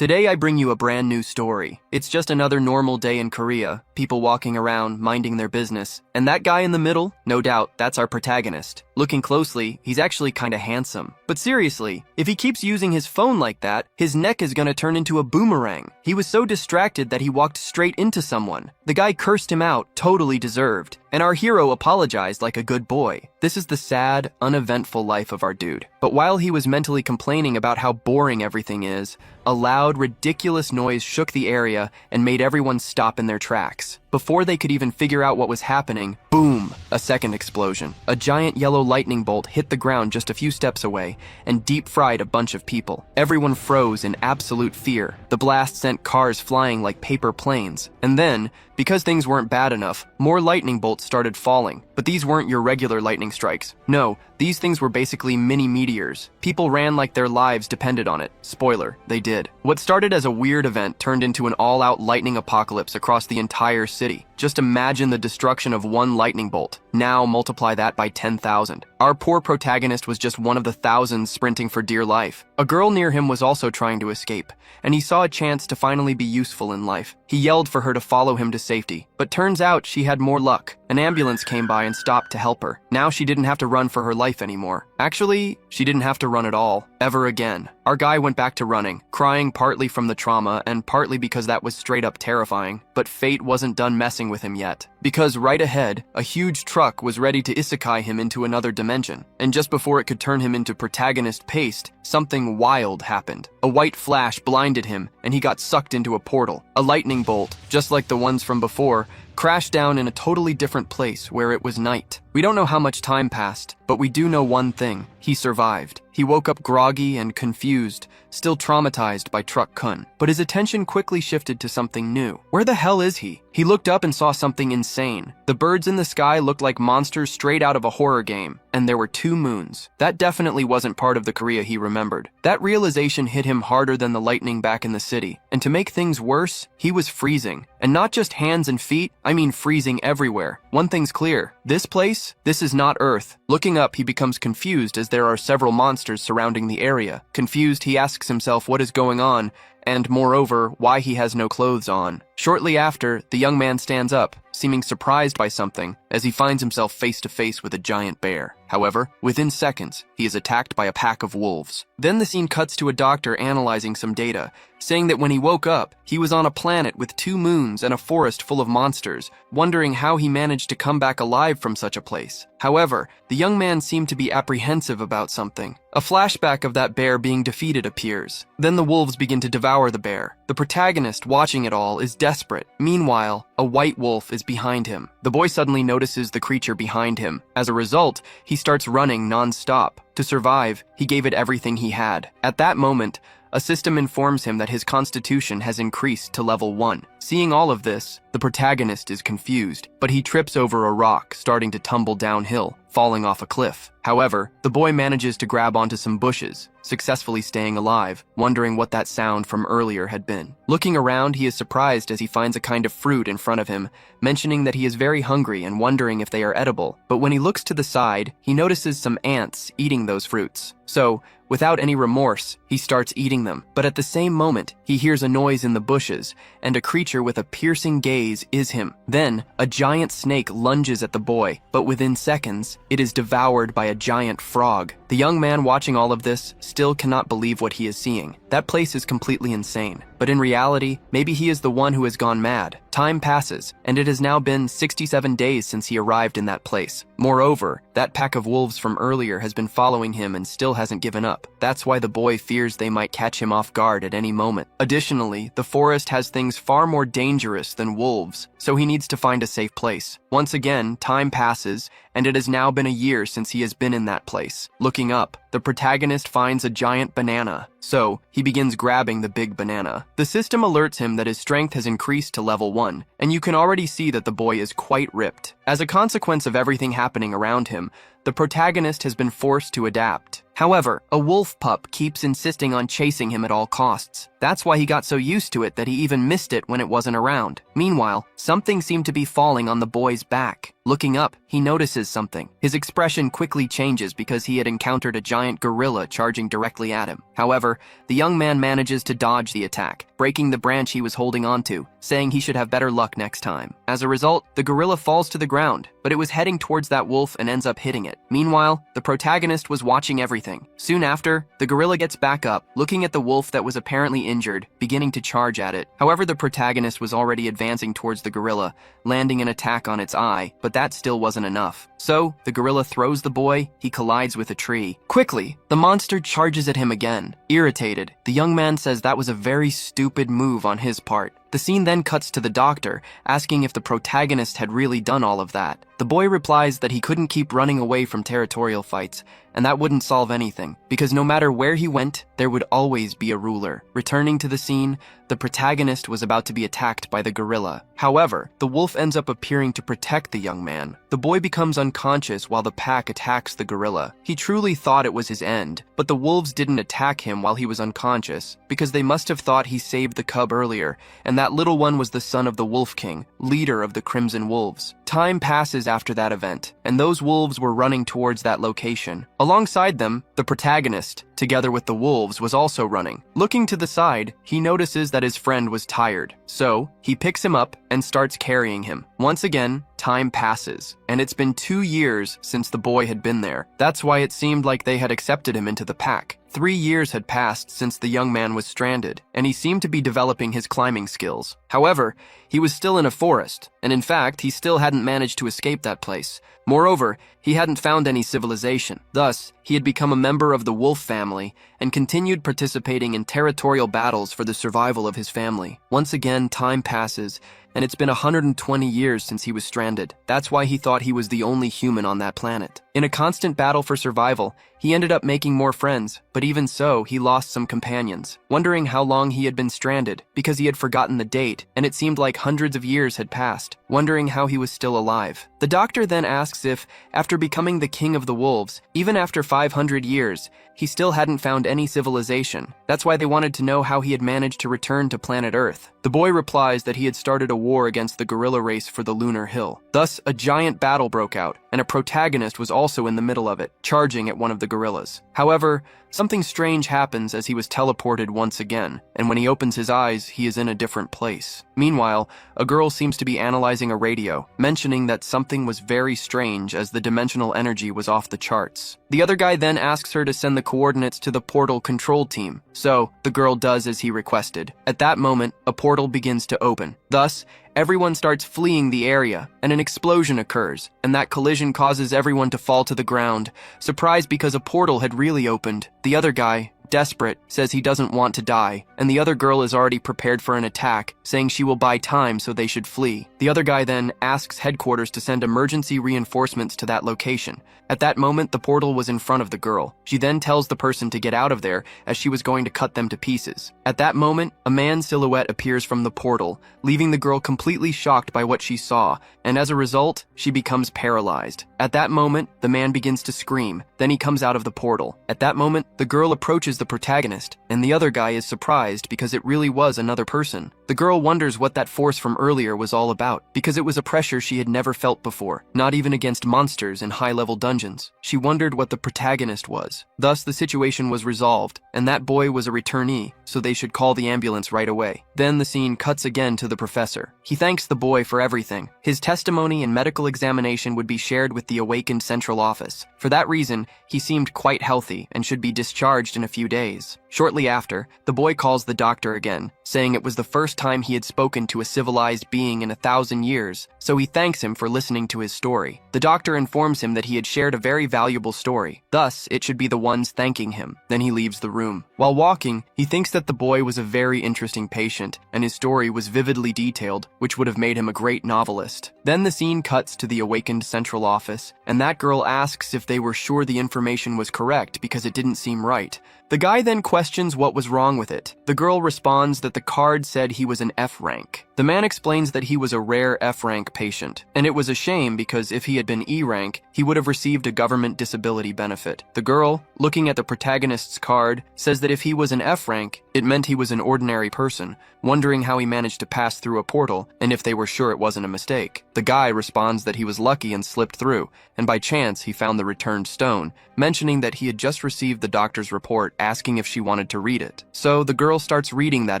Today I bring you a brand new story. It's just another normal day in Korea, people walking around, minding their business. And that guy in the middle, no doubt, that's our protagonist. Looking closely, he's actually kinda handsome. But seriously, if he keeps using his phone like that, his neck is gonna turn into a boomerang. He was so distracted that he walked straight into someone. The guy cursed him out, totally deserved. And our hero apologized like a good boy. This is the sad, uneventful life of our dude. But while he was mentally complaining about how boring everything is, a loud, ridiculous noise shook the area and made everyone stop in their tracks. Before they could even figure out what was happening, boom, a second explosion. A giant yellow lightning bolt hit the ground just a few steps away and deep-fried a bunch of people. Everyone froze in absolute fear. The blast sent cars flying like paper planes. And then, because things weren't bad enough, more lightning bolts started falling. But these weren't your regular lightning strikes. No, these things were basically mini meteors. People ran like their lives depended on it. Spoiler, they did. What started as a weird event turned into an all-out lightning apocalypse across the entire city. Just imagine the destruction of one lightning bolt. Now multiply that by 10,000. Our poor protagonist was just one of the thousands sprinting for dear life. A girl near him was also trying to escape, and he saw a chance to finally be useful in life. He yelled for her to follow him to safety, but turns out she had more luck. An ambulance came by and stopped to help her. Now she didn't have to run for her life anymore. Actually, she didn't have to run at all, ever again. Our guy went back to running, crying partly from the trauma and partly because that was straight up terrifying. But fate wasn't done messing with him yet. Because right ahead, a huge truck was ready to isekai him into another dimension. And just before it could turn him into protagonist paste, something wild happened. A white flash blinded him, and he got sucked into a portal. A lightning bolt, just like the ones from before, crashed down in a totally different place where it was night. We don't know how much time passed, but we do know one thing. He survived. He woke up groggy and confused, still traumatized by Truck Kun. But his attention quickly shifted to something new. Where the hell is he? He looked up and saw something insane. The birds in the sky looked like monsters straight out of a horror game, and there were 2 moons. That definitely wasn't part of the Korea he remembered. That realization hit him harder than the lightning back in the city. And to make things worse, he was freezing. And not just hands and feet, I mean freezing everywhere. One thing's clear. This place, this is not Earth. Looking up, he becomes confused as there are several monsters surrounding the area. Confused, he asks himself what is going on, and moreover, why he has no clothes on. Shortly after, the young man stands up, seeming surprised by something, as he finds himself face to face with a giant bear. However, within seconds, he is attacked by a pack of wolves. Then the scene cuts to a doctor analyzing some data, saying that when he woke up, he was on a planet with 2 moons and a forest full of monsters, wondering how he managed to come back alive from such a place. However, the young man seemed to be apprehensive about something. A flashback of that bear being defeated appears. Then the wolves begin to devour the bear. The protagonist, watching it all, is desperate. Meanwhile, a white wolf is behind him. The boy suddenly notices the creature behind him. As a result, he starts running non-stop. To survive, he gave it everything he had. At that moment, a system informs him that his constitution has increased to level 1. Seeing all of this, the protagonist is confused, but he trips over a rock, starting to tumble downhill, falling off a cliff. However, the boy manages to grab onto some bushes, successfully staying alive, wondering what that sound from earlier had been. Looking around, he is surprised as he finds a kind of fruit in front of him, mentioning that he is very hungry and wondering if they are edible. But when he looks to the side, he notices some ants eating those fruits. So, without any remorse, he starts eating them. But at the same moment, he hears a noise in the bushes, and a creature with a piercing gaze is him. Then, a giant snake lunges at the boy, but within seconds, it is devoured by a giant frog. The young man watching all of this still cannot believe what he is seeing. That place is completely insane. But in reality, maybe he is the one who has gone mad. Time passes, and it has now been 67 days since he arrived in that place. Moreover, that pack of wolves from earlier has been following him and still hasn't given up. That's why the boy fears they might catch him off guard at any moment. Additionally, the forest has things far more dangerous than wolves, so he needs to find a safe place. Once again, time passes, and it has now been a year since he has been in that place. Looking up, the protagonist finds a giant banana, so he begins grabbing the big banana. The system alerts him that his strength has increased to level 1, and you can already see that the boy is quite ripped. As a consequence of everything happening around him, the protagonist has been forced to adapt. However, a wolf pup keeps insisting on chasing him at all costs. That's why he got so used to it that he even missed it when it wasn't around. Meanwhile, something seemed to be falling on the boy's back. Looking up, he notices something. His expression quickly changes because he had encountered a giant gorilla charging directly at him. However, the young man manages to dodge the attack, breaking the branch he was holding onto, saying he should have better luck next time. As a result, the gorilla falls to the ground, but it was heading towards that wolf and ends up hitting it. Meanwhile, the protagonist was watching everything. Soon after, the gorilla gets back up, looking at the wolf that was apparently injured, beginning to charge at it. However, the protagonist was already advancing towards the gorilla, landing an attack on its eye, but that still wasn't enough. So, the gorilla throws the boy, he collides with a tree. Quickly, the monster charges at him again. Irritated, the young man says that was a very stupid move on his part. The scene then cuts to the doctor, asking if the protagonist had really done all of that. The boy replies that he couldn't keep running away from territorial fights, and that wouldn't solve anything, because no matter where he went, there would always be a ruler. Returning to the scene, the protagonist was about to be attacked by the gorilla. However, the wolf ends up appearing to protect the young man. The boy becomes unconscious while the pack attacks the gorilla. He truly thought it was his end, but the wolves didn't attack him while he was unconscious, because they must have thought he saved the cub earlier, and that little one was the son of the Wolf King, leader of the Crimson Wolves. Time passes after that event, and those wolves were running towards that location. Alongside them, the protagonist, together with the wolves, was also running. Looking to the side, he notices that his friend was tired, so he picks him up and starts carrying him. Once again, time passes, and it's been 2 years since the boy had been there. That's why it seemed like they had accepted him into the pack. 3 years had passed since the young man was stranded, and he seemed to be developing his climbing skills. However, he was still in a forest, and in fact, he still hadn't managed to escape that place. Moreover, he hadn't found any civilization. Thus, he had become a member of the wolf family and continued participating in territorial battles for the survival of his family. Once again, time passes, and it's been 120 years since he was stranded. That's why he thought he was the only human on that planet. In a constant battle for survival, he ended up making more friends, but even so, he lost some companions. Wondering how long he had been stranded, because he had forgotten the date, and it seemed like hundreds of years had passed, wondering how he was still alive. The doctor then asks if, after becoming the king of the wolves, even after 500 years, he still hadn't found any civilization. That's why they wanted to know how he had managed to return to planet Earth. The boy replies that he had started a war against the gorilla race for the lunar hill. Thus, a giant battle broke out, and a protagonist was also in the middle of it, charging at one of the gorillas. However, something strange happens as he was teleported once again, and when he opens his eyes, he is in a different place. Meanwhile, a girl seems to be analyzing a radio, mentioning that something was very strange as the dimensional energy was off the charts. The other guy then asks her to send the coordinates to the portal control team, so the girl does as he requested. At that moment, a portal begins to open. Thus, everyone starts fleeing the area, and an explosion occurs, and that collision causes everyone to fall to the ground, surprised because a portal had really opened. The other guy, desperate, says he doesn't want to die, and the other girl is already prepared for an attack, saying she will buy time so they should flee. The other guy then asks headquarters to send emergency reinforcements to that location. At that moment, the portal was in front of the girl. She then tells the person to get out of there as she was going to cut them to pieces. At that moment, a man's silhouette appears from the portal, leaving the girl completely shocked by what she saw, and as a result, she becomes paralyzed. At that moment, the man begins to scream, then he comes out of the portal. At that moment, the girl approaches the protagonist, and the other guy is surprised because it really was another person. The girl wonders what that force from earlier was all about, because it was a pressure she had never felt before, not even against monsters in high-level dungeons. She wondered what the protagonist was. Thus, the situation was resolved, and that boy was a returnee, so they should call the ambulance right away. Then the scene cuts again to the professor. He thanks the boy for everything. His testimony and medical examination would be shared with the awakened central office. For that reason, he seemed quite healthy and should be discharged in a few days. Shortly after, the boy calls the doctor again, saying it was the first time he had spoken to a civilized being in 1,000 years, so he thanks him for listening to his story. The doctor informs him that he had shared a very valuable story, thus it should be the ones thanking him. Then he leaves the room. While walking, he thinks that the boy was a very interesting patient, and his story was vividly detailed, which would have made him a great novelist. Then the scene cuts to the awakened central office, and that girl asks if they were sure the information was correct because it didn't seem right. The guy then questions what was wrong with it. The girl responds that the card said he was an F rank. The man explains that he was a rare F-rank patient, and it was a shame because if he had been E-rank, he would have received a government disability benefit. The girl, looking at the protagonist's card, says that if he was an F-rank, it meant he was an ordinary person, wondering how he managed to pass through a portal and if they were sure it wasn't a mistake. The guy responds that he was lucky and slipped through, and by chance he found the returned stone, mentioning that he had just received the doctor's report asking if she wanted to read it. So the girl starts reading that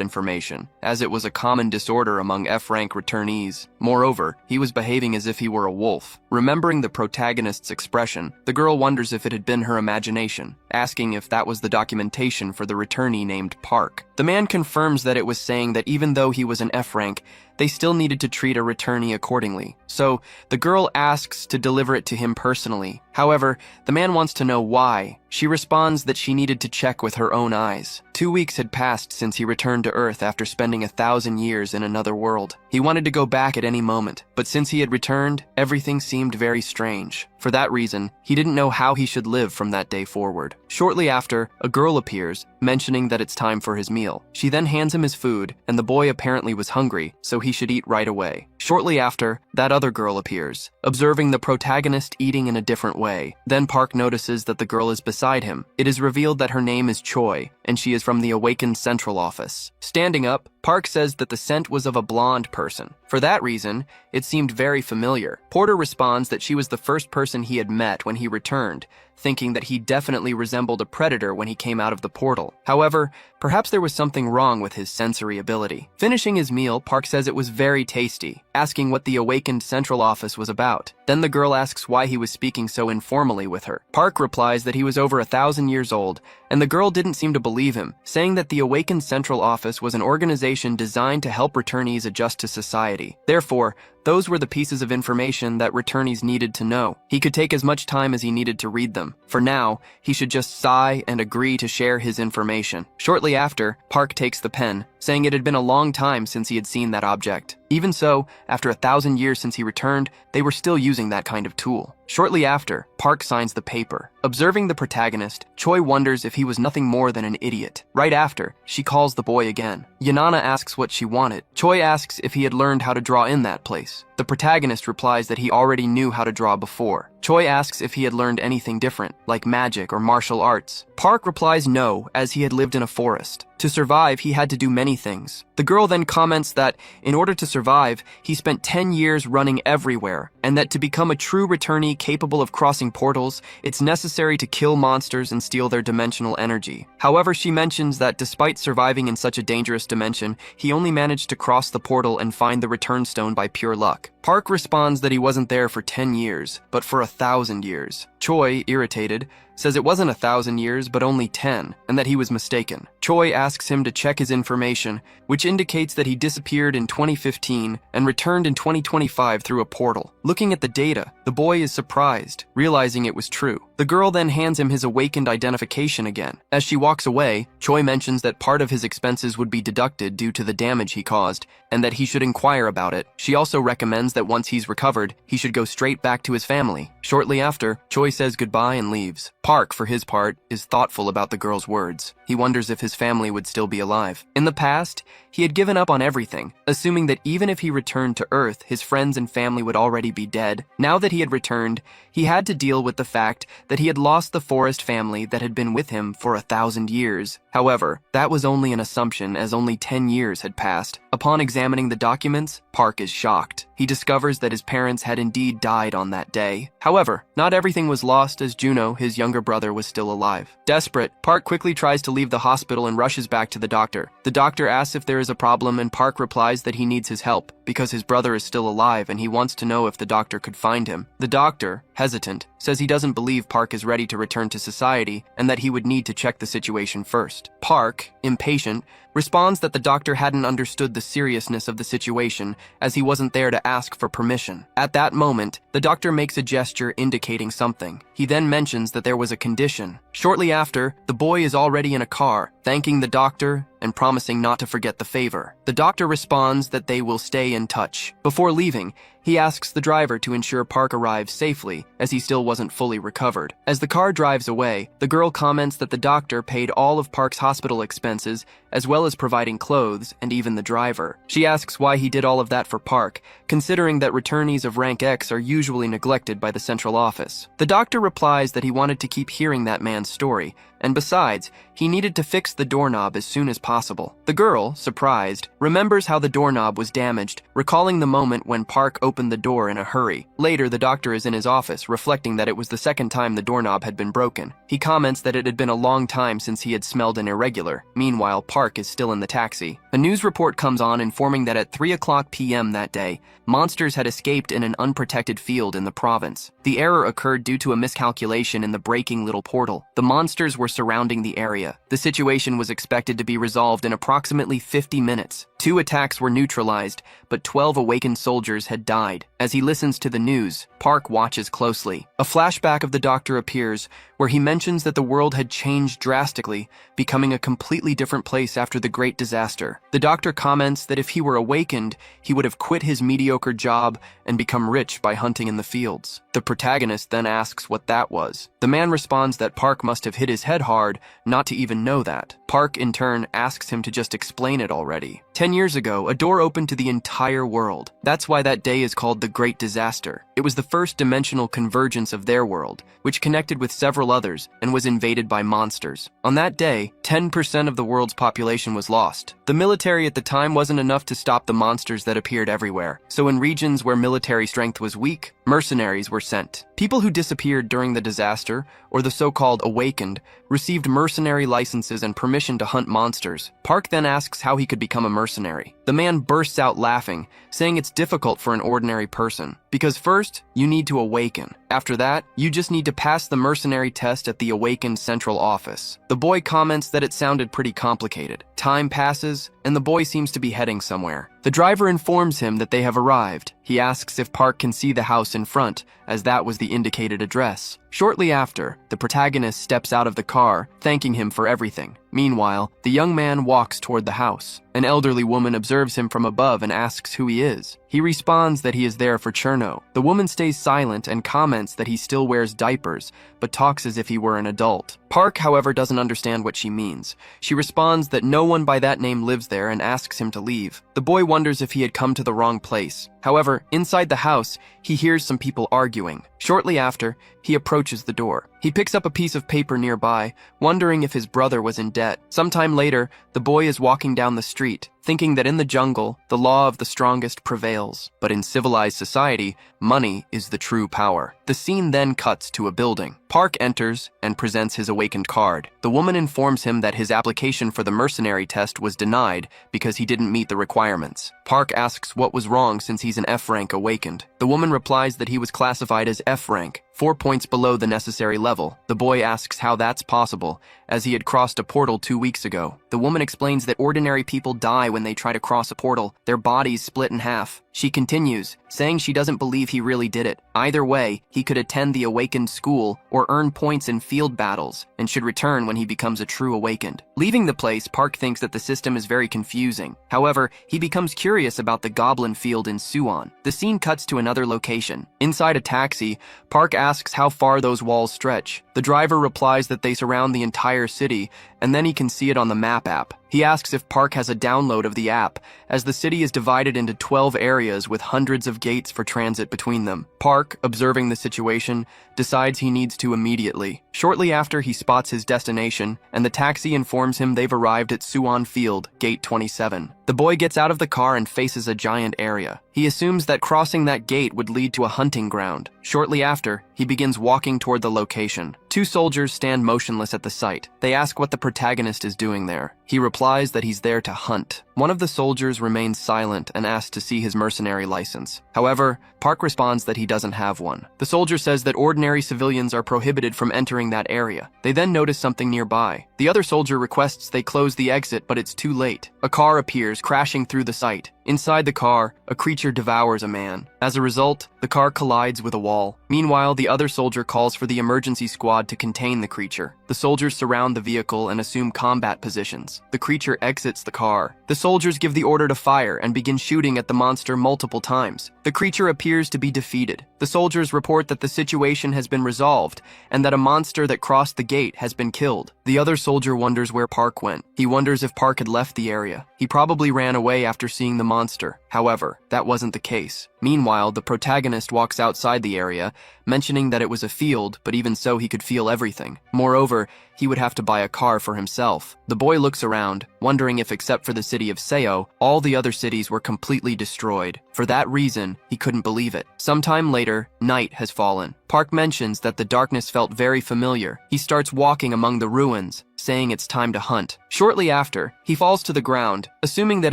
information, as it was a common disorder among F-rank returnees. Moreover, he was behaving as if he were a wolf. Remembering the protagonist's expression, the girl wonders if it had been her imagination, asking if that was the documentation for the returnee named Park. The man confirms that it was saying that even though he was an F-rank, they still needed to treat a returnee accordingly. So the girl asks to deliver it to him personally. However, the man wants to know why. She responds that she needed to check with her own eyes. 2 weeks had passed since he returned to Earth after spending 1,000 years in another world. He wanted to go back at any moment, but since he had returned, everything seemed very strange. For that reason, he didn't know how he should live from that day forward. Shortly after, a girl appears, mentioning that it's time for his meal. She then hands him his food, and the boy apparently was hungry, so he should eat right away. Shortly after, that other girl appears, observing the protagonist eating in a different way. Then Park notices that the girl is beside him. It is revealed that her name is Choi, and she is from the Awakened Central Office. Standing up, Park says that the scent was of a blonde person. For that reason, it seemed very familiar. Porter responds that she was the first person he had met when he returned, thinking that he definitely resembled a predator when he came out of the portal. However, perhaps there was something wrong with his sensory ability. Finishing his meal, Park says it was very tasty, asking what the Awakened Central Office was about. Then the girl asks why he was speaking so informally with her. Park replies that he was over 1,000 years old, and the girl didn't seem to believe him, saying that the Awakened Central Office was an organization designed to help returnees adjust to society. Therefore, those were the pieces of information that returnees needed to know. He could take as much time as he needed to read them. For now, he should just sigh and agree to share his information. Shortly after, Park takes the pen, saying it had been a long time since he had seen that object. Even so, after 1,000 years since he returned, they were still using that kind of tool. Shortly after, Park signs the paper. Observing the protagonist, Choi wonders if he was nothing more than an idiot. Right after, she calls the boy again. Yanana asks what she wanted. Choi asks if he had learned how to draw in that place. The protagonist replies that he already knew how to draw before. Choi asks if he had learned anything different, like magic or martial arts. Park replies no, as he had lived in a forest. To survive, he had to do many things. The girl then comments that, in order to survive, he spent 10 years running everywhere, and that to become a true returnee capable of crossing portals, it's necessary to kill monsters and steal their dimensional energy. However, she mentions that despite surviving in such a dangerous dimension, he only managed to cross the portal and find the return stone by pure luck. Park responds that he wasn't there for 10 years, but for 1,000 years. Choi, irritated, says it wasn't 1,000 years, but only 10, and that he was mistaken. Choi asks him to check his information, which indicates that he disappeared in 2015 and returned in 2025 through a portal. Looking at the data, the boy is surprised, realizing it was true. The girl then hands him his awakened identification again. As she walks away, Choi mentions that part of his expenses would be deducted due to the damage he caused, and that he should inquire about it. She also recommends that once he's recovered, he should go straight back to his family. Shortly after, Choi says goodbye and leaves. Park, for his part, is thoughtful about the girl's words. He wonders if his family would still be alive. In the past, he had given up on everything, assuming that even if he returned to Earth, his friends and family would already be dead. Now that he had returned, he had to deal with the fact that he had lost the forest family that had been with him for 1,000 years. However, that was only an assumption, as only 10 years had passed. Upon examining the documents, Park is shocked. He discovers that his parents had indeed died on that day. However, not everything was lost, as Juno, his younger brother, was still alive. Desperate, Park quickly tries to leave the hospital and rushes back to the doctor. The doctor asks if there is a problem, and Park replies that he needs his help because his brother is still alive and he wants to know if the doctor could find him. The doctor, hesitant, says he doesn't believe Park is ready to return to society and that he would need to check the situation first. Park, impatient, responds that the doctor hadn't understood the seriousness of the situation, as he wasn't there to ask for permission. At that moment, the doctor makes a gesture indicating something. He then mentions that there was a condition. Shortly after, the boy is already in a car, thanking the doctor and promising not to forget the favor. The doctor responds that they will stay in touch. Before leaving, he asks the driver to ensure Park arrives safely, as he still wasn't fully recovered. As the car drives away, the girl comments that the doctor paid all of Park's hospital expenses, as well as providing clothes and even the driver. She asks why he did all of that for Park, considering that returnees of rank X are usually neglected by the central office. The doctor replies that he wanted to keep hearing that man's story, and besides, he needed to fix the doorknob as soon as possible. The girl, surprised, remembers how the doorknob was damaged, recalling the moment when Park opened the door in a hurry. Later, the doctor is in his office, reflecting that it was the second time the doorknob had been broken. He comments that it had been a long time since he had smelled an irregular. Meanwhile, Park is still in the taxi. A news report comes on informing that at 3:00 p.m. that day, monsters had escaped in an unprotected field in the province. The error occurred due to a miscalculation in the breaking little portal. The monsters were surrounding the area. The situation was expected to be resolved in approximately 50 minutes. 2 attacks were neutralized, but 12 awakened soldiers had died. As he listens to the news, Park watches closely. A flashback of the doctor appears, where he mentions that the world had changed drastically, becoming a completely different place after the Great Disaster. The doctor comments that if he were awakened, he would have quit his mediocre job and become rich by hunting in the fields. The protagonist then asks what that was. The man responds that Park must have hit his head hard not to even know that. Park, in turn, asks him to just explain it already. 10 years ago, a door opened to the entire world. That's why that day is called the Great Disaster. It was the first dimensional convergence of their world, which connected with several others and was invaded by monsters. On that day, 10% of the world's population was lost. The military at the time wasn't enough to stop the monsters that appeared everywhere, so in regions where military strength was weak, mercenaries were sent. People who disappeared during the disaster, or the so-called awakened, received mercenary licenses and permission to hunt monsters. Park then asks how he could become a mercenary. The man bursts out laughing, saying it's difficult for an ordinary person, because first, you need to awaken. After that, you just need to pass the mercenary test at the awakened central office. The boy comments that it sounded pretty complicated. Time passes, and the boy seems to be heading somewhere. The driver informs him that they have arrived. He asks if Park can see the house in front, as that was the indicated address. Shortly after, the protagonist steps out of the car, thanking him for everything. Meanwhile, the young man walks toward the house. An elderly woman observes him from above and asks who he is. He responds that he is there for Cherno. The woman stays silent and comments that he still wears diapers, but talks as if he were an adult. Park, however, doesn't understand what she means. She responds that no one by that name lives there and asks him to leave. The boy wonders if he had come to the wrong place. However, inside the house, he hears some people arguing. Shortly after, he approaches the door. He picks up a piece of paper nearby, wondering if his brother was in debt. Sometime later, the boy is walking down the street, thinking that in the jungle, the law of the strongest prevails. But in civilized society, money is the true power. The scene then cuts to a building. Park enters and presents his awakened card. The woman informs him that his application for the mercenary test was denied because he didn't meet the requirements. Park asks what was wrong since he's an F rank awakened. The woman replies that he was classified as F rank, 4 points below the necessary level. The boy asks how that's possible, as he had crossed a portal 2 weeks ago. The woman explains that ordinary people die when they try to cross a portal, their bodies split in half. She continues, saying she doesn't believe he really did it. Either way, he could attend the awakened school or earn points in field battles, and should return when he becomes a true awakened. Leaving the place, Park thinks that the system is very confusing. However, he becomes curious about the goblin field in Suwon. The scene cuts to another location. Inside a taxi, Park asks how far those walls stretch. The driver replies that they surround the entire city, and then he can see it on the map app. He asks if Park has a download of the app, as the city is divided into 12 areas with hundreds of gates for transit between them. Park, observing the situation, decides he needs to immediately. Shortly after, he spots his destination, and the taxi informs him they've arrived at Suwon Field, Gate 27. The boy gets out of the car and faces a giant area. He assumes that crossing that gate would lead to a hunting ground. Shortly after, he begins walking toward the location. 2 soldiers stand motionless at the site. They ask what the protagonist is doing there. He replies that he's there to hunt. One of the soldiers remains silent and asks to see his mercenary license. However, Park responds that he doesn't have one. The soldier says that ordinary civilians are prohibited from entering that area. They then notice something nearby. The other soldier requests they close the exit, but it's too late. A car appears, crashing through the site. Inside the car, a creature devours a man. As a result, the car collides with a wall. Meanwhile, the other soldier calls for the emergency squad to contain the creature. The soldiers surround the vehicle and assume combat positions. The creature exits the car. The soldiers give the order to fire and begin shooting at the monster multiple times. The creature appears to be defeated. The soldiers report that the situation has been resolved and that a monster that crossed the gate has been killed. The other soldier wonders where Park went. He wonders if Park had left the area. He probably ran away after seeing the monster. However, that wasn't the case. Meanwhile, the protagonist walks outside the area, mentioning that it was a field, but even so he could feel everything. Moreover, he would have to buy a car for himself. The boy looks around, wondering if except for the city of Seo, all the other cities were completely destroyed. For that reason, he couldn't believe it. Sometime later, night has fallen. Park mentions that the darkness felt very familiar. He starts walking among the ruins, saying it's time to hunt. Shortly after, he falls to the ground, assuming that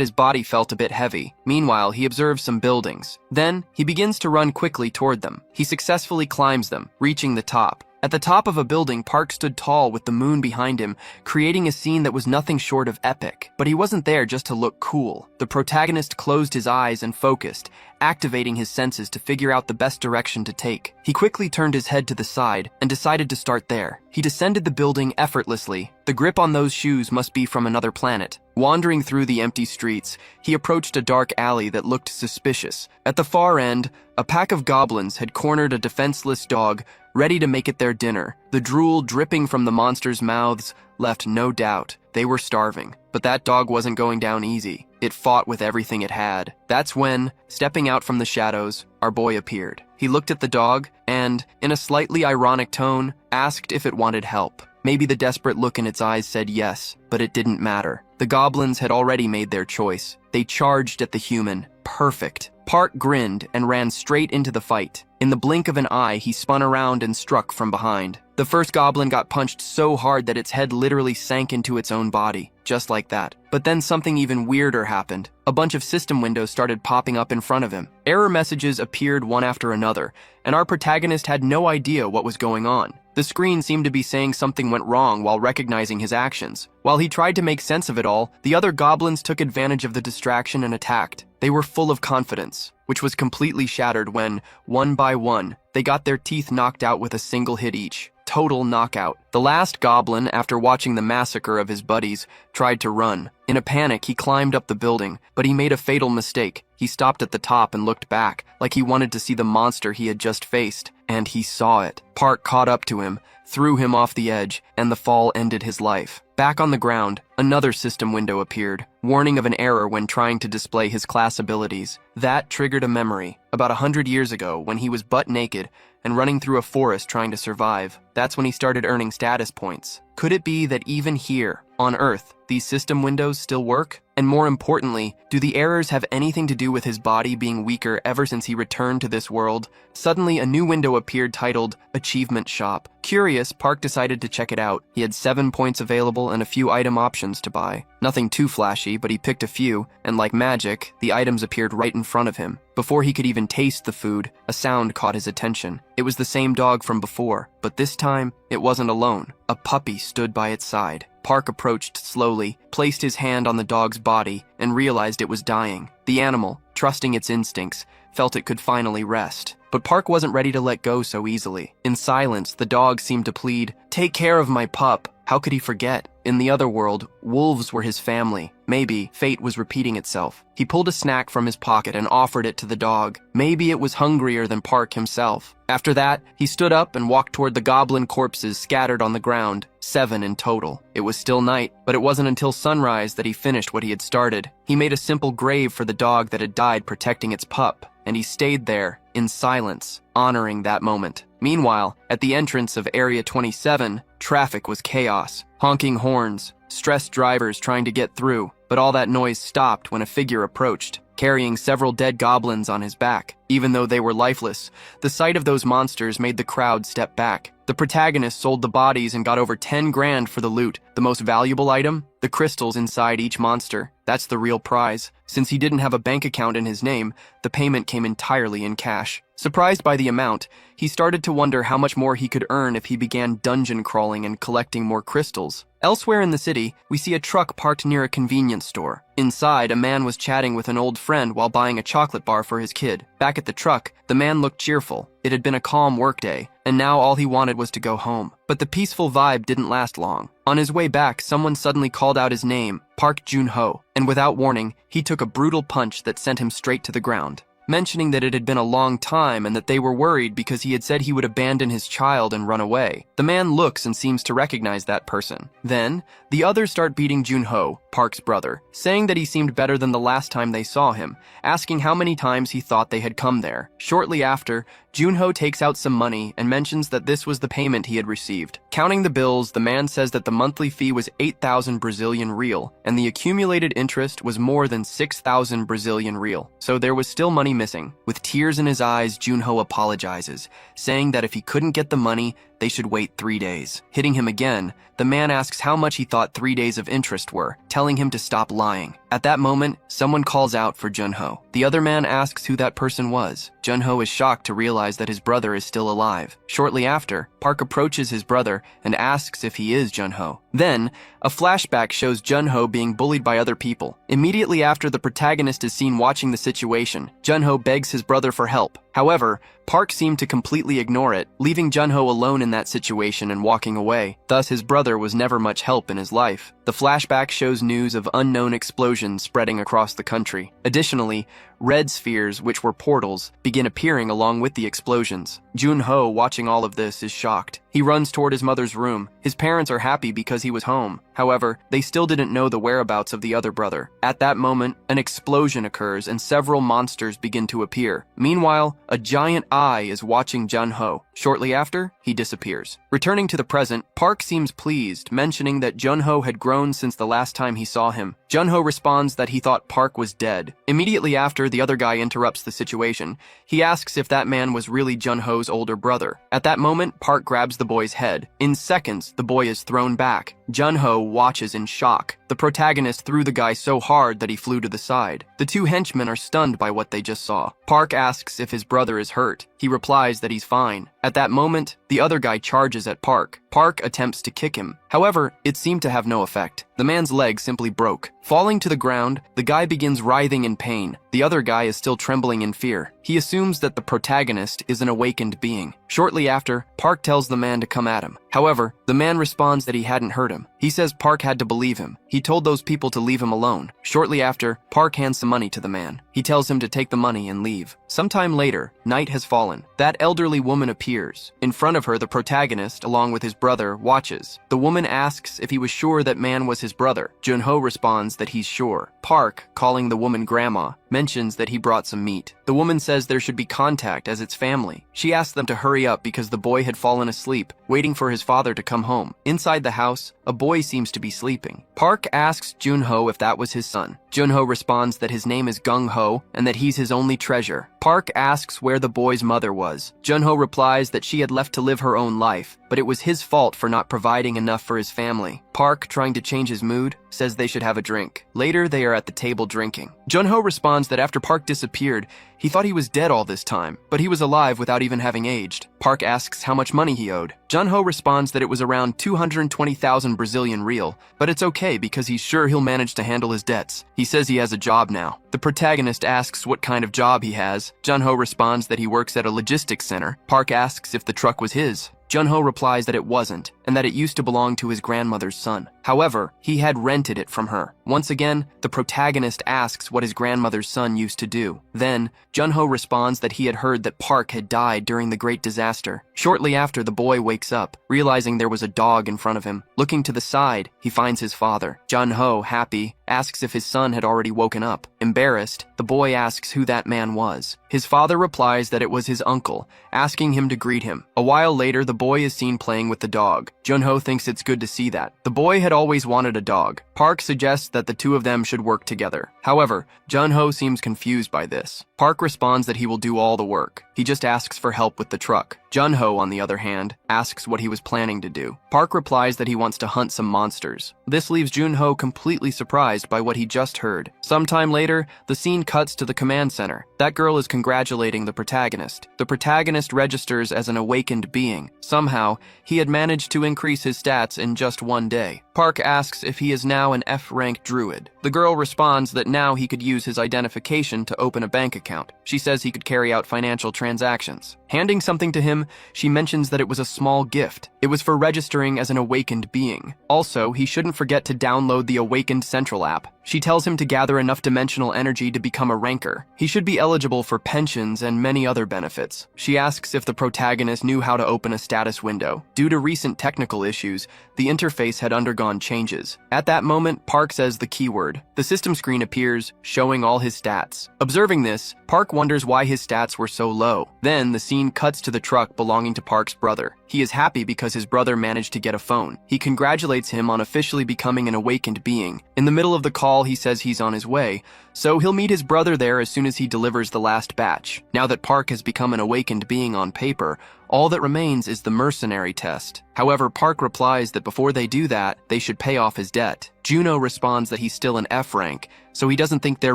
his body felt a bit heavy. Meanwhile, he observes some buildings. Then, he begins to run quickly toward them. He successfully climbs them, reaching the top. At the top of a building, Park stood tall with the moon behind him, creating a scene that was nothing short of epic. But he wasn't there just to look cool. The protagonist closed his eyes and focused, activating his senses to figure out the best direction to take. He quickly turned his head to the side and decided to start there. He descended the building effortlessly. The grip on those shoes must be from another planet. Wandering through the empty streets, he approached a dark alley that looked suspicious. At the far end, a pack of goblins had cornered a defenseless dog, ready to make it their dinner. The drool dripping from the monsters' mouths left no doubt they were starving. But that dog wasn't going down easy. It fought with everything it had. That's when, stepping out from the shadows, our boy appeared. He looked at the dog and, in a slightly ironic tone, asked if it wanted help. Maybe the desperate look in its eyes said yes, but it didn't matter. The goblins had already made their choice. They charged at the human. Perfect. Park grinned and ran straight into the fight. In the blink of an eye, he spun around and struck from behind. The first goblin got punched so hard that its head literally sank into its own body, just like that. But then something even weirder happened. A bunch of system windows started popping up in front of him. Error messages appeared one after another, and our protagonist had no idea what was going on. The screen seemed to be saying something went wrong while recognizing his actions. While he tried to make sense of it all, the other goblins took advantage of the distraction and attacked. They were full of confidence, which was completely shattered when, one by one, they got their teeth knocked out with a single hit each. Total knockout. The last goblin, after watching the massacre of his buddies, tried to run. In a panic, he climbed up the building, but he made a fatal mistake. He stopped at the top and looked back, like he wanted to see the monster he had just faced, and he saw it. Park caught up to him, threw him off the edge, and the fall ended his life. Back on the ground, another system window appeared, warning of an error when trying to display his class abilities. That triggered a memory, about 100 years ago, when he was butt naked and running through a forest trying to survive. That's when he started earning status points. Could it be that even here, on Earth, these system windows still work? And more importantly, do the errors have anything to do with his body being weaker ever since he returned to this world? Suddenly, a new window appeared titled Achievement Shop. Curious, Park decided to check it out. He had 7 points available and a few item options to buy. Nothing too flashy, but he picked a few, and like magic, the items appeared right in front of him. Before he could even taste the food, a sound caught his attention. It was the same dog from before, but this time, it wasn't alone. A puppy stood by its side. Park approached slowly, placed his hand on the dog's body, and realized it was dying. The animal, trusting its instincts, felt it could finally rest. But Park wasn't ready to let go so easily. In silence, the dog seemed to plead, "Take care of my pup." How could he forget? In the other world, wolves were his family. Maybe fate was repeating itself. He pulled a snack from his pocket and offered it to the dog. Maybe it was hungrier than Park himself. After that, he stood up and walked toward the goblin corpses scattered on the ground, 7 in total. It was still night, but it wasn't until sunrise that he finished what he had started. He made a simple grave for the dog that had died protecting its pup, and he stayed there, in silence, honoring that moment. Meanwhile, at the entrance of Area 27, traffic was chaos. Honking horns, stressed drivers trying to get through, but all that noise stopped when a figure approached, carrying several dead goblins on his back. even though they were lifeless. The sight of those monsters made the crowd step back. The protagonist sold the bodies and got over 10 grand for the loot. The most valuable item? The crystals inside each monster. That's the real prize. Since he didn't have a bank account in his name, the payment came entirely in cash. Surprised by the amount, he started to wonder how much more he could earn if he began dungeon crawling and collecting more crystals. Elsewhere in the city, we see a truck parked near a convenience store. Inside, a man was chatting with an old friend while buying a chocolate bar for his kid. Back at the truck, the man looked cheerful. It had been a calm workday, and now all he wanted was to go home. But the peaceful vibe didn't last long. On his way back, someone suddenly called out his name, Park Jun-ho, and without warning, he took a brutal punch that sent him straight to the ground. Mentioning that it had been a long time and that they were worried because he had said he would abandon his child and run away. The man looks and seems to recognize that person. Then, the others start beating Jun-ho, Park's brother, saying that he seemed better than the last time they saw him, asking how many times he thought they had come there. Shortly after, Jun-ho takes out some money and mentions that this was the payment he had received. Counting the bills, the man says that the monthly fee was 8,000 Brazilian real, and the accumulated interest was more than 6,000 Brazilian real. So there was still money missing. With tears in his eyes, Jun-ho apologizes, saying that if he couldn't get the money, they should wait 3 days. Hitting him again, the man asks how much he thought 3 days of interest were, telling him to stop lying. At that moment, someone calls out for Jun-ho. The other man asks who that person was. Jun-ho is shocked to realize that his brother is still alive. Shortly after, Park approaches his brother and asks if he is Jun-ho. Then, a flashback shows Jun-ho being bullied by other people. Immediately after the protagonist is seen watching the situation, Jun-ho begs his brother for help. However, Park seemed to completely ignore it, leaving Jun-ho alone in that situation and walking away. Thus, his brother was never much help in his life. The flashback shows news of unknown explosions spreading across the country. Additionally, red spheres, which were portals, begin appearing along with the explosions. Jun-ho, watching all of this, is shocked. He runs toward his mother's room. His parents are happy because he was home. However, they still didn't know the whereabouts of the other brother. At that moment, an explosion occurs and several monsters begin to appear. Meanwhile, a giant eye is watching Jun-ho. Shortly after, he disappears. Returning to the present, Park seems pleased, mentioning that Jun-ho had grown since the last time he saw him. Jun-ho responds that he thought Park was dead. Immediately after, the other guy interrupts the situation. He asks if that man was really Jun-ho's older brother. At that moment, Park grabs the boy's head. In seconds, the boy is thrown back. Jun-ho watches in shock. The protagonist threw the guy so hard that he flew to the side. The two henchmen are stunned by what they just saw. Park asks if his brother is hurt. He replies that he's fine. At that moment, the other guy charges at Park. Park attempts to kick him. However, it seemed to have no effect. The man's leg simply broke. Falling to the ground, the guy begins writhing in pain. The other guy is still trembling in fear. He assumes that the protagonist is an awakened being. Shortly after, Park tells the man to come at him. However, the man responds that he hadn't hurt him. He says Park had to believe him. He told those people to leave him alone. Shortly after, Park hands some money to the man. He tells him to take the money and leave. Sometime later, night has fallen. That elderly woman appears. In front of her, the protagonist, along with his brother, watches. The woman asks if he was sure that man was his brother. Jun-ho responds that he's sure. Park, calling the woman grandma, mentions that he brought some meat. The woman says there should be contact as it's family. She asks them to hurry up because the boy had fallen asleep, waiting for his father to come home. Inside the house, a boy seems to be sleeping. Park asks Jun-ho if that was his son. Jun-ho responds that his name is Gung-ho and that he's his only treasure. Park asks where the boy's mother was. Jun-ho replies that she had left to live her own life, but it was his fault for not providing enough for his family. Park, trying to change his mood, says they should have a drink. Later, they are at the table drinking. Jun-ho responds that after Park disappeared, he thought he was dead all this time, but he was alive without even having aged. Park asks how much money he owed. Jun-ho responds that it was around 220,000 Brazilian real, but it's okay because he's sure he'll manage to handle his debts. He says he has a job now. The protagonist asks what kind of job he has. Jun-ho responds that he works at a logistics center. Park asks if the truck was his. Jun-ho replies that it wasn't, and that it used to belong to his grandmother's son. However, he had rented it from her. Once again, the protagonist asks what his grandmother's son used to do. Then, Jun-ho responds that he had heard that Park had died during the Great Disaster. Shortly after, the boy wakes up, realizing there was a dog in front of him. Looking to the side, he finds his father. Jun-ho, happy, asks if his son had already woken up. Embarrassed, the boy asks who that man was. His father replies that it was his uncle, asking him to greet him. A while later, the boy is seen playing with the dog. Junho thinks it's good to see that. The boy had always wanted a dog. Park suggests that the two of them should work together. However, Junho seems confused by this. Park responds that he will do all the work. He just asks for help with the truck. Junho, on the other hand, asks what he was planning to do. Park replies that he wants to hunt some monsters. This leaves Junho completely surprised by what he just heard. Sometime later, the scene cuts to the command center. That girl is congratulating the protagonist. The protagonist registers as an awakened being. Somehow, he had managed to increase his stats in just one day. Park asks if he is now an F-rank druid. The girl responds that now he could use his identification to open a bank account. She says he could carry out financial transactions. Handing something to him, she mentions that it was a small gift. It was for registering as an awakened being. Also, he shouldn't forget to download the Awakened Central app. She tells him to gather enough dimensional energy to become a ranker. He should be eligible for pensions and many other benefits. She asks if the protagonist knew how to open a status window. Due to recent technical issues, the interface had undergone changes. At that moment, Park says the keyword. The system screen appears, showing all his stats. Observing this, Park wonders why his stats were so low. Then, the scene cuts to the truck belonging to Park's brother. He is happy because his brother managed to get a phone. He congratulates him on officially becoming an awakened being. In the middle of the call, he says he's on his way, so he'll meet his brother there as soon as he delivers the last batch. Now that Park has become an awakened being on paper, all that remains is the mercenary test. However, Park replies that before they do that, they should pay off his debt. Juno responds that he's still an F rank, so he doesn't think they're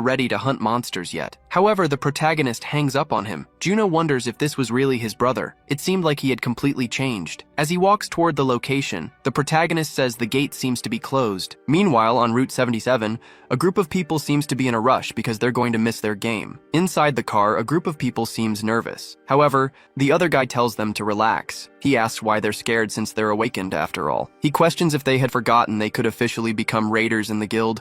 ready to hunt monsters yet. However, the protagonist hangs up on him. Juno wonders if this was really his brother. It seemed like he had completely changed. As he walks toward the location, the protagonist says the gate seems to be closed. Meanwhile, on Route 77, a group of people seems to be in a rush because they're going to miss their game. Inside the car, a group of people seems nervous. However, the other guy tells them to relax. He asks why they're scared since they're awakened after all. He questions if they had forgotten they could officially become raiders in the guild,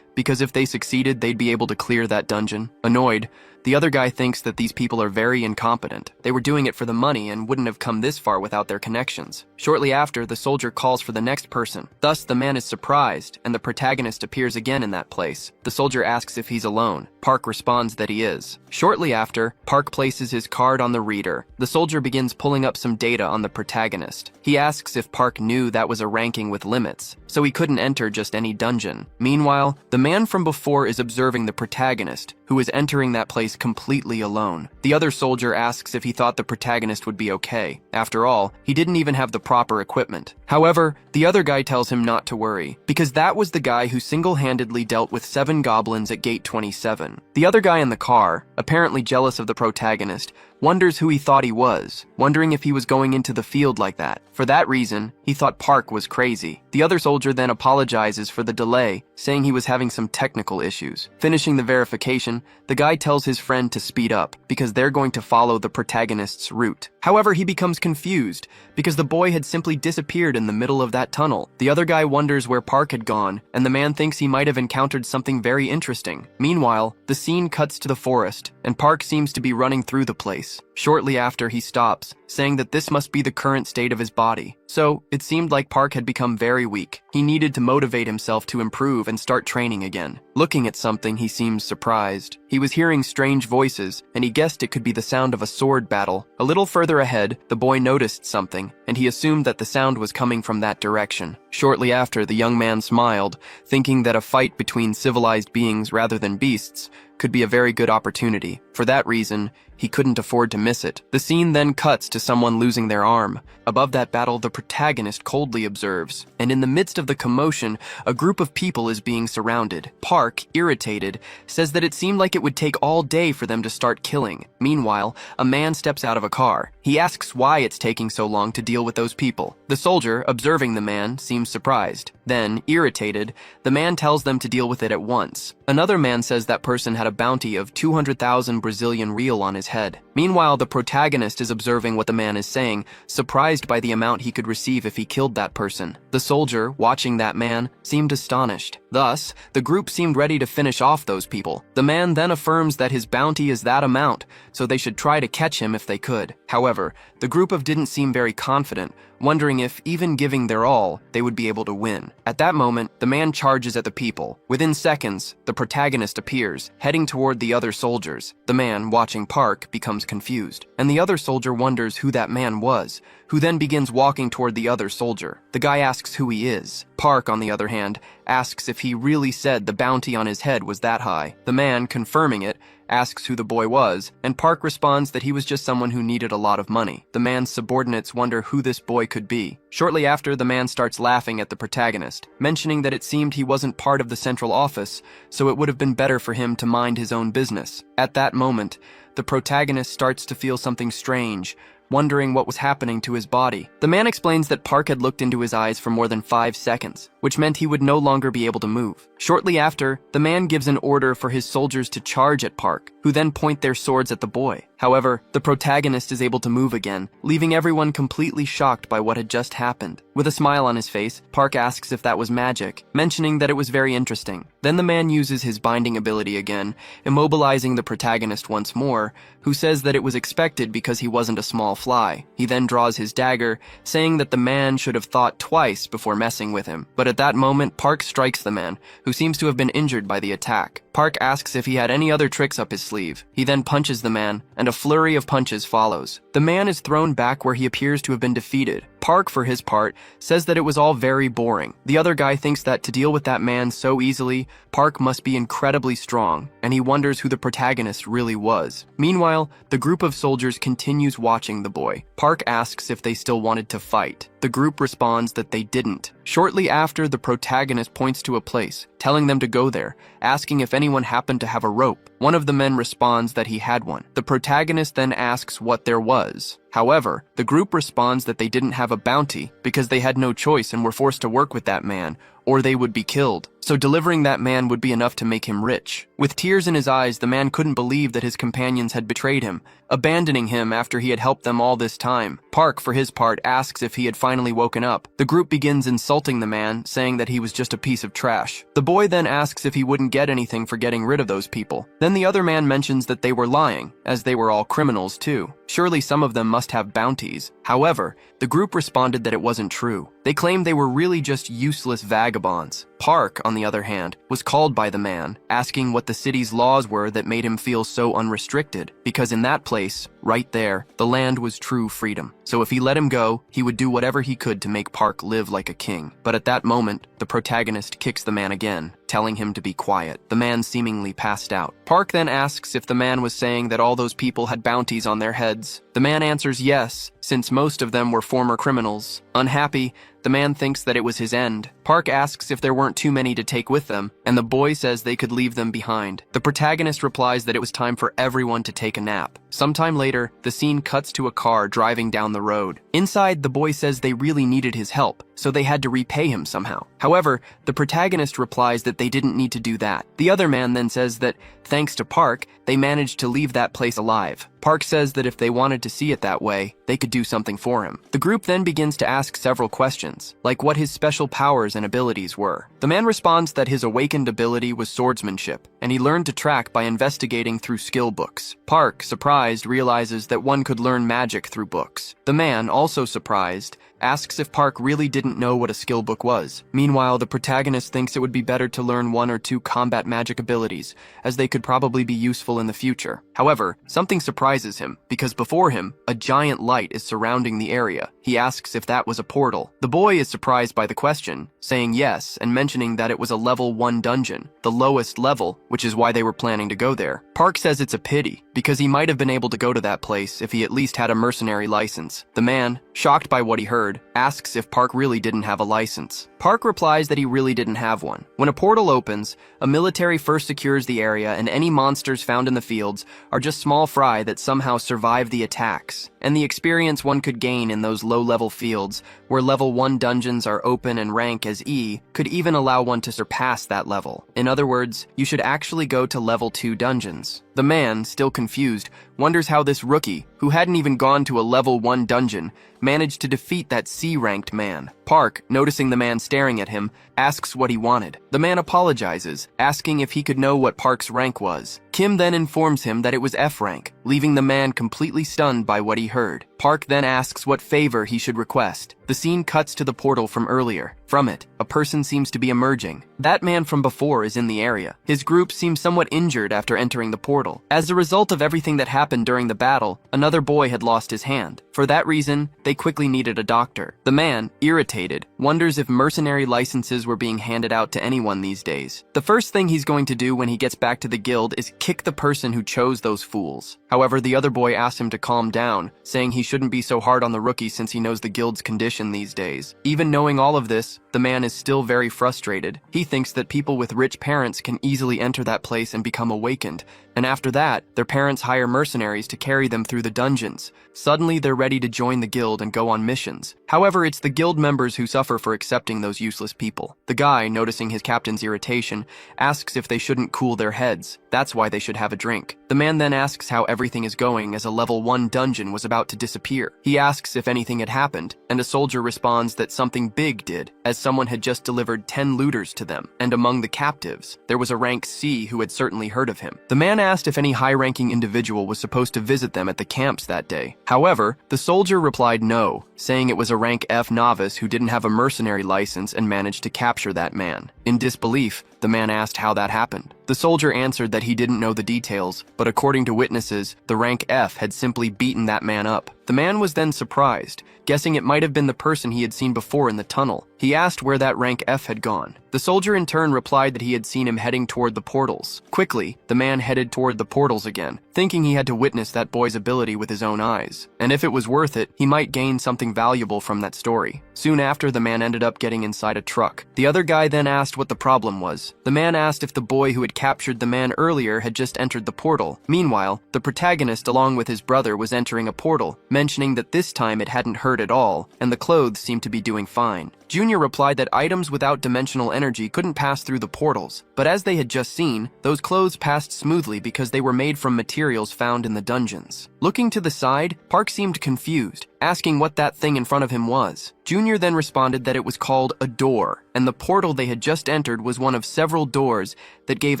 because if they succeeded, they'd be able to clear that dungeon. Annoyed, the other guy thinks that these people are very incompetent. They were doing it for the money and wouldn't have come this far without their connections. Shortly after, the soldier calls for the next person. Thus, the man is surprised, and the protagonist appears again in that place. The soldier asks if he's alone. Park responds that he is. Shortly after, Park places his card on the reader. The soldier begins pulling up some data on the protagonist. He asks if Park knew that was a ranking with limits, so he couldn't enter just any dungeon. Meanwhile, the man from before is observing the protagonist, who is entering that place completely alone. The other soldier asks if he thought the protagonist would be okay. After all, he didn't even have the proper equipment. However, the other guy tells him not to worry, because that was the guy who single-handedly dealt with 7 goblins at Gate 27. The other guy in the car, apparently jealous of the protagonist, wonders who he thought he was, wondering if he was going into the field like that. For that reason, he thought Park was crazy. The other soldier then apologizes for the delay, saying he was having some technical issues. Finishing the verification, the guy tells his friend to speed up, because they're going to follow the protagonist's route. However, he becomes confused, because the boy had simply disappeared in the middle of that tunnel. The other guy wonders where Park had gone, and the man thinks he might have encountered something very interesting. Meanwhile, the scene cuts to the forest, and Park seems to be running through the place. Shortly after, he stops, saying that this must be the current state of his body. So, it seemed like Park had become very weak. He needed to motivate himself to improve and start training again. Looking at something, he seems surprised. He was hearing strange voices, and he guessed it could be the sound of a sword battle. A little further ahead, the boy noticed something, and he assumed that the sound was coming from that direction. Shortly after, the young man smiled, thinking that a fight between civilized beings rather than beasts could be a very good opportunity. For that reason, he couldn't afford to miss it. The scene then cuts to someone losing their arm. Above that battle, the protagonist coldly observes, and in the midst of the commotion, a group of people is being surrounded. Park, irritated, says that it seemed like it would take all day for them to start killing. Meanwhile, a man steps out of a car. He asks why it's taking so long to deal with those people. The soldier, observing the man, seems surprised. Then, irritated, the man tells them to deal with it at once. Another man says that person had a bounty of 200,000 Brazilian real on his head. Meanwhile, the protagonist is observing what the man is saying, surprised by the amount he could receive if he killed that person. The soldier, watching that man, seemed astonished. Thus, the group seemed ready to finish off those people. The man then affirms that his bounty is that amount, so they should try to catch him if they could. However, the group didn't seem very confident, wondering if, even giving their all, they would be able to win. At that moment, the man charges at the people. Within seconds, the protagonist appears, heading toward the other soldiers. The man, watching Park, becomes confused, and the other soldier wonders who that man was, who then begins walking toward the other soldier. The guy asks who he is. Park, on the other hand, asks if he really said the bounty on his head was that high. The man, confirming it, asks who the boy was, and Park responds that he was just someone who needed a lot of money. The man's subordinates wonder who this boy could be. Shortly after, the man starts laughing at the protagonist, mentioning that it seemed he wasn't part of the central office, so it would have been better for him to mind his own business. At that moment, the protagonist starts to feel something strange, wondering what was happening to his body. The man explains that Park had looked into his eyes for more than 5 seconds, which meant he would no longer be able to move. Shortly after, the man gives an order for his soldiers to charge at Park, who then point their swords at the boy. However, the protagonist is able to move again, leaving everyone completely shocked by what had just happened. With a smile on his face, Park asks if that was magic, mentioning that it was very interesting. Then the man uses his binding ability again, immobilizing the protagonist once more, who says that it was expected because he wasn't a small fly. He then draws his dagger, saying that the man should have thought twice before messing with him. But at that moment, Park strikes the man, who seems to have been injured by the attack. Park asks if he had any other tricks up his sleeve. He then punches the man, and a flurry of punches follows. The man is thrown back where he appears to have been defeated. Park, for his part, says that it was all very boring. The other guy thinks that to deal with that man so easily, Park must be incredibly strong, and he wonders who the protagonist really was. Meanwhile, the group of soldiers continues watching the boy. Park asks if they still wanted to fight. The group responds that they didn't. Shortly after, the protagonist points to a place, telling them to go there, asking if anyone happened to have a rope. One of the men responds that he had one. The protagonist then asks what there was. However, the group responds that they didn't have a bounty because they had no choice and were forced to work with that man, or they would be killed. So delivering that man would be enough to make him rich. With tears in his eyes, the man couldn't believe that his companions had betrayed him, abandoning him after he had helped them all this time. Park, for his part, asks if he had finally woken up. The group begins insulting the man, saying that he was just a piece of trash. The boy then asks if he wouldn't get anything for getting rid of those people. Then the other man mentions that they were lying, as they were all criminals too. Surely some of them must have bounties. However, the group responded that it wasn't true. They claimed they were really just useless vagabonds. Park, on the other hand, was called by the man, asking what the city's laws were that made him feel so unrestricted, because in that place, right there, the land was true freedom. So if he let him go, he would do whatever he could to make Park live like a king. But at that moment, the protagonist kicks the man again, telling him to be quiet. The man seemingly passed out. Park then asks if the man was saying that all those people had bounties on their heads. The man answers yes, since most of them were former criminals. Unhappy, the man thinks that it was his end. Park asks if there weren't too many to take with them, and the boy says they could leave them behind. The protagonist replies that it was time for everyone to take a nap. Sometime later, the scene cuts to a car driving down the road. Inside, the boy says they really needed his help, so they had to repay him somehow. However, the protagonist replies that they didn't need to do that. The other man then says that, thanks to Park, they managed to leave that place alive. Park says that if they wanted to see it that way, they could do something for him. The group then begins to ask several questions, like what his special powers and abilities were. The man responds that his awakened ability was swordsmanship, and he learned to track by investigating through skill books. Park, surprised, realizes that one could learn magic through books. The man, also surprised, asks if Park really didn't know what a skill book was. Meanwhile, the protagonist thinks it would be better to learn 1 or 2 combat magic abilities, as they could probably be useful in the future. However, something surprises him, because before him, a giant light is surrounding the area. He asks if that was a portal. The boy is surprised by the question, saying yes and mentioning that it was a level 1 dungeon, the lowest level, which is why they were planning to go there. Park says it's a pity, because he might have been able to go to that place if he at least had a mercenary license. The man, shocked by what he heard, asks if Park really didn't have a license. Park replies that he really didn't have one. When a portal opens, a military first secures the area, and any monsters found in the fields are just small fry that somehow survive the attacks. And the experience one could gain in those low-level fields, where level 1 dungeons are open and rank as E, could even allow one to surpass that level. In other words, you should actually go to level 2 dungeons. The man, still confused, wonders how this rookie, who hadn't even gone to a level 1 dungeon, managed to defeat that C-ranked man. Park, noticing the man staring at him, asks what he wanted. The man apologizes, asking if he could know what Park's rank was. Kim then informs him that it was F rank, leaving the man completely stunned by what he heard. Park then asks what favor he should request. The scene cuts to the portal from earlier. From it, a person seems to be emerging. That man from before is in the area. His group seems somewhat injured after entering the portal. As a result of everything that happened during the battle, another boy had lost his hand. For that reason, they quickly needed a doctor. The man, irritated, wonders if mercenary licenses were being handed out to anyone these days. The first thing he's going to do when he gets back to the guild is kick the person who chose those fools. However, the other boy asks him to calm down, saying he shouldn't be so hard on the rookie since he knows the guild's condition these days. Even knowing all of this, the man is still very frustrated. He thinks that people with rich parents can easily enter that place and become awakened, and after that, their parents hire mercenaries to carry them through the dungeons. Suddenly, they're ready to join the guild and go on missions. However, it's the guild members who suffer for accepting those useless people. The guy, noticing his captain's irritation, asks if they shouldn't cool their heads. That's why they should have a drink. The man then asks how everything is going as a level 1 dungeon was about to disappear. He asks if anything had happened, and a soldier responds that something big did, as someone had just delivered 10 looters to them, and among the captives, there was a rank C who had certainly heard of him. The man asked if any high-ranking individual was supposed to visit them at the camps that day. However, the soldier replied no, saying it was a rank F novice who didn't have a mercenary license and managed to capture that man. In disbelief, the man asked how that happened. The soldier answered that he didn't know the details, but according to witnesses, the rank F had simply beaten that man up. The man was then surprised, guessing it might have been the person he had seen before in the tunnel. He asked where that rank F had gone. The soldier in turn replied that he had seen him heading toward the portals. Quickly, the man headed toward the portals again, thinking he had to witness that boy's ability with his own eyes. And if it was worth it, he might gain something valuable from that story. Soon after, the man ended up getting inside a truck. The other guy then asked what the problem was. The man asked if the boy who had captured the man earlier had just entered the portal. Meanwhile, the protagonist along with his brother was entering a portal, mentioning that this time it hadn't hurt at all, and the clothes seemed to be doing fine. Junior replied that items without dimensional energy couldn't pass through the portals, but as they had just seen, those clothes passed smoothly because they were made from materials found in the dungeons. Looking to the side, Park seemed confused, asking what that thing in front of him was. Junior then responded that it was called a door, and the portal they had just entered was one of several doors that gave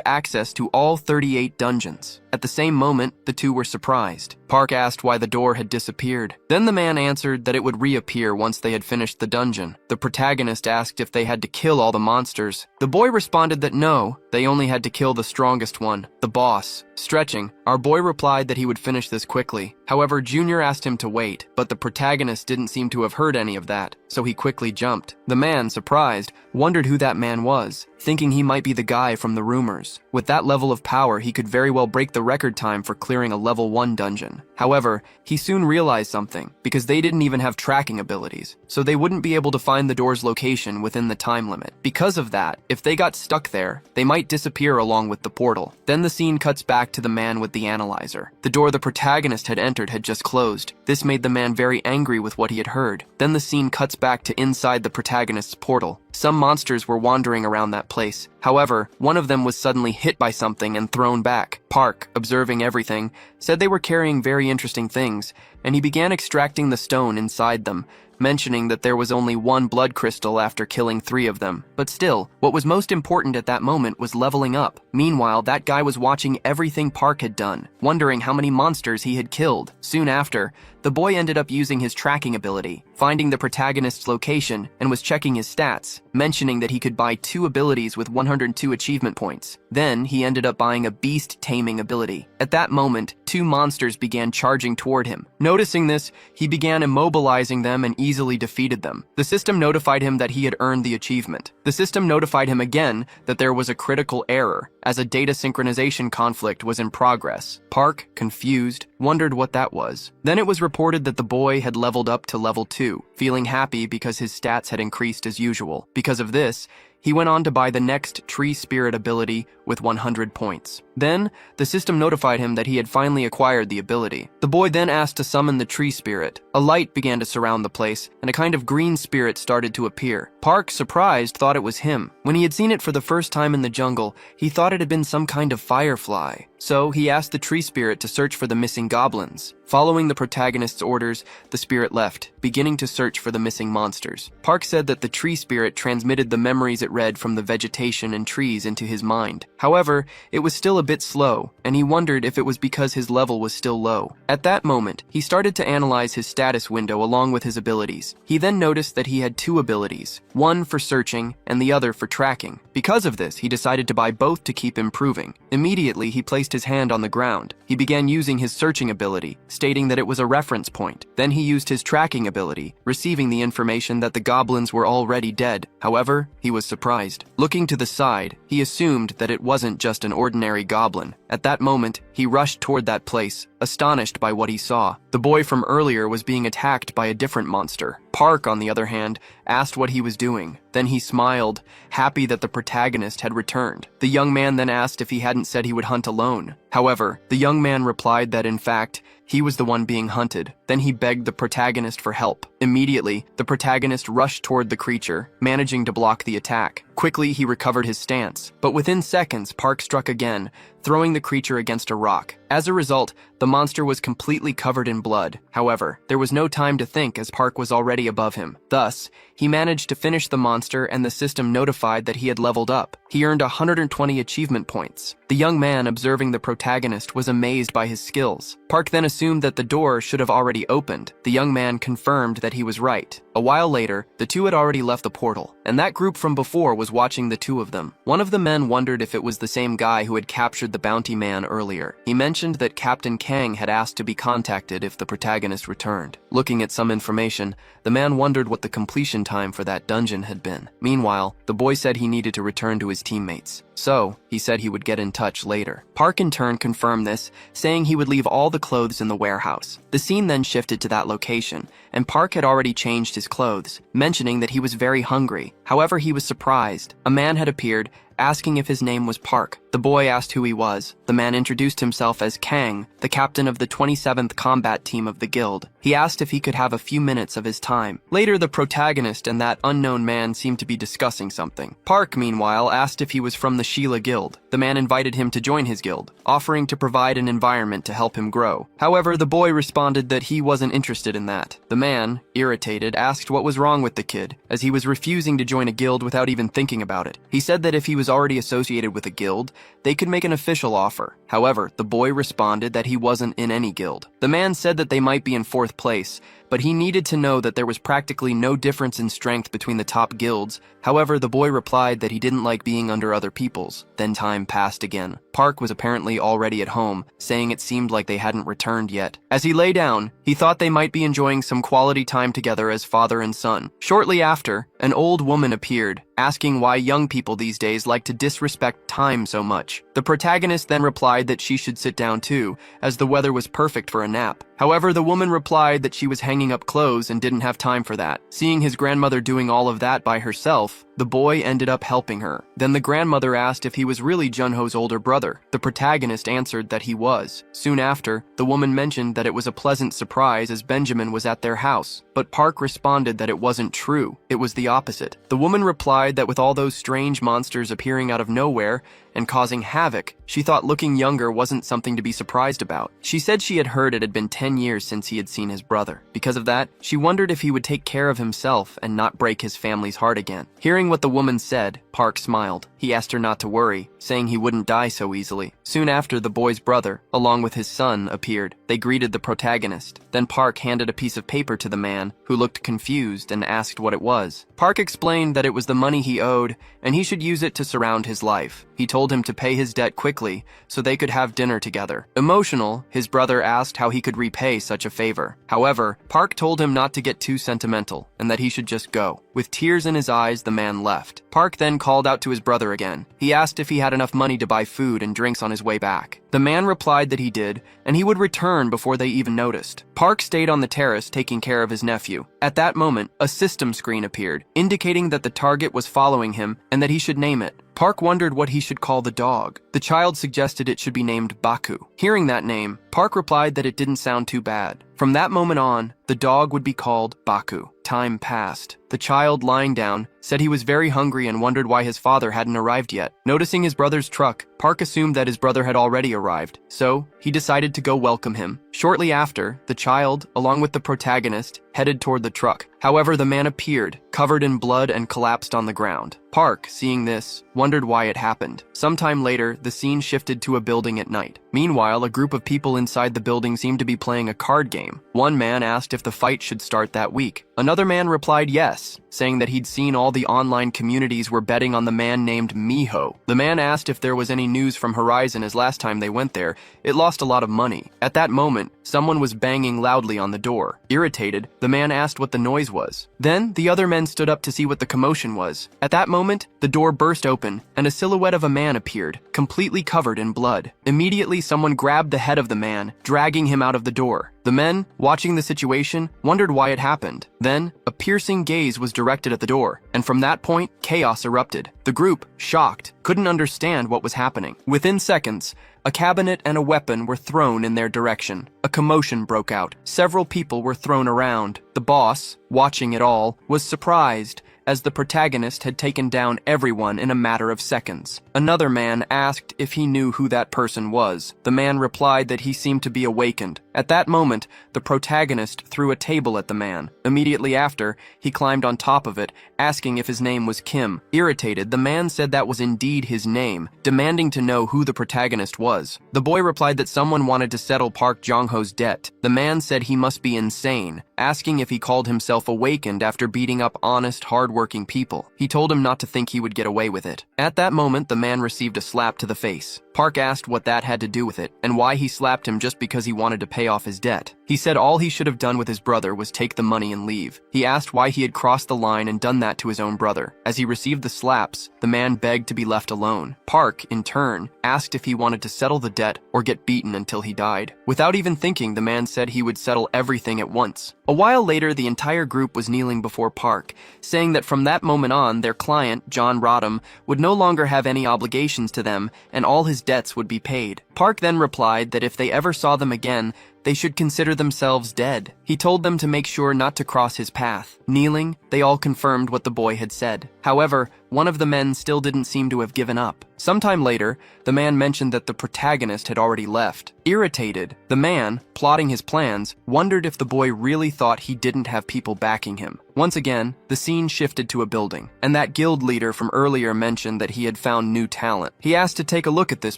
access to all 38 dungeons. At the same moment, the two were surprised. Park asked why the door had disappeared. Then the man answered that it would reappear once they had finished the dungeon. The protagonist asked if they had to kill all the monsters. The boy responded that no, they only had to kill the strongest one, the boss. Stretching, our boy replied that he would finish this quickly. However, Junior asked him to wait, but the protagonist didn't seem to have heard any of that, so he quickly jumped. The man, surprised, wondered who that man was, thinking he might be the guy from the rumors. With that level of power, he could very well break the record time for clearing a level 1 dungeon. However, he soon realized something, because they didn't even have tracking abilities, so they wouldn't be able to find the door's location within the time limit. Because of that, if they got stuck there, they might disappear along with the portal. Then the scene cuts back to the man with the analyzer. The door the protagonist had entered had just closed. This made the man very angry with what he had heard. Then the scene cuts back to inside the protagonist's portal. Some monsters were wandering around that place. However, one of them was suddenly hit by something and thrown back. Park, observing everything, said they were carrying very interesting things, and he began extracting the stone inside them, mentioning that there was only 1 blood crystal after killing 3 of them. But still, what was most important at that moment was leveling up. Meanwhile, that guy was watching everything Park had done, wondering how many monsters he had killed. Soon after, the boy ended up using his tracking ability, finding the protagonist's location, and was checking his stats, mentioning that he could buy 2 abilities with 102 achievement points. Then, he ended up buying a beast taming ability. At that moment, 2 monsters began charging toward him. Noticing this, he began immobilizing them and easily defeated them. The system notified him that he had earned the achievement. The system notified him again that there was a critical error, as a data synchronization conflict was in progress. Park, confused, wondered what that was. Then it was reported that the boy had leveled up to level 2, feeling happy because his stats had increased as usual. Because of this, he went on to buy the next Tree Spirit ability with 100 points. Then, the system notified him that he had finally acquired the ability. The boy then asked to summon the Tree Spirit. A light began to surround the place, and a kind of green spirit started to appear. Park, surprised, thought it was him. When he had seen it for the first time in the jungle, he thought it had been some kind of firefly. So, he asked the Tree Spirit to search for the missing goblins. Following the protagonist's orders, the spirit left, beginning to search for the missing monsters. Park said that the Tree Spirit transmitted the memories it read from the vegetation and trees into his mind. However, it was still a bit slow, and he wondered if it was because his level was still low. At that moment, he started to analyze his status window along with his abilities. He then noticed that he had two abilities, one for searching and the other for tracking. Because of this, he decided to buy both to keep improving. Immediately, he placed his hand on the ground. He began using his searching ability, stating that it was a reference point. Then he used his tracking ability, receiving the information that the goblins were already dead. However, he was surprised. Looking to the side, he assumed that it wasn't just an ordinary goblin. At that moment, he rushed toward that place, astonished by what he saw. The boy from earlier was being attacked by a different monster. Park, on the other hand, asked what he was doing. Then he smiled, happy that the protagonist had returned. The young man then asked if he hadn't said he would hunt alone. However, the young man replied that in fact, he was the one being hunted. Then he begged the protagonist for help. Immediately, the protagonist rushed toward the creature, managing to block the attack. Quickly, he recovered his stance, but within seconds, Park struck again, throwing the creature against a rock. As a result, the monster was completely covered in blood. However, there was no time to think as Park was already above him. Thus, he managed to finish the monster and the system notified that he had leveled up. He earned 120 achievement points. The young man observing the protagonist was amazed by his skills. Park then assumed that the door should have already opened. The young man confirmed that he was right. A while later, the two had already left the portal, and that group from before was watching the two of them. One of the men wondered if it was the same guy who had captured the bounty man earlier. He mentioned that Captain Kang had asked to be contacted if the protagonist returned. Looking at some information, the man wondered what the completion time for that dungeon had been. Meanwhile, the boy said he needed to return to his teammates. So, he said he would get in touch later. Park in turn confirmed this, saying he would leave all the clothes in the warehouse. The scene then shifted to that location, and Park had already changed his clothes, mentioning that he was very hungry. However, he was surprised. A man had appeared, asking if his name was Park. The boy asked who he was. The man introduced himself as Kang, the captain of the 27th combat team of the guild. He asked if he could have a few minutes of his time. Later, the protagonist and that unknown man seemed to be discussing something. Park, meanwhile, asked if he was from the Sheila Guild. The man invited him to join his guild, offering to provide an environment to help him grow. However, the boy responded that he wasn't interested in that. The man, irritated, asked what was wrong with the kid, as he was refusing to join a guild without even thinking about it. He said that if he was already associated with a guild, they could make an official offer. However, the boy responded that he wasn't in any guild. The man said that they might be in fourth place, but he needed to know that there was practically no difference in strength between the top guilds. However, the boy replied that he didn't like being under other people's. Then time passed again. Park was apparently already at home, saying it seemed like they hadn't returned yet. As he lay down, he thought they might be enjoying some quality time together as father and son. Shortly after, an old woman appeared, asking why young people these days like to disrespect time so much. The protagonist then replied that she should sit down too, as the weather was perfect for a nap. However, the woman replied that she was hanging up clothes and didn't have time for that. Seeing his grandmother doing all of that by herself, the boy ended up helping her. Then the grandmother asked if he was really Junho's older brother. The protagonist answered that he was. Soon after, the woman mentioned that it was a pleasant surprise as Benjamin was at their house. But Park responded that it wasn't true. It was the opposite. The woman replied that with all those strange monsters appearing out of nowhere and causing havoc, she thought looking younger wasn't something to be surprised about. She said she had heard it had been 10 years since he had seen his brother. Because of that, she wondered if he would take care of himself and not break his family's heart again. Hearing what the woman said, Park smiled. He asked her not to worry, saying he wouldn't die so easily. Soon after, the boy's brother, along with his son, appeared. They greeted the protagonist. Then Park handed a piece of paper to the man, who looked confused and asked what it was. Park explained that it was the money he owed, and he should use it to surround his life. He told him to pay his debt quickly, so they could have dinner together. Emotional, his brother asked how he could repay such a favor. However, Park told him not to get too sentimental, and that he should just go. With tears in his eyes, the man left. Park then called out to his brother again. He asked if he had enough money to buy food and drinks on his way back. The man replied that he did, and he would return before they even noticed. Park stayed on the terrace taking care of his nephew. At that moment, a system screen appeared, indicating that the target was following him and that he should name it. Park wondered what he should call the dog. The child suggested it should be named Baku. Hearing that name, Park replied that it didn't sound too bad. From that moment on, the dog would be called Baku. Time passed. The child, lying down, said he was very hungry and wondered why his father hadn't arrived yet. Noticing his brother's truck, Park assumed that his brother had already arrived, so he decided to go welcome him. Shortly after, the child, along with the protagonist, headed toward the truck. However, the man appeared, covered in blood, and collapsed on the ground. Park, seeing this, wondered why it happened. Sometime later, the scene shifted to a building at night. Meanwhile, a group of people inside the building seemed to be playing a card game. One man asked if the fight should start that week. Another man replied yes, saying that he'd seen all the online communities were betting on the man named Miho. The man asked if there was any news from Horizon, as last time they went there, it lost a lot of money. At that moment, someone was banging loudly on the door. Irritated, the man asked what the noise was. Then, the other men stood up to see what the commotion was. At that moment, the door burst open, and a silhouette of a man appeared, completely covered in blood. Immediately, someone grabbed the head of the man, dragging him out of the door. The men, watching the situation, wondered why it happened. Then, a piercing gaze was directed at the door, and from that point, chaos erupted. The group, shocked, couldn't understand what was happening. Within seconds, a cabinet and a weapon were thrown in their direction. A commotion broke out. Several people were thrown around. The boss, watching it all, was surprised, as the protagonist had taken down everyone in a matter of seconds. Another man asked if he knew who that person was. The man replied that he seemed to be awakened. At that moment, the protagonist threw a table at the man. Immediately after, he climbed on top of it, asking if his name was Kim. Irritated, the man said that was indeed his name, demanding to know who the protagonist was. The boy replied that someone wanted to settle Park Jong-ho's debt. The man said he must be insane, asking if he called himself awakened after beating up honest, hard-working people. He told him not to think he would get away with it. At that moment, the man received a slap to the face. Park asked what that had to do with it, and why he slapped him just because he wanted to pay off his debt. He said all he should have done with his brother was take the money and leave. He asked why he had crossed the line and done that to his own brother. As he received the slaps, the man begged to be left alone. Park, in turn, asked if he wanted to settle the debt or get beaten until he died. Without even thinking, the man said he would settle everything at once. A while later, the entire group was kneeling before Park, saying that from that moment on, their client, John Rodham, would no longer have any obligations to them and all his debts would be paid. Park then replied that if they ever saw them again, they should consider themselves dead. He told them to make sure not to cross his path. Kneeling, they all confirmed what the boy had said. However, one of the men still didn't seem to have given up. Sometime later, the man mentioned that the protagonist had already left. Irritated, the man, plotting his plans, wondered if the boy really thought he didn't have people backing him. Once again, the scene shifted to a building, and that guild leader from earlier mentioned that he had found new talent. He asked to take a look at this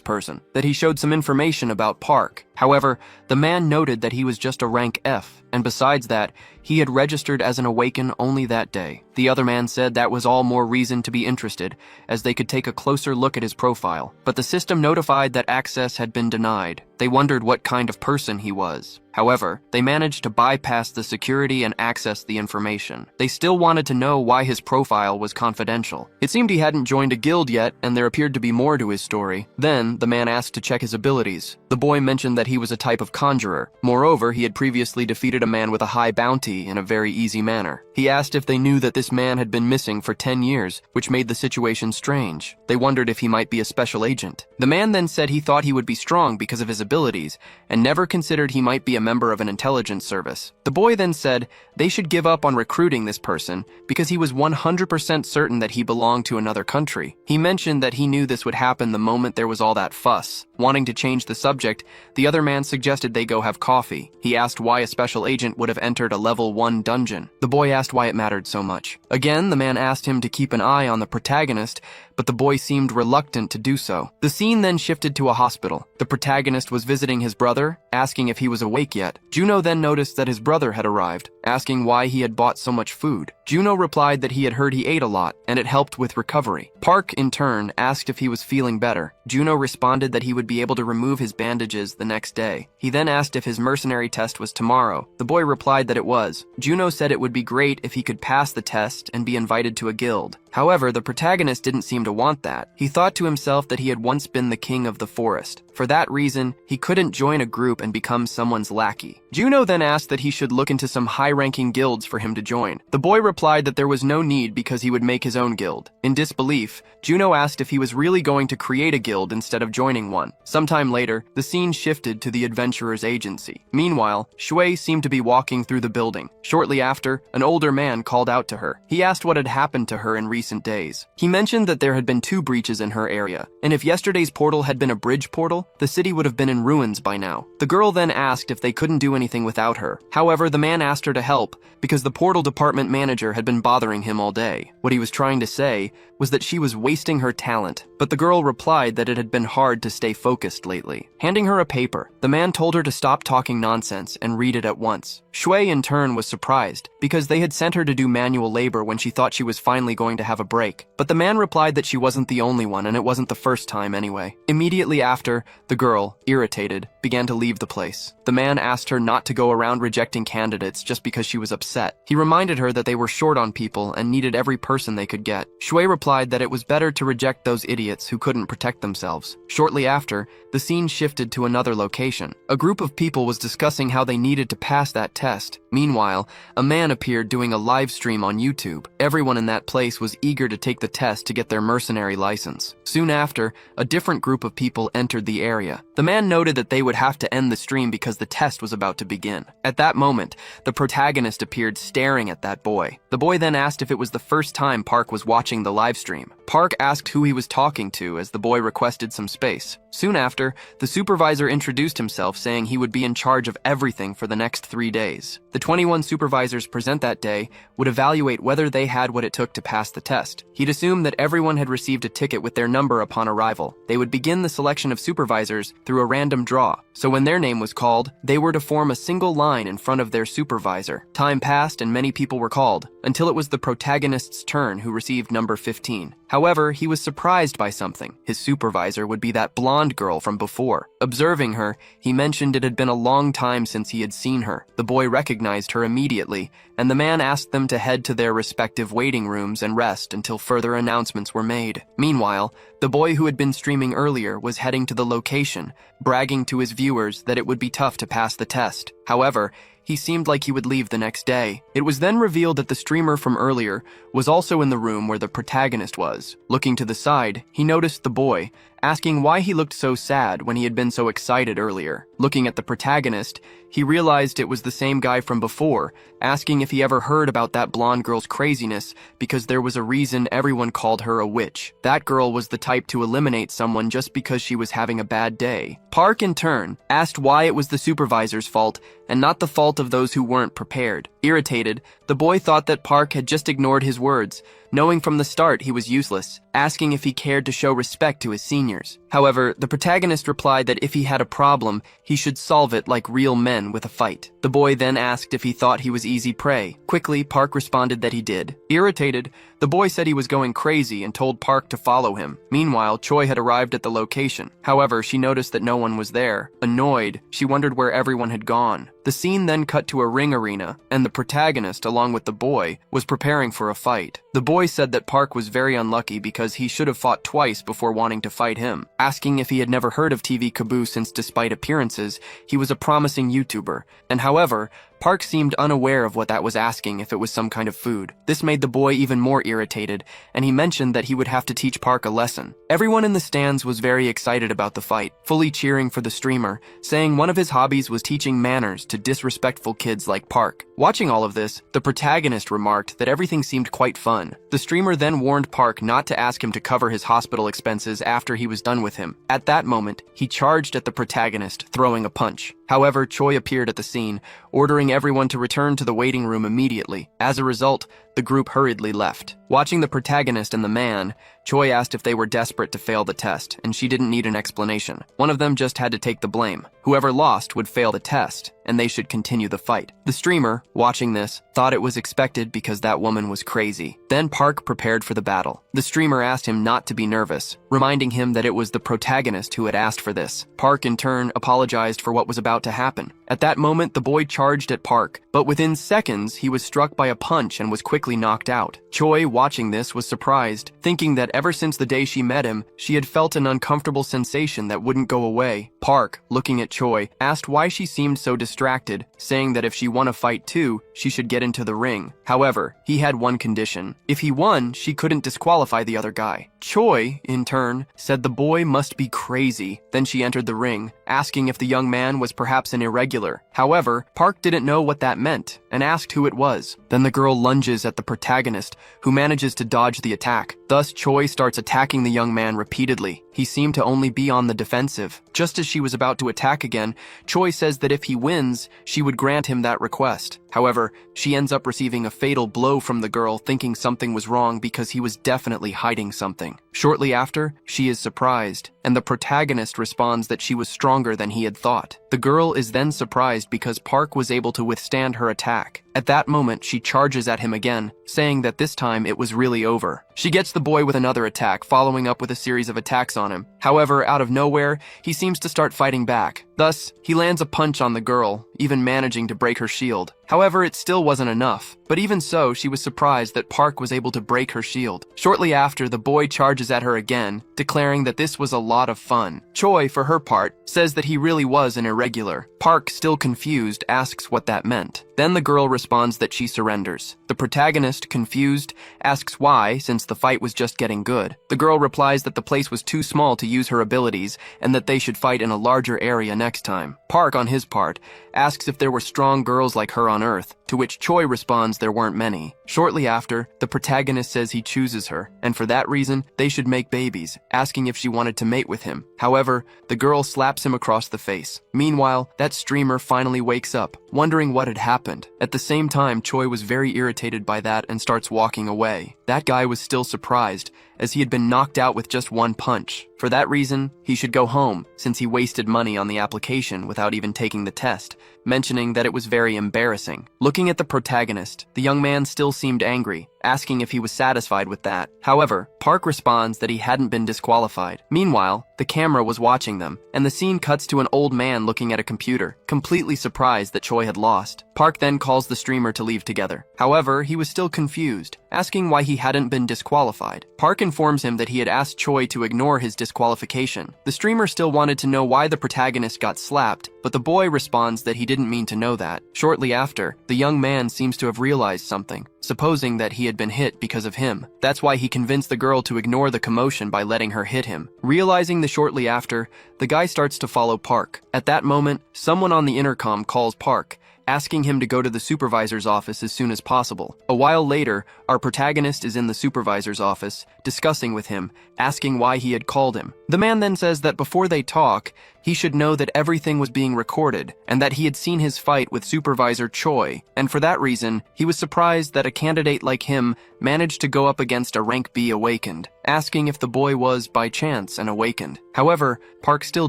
person, that he showed some information about Park. However, the man noted that he was just a rank F, and besides that, he had registered as an Awaken only that day. The other man said that was all more reason to be interested, as they could take a closer look at his profile. But the system notified that access had been denied. They wondered what kind of person he was. However, they managed to bypass the security and access the information. They still wanted to know why his profile was confidential. It seemed he hadn't joined a guild yet, and there appeared to be more to his story. Then, the man asked to check his abilities. The boy mentioned that he was a type of conjurer. Moreover, he had previously defeated a man with a high bounty in a very easy manner. He asked if they knew that this man had been missing for 10 years, which made the situation strange. They wondered if he might be a special agent. The man then said he thought he would be strong because of his abilities, and never considered he might be a member of an intelligence service. The boy then said they should give up on recruiting this person because he was 100% certain that he belonged to another country. He mentioned that he knew this would happen the moment there was all that fuss. Wanting to change the subject, the other man suggested they go have coffee. He asked why a special agent would have entered a level 1 dungeon. The boy asked why it mattered so much. Again, the man asked him to keep an eye on the protagonist, but the boy seemed reluctant to do so. The scene then shifted to a hospital. The protagonist was visiting his brother, asking if he was awake yet. Juno then noticed that his brother had arrived, asking why he had bought so much food. Juno replied that he had heard he ate a lot, and it helped with recovery. Park, in turn, asked if he was feeling better. Juno responded that he would be able to remove his bandages the next day. He then asked if his mercenary test was tomorrow. The boy replied that it was. Juno said it would be great if he could pass the test and be invited to a guild. However, the protagonist didn't seem to want that. He thought to himself that he had once been the king of the forest. For that reason, he couldn't join a group and become someone's lackey. Juno then asked that he should look into some high-ranking guilds for him to join. The boy replied that there was no need because he would make his own guild. In disbelief, Juno asked if he was really going to create a guild instead of joining one. Sometime later, the scene shifted to the adventurer's agency. Meanwhile, Shui seemed to be walking through the building. Shortly after, an older man called out to her. He asked what had happened to her in recent days. He mentioned that there had been 2 breaches in her area, and if yesterday's portal had been a bridge portal, the city would have been in ruins by now. The girl then asked if they couldn't do anything without her. However, the man asked her to help because the portal department manager had been bothering him all day. What he was trying to say was that she was wasting her talent, but the girl replied that it had been hard to stay focused lately. Handing her a paper, the man told her to stop talking nonsense and read it at once. Shui, in turn, was surprised because they had sent her to do manual labor when she thought she was finally going to have a break. But the man replied that she wasn't the only one and it wasn't the first time anyway. Immediately after, the girl, irritated, began to leave the place. The man asked her not to go around rejecting candidates just because she was upset. He reminded her that they were short on people and needed every person they could get. Shui replied that it was better to reject those idiots who couldn't protect themselves. Shortly after, the scene shifted to another location. A group of people was discussing how they needed to pass that test. Meanwhile, a man appeared doing a live stream on YouTube. Everyone in that place was eager to take the test to get their mercenary license. Soon after, a different group of people entered the area. The man noted that they would have to end the stream because the test was about to begin. At that moment, the protagonist appeared staring at that boy. The boy then asked if it was the first time Park was watching the live stream. Park asked who he was talking to as the boy requested some space. Soon after, the supervisor introduced himself saying he would be in charge of everything for the next 3 days. The 21 supervisors present that day would evaluate whether they had what it took to pass the test. He'd assumed that everyone had received a ticket with their number upon arrival. They would begin the selection of supervisors through a random draw, so when their name was called, they were to form a single line in front of their supervisor. Time passed and many people were called, until it was the protagonist's turn who received number 15. However, he was surprised by something. His supervisor would be that blonde girl from before. Observing her, he mentioned it had been a long time since he had seen her. The boy recognized her immediately, and the man asked them to head to their respective waiting rooms and rest until further announcements were made. Meanwhile, the boy who had been streaming earlier was heading to the location, bragging to his viewers that it would be tough to pass the test. However, he seemed like he would leave the next day. It was then revealed that the streamer from earlier was also in the room where the protagonist was. Looking to the side, he noticed the boy, asking why he looked so sad when he had been so excited earlier. Looking at the protagonist, he realized it was the same guy from before, asking if he ever heard about that blonde girl's craziness because there was a reason everyone called her a witch. That girl was the type to eliminate someone just because she was having a bad day. Park, in turn, asked why it was the supervisor's fault and not the fault of those who weren't prepared. Irritated, the boy thought that Park had just ignored his words, knowing from the start he was useless, asking if he cared to show respect to his seniors. However, the protagonist replied that if he had a problem, he should solve it like real men with a fight. The boy then asked if he thought he was easy prey. Quickly, Park responded that he did. Irritated, the boy said he was going crazy and told Park to follow him. Meanwhile, Choi had arrived at the location. However, she noticed that no one was there. Annoyed, she wondered where everyone had gone. The scene then cut to a ring arena, and the protagonist, along with the boy, was preparing for a fight. The boy said that Park was very unlucky because he should have fought twice before wanting to fight him, asking if he had never heard of TV Kaboo since despite appearances, he was a promising YouTuber. And however, Park seemed unaware of what that was asking if it was some kind of food. This made the boy even more irritated, and he mentioned that he would have to teach Park a lesson. Everyone in the stands was very excited about the fight, fully cheering for the streamer, saying one of his hobbies was teaching manners to disrespectful kids like Park. Watching all of this, the protagonist remarked that everything seemed quite fun. The streamer then warned Park not to ask him to cover his hospital expenses after he was done with him. At that moment, he charged at the protagonist, throwing a punch. However, Choi appeared at the scene, ordering everyone to return to the waiting room immediately. As a result, the group hurriedly left. Watching the protagonist and the man, Choi asked if they were desperate to fail the test, and she didn't need an explanation. One of them just had to take the blame. Whoever lost would fail the test, and they should continue the fight. The streamer, watching this, thought it was expected because that woman was crazy. Then Park prepared for the battle. The streamer asked him not to be nervous, reminding him that it was the protagonist who had asked for this. Park, in turn, apologized for what was about to happen. At that moment, the boy charged at Park, but within seconds, he was struck by a punch and was quickly quickly knocked out. Choi, watching this, was surprised, thinking that ever since the day she met him, she had felt an uncomfortable sensation that wouldn't go away. Park, looking at Choi, asked why she seemed so distracted, saying that if she won a fight too, she should get into the ring. However, he had one condition. If he won, she couldn't disqualify the other guy. Choi, in turn, said the boy must be crazy. Then she entered the ring, asking if the young man was perhaps an irregular. However, Park didn't know what that meant, and asked who it was. Then the girl lunges at the protagonist, who manages to dodge the attack. Thus, Choi starts attacking the young man repeatedly. He seemed to only be on the defensive. Just as she was about to attack again, Choi says that if he wins, she would grant him that request. However, she ends up receiving a fatal blow from the girl, thinking something was wrong because he was definitely hiding something. Shortly after, she is surprised, and the protagonist responds that she was stronger than he had thought. The girl is then surprised because Park was able to withstand her attack. At that moment, she charges at him again, saying that this time it was really over. She gets the boy with another attack, following up with a series of attacks on him. However, out of nowhere, he seems to start fighting back. Thus, he lands a punch on the girl, even managing to break her shield. However, it still wasn't enough. But even so, she was surprised that Park was able to break her shield. Shortly after, the boy charges at her again, declaring that this was a lot of fun. Choi, for her part, says that he really was an irregular. Park, still confused, asks what that meant. Then the girl responds that she surrenders. The protagonist, confused, asks why, since the fight was just getting good. The girl replies that the place was too small to use her abilities, and that they should fight in a larger area next time. Park, on his part, asks if there were strong girls like her on Earth, to which Choi responds there weren't many. Shortly after, the protagonist says he chooses her, and for that reason, they should make babies, asking if she wanted to mate with him. However, the girl slaps him across the face. Meanwhile, that streamer finally wakes up, wondering what had happened. At the same time, Choi was very irritated by that and starts walking away. That guy was still surprised, as he had been knocked out with just one punch. For that reason, he should go home, since he wasted money on the application without even taking the test, mentioning that it was very embarrassing. Looking at the protagonist, the young man still seemed angry, asking if he was satisfied with that. However, Park responds that he hadn't been disqualified. Meanwhile, the camera was watching them, and the scene cuts to an old man looking at a computer, completely surprised that Choi had lost. Park then calls the streamer to leave together. However, he was still confused, asking why he hadn't been disqualified. Park informs him that he had asked Choi to ignore his disqualification. The streamer still wanted to know why the protagonist got slapped, but the boy responds that he didn't mean to know that. Shortly after, the young man seems to have realized something, supposing that he had been hit because of him. That's why he convinced the girl to ignore the commotion by letting her hit him. Realizing this shortly after, the guy starts to follow Park. At that moment, someone on the intercom calls Park, asking him to go to the supervisor's office as soon as possible. A while later, our protagonist is in the supervisor's office, discussing with him, asking why he had called him. The man then says that before they talk, he should know that everything was being recorded, and that he had seen his fight with Supervisor Choi, and for that reason, he was surprised that a candidate like him managed to go up against a rank B awakened, asking if the boy was, by chance, an awakened. However, Park still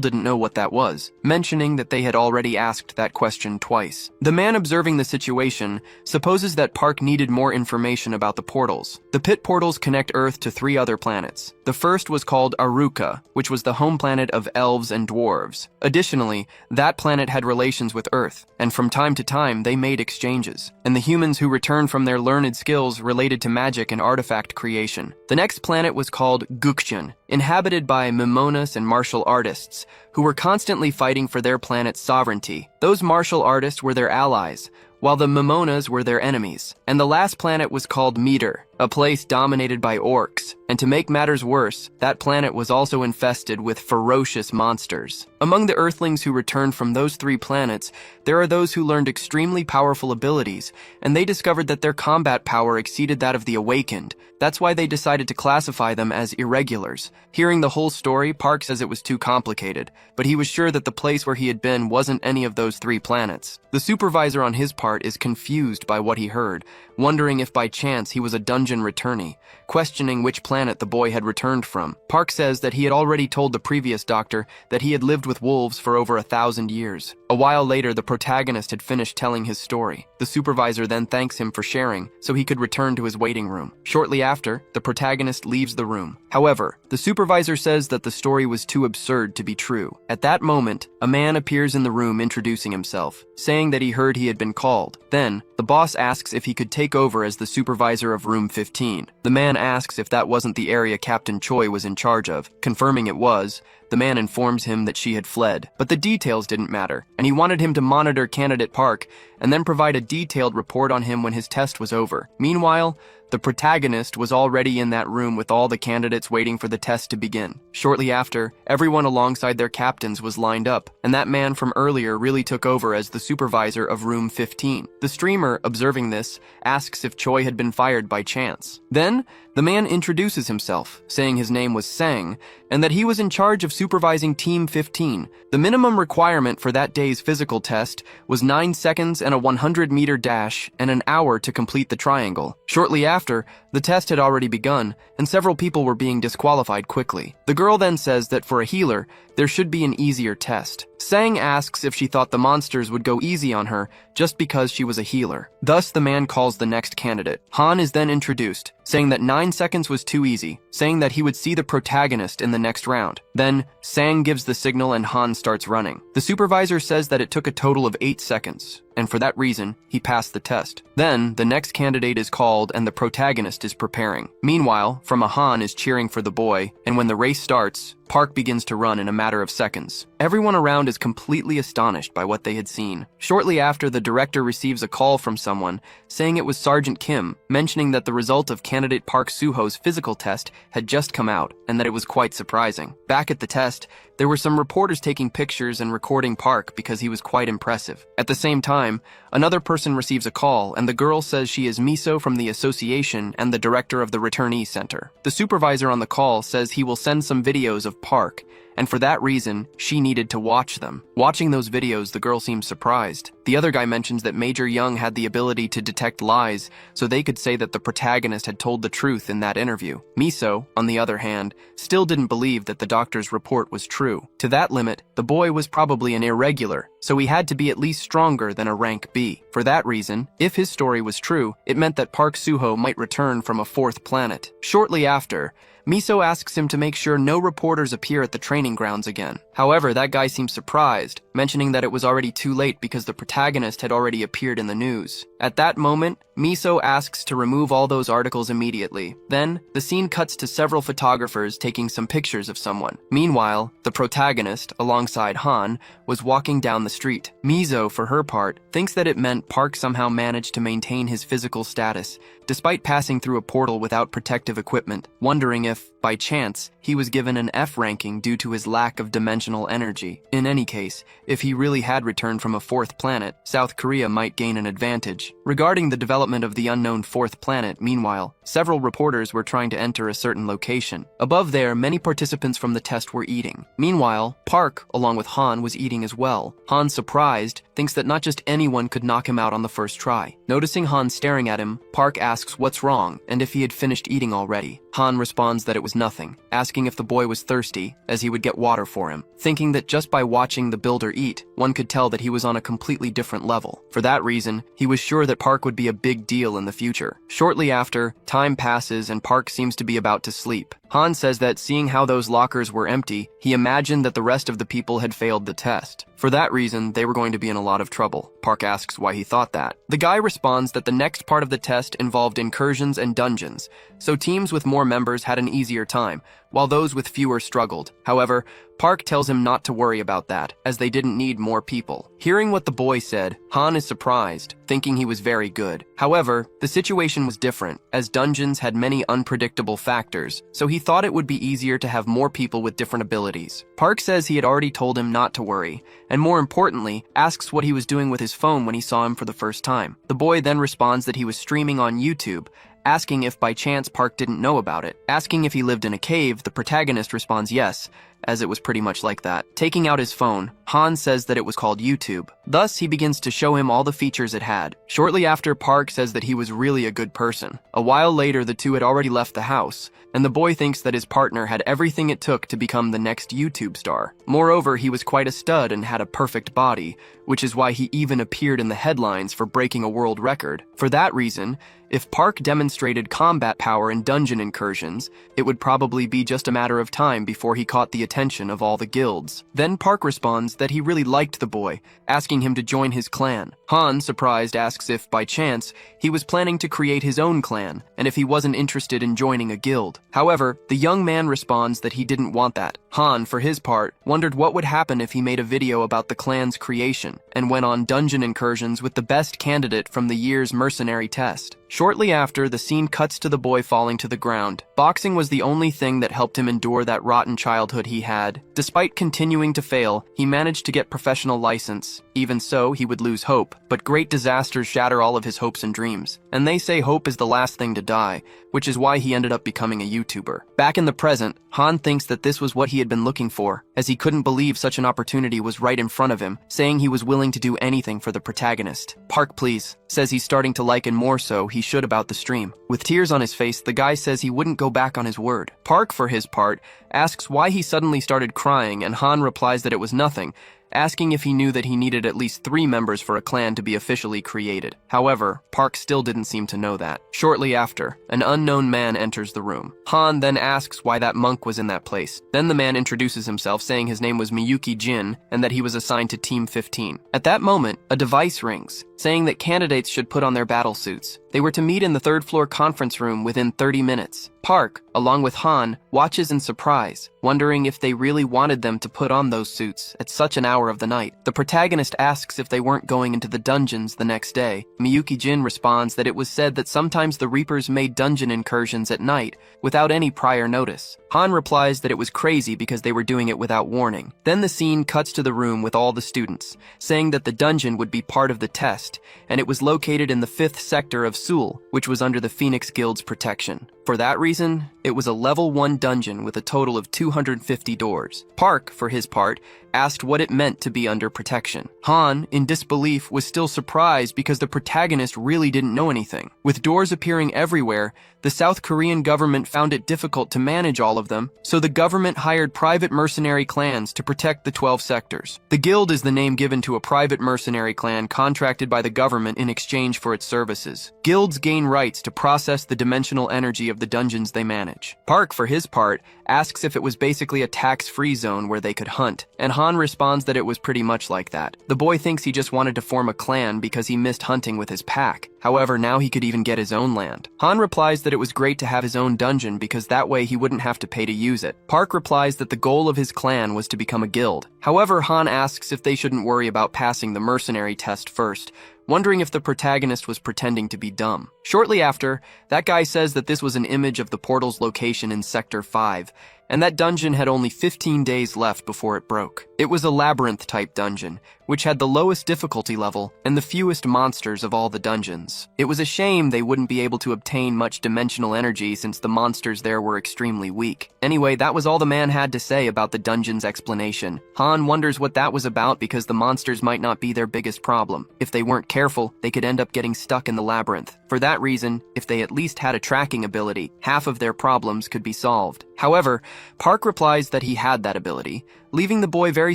didn't know what that was, mentioning that they had already asked that question twice. The man observing the situation supposes that Park needed more information about the portals. The pit portals connect Earth to 3 other planets. The first was called Aruka, which was the home planet of elves and dwarves. Additionally, that planet had relations with Earth, and from time to time they made exchanges, and the humans who returned from their learned skills related to magic and artifact creation. The next planet was called Gukchun, inhabited by Mimonas and martial artists, who were constantly fighting for their planet's sovereignty. Those martial artists were their allies, while the Mimonas were their enemies. And the last planet was called Meter, a place dominated by orcs. And to make matters worse, that planet was also infested with ferocious monsters. Among the Earthlings who returned from those 3 planets, there are those who learned extremely powerful abilities, and they discovered that their combat power exceeded that of the Awakened. That's why they decided to classify them as irregulars. Hearing the whole story, Park says it was too complicated, but he was sure that the place where he had been wasn't any of those 3 planets. The supervisor on his part is confused by what he heard, wondering if by chance he was a dungeon returnee, questioning which planet the boy had returned from. Park says that he had already told the previous doctor that he had lived with wolves for over 1,000 years. A while later, the protagonist had finished telling his story. The supervisor then thanks him for sharing, so he could return to his waiting room. Shortly after, the protagonist leaves the room. However, the supervisor says that the story was too absurd to be true. At that moment, a man appears in the room introducing himself, saying that he heard he had been called. Then, the boss asks if he could take over as the supervisor of room 15. The man asks if that wasn't the area Captain Choi was in charge of. Confirming it was, the man informs him that she had fled. But the details didn't matter, and he wanted him to monitor candidate Park and then provide a detailed report on him when his test was over. Meanwhile, the protagonist was already in that room with all the candidates waiting for the test to begin. Shortly after, everyone alongside their captains was lined up, and that man from earlier really took over as the supervisor of room 15. The streamer, observing this, asks if Choi had been fired by chance. Then, the man introduces himself, saying his name was Sang, and that he was in charge of supervising Team 15. The minimum requirement for that day's physical test was 9 seconds and a 100-meter dash and an hour to complete the triangle. Shortly after, the test had already begun, and several people were being disqualified quickly. The girl then says that for a healer, there should be an easier test. Sang asks if she thought the monsters would go easy on her just because she was a healer. Thus, the man calls the next candidate. Han is then introduced, saying that 9 seconds was too easy, saying that he would see the protagonist in the next round. Then, Sang gives the signal and Han starts running. The supervisor says that it took a total of 8 seconds, and for that reason, he passed the test. Then, the next candidate is called and the protagonist is preparing. Meanwhile, from Han is cheering for the boy, and when the race starts, Park begins to run in a matter of seconds. Everyone around is completely astonished by what they had seen. Shortly after, the director receives a call from someone, saying it was Sergeant Kim, mentioning that the result of candidate Park Soo-ho's physical test had just come out, and that it was quite surprising. Back at the test, there were some reporters taking pictures and recording Park because he was quite impressive. At the same time, another person receives a call, and the girl says she is Miso from the association and the director of the returnee center. The supervisor on the call says he will send some videos of Park, and for that reason, she needed to watch them. Watching those videos, the girl seems surprised. The other guy mentions that Major Young had the ability to detect lies, so they could say that the protagonist had told the truth in that interview. Miso, on the other hand, still didn't believe that the doctor's report was true. To that limit, the boy was probably an irregular, so he had to be at least stronger than a rank B. For that reason, if his story was true, it meant that Park Soo-ho might return from a 4th planet. Shortly after, Miso asks him to make sure no reporters appear at the training grounds again. However, that guy seems surprised, mentioning that it was already too late because the protagonist had already appeared in the news. At that moment, Miso asks to remove all those articles immediately. Then, the scene cuts to several photographers taking some pictures of someone. Meanwhile, the protagonist, alongside Han, was walking down the street. Miso, for her part, thinks that it meant Park somehow managed to maintain his physical status, despite passing through a portal without protective equipment, wondering if, by chance, he was given an F ranking due to his lack of dimensional energy. In any case, if he really had returned from a 4th planet, South Korea might gain an advantage. Regarding the development of the unknown 4th planet, meanwhile, several reporters were trying to enter a certain location. Above there, many participants from the test were eating. Meanwhile, Park, along with Han, was eating as well. Han, surprised, thinks that not just anyone could knock him out on the first try. Noticing Han staring at him, Park asks what's wrong and if he had finished eating already. Han responds that it was nothing, asking if the boy was thirsty, as he would get water for him, thinking that just by watching the builder eat, one could tell that he was on a completely different level. For that reason, he was sure that Park would be a big deal in the future. Shortly after, time passes and Park seems to be about to sleep. Han says that seeing how those lockers were empty, he imagined that the rest of the people had failed the test. For that reason, they were going to be in a lot of trouble. Park asks why he thought that. The guy responds that the next part of the test involved incursions and dungeons, so teams with more members had an easier time, while those with fewer struggled. However, Park tells him not to worry about that, as they didn't need more people. Hearing what the boy said, Han is surprised, thinking he was very good. However, the situation was different, as dungeons had many unpredictable factors, so he thought it would be easier to have more people with different abilities. Park says he had already told him not to worry, and more importantly, asks what he was doing with his phone when he saw him for the first time. The boy then responds that he was streaming on YouTube, asking if by chance Park didn't know about it. Asking if he lived in a cave, the protagonist responds yes, as it was pretty much like that. Taking out his phone, Han says that it was called YouTube. Thus, he begins to show him all the features it had. Shortly after, Park says that he was really a good person. A while later, the two had already left the house, and the boy thinks that his partner had everything it took to become the next YouTube star. Moreover, he was quite a stud and had a perfect body, which is why he even appeared in the headlines for breaking a world record. For that reason, if Park demonstrated combat power in dungeon incursions, it would probably be just a matter of time before he caught the attention of all the guilds. Then Park responds that he really liked the boy, asking him to join his clan. Han, surprised, asks if, by chance, he was planning to create his own clan, and if he wasn't interested in joining a guild. However, the young man responds that he didn't want that. Han, for his part, wondered what would happen if he made a video about the clan's creation, and went on dungeon incursions with the best candidate from the year's mercenary test. Shortly after, the scene cuts to the boy falling to the ground. Boxing was the only thing that helped him endure that rotten childhood he had. Despite continuing to fail, he managed to get professional license. Even so, he would lose hope, but great disasters shatter all of his hopes and dreams. And they say hope is the last thing to die, which is why he ended up becoming a YouTuber. Back in the present, Han thinks that this was what he had been looking for, as he couldn't believe such an opportunity was right in front of him, saying he was willing to do anything for the protagonist. Park, please, says he's starting to like and more so he should about the stream. With tears on his face, the guy says he wouldn't go back on his word. Park, for his part, asks why he suddenly started crying, and Han replies that it was nothing, asking if he knew that he needed at least 3 members for a clan to be officially created. However, Park still didn't seem to know that. Shortly after, an unknown man enters the room. Han then asks why that monk was in that place. Then the man introduces himself, saying his name was Miyuki Jin and that he was assigned to Team 15. At that moment, a device rings, saying that candidates should put on their battle suits. They were to meet in the 3rd floor conference room within 30 minutes. Park, along with Han, watches in surprise, wondering if they really wanted them to put on those suits at such an hour of the night. The protagonist asks if they weren't going into the dungeons the next day. Miyuki Jin responds that it was said that sometimes the Reapers made dungeon incursions at night without any prior notice. Han replies that it was crazy because they were doing it without warning. Then the scene cuts to the room with all the students, saying that the dungeon would be part of the test, and it was located in the 5th sector of Seoul, which was under the Phoenix Guild's protection. For that reason, it was a level 1 dungeon with a total of 250 doors. Park, for his part, asked what it meant to be under protection. Han, in disbelief, was still surprised because the protagonist really didn't know anything. With doors appearing everywhere, the South Korean government found it difficult to manage all of them, so the government hired private mercenary clans to protect the 12 sectors. The guild is the name given to a private mercenary clan contracted by the government in exchange for its services. Guilds gain rights to process the dimensional energy of the dungeons they manage. Park, for his part, asks if it was basically a tax-free zone where they could hunt, and Han responds that it was pretty much like that. The boy thinks he just wanted to form a clan because he missed hunting with his pack. However, now he could even get his own land. Han replies that it was great to have his own dungeon because that way he wouldn't have to pay to use it. Park replies that the goal of his clan was to become a guild. However, Han asks if they shouldn't worry about passing the mercenary test first, wondering if the protagonist was pretending to be dumb. Shortly after, that guy says that this was an image of the portal's location in Sector 5, and that dungeon had only 15 days left before it broke. It was a labyrinth-type dungeon, which had the lowest difficulty level and the fewest monsters of all the dungeons. It was a shame they wouldn't be able to obtain much dimensional energy since the monsters there were extremely weak. Anyway, that was all the man had to say about the dungeon's explanation. Han wonders what that was about because the monsters might not be their biggest problem. If they weren't careful, they could end up getting stuck in the labyrinth. For that reason, if they at least had a tracking ability, half of their problems could be solved. However, Park replies that he had that ability, leaving the boy very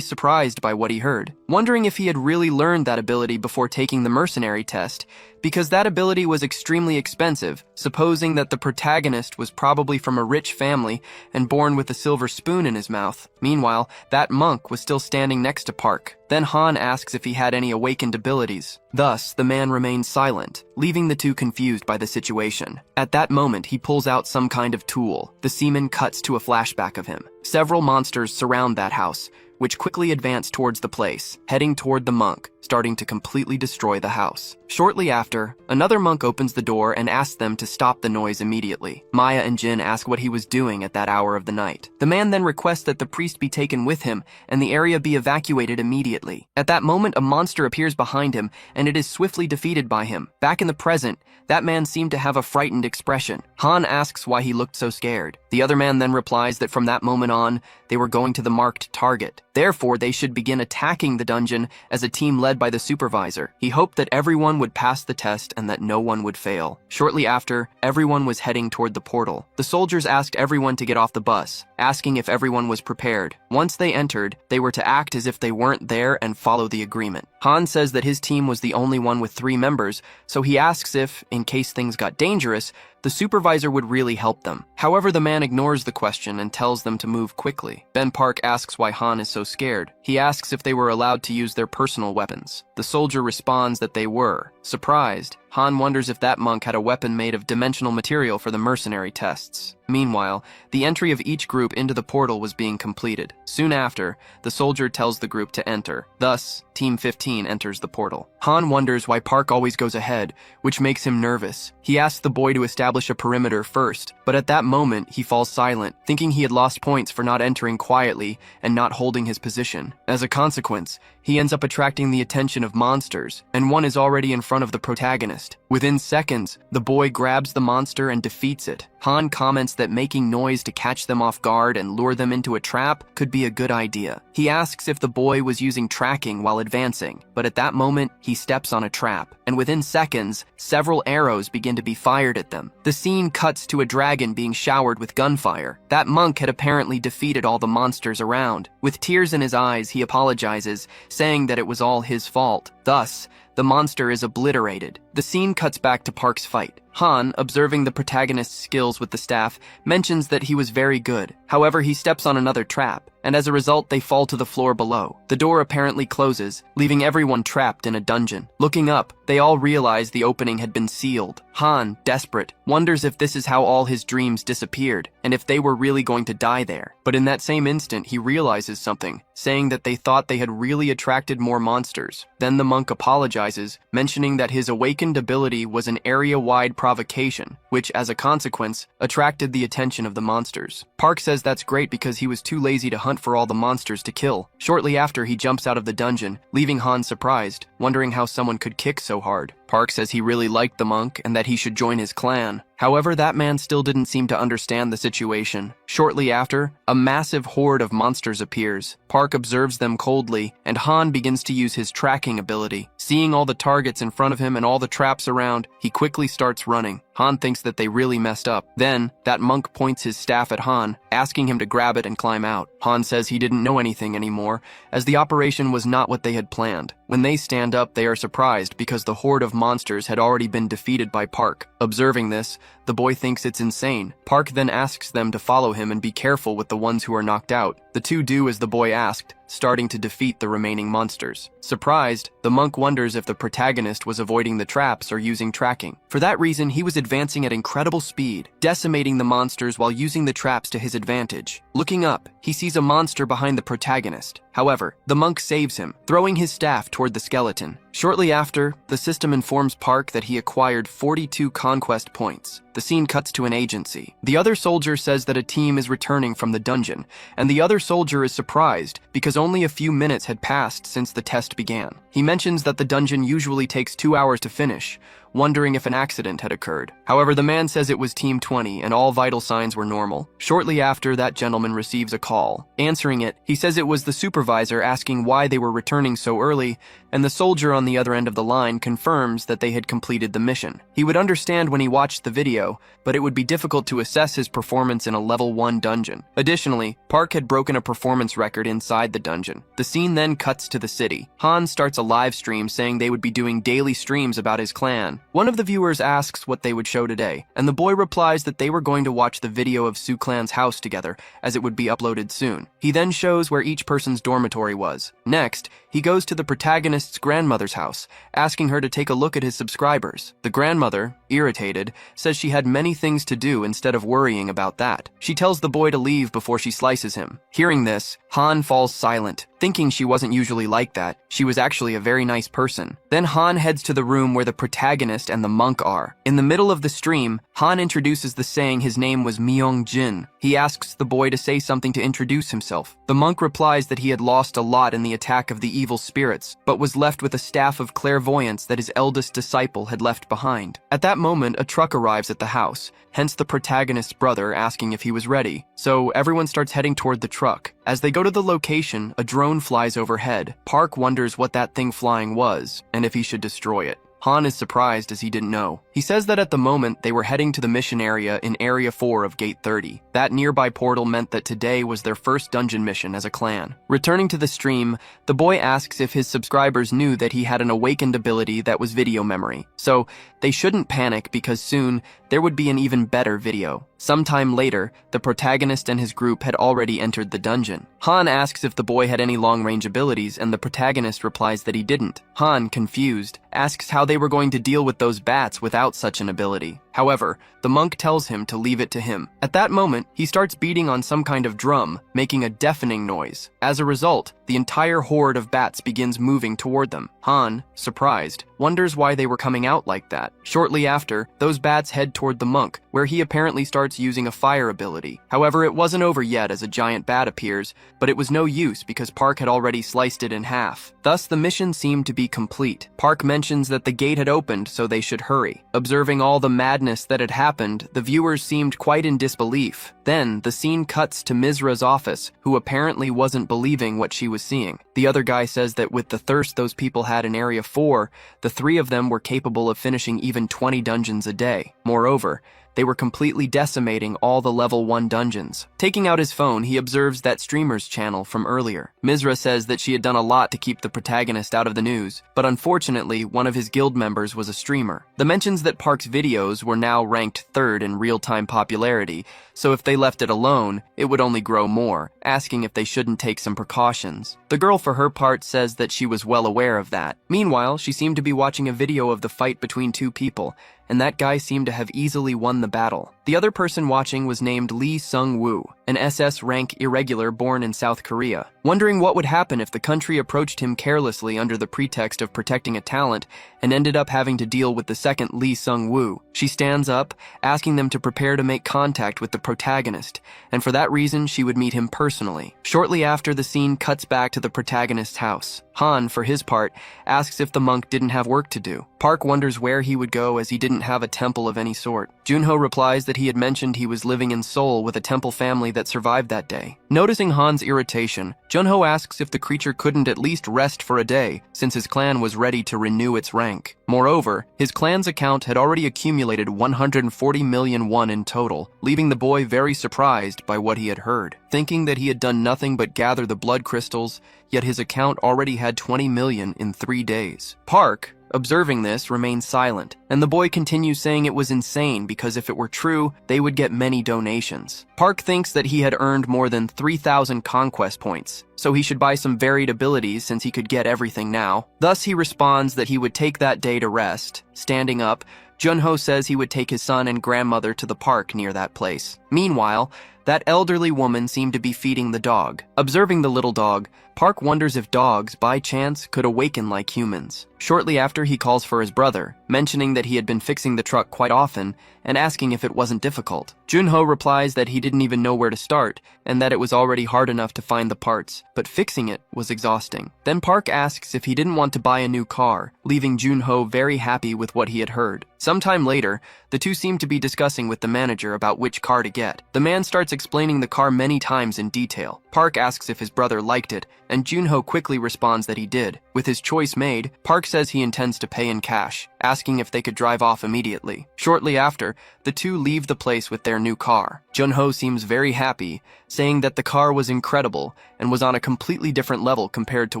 surprised by what he heard, wondering if he had really learned that ability before taking the mercenary test, because that ability was extremely expensive, supposing that the protagonist was probably from a rich family and born with a silver spoon in his mouth. Meanwhile, that monk was still standing next to Park. Then Han asks if he had any awakened abilities. Thus, the man remains silent, leaving the two confused by the situation. At that moment, he pulls out some kind of tool. The seaman cuts to a flashback of him. Several monsters surround that house, which quickly advance towards the place, heading toward the monk. starting to completely destroy the house. Shortly after, another monk opens the door and asks them to stop the noise immediately. Maya and Jin ask what he was doing at that hour of the night. The man then requests that the priest be taken with him and the area be evacuated immediately. At that moment, a monster appears behind him and it is swiftly defeated by him. Back in the present, that man seemed to have a frightened expression. Han asks why he looked so scared. The other man then replies that from that moment on, they were going to the marked target. Therefore, they should begin attacking the dungeon as a team led by the supervisor. He hoped that everyone would pass the test and that no one would fail. Shortly after, everyone was heading toward the portal. The soldiers asked everyone to get off the bus, asking if everyone was prepared. Once they entered, they were to act as if they weren't there and follow the agreement. Han says that his team was the only one with 3 members, so he asks if, in case things got dangerous, the supervisor would really help them. However, the man ignores the question and tells them to move quickly. Ben Park asks why Han is so scared. He asks if they were allowed to use their personal weapons. The soldier responds that they were. Surprised, Han wonders if that monk had a weapon made of dimensional material for the mercenary tests. Meanwhile, the entry of each group into the portal was being completed. Soon after, the soldier tells the group to enter. Thus, Team 15 enters the portal. Han wonders why Park always goes ahead, which makes him nervous. He asks the boy to establish a perimeter first, but at that moment, he falls silent, thinking he had lost points for not entering quietly and not holding his position. As a consequence, he ends up attracting the attention of monsters, and one is already in front of the protagonist. Within seconds, the boy grabs the monster and defeats it. Han comments that making noise to catch them off guard and lure them into a trap could be a good idea. He asks if the boy was using tracking while advancing, but at that moment, he steps on a trap, and within seconds, several arrows begin to be fired at them. The scene cuts to a dragon being showered with gunfire. That monk had apparently defeated all the monsters around. With tears in his eyes, he apologizes, saying that it was all his fault. Thus, the monster is obliterated. The scene cuts back to Park's fight. Han, observing the protagonist's skills with the staff, mentions that he was very good. However, he steps on another trap, and as a result, they fall to the floor below. The door apparently closes, leaving everyone trapped in a dungeon. Looking up, they all realize the opening had been sealed. Han, desperate, wonders if this is how all his dreams disappeared, and if they were really going to die there. But in that same instant, he realizes something, saying that they thought they had really attracted more monsters. Then the monk apologizes, mentioning that his awakened ability was an area-wide provocation, which, as a consequence, attracted the attention of the monsters. Park says that's great because he was too lazy to hunt for all the monsters to kill. Shortly after, he jumps out of the dungeon, leaving Han surprised, wondering how someone could kick so hard. Park says he really liked the monk and that he should join his clan. However, that man still didn't seem to understand the situation. Shortly after, a massive horde of monsters appears. Park observes them coldly, and Han begins to use his tracking ability. Seeing all the targets in front of him and all the traps around, he quickly starts running. Han thinks that they really messed up. Then, that monk points his staff at Han, asking him to grab it and climb out. Han says he didn't know anything anymore, as the operation was not what they had planned. When they stand up, they are surprised because the horde of monsters had already been defeated by Park. Observing this, the boy thinks it's insane. Park then asks them to follow him and be careful with the ones who are knocked out. The two do as the boy asked, starting to defeat the remaining monsters. Surprised, the monk wonders if the protagonist was avoiding the traps or using tracking. For that reason, he was advancing at incredible speed, decimating the monsters while using the traps to his advantage. Looking up, he sees a monster behind the protagonist. However, the monk saves him, throwing his staff toward the skeleton. Shortly after, the system informs Park that he acquired 42 conquest points. The scene cuts to an agency. The other soldier says that a team is returning from the dungeon, and the other soldier is surprised because only a few minutes had passed since the test began. He mentions that the dungeon usually takes 2 hours to finish, wondering if an accident had occurred. However, the man says it was Team 20 and all vital signs were normal. Shortly after, that gentleman receives a call. Answering it, he says it was the supervisor asking why they were returning so early, and the soldier on the other end of the line confirms that they had completed the mission. He would understand when he watched the video, but it would be difficult to assess his performance in a level 1 dungeon. Additionally, Park had broken a performance record inside the dungeon. The scene then cuts to the city. Han starts a live stream saying they would be doing daily streams about his clan. One of the viewers asks what they would show today, and the boy replies that they were going to watch the video of Su Clan's house together, as it would be uploaded soon. He then shows where each person's dormitory was. Next, he goes to the protagonist's grandmother's house, asking her to take a look at his subscribers. The grandmother, irritated, says she had many things to do instead of worrying about that. She tells the boy to leave before she slices him. Hearing this, Han falls silent, thinking she wasn't usually like that. She was actually a very nice person. Then Han heads to the room where the protagonist and the monk are. In the middle of the stream, Han introduces the saying his name was Myung-jin. He asks the boy to say something to introduce himself. The monk replies that he had lost a lot in the attack of the evil spirits, but was left with a staff of clairvoyance that his eldest disciple had left behind. At that moment, a truck arrives at the house, hence the protagonist's brother asking if he was ready. So everyone starts heading toward the truck. As they go to the location, a drone flies overhead. Park wonders what that thing flying was, and if he should destroy it. Han is surprised as he didn't know. He says that at the moment they were heading to the mission area in Area 4 of Gate 30. That nearby portal meant that today was their first dungeon mission as a clan. Returning to the stream, the boy asks if his subscribers knew that he had an awakened ability that was video memory. So they shouldn't panic because soon there would be an even better video. Sometime later, the protagonist and his group had already entered the dungeon. Han asks if the boy had any long-range abilities, and the protagonist replies that he didn't. Han, confused, asks how they were going to deal with those bats without such an ability. However, the monk tells him to leave it to him. At that moment, he starts beating on some kind of drum, making a deafening noise. As a result, the entire horde of bats begins moving toward them. Han, surprised, wonders why they were coming out like that. Shortly after, those bats head toward the monk, where he apparently starts using a fire ability. However, it wasn't over yet as a giant bat appears, but it was no use because Park had already sliced it in half. Thus, the mission seemed to be complete. Park mentions that the gate had opened, so they should hurry. Observing all the madness that had happened, the viewers seemed quite in disbelief. Then, the scene cuts to Mizra's office, who apparently wasn't believing what she was seeing. The other guy says that with the thirst those people had in Area 4, the three of them were capable of finishing even 20 dungeons a day. Moreover, they were completely decimating all the level 1 dungeons. Taking out his phone, he observes that streamer's channel from earlier. Mizra says that she had done a lot to keep the protagonist out of the news, but unfortunately, one of his guild members was a streamer. The mentions that Park's videos were now ranked 3rd in real-time popularity, so if they left it alone, it would only grow more, asking if they shouldn't take some precautions. The girl, for her part, says that she was well aware of that. Meanwhile, she seemed to be watching a video of the fight between two people, and that guy seemed to have easily won the battle. The other person watching was named Lee Sung-woo, an SS rank irregular born in South Korea. Wondering what would happen if the country approached him carelessly under the pretext of protecting a talent and ended up having to deal with the second Lee Sung-woo, she stands up, asking them to prepare to make contact with the protagonist, and for that reason she would meet him personally. Shortly after, the scene cuts back to the protagonist's house. Han, for his part, asks if the monk didn't have work to do. Park wonders where he would go as he didn't have a temple of any sort. Junho replies that he had mentioned he was living in Seoul with a temple family that survived that day. Noticing Han's irritation, Junho asks if the creature couldn't at least rest for a day, since his clan was ready to renew its rank. Moreover, his clan's account had already accumulated 140 million won in total, leaving the boy very surprised by what he had heard. Thinking that he had done nothing but gather the blood crystals, yet his account already had 20 million in 3 days. Park, observing this, remains silent, and the boy continues saying it was insane because if it were true, they would get many donations. Park thinks that he had earned more than 3,000 conquest points, so he should buy some varied abilities since he could get everything now. Thus, he responds that he would take that day to rest. Standing up, Junho says he would take his son and grandmother to the park near that place. Meanwhile, that elderly woman seemed to be feeding the dog. Observing the little dog, Park wonders if dogs, by chance, could awaken like humans. Shortly after, he calls for his brother, mentioning that he had been fixing the truck quite often and asking if it wasn't difficult. Junho replies that he didn't even know where to start and that it was already hard enough to find the parts, but fixing it was exhausting. Then Park asks if he didn't want to buy a new car, leaving Junho very happy with what he had heard. Sometime later, the two seem to be discussing with the manager about which car to get. The man starts explaining the car many times in detail. Park asks if his brother liked it, and Junho quickly responds that he did. With his choice made, Park says he intends to pay in cash, asking if they could drive off immediately. Shortly after, the two leave the place with their new car. Junho seems very happy, saying that the car was incredible and was on a completely different level compared to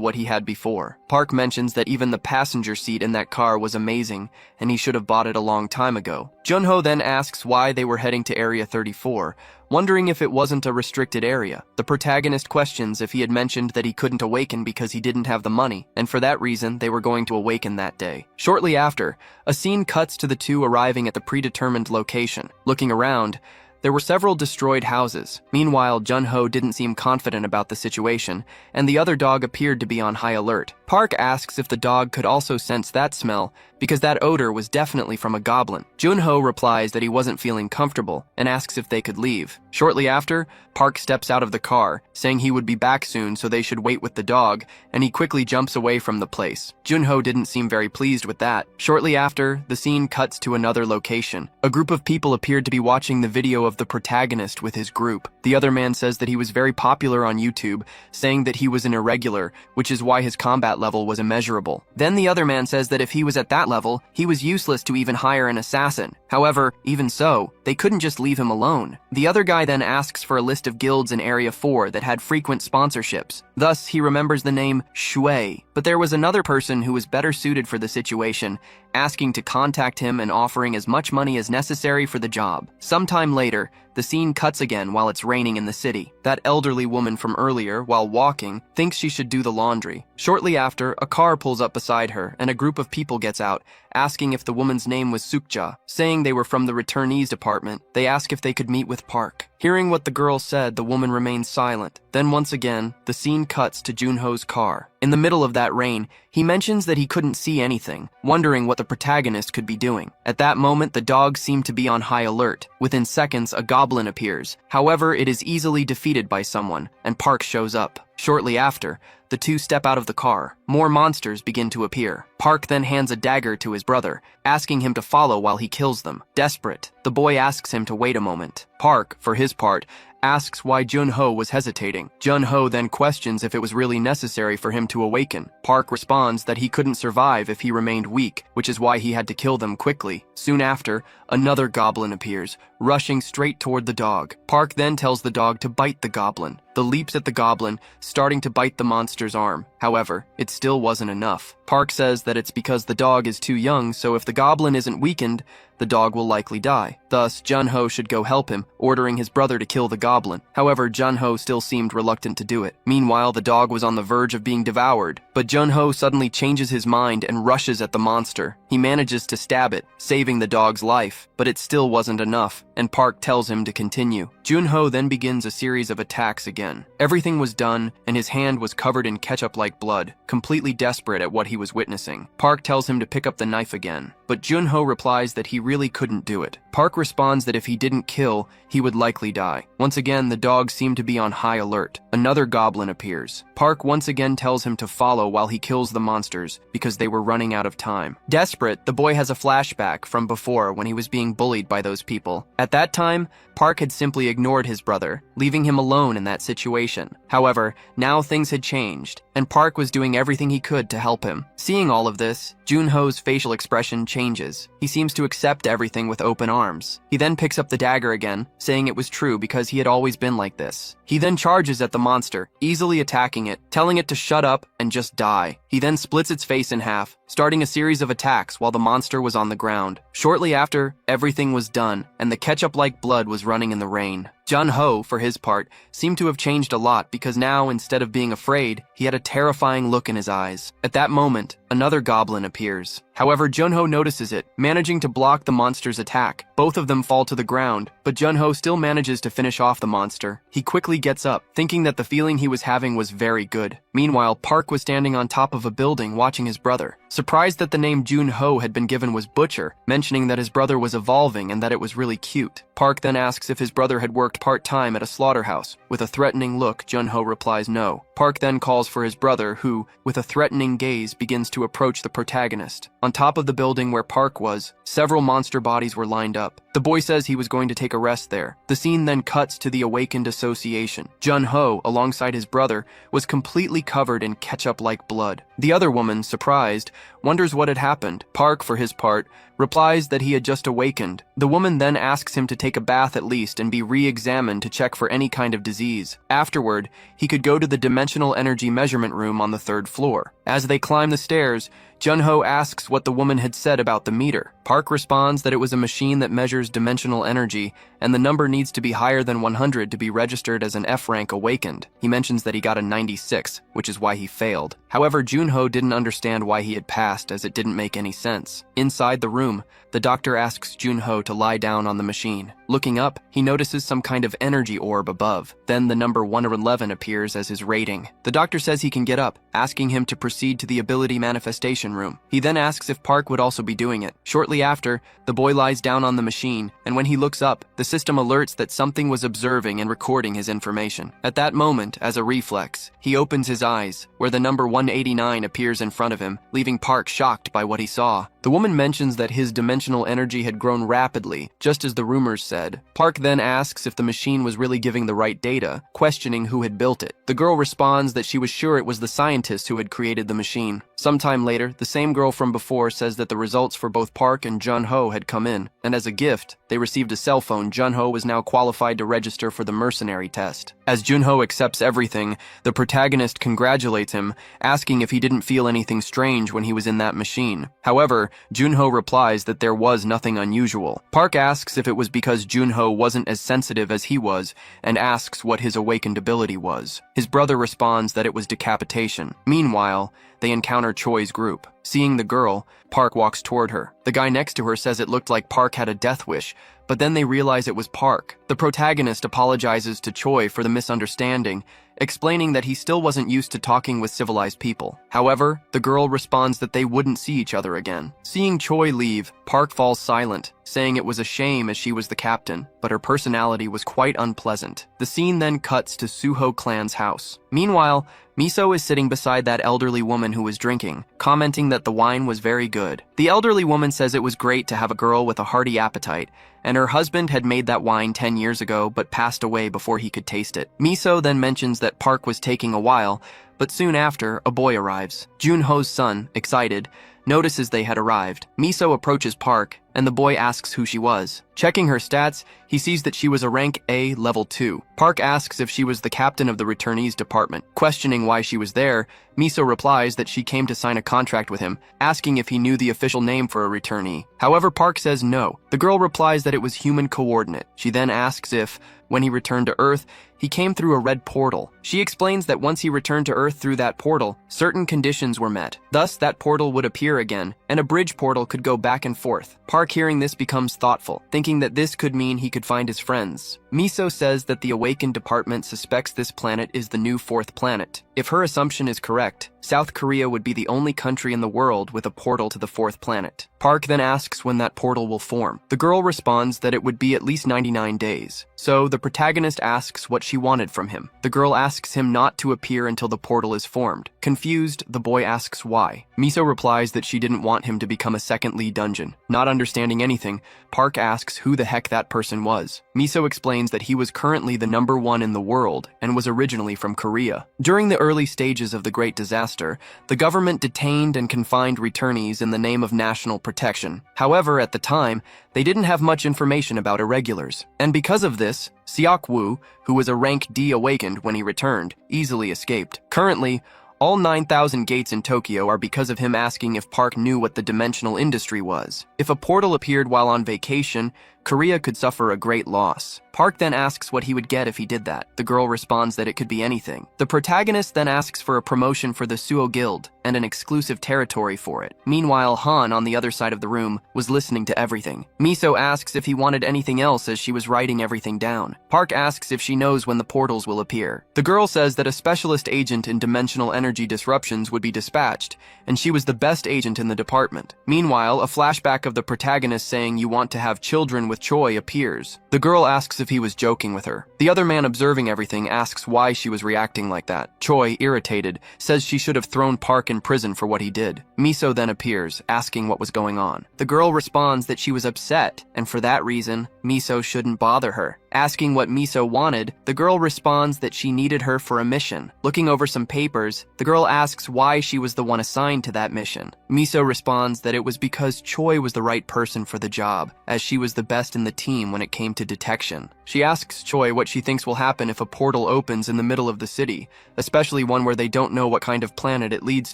what he had before. Park mentions that even the passenger seat in that car was amazing, and he should have bought it a long time ago. Junho then asks why they were heading to Area 34, wondering if it wasn't a restricted area. The protagonist questions if he had mentioned that he couldn't awaken because he didn't have the money, and for that reason, they were going to awaken that day. Shortly after, a scene cuts to the two arriving at the predetermined location. Looking around, there were several destroyed houses. Meanwhile, Jun-ho didn't seem confident about the situation, and the other dog appeared to be on high alert. Park asks if the dog could also sense that smell, because that odor was definitely from a goblin. Jun-ho replies that he wasn't feeling comfortable, and asks if they could leave. Shortly after, Park steps out of the car, saying he would be back soon so they should wait with the dog, and he quickly jumps away from the place. Jun-ho didn't seem very pleased with that. Shortly after, the scene cuts to another location. A group of people appeared to be watching the video of the protagonist with his group. The other man says that he was very popular on YouTube, saying that he was an irregular, which is why his combat level was immeasurable. Then the other man says that if he was at that level, he was useless to even hire an assassin. However, even so, they couldn't just leave him alone. The other guy then asks for a list of guilds in Area 4 that had frequent sponsorships. Thus, he remembers the name Shui. But there was another person who was better suited for the situation, asking to contact him and offering as much money as necessary for the job. Sometime later, the scene cuts again while it's raining in the city. That elderly woman from earlier, while walking, thinks she should do the laundry. Shortly after, a car pulls up beside her, and a group of people gets out, asking if the woman's name was Sukja. Saying they were from the returnees department, they ask if they could meet with Park. Hearing what the girl said, the woman remains silent. Then once again, the scene cuts to Junho's car. In the middle of that rain, he mentions that he couldn't see anything, wondering what the protagonist could be doing. At that moment, the dogs seem to be on high alert. Within seconds, a goblin appears. However, it is easily defeated by someone, and Park shows up. Shortly after, the two step out of the car. More monsters begin to appear. Park then hands a dagger to his brother, asking him to follow while he kills them. Desperate, the boy asks him to wait a moment. Park, for his part, asks why Jun-ho was hesitating. Jun-ho then questions if it was really necessary for him to awaken. Park responds that he couldn't survive if he remained weak, which is why he had to kill them quickly. Soon after, another goblin appears, rushing straight toward the dog. Park then tells the dog to bite the goblin. The leaps at the goblin, starting to bite the monster's arm. However, it still wasn't enough. Park says that it's because the dog is too young, so if the goblin isn't weakened, the dog will likely die. Thus, Jun-ho should go help him, ordering his brother to kill the goblin. However, Jun-ho still seemed reluctant to do it. Meanwhile, the dog was on the verge of being devoured, but Jun-ho suddenly changes his mind and rushes at the monster. He manages to stab it, saving the dog's life, but it still wasn't enough, and Park tells him to continue. Jun-ho then begins a series of attacks again. Everything was done, and his hand was covered in ketchup-like blood, completely desperate at what he was witnessing. Park tells him to pick up the knife again, but Jun-ho replies that he really couldn't do it. Park responds that if he didn't kill, he would likely die. Once again, the dogs seem to be on high alert. Another goblin appears. Park once again tells him to follow while he kills the monsters, because they were running out of time. Desperate, the boy has a flashback from before when he was being bullied by those people. At that time, Park had simply ignored his brother, leaving him alone in that situation. However, now things had changed, and Park was doing everything he could to help him. Seeing all of this, Jun-ho's facial expression changes. He seems to accept everything with open arms. He then picks up the dagger again, saying it was true because he had always been like this. He then charges at the monster, easily attacking it, telling it to shut up and just die. He then splits its face in half, starting a series of attacks while the monster was on the ground. Shortly after, everything was done, and the ketchup-like blood was running in the rain. Jun-ho, for his part, seemed to have changed a lot because now, instead of being afraid, he had a terrifying look in his eyes. At that moment, another goblin appears. However, Jun-ho notices it, managing to block the monster's attack. Both of them fall to the ground, but Jun-ho still manages to finish off the monster. He quickly gets up, thinking that the feeling he was having was very good. Meanwhile, Park was standing on top of a building watching his brother. Surprised that the name Jun-ho had been given was Butcher, mentioning that his brother was evolving and that it was really cute. Park then asks if his brother had worked part-time at a slaughterhouse. With a threatening look, Jun-ho replies no. Park then calls for his brother, who, with a threatening gaze, begins to approach the protagonist. On top of the building where Park was, several monster bodies were lined up. The boy says he was going to take a rest there. The scene then cuts to the awakened association. Jun-ho, alongside his brother, was completely covered in ketchup-like blood. The other woman, surprised, wonders what had happened. Park, for his part, replies that he had just awakened. The woman then asks him to take a bath at least and be re-examined to check for any kind of disease. Afterward, he could go to the dimensional energy measurement room on the 3rd floor. As they climb the stairs, Junho asks what the woman had said about the meter. Park responds that it was a machine that measures dimensional energy, and the number needs to be higher than 100 to be registered as an F rank awakened. He mentions that he got a 96, which is why he failed. However, Junho didn't understand why he had passed, as it didn't make any sense. Inside the room, the doctor asks Junho to lie down on the machine. Looking up, he notices some kind of energy orb above. Then the number 111 appears as his rating. The doctor says he can get up, asking him to proceed to the ability manifestation room. He then asks if Park would also be doing it. Shortly after, the boy lies down on the machine, and when he looks up, the system alerts that something was observing and recording his information. At that moment, as a reflex, he opens his eyes, where the number 189 appears in front of him, leaving Park shocked by what he saw. The woman mentions that his dimensional energy had grown rapidly, just as the rumors said. Park then asks if the machine was really giving the right data, questioning who had built it. The girl responds that she was sure it was the scientist who had created the machine. Sometime later, the same girl from before says that the results for both Park and Junho had come in, and as a gift, they received a cell phone. Junho was now qualified to register for the mercenary test. As Junho accepts everything, the protagonist congratulates him, asking if he didn't feel anything strange when he was in that machine. However, Junho replies that there was nothing unusual. Park asks if it was because Junho wasn't as sensitive as he was, and asks what his awakened ability was. His brother responds that it was decapitation. Meanwhile, they encounter Choi's group. Seeing the girl, Park walks toward her. The guy next to her says it looked like Park had a death wish, but then they realize it was Park. The protagonist apologizes to Choi for the misunderstanding, explaining that he still wasn't used to talking with civilized people. However, the girl responds that they wouldn't see each other again. Seeing Choi leave, Park falls silent, saying it was a shame as she was the captain, but her personality was quite unpleasant. The scene then cuts to Suho clan's house. Meanwhile, Miso is sitting beside that elderly woman who was drinking, commenting that the wine was very good. The elderly woman says it was great to have a girl with a hearty appetite, and her husband had made that wine 10 years ago but passed away before he could taste it. Miso then mentions that Park was taking a while, but soon after, a boy arrives. Junho's son, excited, notices they had arrived. Miso approaches Park, and the boy asks who she was. Checking her stats, he sees that she was a rank A level 2. Park asks if she was the captain of the returnees department. Questioning why she was there, Miso replies that she came to sign a contract with him, asking if he knew the official name for a returnee. However, Park says no. The girl replies that it was human coordinate. She then asks if, when he returned to Earth, he came through a red portal. She explains that once he returned to Earth through that portal, certain conditions were met. Thus, that portal would appear again, and a bridge portal could go back and forth. Park, hearing this, becomes thoughtful, thinking that this could mean he could find his friends. Miso says that the Awakened Department suspects this planet is the new fourth planet. If her assumption is correct, South Korea would be the only country in the world with a portal to the fourth planet. Park then asks when that portal will form. The girl responds that it would be at least 99 days. So the protagonist asks what she wanted from him. The girl asks him not to appear until the portal is formed. Confused, the boy asks why. Miso replies that she didn't want him to become a second lead dungeon. Not understanding anything, Park asks who the heck that person was. Miso explains that he was currently the number 1 in the world and was originally from Korea. During the early stages of the Great Disaster, the government detained and confined returnees in the name of national protection. However, at the time, they didn't have much information about irregulars. And because of this, Seok-woo, who was a rank D awakened when he returned, easily escaped. Currently, all 9,000 gates in Tokyo are because of him asking if Park knew what the dimensional industry was. If a portal appeared while on vacation, Korea could suffer a great loss. Park then asks what he would get if he did that. The girl responds that it could be anything. The protagonist then asks for a promotion for the Suo Guild and an exclusive territory for it. Meanwhile, Han, on the other side of the room, was listening to everything. Miso asks if he wanted anything else as she was writing everything down. Park asks if she knows when the portals will appear. The girl says that a specialist agent in dimensional energy disruptions would be dispatched, and she was the best agent in the department. Meanwhile, a flashback of the protagonist saying you want to have children with Choi appears. The girl asks if he was joking with her. The other man observing everything asks why she was reacting like that. Choi, irritated, says she should have thrown Park in prison for what he did. Miso then appears, asking what was going on. The girl responds that she was upset, and for that reason, Miso shouldn't bother her. Asking what Miso wanted, the girl responds that she needed her for a mission. Looking over some papers, the girl asks why she was the one assigned to that mission. Miso responds that it was because Choi was the right person for the job, as she was the best in the team when it came to detection. She asks Choi what she thinks will happen if a portal opens in the middle of the city, especially one where they don't know what kind of planet it leads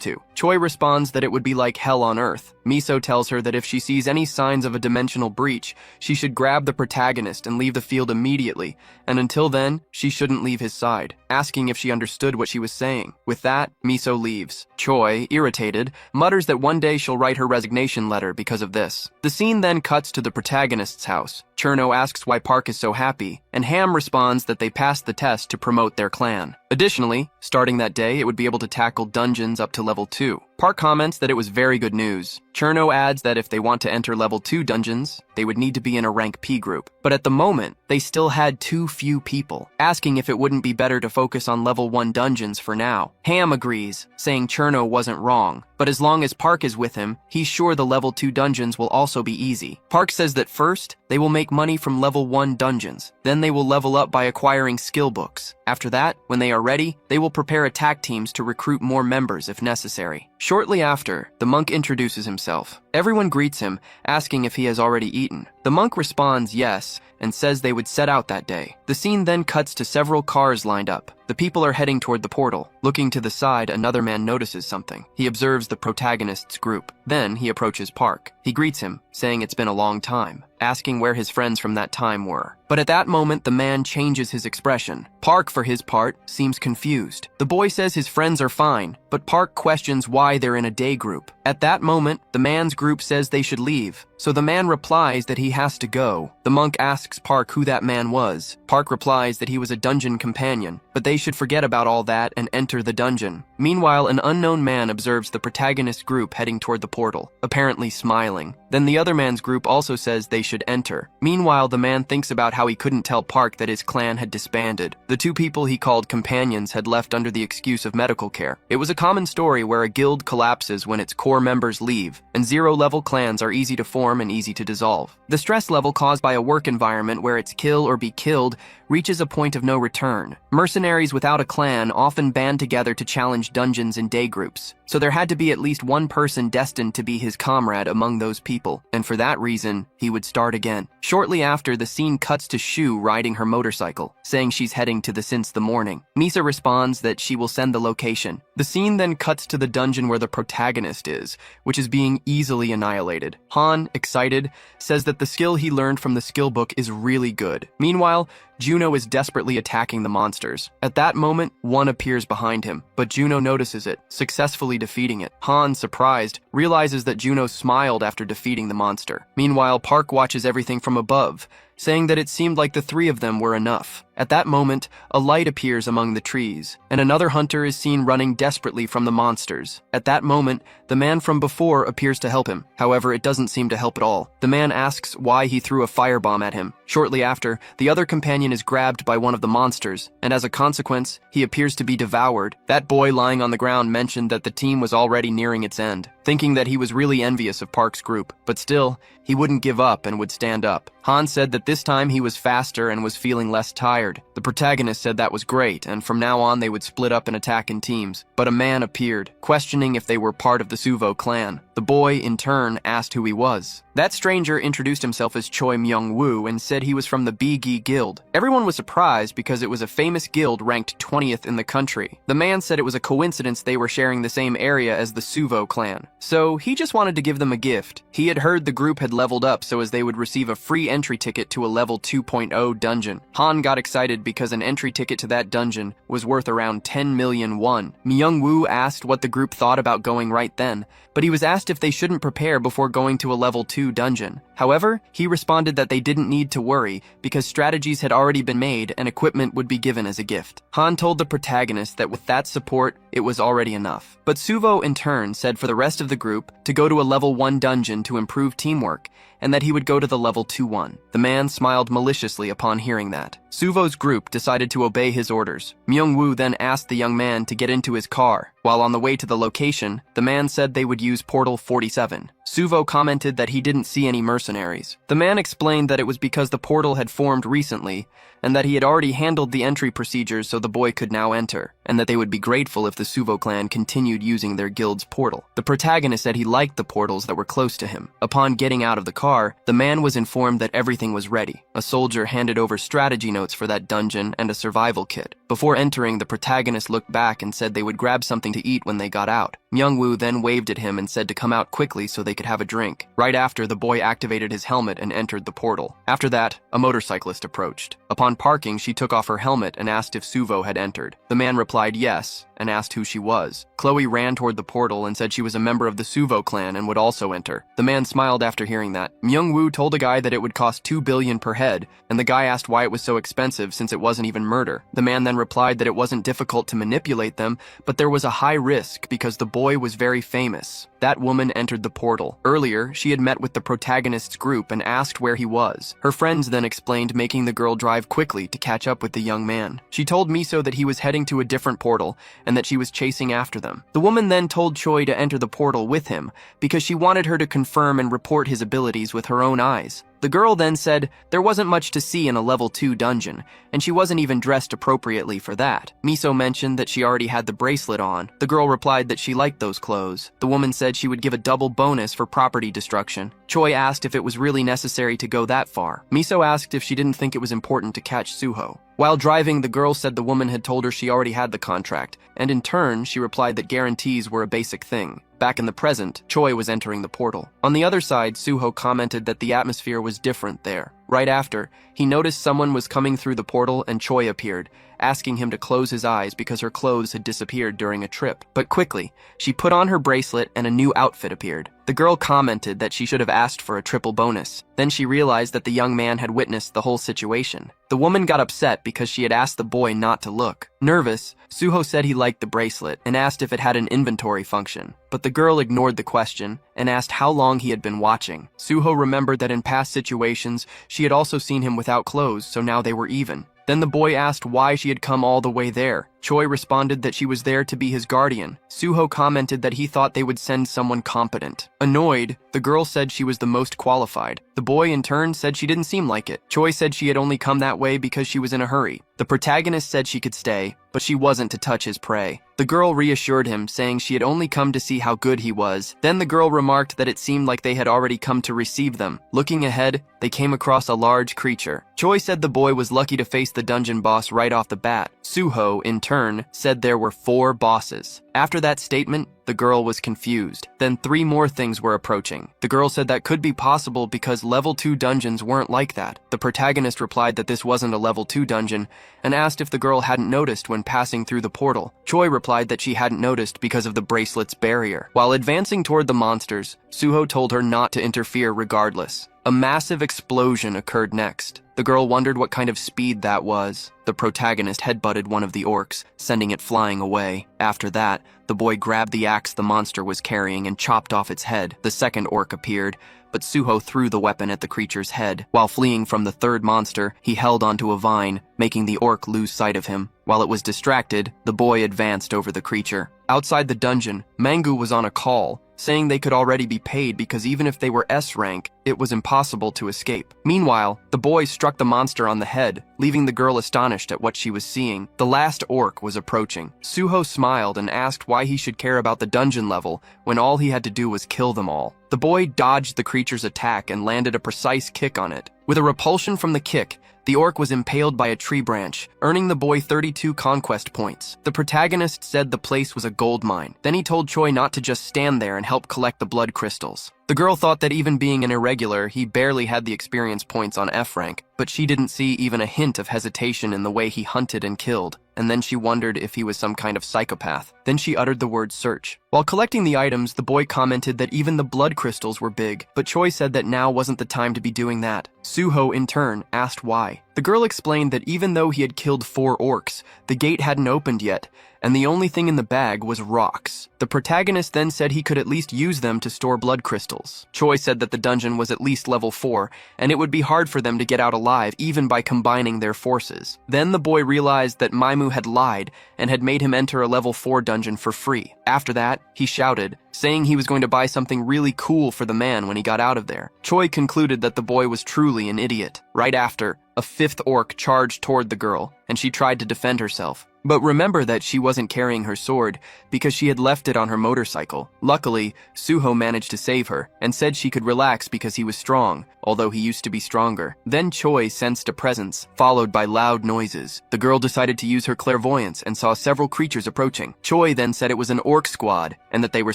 to. Choi responds that it would be like hell on Earth. Miso tells her that if she sees any signs of a dimensional breach, she should grab the protagonist and leave the field immediately, and until then, she shouldn't leave his side, asking if she understood what she was saying. With that, Miso leaves. Choi, irritated, mutters that one day she'll write her resignation letter because of this. The scene then cuts to the protagonist's house. Cherno asks why Park is so happy, and Ham responds that they passed the test to promote their clan. Additionally, starting that day, it would be able to tackle dungeons up to level 2. Park comments that it was very good news. Cherno adds that if they want to enter level 2 dungeons, they would need to be in a rank P group. But at the moment, they still had too few people, asking if it wouldn't be better to focus on level 1 dungeons for now. Ham agrees, saying Cherno wasn't wrong, but as long as Park is with him, he's sure the level 2 dungeons will also be easy. Park says that first, they will make money from level 1 dungeons, then they will level up by acquiring skill books. After that, when they are ready, they will prepare attack teams to recruit more members if necessary. Shortly after, the monk introduces himself. Everyone greets him, asking if he has already eaten. The monk responds yes, and says they would set out that day. The scene then cuts to several cars lined up. The people are heading toward the portal. Looking to the side, another man notices something. He observes the protagonist's group. Then he approaches Park. He greets him, saying it's been a long time, asking where his friends from that time were. But at that moment, the man changes his expression. Park, for his part, seems confused. The boy says his friends are fine, but Park questions why they're in a day group. At that moment, the man's group says they should leave, so the man replies that he has to go. The monk asks Park who that man was. Park replies that he was a dungeon companion, but they should forget about all that and enter the dungeon. Meanwhile, an unknown man observes the protagonist group heading toward the portal, apparently smiling. Then the other man's group also says they should enter. Meanwhile, the man thinks about how he couldn't tell Park that his clan had disbanded. The two people he called companions had left under the excuse of medical care. It was a common story where a guild collapses when its core members leave, and zero-level clans are easy to form and easy to dissolve. The stress level caused by a work environment where it's kill or be killed reaches a point of no return. Mercenaries without a clan often band together to challenge dungeons in day groups, so there had to be at least one person destined to be his comrade among those people, and for that reason, he would start again. Shortly after, the scene cuts to Shu riding her motorcycle, saying she's heading to the Since the Morning. Misa responds that she will send the location. The scene then cuts to the dungeon where the protagonist is, which is being easily annihilated. Han, excited, says that the skill he learned from the skill book is really good. Meanwhile, Juno is desperately attacking the monsters. At that moment, one appears behind him, but Juno notices it, successfully defeating it. Han, surprised, realizes that Juno smiled after defeating the monster. Meanwhile, Park watches everything from above, saying that it seemed like the three of them were enough. At that moment, a light appears among the trees, and another hunter is seen running desperately from the monsters. At that moment, the man from before appears to help him. However, it doesn't seem to help at all. The man asks why he threw a firebomb at him. Shortly after, the other companion is grabbed by one of the monsters, and as a consequence, he appears to be devoured. That boy lying on the ground mentioned that the team was already nearing its end, thinking that he was really envious of Park's group, but still, he wouldn't give up and would stand up. Han said that this time he was faster and was feeling less tired. The protagonist said that was great, and from now on they would split up and attack in teams. But a man appeared, questioning if they were part of the Suvo clan. The boy, in turn, asked who he was. That stranger introduced himself as Choi Myung-woo and said he was from the Bigi Guild. Everyone was surprised because it was a famous guild ranked 20th in the country. The man said it was a coincidence they were sharing the same area as the Suvo clan, so he just wanted to give them a gift. He had heard the group had leveled up so as they would receive a free entry ticket to a level 2.0 dungeon. Han got excited because an entry ticket to that dungeon was worth around 10 million won. Myung-woo asked what the group thought about going right then, but he was asked if they shouldn't prepare before going to a level 2 dungeon. However, he responded that they didn't need to worry because strategies had already been made and equipment would be given as a gift. Han told the protagonist that with that support, it was already enough. But Suvo in turn said for the rest of the group to go to a level 1 dungeon to improve teamwork, and that he would go to the level 2 one. The man smiled maliciously upon hearing that. Suvo's group decided to obey his orders. Myung-woo then asked the young man to get into his car. While on the way to the location, the man said they would use Portal 47. Suvo commented that he didn't see any mercenaries. The man explained that it was because the portal had formed recently, and that he had already handled the entry procedures so the boy could now enter, and that they would be grateful if the Suvo clan continued using their guild's portal. The protagonist said he liked the portals that were close to him. Upon getting out of the car, the man was informed that everything was ready. A soldier handed over strategy notes for that dungeon and a survival kit. Before entering, the protagonist looked back and said they would grab something to eat when they got out. Myungwoo then waved at him and said to come out quickly so they could have a drink. Right after, the boy activated his helmet and entered the portal. After that, a motorcyclist approached. Upon parking, she took off her helmet and asked if Suvo had entered. The man replied yes, and asked who she was. Chloe ran toward the portal and said she was a member of the Suvo clan and would also enter. The man smiled after hearing that. Myungwoo told a guy that it would cost 2 billion per head, and the guy asked why it was so expensive since it wasn't even murder. The man then replied that it wasn't difficult to manipulate them, but there was a high risk because the boy was very famous. That woman entered the portal. Earlier, she had met with the protagonist's group and asked where he was. Her friends then explained making the girl drive quickly to catch up with the young man. She told Miso that he was heading to a different portal and that she was chasing after them. The woman then told Choi to enter the portal with him because she wanted her to confirm and report his abilities with her own eyes. The girl then said there wasn't much to see in a level 2 dungeon, and she wasn't even dressed appropriately for that. Miso mentioned that she already had the bracelet on. The girl replied that she liked those clothes. The woman said she would give a double bonus for property destruction. Choi asked if it was really necessary to go that far. Miso asked if she didn't think it was important to catch Suho. While driving, the girl said the woman had told her she already had the contract, and in turn, she replied that guarantees were a basic thing. Back in the present, Choi was entering the portal. On the other side, Suho commented that the atmosphere was different there. Right after, he noticed someone was coming through the portal and Choi appeared, asking him to close his eyes because her clothes had disappeared during a trip. But quickly, she put on her bracelet and a new outfit appeared. The girl commented that she should have asked for a triple bonus. Then she realized that the young man had witnessed the whole situation. The woman got upset because she had asked the boy not to look. Nervous, Suho said he liked the bracelet and asked if it had an inventory function. But the girl ignored the question and asked how long he had been watching. Suho remembered that in past situations, she had also seen him without clothes, so now they were even. Then the boy asked why she had come all the way there. Choi responded that she was there to be his guardian. Suho commented that he thought they would send someone competent. Annoyed, the girl said she was the most qualified. The boy in turn said she didn't seem like it. Choi said she had only come that way because she was in a hurry. The protagonist said she could stay, but she wasn't to touch his prey. The girl reassured him, saying she had only come to see how good he was. Then the girl remarked that it seemed like they had already come to receive them. Looking ahead, they came across a large creature. Choi said the boy was lucky to face the dungeon boss right off the bat. Suho, in turn, said there were 4 bosses. After that statement, the girl was confused. Then 3 more things were approaching. The girl said that could be possible because level 2 dungeons weren't like that. The protagonist replied that this wasn't a level 2 dungeon and asked if the girl hadn't noticed when passing through the portal. Choi replied that she hadn't noticed because of the bracelet's barrier. While advancing toward the monsters, Suho told her not to interfere regardless. A massive explosion occurred next. The girl wondered what kind of speed that was. The protagonist headbutted one of the orcs, sending it flying away. After that, the boy grabbed the axe the monster was carrying and chopped off its head. The second orc appeared, but Suho threw the weapon at the creature's head. While fleeing from the third monster, he held onto a vine, making the orc lose sight of him. While it was distracted, the boy advanced over the creature. Outside the dungeon, Manga was on a call, saying they could already be paid because even if they were S rank, it was impossible to escape. Meanwhile, the boy struck the monster on the head, leaving the girl astonished at what she was seeing. The last orc was approaching. Suho smiled and asked why he should care about the dungeon level when all he had to do was kill them all. The boy dodged the creature's attack and landed a precise kick on it. With a repulsion from the kick, the orc was impaled by a tree branch, earning the boy 32 conquest points. The protagonist said the place was a gold mine. Then he told Choi not to just stand there and help collect the blood crystals. The girl thought that even being an irregular, he barely had the experience points on F rank, but she didn't see even a hint of hesitation in the way he hunted and killed, and then she wondered if he was some kind of psychopath. Then she uttered the word search. While collecting the items, the boy commented that even the blood crystals were big, but Choi said that now wasn't the time to be doing that. Suho, in turn, asked why. The girl explained that even though he had killed 4 orcs, the gate hadn't opened yet, and the only thing in the bag was rocks. The protagonist then said he could at least use them to store blood crystals. Choi said that the dungeon was at least level 4, and it would be hard for them to get out alive even by combining their forces. Then the boy realized that Maimu had lied and had made him enter a level 4 dungeon dungeon for free. After that, he shouted, saying he was going to buy something really cool for the man when he got out of there. Choi concluded that the boy was truly an idiot. Right after, a fifth orc charged toward the girl, and she tried to defend herself. But remember that she wasn't carrying her sword because she had left it on her motorcycle. Luckily, Suho managed to save her and said she could relax because he was strong, although he used to be stronger. Then Choi sensed a presence, followed by loud noises. The girl decided to use her clairvoyance and saw several creatures approaching. Choi then said it was an orc squad and that they were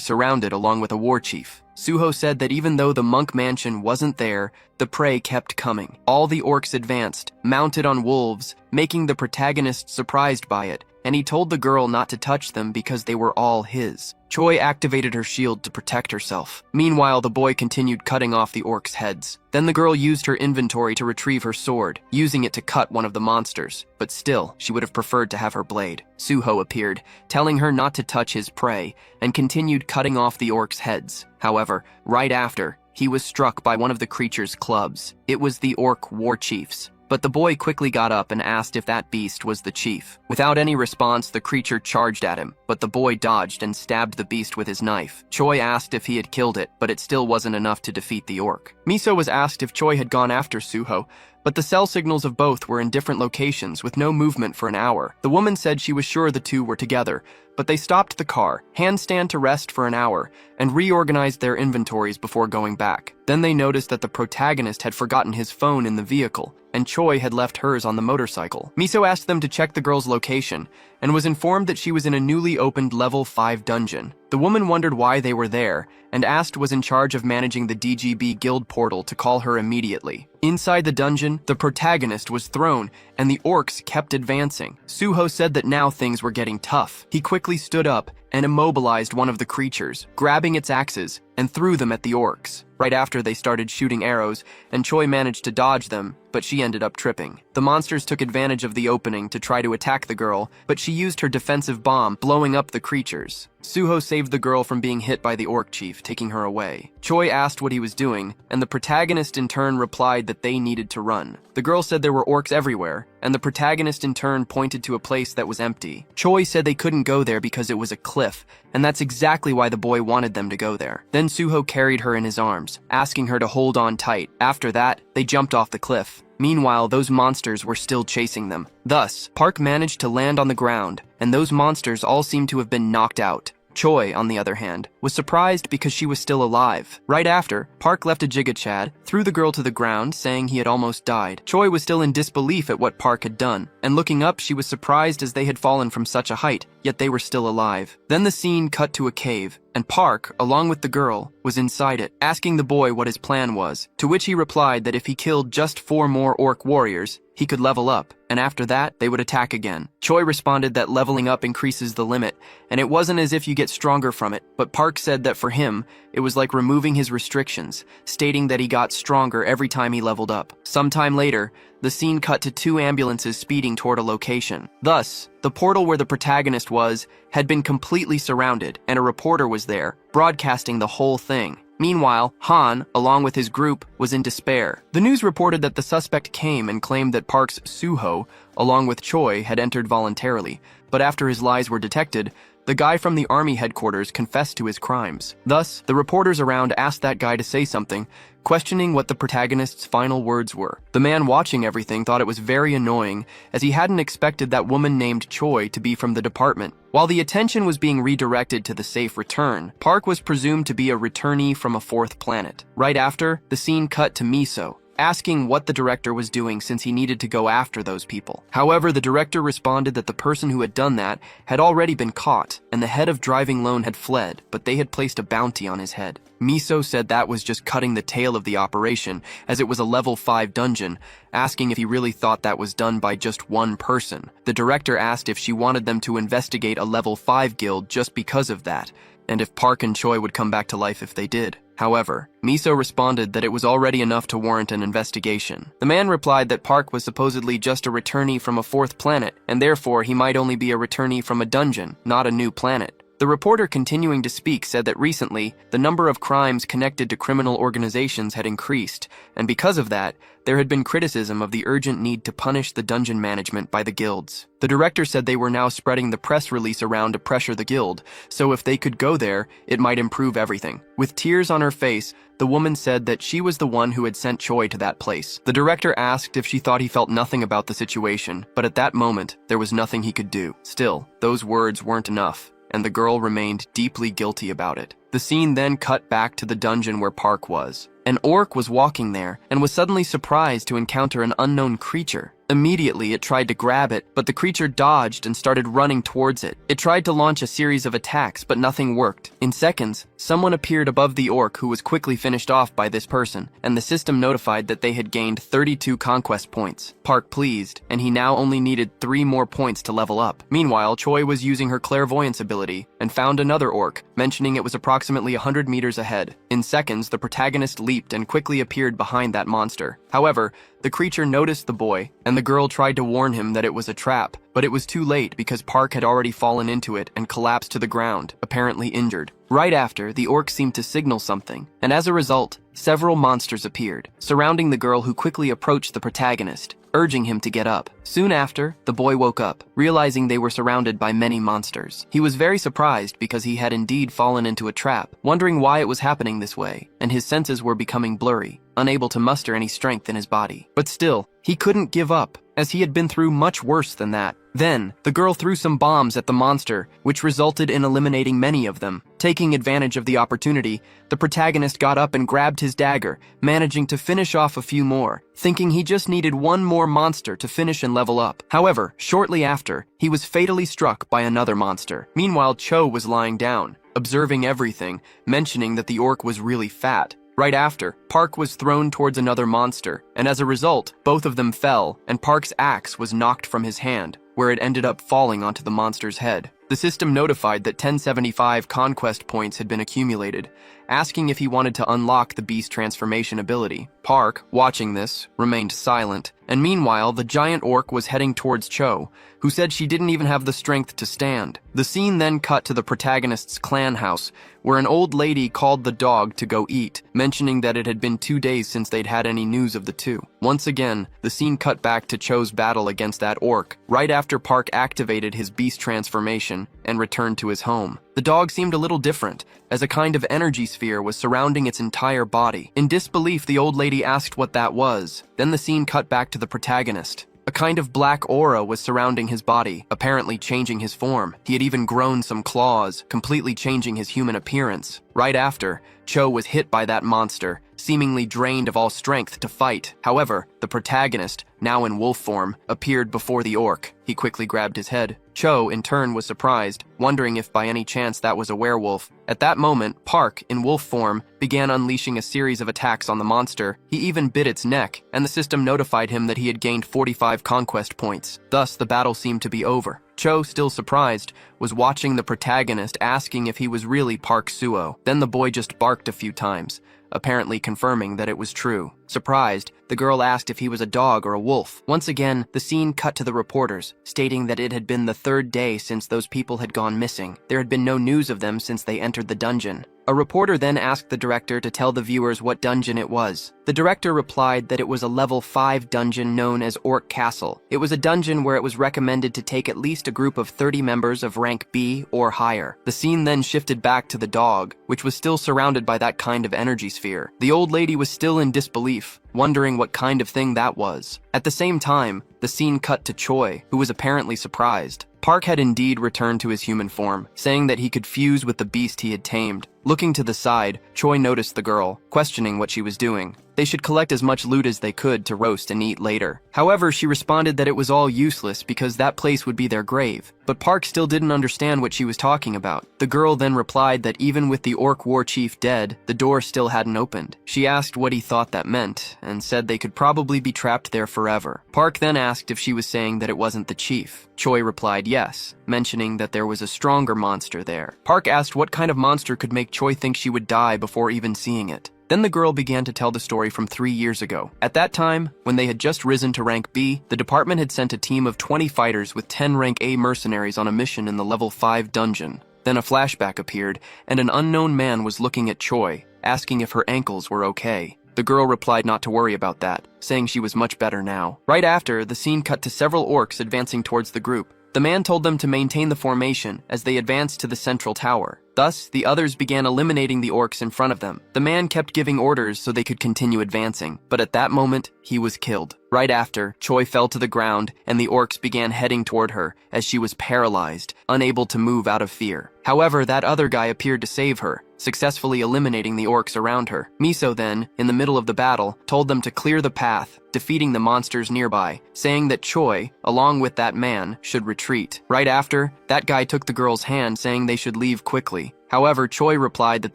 surrounded along with a war chief. Suho said that even though the monk mansion wasn't there, the prey kept coming. All the orcs advanced, mounted on wolves, making the protagonist surprised by it, and he told the girl not to touch them because they were all his. Choi activated her shield to protect herself. Meanwhile, the boy continued cutting off the orcs' heads. Then the girl used her inventory to retrieve her sword, using it to cut one of the monsters. But still, she would have preferred to have her blade. Suho appeared, telling her not to touch his prey, and continued cutting off the orcs' heads. However, right after, he was struck by one of the creature's clubs. It was the orc war chief's. But the boy quickly got up and asked if that beast was the chief. Without any response, the creature charged at him, but the boy dodged and stabbed the beast with his knife. Choi asked if he had killed it, but it still wasn't enough to defeat the orc. Miso was asked if Choi had gone after Suho, but the cell signals of both were in different locations with no movement for an hour. The woman said she was sure the two were together, but they stopped the car, handstand to rest for an hour, and reorganized their inventories before going back. Then they noticed that the protagonist had forgotten his phone in the vehicle, and Choi had left hers on the motorcycle. Miso asked them to check the girl's location, and was informed that she was in a newly opened level 5 dungeon. The woman wondered why they were there, and asked was in charge of managing the DGB guild portal to call her immediately. Inside the dungeon, the protagonist was thrown, and the orcs kept advancing. Suho said that now things were getting tough. He quickly stood up and immobilized one of the creatures, grabbing its axes, and threw them at the orcs. Right after, they started shooting arrows, and Choi managed to dodge them, but she ended up tripping. The monsters took advantage of the opening to try to attack the girl, but she used her defensive bomb, blowing up the creatures. Suho saved the girl from being hit by the orc chief, taking her away. Choi asked what he was doing, and the protagonist in turn replied that they needed to run. The girl said there were orcs everywhere, and the protagonist in turn pointed to a place that was empty. Choi said they couldn't go there because it was a cliff, and that's exactly why the boy wanted them to go there. Then Suho carried her in his arms, asking her to hold on tight. After that, they jumped off the cliff. Meanwhile, those monsters were still chasing them. Thus, Park managed to land on the ground, and those monsters all seemed to have been knocked out. Choi, on the other hand, was surprised because she was still alive. Right after, Park left a Jigachad, threw the girl to the ground, saying he had almost died. Choi was still in disbelief at what Park had done, and looking up, she was surprised as they had fallen from such a height, yet they were still alive. Then the scene cut to a cave, and Park, along with the girl, was inside it, asking the boy what his plan was, to which he replied that if he killed just 4 more orc warriors, he could level up, and after that, they would attack again. Choi responded that leveling up increases the limit, and it wasn't as if you get stronger from it, but Park said that for him, it was like removing his restrictions, stating that he got stronger every time he leveled up. Sometime later, the scene cut to 2 ambulances speeding toward a location. Thus, the portal where the protagonist was had been completely surrounded, and a reporter was there, broadcasting the whole thing. Meanwhile, Han, along with his group, was in despair. The news reported that the suspect came and claimed that Park's Suho, along with Choi, had entered voluntarily, but after his lies were detected, the guy from the army headquarters confessed to his crimes. Thus, the reporters around asked that guy to say something, questioning what the protagonist's final words were. The man watching everything thought it was very annoying, as he hadn't expected that woman named Choi to be from the department. While the attention was being redirected to the safe return, Park was presumed to be a returnee from a 4th planet. Right after, the scene cut to Miso, asking what the director was doing since he needed to go after those people. However, the director responded that the person who had done that had already been caught, and the head of Driving Lone had fled, but they had placed a bounty on his head. Miso said that was just cutting the tail of the operation, as it was a level 5 dungeon, asking if he really thought that was done by just one person. The director asked if she wanted them to investigate a level 5 guild just because of that, and if Park and Choi would come back to life if they did. However, Miso responded that it was already enough to warrant an investigation. The man replied that Park was supposedly just a returnee from a 4th planet, and therefore he might only be a returnee from a dungeon, not a new planet. The reporter continuing to speak said that recently, the number of crimes connected to criminal organizations had increased, and because of that, there had been criticism of the urgent need to punish the dungeon management by the guilds. The director said they were now spreading the press release around to pressure the guild, so if they could go there, it might improve everything. With tears on her face, the woman said that she was the one who had sent Choi to that place. The director asked if she thought he felt nothing about the situation, but at that moment, there was nothing he could do. Still, those words weren't enough, and the girl remained deeply guilty about it. The scene then cut back to the dungeon where Park was. An orc was walking there and was suddenly surprised to encounter an unknown creature. Immediately, it tried to grab it, but the creature dodged and started running towards it. It tried to launch a series of attacks, but nothing worked. In seconds, someone appeared above the orc who was quickly finished off by this person, and the system notified that they had gained 32 conquest points. Park pleased, and he now only needed 3 more points to level up. Meanwhile, Choi was using her clairvoyance ability and found another orc, mentioning it was approximately 100 meters ahead. In seconds, the protagonist leaped and quickly appeared behind that monster. However, the creature noticed the boy, and the girl tried to warn him that it was a trap, but it was too late because Park had already fallen into it and collapsed to the ground, apparently injured. Right after, the orc seemed to signal something, and as a result, several monsters appeared, surrounding the girl who quickly approached the protagonist, urging him to get up. Soon after, the boy woke up, realizing they were surrounded by many monsters. He was very surprised because he had indeed fallen into a trap, wondering why it was happening this way, and his senses were becoming blurry, unable to muster any strength in his body. But still, he couldn't give up, as he had been through much worse than that. Then, the girl threw some bombs at the monster, which resulted in eliminating many of them. Taking advantage of the opportunity, the protagonist got up and grabbed his dagger, managing to finish off a few more, thinking he just needed one more monster to finish and level up. However, shortly after, he was fatally struck by another monster. Meanwhile, Cho was lying down, observing everything, mentioning that the orc was really fat. Right after, Park was thrown towards another monster, and as a result, both of them fell, and Park's axe was knocked from his hand, where it ended up falling onto the monster's head. The system notified that 1075 conquest points had been accumulated, asking if he wanted to unlock the beast transformation ability. Park, watching this, remained silent, and meanwhile, the giant orc was heading towards Cho, who said she didn't even have the strength to stand. The scene then cut to the protagonist's clan house, where an old lady called the dog to go eat, mentioning that it had been 2 days since they'd had any news of the two. Once again, the scene cut back to Cho's battle against that orc, right after Park activated his beast transformation and returned to his home. The dog seemed a little different, as a kind of energy sphere was surrounding its entire body. In disbelief, the old lady asked what that was. Then the scene cut back to the protagonist. A kind of black aura was surrounding his body, apparently changing his form. He had even grown some claws, completely changing his human appearance. Right after, Cho was hit by that monster, seemingly drained of all strength to fight. However, the protagonist, now in wolf form, appeared before the orc. He quickly grabbed his head. Cho, in turn, was surprised, wondering if by any chance that was a werewolf. At that moment, Park, in wolf form, began unleashing a series of attacks on the monster. He even bit its neck, and the system notified him that he had gained 45 conquest points. Thus, the battle seemed to be over. Cho, still surprised, was watching the protagonist, asking if he was really Park Suo. Then the boy just barked a few times, apparently confirming that it was true. Surprised, the girl asked if he was a dog or a wolf. Once again, the scene cut to the reporters, stating that it had been the 3rd day since those people had gone missing. There had been no news of them since they entered the dungeon. A reporter then asked the director to tell the viewers what dungeon it was. The director replied that it was a level 5 dungeon known as Orc Castle. It was a dungeon where it was recommended to take at least a group of 30 members of rank B or higher. The scene then shifted back to the dog, which was still surrounded by that kind of energy sphere. The old lady was still in disbelief, wondering what kind of thing that was. At the same time, the scene cut to Choi, who was apparently surprised. Park had indeed returned to his human form, saying that he could fuse with the beast he had tamed. Looking to the side, Choi noticed the girl, questioning what she was doing. They should collect as much loot as they could to roast and eat later. However, she responded that it was all useless because that place would be their grave. But Park still didn't understand what she was talking about. The girl then replied that even with the orc war chief dead, the door still hadn't opened. She asked what he thought that meant, and said they could probably be trapped there forever. Park then asked if she was saying that it wasn't the chief. Choi replied yes, mentioning that there was a stronger monster there. Park asked what kind of monster could make Choi think she would die before even seeing it. Then the girl began to tell the story from 3 years ago. At that time, when they had just risen to rank B, the department had sent a team of 20 fighters with 10 rank A mercenaries on a mission in the level 5 dungeon. Then a flashback appeared, and an unknown man was looking at Choi, asking if her ankles were okay. The girl replied not to worry about that, saying she was much better now. Right after, the scene cut to several orcs advancing towards the group. The man told them to maintain the formation as they advanced to the central tower. Thus, the others began eliminating the orcs in front of them. The man kept giving orders so they could continue advancing, but at that moment, he was killed. Right after, Choi fell to the ground, and the orcs began heading toward her as she was paralyzed, unable to move out of fear. However, that other guy appeared to save her, successfully eliminating the orcs around her. Miso then, in the middle of the battle, told them to clear the path, defeating the monsters nearby, saying that Choi, along with that man, should retreat. Right after, that guy took the girl's hand, saying they should leave quickly. However, Choi replied that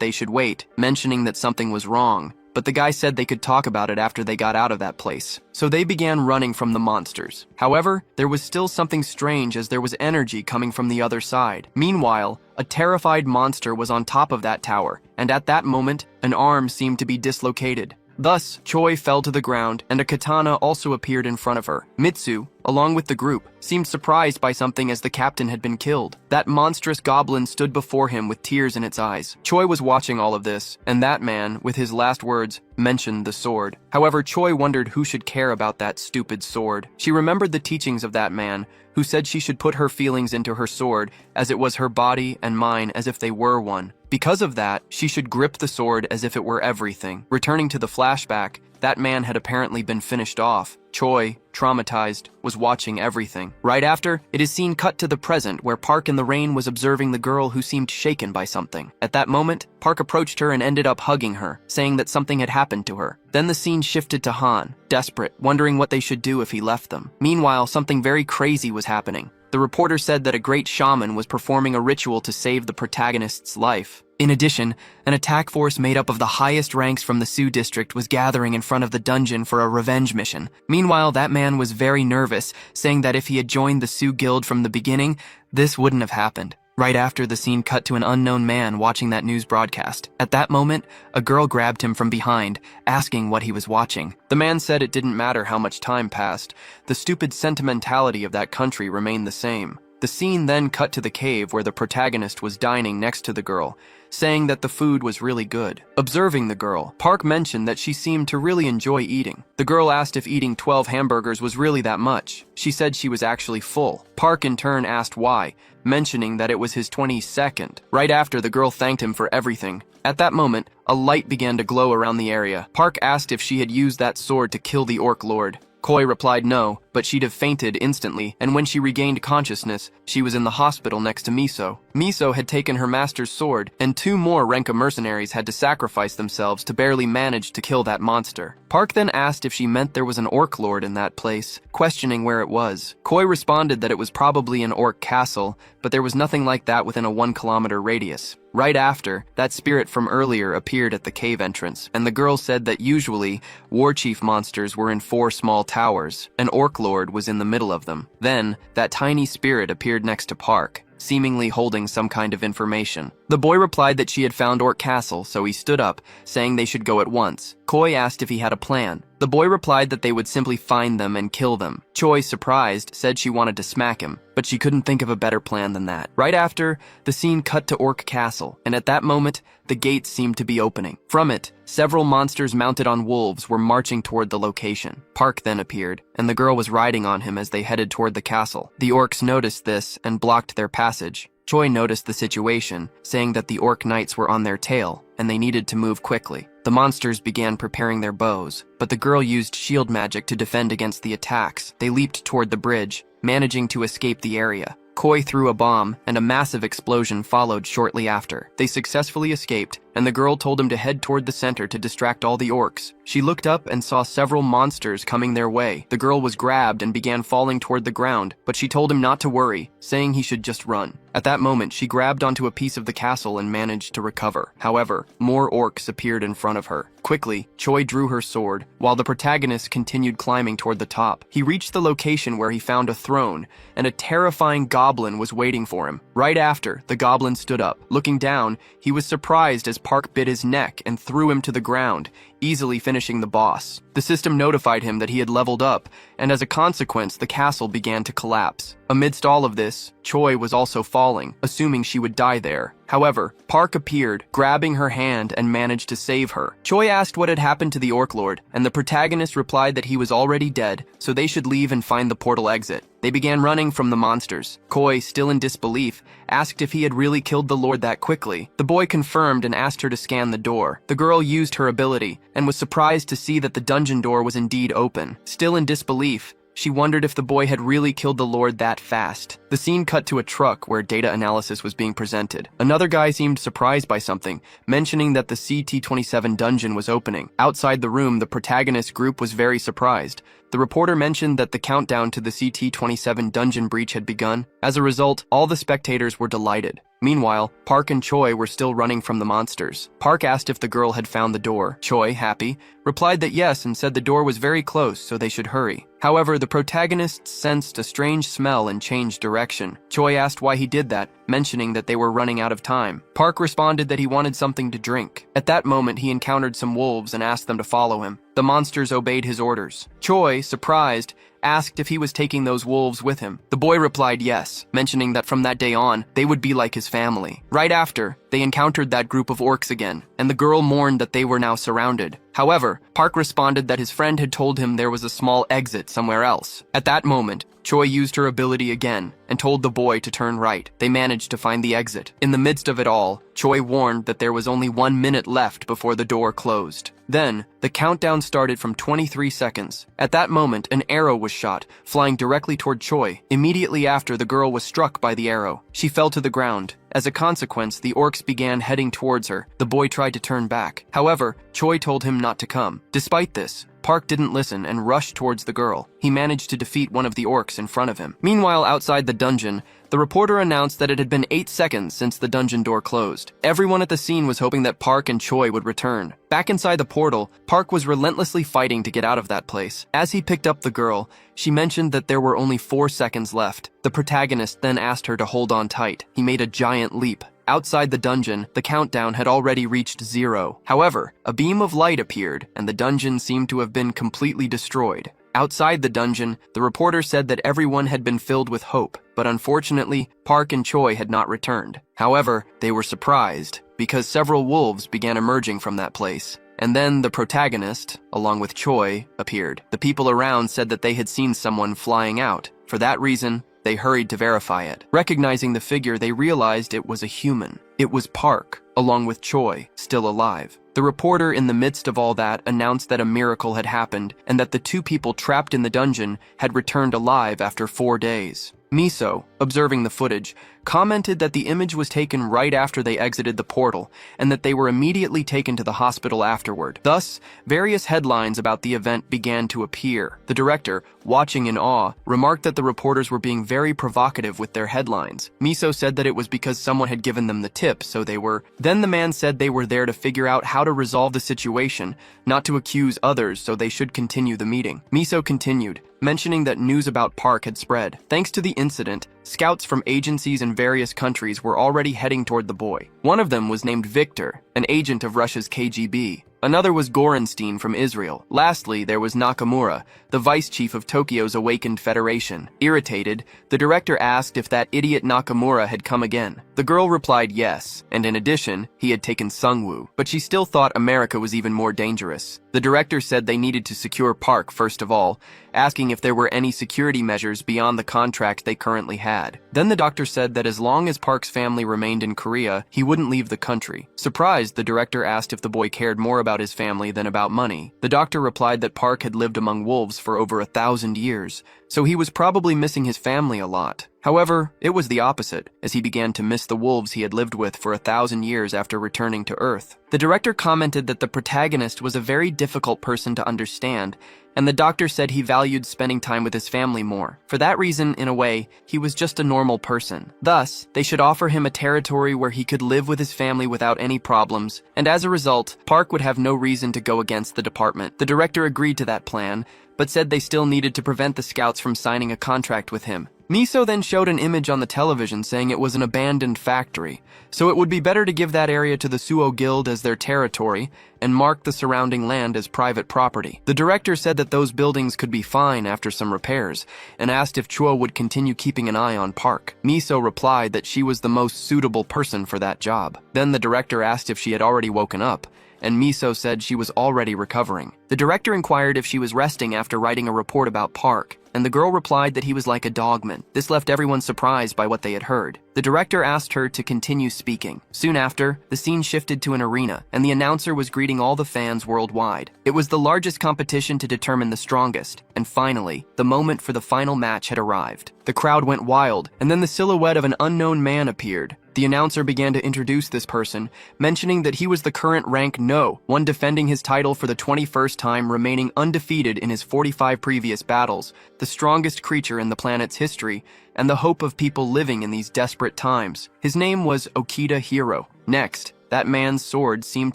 they should wait, mentioning that something was wrong. But the guy said they could talk about it after they got out of that place. So they began running from the monsters. However, there was still something strange as there was energy coming from the other side. Meanwhile, a terrified monster was on top of that tower, and at that moment, an arm seemed to be dislocated. Thus, Choi fell to the ground, and a katana also appeared in front of her. Mitsu, along with the group, seemed surprised by something as the captain had been killed. That monstrous goblin stood before him with tears in its eyes. Choi was watching all of this, and that man, with his last words, mentioned the sword. However, Choi wondered who should care about that stupid sword. She remembered the teachings of that man, who said she should put her feelings into her sword, as it was her body and mine as if they were one. Because of that, she should grip the sword as if it were everything. Returning to the flashback, that man had apparently been finished off. Choi, traumatized, was watching everything. Right after, it is seen cut to the present where Park in the rain was observing the girl who seemed shaken by something. At that moment, Park approached her and ended up hugging her, saying that something had happened to her. Then the scene shifted to Han, desperate, wondering what they should do if he left them. Meanwhile, something very crazy was happening. The reporter said that a great shaman was performing a ritual to save the protagonist's life. In addition, an attack force made up of the highest ranks from the Sioux district was gathering in front of the dungeon for a revenge mission. Meanwhile, that man was very nervous, saying that if he had joined the Sioux guild from the beginning, this wouldn't have happened. Right after, the scene cut to an unknown man watching that news broadcast. At that moment, a girl grabbed him from behind, asking what he was watching. The man said it didn't matter how much time passed. The stupid sentimentality of that country remained the same. The scene then cut to the cave where the protagonist was dining next to the girl, saying that the food was really good. Observing the girl, Park mentioned that she seemed to really enjoy eating. The girl asked if eating 12 hamburgers was really that much. She said she was actually full. Park in turn asked why, mentioning that it was his 22nd. Right after, the girl thanked him for everything. At that moment, a light began to glow around the area. Park asked if she had used that sword to kill the orc lord. Koi replied no, but she'd have fainted instantly, and when she regained consciousness, she was in the hospital next to Miso. Miso had taken her master's sword, and 2 more Renka mercenaries had to sacrifice themselves to barely manage to kill that monster. Park then asked if she meant there was an orc lord in that place, questioning where it was. Koi responded that it was probably an orc castle, but there was nothing like that within a 1-kilometer radius. Right after, that spirit from earlier appeared at the cave entrance, and the girl said that usually, war chief monsters were in 4 small towers. An orc lord was in the middle of them. Then, that tiny spirit appeared next to Park, seemingly holding some kind of information. The boy replied that she had found Orc Castle, so he stood up, saying they should go at once. Koi asked if he had a plan. The boy replied that they would simply find them and kill them. Choi, surprised, said she wanted to smack him, but she couldn't think of a better plan than that. Right after, the scene cut to Orc Castle, and at that moment, the gates seemed to be opening. From it, several monsters mounted on wolves were marching toward the location. Park then appeared, and the girl was riding on him as they headed toward the castle. The orcs noticed this and blocked their passage. Choi noticed the situation, saying that the orc knights were on their tail, and they needed to move quickly. The monsters began preparing their bows, but the girl used shield magic to defend against the attacks. They leaped toward the bridge, managing to escape the area. Koi threw a bomb, and a massive explosion followed shortly after. They successfully escaped, and the girl told him to head toward the center to distract all the orcs. She looked up and saw several monsters coming their way. The girl was grabbed and began falling toward the ground, but she told him not to worry, saying he should just run. At that moment, she grabbed onto a piece of the castle and managed to recover. However, more orcs appeared in front of her. Quickly, Choi drew her sword, while the protagonist continued climbing toward the top. He reached the location where he found a throne, and a terrifying goblin was waiting for him. Right after, the goblin stood up. Looking down, he was surprised as Park bit his neck and threw him to the ground, easily finishing the boss. The system notified him that he had leveled up, and as a consequence, the castle began to collapse. Amidst all of this, Choi was also falling, assuming she would die there. However, Park appeared, grabbing her hand and managed to save her. Choi asked what had happened to the Orc Lord, and the protagonist replied that he was already dead, so they should leave and find the portal exit. They began running from the monsters. Choi, still in disbelief, asked if he had really killed the Lord that quickly. The boy confirmed and asked her to scan the door. The girl used her ability, and was surprised to see that the dungeon door was indeed open. Still in disbelief, she wondered if the boy had really killed the Lord that fast. The scene cut to a truck where data analysis was being presented. Another guy seemed surprised by something, mentioning that the CT-27 dungeon was opening. Outside the room, the protagonist group was very surprised. The reporter mentioned that the countdown to the CT-27 dungeon breach had begun. As a result, all the spectators were delighted. Meanwhile, Park and Choi were still running from the monsters. Park asked if the girl had found the door. Choi, happy, replied that yes and said the door was very close, so they should hurry. However, the protagonist sensed a strange smell and changed direction. Choi asked why he did that, mentioning that they were running out of time. Park responded that he wanted something to drink. At that moment, he encountered some wolves and asked them to follow him. The monsters obeyed his orders. Choi, surprised, asked if he was taking those wolves with him. The boy replied yes, mentioning that from that day on, they would be like his family. Right after, they encountered that group of orcs again, and the girl mourned that they were now surrounded. However, Park responded that his friend had told him there was a small exit somewhere else. At that moment, Choi used her ability again and told the boy to turn right. They managed to find the exit. In the midst of it all, Choi warned that there was only 1 minute left before the door closed. Then, the countdown started from 23 seconds. At that moment, an arrow was shot, flying directly toward Choi. Immediately after, the girl was struck by the arrow. She fell to the ground. As a consequence, the orcs began heading towards her. The boy tried to turn back. However, Choi told him not to come. Despite this, Park didn't listen and rushed towards the girl. He managed to defeat one of the orcs in front of him. Meanwhile, outside the dungeon, the reporter announced that it had been 8 seconds since the dungeon door closed. Everyone at the scene was hoping that Park and Choi would return. Back inside the portal, Park was relentlessly fighting to get out of that place. As he picked up the girl, she mentioned that there were only 4 seconds left. The protagonist then asked her to hold on tight. He made a giant leap. Outside the dungeon, the countdown had already reached 0. However, a beam of light appeared, and the dungeon seemed to have been completely destroyed. Outside the dungeon, the reporter said that everyone had been filled with hope, but unfortunately, Park and Choi had not returned. However, they were surprised, because several wolves began emerging from that place. And then the protagonist, along with Choi, appeared. The people around said that they had seen someone flying out. For that reason, they hurried to verify it. Recognizing the figure, they realized it was a human. It was Park, along with Choi, still alive. The reporter, in the midst of all that, announced that a miracle had happened and that the 2 people trapped in the dungeon had returned alive after 4 days. Miso, observing the footage, commented that the image was taken right after they exited the portal and that they were immediately taken to the hospital afterward. Thus, various headlines about the event began to appear. The director, watching in awe, remarked that the reporters were being very provocative with their headlines. Miso said that it was because someone had given them the tip, so they were. Then the man said they were there to figure out how to resolve the situation, not to accuse others, so they should continue the meeting. Miso continued, mentioning that news about Park had spread. Thanks to the incident, scouts from agencies in various countries were already heading toward the boy. One of them was named Victor, an agent of Russia's KGB. Another was Gorenstein from Israel. Lastly, there was Nakamura, the vice chief of Tokyo's Awakened Federation. Irritated, the director asked if that idiot Nakamura had come again. The girl replied yes, and in addition, he had taken Sungwoo, but she still thought America was even more dangerous. The director said they needed to secure Park first of all, asking if there were any security measures beyond the contract they currently had. Then the doctor said that as long as Park's family remained in Korea, he wouldn't leave the country. Surprised, the director asked if the boy cared more about his family than about money. The doctor replied that Park had lived among wolves for over 1,000 years, so he was probably missing his family a lot. However, it was the opposite, as he began to miss the wolves he had lived with for 1,000 years after returning to Earth. The director commented that the protagonist was a very difficult person to understand, and the doctor said he valued spending time with his family more. For that reason, in a way, he was just a normal person. Thus, they should offer him a territory where he could live with his family without any problems, and as a result, Park would have no reason to go against the department. The director agreed to that plan, but said they still needed to prevent the scouts from signing a contract with him. Miso then showed an image on the television saying it was an abandoned factory, so it would be better to give that area to the Suo Guild as their territory and mark the surrounding land as private property. The director said that those buildings could be fine after some repairs and asked if Chuo would continue keeping an eye on Park. Miso replied that she was the most suitable person for that job. Then the director asked if she had already woken up, and Miso said she was already recovering. The director inquired if she was resting after writing a report about Park, and the girl replied that he was like a dogman. This left everyone surprised by what they had heard. The director asked her to continue speaking. Soon after, the scene shifted to an arena, and the announcer was greeting all the fans worldwide. It was the largest competition to determine the strongest, and finally, the moment for the final match had arrived. The crowd went wild, and then the silhouette of an unknown man appeared. The announcer began to introduce this person, mentioning that he was the current rank No, one defending his title for the 21st time, remaining undefeated in his 45 previous battles, the strongest creature in the planet's history, and the hope of people living in these desperate times. His name was Okita Hiro. Next, that man's sword seemed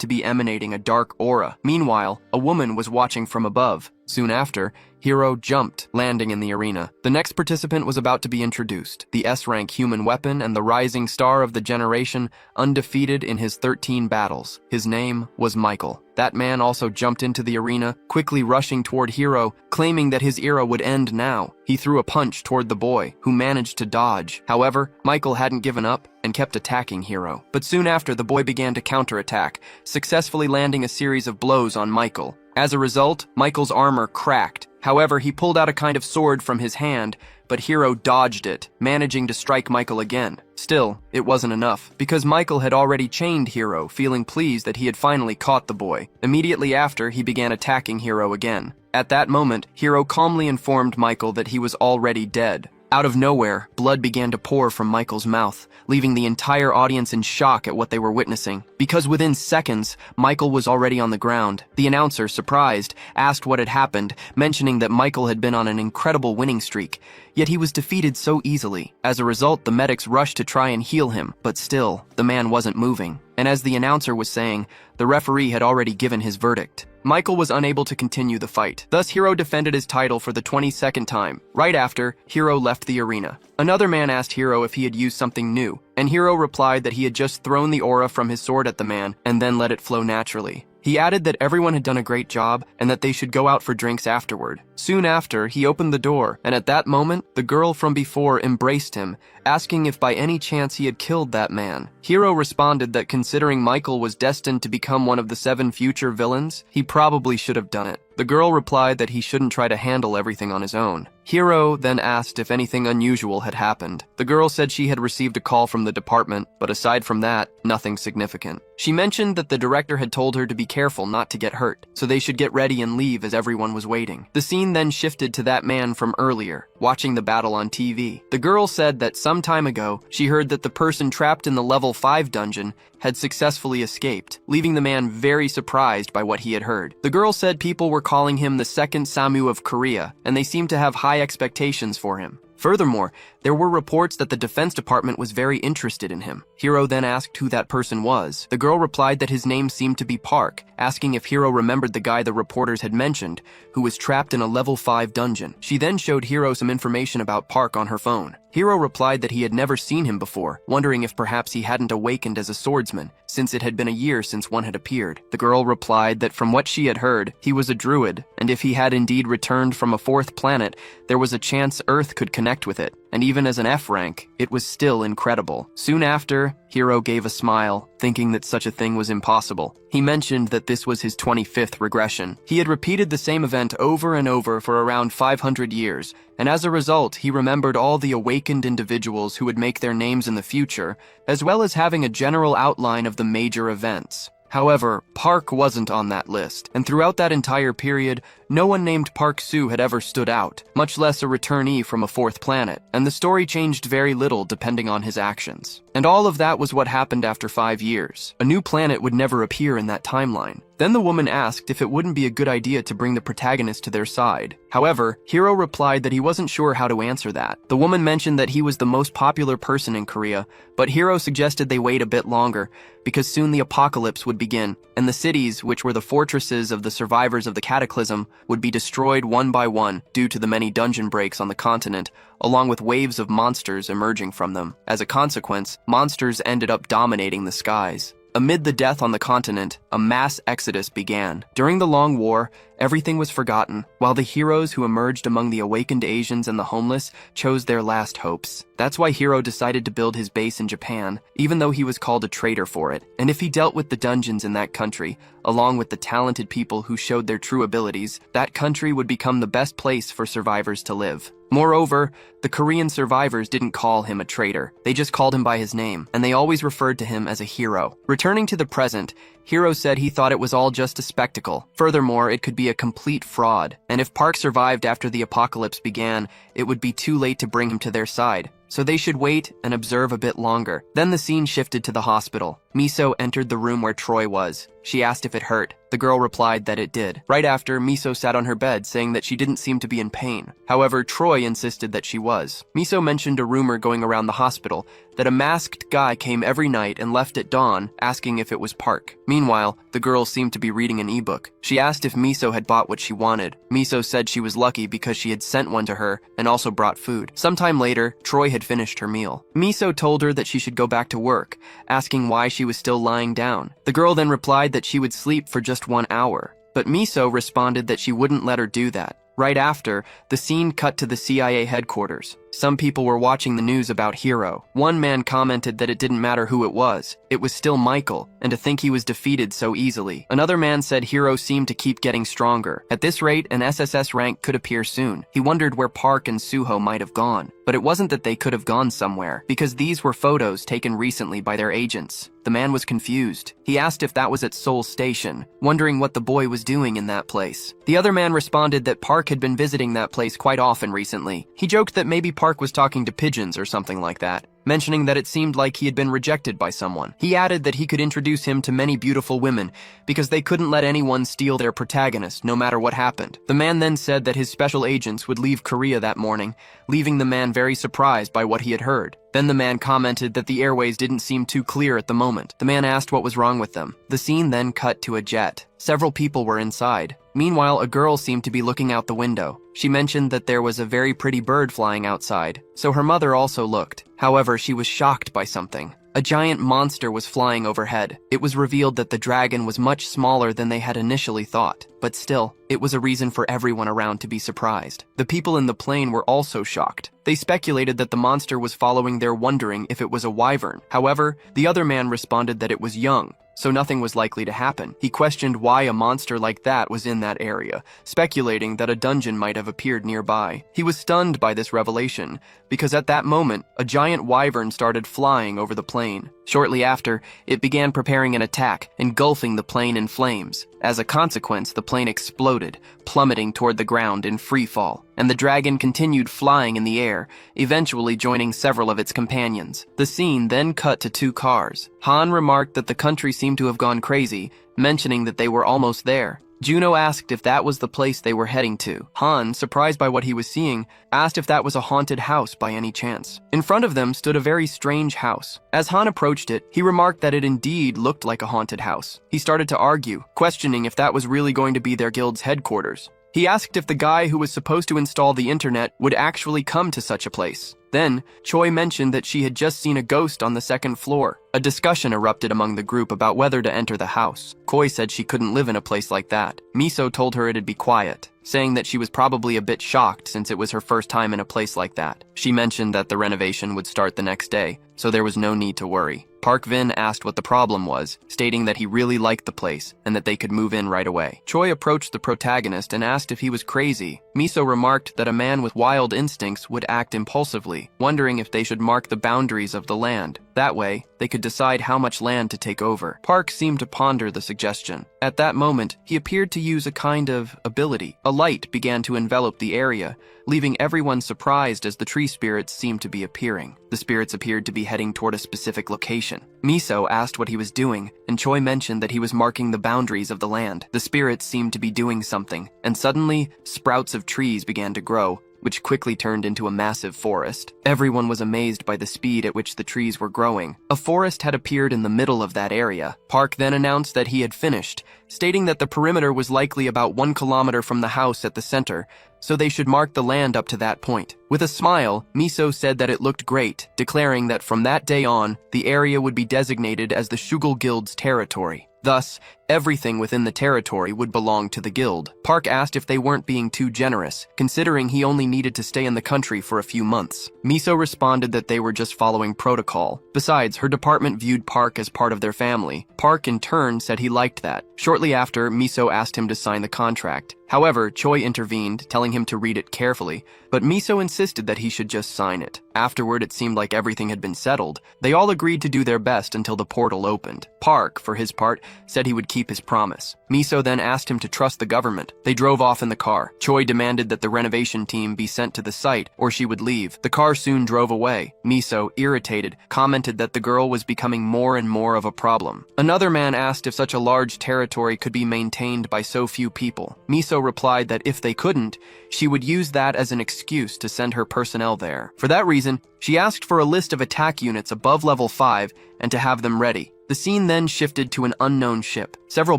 to be emanating a dark aura. Meanwhile, a woman was watching from above. Soon after, Hiro jumped, landing in the arena. The next participant was about to be introduced, the S-rank human weapon and the rising star of the generation, undefeated in his 13 battles. His name was Michael. That man also jumped into the arena, quickly rushing toward Hiro, claiming that his era would end now. He threw a punch toward the boy, who managed to dodge. However, Michael hadn't given up and kept attacking Hiro. But soon after, the boy began to counterattack, successfully landing a series of blows on Michael. As a result, Michael's armor cracked. However, he pulled out a kind of sword from his hand, but Hiro dodged it, managing to strike Michael again. Still, it wasn't enough, because Michael had already chained Hiro, feeling pleased that he had finally caught the boy. Immediately after, he began attacking Hiro again. At that moment, Hiro calmly informed Michael that he was already dead. Out of nowhere, blood began to pour from Michael's mouth, leaving the entire audience in shock at what they were witnessing. Because within seconds, Michael was already on the ground. The announcer, surprised, asked what had happened, mentioning that Michael had been on an incredible winning streak, yet he was defeated so easily. As a result, the medics rushed to try and heal him, but still, the man wasn't moving. And as the announcer was saying, the referee had already given his verdict. Michael was unable to continue the fight. Thus, Hiro defended his title for the 22nd time. Right after, Hiro left the arena. Another man asked Hiro if he had used something new, and Hiro replied that he had just thrown the aura from his sword at the man and then let it flow naturally. He added that everyone had done a great job and that they should go out for drinks afterward. Soon after, he opened the door, and at that moment, the girl from before embraced him, asking if by any chance he had killed that man. Hiro responded that considering Michael was destined to become one of the 7 future villains, he probably should have done it. The girl replied that he shouldn't try to handle everything on his own. Hiro then asked if anything unusual had happened. The girl said she had received a call from the department, but aside from that, nothing significant. She mentioned that the director had told her to be careful not to get hurt, so they should get ready and leave as everyone was waiting. The scene then shifted to that man from earlier, watching the battle on TV. The girl said that some time ago, she heard that the person trapped in the level 5 dungeon had successfully escaped, leaving the man very surprised by what he had heard. The girl said people were calling him the second Samu of Korea, and they seemed to have high expectations for him. Furthermore, there were reports that the Defense Department was very interested in him. Hiro then asked who that person was. The girl replied that his name seemed to be Park, asking if Hiro remembered the guy the reporters had mentioned, who was trapped in a level 5 dungeon. She then showed Hiro some information about Park on her phone. Hiro replied that he had never seen him before, wondering if perhaps he hadn't awakened as a swordsman, since it had been a year since one had appeared. The girl replied that from what she had heard, he was a druid, and if he had indeed returned from a 4th planet, there was a chance Earth could connect with it. And even as an F rank, it was still incredible. Soon after, Hiro gave a smile, thinking that such a thing was impossible. He mentioned that this was his 25th regression. He had repeated the same event over and over for around 500 years, and as a result, he remembered all the awakened individuals who would make their names in the future, as well as having a general outline of the major events. However, Park wasn't on that list, and throughout that entire period, no one named Park Soo had ever stood out, much less a returnee from a 4th planet, and the story changed very little depending on his actions. And all of that was what happened after 5 years. A new planet would never appear in that timeline. Then the woman asked if it wouldn't be a good idea to bring the protagonist to their side. However, Hiro replied that he wasn't sure how to answer that. The woman mentioned that he was the most popular person in Korea, but Hiro suggested they wait a bit longer, because soon the apocalypse would begin, and the cities, which were the fortresses of the survivors of the cataclysm, would be destroyed one by one due to the many dungeon breaks on the continent, along with waves of monsters emerging from them. As a consequence, monsters ended up dominating the skies. Amid the death on the continent, a mass exodus began. During the Long War, everything was forgotten, while the heroes who emerged among the awakened Asians and the homeless chose their last hopes. That's why Hiro decided to build his base in Japan, even though he was called a traitor for it. And if he dealt with the dungeons in that country, along with the talented people who showed their true abilities, that country would become the best place for survivors to live. Moreover, the Korean survivors didn't call him a traitor. They just called him by his name, and they always referred to him as a hero. Returning to the present, Hiro said he thought it was all just a spectacle. Furthermore, it could be a complete fraud, and if Park survived after the apocalypse began, it would be too late to bring him to their side. So they should wait and observe a bit longer. Then the scene shifted to the hospital. Miso entered the room where Troy was. She asked if it hurt. The girl replied that it did. Right after, Miso sat on her bed, saying that she didn't seem to be in pain. However, Troy insisted that she was. Miso mentioned a rumor going around the hospital that a masked guy came every night and left at dawn, asking if it was Park. Meanwhile, the girl seemed to be reading an ebook. She asked if Miso had bought what she wanted. Miso said she was lucky because she had sent one to her and also brought food. Sometime later, Troy had finished her meal. Miso told her that she should go back to work, asking why she was still lying down. The girl then replied that she would sleep for just 1 hour, but Miso responded that she wouldn't let her do that. Right after, the scene cut to the CIA headquarters. Some people were watching the news about Hiro. One man commented that it didn't matter who it was still Michael, and to think he was defeated so easily. Another man said Hiro seemed to keep getting stronger. At this rate, an SSS rank could appear soon. He wondered where Park and Suho might have gone. But it wasn't that they could have gone somewhere, because these were photos taken recently by their agents. The man was confused. He asked if that was at Seoul Station, wondering what the boy was doing in that place. The other man responded that Park had been visiting that place quite often recently. He joked that maybe Park was talking to pigeons or something like that, mentioning that it seemed like he had been rejected by someone. He added that he could introduce him to many beautiful women because they couldn't let anyone steal their protagonist, no matter what happened. The man then said that his special agents would leave Korea that morning, leaving the man very surprised by what he had heard. Then the man commented that the airways didn't seem too clear at the moment. The man asked what was wrong with them. The scene then cut to a jet. Several people were inside. Meanwhile, a girl seemed to be looking out the window. She mentioned that there was a very pretty bird flying outside, so her mother also looked. However, she was shocked by something. A giant monster was flying overhead. It was revealed that the dragon was much smaller than they had initially thought, but still, it was a reason for everyone around to be surprised. The people in the plane were also shocked. They speculated that the monster was following them, wondering if it was a wyvern. However, the other man responded that it was young, so nothing was likely to happen. He questioned why a monster like that was in that area, speculating that a dungeon might have appeared nearby. He was stunned by this revelation, because at that moment, a giant wyvern started flying over the plane. Shortly after, it began preparing an attack, engulfing the plane in flames. As a consequence, the plane exploded, plummeting toward the ground in free fall, and the dragon continued flying in the air, eventually joining several of its companions. The scene then cut to 2 cars. Han remarked that the country seemed to have gone crazy, mentioning that they were almost there. Juno asked if that was the place they were heading to. Han, surprised by what he was seeing, asked if that was a haunted house by any chance. In front of them stood a very strange house. As Han approached it, he remarked that it indeed looked like a haunted house. He started to argue, questioning if that was really going to be their guild's headquarters. He asked if the guy who was supposed to install the internet would actually come to such a place. Then, Choi mentioned that she had just seen a ghost on the 2nd floor. A discussion erupted among the group about whether to enter the house. Koi said she couldn't live in a place like that. Miso told her it'd be quiet, saying that she was probably a bit shocked since it was her first time in a place like that. She mentioned that the renovation would start the next day, so there was no need to worry. Park Vin asked what the problem was, stating that he really liked the place and that they could move in right away. Choi approached the protagonist and asked if he was crazy. Miso remarked that a man with wild instincts would act impulsively, wondering if they should mark the boundaries of the land. That way, they could decide how much land to take over. Park seemed to ponder the suggestion. At that moment, he appeared to use a kind of ability. A light began to envelop the area, leaving everyone surprised as the tree spirits seemed to be appearing. The spirits appeared to be heading toward a specific location. Miso asked what he was doing, and Choi mentioned that he was marking the boundaries of the land. The spirits seemed to be doing something, and suddenly, sprouts of trees began to grow, which quickly turned into a massive forest. Everyone was amazed by the speed at which the trees were growing. A forest had appeared in the middle of that area. Park then announced that he had finished, stating that the perimeter was likely about 1 kilometer from the house at the center, so they should mark the land up to that point. With a smile, Miso said that it looked great, declaring that from that day on, the area would be designated as the Shugal Guild's territory. Thus, everything within the territory would belong to the guild. Park asked if they weren't being too generous, considering he only needed to stay in the country for a few months. Miso responded that they were just following protocol. Besides, her department viewed Park as part of their family. Park, in turn, said he liked that. Shortly after, Miso asked him to sign the contract. However, Choi intervened, telling him to read it carefully, but Miso insisted that he should just sign it. Afterward, it seemed like everything had been settled. They all agreed to do their best until the portal opened. Park, for his part, said he would keep his promise. Miso then asked him to trust the government. They drove off in the car. Choi demanded that the renovation team be sent to the site, or she would leave. The car soon drove away. Miso, irritated, commented that the girl was becoming more and more of a problem. Another man asked if such a large territory could be maintained by so few people. Miso replied that if they couldn't, she would use that as an excuse to send her personnel there. For that reason, she asked for a list of attack units above level 5 and to have them ready. The scene then shifted to an unknown ship. Several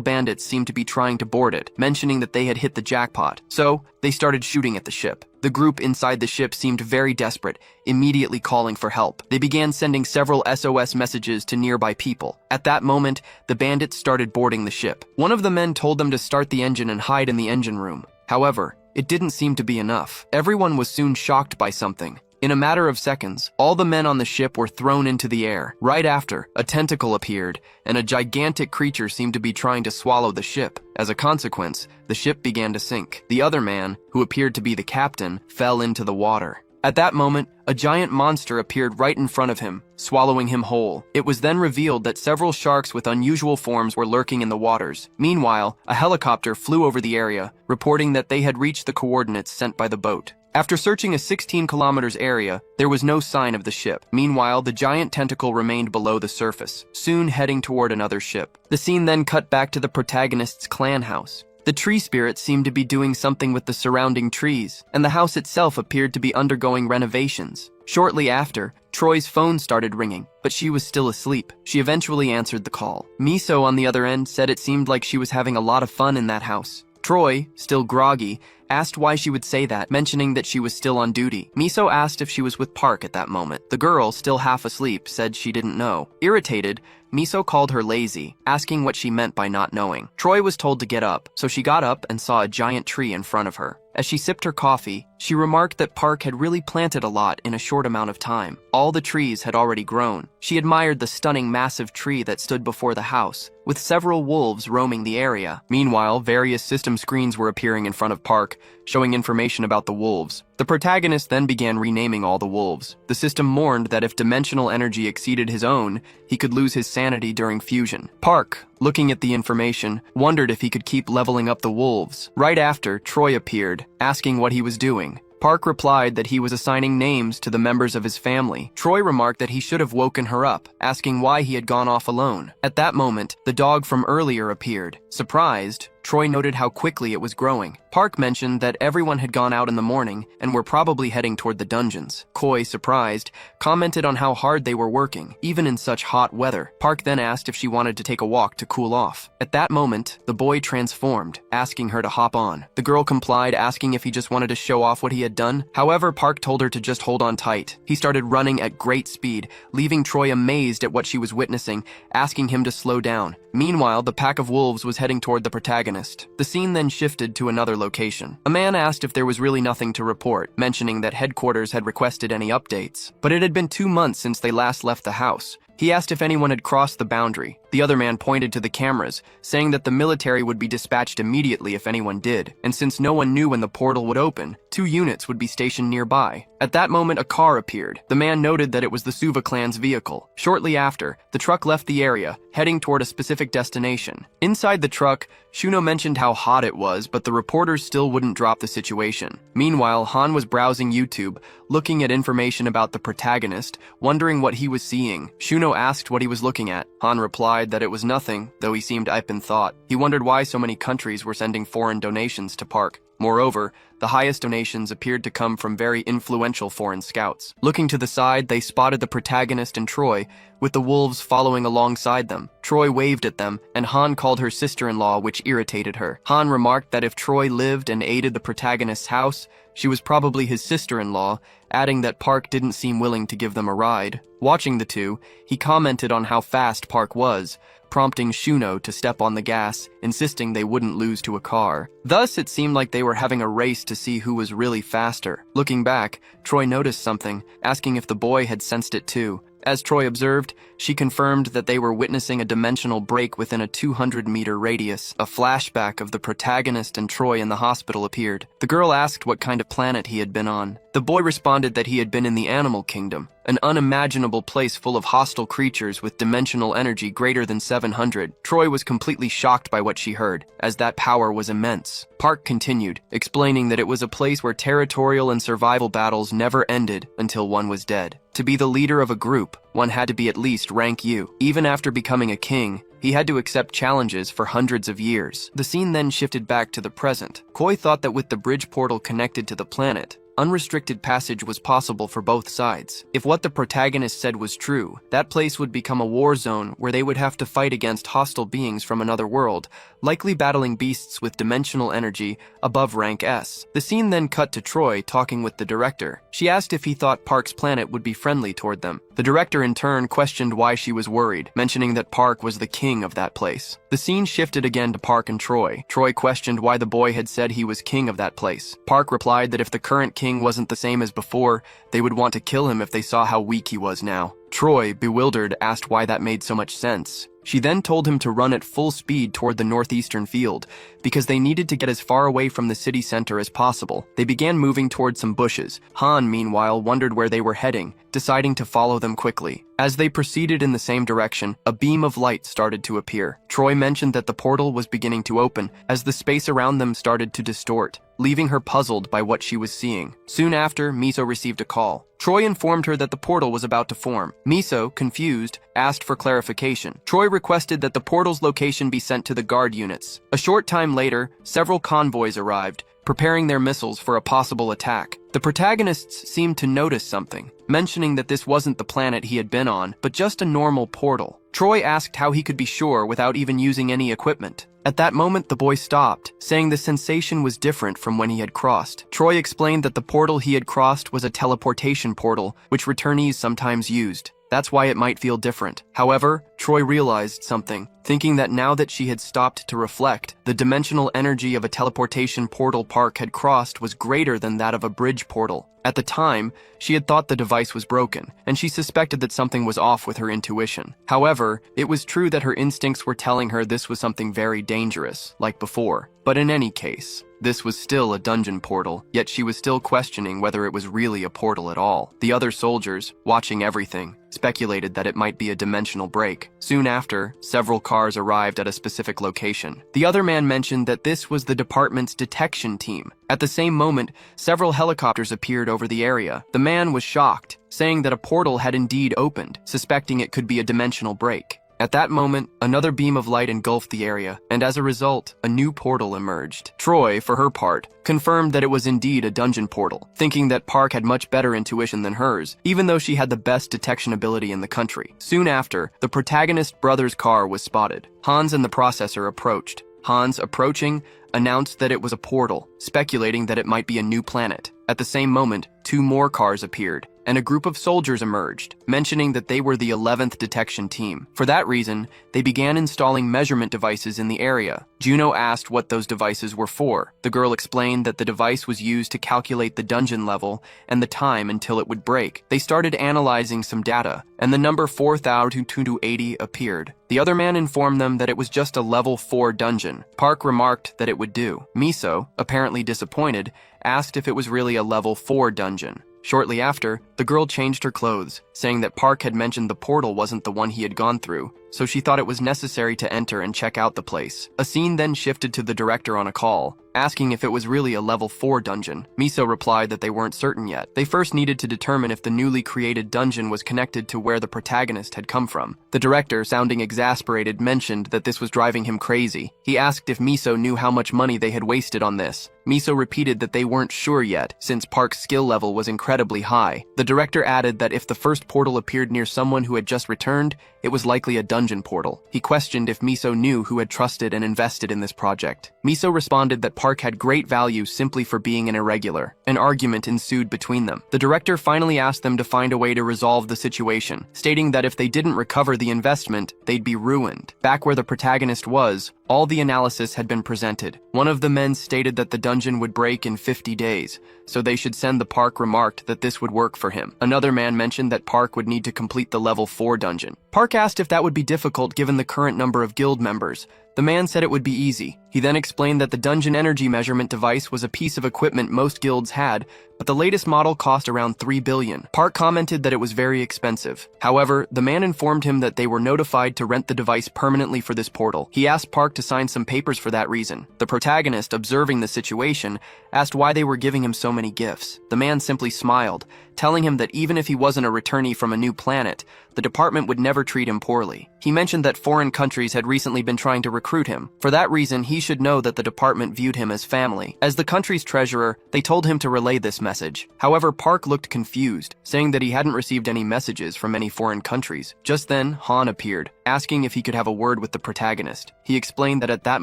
bandits seemed to be trying to board it, mentioning that they had hit the jackpot. So, they started shooting at the ship. The group inside the ship seemed very desperate, immediately calling for help. They began sending several SOS messages to nearby people. At that moment, the bandits started boarding the ship. One of the men told them to start the engine and hide in the engine room. However, it didn't seem to be enough. Everyone was soon shocked by something. In a matter of seconds, all the men on the ship were thrown into the air. Right after, a tentacle appeared, and a gigantic creature seemed to be trying to swallow the ship. As a consequence, the ship began to sink. The other man, who appeared to be the captain, fell into the water. At that moment, a giant monster appeared right in front of him, swallowing him whole. It was then revealed that several sharks with unusual forms were lurking in the waters. Meanwhile, a helicopter flew over the area, reporting that they had reached the coordinates sent by the boat. After searching a 16 kilometers area, there was no sign of the ship. Meanwhile, the giant tentacle remained below the surface, soon heading toward another ship. The scene then cut back to the protagonist's clan house. The tree spirit seemed to be doing something with the surrounding trees, and the house itself appeared to be undergoing renovations. Shortly after, Troy's phone started ringing, but she was still asleep. She eventually answered the call. Miso, on the other end, said it seemed like she was having a lot of fun in that house. Troy, still groggy, asked why she would say that, mentioning that she was still on duty. Miso asked if she was with Park at that moment. The girl, still half asleep, said she didn't know. Irritated, Miso called her lazy, asking what she meant by not knowing. Troy was told to get up, so she got up and saw a giant tree in front of her. As she sipped her coffee, she remarked that Park had really planted a lot in a short amount of time. All the trees had already grown. She admired the stunning massive tree that stood before the house, with several wolves roaming the area. Meanwhile, various system screens were appearing in front of Park, showing information about the wolves. The protagonist then began renaming all the wolves. The system warned that if dimensional energy exceeded his own, he could lose his sanity during fusion. Park, looking at the information, wondered if he could keep leveling up the wolves. Right after, Troy appeared, asking what he was doing. Park replied that he was assigning names to the members of his family. Troy remarked that he should have woken her up, asking why he had gone off alone. At that moment, the dog from earlier appeared. Surprised, Troy noted how quickly it was growing. Park mentioned that everyone had gone out in the morning and were probably heading toward the dungeons. Koi, surprised, commented on how hard they were working, even in such hot weather. Park then asked if she wanted to take a walk to cool off. At that moment, the boy transformed, asking her to hop on. The girl complied, asking if he just wanted to show off what he had done. However, Park told her to just hold on tight. He started running at great speed, leaving Troy amazed at what she was witnessing, asking him to slow down. Meanwhile, the pack of wolves was heading toward the protagonist. The scene then shifted to another location. A man asked if there was really nothing to report, mentioning that headquarters had requested any updates. But it had been 2 months since they last left the house. He asked if anyone had crossed the boundary. The other man pointed to the cameras, saying that the military would be dispatched immediately if anyone did, and since no one knew when the portal would open, 2 units would be stationed nearby. At that moment, a car appeared. The man noted that it was the Suva clan's vehicle. Shortly after, the truck left the area, heading toward a specific destination. Inside the truck, Shuno mentioned how hot it was, but the reporters still wouldn't drop the situation. Meanwhile, Han was browsing YouTube, looking at information about the protagonist, wondering what he was seeing. Shuno asked what he was looking at. Han replied that it was nothing, though he seemed up in thought. He wondered why so many countries were sending foreign donations to Park. Moreover, the highest donations appeared to come from very influential foreign scouts. Looking to the side, they spotted the protagonist and Troy, with the wolves following alongside them. Troy waved at them, and Han called her sister-in-law, which irritated her. Han remarked that if Troy lived and aided the protagonist's house, she was probably his sister-in-law, adding that Park didn't seem willing to give them a ride. Watching the two, he commented on how fast Park was, prompting Shuno to step on the gas, insisting they wouldn't lose to a car. Thus, it seemed like they were having a race to see who was really faster. Looking back, Troy noticed something, asking if the boy had sensed it too. As Troy observed, she confirmed that they were witnessing a dimensional break within a 200-meter radius. A flashback of the protagonist and Troy in the hospital appeared. The girl asked what kind of planet he had been on. The boy responded that he had been in the animal kingdom, an unimaginable place full of hostile creatures with dimensional energy greater than 700. Troy was completely shocked by what she heard, as that power was immense. Park continued, explaining that it was a place where territorial and survival battles never ended until one was dead. To be the leader of a group, one had to be at least rank U. Even after becoming a king, he had to accept challenges for hundreds of years. The scene then shifted back to the present. Koi thought that with the bridge portal connected to the planet, unrestricted passage was possible for both sides. If what the protagonist said was true, that place would become a war zone where they would have to fight against hostile beings from another world, likely battling beasts with dimensional energy above rank S. The scene then cut to Troy talking with the director. She asked if he thought Park's planet would be friendly toward them. The director in turn questioned why she was worried, mentioning that Park was the king of that place. The scene shifted again to Park and Troy. Troy questioned why the boy had said he was king of that place. Park replied that if the current king wasn't the same as before, they would want to kill him if they saw how weak he was now. Troy, bewildered, asked why that made so much sense. She then told him to run at full speed toward the northeastern field, because they needed to get as far away from the city center as possible. They began moving toward some bushes. Han, meanwhile, wondered where they were heading, deciding to follow them quickly. As they proceeded in the same direction, a beam of light started to appear. Troy mentioned that the portal was beginning to open, as the space around them started to distort, leaving her puzzled by what she was seeing. Soon after, Miso received a call. Troy informed her that the portal was about to form. Miso, confused, asked for clarification. Troy requested that the portal's location be sent to the guard units. A short time later, several convoys arrived, preparing their missiles for a possible attack. The protagonists seemed to notice something, mentioning that this wasn't the planet he had been on, but just a normal portal. Troy asked how he could be sure without even using any equipment. At that moment, the boy stopped, saying the sensation was different from when he had crossed. Troy explained that the portal he had crossed was a teleportation portal, which returnees sometimes used. That's why it might feel different. However, Troy realized something, thinking that now that she had stopped to reflect, the dimensional energy of a teleportation portal Park had crossed was greater than that of a bridge portal. At the time, she had thought the device was broken, and she suspected that something was off with her intuition. However, it was true that her instincts were telling her this was something very dangerous, like before. But in any case, this was still a dungeon portal, yet she was still questioning whether it was really a portal at all. The other soldiers, watching everything, speculated that it might be a dimensional break. Soon after, several cars arrived at a specific location. The other man mentioned that this was the department's detection team. At the same moment, several helicopters appeared over the area. The man was shocked, saying that a portal had indeed opened, suspecting it could be a dimensional break. At that moment, another beam of light engulfed the area, and as a result, a new portal emerged. Troy, for her part, confirmed that it was indeed a dungeon portal, thinking that Park had much better intuition than hers, even though she had the best detection ability in the country. Soon after, the protagonist brother's car was spotted. Hans and the processor approached. Hans, approaching, announced that it was a portal, speculating that it might be a new planet. At the same moment, two more cars appeared, and a group of soldiers emerged, mentioning that they were the 11th detection team. For that reason, they began installing measurement devices in the area. Juno asked what those devices were for. The girl explained that the device was used to calculate the dungeon level and the time until it would break. They started analyzing some data, and the number 4280 appeared. The other man informed them that it was just a level 4 dungeon. Park remarked that it would do. Miso, apparently disappointed, asked if it was really a level 4 dungeon. Shortly after, the girl changed her clothes, saying that Park had mentioned the portal wasn't the one he had gone through, so she thought it was necessary to enter and check out the place. A scene then shifted to the director on a call, asking if it was really a level 4 dungeon. Miso replied that they weren't certain yet. They first needed to determine if the newly created dungeon was connected to where the protagonist had come from. The director, sounding exasperated, mentioned that this was driving him crazy. He asked if Miso knew how much money they had wasted on this. Miso repeated that they weren't sure yet, since Park's skill level was incredibly high. The director added that if the first portal appeared near someone who had just returned, it was likely a dungeon portal. He questioned if Miso knew who had trusted and invested in this project. Miso responded that Park had great value simply for being an irregular. An argument ensued between them. The director finally asked them to find a way to resolve the situation, stating that if they didn't recover the investment, they'd be ruined. Back where the protagonist was, all the analysis had been presented. One of the men stated that the dungeon would break in 50 days, so they should send the Park remarked that this would work for him. Another man mentioned that Park would need to complete the level 4 dungeon. Park asked if that would be difficult given the current number of guild members. The man said it would be easy. He then explained that the dungeon energy measurement device was a piece of equipment most guilds had, but the latest model cost around 3 billion. Park commented that it was very expensive. However, the man informed him that they were notified to rent the device permanently for this portal. He asked Park to sign some papers for that reason. The protagonist, observing the situation, asked why they were giving him so many gifts. The man simply smiled, telling him that even if he wasn't a returnee from a new planet, the department would never treat him poorly. He mentioned that foreign countries had recently been trying to recruit him. For that reason, he should know that the department viewed him as family. As the country's treasurer, they told him to relay this message. However, Park looked confused, saying that he hadn't received any messages from any foreign countries. Just then, Han appeared, asking if he could have a word with the protagonist. He explained that at that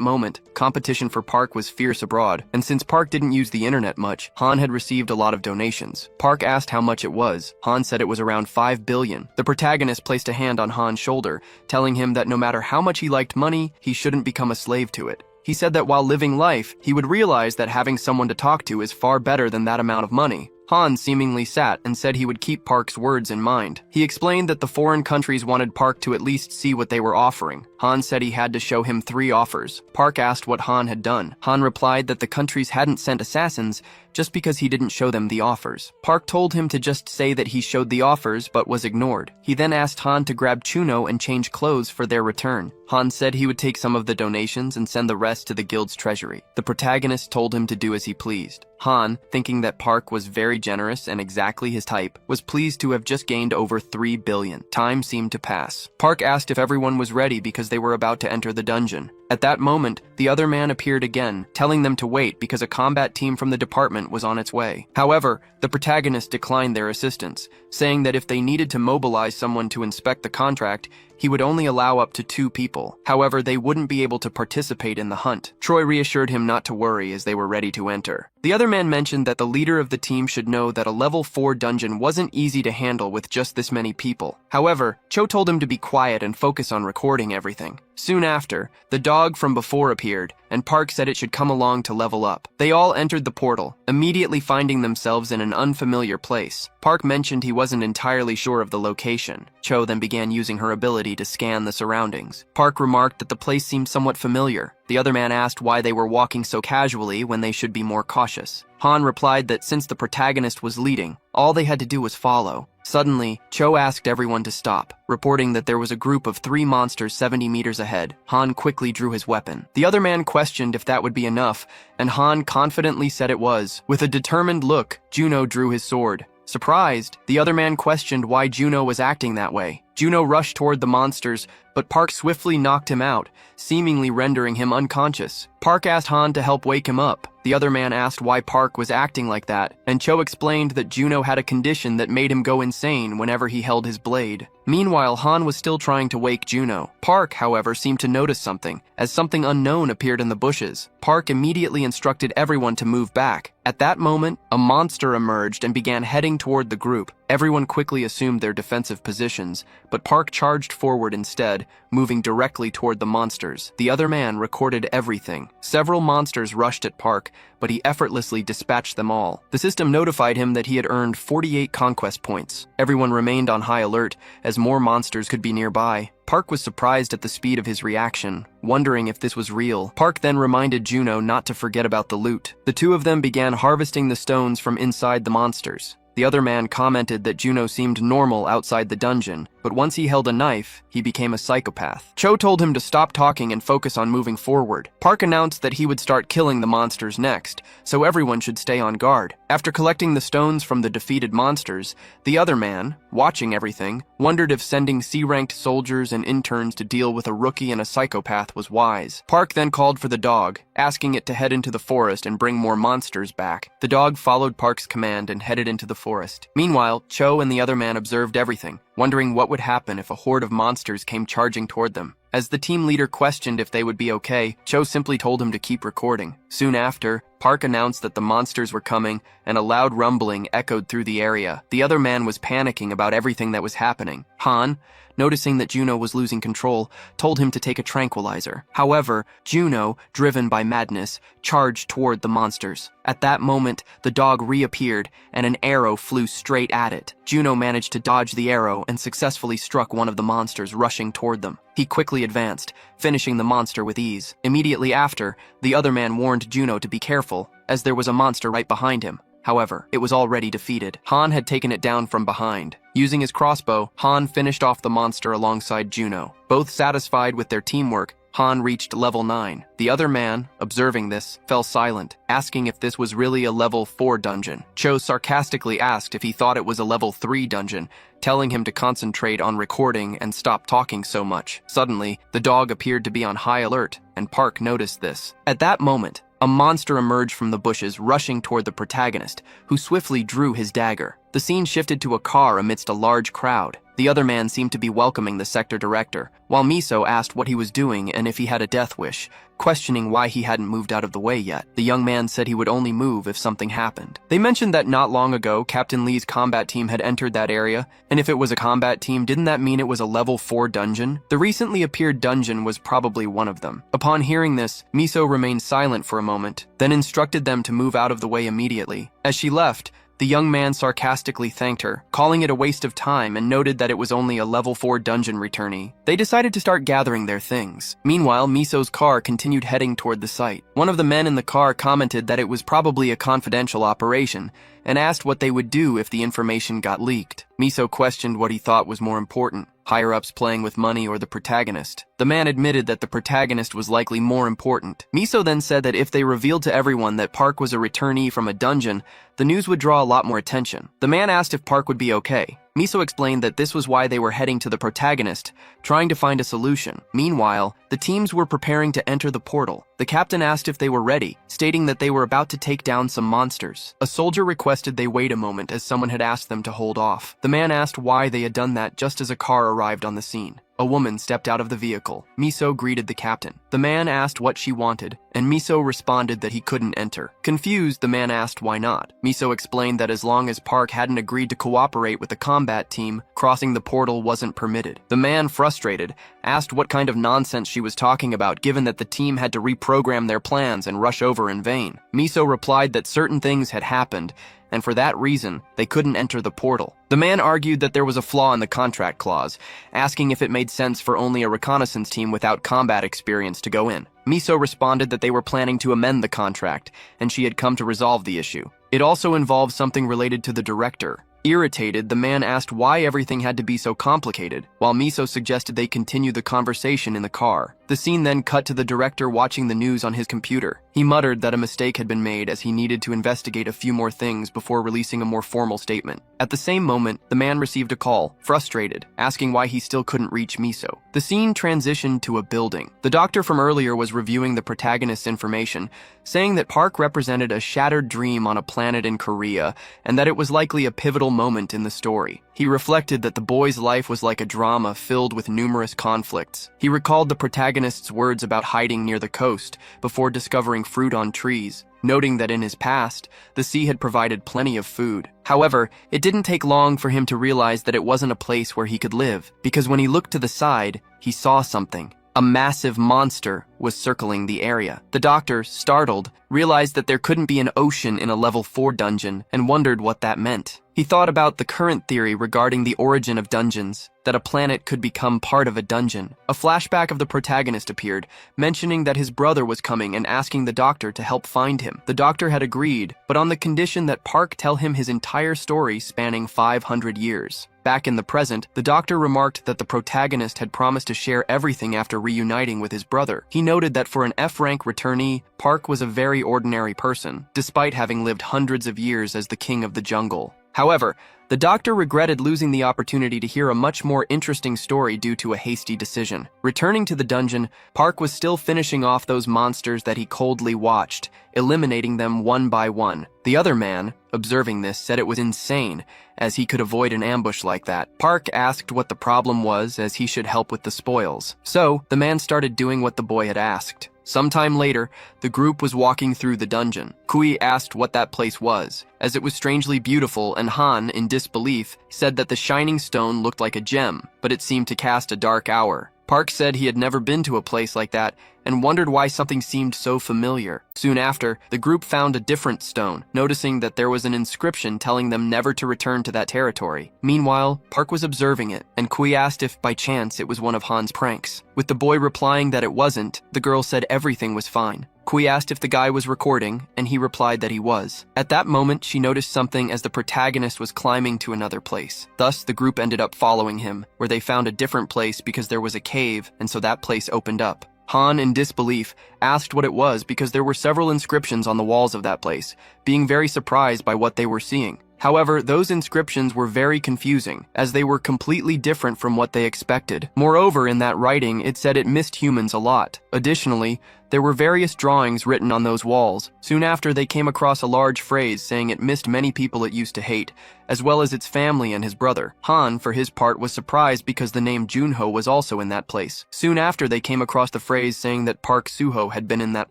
moment, competition for Park was fierce abroad, and since Park didn't use the internet much, Han had received a lot of donations. Park asked how much it was. Han said it was around 5 billion. The protagonist placed a hand on Han's shoulder, telling him that no matter how much he liked money, he shouldn't become a slave to it. He said that while living life, he would realize that having someone to talk to is far better than that amount of money. Han seemingly sat and said he would keep Park's words in mind. He explained that the foreign countries wanted Park to at least see what they were offering. Han said he had to show him 3 offers. Park asked what Han had done. Han replied that the countries hadn't sent assassins just because he didn't show them the offers. Park told him to just say that he showed the offers but was ignored. He then asked Han to grab Chuno and change clothes for their return. Han said he would take some of the donations and send the rest to the guild's treasury. The protagonist told him to do as he pleased. Han, thinking that Park was very generous and exactly his type, was pleased to have just gained over 3 billion. Time seemed to pass. Park asked if everyone was ready because they were about to enter the dungeon. At that moment, the other man appeared again, telling them to wait because a combat team from the department was on its way. However, the protagonist declined their assistance, saying that if they needed to mobilize someone to inspect the contract, he would only allow up to 2 people. However, they wouldn't be able to participate in the hunt. Troy reassured him not to worry as they were ready to enter. The other man mentioned that the leader of the team should know that a level 4 dungeon wasn't easy to handle with just this many people. However, Cho told him to be quiet and focus on recording everything. Soon after, the dog from before appeared, and Park said it should come along to level up. They all entered the portal, immediately finding themselves in an unfamiliar place. Park mentioned he wasn't entirely sure of the location. Cho then began using her ability to scan the surroundings. Park remarked that the place seemed somewhat familiar. The other man asked why they were walking so casually when they should be more cautious. Han replied that since the protagonist was leading, all they had to do was follow. Suddenly, Cho asked everyone to stop, reporting that there was a group of 3 monsters 70 meters ahead. Han quickly drew his weapon. The other man questioned if that would be enough, and Han confidently said it was. With a determined look, Juno drew his sword. Surprised, the other man questioned why Juno was acting that way. Juno rushed toward the monsters, but Park swiftly knocked him out, seemingly rendering him unconscious. Park asked Han to help wake him up. The other man asked why Park was acting like that, and Cho explained that Juno had a condition that made him go insane whenever he held his blade. Meanwhile, Han was still trying to wake Juno. Park, however, seemed to notice something, as something unknown appeared in the bushes. Park immediately instructed everyone to move back. At that moment, a monster emerged and began heading toward the group. Everyone quickly assumed their defensive positions, but Park charged forward instead, moving directly toward the monsters. The other man recorded everything. Several monsters rushed at Park, but he effortlessly dispatched them all. The system notified him that he had earned 48 conquest points. Everyone remained on high alert, as more monsters could be nearby. Park was surprised at the speed of his reaction, wondering if this was real. Park then reminded Juno not to forget about the loot. The 2 of them began harvesting the stones from inside the monsters. The other man commented that Juno seemed normal outside the dungeon, but once he held a knife, he became a psychopath. Cho told him to stop talking and focus on moving forward. Park announced that he would start killing the monsters next, so everyone should stay on guard. After collecting the stones from the defeated monsters, the other man, watching everything, wondered if sending C-ranked soldiers and interns to deal with a rookie and a psychopath was wise. Park then called for the dog, asking it to head into the forest and bring more monsters back. The dog followed Park's command and headed into the forest. Meanwhile, Cho and the other man observed everything, wondering what would happen if a horde of monsters came charging toward them. As the team leader questioned if they would be okay, Cho simply told him to keep recording. Soon after, Park announced that the monsters were coming, and a loud rumbling echoed through the area. The other man was panicking about everything that was happening. Han, noticing that Juno was losing control, told him to take a tranquilizer. However, Juno, driven by madness, charged toward the monsters. At that moment, the dog reappeared, and an arrow flew straight at it. Juno managed to dodge the arrow and successfully struck one of the monsters rushing toward them. He quickly advanced, finishing the monster with ease. Immediately after, the other man warned Juno to be careful, as there was a monster right behind him. However, it was already defeated. Han had taken it down from behind. Using his crossbow, Han finished off the monster alongside Juno. Both satisfied with their teamwork, Han reached level 9. The other man, observing this, fell silent, asking if this was really a level 4 dungeon. Cho sarcastically asked if he thought it was a level 3 dungeon, telling him to concentrate on recording and stop talking so much. Suddenly, the dog appeared to be on high alert, and Park noticed this. At that moment, a monster emerged from the bushes, rushing toward the protagonist, who swiftly drew his dagger. The scene shifted to a car amidst a large crowd. The other man seemed to be welcoming the sector director, while Miso asked what he was doing and if he had a death wish, questioning why he hadn't moved out of the way yet. The young man said he would only move if something happened. They mentioned that not long ago, Captain Lee's combat team had entered that area, and if it was a combat team, didn't that mean it was a level 4 dungeon? The recently appeared dungeon was probably one of them. Upon hearing this, Miso remained silent for a moment, then instructed them to move out of the way immediately. As she left, the young man sarcastically thanked her, calling it a waste of time, and noted that it was only a level 4 dungeon returnee. They decided to start gathering their things. Meanwhile, Miso's car continued heading toward the site. One of the men in the car commented that it was probably a confidential operation, and asked what they would do if the information got leaked. Miso questioned what he thought was more important, higher-ups playing with money or the protagonist. The man admitted that the protagonist was likely more important. Miso then said that if they revealed to everyone that Park was a returnee from a dungeon, the news would draw a lot more attention. The man asked if Park would be okay. Miso explained that this was why they were heading to the protagonist, trying to find a solution. Meanwhile, the teams were preparing to enter the portal. The captain asked if they were ready, stating that they were about to take down some monsters. A soldier requested they wait a moment as someone had asked them to hold off. The man asked why they had done that just as a car arrived on the scene. A woman stepped out of the vehicle. Miso greeted the captain. The man asked what she wanted, and Miso responded that he couldn't enter. Confused, the man asked why not. Miso explained that as long as Park hadn't agreed to cooperate with the combat team, crossing the portal wasn't permitted. The man, frustrated, asked what kind of nonsense she was talking about given that the team had to reprogram their plans and rush over in vain. Miso replied that certain things had happened, and for that reason, they couldn't enter the portal. The man argued that there was a flaw in the contract clause, asking if it made sense for only a reconnaissance team without combat experience to go in. Miso responded that they were planning to amend the contract, and she had come to resolve the issue. It also involved something related to the director. Irritated, the man asked why everything had to be so complicated, while Miso suggested they continue the conversation in the car. The scene then cut to the director watching the news on his computer. He muttered that a mistake had been made as he needed to investigate a few more things before releasing a more formal statement. At the same moment, the man received a call, frustrated, asking why he still couldn't reach Miso. The scene transitioned to a building. The doctor from earlier was reviewing the protagonist's information, saying that Park represented a shattered dream on a planet in Korea, and that it was likely a pivotal moment in the story. He reflected that the boy's life was like a drama filled with numerous conflicts. He recalled the protagonist's words about hiding near the coast before discovering fruit on trees, noting that in his past, the sea had provided plenty of food. However, it didn't take long for him to realize that it wasn't a place where he could live, because when he looked to the side, he saw something. A massive monster was circling the area. The doctor, startled, realized that there couldn't be an ocean in a level 4 dungeon and wondered what that meant. He thought about the current theory regarding the origin of dungeons, that a planet could become part of a dungeon. A flashback of the protagonist appeared, mentioning that his brother was coming and asking the doctor to help find him. The doctor had agreed, but on the condition that Park tell him his entire story spanning 500 years. Back in the present, the doctor remarked that the protagonist had promised to share everything after reuniting with his brother. He noted that for an F-rank returnee, Park was a very ordinary person, despite having lived hundreds of years as the king of the jungle. However, the doctor regretted losing the opportunity to hear a much more interesting story due to a hasty decision. Returning to the dungeon, Park was still finishing off those monsters that he coldly watched, eliminating them one by one. The other man, observing this, said it was insane, as he could avoid an ambush like that. Park asked what the problem was, as he should help with the spoils. So, the man started doing what the boy had asked. Sometime later, the group was walking through the dungeon. Kui asked what that place was, as it was strangely beautiful, and Han, in disbelief, said that the shining stone looked like a gem, but it seemed to cast a dark hour. Park said he had never been to a place like that and wondered why something seemed so familiar. Soon after, the group found a different stone, noticing that there was an inscription telling them never to return to that territory. Meanwhile, Park was observing it, and Kui asked if by chance it was one of Han's pranks. With the boy replying that it wasn't, the girl said everything was fine. Kui asked if the guy was recording, and he replied that he was. At that moment, she noticed something as the protagonist was climbing to another place. Thus, the group ended up following him, where they found a different place because there was a cave, and so that place opened up. Han, in disbelief, asked what it was because there were several inscriptions on the walls of that place, being very surprised by what they were seeing. However, those inscriptions were very confusing, as they were completely different from what they expected. Moreover, in that writing, it said it missed humans a lot. Additionally, there were various drawings written on those walls. Soon after, they came across a large phrase saying it missed many people it used to hate, as well as its family and his brother. Han, for his part, was surprised because the name Junho was also in that place. Soon after, they came across the phrase saying that Park Suho had been in that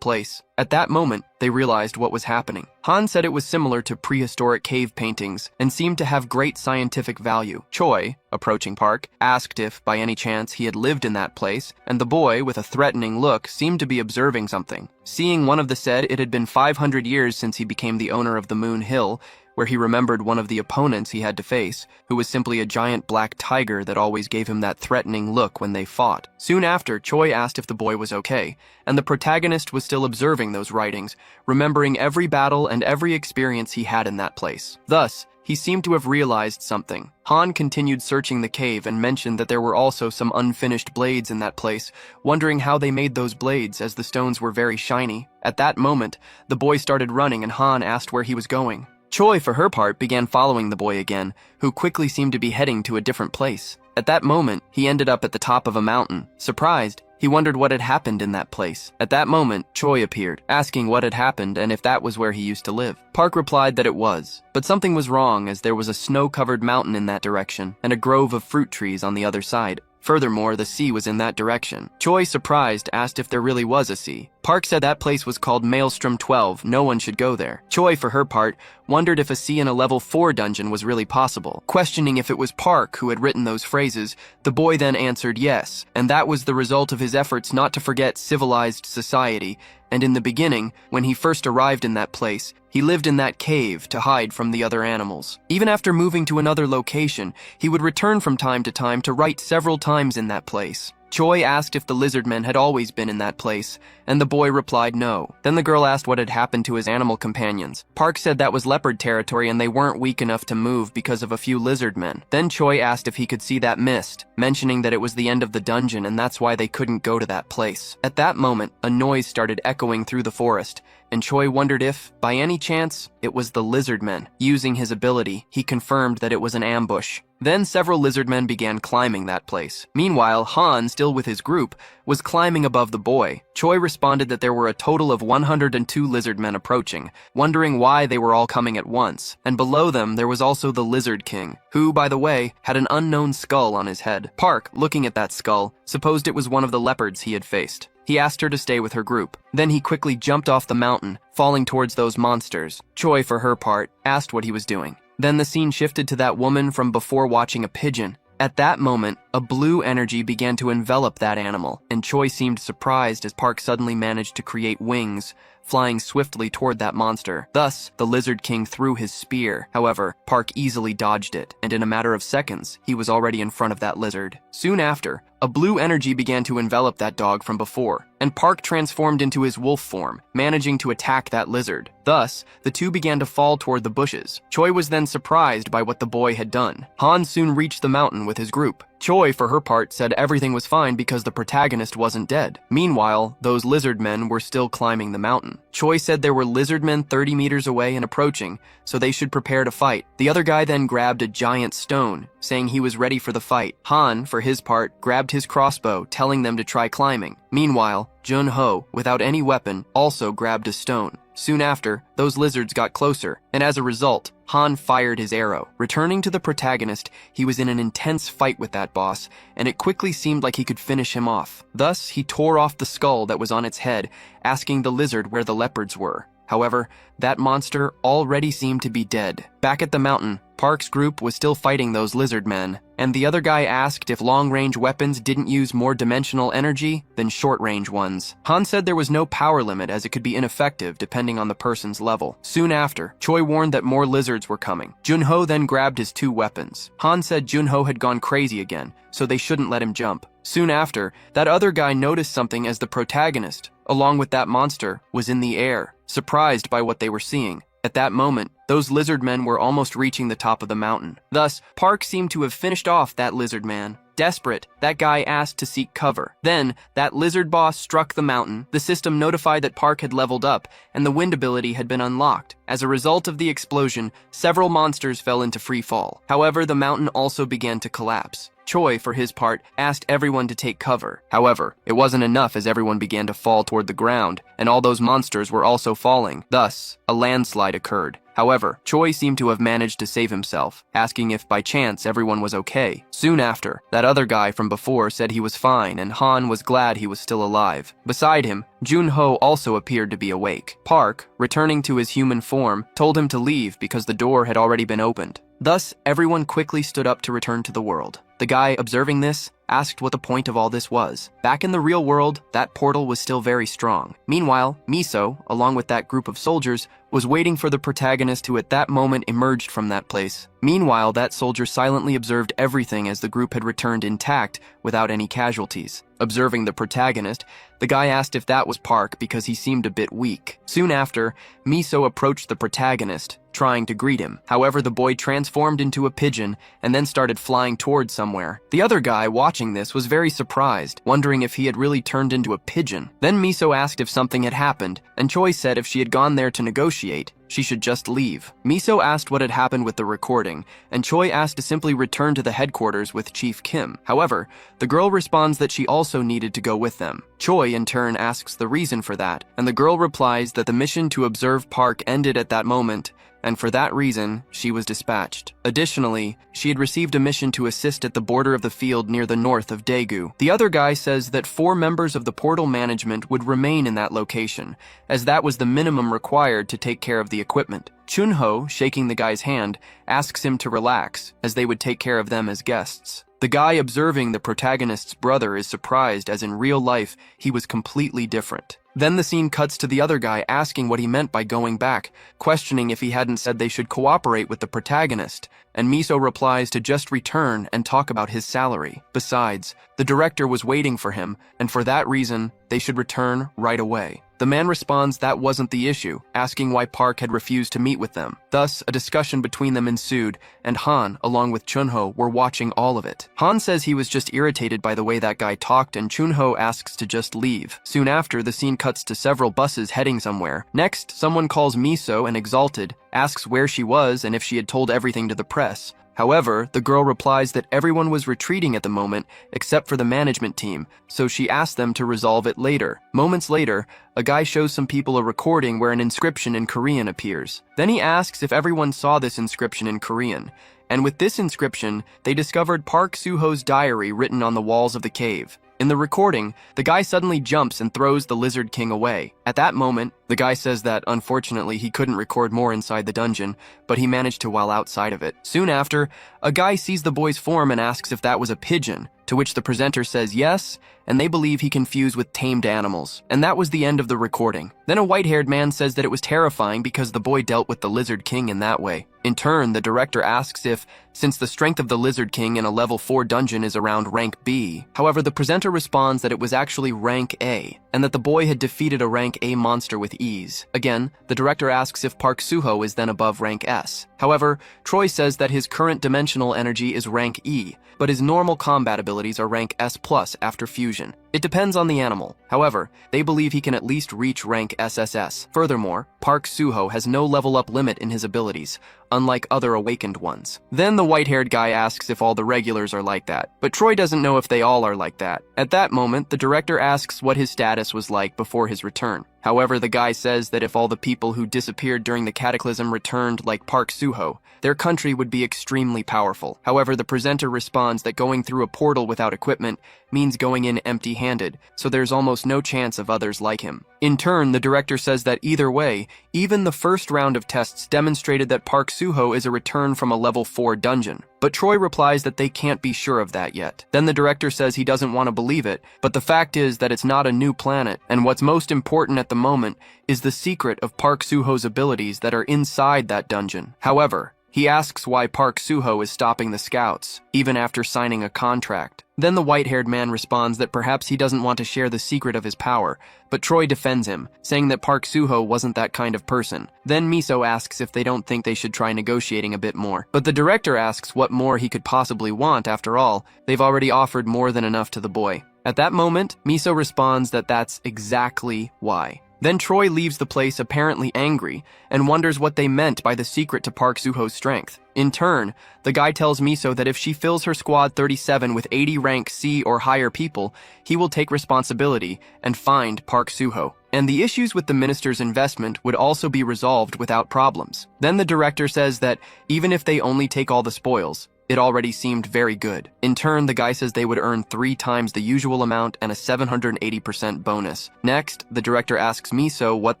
place. At that moment, they realized what was happening. Han said it was similar to prehistoric cave paintings and seemed to have great scientific value. Choi, approaching Park, asked if, by any chance, he had lived in that place, and the boy, with a threatening look, seemed to be observing something. Seeing one of the said it had been 500 years since he became the owner of the Moon Hill, where he remembered one of the opponents he had to face, who was simply a giant black tiger that always gave him that threatening look when they fought. Soon after, Choi asked if the boy was okay, and the protagonist was still observing those writings, remembering every battle and every experience he had in that place. Thus, he seemed to have realized something. Han continued searching the cave and mentioned that there were also some unfinished blades in that place, wondering how they made those blades as the stones were very shiny. At that moment, the boy started running and Han asked where he was going. Choi, for her part, began following the boy again, who quickly seemed to be heading to a different place. At that moment, he ended up at the top of a mountain. Surprised, he wondered what had happened in that place. At that moment, Choi appeared, asking what had happened and if that was where he used to live. Park replied that it was, but something was wrong as there was a snow-covered mountain in that direction and a grove of fruit trees on the other side. Furthermore, the sea was in that direction. Choi, surprised, asked if there really was a sea. Park said that place was called Maelstrom 12, no one should go there. Choi, for her part, wondered if a sea in a level 4 dungeon was really possible. Questioning if it was Park who had written those phrases, the boy then answered yes, and that was the result of his efforts not to forget civilized society, and in the beginning, when he first arrived in that place, he lived in that cave to hide from the other animals. Even after moving to another location, he would return from time to time to write several times in that place. Choi asked if the lizard men had always been in that place, and the boy replied no. Then the girl asked what had happened to his animal companions. Park said that was leopard territory and they weren't weak enough to move because of a few lizard men. Then Choi asked if he could see that mist, mentioning that it was the end of the dungeon and that's why they couldn't go to that place. At that moment, a noise started echoing through the forest, and Choi wondered if, by any chance, it was the lizard men. Using his ability, he confirmed that it was an ambush. Then several lizard men began climbing that place. Meanwhile, Han, still with his group, was climbing above the boy. Choi responded that there were a total of 102 lizard men approaching, wondering why they were all coming at once. And below them, there was also the Lizard King, who, by the way, had an unknown skull on his head. Park, looking at that skull, supposed it was one of the leopards he had faced. He asked her to stay with her group. Then he quickly jumped off the mountain, falling towards those monsters. Choi, for her part, asked what he was doing. Then the scene shifted to that woman from before watching a pigeon. At that moment, a blue energy began to envelop that animal, and Choi seemed surprised as Park suddenly managed to create wings, flying swiftly toward that monster. Thus, the Lizard King threw his spear. However, Park easily dodged it, and in a matter of seconds, he was already in front of that lizard. Soon after, a blue energy began to envelop that dog from before, and Park transformed into his wolf form, managing to attack that lizard. Thus, the two began to fall toward the bushes. Choi was then surprised by what the boy had done. Han soon reached the mountain with his group. Choi, for her part, said everything was fine because the protagonist wasn't dead. Meanwhile, those lizard men were still climbing the mountain. Choi said there were lizard men 30 meters away and approaching, so they should prepare to fight. The other guy then grabbed a giant stone, saying he was ready for the fight. Han, for his part, grabbed his crossbow, telling them to try climbing. Meanwhile, Jun-ho, without any weapon, also grabbed a stone. Soon after, those lizards got closer, and as a result, Han fired his arrow. Returning to the protagonist, he was in an intense fight with that boss, and it quickly seemed like he could finish him off. Thus, he tore off the skull that was on its head, asking the lizard where the leopards were. However, that monster already seemed to be dead. Back at the mountain, Park's group was still fighting those lizard men, and the other guy asked if long-range weapons didn't use more dimensional energy than short-range ones. Han said there was no power limit as it could be ineffective depending on the person's level. Soon after, Choi warned that more lizards were coming. Jun-ho then grabbed his two weapons. Han said Jun-ho had gone crazy again, so they shouldn't let him jump. Soon after, that other guy noticed something as the protagonist, along with that monster, was in the air, surprised by what they were seeing. At that moment, those lizard men were almost reaching the top of the mountain. Thus, Park seemed to have finished off that lizard man. Desperate, that guy asked to seek cover. Then, that lizard boss struck the mountain. The system notified that Park had leveled up, and the wind ability had been unlocked. As a result of the explosion, several monsters fell into free fall. However, the mountain also began to collapse. Choi, for his part, asked everyone to take cover. However, it wasn't enough as everyone began to fall toward the ground, and all those monsters were also falling. Thus, a landslide occurred. However, Choi seemed to have managed to save himself, asking if by chance everyone was okay. Soon after, that other guy from before said he was fine, and Han was glad he was still alive. Beside him, Jun-ho also appeared to be awake. Park, returning to his human form, told him to leave because the door had already been opened. Thus, everyone quickly stood up to return to the world. The guy observing this asked what the point of all this was. Back in the real world, that portal was still very strong. Meanwhile, Miso, along with that group of soldiers, was waiting for the protagonist who at that moment emerged from that place. Meanwhile, that soldier silently observed everything as the group had returned intact without any casualties. Observing the protagonist, the guy asked if that was Park because he seemed a bit weak. Soon after, Miso approached the protagonist, trying to greet him. However, the boy transformed into a pigeon and then started flying towards somewhere. The other guy watching this was very surprised, wondering if he had really turned into a pigeon. Then Miso asked if something had happened, and Choi said if she had gone there to negotiate, she should just leave. Miso asked what had happened with the recording, and Choi asked to simply return to the headquarters with Chief Kim. However, the girl responds that she also needed to go with them. Choi, in turn, asks the reason for that, and the girl replies that the mission to observe Park ended at that moment, and for that reason, she was dispatched. Additionally, she had received a mission to assist at the border of the field near the north of Daegu. The other guy says that 4 members of the portal management would remain in that location, as that was the minimum required to take care of the equipment. Chun-ho, shaking the guy's hand, asks him to relax, as they would take care of them as guests. The guy observing the protagonist's brother is surprised as in real life, he was completely different. Then the scene cuts to the other guy asking what he meant by going back, questioning if he hadn't said they should cooperate with the protagonist, and Miso replies to just return and talk about his salary. Besides, the director was waiting for him, and for that reason, they should return right away. The man responds that wasn't the issue, asking why Park had refused to meet with them. Thus, a discussion between them ensued, and Han, along with Chun-ho, were watching all of it. Han says he was just irritated by the way that guy talked, and Chun-ho asks to just leave. Soon after, the scene cuts to several buses heading somewhere. Next, someone calls Miso and Exalted, asks where she was and if she had told everything to the press. However, the girl replies that everyone was retreating at the moment except for the management team, so she asked them to resolve it later. Moments later, a guy shows some people a recording where an inscription in Korean appears. Then he asks if everyone saw this inscription in Korean, and with this inscription, they discovered Park Soo-ho's diary written on the walls of the cave. In the recording, the guy suddenly jumps and throws the Lizard King away. At that moment, the guy says that, unfortunately, he couldn't record more inside the dungeon, but he managed to while outside of it. Soon after, a guy sees the boy's form and asks if that was a pigeon, to which the presenter says yes, and they believe he confused with tamed animals. And that was the end of the recording. Then a white-haired man says that it was terrifying because the boy dealt with the Lizard King in that way. In turn, the director asks if, since the strength of the Lizard King in a level 4 dungeon is around rank B, however, the presenter responds that it was actually rank A, and that the boy had defeated a rank A monster with ease. Again, the director asks if Park Soo-ho is then above rank S. However, Troy says that his current dimensional energy is rank E, but his normal combat abilities are rank S+ after fusion. It depends on the animal. However, they believe he can at least reach rank SSS. Furthermore, Park Soo-ho has no level up limit in his abilities, unlike other awakened ones. Then the white-haired guy asks if all the regulars are like that, but Troy doesn't know if they all are like that. At that moment, the director asks what his status was like before his return. However, the guy says that if all the people who disappeared during the cataclysm returned like Park Soo-ho, their country would be extremely powerful. However, the presenter responds that going through a portal without equipment means going in empty-handed, so there's almost no chance of others like him. In turn, the director says that either way, even the first round of tests demonstrated that Park Soo-ho is a return from a level 4 dungeon. But Troy replies that they can't be sure of that yet. Then the director says he doesn't want to believe it, but the fact is that it's not a new planet, and what's most important at the moment is the secret of Park Soo-ho's abilities that are inside that dungeon. However, he asks why Park Soo-ho is stopping the scouts, even after signing a contract. Then the white-haired man responds that perhaps he doesn't want to share the secret of his power, but Troy defends him, saying that Park Soo-ho wasn't that kind of person. Then Miso asks if they don't think they should try negotiating a bit more. But the director asks what more he could possibly want. After all, they've already offered more than enough to the boy. At that moment, Miso responds that that's exactly why. Then Troy leaves the place apparently angry and wonders what they meant by the secret to Park Soo-ho's strength. In turn, the guy tells Miso that if she fills her squad 37 with 80 rank C or higher people, he will take responsibility and find Park Soo-ho. And the issues with the minister's investment would also be resolved without problems. Then the director says that even if they only take all the spoils, it already seemed very good. In turn, the guy says they would earn 3 times the usual amount and a 780% bonus. Next, the director asks Miso what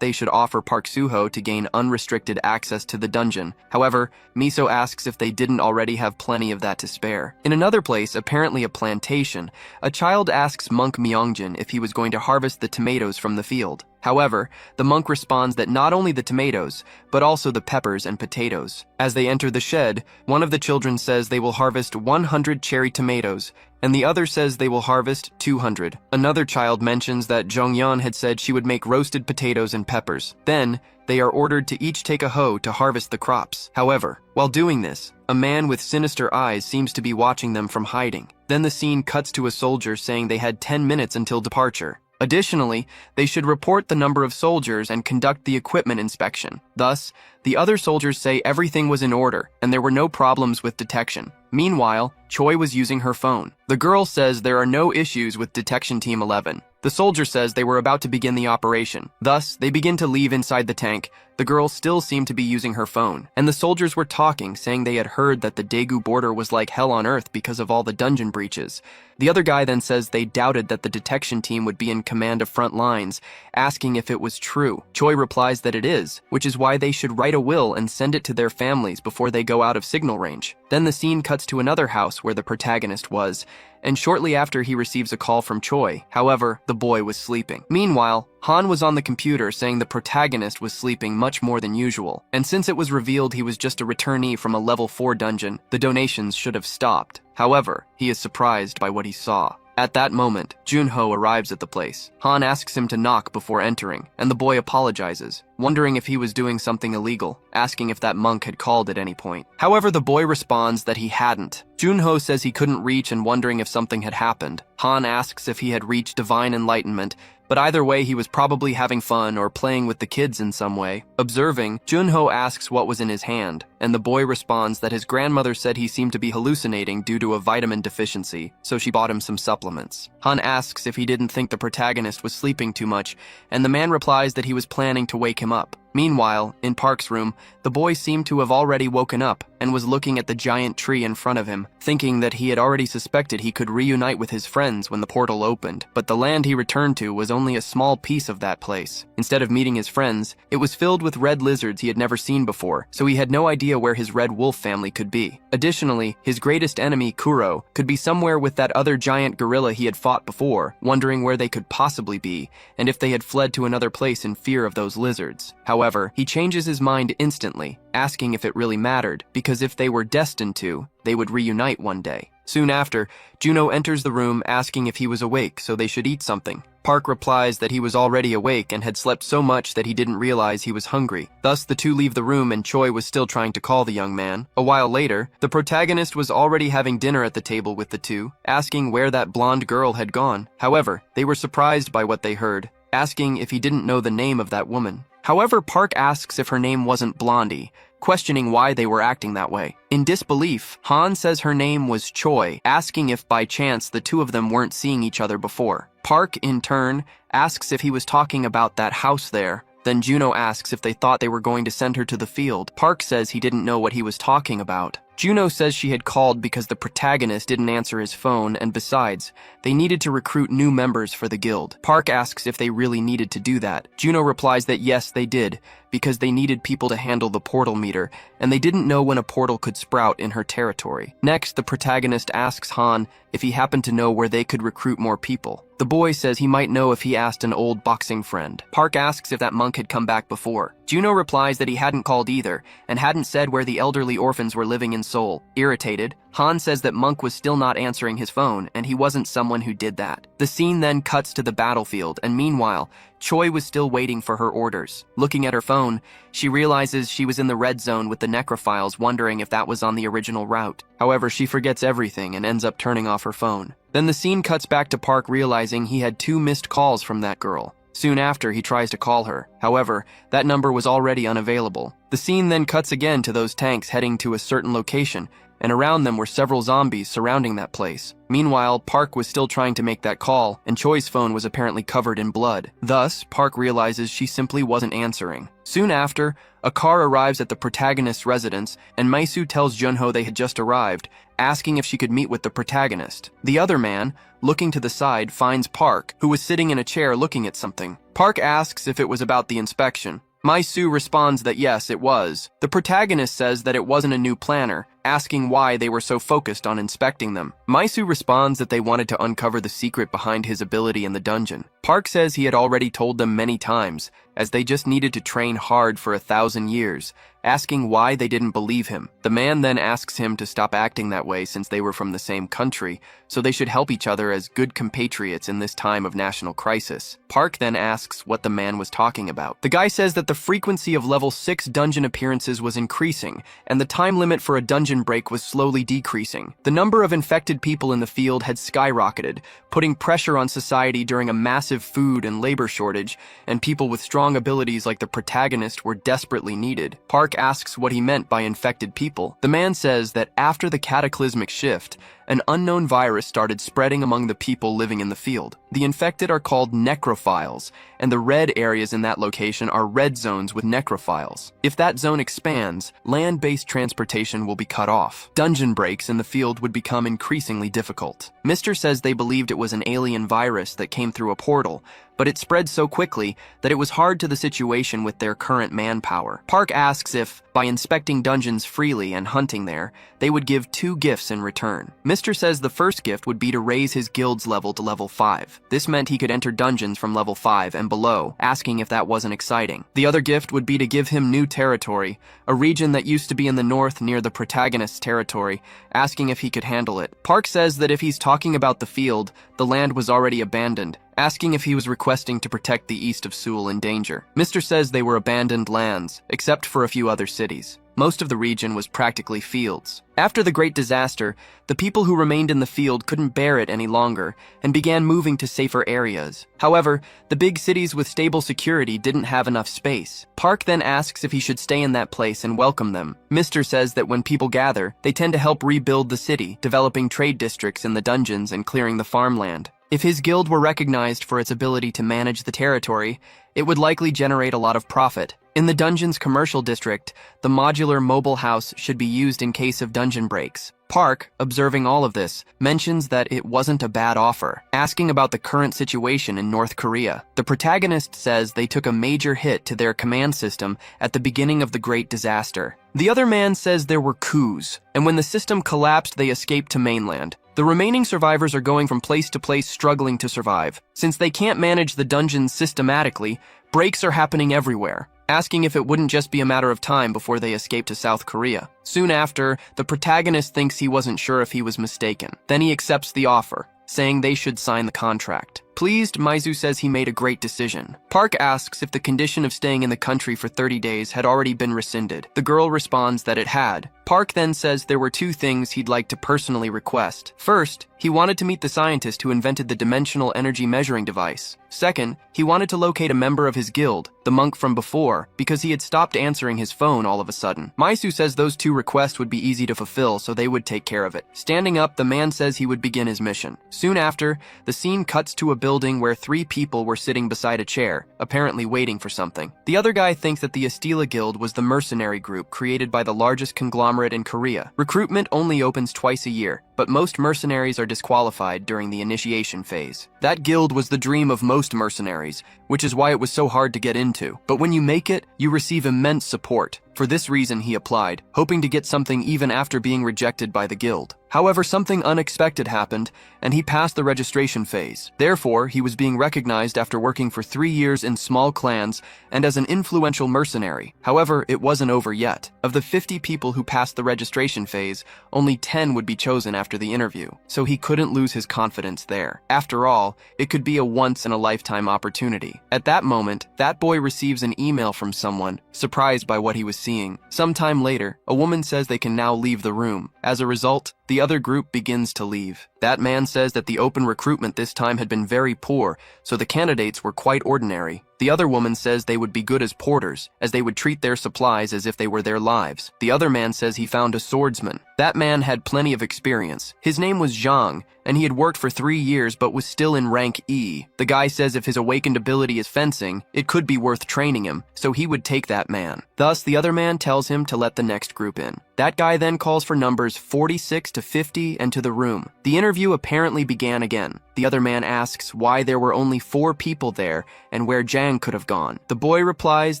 they should offer Park Soo-ho to gain unrestricted access to the dungeon. However, Miso asks if they didn't already have plenty of that to spare. In another place, apparently a plantation, a child asks monk Myeongjin if he was going to harvest the tomatoes from the field. However, the monk responds that not only the tomatoes, but also the peppers and potatoes. As they enter the shed, one of the children says they will harvest 100 cherry tomatoes, and the other says they will harvest 200. Another child mentions that Jongyeon had said she would make roasted potatoes and peppers. Then, they are ordered to each take a hoe to harvest the crops. However, while doing this, a man with sinister eyes seems to be watching them from hiding. Then the scene cuts to a soldier saying they had 10 minutes until departure. Additionally, they should report the number of soldiers and conduct the equipment inspection. Thus, the other soldiers say everything was in order and there were no problems with detection. Meanwhile, Choi was using her phone. The girl says there are no issues with Detection Team 11. The soldier says they were about to begin the operation. Thus, they begin to leave inside the tank. The girl still seemed to be using her phone, and the soldiers were talking, saying they had heard that the Daegu border was like hell on earth because of all the dungeon breaches. The other guy then says they doubted that the detection team would be in command of front lines, asking if it was true. Choi replies that it is, which is why they should write a will and send it to their families before they go out of signal range. Then the scene cuts to another house where the protagonist was, and shortly after he receives a call from Choi. However, the boy was sleeping. Meanwhile, Han was on the computer saying the protagonist was sleeping much more than usual, and since it was revealed he was just a returnee from a level 4 dungeon, the donations should have stopped. However, he is surprised by what he saw. At that moment, Junho arrives at the place. Han asks him to knock before entering, and the boy apologizes, wondering if he was doing something illegal, asking if that monk had called at any point. However, the boy responds that he hadn't. Junho says he couldn't reach and wondering if something had happened. Han asks if he had reached divine enlightenment, but either way he was probably having fun or playing with the kids in some way. Observing, Junho asks what was in his hand, and the boy responds that his grandmother said he seemed to be hallucinating due to a vitamin deficiency, so she bought him some supplements. Han asks if he didn't think the protagonist was sleeping too much, and the man replies that he was planning to wake him up. Meanwhile, in Park's room, the boy seemed to have already woken up and was looking at the giant tree in front of him, thinking that he had already suspected he could reunite with his friends when the portal opened. But the land he returned to was only a small piece of that place. Instead of meeting his friends, it was filled with red lizards he had never seen before, so he had no idea where his red wolf family could be. Additionally, his greatest enemy, Kuro, could be somewhere with that other giant gorilla he had fought before, wondering where they could possibly be, and if they had fled to another place in fear of those lizards. However, he changes his mind instantly, asking if it really mattered, because if they were destined to, they would reunite one day. Soon after, Juno enters the room asking if he was awake so they should eat something. Park replies that he was already awake and had slept so much that he didn't realize he was hungry. Thus, the two leave the room and Choi was still trying to call the young man. A while later, the protagonist was already having dinner at the table with the two, asking where that blonde girl had gone. However, they were surprised by what they heard, asking if he didn't know the name of that woman. However, Park asks if her name wasn't Blondie, questioning why they were acting that way. In disbelief, Han says her name was Choi, asking if by chance the two of them weren't seeing each other before. Park, in turn, asks if he was talking about that house there. Then Juno asks if they thought they were going to send her to the field. Park says he didn't know what he was talking about. Juno says she had called because the protagonist didn't answer his phone, and besides, they needed to recruit new members for the guild. Park asks if they really needed to do that. Juno replies that yes, they did, because they needed people to handle the portal meter, and they didn't know when a portal could sprout in her territory. Next, the protagonist asks Han if he happened to know where they could recruit more people. The boy says he might know if he asked an old boxing friend. Park asks if that monk had come back before. Juno replies that he hadn't called either, and hadn't said where the elderly orphans were living in Seoul. Irritated, Han says that Monk was still not answering his phone, and he wasn't someone who did that. The scene then cuts to the battlefield, and meanwhile, Choi was still waiting for her orders. Looking at her phone, she realizes she was in the red zone with the necrophiles, wondering if that was on the original route. However, she forgets everything and ends up turning off her phone. Then the scene cuts back to Park realizing he had 2 missed calls from that girl. Soon after, he tries to call her. However, that number was already unavailable. The scene then cuts again to those tanks heading to a certain location, and around them were several zombies surrounding that place. Meanwhile, Park was still trying to make that call, and Choi's phone was apparently covered in blood. Thus, Park realizes she simply wasn't answering. Soon after, a car arrives at the protagonist's residence, and Maisu tells Junho they had just arrived, asking if she could meet with the protagonist. The other man, looking to the side, finds Park, who was sitting in a chair looking at something. Park asks if it was about the inspection. Maisu responds that yes, it was. The protagonist says that it wasn't a new planner, asking why they were so focused on inspecting them. Maisu responds that they wanted to uncover the secret behind his ability in the dungeon. Park says he had already told them many times, as they just needed to train hard for 1,000 years, asking why they didn't believe him. The man then asks him to stop acting that way since they were from the same country, so they should help each other as good compatriots in this time of national crisis. Park then asks what the man was talking about. The guy says that the frequency of level 6 dungeon appearances was increasing, and the time limit for a dungeon break was slowly decreasing. The number of infected people in the field had skyrocketed, putting pressure on society during a massive food and labor shortage, and people with strong abilities like the protagonist were desperately needed. Park asks what he meant by infected people. The man says that after the cataclysmic shift, an unknown virus started spreading among the people living in the field. The infected are called necrophiles, and the red areas in that location are red zones with necrophiles. If that zone expands, land-based transportation will be cut off. Dungeon breaks in the field would become increasingly difficult. Mr. says they believed it was an alien virus that came through a portal, but it spread so quickly that it was hard to the situation with their current manpower. Park asks if, by inspecting dungeons freely and hunting there, they would give 2 gifts in return. Mr. says the first gift would be to raise his guild's level to level 5. This meant he could enter dungeons from level 5 and below, asking if that wasn't exciting. The other gift would be to give him new territory, a region that used to be in the north near the protagonist's territory, asking if he could handle it. Park says that if he's talking about the field, the land was already abandoned, asking if he was requesting to protect the east of Seoul in danger. Mr. says they were abandoned lands, except for a few other cities. Most of the region was practically fields. After the Great Disaster, the people who remained in the field couldn't bear it any longer and began moving to safer areas. However, the big cities with stable security didn't have enough space. Park then asks if he should stay in that place and welcome them. Mr. says that when people gather, they tend to help rebuild the city, developing trade districts in the dungeons and clearing the farmland. If his guild were recognized for its ability to manage the territory, it would likely generate a lot of profit. In the dungeon's commercial district, the modular mobile house should be used in case of dungeon breaks. Park, observing all of this, mentions that it wasn't a bad offer, asking about the current situation in North Korea. The protagonist says they took a major hit to their command system at the beginning of the Great Disaster. The other man says there were coups, and when the system collapsed, they escaped to mainland. The remaining survivors are going from place to place struggling to survive. Since they can't manage the dungeons systematically, breaks are happening everywhere, asking if it wouldn't just be a matter of time before they escape to South Korea. Soon after, the protagonist thinks he wasn't sure if he was mistaken. Then he accepts the offer, saying they should sign the contract. Pleased, Maizu says he made a great decision. Park asks if the condition of staying in the country for 30 days had already been rescinded. The girl responds that it had. Park then says there were two things he'd like to personally request. First, he wanted to meet the scientist who invented the dimensional energy measuring device. Second, he wanted to locate a member of his guild, the monk from before, because he had stopped answering his phone all of a sudden. Maizu says those two requests would be easy to fulfill, so they would take care of it. Standing up, the man says he would begin his mission. Soon after, the scene cuts to a building where 3 people were sitting beside a chair, apparently waiting for something. The other guy thinks that the Astila Guild was the mercenary group created by the largest conglomerate in Korea. Recruitment only opens twice a year, but most mercenaries are disqualified during the initiation phase. That guild was the dream of most mercenaries, which is why it was so hard to get into. But when you make it, you receive immense support. For this reason, he applied, hoping to get something even after being rejected by the guild. However, something unexpected happened, and he passed the registration phase. Therefore, he was being recognized after working for 3 years in small clans and as an influential mercenary. However, it wasn't over yet. Of the 50 people who passed the registration phase, only 10 would be chosen after the interview, so he couldn't lose his confidence there. After all, it could be a once-in-a-lifetime opportunity. At that moment, that boy receives an email from someone, surprised by what he was seeing. Sometime later, a woman says they can now leave the room. As a result, the other group begins to leave. That man says that the open recruitment this time had been very poor, so the candidates were quite ordinary. The other woman says they would be good as porters, as they would treat their supplies as if they were their lives. The other man says he found a swordsman. That man had plenty of experience. His name was Zhang, and he had worked for 3 years but was still in rank E. The guy says if his awakened ability is fencing, it could be worth training him, so he would take that man. Thus, the other man tells him to let the next group in. That guy then calls for numbers 46 to 50 and to the room. The interview apparently began again. The other man asks why there were only 4 people there and where Zhang could have gone. The boy replies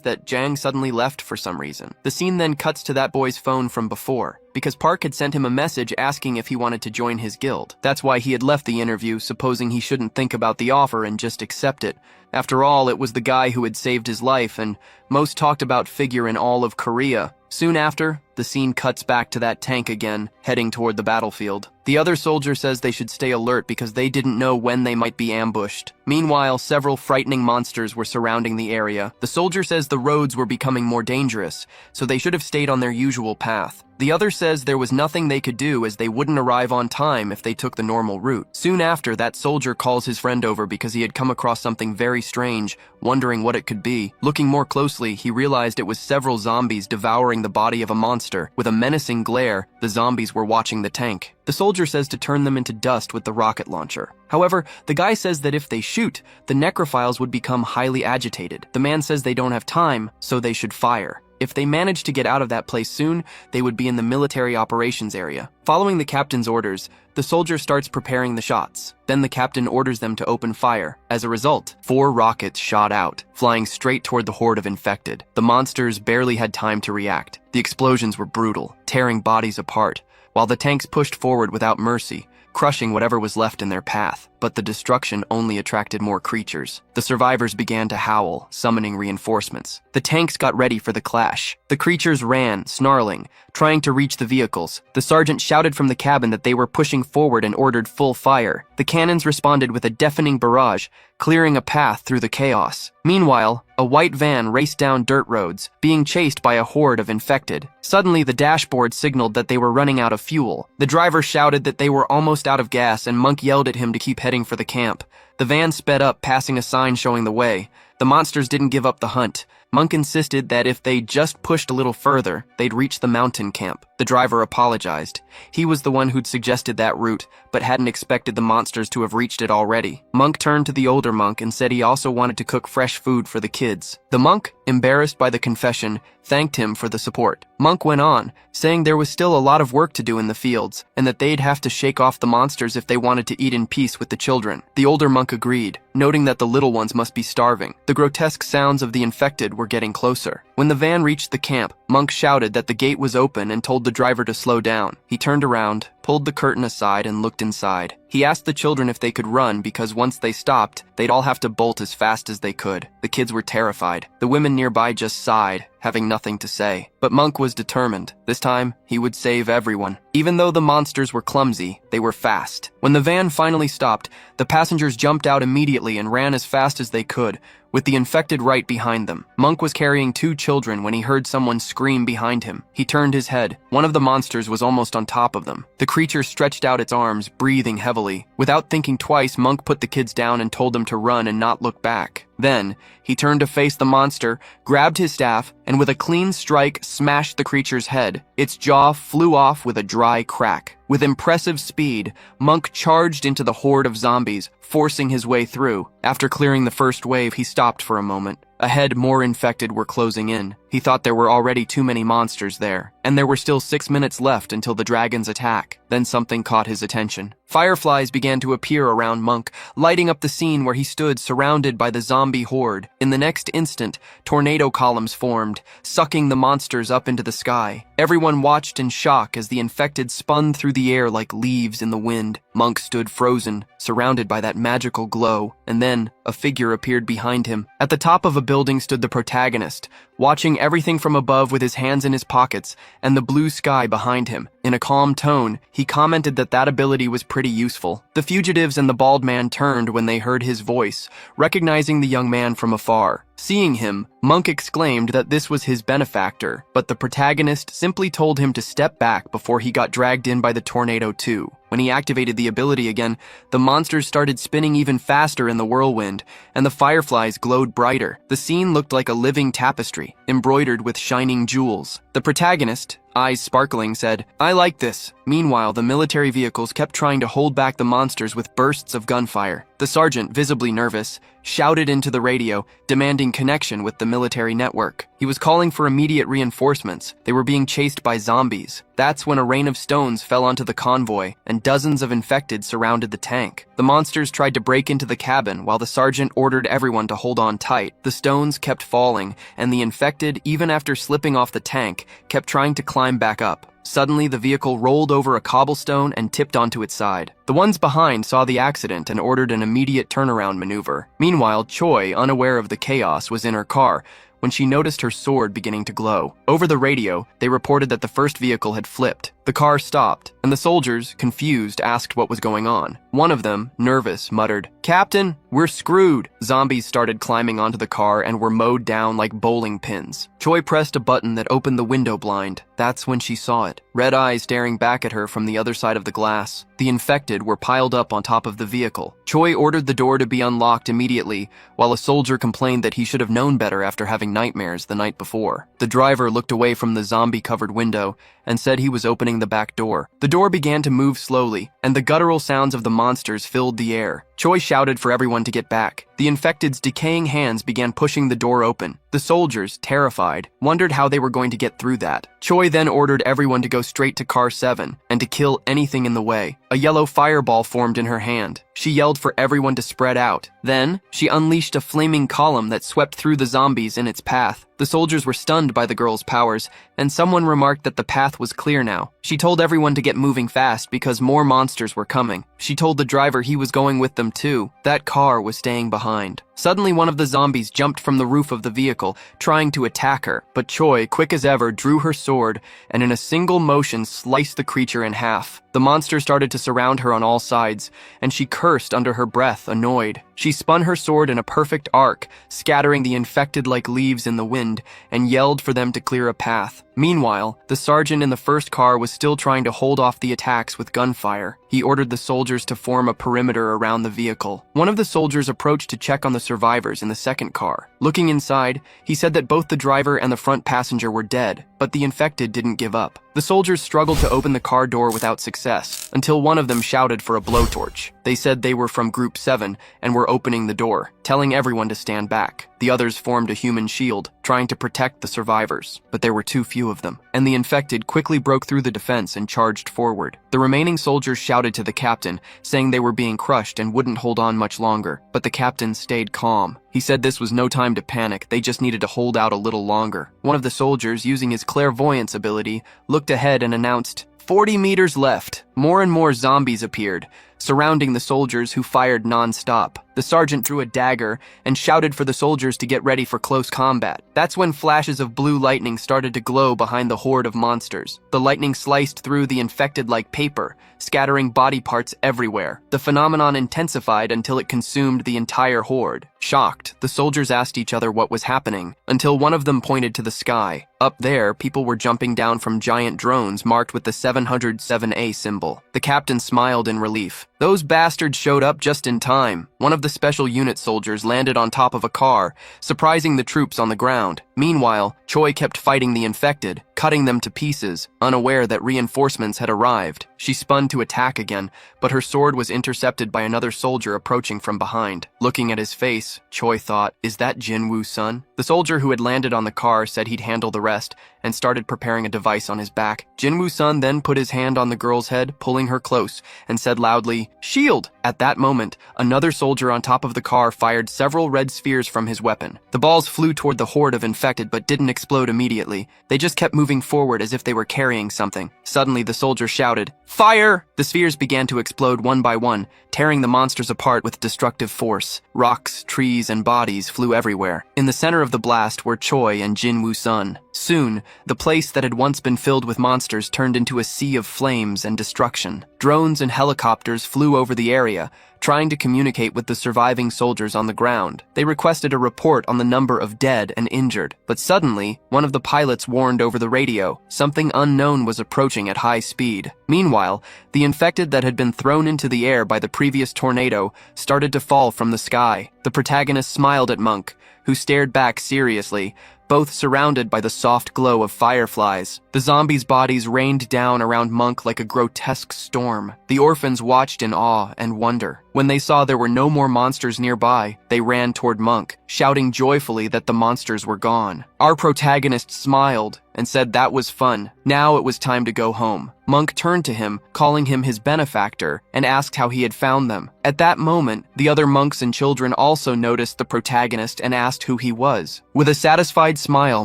that Zhang suddenly left for some reason. The scene then cuts to that boy's phone from before, because Park had sent him a message asking if he wanted to join his guild. That's why he had left the interview, supposing he shouldn't think about the offer and just accept it. After all, it was the guy who had saved his life and most talked about figure in all of Korea. Soon after, the scene cuts back to that tank again, heading toward the battlefield. The other soldier says they should stay alert because they didn't know when they might be ambushed. Meanwhile, several frightening monsters were surrounding the area. The soldier says the roads were becoming more dangerous, so they should have stayed on their usual path. The other says there was nothing they could do as they wouldn't arrive on time if they took the normal route. Soon after, that soldier calls his friend over because he had come across something very strange, wondering what it could be. Looking more closely, he realized it was several zombies devouring the body of a monster. With a menacing glare, the zombies were watching the tank. The soldier says to turn them into dust with the rocket launcher. However, the guy says that if they shoot, the necrophiles would become highly agitated. The man says they don't have time, so they should fire. If they manage to get out of that place soon, they would be in the military operations area. Following the captain's orders, the soldier starts preparing the shots. Then the captain orders them to open fire. As a result, 4 rockets shot out, flying straight toward the horde of infected. The monsters barely had time to react. The explosions were brutal, tearing bodies apart, while the tanks pushed forward without mercy, crushing whatever was left in their path. But the destruction only attracted more creatures. The survivors began to howl, summoning reinforcements. The tanks got ready for the clash. The creatures ran, snarling, trying to reach the vehicles. The sergeant shouted from the cabin that they were pushing forward and ordered full fire. The cannons responded with a deafening barrage, clearing a path through the chaos. Meanwhile, a white van raced down dirt roads, being chased by a horde of infected. Suddenly, the dashboard signaled that they were running out of fuel. The driver shouted that they were almost out of gas, and Monk yelled at him to keep heading for the camp. The van sped up, passing a sign showing the way. The monsters didn't give up the hunt. Monk insisted that if they just pushed a little further, they'd reach the mountain camp. The driver apologized. He was the one who'd suggested that route, but hadn't expected the monsters to have reached it already. Monk turned to the older monk and said he also wanted to cook fresh food for the kids. The monk, embarrassed by the confession, thanked him for the support. Monk went on, saying there was still a lot of work to do in the fields, and that they'd have to shake off the monsters if they wanted to eat in peace with the children. The older monk agreed, noting that the little ones must be starving. The grotesque sounds of the infected were getting closer. When the van reached the camp, Monk shouted that the gate was open and told the driver to slow down. He turned around, pulled the curtain aside, and looked inside. He asked the children if they could run because once they stopped, they'd all have to bolt as fast as they could. The kids were terrified. The women nearby just sighed, having nothing to say. But Monk was determined. This time, he would save everyone. Even though the monsters were clumsy, they were fast. When the van finally stopped, the passengers jumped out immediately and ran as fast as they could, with the infected right behind them. Monk was carrying 2 children when he heard someone scream behind him. He turned his head. One of the monsters was almost on top of them. The creature stretched out its arms, breathing heavily. Without thinking twice, Monk put the kids down and told them to run and not look back. Then, he turned to face the monster, grabbed his staff, and with a clean strike, smashed the creature's head. Its jaw flew off with a dry crack. With impressive speed, Monk charged into the horde of zombies, forcing his way through. After clearing the first wave, he stopped for a moment. Ahead, more infected were closing in. He thought there were already too many monsters there, and there were still 6 minutes left until the dragon's attack. Then something caught his attention. Fireflies began to appear around Monk, lighting up the scene where he stood surrounded by the zombie horde. In the next instant, tornado columns formed, sucking the monsters up into the sky. Everyone watched in shock as the infected spun through the air like leaves in the wind. Monk stood frozen, surrounded by that magical glow, and then a figure appeared behind him. At the top of a building stood the protagonist, watching everything from above with his hands in his pockets and the blue sky behind him. In a calm tone, he commented that ability was pretty useful. The fugitives and the bald man turned when they heard his voice, recognizing the young man from afar. Seeing him, Monk exclaimed that this was his benefactor, but the protagonist simply told him to step back before he got dragged in by the tornado too. When he activated the ability again, the monsters started spinning even faster in the whirlwind, and the fireflies glowed brighter. The scene looked like a living tapestry, embroidered with shining jewels. The protagonist, eyes sparkling, said, "I like this." Meanwhile, the military vehicles kept trying to hold back the monsters with bursts of gunfire. The sergeant, visibly nervous, shouted into the radio, demanding connection with the military network. He was calling for immediate reinforcements. They were being chased by zombies. That's when a rain of stones fell onto the convoy, and dozens of infected surrounded the tank. The monsters tried to break into the cabin while the sergeant ordered everyone to hold on tight. The stones kept falling, and the infected, even after slipping off the tank, kept trying to climb back up. Suddenly, the vehicle rolled over a cobblestone and tipped onto its side. The ones behind saw the accident and ordered an immediate turnaround maneuver. Meanwhile, Choi, unaware of the chaos, was in her car when she noticed her sword beginning to glow. Over the radio, they reported that the first vehicle had flipped. The car stopped, and the soldiers, confused, asked what was going on. One of them, nervous, muttered, "Captain, we're screwed." Zombies started climbing onto the car and were mowed down like bowling pins. Choi pressed a button that opened the window blind. That's when she saw it. Red eyes staring back at her from the other side of the glass. The infected were piled up on top of the vehicle. Choi ordered the door to be unlocked immediately, while a soldier complained that he should have known better after having nightmares the night before. The driver looked away from the zombie-covered window and said he was opening the back door. The door began to move slowly, and the guttural sounds of the monsters filled the air. Choi shouted for everyone to get back. The infected's decaying hands began pushing the door open. The soldiers, terrified, wondered how they were going to get through that. Choi then ordered everyone to go straight to car 7 and to kill anything in the way. A yellow fireball formed in her hand. She yelled for everyone to spread out. Then, she unleashed a flaming column that swept through the zombies in its path. The soldiers were stunned by the girl's powers, and someone remarked that the path was clear now. She told everyone to get moving fast because more monsters were coming. She told the driver he was going with them too. That car was staying behind. Suddenly, one of the zombies jumped from the roof of the vehicle, trying to attack her. But Choi, quick as ever, drew her sword and in a single motion sliced the creature in half. The monster started to surround her on all sides, and she cursed under her breath, annoyed. She spun her sword in a perfect arc, scattering the infected like leaves in the wind, and yelled for them to clear a path. Meanwhile, the sergeant in the first car was still trying to hold off the attacks with gunfire. He ordered the soldiers to form a perimeter around the vehicle. One of the soldiers approached to check on the survivors in the second car. Looking inside, he said that both the driver and the front passenger were dead, but the infected didn't give up. The soldiers struggled to open the car door without success, until one of them shouted for a blowtorch. They said they were from Group 7 and were opening the door, telling everyone to stand back. The others formed a human shield, trying to protect the survivors, but there were too few of them, and the infected quickly broke through the defense and charged forward. The remaining soldiers shouted to the captain, saying they were being crushed and wouldn't hold on much longer, but the captain stayed calm. He said this was no time to panic, they just needed to hold out a little longer. One of the soldiers, using his clairvoyance ability, looked ahead and announced, 40 meters left. More and more zombies appeared, surrounding the soldiers who fired non-stop. The sergeant drew a dagger and shouted for the soldiers to get ready for close combat. That's when flashes of blue lightning started to glow behind the horde of monsters. The lightning sliced through the infected like paper, scattering body parts everywhere. The phenomenon intensified until it consumed the entire horde. Shocked, the soldiers asked each other what was happening, until one of them pointed to the sky. Up there, people were jumping down from giant drones marked with the 707A symbol. The captain smiled in relief. Those bastards showed up just in time. One of the special unit soldiers landed on top of a car, surprising the troops on the ground. Meanwhile, Choi kept fighting the infected, cutting them to pieces, unaware that reinforcements had arrived. She spun to attack again, but her sword was intercepted by another soldier approaching from behind. Looking at his face, Choi thought, is that Jinwoo's son? The soldier who had landed on the car said he'd handle the rest and started preparing a device on his back. Jinwoo's son then put his hand on the girl's head, pulling her close, and said loudly, "Shield!" At that moment, another soldier on top of the car fired several red spheres from his weapon. The balls flew toward the horde of infected but didn't explode immediately. They just kept moving forward as if they were carrying something. Suddenly, the soldier shouted, "Fire!" The spheres began to explode one by one, tearing the monsters apart with destructive force. Rocks, trees, and bodies flew everywhere. In the center of the blast were Choi and Jinwoo's son. Soon, the place that had once been filled with monsters turned into a sea of flames and destruction. Drones and helicopters flew over the area, trying to communicate with the surviving soldiers on the ground. They requested a report on the number of dead and injured, but suddenly, one of the pilots warned over the radio something unknown was approaching at high speed. Meanwhile, the infected that had been thrown into the air by the previous tornado started to fall from the sky. The protagonist smiled at Monk, who stared back seriously, both surrounded by the soft glow of fireflies. The zombies' bodies rained down around Monk like a grotesque storm. The orphans watched in awe and wonder. When they saw there were no more monsters nearby, they ran toward Monk, shouting joyfully that the monsters were gone. Our protagonist smiled and said that was fun. Now it was time to go home. Monk turned to him, calling him his benefactor, and asked how he had found them. At that moment, the other monks and children also noticed the protagonist and asked who he was. With a satisfied smile,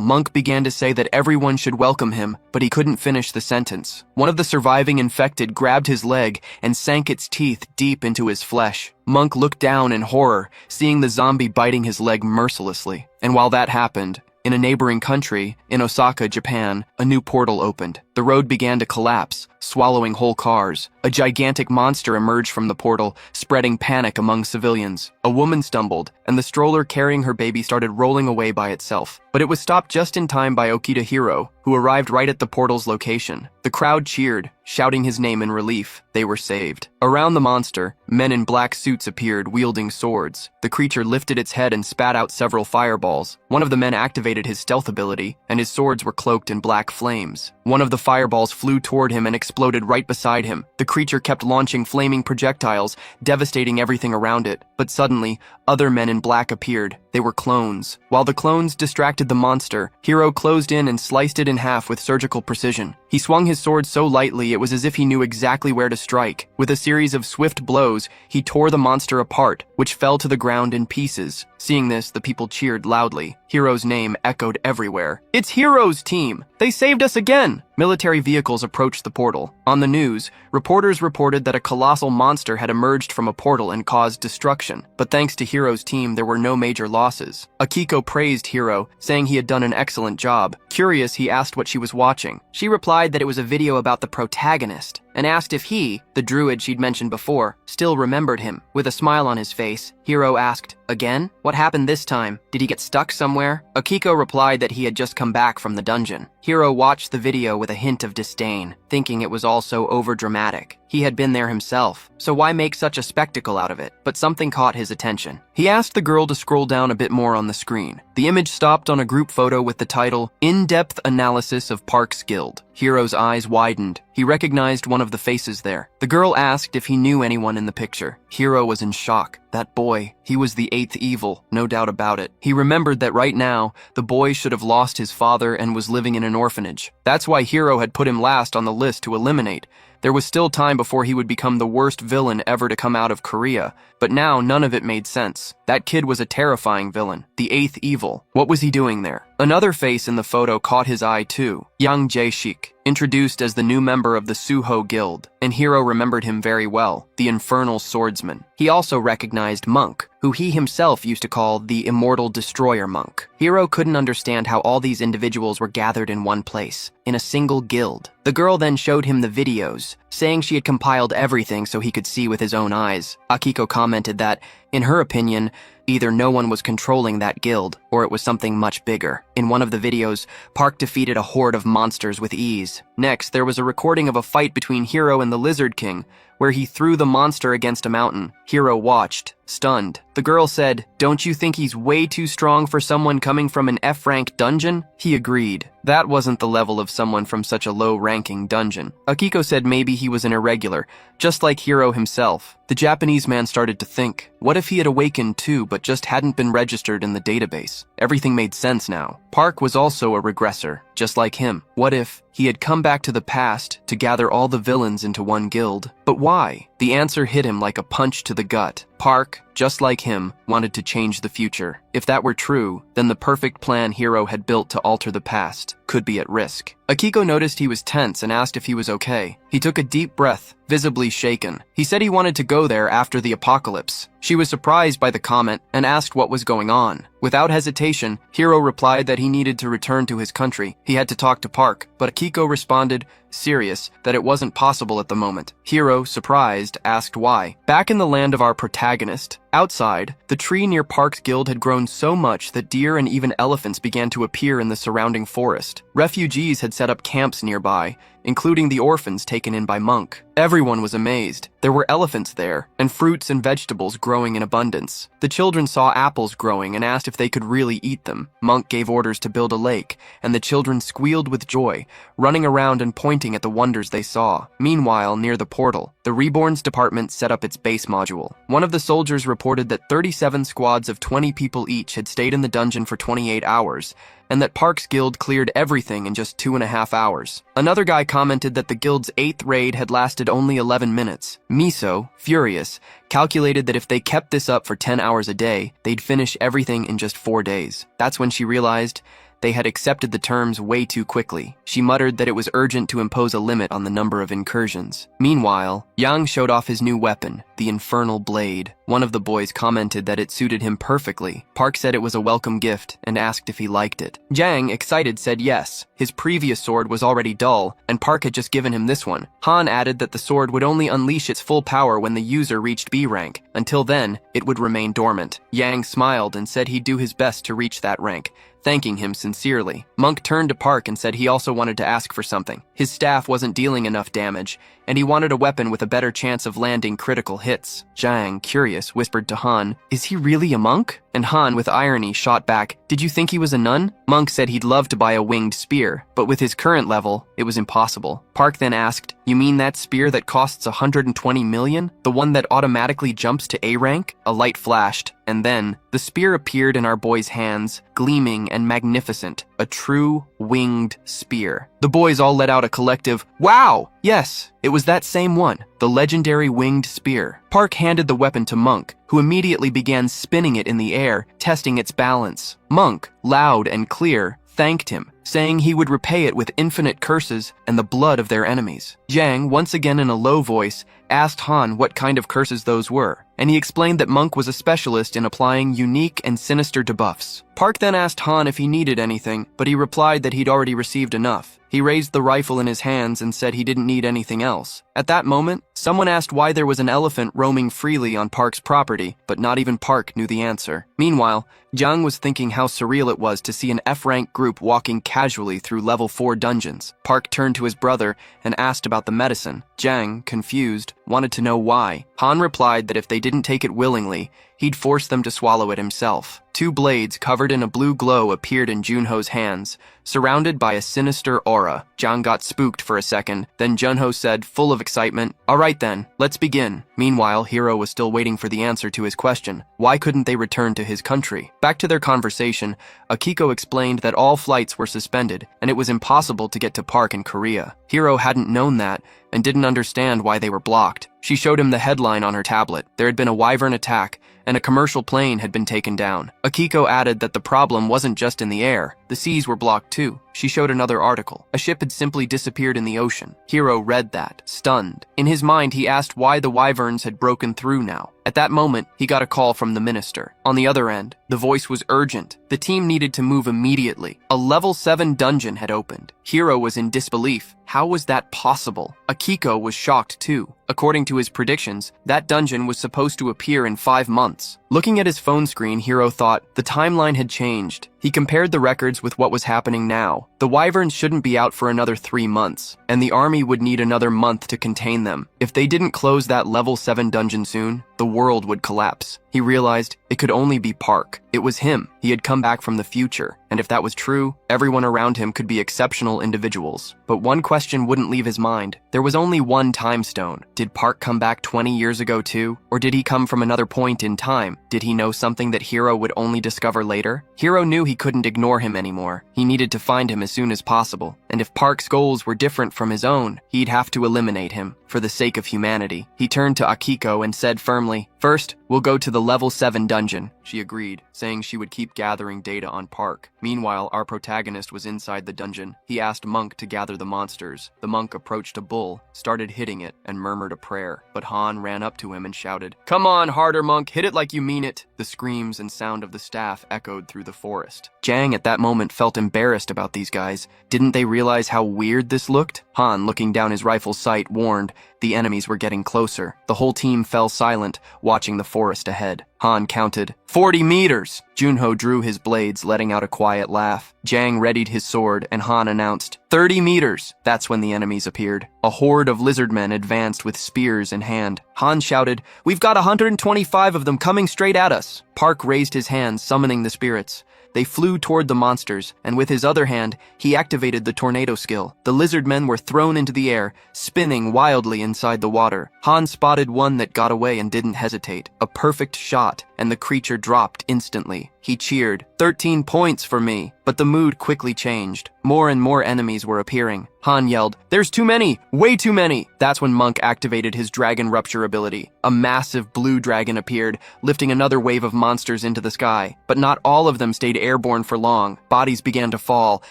Monk began to say that everyone should welcome him, but he couldn't finish the sentence. One of the surviving infected grabbed his leg and sank its teeth deep into his flesh. Monk looked down in horror, seeing the zombie biting his leg mercilessly. And while that happened, in a neighboring country, in Osaka, Japan, a new portal opened. The road began to collapse, swallowing whole cars. A gigantic monster emerged from the portal, spreading panic among civilians. A woman stumbled, and the stroller carrying her baby started rolling away by itself. But it was stopped just in time by Okita Hiro, who arrived right at the portal's location. The crowd cheered, shouting his name in relief. They were saved. Around the monster, men in black suits appeared, wielding swords. The creature lifted its head and spat out several fireballs. One of the men activated his stealth ability, and his swords were cloaked in black flames. One of the fireballs flew toward him and exploded right beside him. The creature kept launching flaming projectiles, devastating everything around it. But suddenly, other men in black appeared. They were clones. While the clones distracted the monster, Hiro closed in and sliced it in half with surgical precision. He swung his sword so lightly it was as if he knew exactly where to strike. With a series of swift blows, he tore the monster apart, which fell to the ground in pieces. Seeing this, the people cheered loudly. Hiro's name echoed everywhere. "It's Hiro's team! They saved us again!" Military vehicles approached the portal. On the news, reporters reported that a colossal monster had emerged from a portal and caused destruction. But thanks to Hiro's team, there were no major losses. Akiko praised Hiro, saying he had done an excellent job. Curious, he asked what she was watching. She replied that it was a video about the protagonist, and asked if he, the druid she'd mentioned before, still remembered him. With a smile on his face, Hiro asked, "Again? What happened this time? Did he get stuck somewhere?" Akiko replied that he had just come back from the dungeon. Hiro watched the video with a hint of disdain, thinking it was all so overdramatic. He had been there himself, so why make such a spectacle out of it? But something caught his attention. He asked the girl to scroll down a bit more on the screen. The image stopped on a group photo with the title, "In-Depth Analysis of Park's Guild." Hiro's eyes widened. He recognized one of the faces there. The girl asked if he knew anyone in the picture. Hiro was in shock. That boy, he was the eighth evil, no doubt about it. He remembered that right now, the boy should have lost his father and was living in an orphanage. That's why Hiro had put him last on the list to eliminate. There was still time before he would become the worst villain ever to come out of Korea, but now none of it made sense. That kid was a terrifying villain, the eighth evil. What was he doing there? Another face in the photo caught his eye too, Yang Jae-shik, introduced as the new member of the Suho Guild, and Hiro remembered him very well, the infernal swordsman. He also recognized Monk, who he himself used to call the Immortal Destroyer Monk. Hiro couldn't understand how all these individuals were gathered in one place, in a single guild. The girl then showed him the videos, saying she had compiled everything so he could see with his own eyes. Akiko commented that, in her opinion, either no one was controlling that guild, or it was something much bigger. In one of the videos, Park defeated a horde of monsters with ease. Next, there was a recording of a fight between Hiro and the Lizard King, where he threw the monster against a mountain. Hiro watched, stunned. The girl said, "Don't you think he's way too strong for someone coming from an F-rank dungeon?" He agreed. That wasn't the level of someone from such a low-ranking dungeon. Akiko said maybe he was an irregular, just like Hiro himself. The Japanese man started to think, what if he had awakened too but just hadn't been registered in the database? Everything made sense now. Park was also a regressor, just like him. What if he had come back to the past to gather all the villains into one guild? But why? The answer hit him like a punch to the gut. Park, just like him, wanted to change the future. If that were true, then the perfect plan Hiro had built to alter the past could be at risk. Akiko noticed he was tense and asked if he was okay. He took a deep breath, visibly shaken. He said he wanted to go there after the apocalypse. She was surprised by the comment and asked what was going on. Without hesitation, Hiro replied that he needed to return to his country. He had to talk to Park, but Akiko responded, serious, that it wasn't possible at the moment. Hiro, surprised, asked why. Back in the land of our protagonist, outside, the tree near Park's guild had grown so much that deer and even elephants began to appear in the surrounding forest. Refugees had set up camps nearby, including the orphans taken in by Monk. Everyone was amazed. There were elephants there, and fruits and vegetables growing in abundance. The children saw apples growing and asked if they could really eat them. Monk gave orders to build a lake, and the children squealed with joy, running around and pointing at the wonders they saw. Meanwhile, near the portal, the Reborns department set up its base module. One of the soldiers reported that 37 squads of 20 people each had stayed in the dungeon for 28 hours, and that Park's guild cleared everything in just 2.5 hours. Another guy commented that the guild's 8th raid had lasted only 11 minutes. Miso, furious, calculated that if they kept this up for 10 hours a day, they'd finish everything in just 4 days. That's when she realized they had accepted the terms way too quickly. She muttered that it was urgent to impose a limit on the number of incursions. Meanwhile, Yang showed off his new weapon, the Infernal Blade. One of the boys commented that it suited him perfectly. Park said it was a welcome gift and asked if he liked it. Jang, excited, said yes. His previous sword was already dull, and Park had just given him this one. Han added that the sword would only unleash its full power when the user reached B rank. Until then, it would remain dormant. Yang smiled and said he'd do his best to reach that rank, thanking him sincerely. Monk turned to Park and said he also wanted to ask for something. His staff wasn't dealing enough damage, and he wanted a weapon with a better chance of landing critical hits. Jang, curious, whispered to Han, "Is he really a monk?" And Han, with irony, shot back, "Did you think he was a nun?" Monk said he'd love to buy a winged spear, but with his current level, it was impossible. Park then asked, "You mean that spear that costs 120 million? The one that automatically jumps to A rank?" A light flashed, and then the spear appeared in our boy's hands, gleaming and magnificent, a true winged spear. The boys all let out a collective, "Wow!" Yes, it was that same one, the legendary winged spear. Park handed the weapon to Monk, who immediately began spinning it in the air, testing its balance. Monk, loud and clear, thanked him, saying he would repay it with infinite curses and the blood of their enemies. Jang, once again in a low voice, asked Han what kind of curses those were, and he explained that Monk was a specialist in applying unique and sinister debuffs. Park then asked Han if he needed anything, but he replied that he'd already received enough. He raised the rifle in his hands and said he didn't need anything else. At that moment, someone asked why there was an elephant roaming freely on Park's property, but not even Park knew the answer. Meanwhile, Jung was thinking how surreal it was to see an F-rank group walking casually through level 4 dungeons. Park turned to his brother and asked about the medicine. Jang, confused, wanted to know why. Han replied that if they didn't take it willingly, he'd force them to swallow it himself. 2 blades covered in a blue glow appeared in Junho's hands, surrounded by a sinister aura. Jang got spooked for a second, then Junho said, full of excitement, "All right then, let's begin." Meanwhile, Hiro was still waiting for the answer to his question. Why couldn't they return to his country? Back to their conversation, Akiko explained that all flights were suspended, and it was impossible to get to Park in Korea. Hiro hadn't known that, and didn't understand why they were blocked. She showed him the headline on her tablet. There had been a wyvern attack, and a commercial plane had been taken down. Akiko added that the problem wasn't just in the air. The seas were blocked too. She showed another article. A ship had simply disappeared in the ocean. Hiro read that, stunned. In his mind, he asked why the wyverns had broken through now. At that moment, he got a call from the minister. On the other end, the voice was urgent. The team needed to move immediately. A level 7 dungeon had opened. Hiro was in disbelief. How was that possible? Akiko was shocked too. According to his predictions, that dungeon was supposed to appear in 5 months. Looking at his phone screen, Hiro thought the timeline had changed. He compared the records with what was happening now. The wyverns shouldn't be out for another 3 months, and the army would need another month to contain them. If they didn't close that level 7 dungeon soon, the world would collapse. He realized it could only be Park. It was him. He had come back from the future, and if that was true, everyone around him could be exceptional individuals. But one question wouldn't leave his mind. There was only one time stone. Did Park come back 20 years ago too? Or did he come from another point in time? Did he know something that Hiro would only discover later? Hiro knew he couldn't ignore him anymore. He needed to find him as soon as possible. And if Park's goals were different from his own, he'd have to eliminate him, for the sake of humanity. He turned to Akiko and said firmly, "First, we'll go to the level 7 dungeon." She agreed, saying she would keep gathering data on Park. Meanwhile, our protagonist was inside the dungeon. He asked Monk to gather the monsters. The monk approached a bull, started hitting it, and murmured a prayer. But Han ran up to him and shouted, "Come on, harder, Monk, hit it like you mean it." The screams and sound of the staff echoed through the forest. Jang at that moment felt embarrassed about these guys. Didn't they realize how weird this looked? Han, looking down his rifle's sight, warned the enemies were getting closer. The whole team fell silent, watching the forest ahead. Han counted, 40 meters! Junho drew his blades, letting out a quiet laugh. Jang readied his sword, and Han announced, 30 meters! That's when the enemies appeared. A horde of lizardmen advanced with spears in hand. Han shouted, "We've got 125 of them coming straight at us!" Park raised his hands, summoning the spirits. They flew toward the monsters, and with his other hand, he activated the tornado skill. The lizardmen were thrown into the air, spinning wildly inside the water. Han spotted one that got away and didn't hesitate. A perfect shot, and the creature dropped instantly. He cheered, 13 points for me. But the mood quickly changed. More and more enemies were appearing. Han yelled, "There's too many! Way too many!" That's when Monk activated his Dragon Rupture ability. A massive blue dragon appeared, lifting another wave of monsters into the sky. But not all of them stayed airborne for long. Bodies began to fall,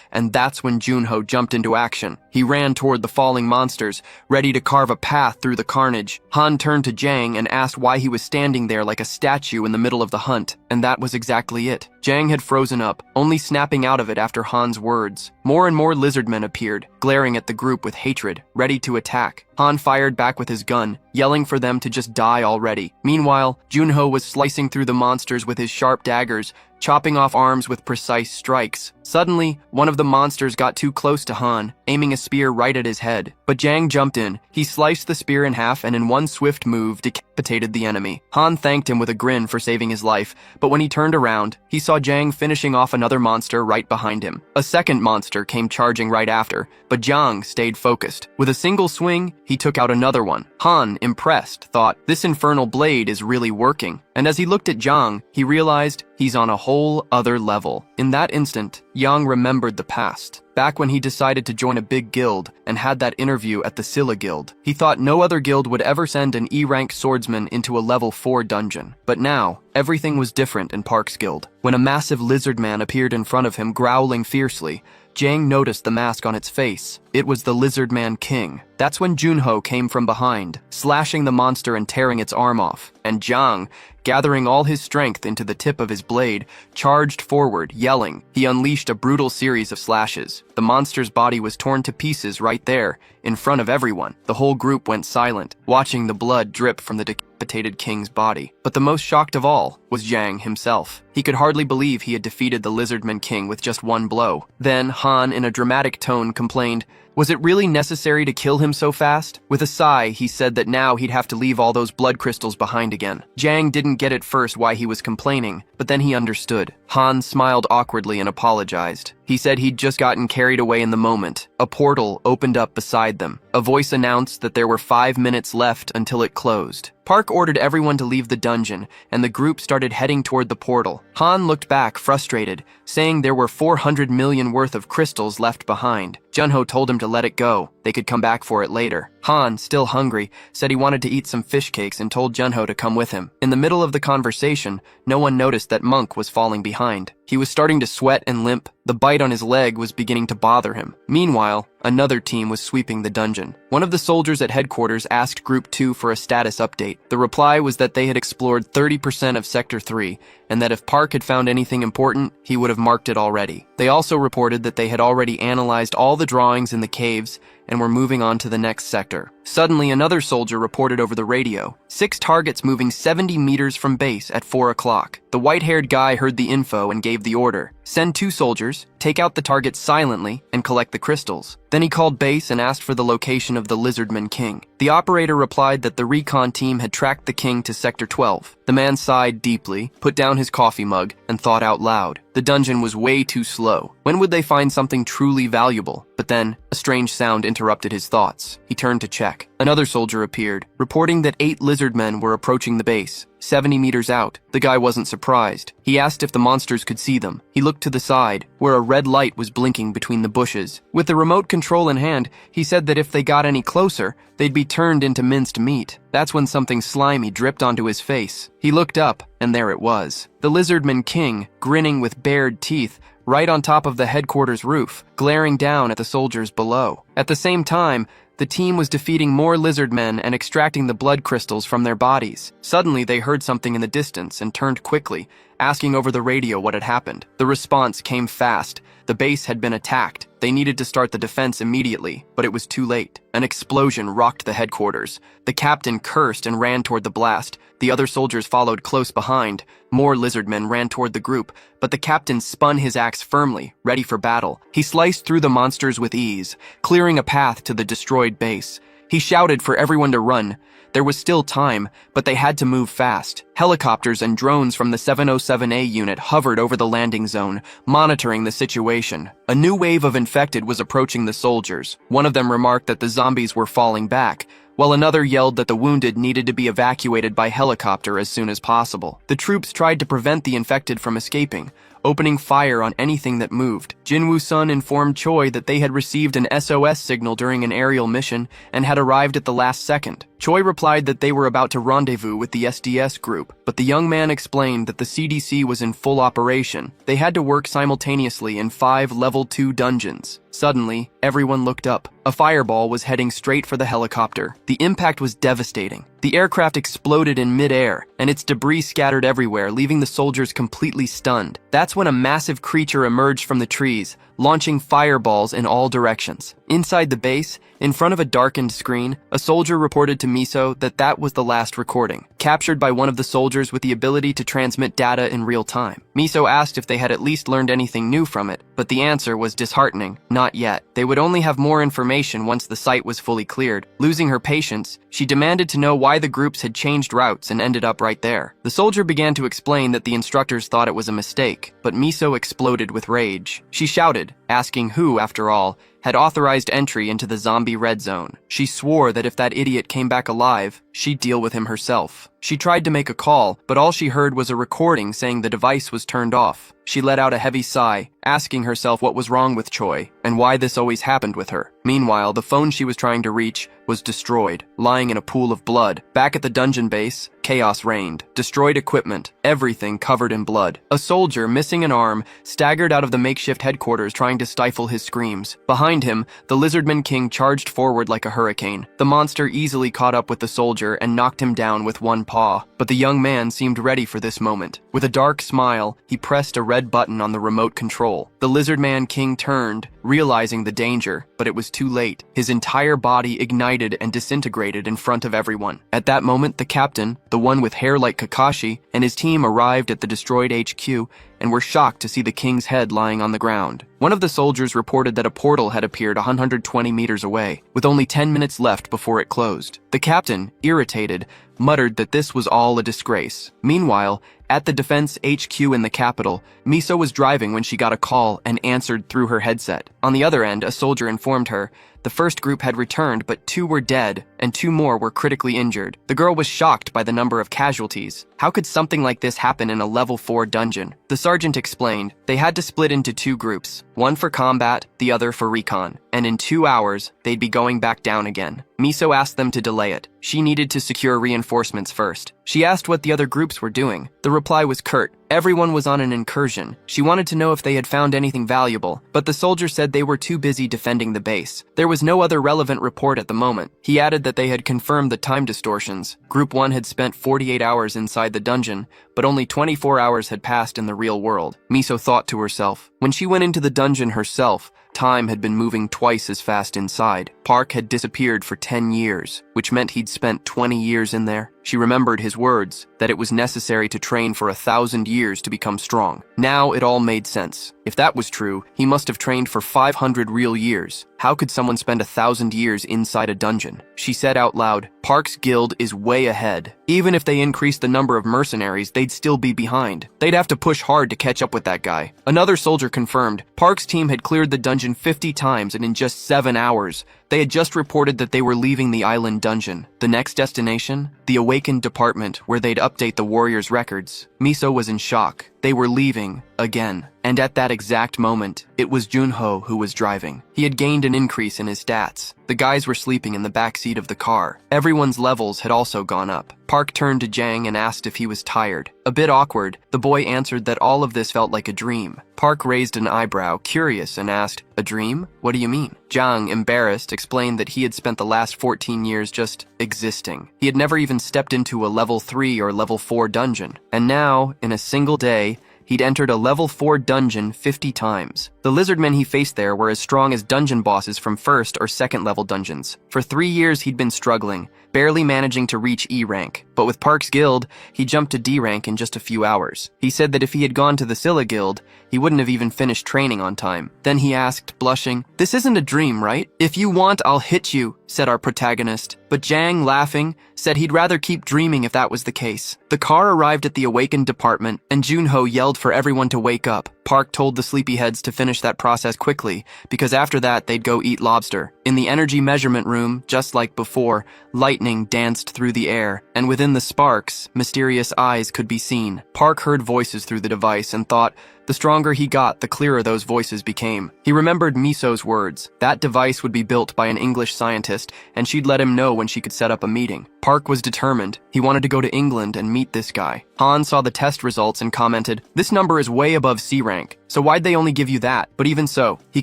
and that's when Junho jumped into action. He ran toward the falling monsters, ready to carve a path through the carnage. Han turned to Jang and asked why he was standing there like a statue in the middle of the hunt, and that was exactly it. Jang had frozen up, only snapping out of it after Han's words. More and more lizardmen appeared, glaring at the group with hatred, ready to attack. Han fired back with his gun, yelling for them to just die already. Meanwhile, Junho was slicing through the monsters with his sharp daggers, chopping off arms with precise strikes. Suddenly, one of the monsters got too close to Han, aiming a spear right at his head. But Jang jumped in. He sliced the spear in half and in one swift move decapitated the enemy. Han thanked him with a grin for saving his life, but when he turned around, he saw Jang finishing off another monster right behind him. A second monster came charging right after, but Jang stayed focused. With a single swing, he took out another one. Han, impressed, thought, "This infernal blade is really working." And as he looked at Jang, he realized he's on a whole other level. In that instant, Yang remembered the past. Back when he decided to join a big guild and had that interview at the Scylla Guild. He thought no other guild would ever send an E-rank swordsman into a level 4 dungeon. But now, everything was different in Park's guild. When a massive lizard man appeared in front of him growling fiercely, Jang noticed the mask on its face. It was the Lizard Man King. That's when Junho came from behind, slashing the monster and tearing its arm off. And Jang, gathering all his strength into the tip of his blade, charged forward, yelling. He unleashed a brutal series of slashes. The monster's body was torn to pieces right there, in front of everyone. The whole group went silent, watching the blood drip from the decapitated king's body. But the most shocked of all was Jang himself. He could hardly believe he had defeated the Lizardman King with just one blow. Then Han, in a dramatic tone, complained, "Was it really necessary to kill him so fast?" With a sigh, he said that now he'd have to leave all those blood crystals behind again. Jang didn't get at first why he was complaining, but then he understood. Han smiled awkwardly and apologized. He said he'd just gotten carried away in the moment. A portal opened up beside them. A voice announced that there were 5 minutes left until it closed. Park ordered everyone to leave the dungeon, and the group started heading toward the portal. Han looked back, frustrated, saying there were 400 million worth of crystals left behind. Junho told him to let it go. They could come back for it later. Han, still hungry, said he wanted to eat some fish cakes and told Junho to come with him. In the middle of the conversation, no one noticed that Monk was falling behind. He was starting to sweat and limp. The bite on his leg was beginning to bother him. Meanwhile, another team was sweeping the dungeon. One of the soldiers at headquarters asked Group 2 for a status update. The reply was that they had explored 30% of Sector 3, and that if Park had found anything important, he would have marked it already. They also reported that they had already analyzed all the drawings in the caves and were moving on to the next sector. Suddenly, another soldier reported over the radio. 6 targets moving 70 meters from base at 4 o'clock. The white-haired guy heard the info and gave the order. Send 2 soldiers, take out the targets silently, and collect the crystals. Then he called base and asked for the location of the Lizardman King. The operator replied that the recon team had tracked the king to Sector 12. The man sighed deeply, put down his coffee mug, and thought out loud. The dungeon was way too slow. When would they find something truly valuable? But then, a strange sound interrupted his thoughts. He turned to check. Another soldier appeared, reporting that 8 lizard men were approaching the base. 70 meters out. The guy wasn't surprised. He asked if the monsters could see them. He looked to the side, where a red light was blinking between the bushes. With the remote control in hand, he said that if they got any closer, they'd be turned into minced meat. That's when something slimy dripped onto his face. He looked up, and there it was. The Lizardman King, grinning with bared teeth, right on top of the headquarters roof, glaring down at the soldiers below. At the same time, the team was defeating more lizard men and extracting the blood crystals from their bodies. Suddenly, they heard something in the distance and turned quickly, asking over the radio what had happened. The response came fast. The base had been attacked. They needed to start the defense immediately, but it was too late. An explosion rocked the headquarters. The captain cursed and ran toward the blast. The other soldiers followed close behind. More lizardmen ran toward the group, but the captain spun his axe firmly, ready for battle. He sliced through the monsters with ease, clearing a path to the destroyed base. He shouted for everyone to run. There was still time, but they had to move fast. Helicopters and drones from the 707A unit hovered over the landing zone, monitoring the situation. A new wave of infected was approaching the soldiers. One of them remarked that the zombies were falling back, while another yelled that the wounded needed to be evacuated by helicopter as soon as possible. The troops tried to prevent the infected from escaping, opening fire on anything that moved. Jinwoo-sun informed Choi that they had received an SOS signal during an aerial mission and had arrived at the last second. Choi replied that they were about to rendezvous with the SDS group, but the young man explained that the CDC was in full operation. They had to work simultaneously in 5 level 2 dungeons. Suddenly, everyone looked up. A fireball was heading straight for the helicopter. The impact was devastating. The aircraft exploded in mid-air, and its debris scattered everywhere, leaving the soldiers completely stunned. That's when a massive creature emerged from the trees, launching fireballs in all directions. Inside the base, in front of a darkened screen, a soldier reported to Miso that that was the last recording, captured by one of the soldiers with the ability to transmit data in real time. Miso asked if they had at least learned anything new from it, but the answer was disheartening. Not yet. They would only have more information once the site was fully cleared. Losing her patience, she demanded to know why the groups had changed routes and ended up right there. The soldier began to explain that the instructors thought it was a mistake, but Miso exploded with rage. She shouted, asking who, after all, had authorized entry into the zombie red zone. She swore that if that idiot came back alive, she'd deal with him herself. She tried to make a call, but all she heard was a recording saying the device was turned off. She let out a heavy sigh, asking herself what was wrong with Choi and why this always happened with her. Meanwhile, the phone she was trying to reach was destroyed, lying in a pool of blood. Back at the dungeon base, Chaos reigned, destroyed equipment, everything covered in blood. A soldier, missing an arm, staggered out of the makeshift headquarters trying to stifle his screams. Behind him, the Lizardman King charged forward like a hurricane. The monster easily caught up with the soldier and knocked him down with one paw. But the young man seemed ready for this moment. With a dark smile, he pressed a red button on the remote control. The Lizardman King turned, realizing the danger, but it was too late. His entire body ignited and disintegrated in front of everyone. At that moment, the captain, the one with hair like Kakashi, and his team arrived at the destroyed HQ and were shocked to see the king's head lying on the ground. One of the soldiers reported that a portal had appeared 120 meters away, with only 10 minutes left before it closed. The captain, irritated, muttered that this was all a disgrace. Meanwhile, at the defense HQ in the capital, Miso was driving when she got a call and answered through her headset. On the other end, a soldier informed her the first group had returned, but 2 were dead and 2 more were critically injured. The girl was shocked by the number of casualties. How could something like this happen in a level 4 dungeon? The sergeant explained they had to split into 2 groups, one for combat, the other for recon, and in 2 hours, they'd be going back down again. Miso asked them to delay it. She needed to secure reinforcements first. She asked what the other groups were doing. The reply was curt. Everyone was on an incursion. She wanted to know if they had found anything valuable, but the soldier said they were too busy defending the base. There was no other relevant report at the moment. He added that they had confirmed the time distortions. Group 1 had spent 48 hours inside the dungeon, but only 24 hours had passed in the real world. Miso thought to herself. When she went into the dungeon herself, time had been moving twice as fast inside. Park had disappeared for 10 years, which meant he'd spent 20 years in there. She remembered his words, that it was necessary to train for 1,000 years to become strong. Now it all made sense. If that was true, he must have trained for 500 real years. How could someone spend 1,000 years inside a dungeon? She said out loud, Park's guild is way ahead. Even if they increased the number of mercenaries, they'd still be behind. They'd have to push hard to catch up with that guy. Another soldier confirmed, Park's team had cleared the dungeon 50 times and in just 7 hours. They had just reported that they were leaving the island dungeon. The next destination? The Awakened Department, where they'd update the warriors' records. Miso was in shock. They were leaving, again. And at that exact moment, it was Junho who was driving. He had gained an increase in his stats. The guys were sleeping in the back seat of the car. Everyone's levels had also gone up. Park turned to Jang and asked if he was tired. A bit awkward, the boy answered that all of this felt like a dream. Park raised an eyebrow, curious, and asked, "A dream? What do you mean?" Jang, embarrassed, explained that he had spent the last 14 years just existing. He had never even stepped into a level 3 or level 4 dungeon. And now, in a single day, he'd entered a level 4 dungeon 50 times. The lizardmen he faced there were as strong as dungeon bosses from first or second level dungeons. For 3 years he'd been struggling, barely managing to reach E rank. But with Park's guild, he jumped to D rank in just a few hours. He said that if he had gone to the Scylla guild, he wouldn't have even finished training on time. Then he asked, blushing, "This isn't a dream, right? If you want, I'll hit you," said our protagonist. But Jang, laughing, said he'd rather keep dreaming if that was the case. The car arrived at the Awakened Department, and Junho yelled for everyone to wake up. Park told the sleepyheads to finish that process quickly, because after that they'd go eat lobster. In the energy measurement room, just like before, lightning danced through the air, and within the sparks, mysterious eyes could be seen. Park heard voices through the device and thought, the stronger he got, the clearer those voices became. He remembered Miso's words. That device would be built by an English scientist, and she'd let him know when she could set up a meeting. Park was determined. He wanted to go to England and meet this guy. Han saw the test results and commented, "This number is way above C rank, so why'd they only give you that?" But even so, he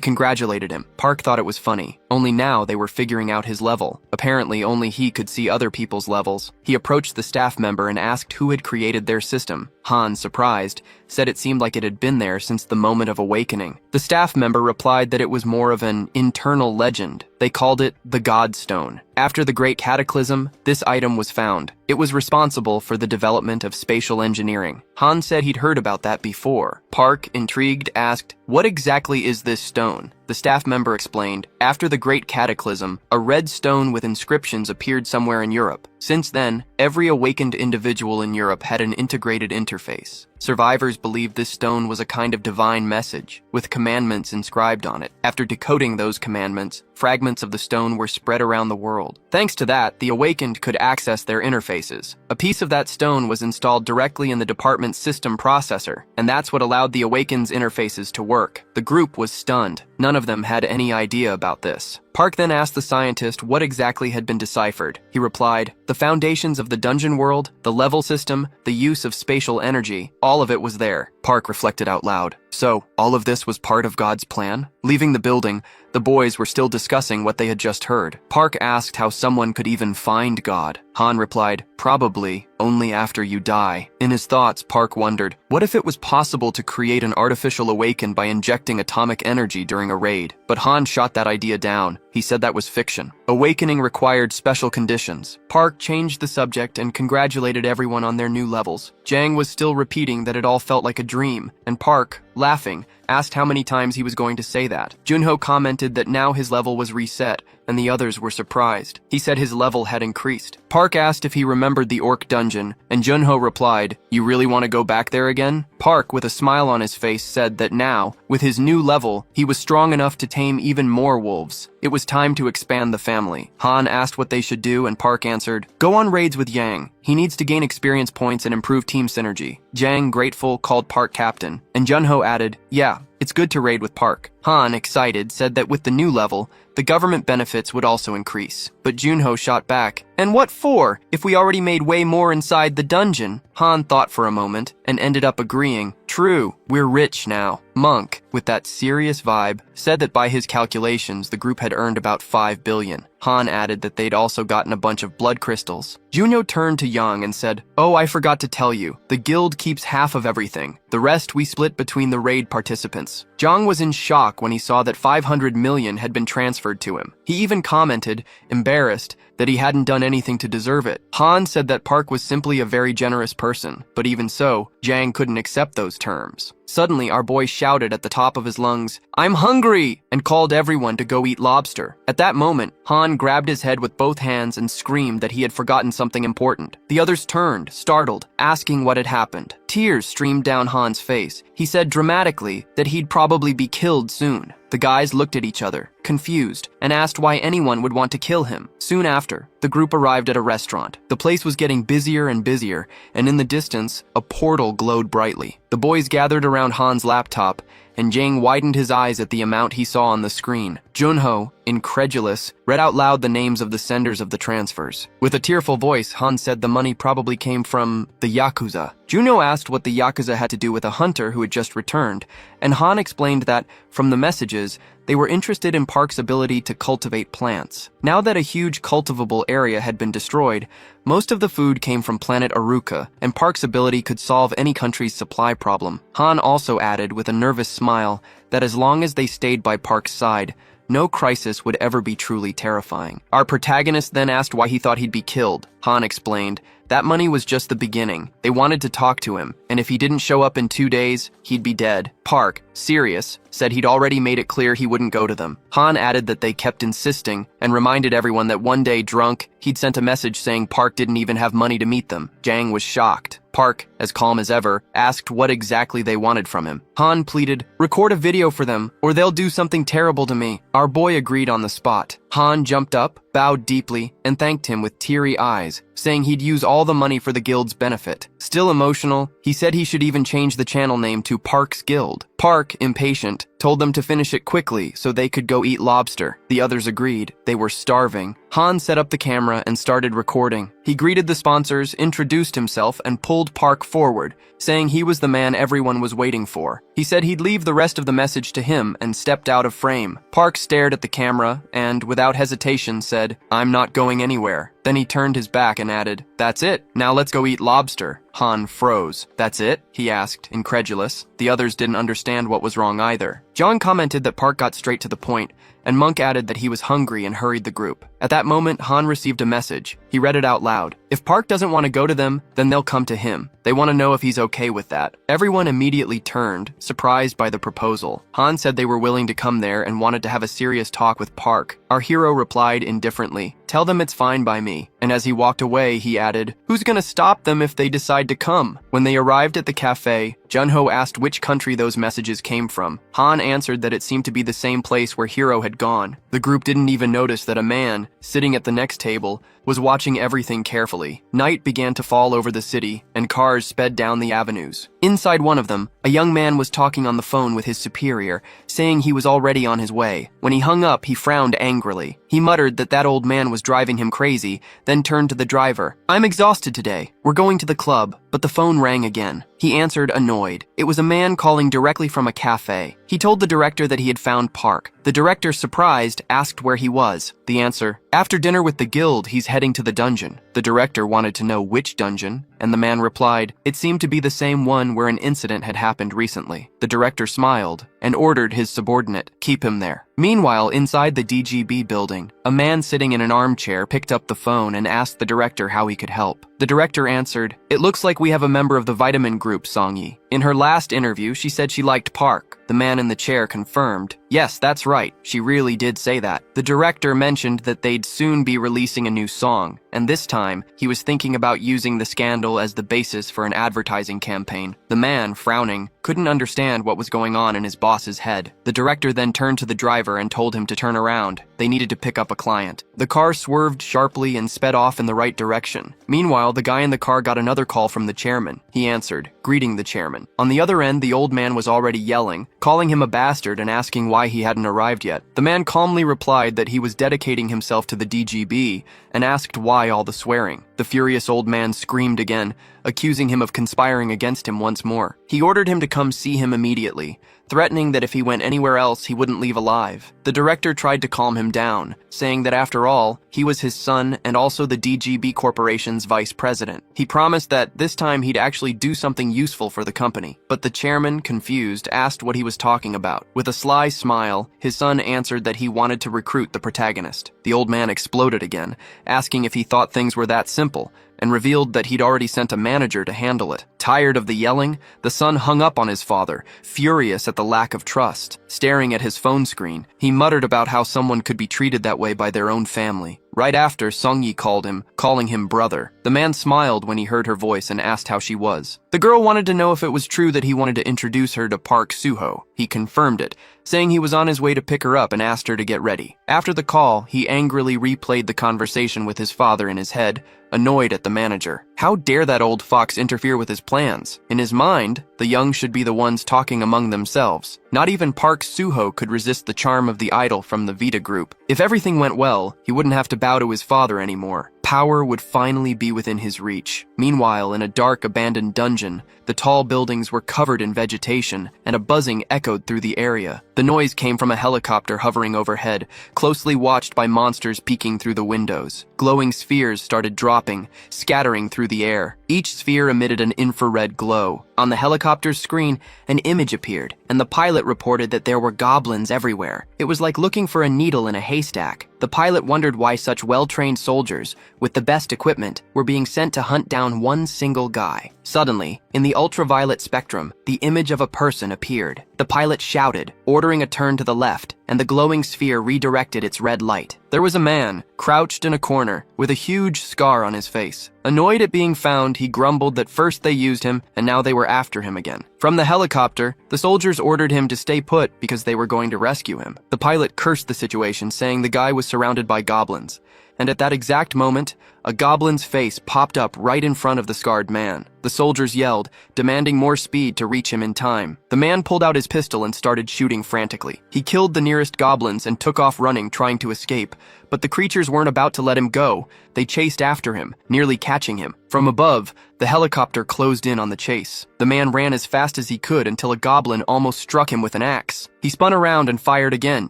congratulated him. Park thought it was funny. Only now they were figuring out his level. Apparently only he could see other people's levels. He approached the staff member and asked who had created their system. Han, surprised, said it seemed like it had been there since the moment of awakening. The staff member replied that it was more of an internal legend. They called it the God Stone. After the Great Cataclysm, this item was found. It was responsible for the development of spatial engineering. Han said he'd heard about that before. Park, intrigued, asked, "What exactly is this stone?" The staff member explained, after the Great Cataclysm, a red stone with inscriptions appeared somewhere in Europe. Since then, every awakened individual in Europe had an integrated interface. Survivors believed this stone was a kind of divine message, with commandments inscribed on it. After decoding those commandments, fragments of the stone were spread around the world. Thanks to that, the awakened could access their interfaces. A piece of that stone was installed directly in the department's system processor, and that's what allowed the awakened's interfaces to work. The group was stunned. None of them had any idea about this. Park then asked the scientist what exactly had been deciphered. He replied, "The foundations of the dungeon world, the level system, the use of spatial energy, all of it was there." Park reflected out loud. So, all of this was part of God's plan? Leaving the building, the boys were still discussing what they had just heard. Park asked how someone could even find God. Han replied, "Probably only after you die." In his thoughts, Park wondered, what if it was possible to create an artificial awaken by injecting atomic energy during a raid? But Han shot that idea down. He said that was fiction. Awakening required special conditions. Park changed the subject and congratulated everyone on their new levels. Jang was still repeating that it all felt like a dream, and Park, laughing, asked how many times he was going to say that. Junho commented that now his level was reset, and the others were surprised. He said his level had increased. Park asked if he remembered the orc dungeon, and Junho replied, "You really want to go back there again?" Park, with a smile on his face, said that now, with his new level, he was strong enough to tame even more wolves. It was time to expand the family. Han asked what they should do, and Park answered, "Go on raids with Yang. He needs to gain experience points and improve team synergy." Jang, grateful, called Park captain, and Junho added, "Yeah, it's good to raid with Park." Han, excited, said that with the new level, the government benefits would also increase. But Junho shot back, "And what for, if we already made way more inside the dungeon?" Han thought for a moment, and ended up agreeing, "True, we're rich now." Monk, with that serious vibe, said that by his calculations, the group had earned about 5 billion. Han added that they'd also gotten a bunch of blood crystals. Junho turned to Yang and said, "Oh, I forgot to tell you, the guild keeps half of everything. The rest we split between the raid participants." Jang was in shock when he saw that 500 million had been transferred to him. He even commented, embarrassed, that he hadn't done anything to deserve it. Han said that Park was simply a very generous person, but even so, Jang couldn't accept those terms. Suddenly, our boy shouted at the top of his lungs, "I'm hungry!" and called everyone to go eat lobster. At that moment, Han grabbed his head with both hands and screamed that he had forgotten something important. The others turned, startled, asking what had happened. Tears streamed down Han's face. He said dramatically that he'd probably be killed soon. The guys looked at each other, confused, and asked why anyone would want to kill him. Soon after, the group arrived at a restaurant. The place was getting busier and busier, and in the distance, a portal glowed brightly. The boys gathered around Han's laptop, and Jang widened his eyes at the amount he saw on the screen. Junho, incredulous, read out loud the names of the senders of the transfers. With a tearful voice, Han said the money probably came from the Yakuza. Junho asked what the Yakuza had to do with a hunter who had just returned, and Han explained that, from the messages, they were interested in Park's ability to cultivate plants. Now that a huge cultivable area had been destroyed, most of the food came from planet Aruka, and Park's ability could solve any country's supply problem. Han also added, with a nervous smile, that as long as they stayed by Park's side, no crisis would ever be truly terrifying. Our protagonist then asked why he thought he'd be killed. Han explained, that money was just the beginning. They wanted to talk to him, and if he didn't show up in 2 days, he'd be dead. Park, serious, said he'd already made it clear he wouldn't go to them. Han added that they kept insisting, and reminded everyone that one day, drunk, he'd sent a message saying Park didn't even have money to meet them. Jang was shocked. Park, as calm as ever, asked what exactly they wanted from him. Han pleaded, "Record a video for them, or they'll do something terrible to me." Our boy agreed on the spot. Han jumped up, bowed deeply, and thanked him with teary eyes, saying he'd use all the money for the guild's benefit. Still emotional, he said he should even change the channel name to Park's Guild. Park, impatient, told them to finish it quickly so they could go eat lobster. The others agreed. They were starving. Han set up the camera and started recording. He greeted the sponsors, introduced himself, and pulled Park forward, saying he was the man everyone was waiting for. He said he'd leave the rest of the message to him and stepped out of frame. Park stared at the camera and, without hesitation, said, "I'm not going anywhere." Then he turned his back and added, "That's it. Now let's go eat lobster." Han froze. "That's it?" he asked, incredulous. The others didn't understand what was wrong either. John commented that Park got straight to the point, and Monk added that he was hungry and hurried the group. At that moment, Han received a message. He read it out loud. If Park doesn't want to go to them, then they'll come to him. They want to know if he's okay with that. Everyone immediately turned, surprised by the proposal. Han said they were willing to come there and wanted to have a serious talk with Park. Our hero replied indifferently, "Tell them it's fine by me." And as he walked away, he added, "Who's gonna stop them if they decide to come?" When they arrived at the cafe, Junho asked which country those messages came from. Han answered that it seemed to be the same place where Hiro had gone. The group didn't even notice that a man, sitting at the next table, was watching everything carefully. Night began to fall over the city, and cars sped down the avenues. Inside one of them, a young man was talking on the phone with his superior, saying he was already on his way. When he hung up, he frowned angrily. He muttered that old man was driving him crazy, then turned to the driver. "I'm exhausted today. We're going to the club." But the phone rang again. He answered, annoyed. It was a man calling directly from a cafe. He told the director that he had found Park. The director, surprised, asked where he was. The answer, after dinner with the guild, he's heading to the dungeon. The director wanted to know which dungeon, and the man replied, it seemed to be the same one where an incident had happened recently. The director smiled and ordered his subordinate, keep him there. Meanwhile, inside the DGB building, a man sitting in an armchair picked up the phone and asked the director how he could help. The director answered, it looks like we have a member of the vitamin group, Songyi. In her last interview, she said she liked Park. The man in the chair confirmed, yes, that's right, she really did say that. The director mentioned that they'd soon be releasing a new song, and this time, he was thinking about using the scandal as the basis for an advertising campaign. The man, frowning, couldn't understand what was going on in his boss's head. The director then turned to the driver and told him to turn around. They needed to pick up a client. The car swerved sharply and sped off in the right direction. Meanwhile, the guy in the car got another call from the chairman. He answered, greeting the chairman. On the other end, the old man was already yelling, calling him a bastard and asking why he hadn't arrived yet. The man calmly replied that he was dedicating himself to the DGB and asked why all the swearing. The furious old man screamed again, accusing him of conspiring against him once more. He ordered him to come see him immediately, threatening that if he went anywhere else, he wouldn't leave alive. The director tried to calm him down, saying that after all, he was his son and also the DGB Corporation's vice president. He promised that this time he'd actually do something useful for the company. But the chairman, confused, asked what he was talking about. With a sly smile, his son answered that he wanted to recruit the protagonist. The old man exploded again, asking if he thought things were that simple, and revealed that he'd already sent a manager to handle it. Tired of the yelling, the son hung up on his father, furious at the lack of trust. Staring at his phone screen, he muttered about how someone could be treated that way by their own family. Right after, Songyi called him, calling him brother. The man smiled when he heard her voice and asked how she was. The girl wanted to know if it was true that he wanted to introduce her to Park Suho. He confirmed it, saying he was on his way to pick her up and asked her to get ready. After the call, he angrily replayed the conversation with his father in his head, annoyed at the manager. How dare that old fox interfere with his plans? In his mind, the young should be the ones talking among themselves. Not even Park Suho could resist the charm of the idol from the Vita group. If everything went well, he wouldn't have to bow to his father anymore. Power would finally be within his reach. Meanwhile, in a dark, abandoned dungeon, the tall buildings were covered in vegetation, and a buzzing echoed through the area. The noise came from a helicopter hovering overhead, closely watched by monsters peeking through the windows. Glowing spheres started dropping, scattering through the air. Each sphere emitted an infrared glow. On the helicopter's screen, an image appeared, and the pilot reported that there were goblins everywhere. It was like looking for a needle in a haystack. The pilot wondered why such well-trained soldiers, with the best equipment, were being sent to hunt down one single guy. Suddenly, in the ultraviolet spectrum, the image of a person appeared. The pilot shouted, ordering a turn to the left, and the glowing sphere redirected its red light. There was a man, crouched in a corner, with a huge scar on his face. Annoyed at being found, he grumbled that first they used him, and now they were after him again. From the helicopter, the soldiers ordered him to stay put because they were going to rescue him. The pilot cursed the situation, saying the guy was surrounded by goblins. And at that exact moment, a goblin's face popped up right in front of the scarred man. The soldiers yelled, demanding more speed to reach him in time. The man pulled out his pistol and started shooting frantically. He killed the nearest goblins and took off running, trying to escape. But the creatures weren't about to let him go. They chased after him, nearly catching him. From above, the helicopter closed in on the chase. The man ran as fast as he could until a goblin almost struck him with an axe. He spun around and fired again,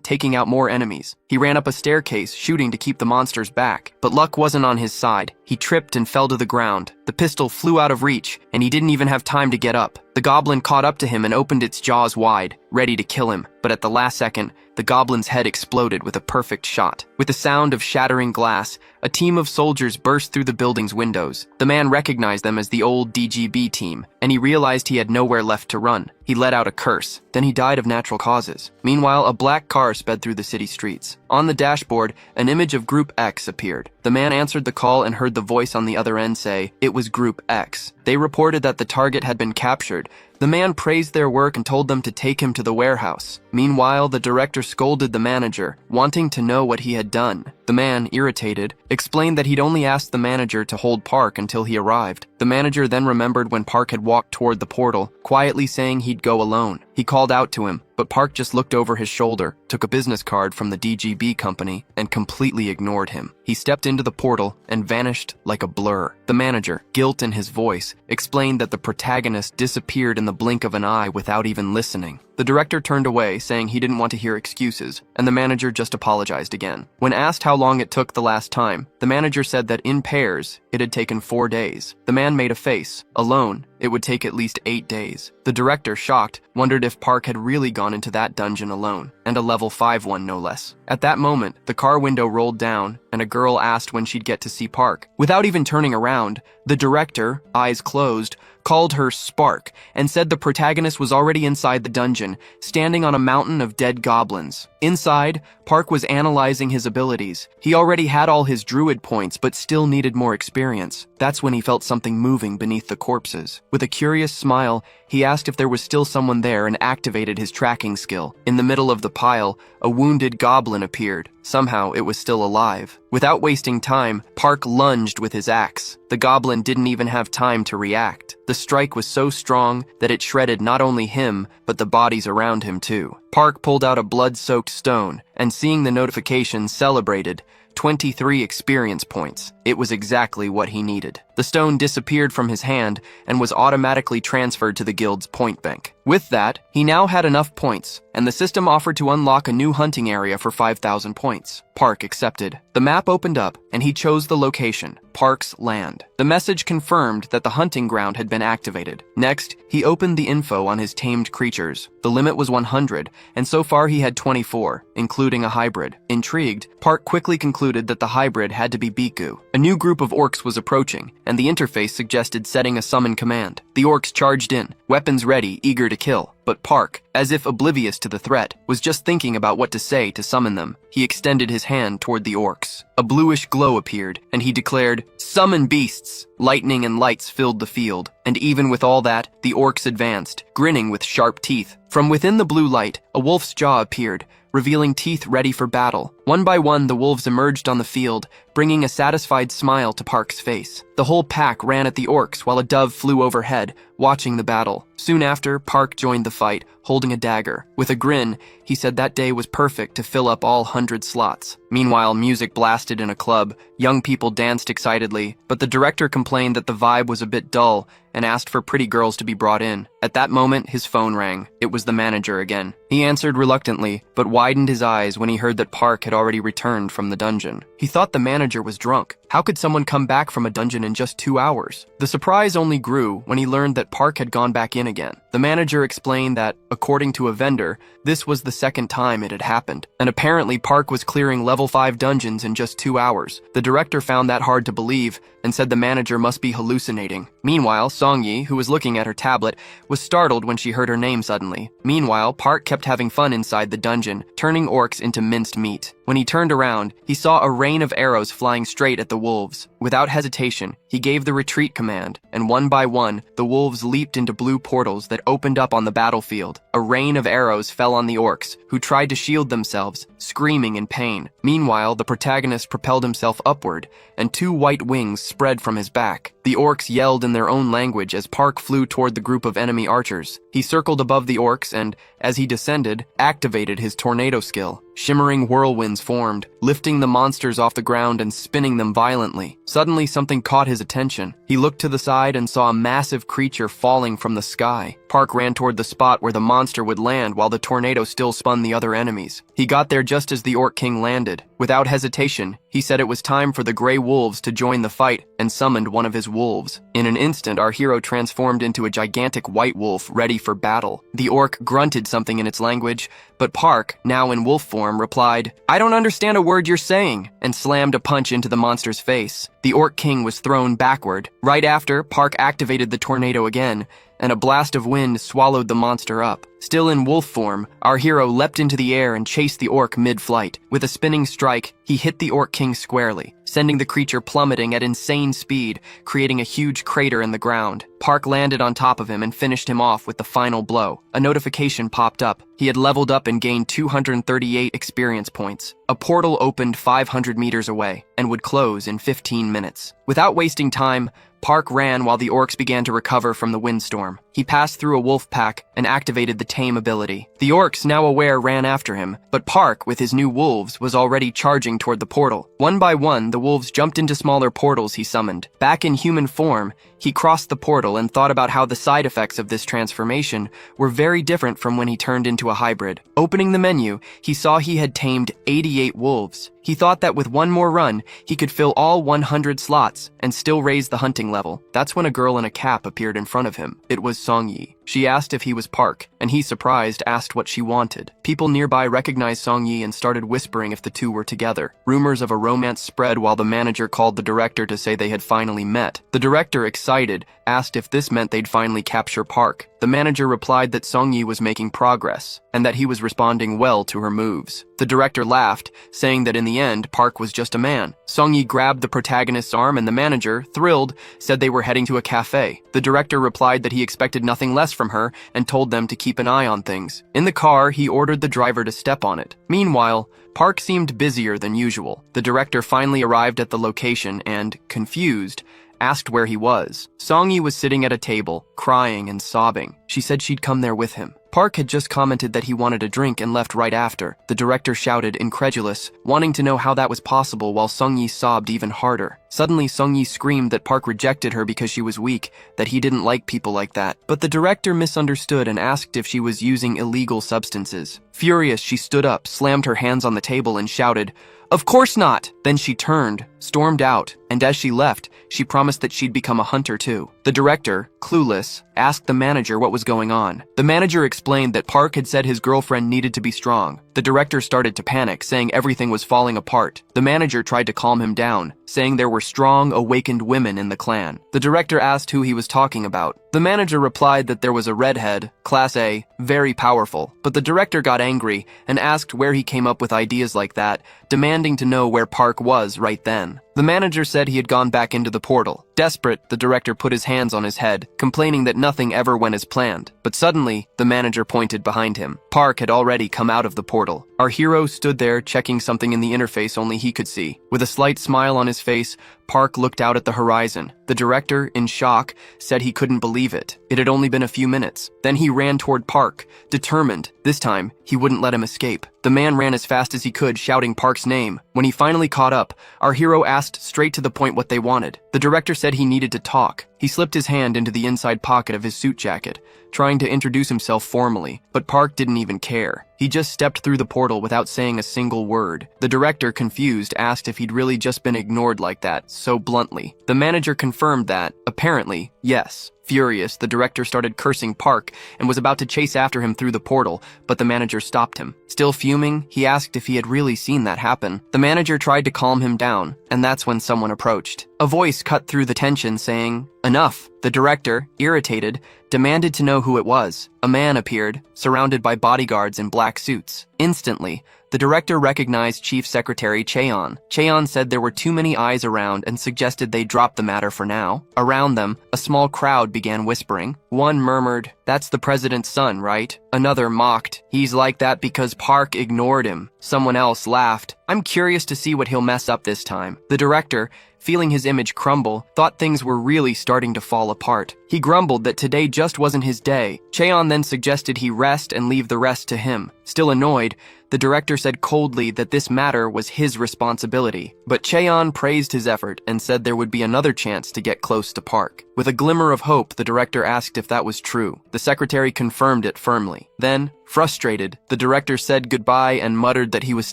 taking out more enemies. He ran up a staircase, shooting to keep the monsters back. But luck wasn't on his side. He tripped and fell to the ground. The pistol flew out of reach, and he didn't even have time to get up. The goblin caught up to him and opened its jaws wide, ready to kill him. But at the last second, the goblin's head exploded with a perfect shot. With the sound of shattering glass, a team of soldiers burst through the building's windows. The man recognized them as the old DGB team, and he realized he had nowhere left to run. He let out a curse. Then he died of natural causes. Meanwhile, a black car sped through the city streets. On the dashboard, an image of Group X appeared. The man answered the call and heard the voice on the other end say, "It was Group X." They reported that the target had been captured. The man praised their work and told them to take him to the warehouse. Meanwhile, the director scolded the manager, wanting to know what he had done. The man, irritated, explained that he'd only asked the manager to hold Park until he arrived. The manager then remembered when Park had walked toward the portal, quietly saying he'd go alone. He called out to him, but Park just looked over his shoulder, took a business card from the DGB company, and completely ignored him. He stepped into the portal and vanished like a blur. The manager, guilt in his voice, explained that the protagonist disappeared in the blink of an eye without even listening. The director turned away, saying he didn't want to hear excuses, and the manager just apologized again. When asked how long it took the last time, the manager said that in pairs, it had taken 4 days. The man made a face. Alone, it would take at least 8 days. The director, shocked, wondered if Park had really gone into that dungeon alone, and a level 5 one no less. At that moment, the car window rolled down, and a girl asked when she'd get to see Park. Without even turning around, the director, eyes closed, called her Spark, and said the protagonist was already inside the dungeon, standing on a mountain of dead goblins. Inside, Park was analyzing his abilities. He already had all his druid points, but still needed more experience. That's when he felt something moving beneath the corpses. With a curious smile, he asked if there was still someone there and activated his tracking skill. In the middle of the pile, a wounded goblin appeared. Somehow, it was still alive. Without wasting time, Park lunged with his axe. The goblin didn't even have time to react. The strike was so strong that it shredded not only him, but the bodies around him too. Park pulled out a blood-soaked stone, and seeing the notification, celebrated. 23 experience points. It was exactly what he needed. The stone disappeared from his hand and was automatically transferred to the guild's point bank. With that, he now had enough points, and the system offered to unlock a new hunting area for 5,000 points. Park accepted. The map opened up, and he chose the location, Park's land. The message confirmed that the hunting ground had been activated. Next, he opened the info on his tamed creatures. The limit was 100, and so far he had 24, including a hybrid. Intrigued, Park quickly concluded that the hybrid had to be Biku. A new group of orcs was approaching, and the interface suggested setting a summon command. The orcs charged in, weapons ready, eager to kill. But Park, as if oblivious to the threat, was just thinking about what to say to summon them. He extended his hand toward the orcs. A bluish glow appeared, and he declared, "Summon beasts!" Lightning and lights filled the field, and even with all that, the orcs advanced, grinning with sharp teeth. From within the blue light, a wolf's jaw appeared, revealing teeth ready for battle. One by one, the wolves emerged on the field, bringing a satisfied smile to Park's face. The whole pack ran at the orcs while a dove flew overhead, watching the battle. Soon after, Park joined the fight, holding a dagger. With a grin, he said that day was perfect to fill up all 100 slots. Meanwhile, music blasted in a club. Young people danced excitedly, but the director complained that the vibe was a bit dull and asked for pretty girls to be brought in. At that moment, his phone rang. It was the manager again. He answered reluctantly, but widened his eyes when he heard that Park had already returned from the dungeon. He thought the manager was drunk. How could someone come back from a dungeon in just 2 hours? The surprise only grew when he learned that Park had gone back in again. The manager explained that, according to a vendor, this was the second time it had happened, and apparently Park was clearing level 5 dungeons in just 2 hours. The director found that hard to believe and said the manager must be hallucinating. Meanwhile, Songyi, who was looking at her tablet, was startled when she heard her name suddenly. Meanwhile, Park kept having fun inside the dungeon, turning orcs into minced meat. When he turned around, he saw a rain of arrows flying straight at the wolves. Without hesitation, he gave the retreat command, and one by one, the wolves leaped into blue portals that opened up on the battlefield. A rain of arrows fell on the orcs, who tried to shield themselves, screaming in pain. Meanwhile, the protagonist propelled himself upward, and 2 white wings spread from his back. The orcs yelled in their own language as Park flew toward the group of enemy archers. He circled above the orcs and, as he descended, activated his tornado skill. Shimmering whirlwinds formed, lifting the monsters off the ground and spinning them violently. Suddenly, something caught his attention. He looked to the side and saw a massive creature falling from the sky. Park ran toward the spot where the monster would land while the tornado still spun the other enemies. He got there just as the Orc King landed. Without hesitation, he said it was time for the Grey Wolves to join the fight and summoned one of his wolves. In an instant, our hero transformed into a gigantic white wolf ready for battle. The orc grunted something in its language, but Park, now in wolf form, replied, "I don't understand a word you're saying," and slammed a punch into the monster's face. The Orc King was thrown backward. Right after, Park activated the tornado again, and a blast of wind swallowed the monster up. Still in wolf form, our hero leapt into the air and chased the orc mid-flight. With a spinning strike, he hit the Orc King squarely, sending the creature plummeting at insane speed, creating a huge crater in the ground. Park landed on top of him and finished him off with the final blow. A notification popped up. He had leveled up and gained 238 experience points. A portal opened 500 meters away and would close in 15 minutes. Without wasting time, Park ran while the orcs began to recover from the windstorm. He passed through a wolf pack and activated the Tame ability. The orcs, now aware, ran after him, but Park, with his new wolves, was already charging toward the portal. One by one, the wolves jumped into smaller portals he summoned. Back in human form, he crossed the portal and thought about how the side effects of this transformation were very different from when he turned into a hybrid. Opening the menu, he saw he had tamed 88 wolves. He thought that with one more run, he could fill all 100 slots and still raise the hunting level. That's when a girl in a cap appeared in front of him. It was Songyi. She asked if he was Park, and he, surprised, asked what she wanted. People nearby recognized Songyi and started whispering if the two were together. Rumors of a romance spread while the manager called the director to say they had finally met. The director, excited, asked if this meant they'd finally capture Park. The manager replied that Songyi was making progress, and that he was responding well to her moves. The director laughed, saying that in the end, Park was just a man. Songyi grabbed the protagonist's arm and the manager, thrilled, said they were heading to a cafe. The director replied that he expected nothing less from her and told them to keep an eye on things. In the car, he ordered the driver to step on it. Meanwhile, Park seemed busier than usual. The director finally arrived at the location and, confused, asked where he was. Songyi was sitting at a table, crying and sobbing. She said she'd come there with him. Park had just commented that he wanted a drink and left right after. The director shouted, incredulous, wanting to know how that was possible while Songyi sobbed even harder. Suddenly, Songyi screamed that Park rejected her because she was weak, that he didn't like people like that. But the director misunderstood and asked if she was using illegal substances. Furious, she stood up, slammed her hands on the table and shouted, "Of course not!" Then she turned, stormed out, and as she left, she promised that she'd become a hunter too. The director, clueless, asked the manager what was going on. The manager explained that Park had said his girlfriend needed to be strong. The director started to panic, saying everything was falling apart. The manager tried to calm him down, saying there were strong, awakened women in the clan. The director asked who he was talking about. The manager replied that there was a redhead, Class A, very powerful, but the director got angry and asked where he came up with ideas like that, demanding to know where Park was right then. The manager said he had gone back into the portal. Desperate, the director put his hands on his head, complaining that nothing ever went as planned. But suddenly, the manager pointed behind him. Park had already come out of the portal. Our hero stood there checking something in the interface only he could see. With a slight smile on his face, Park looked out at the horizon. The director, in shock, said he couldn't believe it. It had only been a few minutes. Then he ran toward Park, determined. This time, he wouldn't let him escape. The man ran as fast as he could, shouting Park's name. When he finally caught up, our hero asked straight to the point what they wanted. The director said he needed to talk. He slipped his hand into the inside pocket of his suit jacket, trying to introduce himself formally, but Park didn't even care. He just stepped through the portal without saying a single word. The director, confused, asked if he'd really just been ignored like that, so bluntly. The manager confirmed that, apparently, yes. Furious, the director started cursing Park and was about to chase after him through the portal, but the manager stopped him. Still fuming, he asked if he had really seen that happen. The manager tried to calm him down, and that's when someone approached. A voice cut through the tension saying, "Enough." The director, irritated, demanded to know who it was. A man appeared, surrounded by bodyguards in black suits. Instantly, the director recognized Chief Secretary Cheon. Cheon said there were too many eyes around and suggested they drop the matter for now. Around them, a small crowd began whispering. One murmured, "That's the president's son, right?" Another mocked, "He's like that because Park ignored him." Someone else laughed, "I'm curious to see what he'll mess up this time." The director, feeling his image crumble, thought things were really starting to fall apart. He grumbled that today just wasn't his day. Cheon then suggested he rest and leave the rest to him. Still annoyed, the director said coldly that this matter was his responsibility. But Cheon praised his effort and said there would be another chance to get close to Park. With a glimmer of hope, the director asked if that was true. The secretary confirmed it firmly. Then, frustrated, the director said goodbye and muttered that he was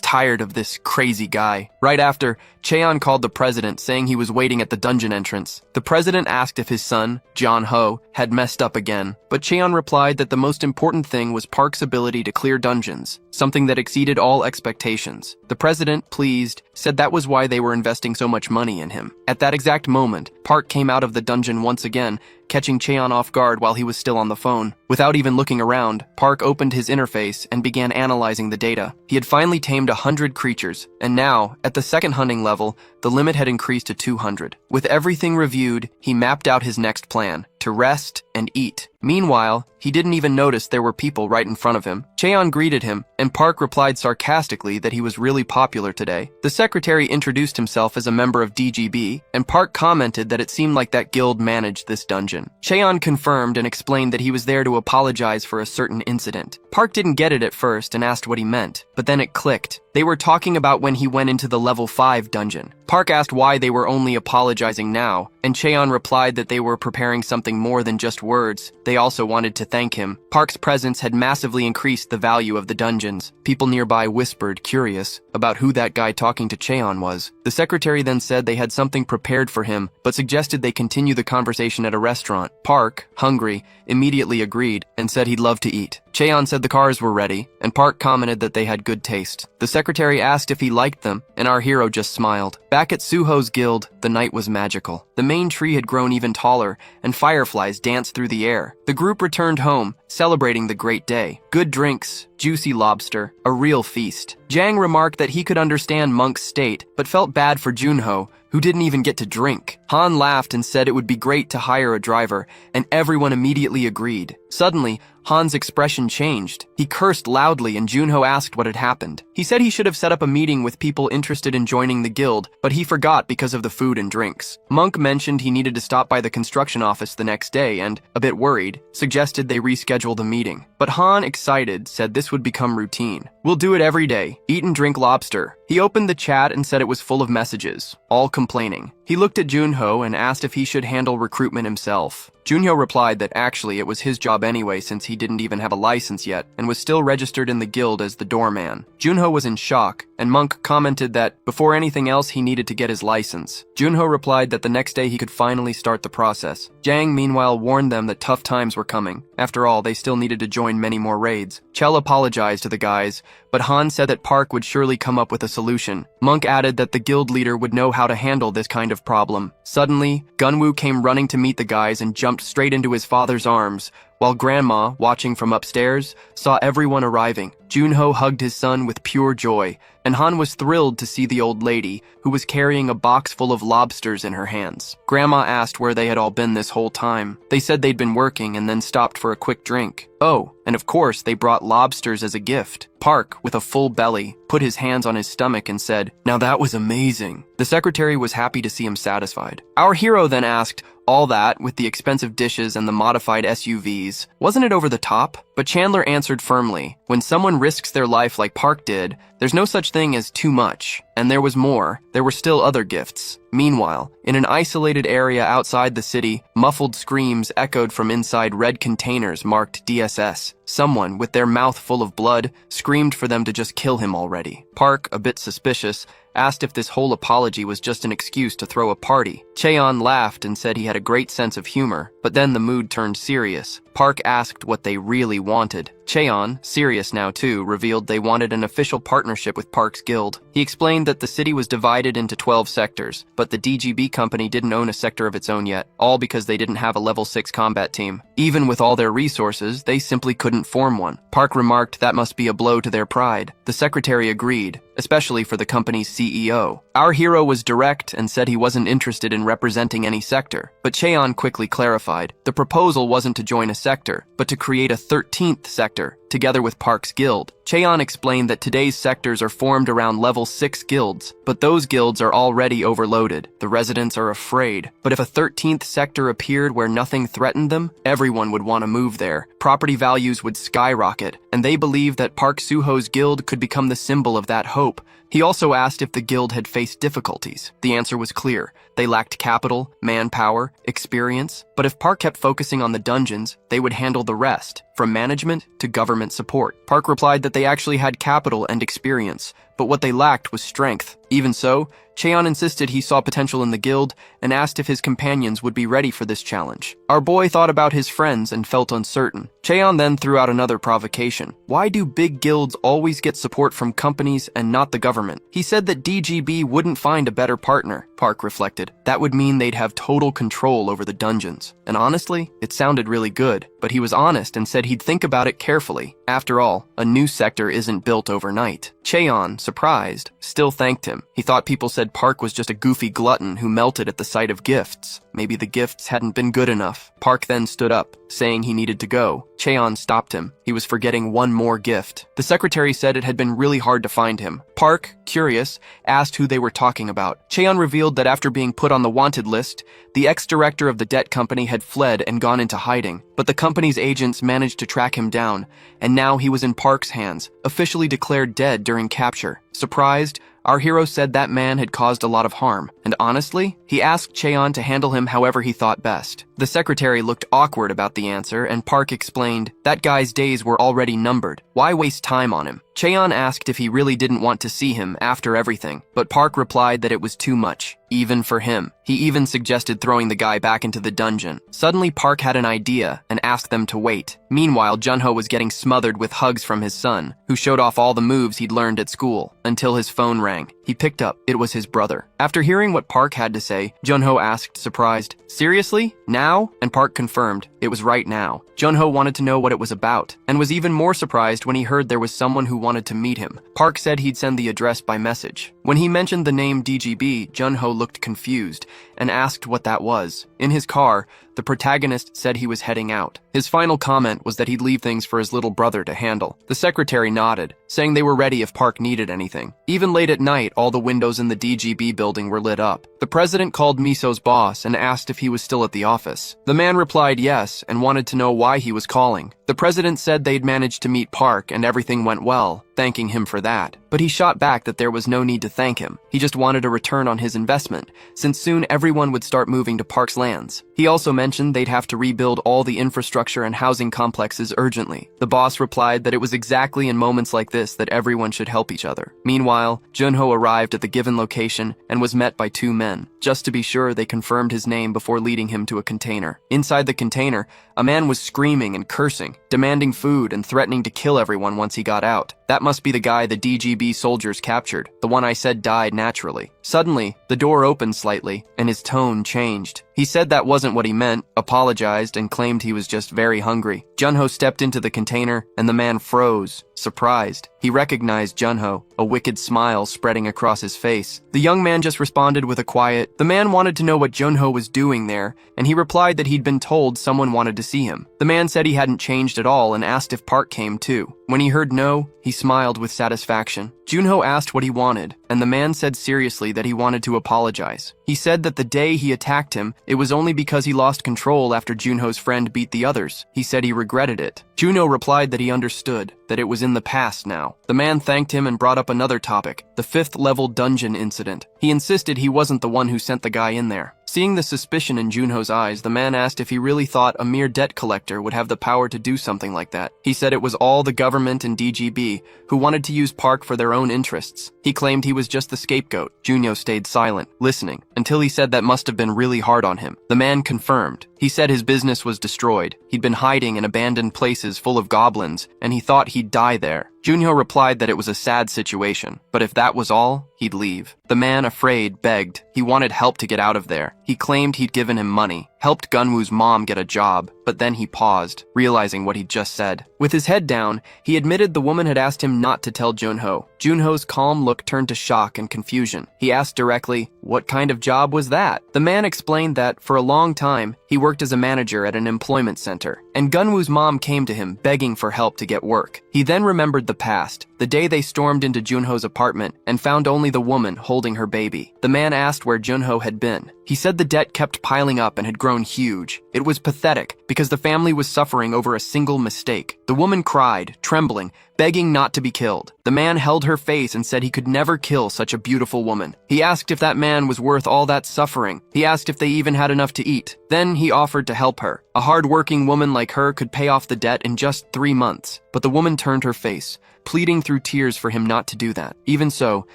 tired of this crazy guy. Right after, Cheon called the president, saying he was waiting at the dungeon entrance. The president asked if his son, John Ho, had messed up again, but Cheon replied that the most important thing was Park's ability to clear dungeons, something that exceeded all expectations. The president, pleased, said that was why they were investing so much money in him. At that exact moment, Park came out of the dungeon once again, catching Cheon off guard while he was still on the phone. Without even looking around, Park opened his interface and began analyzing the data. He had finally tamed 100 creatures, and now, at the second hunting level, the limit had increased to 200. With everything reviewed, he mapped out his next plan: to rest and eat. Meanwhile, he didn't even notice there were people right in front of him. Cheon greeted him, and Park replied sarcastically that he was really popular today. The secretary introduced himself as a member of DGB, and Park commented that it seemed like that guild managed this dungeon. Cheon confirmed and explained that he was there to apologize for a certain incident. Park didn't get it at first and asked what he meant, but then it clicked. They were talking about when he went into the level 5 dungeon. Park asked why they were only apologizing now, and Cheon replied that they were preparing something more than just words. They also wanted to thank him. Park's presence had massively increased the value of the dungeons. People nearby whispered, curious, about who that guy talking to Cheon was. The secretary then said they had something prepared for him, but suggested they continue the conversation at a restaurant. Park, hungry, immediately agreed and said he'd love to eat. Cheon said the cars were ready, and Park commented that they had good taste. The secretary asked if he liked them, and our hero just smiled. Back at Suho's guild, the night was magical. The main tree had grown even taller, and fireflies danced through the air. The group returned home, celebrating the great day. Good drinks, juicy lobster, a real feast. Jang remarked that he could understand Monk's state, but felt bad for Junho, who didn't even get to drink. Han laughed and said it would be great to hire a driver, and everyone immediately agreed. Suddenly, Han's expression changed. He cursed loudly and Junho asked what had happened. He said he should have set up a meeting with people interested in joining the guild, but he forgot because of the food and drinks. Monk mentioned he needed to stop by the construction office the next day and, a bit worried, suggested they reschedule the meeting. But Han, excited, said this would become routine. We'll do it every day. Eat and drink lobster. He opened the chat and said it was full of messages, all complaining. He looked at Junho and asked if he should handle recruitment himself. Junho replied that actually it was his job anyway since he didn't even have a license yet and was still registered in the guild as the doorman. Junho was in shock, and Monk commented that before anything else he needed to get his license. Junho replied that the next day he could finally start the process. Jang meanwhile warned them that tough times were coming. After all, they still needed to join many more raids. Chell apologized to the guys, but Han said that Park would surely come up with a solution. Monk added that the guild leader would know how to handle this kind of problem. Suddenly, Gunwoo came running to meet the guys and jumped straight into his father's arms, while Grandma, watching from upstairs, saw everyone arriving. Junho hugged his son with pure joy, and Han was thrilled to see the old lady, who was carrying a box full of lobsters in her hands. Grandma asked where they had all been this whole time. They said they'd been working and then stopped for a quick drink. Oh, and of course they brought lobsters as a gift. Park, with a full belly, put his hands on his stomach and said, "Now that was amazing." The secretary was happy to see him satisfied. Our hero then asked, all that, with the expensive dishes and the modified SUVs, wasn't it over the top? But Chandler answered firmly, when someone risks their life like Park did, there's no such thing as too much. And there was more. There were still other gifts. Meanwhile, in an isolated area outside the city, muffled screams echoed from inside red containers marked DSS. Someone, with their mouth full of blood, screamed for them to just kill him already. Park, a bit suspicious, asked if this whole apology was just an excuse to throw a party. Cheon laughed and said he had a great sense of humor, but then the mood turned serious. Park asked what they really wanted. Cheon, serious now too, revealed they wanted an official partnership with Park's guild. He explained that the city was divided into 12 sectors, but the DGB company didn't own a sector of its own yet, all because they didn't have a level 6 combat team. Even with all their resources, they simply couldn't form one. Park remarked that must be a blow to their pride. The secretary agreed, especially for the company's CEO. Our hero was direct and said he wasn't interested in representing any sector, but Cheon quickly clarified. The proposal wasn't to join a sector, but to create a 13th sector, together with Park's guild. Cheon explained that today's sectors are formed around level 6 guilds, but those guilds are already overloaded. The residents are afraid, but if a 13th sector appeared where nothing threatened them, everyone would want to move there. Property values would skyrocket, and they believed that Park Soo-ho's guild could become the symbol of that hope. He also asked if the guild had faced difficulties. The answer was clear. They lacked capital, manpower, experience, but if Park kept focusing on the dungeons, they would handle the rest, from management to government support. Park replied that they actually had capital and experience, but what they lacked was strength. Even so, Cheon insisted he saw potential in the guild and asked if his companions would be ready for this challenge. Our boy thought about his friends and felt uncertain. Cheon then threw out another provocation. Why do big guilds always get support from companies and not the government? He said that DGB wouldn't find a better partner. Park reflected. That would mean they'd have total control over the dungeons. And honestly, it sounded really good, but he was honest and said he'd think about it carefully. After all, a new sector isn't built overnight. Cheon, surprised, still thanked him. He thought people said Park was just a goofy glutton who melted at the sight of gifts. Maybe the gifts hadn't been good enough. Park then stood up, saying he needed to go. Cheon stopped him. He was forgetting one more gift. The secretary said it had been really hard to find him. Park, curious, asked who they were talking about. Cheon revealed that after being put on the wanted list, the ex-director of the debt company had fled and gone into hiding, but the company's agents managed to track him down, and now he was in Park's hands, officially declared dead during capture. Surprised, our hero said that man had caused a lot of harm, and honestly, he asked Cheon to handle him however he thought best. The secretary looked awkward about the answer, and Park explained, that guy's days were already numbered. Why waste time on him? Cheon asked if he really didn't want to see him after everything, but Park replied that it was too much, even for him. He even suggested throwing the guy back into the dungeon. Suddenly, Park had an idea and asked them to wait. Meanwhile, Junho was getting smothered with hugs from his son, who showed off all the moves he'd learned at school, until his phone rang. He picked up. It was his brother. After hearing what Park had to say, Junho asked, surprised, seriously? Now? And Park confirmed, it was right now. Junho wanted to know what it was about, and was even more surprised when he heard there was someone who wanted to meet him. Park said he'd send the address by message. When he mentioned the name DGB, Junho looked confused and asked what that was. In his car, the protagonist said he was heading out. His final comment was that he'd leave things for his little brother to handle. The secretary nodded, saying they were ready if Park needed anything. Even late at night, all the windows in the DGB building were lit up. The president called Miso's boss and asked if he was still at the office. The man replied yes and wanted to know why he was calling. The president said they'd managed to meet Park and everything went well, thanking him for that. But he shot back that there was no need to thank him. He just wanted a return on his investment, since soon everyone would start moving to Park's lands. He also mentioned they'd have to rebuild all the infrastructure and housing complexes urgently. The boss replied that it was exactly in moments like this that everyone should help each other. Meanwhile, Junho arrived at the given location and was met by two men. Just to be sure, they confirmed his name before leading him to a container. Inside the container, a man was screaming and cursing, demanding food and threatening to kill everyone once he got out. That must be the guy the DGB soldiers captured, the one I said died naturally. Suddenly, the door opened slightly, and his tone changed. He said that wasn't what he meant, apologized, and claimed he was just very hungry. Junho stepped into the container, and the man froze, surprised. He recognized Junho, a wicked smile spreading across his face. The young man just responded with a quiet, the man wanted to know what Junho was doing there, and he replied that he'd been told someone wanted to see him. The man said he hadn't changed at all and asked if Park came too. When he heard no, he smiled with satisfaction. Junho asked what he wanted, and the man said seriously that he wanted to apologize. He said that the day he attacked him, it was only because he lost control after Junho's friend beat the others. He said he regretted it. Junho replied that he understood, that it was in the past now. The man thanked him and brought up another topic, the 5th level dungeon incident. He insisted he wasn't the one who sent the guy in there. Seeing the suspicion in Junho's eyes, the man asked if he really thought a mere debt collector would have the power to do something like that. He said it was all the government and DGB who wanted to use Park for their own interests. He claimed he was just the scapegoat. Junho stayed silent, listening, until he said that must have been really hard on him. The man confirmed. He said his business was destroyed. He'd been hiding in abandoned places full of goblins, and he thought he'd die there. Junho replied that it was a sad situation, but if that was all, he'd leave. The man, afraid, begged. He wanted help to get out of there. He claimed he'd given him money, helped Gunwoo's mom get a job, but then he paused, realizing what he'd just said. With his head down, he admitted the woman had asked him not to tell Junho. Junho's calm look turned to shock and confusion. He asked directly, what kind of job was that? The man explained that, for a long time, he worked as a manager at an employment center, and Gunwoo's mom came to him begging for help to get work. He then remembered the the past, the day they stormed into Junho's apartment and found only the woman holding her baby. The man asked where Junho had been. He said the debt kept piling up and had grown huge. It was pathetic because the family was suffering over a single mistake. The woman cried, trembling, begging not to be killed. The man held her face and said he could never kill such a beautiful woman. He asked if that man was worth all that suffering. He asked if they even had enough to eat. Then he offered to help her. A hard-working woman like her could pay off the debt in just 3 months. But the woman turned her face, pleading through tears for him not to do that. Even so,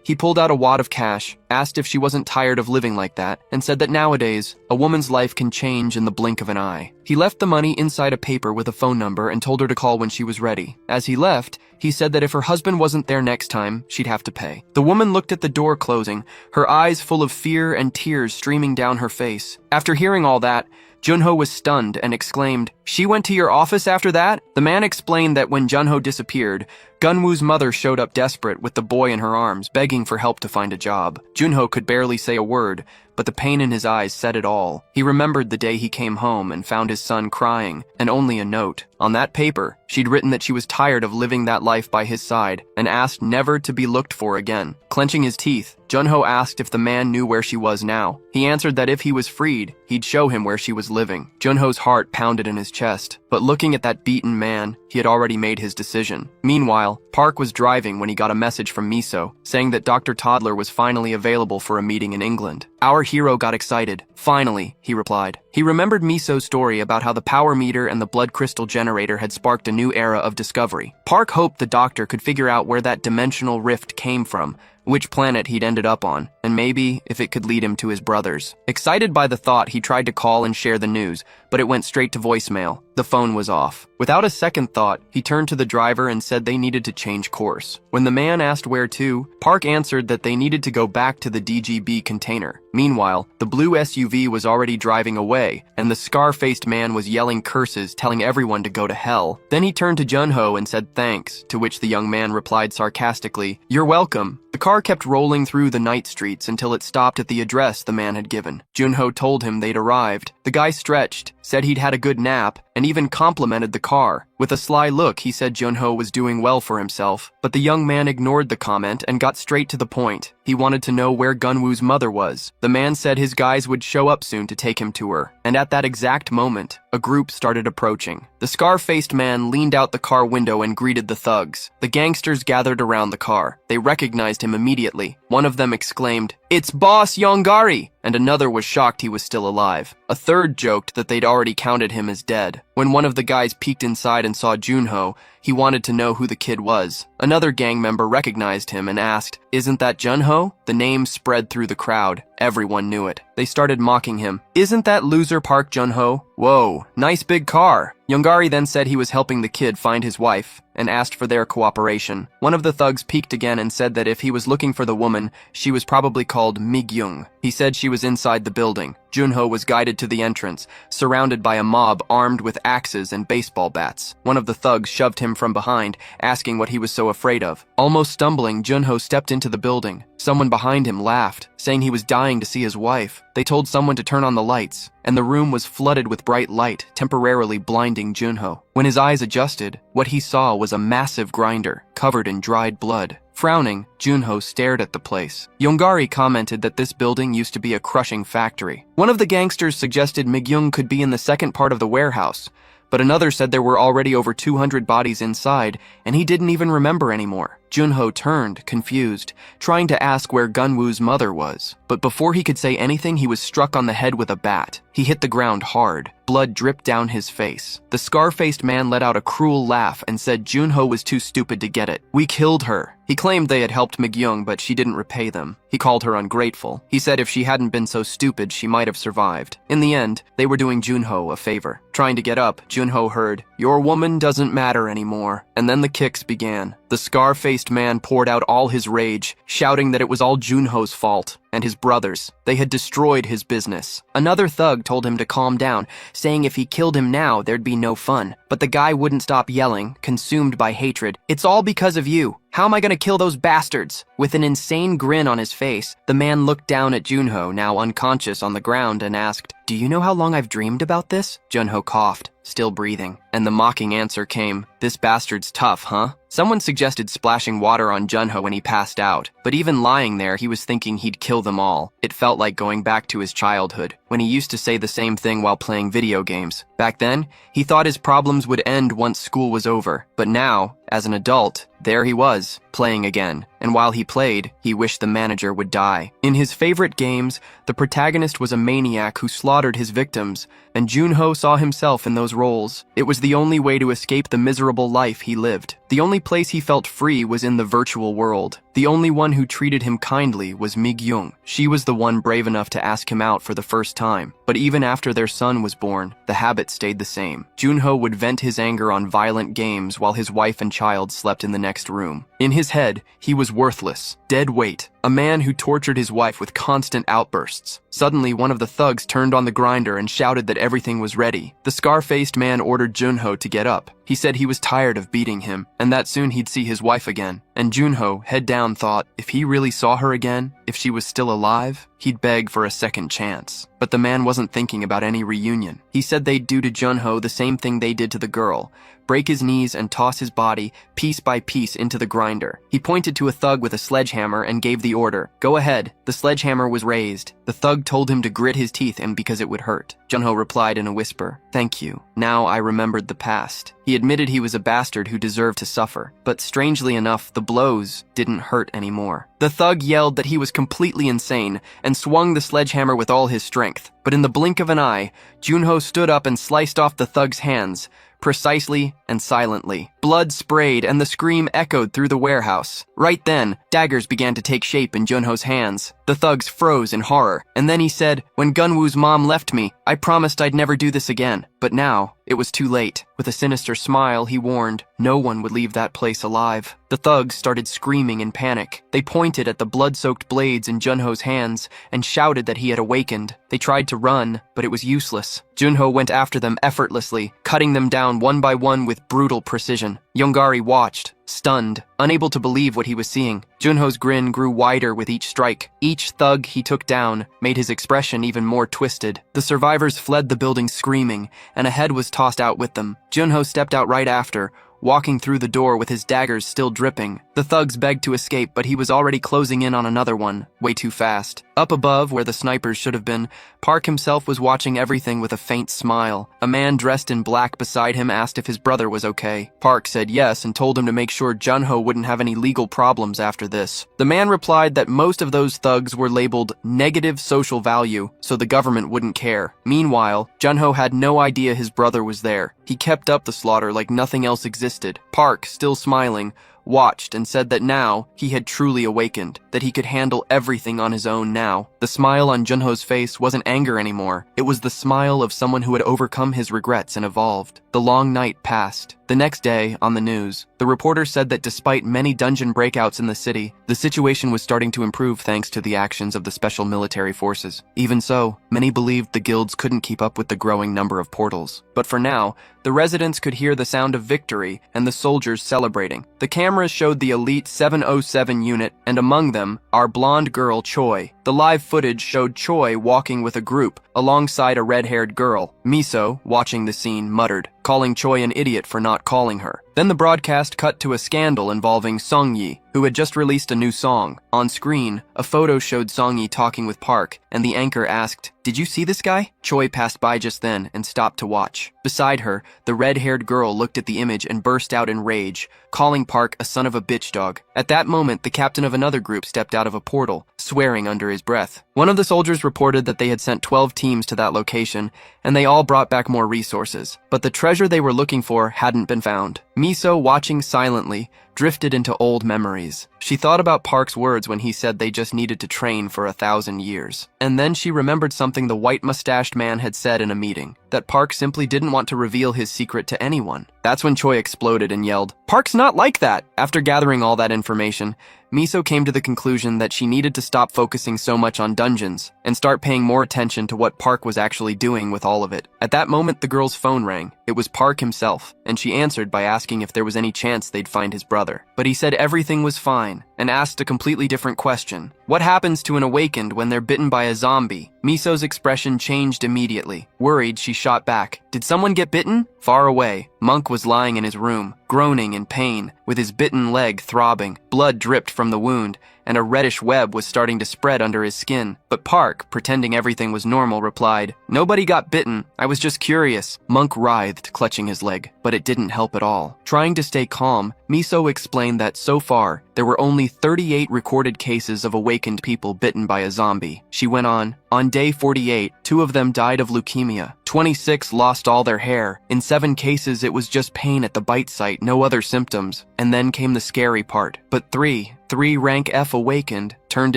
he pulled out a wad of cash, asked if she wasn't tired of living like that, and said that nowadays, a woman's life can change in the blink of an eye. He left the money inside a paper with a phone number and told her to call when she was ready. As he left, he said that if her husband wasn't there next time, she'd have to pay. The woman looked at the door closing, her eyes full of fear and tears streaming down her face. After hearing all that, Junho was stunned and exclaimed, "She went to your office after that?" The man explained that when Junho disappeared, Gunwoo's mother showed up desperate with the boy in her arms, begging for help to find a job. Junho could barely say a word, but the pain in his eyes said it all. He remembered the day he came home and found his son crying, and only a note. On that paper, she'd written that she was tired of living that life by his side and asked never to be looked for again. Clenching his teeth, Junho asked if the man knew where she was now. He answered that if he was freed, he'd show him where she was living. Junho's heart pounded in his chest, but looking at that beaten man, he had already made his decision. Meanwhile, Park was driving when he got a message from Miso, saying that Dr. Toddler was finally available for a meeting in England. Our hero got excited. "Finally," he replied. He remembered Miso's story about how the power meter and the blood crystal generator had sparked a new era of discovery. Park hoped the doctor could figure out where that dimensional rift came from, which planet he'd ended up on, and maybe if it could lead him to his brothers. Excited by the thought, he tried to call and share the news, but it went straight to voicemail. The phone was off. Without a second thought, he turned to the driver and said they needed to change course. When the man asked where to, Park answered that they needed to go back to the DGB container. Meanwhile, the blue SUV was already driving away, and the scar-faced man was yelling curses, telling everyone to go to hell. Then he turned to Junho and said thanks, to which the young man replied sarcastically, "You're welcome." The car kept rolling through the night streets until it stopped at the address the man had given. Junho told him they'd arrived. The guy stretched, said he'd had a good nap, and even complimented the car. With a sly look, he said Junho was doing well for himself, but the young man ignored the comment and got straight to the point. He wanted to know where Gunwoo's mother was. The man said his guys would show up soon to take him to her, and at that exact moment, a group started approaching. The scar-faced man leaned out the car window and greeted the thugs. The gangsters gathered around the car. They recognized him immediately. One of them exclaimed, "It's Boss Yongari!" and another was shocked he was still alive. A third joked that they'd already counted him as dead. When one of the guys peeked inside and saw Junho, he wanted to know who the kid was. Another gang member recognized him and asked, "Isn't that Junho?" The name spread through the crowd. Everyone knew it. They started mocking him. "Isn't that loser Park Junho? Whoa, nice big car." Yongari then said he was helping the kid find his wife and asked for their cooperation. One of the thugs peeked again and said that if he was looking for the woman, she was probably called Migyung. He said she was inside the building. Junho was guided to the entrance, surrounded by a mob armed with axes and baseball bats. One of the thugs shoved him from behind, asking what he was so afraid of. Almost stumbling, Junho stepped into the building. Someone behind him laughed, saying he was dying to see his wife. They told someone to turn on the lights, and the room was flooded with bright light, temporarily blinding Junho. When his eyes adjusted, what he saw was a massive grinder, covered in dried blood. Frowning, Junho stared at the place. Yongari commented that this building used to be a crushing factory. One of the gangsters suggested Migyung could be in the second part of the warehouse, but another said there were already over 200 bodies inside, and he didn't even remember anymore. Junho turned, confused, trying to ask where Gunwoo's mother was. But before he could say anything, he was struck on the head with a bat. He hit the ground hard. Blood dripped down his face. The scar-faced man let out a cruel laugh and said Junho was too stupid to get it. "We killed her." He claimed they had helped Migyung, but she didn't repay them. He called her ungrateful. He said if she hadn't been so stupid, she might have survived. In the end, they were doing Junho a favor. Trying to get up, Junho heard, "Your woman doesn't matter anymore." And then the kicks began. The scar-faced man poured out all his rage, shouting that it was all Junho's fault and his brothers. They had destroyed his business. Another thug told him to calm down, saying if he killed him now, there'd be no fun. But the guy wouldn't stop yelling, consumed by hatred. "It's all because of you. How am I gonna kill those bastards?" With an insane grin on his face, the man looked down at Junho, now unconscious on the ground, and asked, "Do you know how long I've dreamed about this?" Junho coughed, still breathing, and the mocking answer came, "This bastard's tough, huh?" Someone suggested splashing water on Junho when he passed out, but even lying there, he was thinking he'd kill them all. It felt like going back to his childhood, when he used to say the same thing while playing video games. Back then, he thought his problems would end once school was over, but now, as an adult, there he was, playing again, and while he played, he wished the manager would die. In his favorite games, the protagonist was a maniac who slaughtered his victims, and Junho saw himself in those roles. It was the only way to escape the miserable life he lived. The only place he felt free was in the virtual world. The only one who treated him kindly was Mi-gyung. She was the one brave enough to ask him out for the first time. But even after their son was born, the habit stayed the same. Junho would vent his anger on violent games while his wife and child slept in the next room. In his head, he was worthless, dead weight, a man who tortured his wife with constant outbursts. Suddenly, one of the thugs turned on the grinder and shouted that everything was ready. The scar-faced man ordered Junho to get up. He said he was tired of beating him, and that soon he'd see his wife again. And Junho, head down, thought, if he really saw her again, if she was still alive, he'd beg for a second chance. But the man wasn't thinking about any reunion. He said they'd do to Junho the same thing they did to the girl, break his knees and toss his body, piece by piece, into the grinder. He pointed to a thug with a sledgehammer and gave the order, "Go ahead." The sledgehammer was raised. The thug told him to grit his teeth and because it would hurt. Junho replied in a whisper, "Thank you. Now I remembered the past." He admitted he was a bastard who deserved to suffer, but strangely enough, the blows didn't hurt anymore. The thug yelled that he was completely insane and swung the sledgehammer with all his strength. But in the blink of an eye, Junho stood up and sliced off the thug's hands, precisely and silently. Blood sprayed and the scream echoed through the warehouse. Right then, daggers began to take shape in Junho's hands. The thugs froze in horror, and then he said, "When Gunwoo's mom left me, I promised I'd never do this again." But now, it was too late. With a sinister smile, he warned, no one would leave that place alive. The thugs started screaming in panic. They pointed at the blood-soaked blades in Junho's hands and shouted that he had awakened. They tried to run, but it was useless. Junho went after them effortlessly, cutting them down one by one with brutal precision. Yongari watched, stunned, unable to believe what he was seeing. Junho's grin grew wider with each strike. Each thug he took down made his expression even more twisted. The survivors fled the building screaming, and a head was tossed out with them. Junho stepped out right after, walking through the door with his daggers still dripping. The thugs begged to escape, but he was already closing in on another one, way too fast. Up above, where the snipers should have been, Park himself was watching everything with a faint smile. A man dressed in black beside him asked if his brother was okay. Park said yes and told him to make sure Junho wouldn't have any legal problems after this. The man replied that most of those thugs were labeled negative social value, so the government wouldn't care. Meanwhile, Junho had no idea his brother was there. He kept up the slaughter like nothing else existed. Park, still smiling, watched and said that now he had truly awakened, that he could handle everything on his own now. The smile on Junho's face wasn't anger anymore. It was the smile of someone who had overcome his regrets and evolved. The long night passed. The next day, on the news, the reporter said that despite many dungeon breakouts in the city, the situation was starting to improve thanks to the actions of the special military forces. Even so, many believed the guilds couldn't keep up with the growing number of portals. But for now, the residents could hear the sound of victory and the soldiers celebrating. The cameras showed the elite 707 unit, and among them, our blonde girl Choi. The live footage showed Choi walking with a group, alongside a red-haired girl. Miso, watching the scene, muttered, calling Choi an idiot for not calling her. Then the broadcast cut to a scandal involving Songyi, who had just released a new song. On screen, a photo showed Songyi talking with Park, and the anchor asked, "Did you see this guy?" Choi passed by just then and stopped to watch. Beside her, the red-haired girl looked at the image and burst out in rage, calling Park a son of a bitch dog. At that moment, the captain of another group stepped out of a portal, swearing under his breath. One of the soldiers reported that they had sent 12 teams to that location, and they all brought back more resources. But the treasure they were looking for hadn't been found. Miso, watching silently, drifted into old memories. She thought about Park's words when he said they just needed to train for 1,000 years. And then she remembered something the white-mustached man had said in a meeting, that Park simply didn't want to reveal his secret to anyone. That's when Choi exploded and yelled, "Park's not like that!" After gathering all that information, Miso came to the conclusion that she needed to stop focusing so much on dungeons and start paying more attention to what Park was actually doing with all of it. At that moment, the girl's phone rang. It was Park himself, and she answered by asking if there was any chance they'd find his brother. But he said everything was fine. and asked a completely different question. What happens to an awakened when they're bitten by a zombie? Miso's expression changed immediately. Worried, she shot back. Did someone get bitten? Far away, Monk was lying in his room, groaning in pain, with his bitten leg throbbing. Blood dripped from the wound, and a reddish web was starting to spread under his skin. But Park, pretending everything was normal, replied, "Nobody got bitten. I was just curious." Monk writhed, clutching his leg, but it didn't help at all. Trying to stay calm, Miso explained that so far, there were only 38 recorded cases of awakened people bitten by a zombie. She went on day 48, 2 of them died of leukemia. 26 lost all their hair. In 7 cases, it was just pain at the bite site, no other symptoms. And then came the scary part. But three rank F awakened turned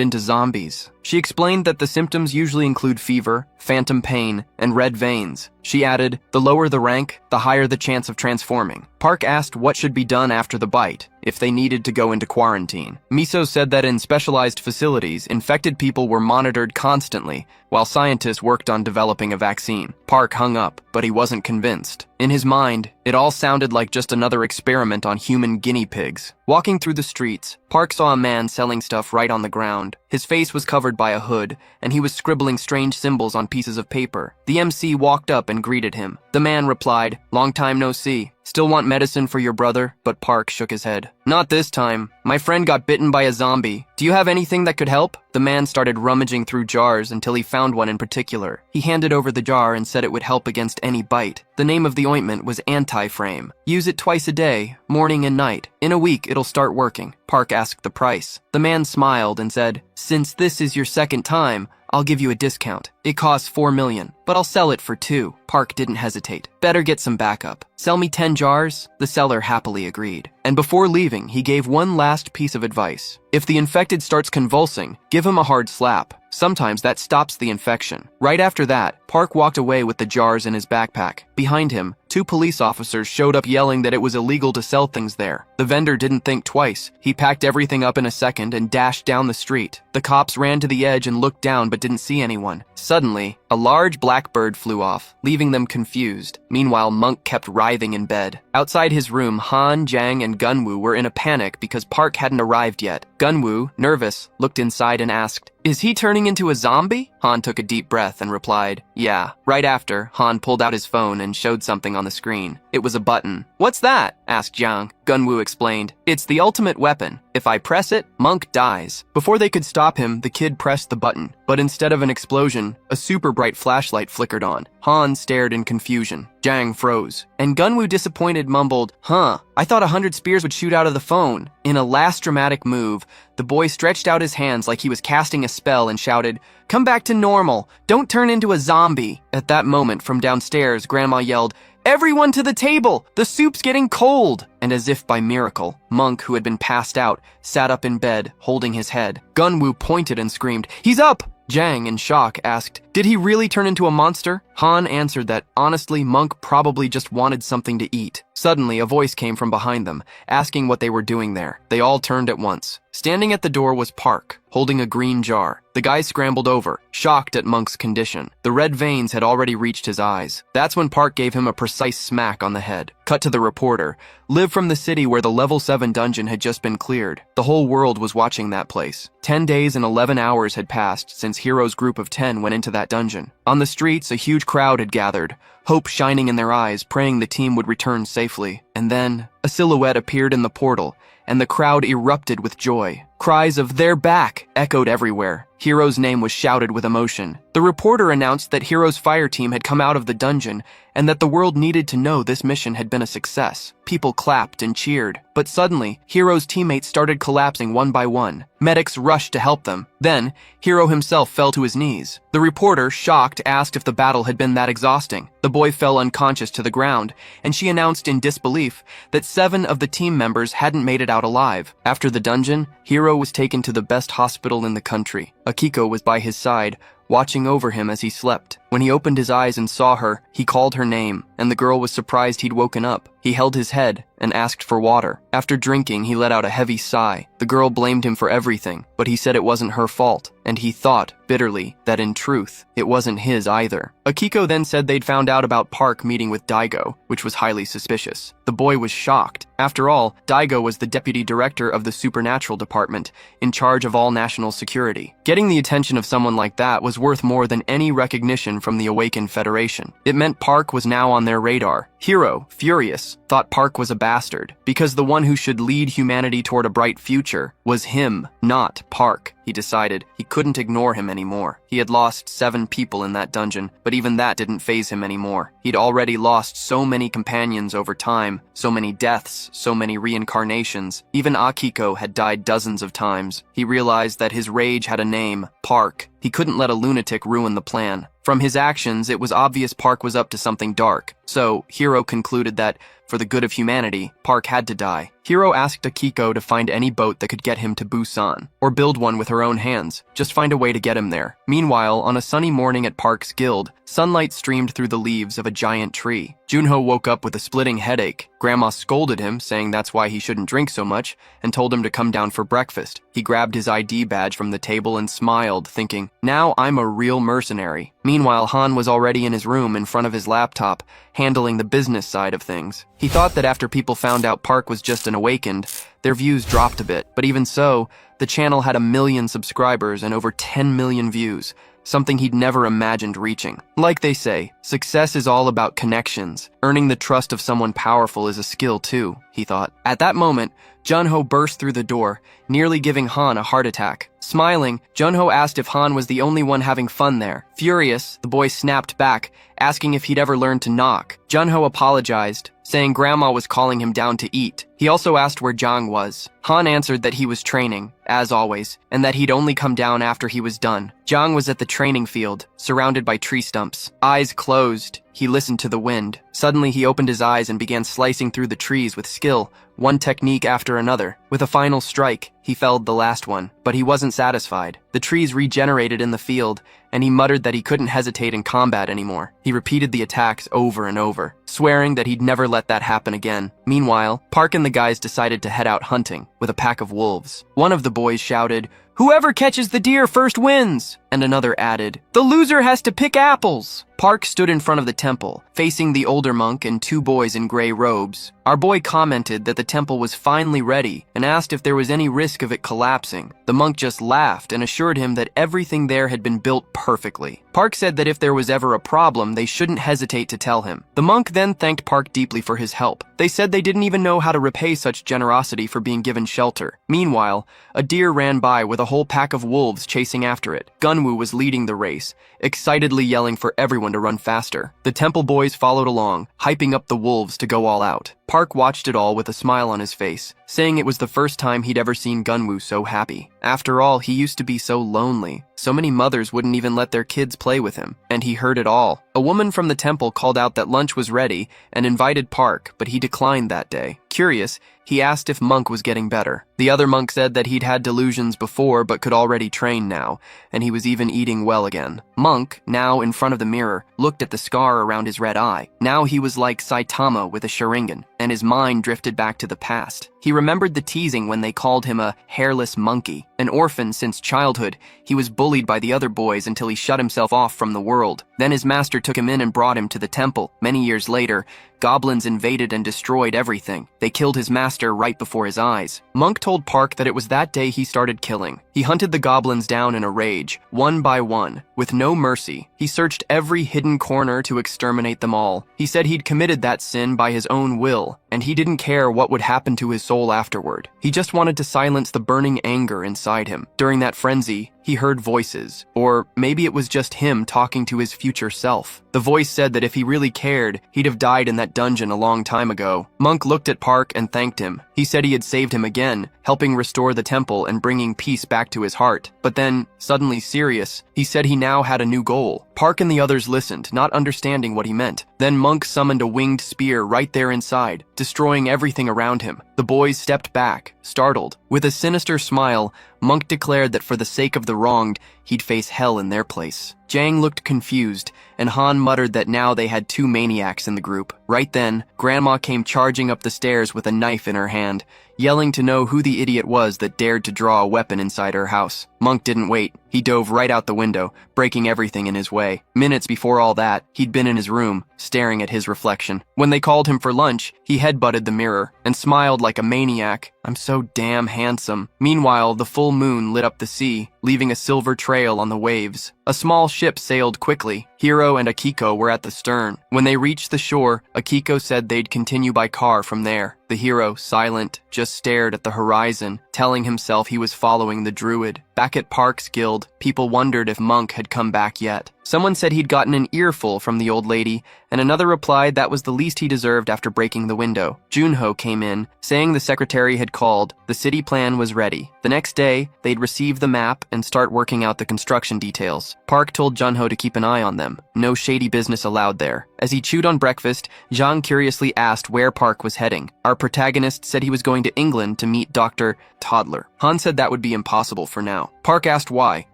into zombies. She explained that the symptoms usually include fever, phantom pain, and red veins. She added, the lower the rank, the higher the chance of transforming. Park asked what should be done after the bite, if they needed to go into quarantine. Miso said that in specialized facilities, infected people were monitored constantly, while scientists worked on developing a vaccine. Park hung up, but he wasn't convinced. In his mind, it all sounded like just another experiment on human guinea pigs. Walking through the streets, Park saw a man selling stuff right on the ground. His face was covered by a hood, and he was scribbling strange symbols on pieces of paper. The MC walked up and greeted him. The man replied, "Long time no see. Still want medicine for your brother?" But Park shook his head. "Not this time. My friend got bitten by a zombie. Do you have anything that could help?" The man started rummaging through jars until he found one in particular. He handed over the jar and said it would help against any bite. The name of the ointment was Anti-Frame. Use it twice a day, morning and night. In a week, it'll start working. Park asked the price. The man smiled and said, "Since this is your second time, I'll give you a discount. It costs 4 million, but I'll sell it for 2. Park didn't hesitate. Better get some backup. Sell me 10 jars? The seller happily agreed. And before leaving, he gave one last piece of advice. If the infected starts convulsing, give him a hard slap. Sometimes that stops the infection. Right after that, Park walked away with the jars in his backpack. Behind him, 2 police officers showed up yelling that it was illegal to sell things there. The vendor didn't think twice. He packed everything up in a second and dashed down the street. The cops ran to the edge and looked down but didn't see anyone. Suddenly, a large black bird flew off, leaving them confused. Meanwhile, Monk kept writhing in bed. Outside his room, Han, Jang, and Gunwoo were in a panic because Park hadn't arrived yet. Gunwoo, nervous, looked inside and asked, "Is he turning into a zombie?" Han took a deep breath and replied, "Yeah." Right after, Han pulled out his phone and showed something on the screen. It was a button. "What's that?" asked Jang. Gunwoo explained, "It's the ultimate weapon. If I press it, Monk dies." Before they could stop him, the kid pressed the button. But instead of an explosion, a super bright flashlight flickered on. Han stared in confusion. Jang froze. And Gunwoo, disappointed, mumbled, I thought 100 spears would shoot out of the phone." In a last dramatic move, the boy stretched out his hands like he was casting a spell and shouted, "Come back to normal. Don't turn into a zombie." At that moment, from downstairs, Grandma yelled, "Everyone to the table! The soup's getting cold!" And as if by miracle, Monk, who had been passed out, sat up in bed, holding his head. Gunwoo pointed and screamed, "He's up!" Jang, in shock, asked, "Did he really turn into a monster?" Han answered that, honestly, Monk probably just wanted something to eat. Suddenly, a voice came from behind them, asking what they were doing there. They all turned at once. Standing at the door was Park, holding a green jar. The guy scrambled over, shocked at Monk's condition. The red veins had already reached his eyes. That's when Park gave him a precise smack on the head. Cut to the reporter. Live from the city where the level 7 dungeon had just been cleared. The whole world was watching that place. 10 days and 11 hours had passed since Hero's group of 10 went into that dungeon. On the streets, a huge crowd had gathered, hope shining in their eyes, praying the team would return safely. And then, a silhouette appeared in the portal, and the crowd erupted with joy. Cries of "They're back!" echoed everywhere. Hero's name was shouted with emotion. The reporter announced that Hero's fire team had come out of the dungeon and that the world needed to know this mission had been a success. People clapped and cheered. But suddenly, Hero's teammates started collapsing one by one. Medics rushed to help them. Then, Hero himself fell to his knees. The reporter, shocked, asked if the battle had been that exhausting. The boy fell unconscious to the ground, and she announced in disbelief that 7 of the team members hadn't made it out alive. After the dungeon, Hero was taken to the best hospital in the country. Akiko was by his side, watching over him as he slept. When he opened his eyes and saw her, he called her name, and the girl was surprised he'd woken up. He held his head and asked for water. After drinking, he let out a heavy sigh. The girl blamed him for everything, but he said it wasn't her fault, and he thought, bitterly, that in truth, it wasn't his either. Akiko then said they'd found out about Park meeting with Daigo, which was highly suspicious. The boy was shocked. After all, Daigo was the deputy director of the supernatural department, in charge of all national security. Getting the attention of someone like that was worth more than any recognition from the awakened Federation. It meant Park was now on their radar. Hiro, furious, thought Park was a bastard, because the one who should lead humanity toward a bright future was him, not Park. He decided he couldn't ignore him anymore. He had lost 7 people in that dungeon, but even that didn't faze him anymore. He'd already lost so many companions over time, so many deaths, so many reincarnations. Even Akiko had died dozens of times. He realized that his rage had a name, Park. He couldn't let a lunatic ruin the plan. From his actions, it was obvious Park was up to something dark. So, Hiro concluded that, for the good of humanity, Park had to die. Hiro asked Akiko to find any boat that could get him to Busan, or build one with her own hands. Just find a way to get him there. Meanwhile, on a sunny morning at Park's guild, sunlight streamed through the leaves of a giant tree. Junho woke up with a splitting headache. Grandma scolded him, saying that's why he shouldn't drink so much, and told him to come down for breakfast. He grabbed his ID badge from the table and smiled, thinking, now I'm a real mercenary. Meanwhile, Han was already in his room in front of his laptop, handling the business side of things. He thought that after people found out Park was just an awakened, their views dropped a bit, but even so, the channel had 1 million subscribers and over 10 million views, something he'd never imagined reaching. Like they say, success is all about connections. Earning the trust of someone powerful is a skill too, he thought. At that moment, Junho burst through the door, nearly giving Han a heart attack. Smiling, Junho asked if Han was the only one having fun there. Furious, the boy snapped back, asking if he'd ever learned to knock. Junho apologized, saying Grandma was calling him down to eat. He also asked where Jang was. Han answered that he was training, as always, and that he'd only come down after he was done. Jang was at the training field, surrounded by tree stumps. Eyes closed, he listened to the wind. Suddenly he opened his eyes and began slicing through the trees with skill, one technique after another. With a final strike, he felled the last one, but he wasn't satisfied. The trees regenerated in the field, and he muttered that he couldn't hesitate in combat anymore. He repeated the attacks over and over, swearing that he'd never let that happen again. Meanwhile, Park and the guys decided to head out hunting with a pack of wolves. One of the boys shouted, "Whoever catches the deer first wins!" And another added, "The loser has to pick apples!" Park stood in front of the temple, facing the older monk and 2 boys in gray robes. Our boy commented that the temple was finally ready and asked if there was any risk of it collapsing. The monk just laughed and assured him that everything there had been built perfectly. Park said that if there was ever a problem, they shouldn't hesitate to tell him. The monk then thanked Park deeply for his help. They said they didn't even know how to repay such generosity for being given shelter. Meanwhile, a deer ran by with a whole pack of wolves chasing after it. Gunwoo was leading the race, excitedly yelling for everyone to run faster. The temple boys followed along, hyping up the wolves to go all out. Park watched it all with a smile on his face, saying it was the first time he'd ever seen Gunwoo so happy. After all, he used to be so lonely. So many mothers wouldn't even let their kids play with him, and he heard it all. A woman from the temple called out that lunch was ready and invited Park, but he declined that day. Curious, he asked if Monk was getting better. The other monk said that he'd had delusions before but could already train now, and he was even eating well again. Monk, now in front of the mirror, looked at the scar around his red eye. Now he was like Saitama with a Sharingan, and his mind drifted back to the past. He remembered the teasing when they called him a hairless monkey. An orphan since childhood, he was bullied by the other boys until he shut himself off from the world. Then his master took him in and brought him to the temple. Many years later, goblins invaded and destroyed everything. They killed his master right before his eyes. Monk told Park that it was that day he started killing. He hunted the goblins down in a rage, one by one, with no mercy. He searched every hidden corner to exterminate them all. He said he'd committed that sin by his own will, and he didn't care what would happen to his soul afterward. He just wanted to silence the burning anger inside him. During that frenzy, he heard voices, or maybe it was just him talking to his future self. The voice said that if he really cared, he'd have died in that dungeon a long time ago. Monk looked at Park and thanked him. He said he had saved him again, helping restore the temple and bringing peace back to his heart. But then, suddenly serious, he said he now had a new goal. Park and the others listened, not understanding what he meant. Then Monk summoned a winged spear right there inside, destroying everything around him. The boys stepped back, startled. With a sinister smile, Monk declared that for the sake of the wronged, he'd face hell in their place. Jang looked confused, and Han muttered that now they had two maniacs in the group. Right then, Grandma came charging up the stairs with a knife in her hand, yelling to know who the idiot was that dared to draw a weapon inside her house. Monk didn't wait. He dove right out the window, breaking everything in his way. Minutes before all that, he'd been in his room, staring at his reflection. When they called him for lunch, he headbutted the mirror and smiled like a maniac. "I'm so damn handsome." Meanwhile, the full moon lit up the sea, leaving a silver trail on the waves. A small ship sailed quickly. Hiro and Akiko were at the stern. When they reached the shore, Akiko said they'd continue by car from there. The hero, silent, just stared at the horizon, telling himself he was following the Druid. Back at Park's guild, people wondered if Monk had come back yet. Someone said he'd gotten an earful from the old lady, and another replied that was the least he deserved after breaking the window. Junho came in, saying the secretary had called. The city plan was ready. The next day, they'd receive the map and start working out the construction details. Park told Junho to keep an eye on them. No shady business allowed there. As he chewed on breakfast, Zhang curiously asked where Park was heading. Our protagonist said he was going to England to meet Dr. Toddler. Han said that would be impossible for now. Park asked why,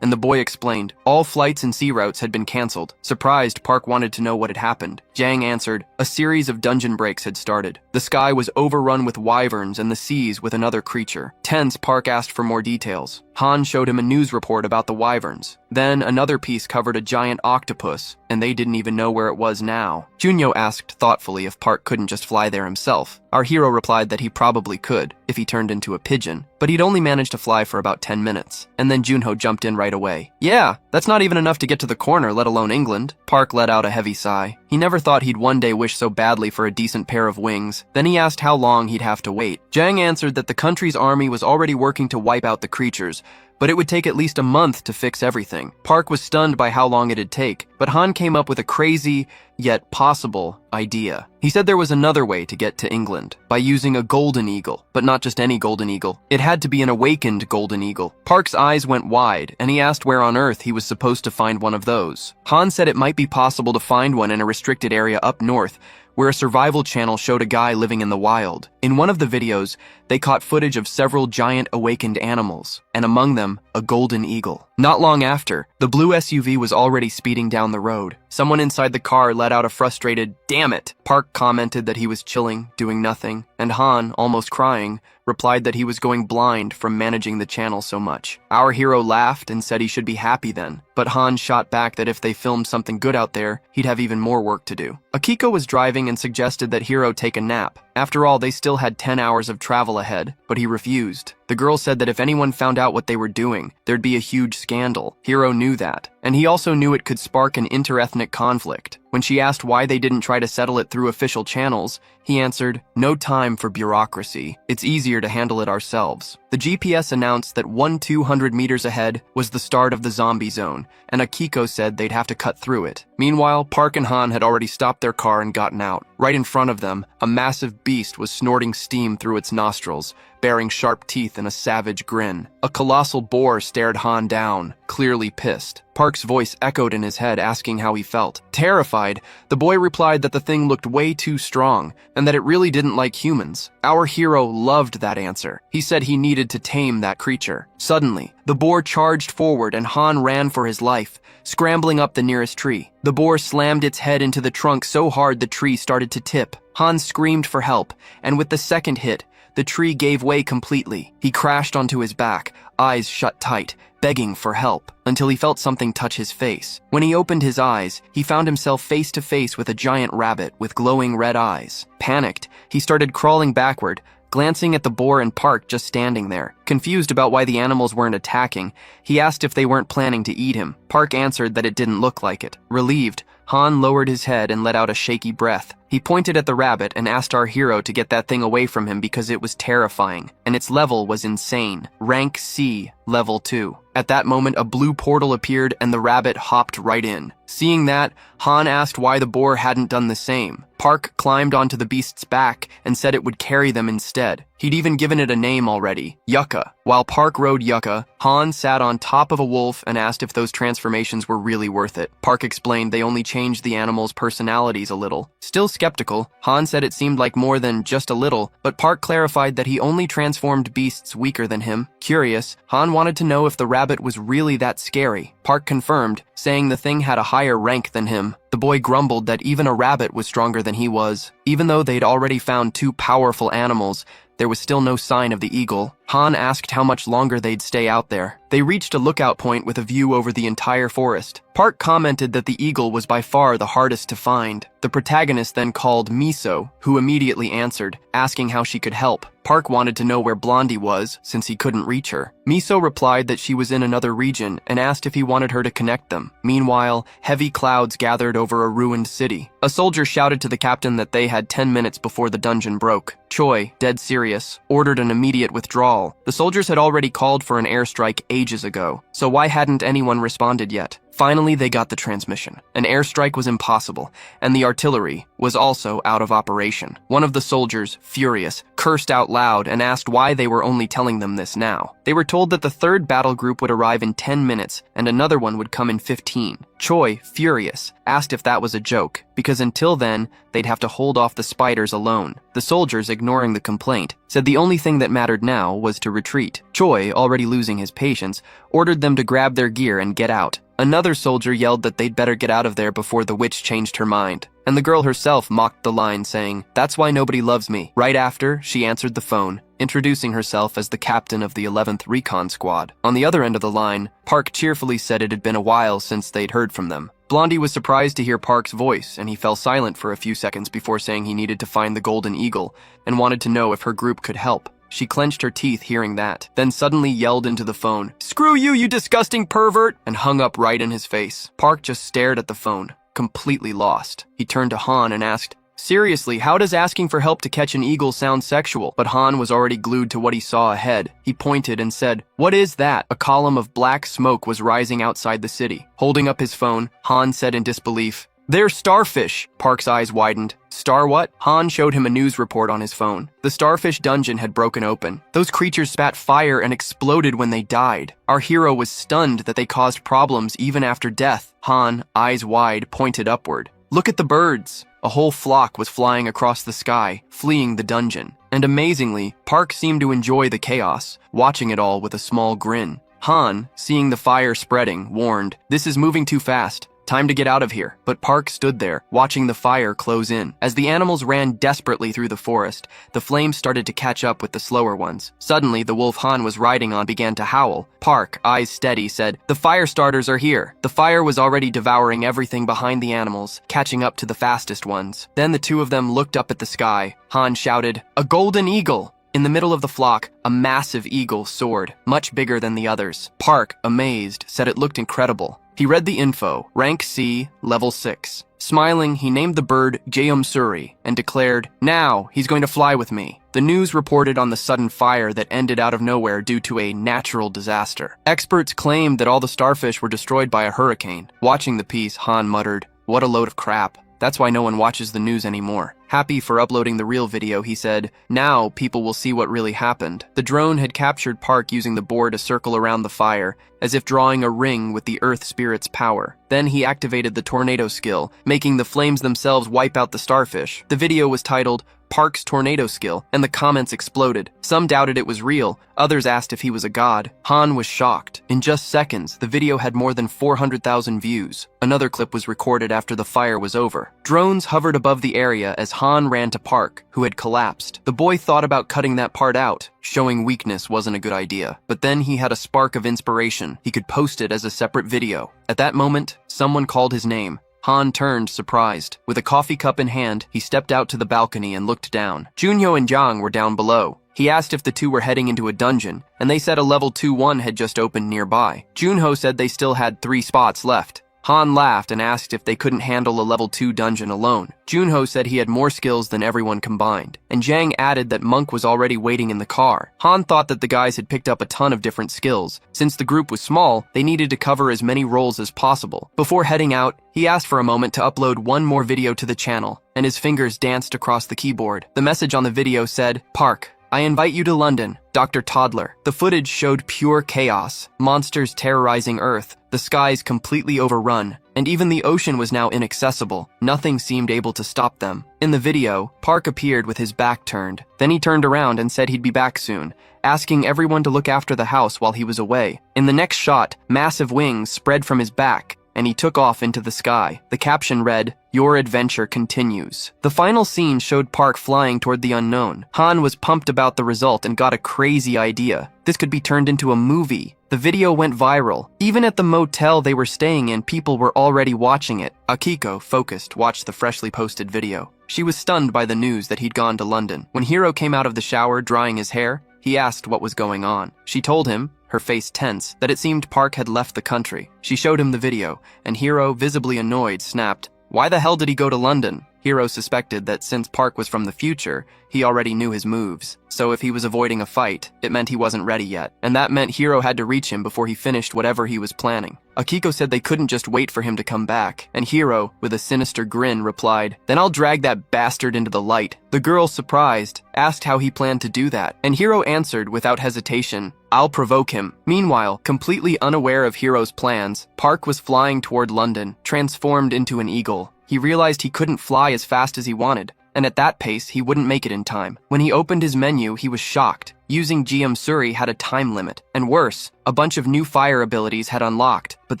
and the boy explained. All flights and sea routes had been canceled. Surprised, Park wanted to know what had happened. Zhang answered, a series of dungeon breaks had started. The sky was overrun with wyverns and the seas with another creature. Tense, Park asked for more details. Han showed him a news report about the wyverns. Then another piece covered a giant octopus, and they didn't even know where it was now. Junyo asked thoughtfully if Park couldn't just fly there himself. Our hero replied that he probably could, if he turned into a pigeon, but he'd only managed to fly for about 10 minutes. And then Junho jumped in right away. Yeah, that's not even enough to get to the corner, let alone England. Park let out a heavy sigh. He never thought he'd one day wish so badly for a decent pair of wings. Then he asked how long he'd have to wait. Zhang answered that the country's army was already working to wipe out the creatures, but it would take at least a month to fix everything. Park was stunned by how long it'd take, but Han came up with a crazy, yet possible, idea. He said there was another way to get to England, by using a golden eagle, but not just any golden eagle. It had to be an awakened golden eagle. Park's eyes went wide, and he asked where on earth he was supposed to find one of those. Han said it might be possible to find one in a restricted area up north, where a survival channel showed a guy living in the wild. In one of the videos, they caught footage of several giant awakened animals, and among them, a golden eagle. Not long after, the blue SUV was already speeding down the road. Someone inside the car let out a frustrated, "Damn it!" Park commented that he was chilling, doing nothing, and Han, almost crying, replied that he was going blind from managing the channel so much. Our hero laughed and said he should be happy then, but Han shot back that if they filmed something good out there, he'd have even more work to do. Akiko was driving and suggested that Hiro take a nap. After all, they still had 10 hours of travel ahead, but he refused. The girl said that if anyone found out what they were doing, there'd be a huge scandal. Hiro knew that, and he also knew it could spark an interethnic conflict. When she asked why they didn't try to settle it through official channels, he answered, "No time for bureaucracy. It's easier to handle it ourselves." The GPS announced that 200 meters ahead was the start of the zombie zone, and Akiko said they'd have to cut through it. Meanwhile, Park and Han had already stopped their car and gotten out. Right in front of them, a massive beast was snorting steam through its nostrils, baring sharp teeth and a savage grin. A colossal boar stared Han down, clearly pissed. Park's voice echoed in his head, asking how he felt. Terrified, the boy replied that the thing looked way too strong, and that it really didn't like humans. Our hero loved that answer. He said he needed to tame that creature. Suddenly, the boar charged forward and Han ran for his life, scrambling up the nearest tree. The boar slammed its head into the trunk so hard the tree started to tip. Han screamed for help, and with the second hit, the tree gave way completely. He crashed onto his back, eyes shut tight, begging for help, until he felt something touch his face. When he opened his eyes, he found himself face to face with a giant rabbit with glowing red eyes. Panicked, he started crawling backward, glancing at the boar and Park just standing there. Confused about why the animals weren't attacking, he asked if they weren't planning to eat him. Park answered that it didn't look like it. Relieved, Han lowered his head and let out a shaky breath. He pointed at the rabbit and asked our hero to get that thing away from him because it was terrifying, and its level was insane. Rank C, level 2. At that moment, a blue portal appeared and the rabbit hopped right in. Seeing that, Han asked why the boar hadn't done the same. Park climbed onto the beast's back and said it would carry them instead. He'd even given it a name already, Yucca. While Park rode Yucca, Han sat on top of a wolf and asked if those transformations were really worth it. Park explained they only changed the animals' personalities a little. Still skeptical. Han said it seemed like more than just a little, but Park clarified that he only transformed beasts weaker than him. Curious, Han wanted to know if the rabbit was really that scary. Park confirmed, saying the thing had a higher rank than him. The boy grumbled that even a rabbit was stronger than he was. Even though they'd already found two powerful animals, there was still no sign of the eagle. Han asked how much longer they'd stay out there. They reached a lookout point with a view over the entire forest. Park commented that the eagle was by far the hardest to find. The protagonist then called Miso, who immediately answered, asking how she could help. Park wanted to know where Blondie was, since he couldn't reach her. Miso replied that she was in another region and asked if he wanted her to connect them. Meanwhile, heavy clouds gathered over a ruined city. A soldier shouted to the captain that they had 10 minutes before the dungeon broke. Choi, dead serious, ordered an immediate withdrawal. The soldiers had already called for an airstrike ages ago, so why hadn't anyone responded yet? Finally, they got the transmission. An airstrike was impossible, and the artillery was also out of operation. One of the soldiers, furious, cursed out loud and asked why they were only telling them this now. They were told that the third battle group would arrive in 10 minutes, and another one would come in 15. Choi, furious, asked if that was a joke, because until then, they'd have to hold off the spiders alone. The soldiers, ignoring the complaint, said the only thing that mattered now was to retreat. Choi, already losing his patience, ordered them to grab their gear and get out. Another soldier yelled that they'd better get out of there before the witch changed her mind. And the girl herself mocked the line, saying, "That's why nobody loves me." Right after, she answered the phone, introducing herself as the captain of the 11th Recon Squad. On the other end of the line, Park cheerfully said it had been a while since they'd heard from them. Blondie was surprised to hear Park's voice, and he fell silent for a few seconds before saying he needed to find the Golden Eagle and wanted to know if her group could help. She clenched her teeth hearing that, then suddenly yelled into the phone, "Screw you, you disgusting pervert!" and hung up right in his face. Park just stared at the phone, completely lost. He turned to Han and asked, "Seriously, how does asking for help to catch an eagle sound sexual?" But Han was already glued to what he saw ahead. He pointed and said, "What is that?" A column of black smoke was rising outside the city. Holding up his phone, Han said in disbelief, "They're starfish!" Park's eyes widened. "Star what?" Han showed him a news report on his phone. The starfish dungeon had broken open. Those creatures spat fire and exploded when they died. Our hero was stunned that they caused problems even after death. Han, eyes wide, pointed upward. "Look at the birds!" A whole flock was flying across the sky, fleeing the dungeon. And amazingly, Park seemed to enjoy the chaos, watching it all with a small grin. Han, seeing the fire spreading, warned, "This is moving too fast. Time to get out of here." But Park stood there, watching the fire close in. As the animals ran desperately through the forest, the flames started to catch up with the slower ones. Suddenly, the wolf Han was riding on began to howl. Park, eyes steady, said, "The fire starters are here." The fire was already devouring everything behind the animals, catching up to the fastest ones. Then the two of them looked up at the sky. Han shouted, "A golden eagle!" In the middle of the flock, a massive eagle soared, much bigger than the others. Park, amazed, said it looked incredible. He read the info, rank C, level 6. Smiling, he named the bird Jeomsuri and declared, "Now, he's going to fly with me." The news reported on the sudden fire that ended out of nowhere due to a natural disaster. Experts claimed that all the starfish were destroyed by a hurricane. Watching the piece, Han muttered, "What a load of crap. That's why no one watches the news anymore." Happy for uploading the real video, he said, "Now people will see what really happened." The drone had captured Park using the boar to circle around the fire, as if drawing a ring with the Earth Spirit's power. Then he activated the tornado skill, making the flames themselves wipe out the starfish. The video was titled, "Park's Tornado Skill," and the comments exploded. Some doubted it was real, others asked if he was a god. Han was shocked. In just seconds, the video had more than 400,000 views. Another clip was recorded after the fire was over. Drones hovered above the area as Han ran to Park, who had collapsed. The boy thought about cutting that part out. Showing weakness wasn't a good idea. But then he had a spark of inspiration. He could post it as a separate video. At that moment, someone called his name. Han turned, surprised. With a coffee cup in hand, he stepped out to the balcony and looked down. Junho and Jiang were down below. He asked if the two were heading into a dungeon, and they said a level 2-1 had just opened nearby. Junho said they still had 3 spots left. Han laughed and asked if they couldn't handle a level 2 dungeon alone. Junho said he had more skills than everyone combined, and Jiang added that Monk was already waiting in the car. Han thought that the guys had picked up a ton of different skills. Since the group was small, they needed to cover as many roles as possible. Before heading out, he asked for a moment to upload one more video to the channel, and his fingers danced across the keyboard. The message on the video said, "Park, I invite you to London, Dr. Toddler." The footage showed pure chaos, monsters terrorizing Earth, The skies completely overrun, and even the ocean was now inaccessible. Nothing seemed able to stop them. In the video, Park appeared with his back turned. Then he turned around and said he'd be back soon, asking everyone to look after the house while he was away. In the next shot, massive wings spread from his back, and he took off into the sky. The caption read, "Your adventure continues." The final scene showed Park flying toward the unknown. Han was pumped about the result and got a crazy idea. This could be turned into a movie. The video went viral. Even at the motel they were staying in, people were already watching it. Akiko, focused, watched the freshly posted video. She was stunned by the news that he'd gone to London. When Hiro came out of the shower drying his hair, he asked what was going on. She told him, her face tense, that it seemed Park had left the country. She showed him the video, and Hiro, visibly annoyed, snapped, "Why the hell did he go to London?" Hiro suspected that since Park was from the future, he already knew his moves. So if he was avoiding a fight, it meant he wasn't ready yet. And that meant Hiro had to reach him before he finished whatever he was planning. Akiko said they couldn't just wait for him to come back, and Hiro, with a sinister grin, replied, "Then I'll drag that bastard into the light." The girl, surprised, asked how he planned to do that, and Hiro answered without hesitation, "I'll provoke him." Meanwhile, completely unaware of Hiro's plans, Park was flying toward London, transformed into an eagle. He realized he couldn't fly as fast as he wanted, and at that pace, he wouldn't make it in time. When he opened his menu, he was shocked. Using GM Suri had a time limit, and worse, a bunch of new fire abilities had unlocked, but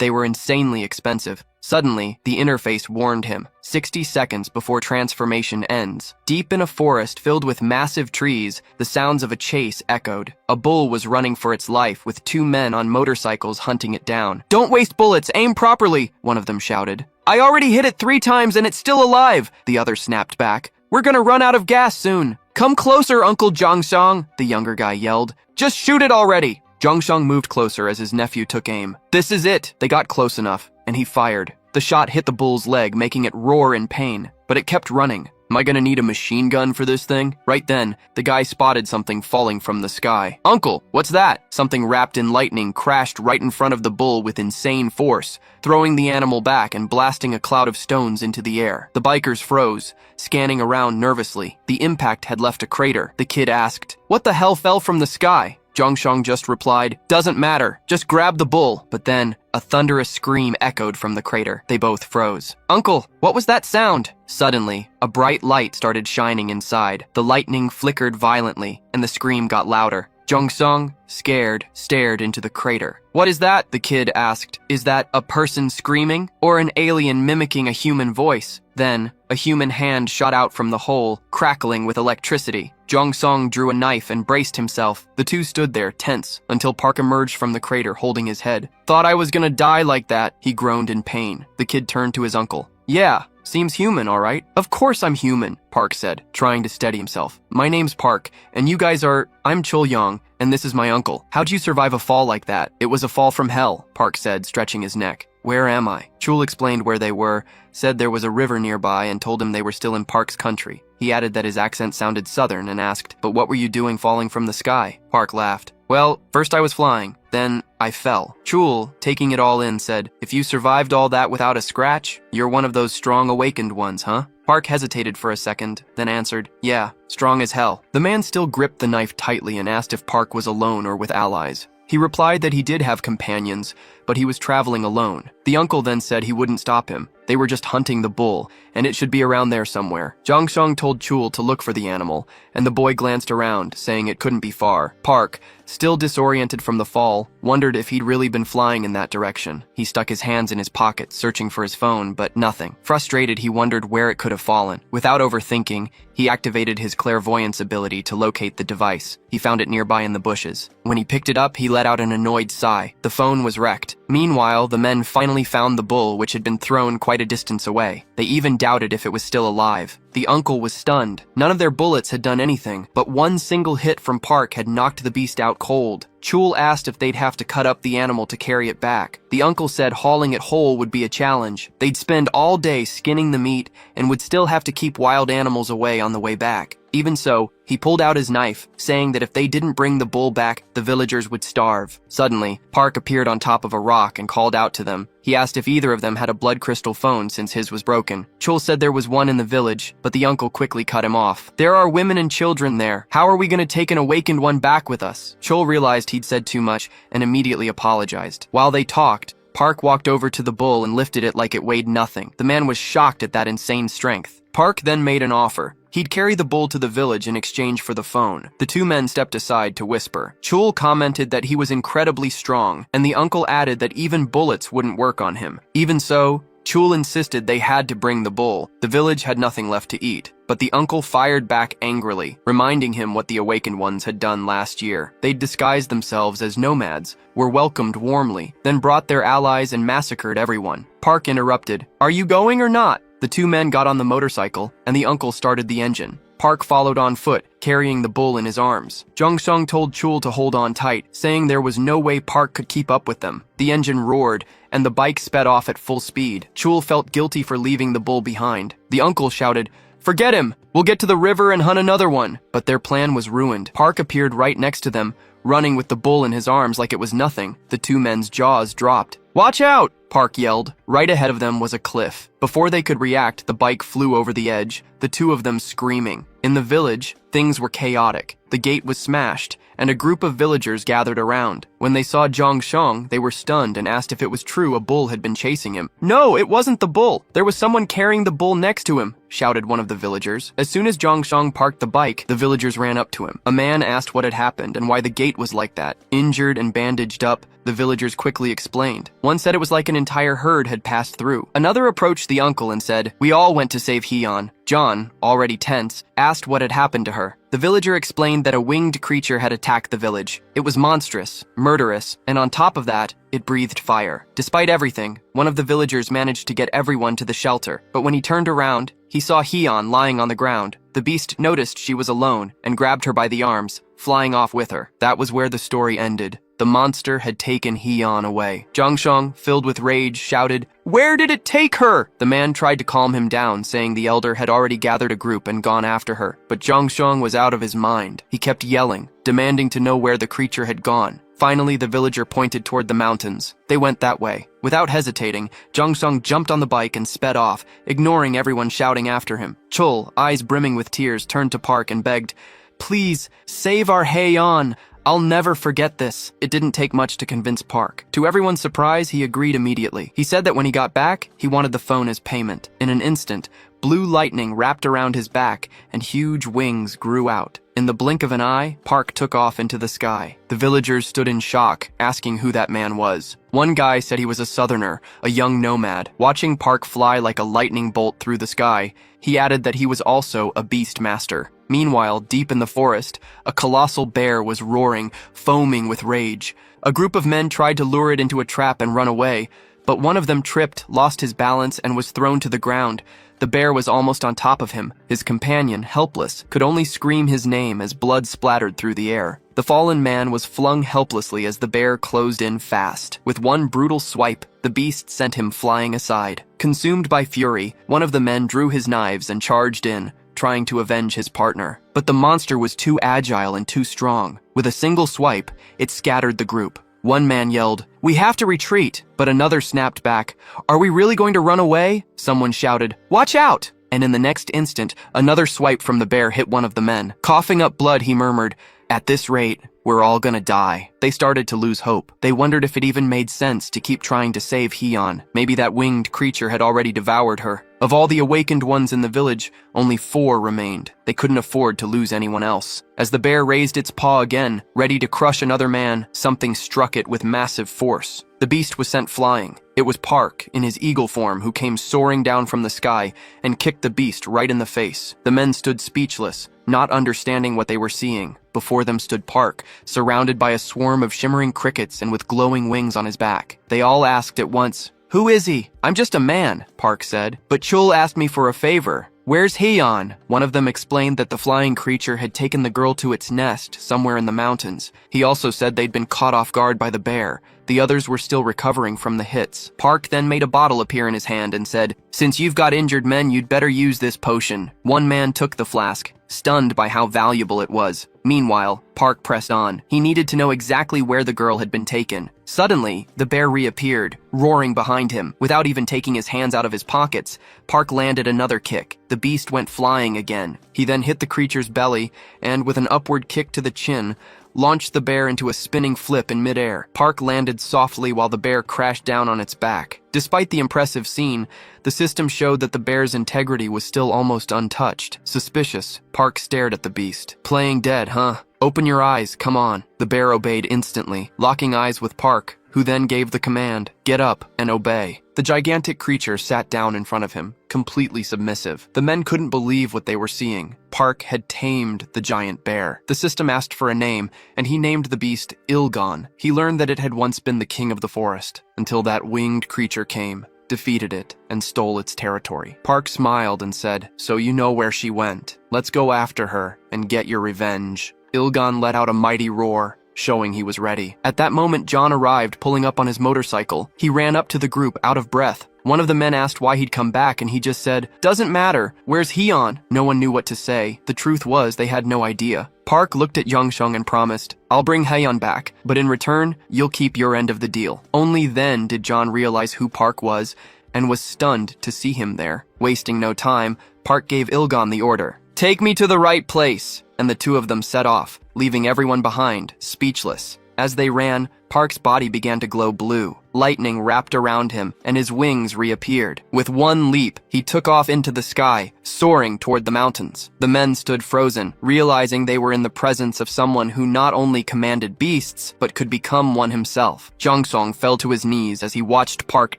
they were insanely expensive. Suddenly, the interface warned him, 60 seconds before transformation ends. Deep in a forest filled with massive trees, the sounds of a chase echoed. A bull was running for its life, with two men on motorcycles hunting it down. "Don't waste bullets, aim properly," one of them shouted. "I already hit it 3 times and it's still alive," the other snapped back. "We're gonna run out of gas soon." "Come closer, Uncle Jongshong," the younger guy yelled. "Just shoot it already." Jongshong moved closer as his nephew took aim. "This is it." They got close enough, and he fired. The shot hit the bull's leg, making it roar in pain, but it kept running. "Am I gonna need a machine gun for this thing?" Right then, the guy spotted something falling from the sky. "Uncle, what's that?" Something wrapped in lightning crashed right in front of the bull with insane force, throwing the animal back and blasting a cloud of stones into the air. The bikers froze, scanning around nervously. The impact had left a crater. The kid asked, "What the hell fell from the sky?" Jongshong just replied, "Doesn't matter, just grab the bull." But then, a thunderous scream echoed from the crater. They both froze. "Uncle, what was that sound?" Suddenly, a bright light started shining inside. The lightning flickered violently, and the scream got louder. Jongsung, scared, stared into the crater. "What is that?" the kid asked. "Is that a person screaming, or an alien mimicking a human voice?" Then, a human hand shot out from the hole, crackling with electricity. Jongsung drew a knife and braced himself. The two stood there, tense, until Park emerged from the crater holding his head. "Thought I was gonna die like that," he groaned in pain. The kid turned to his uncle. "Yeah, seems human, all right." "Of course I'm human," Park said, trying to steady himself. "My name's Park, and you guys are... I'm Chul Yong, and this is my uncle. How'd you survive a fall like that?" "It was a fall from hell," Park said, stretching his neck. "Where am I?" Chul explained where they were, said there was a river nearby, and told him they were still in Park's country. He added that his accent sounded southern and asked, "But what were you doing falling from the sky?" Park laughed. "Well, first I was flying, then I fell." Chul, taking it all in, said, "If you survived all that without a scratch, you're one of those strong awakened ones, huh?" Park hesitated for a second, then answered, "Yeah, strong as hell." The man still gripped the knife tightly and asked if Park was alone or with allies. He replied that he did have companions, but he was traveling alone. The uncle then said he wouldn't stop him. They were just hunting the bull, and it should be around there somewhere. Jongshong told Chul to look for the animal, and the boy glanced around, saying it couldn't be far. Park, still disoriented from the fall, wondered if he'd really been flying in that direction. He stuck his hands in his pockets, searching for his phone, but nothing. Frustrated, he wondered where it could have fallen. Without overthinking, he activated his clairvoyance ability to locate the device. He found it nearby in the bushes. When he picked it up, he let out an annoyed sigh. The phone was wrecked. Meanwhile, the men finally found the bull, which had been thrown quite a distance away. They even doubted if it was still alive. The uncle was stunned. None of their bullets had done anything, but one single hit from Park had knocked the beast out cold. Chul asked if they'd have to cut up the animal to carry it back. The uncle said hauling it whole would be a challenge. They'd spend all day skinning the meat and would still have to keep wild animals away on the way back. Even so, he pulled out his knife, saying that if they didn't bring the bull back, the villagers would starve. Suddenly, Park appeared on top of a rock and called out to them. He asked if either of them had a blood crystal phone since his was broken. Chul said there was one in the village, but the uncle quickly cut him off. "There are women and children there. How are we going to take an awakened one back with us?" Chul realized he'd said too much and immediately apologized. While they talked, Park walked over to the bull and lifted it like it weighed nothing. The man was shocked at that insane strength. Park then made an offer. He'd carry the bull to the village in exchange for the phone. The two men stepped aside to whisper. Chul commented that he was incredibly strong, and the uncle added that even bullets wouldn't work on him. Even so, Chul insisted they had to bring the bull. The village had nothing left to eat, but the uncle fired back angrily, reminding him what the awakened ones had done last year. They'd disguised themselves as nomads, were welcomed warmly, then brought their allies and massacred everyone. Park interrupted. "Are you going or not?" The two men got on the motorcycle, and the uncle started the engine. Park followed on foot, carrying the bull in his arms. Jung-sung told Chul to hold on tight, saying there was no way Park could keep up with them. The engine roared, and the bike sped off at full speed. Chul felt guilty for leaving the bull behind. The uncle shouted, "Forget him! We'll get to the river and hunt another one!" But their plan was ruined. Park appeared right next to them, running with the bull in his arms like it was nothing. The two men's jaws dropped. "Watch out!" Park yelled. Right ahead of them was a cliff. Before they could react, the bike flew over the edge, the two of them screaming. In the village, things were chaotic. The gate was smashed, and a group of villagers gathered around. When they saw Jong-shong, they were stunned and asked if it was true a bull had been chasing him. "No, it wasn't the bull. There was someone carrying the bull next to him," shouted one of the villagers. As soon as Jong-shong parked the bike, the villagers ran up to him. A man asked what had happened and why the gate was like that. Injured and bandaged up, the villagers quickly explained. One said it was like an entire herd had passed through. Another approached the uncle and said, "We all went to save Hyeon." John, already tense, asked what had happened to her. The villager explained that a winged creature had attacked the village. It was monstrous, murderous, and on top of that, it breathed fire. Despite everything, one of the villagers managed to get everyone to the shelter, but when he turned around, he saw Hyeon lying on the ground. The beast noticed she was alone and grabbed her by the arms, flying off with her. That was where the story ended. The monster had taken Hyeon away. Jong-shong, filled with rage, shouted, "Where did it take her?" The man tried to calm him down, saying the elder had already gathered a group and gone after her. But Jong-shong was out of his mind. He kept yelling, demanding to know where the creature had gone. Finally, the villager pointed toward the mountains. They went that way. Without hesitating, Jong-sung jumped on the bike and sped off, ignoring everyone shouting after him. Chul, eyes brimming with tears, turned to Park and begged, "Please, save our Hyeon. I'll never forget this." It didn't take much to convince Park. To everyone's surprise, he agreed immediately. He said that when he got back, he wanted the phone as payment. In an instant, blue lightning wrapped around his back and huge wings grew out. In the blink of an eye, Park took off into the sky. The villagers stood in shock, asking who that man was. One guy said he was a southerner, a young nomad. Watching Park fly like a lightning bolt through the sky, he added that he was also a beast master. Meanwhile, deep in the forest, a colossal bear was roaring, foaming with rage. A group of men tried to lure it into a trap and run away, but one of them tripped, lost his balance, and was thrown to the ground. The bear was almost on top of him. His companion, helpless, could only scream his name as blood splattered through the air. The fallen man was flung helplessly as the bear closed in fast. With one brutal swipe, the beast sent him flying aside. Consumed by fury, one of the men drew his knives and charged in, trying to avenge his partner. But the monster was too agile and too strong. With a single swipe, it scattered the group. One man yelled, "We have to retreat," but another snapped back, "Are we really going to run away?" Someone shouted, "Watch out!" And in the next instant, another swipe from the bear hit one of the men. Coughing up blood, he murmured, "At this rate, we're all gonna die." They started to lose hope. They wondered if it even made sense to keep trying to save Hyeon. Maybe that winged creature had already devoured her. Of all the awakened ones in the village, only 4 remained. They couldn't afford to lose anyone else. As the bear raised its paw again, ready to crush another man, something struck it with massive force. The beast was sent flying. It was Park, in his eagle form, who came soaring down from the sky and kicked the beast right in the face. The men stood speechless, not understanding what they were seeing. Before them stood Park, surrounded by a swarm of shimmering crickets and with glowing wings on his back. They all asked at once, "Who is he?" "I'm just a man," Park said. "But Chul asked me for a favor." "Where's Hyeon?" One of them explained that the flying creature had taken the girl to its nest somewhere in the mountains. He also said they'd been caught off guard by the bear. The others were still recovering from the hits. Park then made a bottle appear in his hand and said, "Since you've got injured men, you'd better use this potion." One man took the flask, stunned by how valuable it was. Meanwhile, Park pressed on. He needed to know exactly where the girl had been taken. Suddenly, the bear reappeared, roaring behind him. Without even taking his hands out of his pockets, Park landed another kick. The beast went flying again. He then hit the creature's belly, and with an upward kick to the chin, launched the bear into a spinning flip in midair. Park landed softly while the bear crashed down on its back. Despite the impressive scene, the system showed that the bear's integrity was still almost untouched. Suspicious, Park stared at the beast. Playing dead, huh? Open your eyes, come on. The bear obeyed instantly, locking eyes with Park, who then gave the command, get up and obey. The gigantic creature sat down in front of him, completely submissive. The men couldn't believe what they were seeing. Park had tamed the giant bear. The system asked for a name, and he named the beast Ilgon. He learned that it had once been the king of the forest, until that winged creature came, defeated it, and stole its territory. Park smiled and said, so you know where she went. Let's go after her and get your revenge. Ilgon let out a mighty roar, showing he was ready. At that moment, John arrived, pulling up on his motorcycle. He ran up to the group, out of breath. One of the men asked why he'd come back, and he just said, doesn't matter, where's Heon? No one knew what to say. The truth was, they had no idea. Park looked at Youngshung and promised, I'll bring Heon back, but in return, you'll keep your end of the deal. Only then did John realize who Park was, and was stunned to see him there. Wasting no time, Park gave Ilgon the order, take me to the right place, and the two of them set off, leaving everyone behind, speechless. As they ran, Park's body began to glow blue. Lightning wrapped around him, and his wings reappeared. With one leap, he took off into the sky, soaring toward the mountains. The men stood frozen, realizing they were in the presence of someone who not only commanded beasts, but could become one himself. Jongsong fell to his knees as he watched Park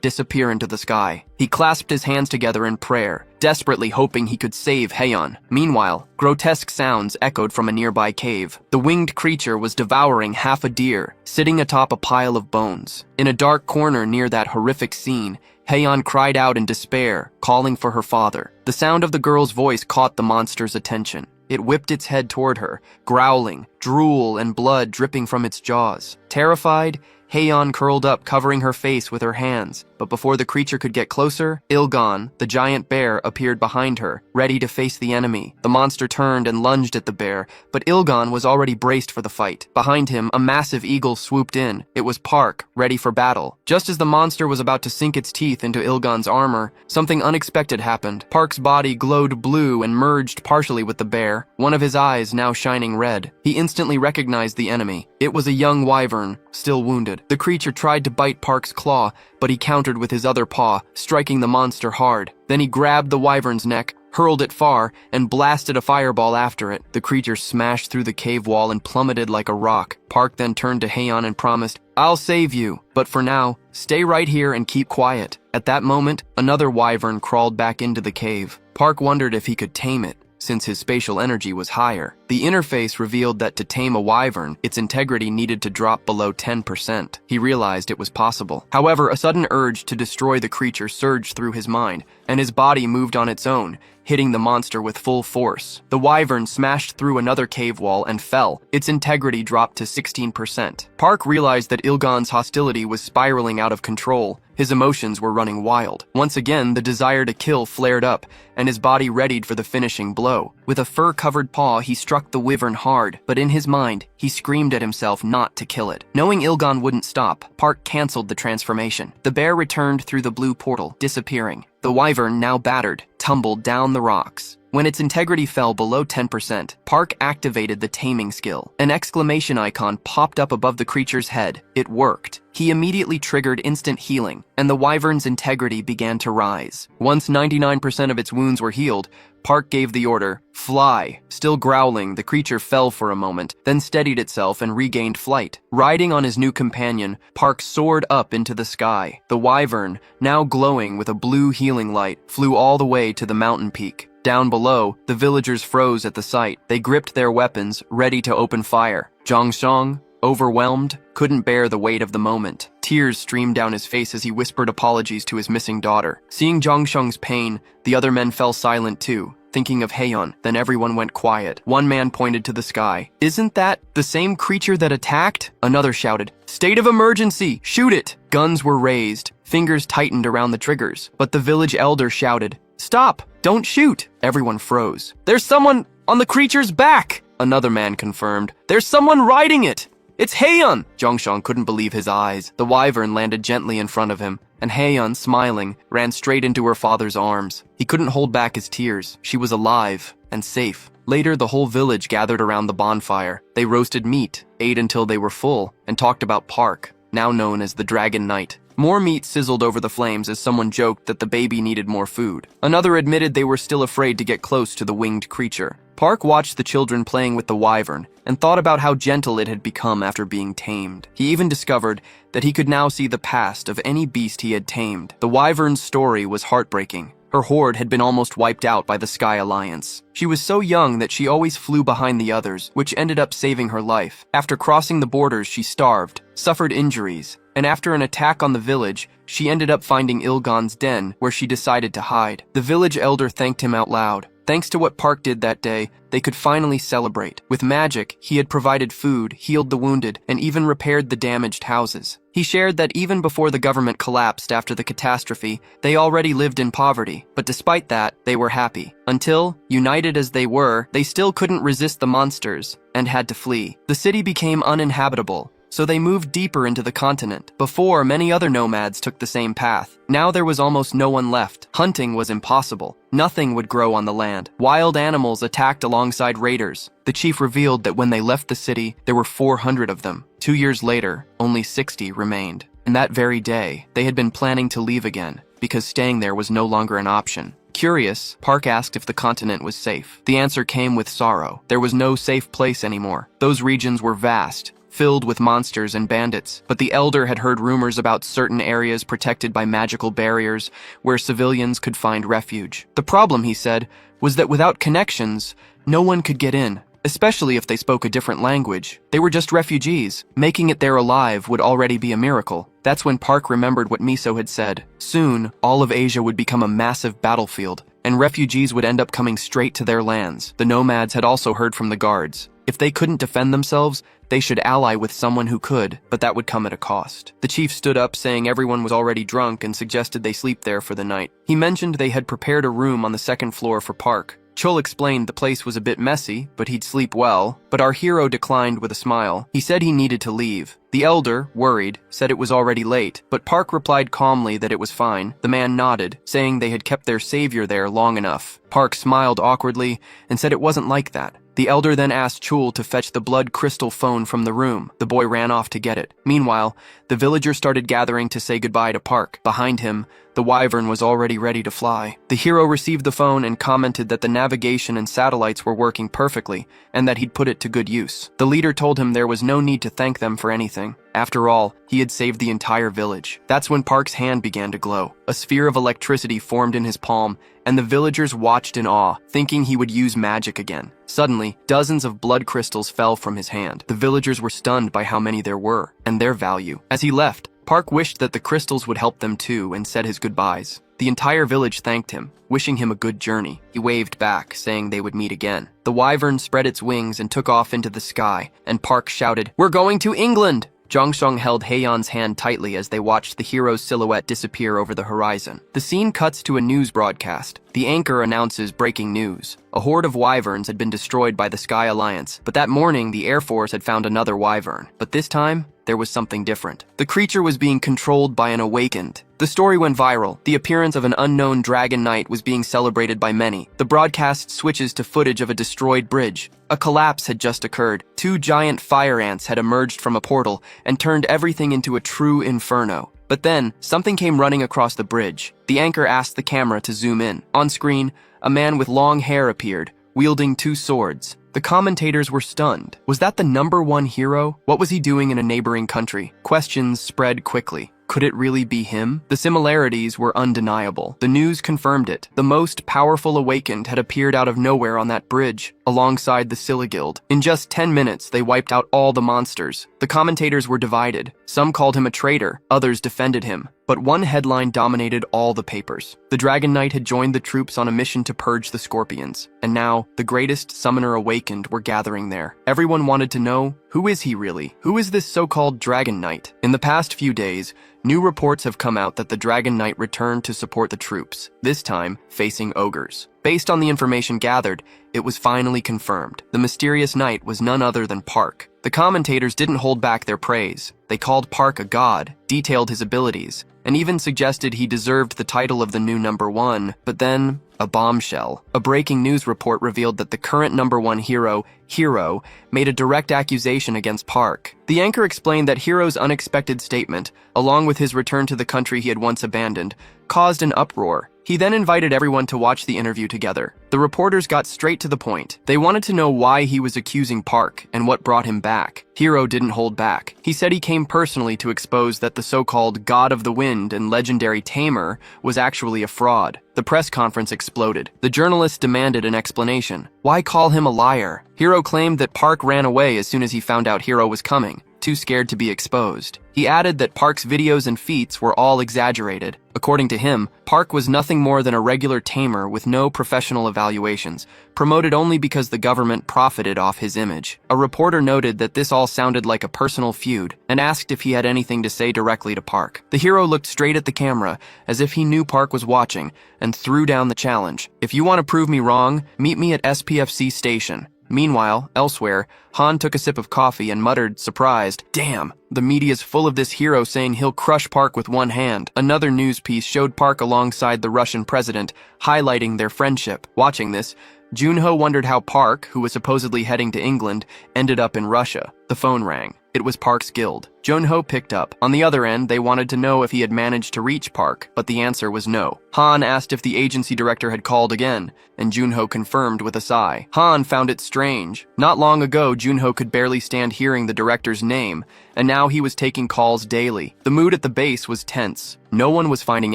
disappear into the sky. He clasped his hands together in prayer, desperately hoping he could save Heon. Meanwhile, grotesque sounds echoed from a nearby cave. The winged creature was devouring half a deer, sitting atop a pile of bones. In a dark corner near that horrific scene, Heon cried out in despair, calling for her father. The sound of the girl's voice caught the monster's attention. It whipped its head toward her, growling, drool and blood dripping from its jaws. Terrified, Heon curled up, covering her face with her hands. But before the creature could get closer, Ilgon, the giant bear, appeared behind her, ready to face the enemy. The monster turned and lunged at the bear, but Ilgon was already braced for the fight. Behind him, a massive eagle swooped in. It was Park, ready for battle. Just as the monster was about to sink its teeth into Ilgon's armor, something unexpected happened. Park's body glowed blue and merged partially with the bear, one of his eyes now shining red. He instantly recognized the enemy. It was a young wyvern, still wounded. The creature tried to bite Park's claw, but he countered with his other paw, striking the monster hard. Then he grabbed the wyvern's neck, hurled it far, and blasted a fireball after it. The creature smashed through the cave wall and plummeted like a rock. Park then turned to Heon and promised, I'll save you, but for now, stay right here and keep quiet. At that moment, another wyvern crawled back into the cave. Park wondered if he could tame it, since his spatial energy was higher. The interface revealed that to tame a wyvern, its integrity needed to drop below 10%. He realized it was possible. However, a sudden urge to destroy the creature surged through his mind, and his body moved on its own, hitting the monster with full force. The wyvern smashed through another cave wall and fell. Its integrity dropped to 16%. Park realized that Ilgon's hostility was spiraling out of control. His emotions were running wild. Once again, the desire to kill flared up, and his body readied for the finishing blow. With a fur-covered paw, he struck the wyvern hard, but in his mind, he screamed at himself not to kill it. Knowing Ilgon wouldn't stop, Park canceled the transformation. The bear returned through the blue portal, disappearing. The wyvern, now battered, tumbled down the rocks. When its integrity fell below 10%, Park activated the taming skill. An exclamation icon popped up above the creature's head. It worked. He immediately triggered instant healing, and the wyvern's integrity began to rise. Once 99% of its wounds were healed, Park gave the order, fly. Still growling, the creature fell for a moment, then steadied itself and regained flight. Riding on his new companion, Park soared up into the sky. The wyvern, now glowing with a blue healing light, flew all the way to the mountain peak. Down below, the villagers froze at the sight. They gripped their weapons, ready to open fire. Zhangshang, overwhelmed, couldn't bear the weight of the moment. Tears streamed down his face as he whispered apologies to his missing daughter. Seeing Zhangshang's pain, the other men fell silent too, thinking of Heon. Then everyone went quiet. One man pointed to the sky. Isn't that the same creature that attacked? Another shouted, state of emergency, shoot it! Guns were raised, fingers tightened around the triggers, but the village elder shouted, stop, don't shoot! Everyone froze. There's someone on the creature's back! Another man confirmed, there's someone riding it! It's Heon! Zhangshang couldn't believe his eyes. The wyvern landed gently in front of him, and Heon, smiling, ran straight into her father's arms. He couldn't hold back his tears. She was alive and safe. Later, the whole village gathered around the bonfire. They roasted meat, ate ate until they were full, and talked about Park, now known as the Dragon Knight. More meat sizzled over the flames as someone joked that the baby needed more food. Another admitted they were still afraid to get close to the winged creature. Park watched the children playing with the wyvern and thought about how gentle it had become after being tamed. He even discovered that he could now see the past of any beast he had tamed. The wyvern's story was heartbreaking. Her horde had been almost wiped out by the Sky Alliance. She was so young that she always flew behind the others, which ended up saving her life. After crossing the borders, she starved, suffered injuries, and after an attack on the village, she ended up finding Ilgon's den, where she decided to hide. The village elder thanked him out loud. Thanks to what Park did that day, they could finally celebrate. With magic, he had provided food, healed the wounded, and even repaired the damaged houses. He shared that even before the government collapsed after the catastrophe, they already lived in poverty, but despite that, they were happy. Until, united as they were, they still couldn't resist the monsters and had to flee. The city became uninhabitable, so they moved deeper into the continent. Before, many other nomads took the same path. Now there was almost no one left. Hunting was impossible. Nothing would grow on the land. Wild animals attacked alongside raiders. The chief revealed that when they left the city, there were 400 of them. 2 years later, only 60 remained. And that very day, they had been planning to leave again, because staying there was no longer an option. Curious, Park asked if the continent was safe. The answer came with sorrow. There was no safe place anymore. Those regions were vast, filled with monsters and bandits, but the elder had heard rumors about certain areas protected by magical barriers where civilians could find refuge. The problem, he said, was that without connections, no one could get in, especially if they spoke a different language. They were just refugees. Making it there alive would already be a miracle. That's when Park remembered what Miso had said. Soon, all of Asia would become a massive battlefield, and refugees would end up coming straight to their lands. The nomads had also heard from the guards. If they couldn't defend themselves, they should ally with someone who could, but that would come at a cost. The chief stood up, saying everyone was already drunk, and suggested they sleep there for the night. He mentioned they had prepared a room on the second floor for Park. Chul explained the place was a bit messy, but he'd sleep well, but our hero declined with a smile. He said he needed to leave. The elder, worried, said it was already late, but Park replied calmly that it was fine. The man nodded, saying they had kept their savior there long enough. Park smiled awkwardly and said it wasn't like that. The elder then asked Chul to fetch the blood crystal phone from the room. The boy ran off to get it. Meanwhile, the villagers started gathering to say goodbye to Park. Behind him, the wyvern was already ready to fly. The hero received the phone and commented that the navigation and satellites were working perfectly, and that he'd put it to good use. The leader told him there was no need to thank them for anything. After all, he had saved the entire village. That's when Park's hand began to glow. A sphere of electricity formed in his palm, and the villagers watched in awe, thinking he would use magic again. Suddenly, dozens of blood crystals fell from his hand. The villagers were stunned by how many there were, and their value. As he left, Park wished that the crystals would help them too and said his goodbyes. The entire village thanked him, wishing him a good journey. He waved back, saying they would meet again. The wyvern spread its wings and took off into the sky, and Park shouted, "We're going to England!" Jongseong held Haeyeon's hand tightly as they watched the hero's silhouette disappear over the horizon. The scene cuts to a news broadcast. The anchor announces breaking news. A horde of wyverns had been destroyed by the Sky Alliance, but that morning the Air Force had found another wyvern. But this time, there was something different. The creature was being controlled by an awakened. The story went viral. The appearance of an unknown dragon knight was being celebrated by many. The broadcast switches to footage of a destroyed bridge. A collapse had just occurred. 2 giant fire ants had emerged from a portal and turned everything into a true inferno. But then, something came running across the bridge. The anchor asked the camera to zoom in. On screen, a man with long hair appeared, wielding 2 swords. The commentators were stunned. Was that the #1 hero? What was he doing in a neighboring country? Questions spread quickly. Could it really be him? The similarities were undeniable. The news confirmed it. The most powerful awakened had appeared out of nowhere on that bridge, alongside the Scylla Guild. In just 10 minutes, they wiped out all the monsters. The commentators were divided. Some called him a traitor, others defended him. But one headline dominated all the papers. The Dragon Knight had joined the troops on a mission to purge the scorpions, and now the greatest summoner awakened were gathering there. Everyone wanted to know, who is he really? Who is this so-called Dragon Knight? In the past few days, new reports have come out that the Dragon Knight returned to support the troops, this time facing ogres. Based on the information gathered, it was finally confirmed. The mysterious knight was none other than Park. The commentators didn't hold back their praise. They called Park a god, detailed his abilities, and even suggested he deserved the title of the new #1, but then a bombshell. A breaking news report revealed that the current #1 hero, Hero, made a direct accusation against Park. The anchor explained that Hero's unexpected statement, along with his return to the country he had once abandoned, caused an uproar. He then invited everyone to watch the interview together. The reporters got straight to the point. They wanted to know why he was accusing Park and what brought him back. Hero didn't hold back. He said he came personally to expose that the so-called God of the Wind and legendary Tamer was actually a fraud. The press conference exploded. The journalists demanded an explanation. Why call him a liar? Hero claimed that Park ran away as soon as he found out Hero was coming, too scared to be exposed. He added that Park's videos and feats were all exaggerated. According to him, Park was nothing more than a regular tamer with no professional evaluations, promoted only because the government profited off his image. A reporter noted that this all sounded like a personal feud and asked if he had anything to say directly to Park. The hero looked straight at the camera as if he knew Park was watching and threw down the challenge. If you want to prove me wrong, meet me at SPFC station. Meanwhile, elsewhere, Han took a sip of coffee and muttered, surprised, "Damn, the media's full of this hero saying he'll crush Park with one hand." Another news piece showed Park alongside the Russian president, highlighting their friendship. Watching this, Junho wondered how Park, who was supposedly heading to England, ended up in Russia. The phone rang. It was Park's guild. Junho picked up. On the other end, they wanted to know if he had managed to reach Park, but the answer was no. Han asked if the agency director had called again, and Junho confirmed with a sigh. Han found it strange. Not long ago, Junho could barely stand hearing the director's name, and now he was taking calls daily. The mood at the base was tense. No one was finding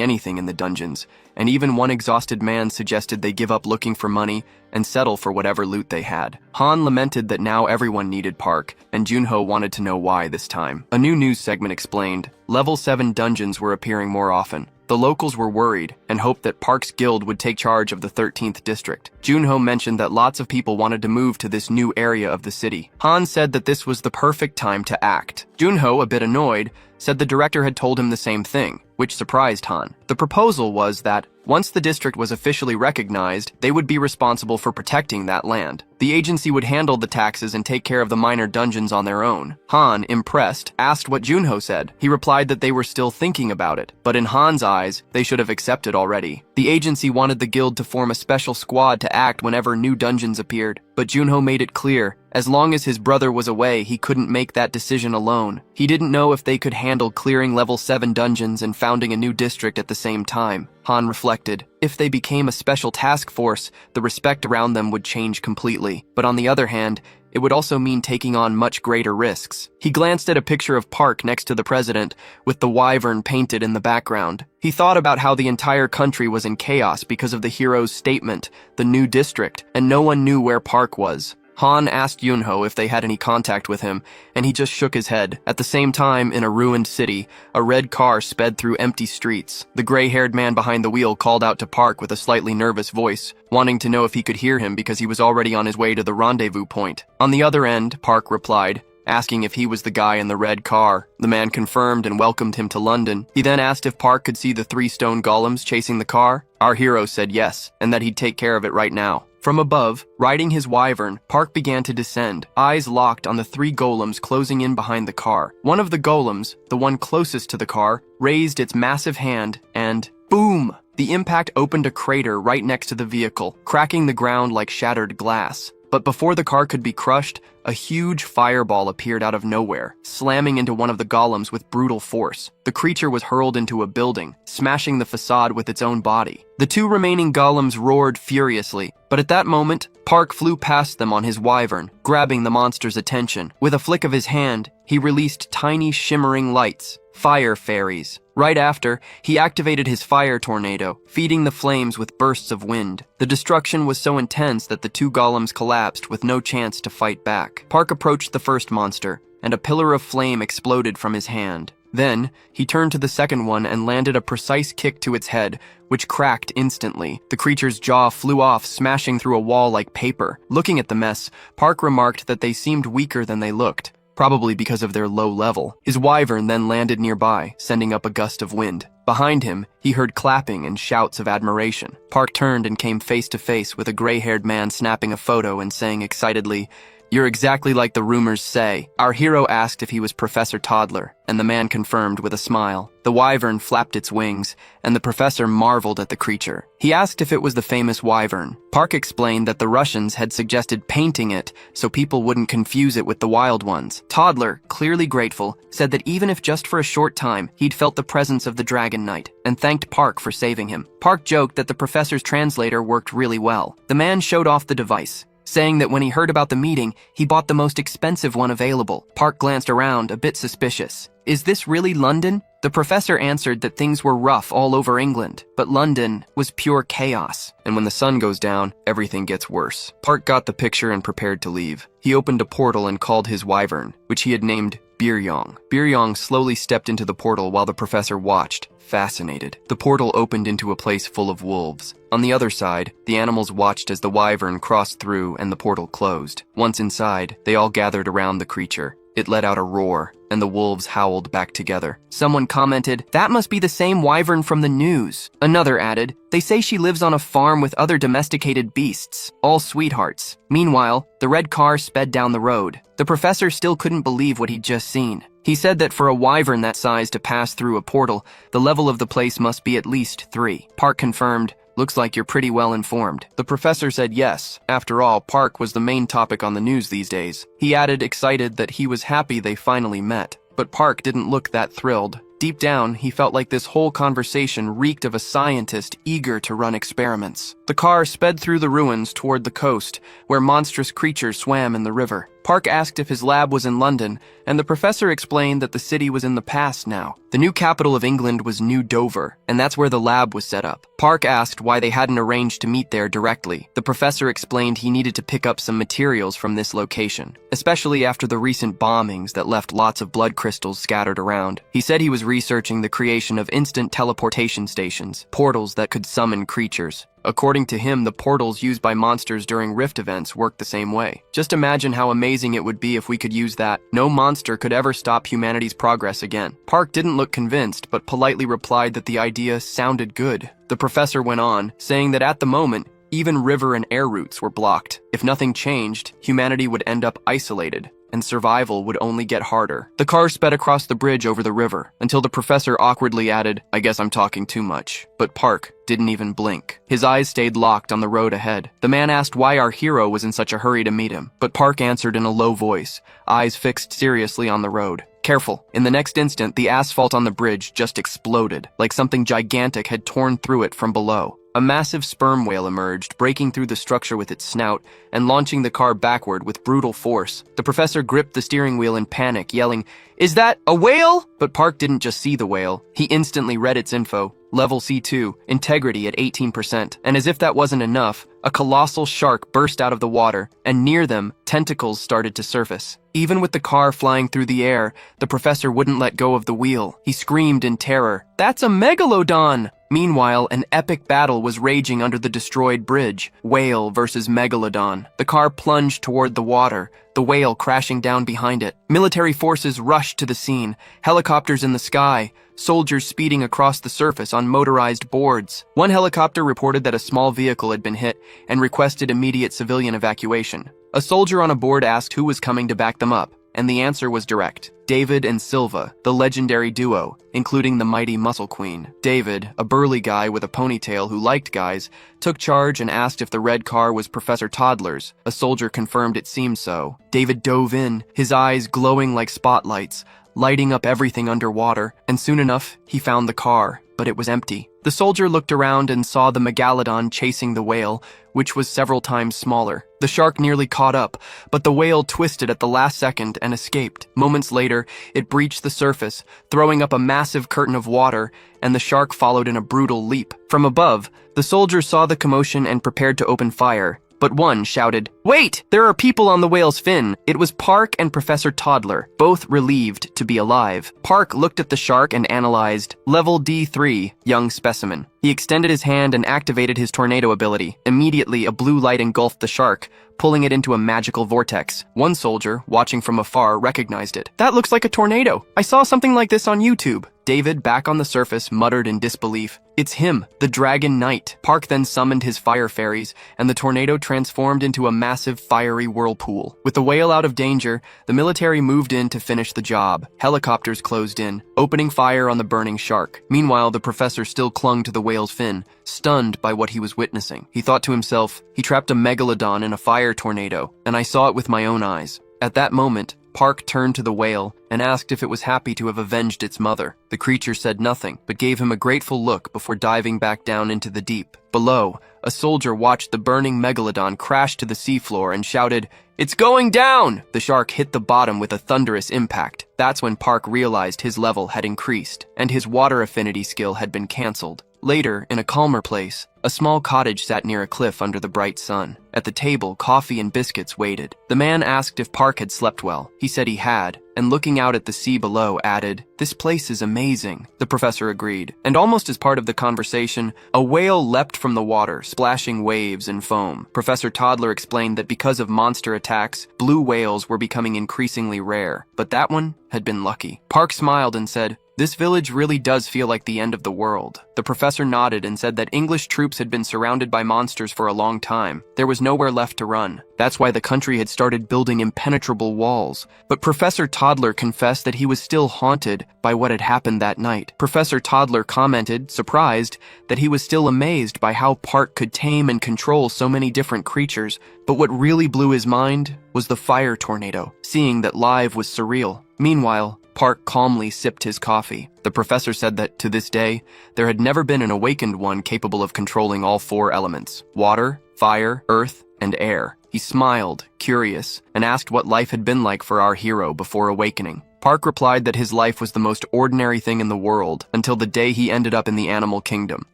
anything in the dungeons, and even one exhausted man suggested they give up looking for money and settle for whatever loot they had. Han lamented that now everyone needed Park, and Junho wanted to know why this time. A new news segment explained, level 7 dungeons were appearing more often. The locals were worried and hoped that Park's guild would take charge of the 13th district. Junho mentioned that lots of people wanted to move to this new area of the city. Han said that this was the perfect time to act. Junho, a bit annoyed, said the director had told him the same thing, which surprised Han. The proposal was that once the district was officially recognized, they would be responsible for protecting that land. The agency would handle the taxes and take care of the minor dungeons on their own. Han, impressed, asked what Junho said. He replied that they were still thinking about it, but in Han's eyes, they should have accepted already. The agency wanted the guild to form a special squad to act whenever new dungeons appeared, but Junho made it clear, as long as his brother was away, he couldn't make that decision alone. He didn't know if they could handle clearing level 7 dungeons and founding a new district at the same time. Han reflected, if they became a special task force, the respect around them would change completely. But on the other hand, it would also mean taking on much greater risks. He glanced at a picture of Park next to the president, with the wyvern painted in the background. He thought about how the entire country was in chaos because of the hero's statement, the new district, and no one knew where Park was. Han asked Junho if they had any contact with him, and he just shook his head. At the same time, in a ruined city, a red car sped through empty streets. The gray-haired man behind the wheel called out to Park with a slightly nervous voice, wanting to know if he could hear him because he was already on his way to the rendezvous point. On the other end, Park replied, asking if he was the guy in the red car. The man confirmed and welcomed him to London. He then asked if Park could see the 3 stone golems chasing the car. Our hero said yes, and that he'd take care of it right now. From above, riding his wyvern, Park began to descend, eyes locked on the 3 golems closing in behind the car. One of the golems, the one closest to the car, raised its massive hand and boom! The impact opened a crater right next to the vehicle, cracking the ground like shattered glass. But before the car could be crushed, a huge fireball appeared out of nowhere, slamming into one of the golems with brutal force. The creature was hurled into a building, smashing the facade with its own body. The 2 remaining golems roared furiously, but at that moment, Park flew past them on his wyvern, grabbing the monster's attention. With a flick of his hand, he released tiny shimmering lights, fire fairies. Right after, he activated his fire tornado, feeding the flames with bursts of wind. The destruction was so intense that the 2 golems collapsed with no chance to fight back. Park approached the first monster, and a pillar of flame exploded from his hand. Then, he turned to the second one and landed a precise kick to its head, which cracked instantly. The creature's jaw flew off, smashing through a wall like paper. Looking at the mess, Park remarked that they seemed weaker than they looked, probably because of their low level. His wyvern then landed nearby, sending up a gust of wind. Behind him, he heard clapping and shouts of admiration. Park turned and came face to face with a gray-haired man snapping a photo and saying excitedly, You're exactly like the rumors say. Our hero asked if he was Professor Toddler, and the man confirmed with a smile. The wyvern flapped its wings, and the professor marveled at the creature. He asked if it was the famous wyvern. Park explained that the Russians had suggested painting it so people wouldn't confuse it with the wild ones. Toddler, clearly grateful, said that even if just for a short time, he'd felt the presence of the Dragon Knight, and thanked Park for saving him. Park joked that the professor's translator worked really well. The man showed off the device, saying that when he heard about the meeting, he bought the most expensive one available. Park glanced around, a bit suspicious. Is this really London? The professor answered that things were rough all over England, but London was pure chaos. And when the sun goes down, everything gets worse. Park got the picture and prepared to leave. He opened a portal and called his wyvern, which he had named Biryong. Biryong slowly stepped into the portal while the professor watched, fascinated. The portal opened into a place full of wolves. On the other side, the animals watched as the wyvern crossed through and the portal closed. Once inside, they all gathered around the creature. It let out a roar, and the wolves howled back together. Someone commented, "That must be the same wyvern from the news." Another added, "They say she lives on a farm with other domesticated beasts, all sweethearts." Meanwhile, the red car sped down the road. The professor still couldn't believe what he'd just seen. He said that for a wyvern that size to pass through a portal, the level of the place must be at least 3. Park confirmed, "Looks like you're pretty well informed." The professor said yes. After all, Park was the main topic on the news these days. He added, excited, that he was happy they finally met. But Park didn't look that thrilled. Deep down, he felt like this whole conversation reeked of a scientist eager to run experiments. The car sped through the ruins toward the coast, where monstrous creatures swam in the river. Park asked if his lab was in London, and the professor explained that the city was in the past now. The new capital of England was New Dover, and that's where the lab was set up. Park asked why they hadn't arranged to meet there directly. The professor explained he needed to pick up some materials from this location, especially after the recent bombings that left lots of blood crystals scattered around. He said he was researching the creation of instant teleportation stations, portals that could summon creatures. According to him, the portals used by monsters during Rift events work the same way. Just imagine how amazing it would be if we could use that. No monster could ever stop humanity's progress again. Park didn't look convinced, but politely replied that the idea sounded good. The professor went on, saying that at the moment, even river and air routes were blocked. If nothing changed, humanity would end up isolated, and survival would only get harder. The car sped across the bridge over the river, until the professor awkwardly added, "I guess I'm talking too much." But Park didn't even blink. His eyes stayed locked on the road ahead. The man asked why our hero was in such a hurry to meet him, but Park answered in a low voice, eyes fixed seriously on the road. "Careful." In the next instant, the asphalt on the bridge just exploded, like something gigantic had torn through it from below. A massive sperm whale emerged, breaking through the structure with its snout and launching the car backward with brutal force. The professor gripped the steering wheel in panic, yelling, "Is that a whale?" But Park didn't just see the whale. He instantly read its info. Level C2, integrity at 18%. And as if that wasn't enough, a colossal shark burst out of the water, and near them, tentacles started to surface. Even with the car flying through the air, the professor wouldn't let go of the wheel. He screamed in terror, "That's a megalodon!" Meanwhile, an epic battle was raging under the destroyed bridge. Whale versus megalodon. The car plunged toward the water, the whale crashing down behind it. Military forces rushed to the scene, helicopters in the sky, soldiers speeding across the surface on motorized boards. One helicopter reported that a small vehicle had been hit and requested immediate civilian evacuation. A soldier on a board asked who was coming to back them up, and the answer was direct. David and Silva, the legendary duo, including the mighty Muscle Queen. David, a burly guy with a ponytail who liked guys, took charge and asked if the red car was Professor Toddler's. A soldier confirmed it seemed so. David dove in, his eyes glowing like spotlights, lighting up everything underwater, and soon enough, he found the car, but it was empty. The soldier looked around and saw the megalodon chasing the whale, which was several times smaller. The shark nearly caught up, but the whale twisted at the last second and escaped. Moments later, it breached the surface, throwing up a massive curtain of water, and the shark followed in a brutal leap. From above, the soldier saw the commotion and prepared to open fire. But one shouted, "Wait! There are people on the whale's fin!" It was Park and Professor Toddler, both relieved to be alive. Park looked at the shark and analyzed, "Level D3, young specimen." He extended his hand and activated his tornado ability. Immediately, a blue light engulfed the shark, pulling it into a magical vortex. One soldier, watching from afar, recognized it. "That looks like a tornado. I saw something like this on YouTube." David, back on the surface, muttered in disbelief. "It's him, the Dragon Knight." Park then summoned his fire fairies, and the tornado transformed into a massive fiery whirlpool. With the whale out of danger, the military moved in to finish the job. Helicopters closed in, opening fire on the burning shark. Meanwhile, the professor still clung to the whale's fin, stunned by what he was witnessing. He thought to himself, "He trapped a megalodon in a fire tornado, and I saw it with my own eyes." At that moment, Park turned to the whale and asked if it was happy to have avenged its mother. The creature said nothing, but gave him a grateful look before diving back down into the deep. Below, a soldier watched the burning megalodon crash to the seafloor and shouted, "It's going down!" The shark hit the bottom with a thunderous impact. That's when Park realized his level had increased, and his water affinity skill had been cancelled. Later, in a calmer place, a small cottage sat near a cliff under the bright sun. At the table, coffee and biscuits waited. The man asked if Park had slept well. He said he had, and looking out at the sea below, added, "This place is amazing." The professor agreed, and almost as part of the conversation, a whale leapt from the water, splashing waves and foam. Professor Toddler explained that because of monster attacks, blue whales were becoming increasingly rare, but that one had been lucky. Park smiled and said, "This village really does feel like the end of the world." The professor nodded and said that English troops had been surrounded by monsters for a long time. There was nowhere left to run. That's why the country had started building impenetrable walls. But Professor Toddler confessed that he was still haunted by what had happened that night. Professor Toddler commented, surprised, that he was still amazed by how Park could tame and control so many different creatures. But what really blew his mind was the fire tornado, seeing that live was surreal. Meanwhile, Park calmly sipped his coffee. The professor said that, to this day, there had never been an awakened one capable of controlling all four elements: water, fire, earth, and air. He smiled, curious, and asked what life had been like for our hero before awakening. Park replied that his life was the most ordinary thing in the world until the day he ended up in the animal kingdom.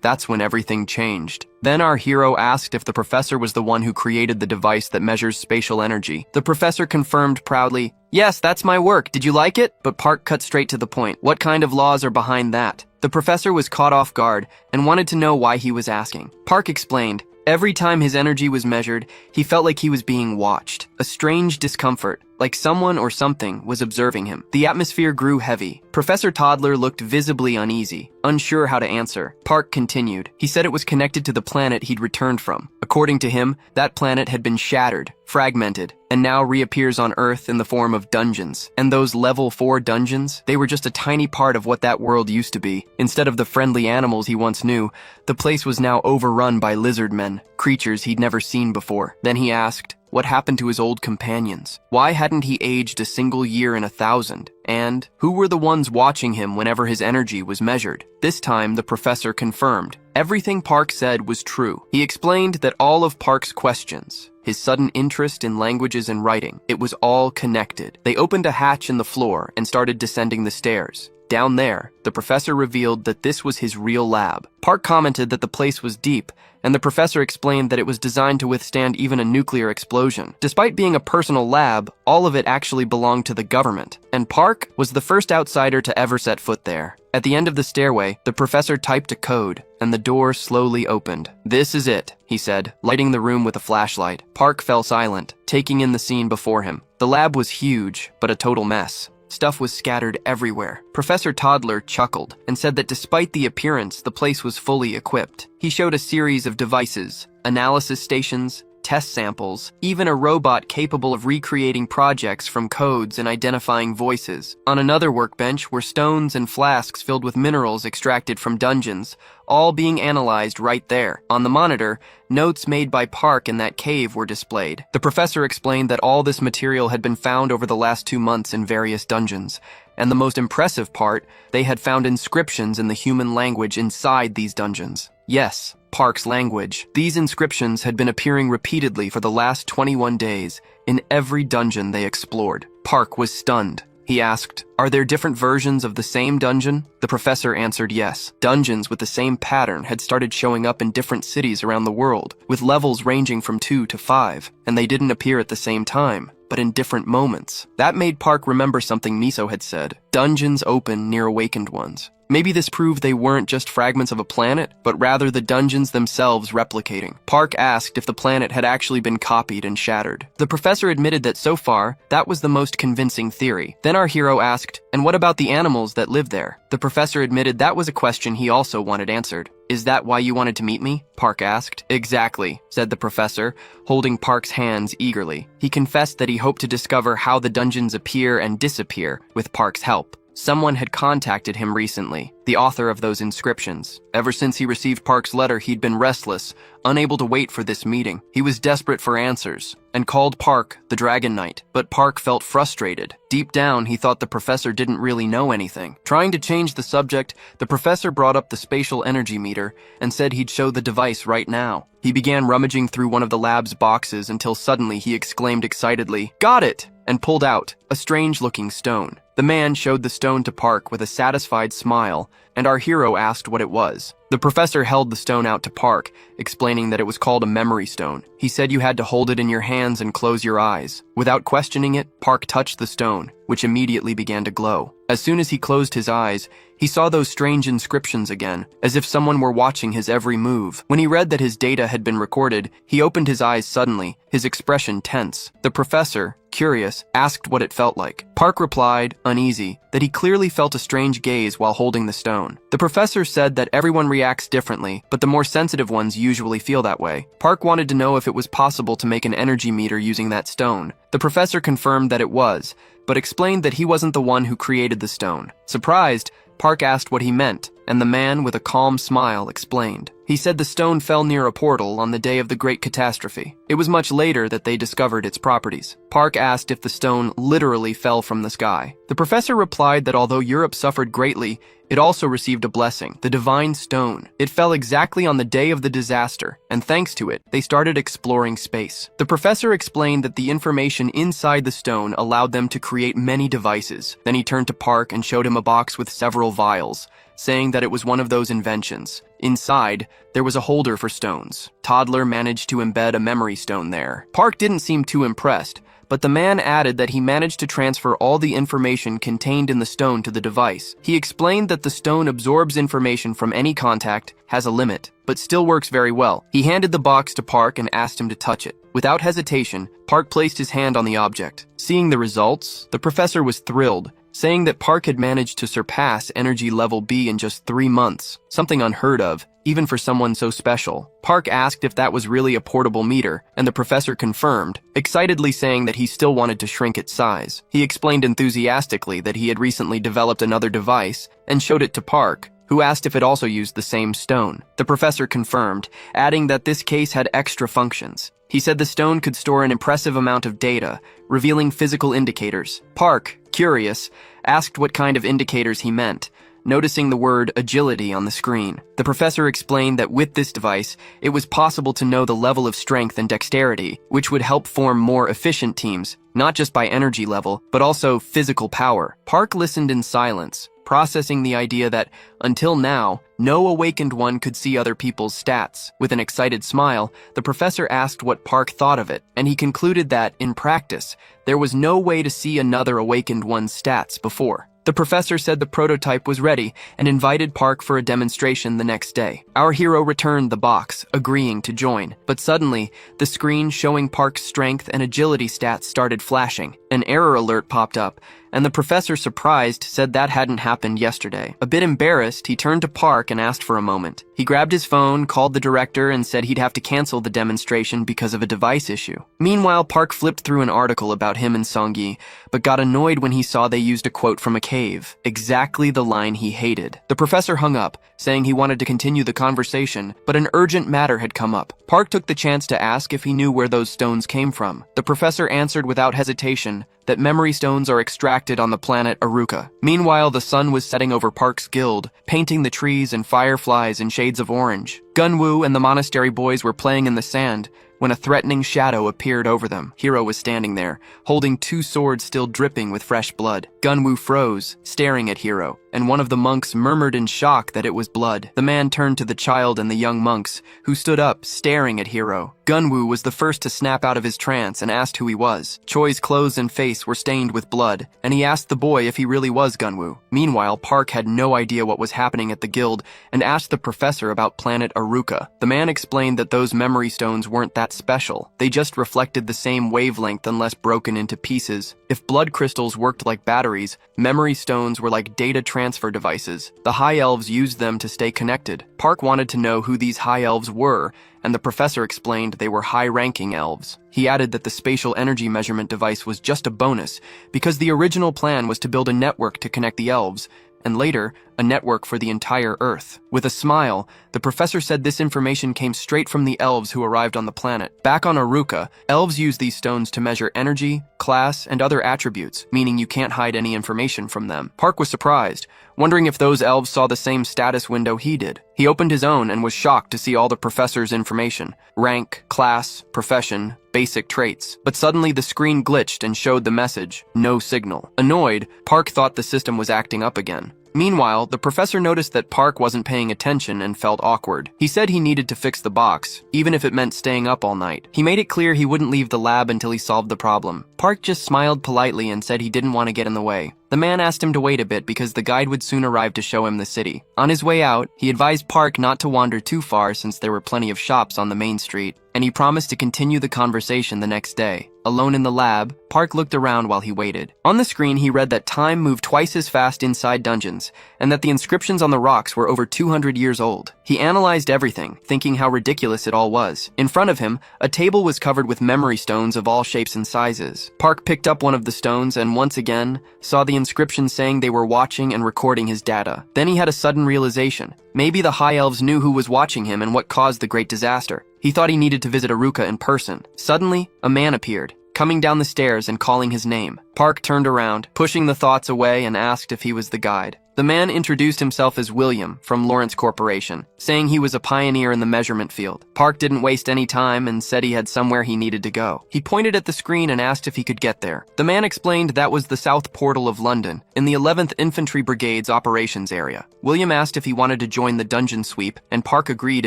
That's when everything changed. Then our hero asked if the professor was the one who created the device that measures spatial energy. The professor confirmed proudly, "Yes, that's my work. Did you like it?" But Park cut straight to the point. What kind of laws are behind that? The professor was caught off guard and wanted to know why he was asking. Park explained, every time his energy was measured, he felt like he was being watched. A strange discomfort, like someone or something was observing him. The atmosphere grew heavy. Professor Toddler looked visibly uneasy, unsure how to answer. Park continued. He said it was connected to the planet he'd returned from. According to him, that planet had been shattered, fragmented, and now reappears on Earth in the form of dungeons. And those level 4 dungeons, they were just a tiny part of what that world used to be. Instead of the friendly animals he once knew, the place was now overrun by lizard men, creatures he'd never seen before. Then he asked, what happened to his old companions? Why hadn't he aged a single year in 1,000? And who were the ones watching him whenever his energy was measured? This time, the professor confirmed. Everything Park said was true. He explained that all of Park's questions, his sudden interest in languages and writing, it was all connected. They opened a hatch in the floor and started descending the stairs. Down there, the professor revealed that this was his real lab. Park commented that the place was deep, and the professor explained that it was designed to withstand even a nuclear explosion. Despite being a personal lab, all of it actually belonged to the government, and Park was the first outsider to ever set foot there. At the end of the stairway, the professor typed a code, and the door slowly opened. "This is it," he said, lighting the room with a flashlight. Park fell silent, taking in the scene before him. The lab was huge, but a total mess. Stuff was scattered everywhere. Professor Toddler chuckled and said that despite the appearance, the place was fully equipped. He showed a series of devices, analysis stations, test samples, even a robot capable of recreating projects from codes and identifying voices. On another workbench were stones and flasks filled with minerals extracted from dungeons, all being analyzed right there. On the monitor, notes made by Park in that cave were displayed. The professor explained that all this material had been found over the last 2 months in various dungeons. And the most impressive part, they had found inscriptions in the human language inside these dungeons. Yes, Park's language. These inscriptions had been appearing repeatedly for the last 21 days in every dungeon they explored. Park was stunned. He asked, "Are there different versions of the same dungeon?" The professor answered yes. Dungeons with the same pattern had started showing up in different cities around the world, with levels ranging from 2 to 5, and they didn't appear at the same time, but in different moments. That made Park remember something Miso had said. Dungeons open near awakened ones. Maybe this proved they weren't just fragments of a planet, but rather the dungeons themselves replicating. Park asked if the planet had actually been copied and shattered. The professor admitted that so far, that was the most convincing theory. Then our hero asked, "And what about the animals that live there?" The professor admitted that was a question he also wanted answered. "Is that why you wanted to meet me?" Park asked. "Exactly," said the professor, holding Park's hands eagerly. He confessed that he hoped to discover how the dungeons appear and disappear with Park's help. Someone had contacted him recently, the author of those inscriptions. Ever since he received Park's letter, he'd been restless, unable to wait for this meeting. He was desperate for answers, and called Park the Dragon Knight. But Park felt frustrated. Deep down, he thought the professor didn't really know anything. Trying to change the subject, the professor brought up the spatial energy meter and said he'd show the device right now. He began rummaging through one of the lab's boxes until suddenly he exclaimed excitedly, "Got it!" and pulled out a strange-looking stone. The man showed the stone to Park with a satisfied smile, and our hero asked what it was. The professor held the stone out to Park, explaining that it was called a memory stone. He said you had to hold it in your hands and close your eyes. Without questioning it, Park touched the stone, which immediately began to glow. As soon as he closed his eyes, he saw those strange inscriptions again, as if someone were watching his every move. When he read that his data had been recorded, he opened his eyes suddenly, his expression tense. The professor, curious, asked what it felt like. Park replied, uneasy, that he clearly felt a strange gaze while holding the stone. The professor said that everyone reacts differently, but the more sensitive ones usually feel that way. Park wanted to know if it was possible to make an energy meter using that stone. The professor confirmed that it was, but explained that he wasn't the one who created the stone. Surprised, Park asked what he meant, and the man with a calm smile explained. He said the stone fell near a portal on the day of the Great Catastrophe. It was much later that they discovered its properties. Park asked if the stone literally fell from the sky. The professor replied that although Europe suffered greatly, it also received a blessing, the divine stone. It fell exactly on the day of the disaster, and thanks to it, they started exploring space. The professor explained that the information inside the stone allowed them to create many devices. Then he turned to Park and showed him a box with several vials, saying that it was one of those inventions. Inside, there was a holder for stones. Toddler managed to embed a memory stone there. Park didn't seem too impressed, but the man added that he managed to transfer all the information contained in the stone to the device. He explained that the stone absorbs information from any contact, has a limit, but still works very well. He handed the box to Park and asked him to touch it. Without hesitation, Park placed his hand on the object. Seeing the results, the professor was thrilled, saying that Park had managed to surpass energy level B in just 3 months, something unheard of, even for someone so special. Park asked if that was really a portable meter, and the professor confirmed, excitedly saying that he still wanted to shrink its size. He explained enthusiastically that he had recently developed another device and showed it to Park, who asked if it also used the same stone. The professor confirmed, adding that this case had extra functions. He said the stone could store an impressive amount of data, revealing physical indicators. Park, curious, asked what kind of indicators he meant, noticing the word agility on the screen. The professor explained that with this device, it was possible to know the level of strength and dexterity, which would help form more efficient teams, not just by energy level, but also physical power. Park listened in silence, processing the idea that, until now, no awakened one could see other people's stats. With an excited smile, the professor asked what Park thought of it, and he concluded that, in practice, there was no way to see another awakened one's stats before. The professor said the prototype was ready and invited Park for a demonstration the next day. Our hero returned the box, agreeing to join, but suddenly, the screen showing Park's strength and agility stats started flashing. An error alert popped up, and the professor, surprised, said that hadn't happened yesterday. A bit embarrassed, he turned to Park and asked for a moment. He grabbed his phone, called the director, and said he'd have to cancel the demonstration because of a device issue. Meanwhile, Park flipped through an article about him and Songyi, but got annoyed when he saw they used a quote from a cave, exactly the line he hated. The professor hung up, saying he wanted to continue the conversation, but an urgent matter had come up. Park took the chance to ask if he knew where those stones came from. The professor answered without hesitation that memory stones are extracted on the planet Aruka. Meanwhile, the sun was setting over Park's guild, painting the trees and fireflies in shades of orange. Gunwoo and the monastery boys were playing in the sand, when a threatening shadow appeared over them. Hiro was standing there, holding 2 swords still dripping with fresh blood. Gunwoo froze, staring at Hiro, and one of the monks murmured in shock that it was blood. The man turned to the child and the young monks, who stood up, staring at Hiro. Gunwoo was the first to snap out of his trance and asked who he was. Choi's clothes and face were stained with blood, and he asked the boy if he really was Gunwoo. Meanwhile, Park had no idea what was happening at the guild and asked the professor about planet Aruka. The man explained that those memory stones weren't that special. They just reflected the same wavelength unless broken into pieces. If blood crystals worked like batteries, memory stones were like data transfer devices. The High Elves used them to stay connected. Park wanted to know who these High Elves were, and the professor explained they were high-ranking elves. He added that the spatial energy measurement device was just a bonus, because the original plan was to build a network to connect the elves, and later, a network for the entire Earth. With a smile, the professor said this information came straight from the elves who arrived on the planet. Back on Aruka, elves use these stones to measure energy, class, and other attributes, meaning you can't hide any information from them. Park was surprised, wondering if those elves saw the same status window he did. He opened his own and was shocked to see all the professor's information: rank, class, profession, basic traits. But suddenly the screen glitched and showed the message, no signal. Annoyed, Park thought the system was acting up again. Meanwhile, the professor noticed that Park wasn't paying attention and felt awkward. He said he needed to fix the box, even if it meant staying up all night. He made it clear he wouldn't leave the lab until he solved the problem. Park just smiled politely and said he didn't want to get in the way. The man asked him to wait a bit because the guide would soon arrive to show him the city. On his way out, he advised Park not to wander too far since there were plenty of shops on the main street, and he promised to continue the conversation the next day. Alone in the lab, Park looked around while he waited. On the screen, he read that time moved twice as fast inside dungeons, and that the inscriptions on the rocks were over 200 years old. He analyzed everything, thinking how ridiculous it all was. In front of him, a table was covered with memory stones of all shapes and sizes. Park picked up one of the stones and once again saw the inscription saying they were watching and recording his data. Then he had a sudden realization. Maybe the High Elves knew who was watching him and what caused the great disaster. He thought he needed to visit Aruka in person. Suddenly, a man appeared, coming down the stairs and calling his name. Park turned around, pushing the thoughts away, and asked if he was the guide. The man introduced himself as William from Lawrence Corporation, saying he was a pioneer in the measurement field. Park didn't waste any time and said he had somewhere he needed to go. He pointed at the screen and asked if he could get there. The man explained that was the South Portal of London, in the 11th Infantry Brigade's operations area. William asked if he wanted to join the dungeon sweep, and Park agreed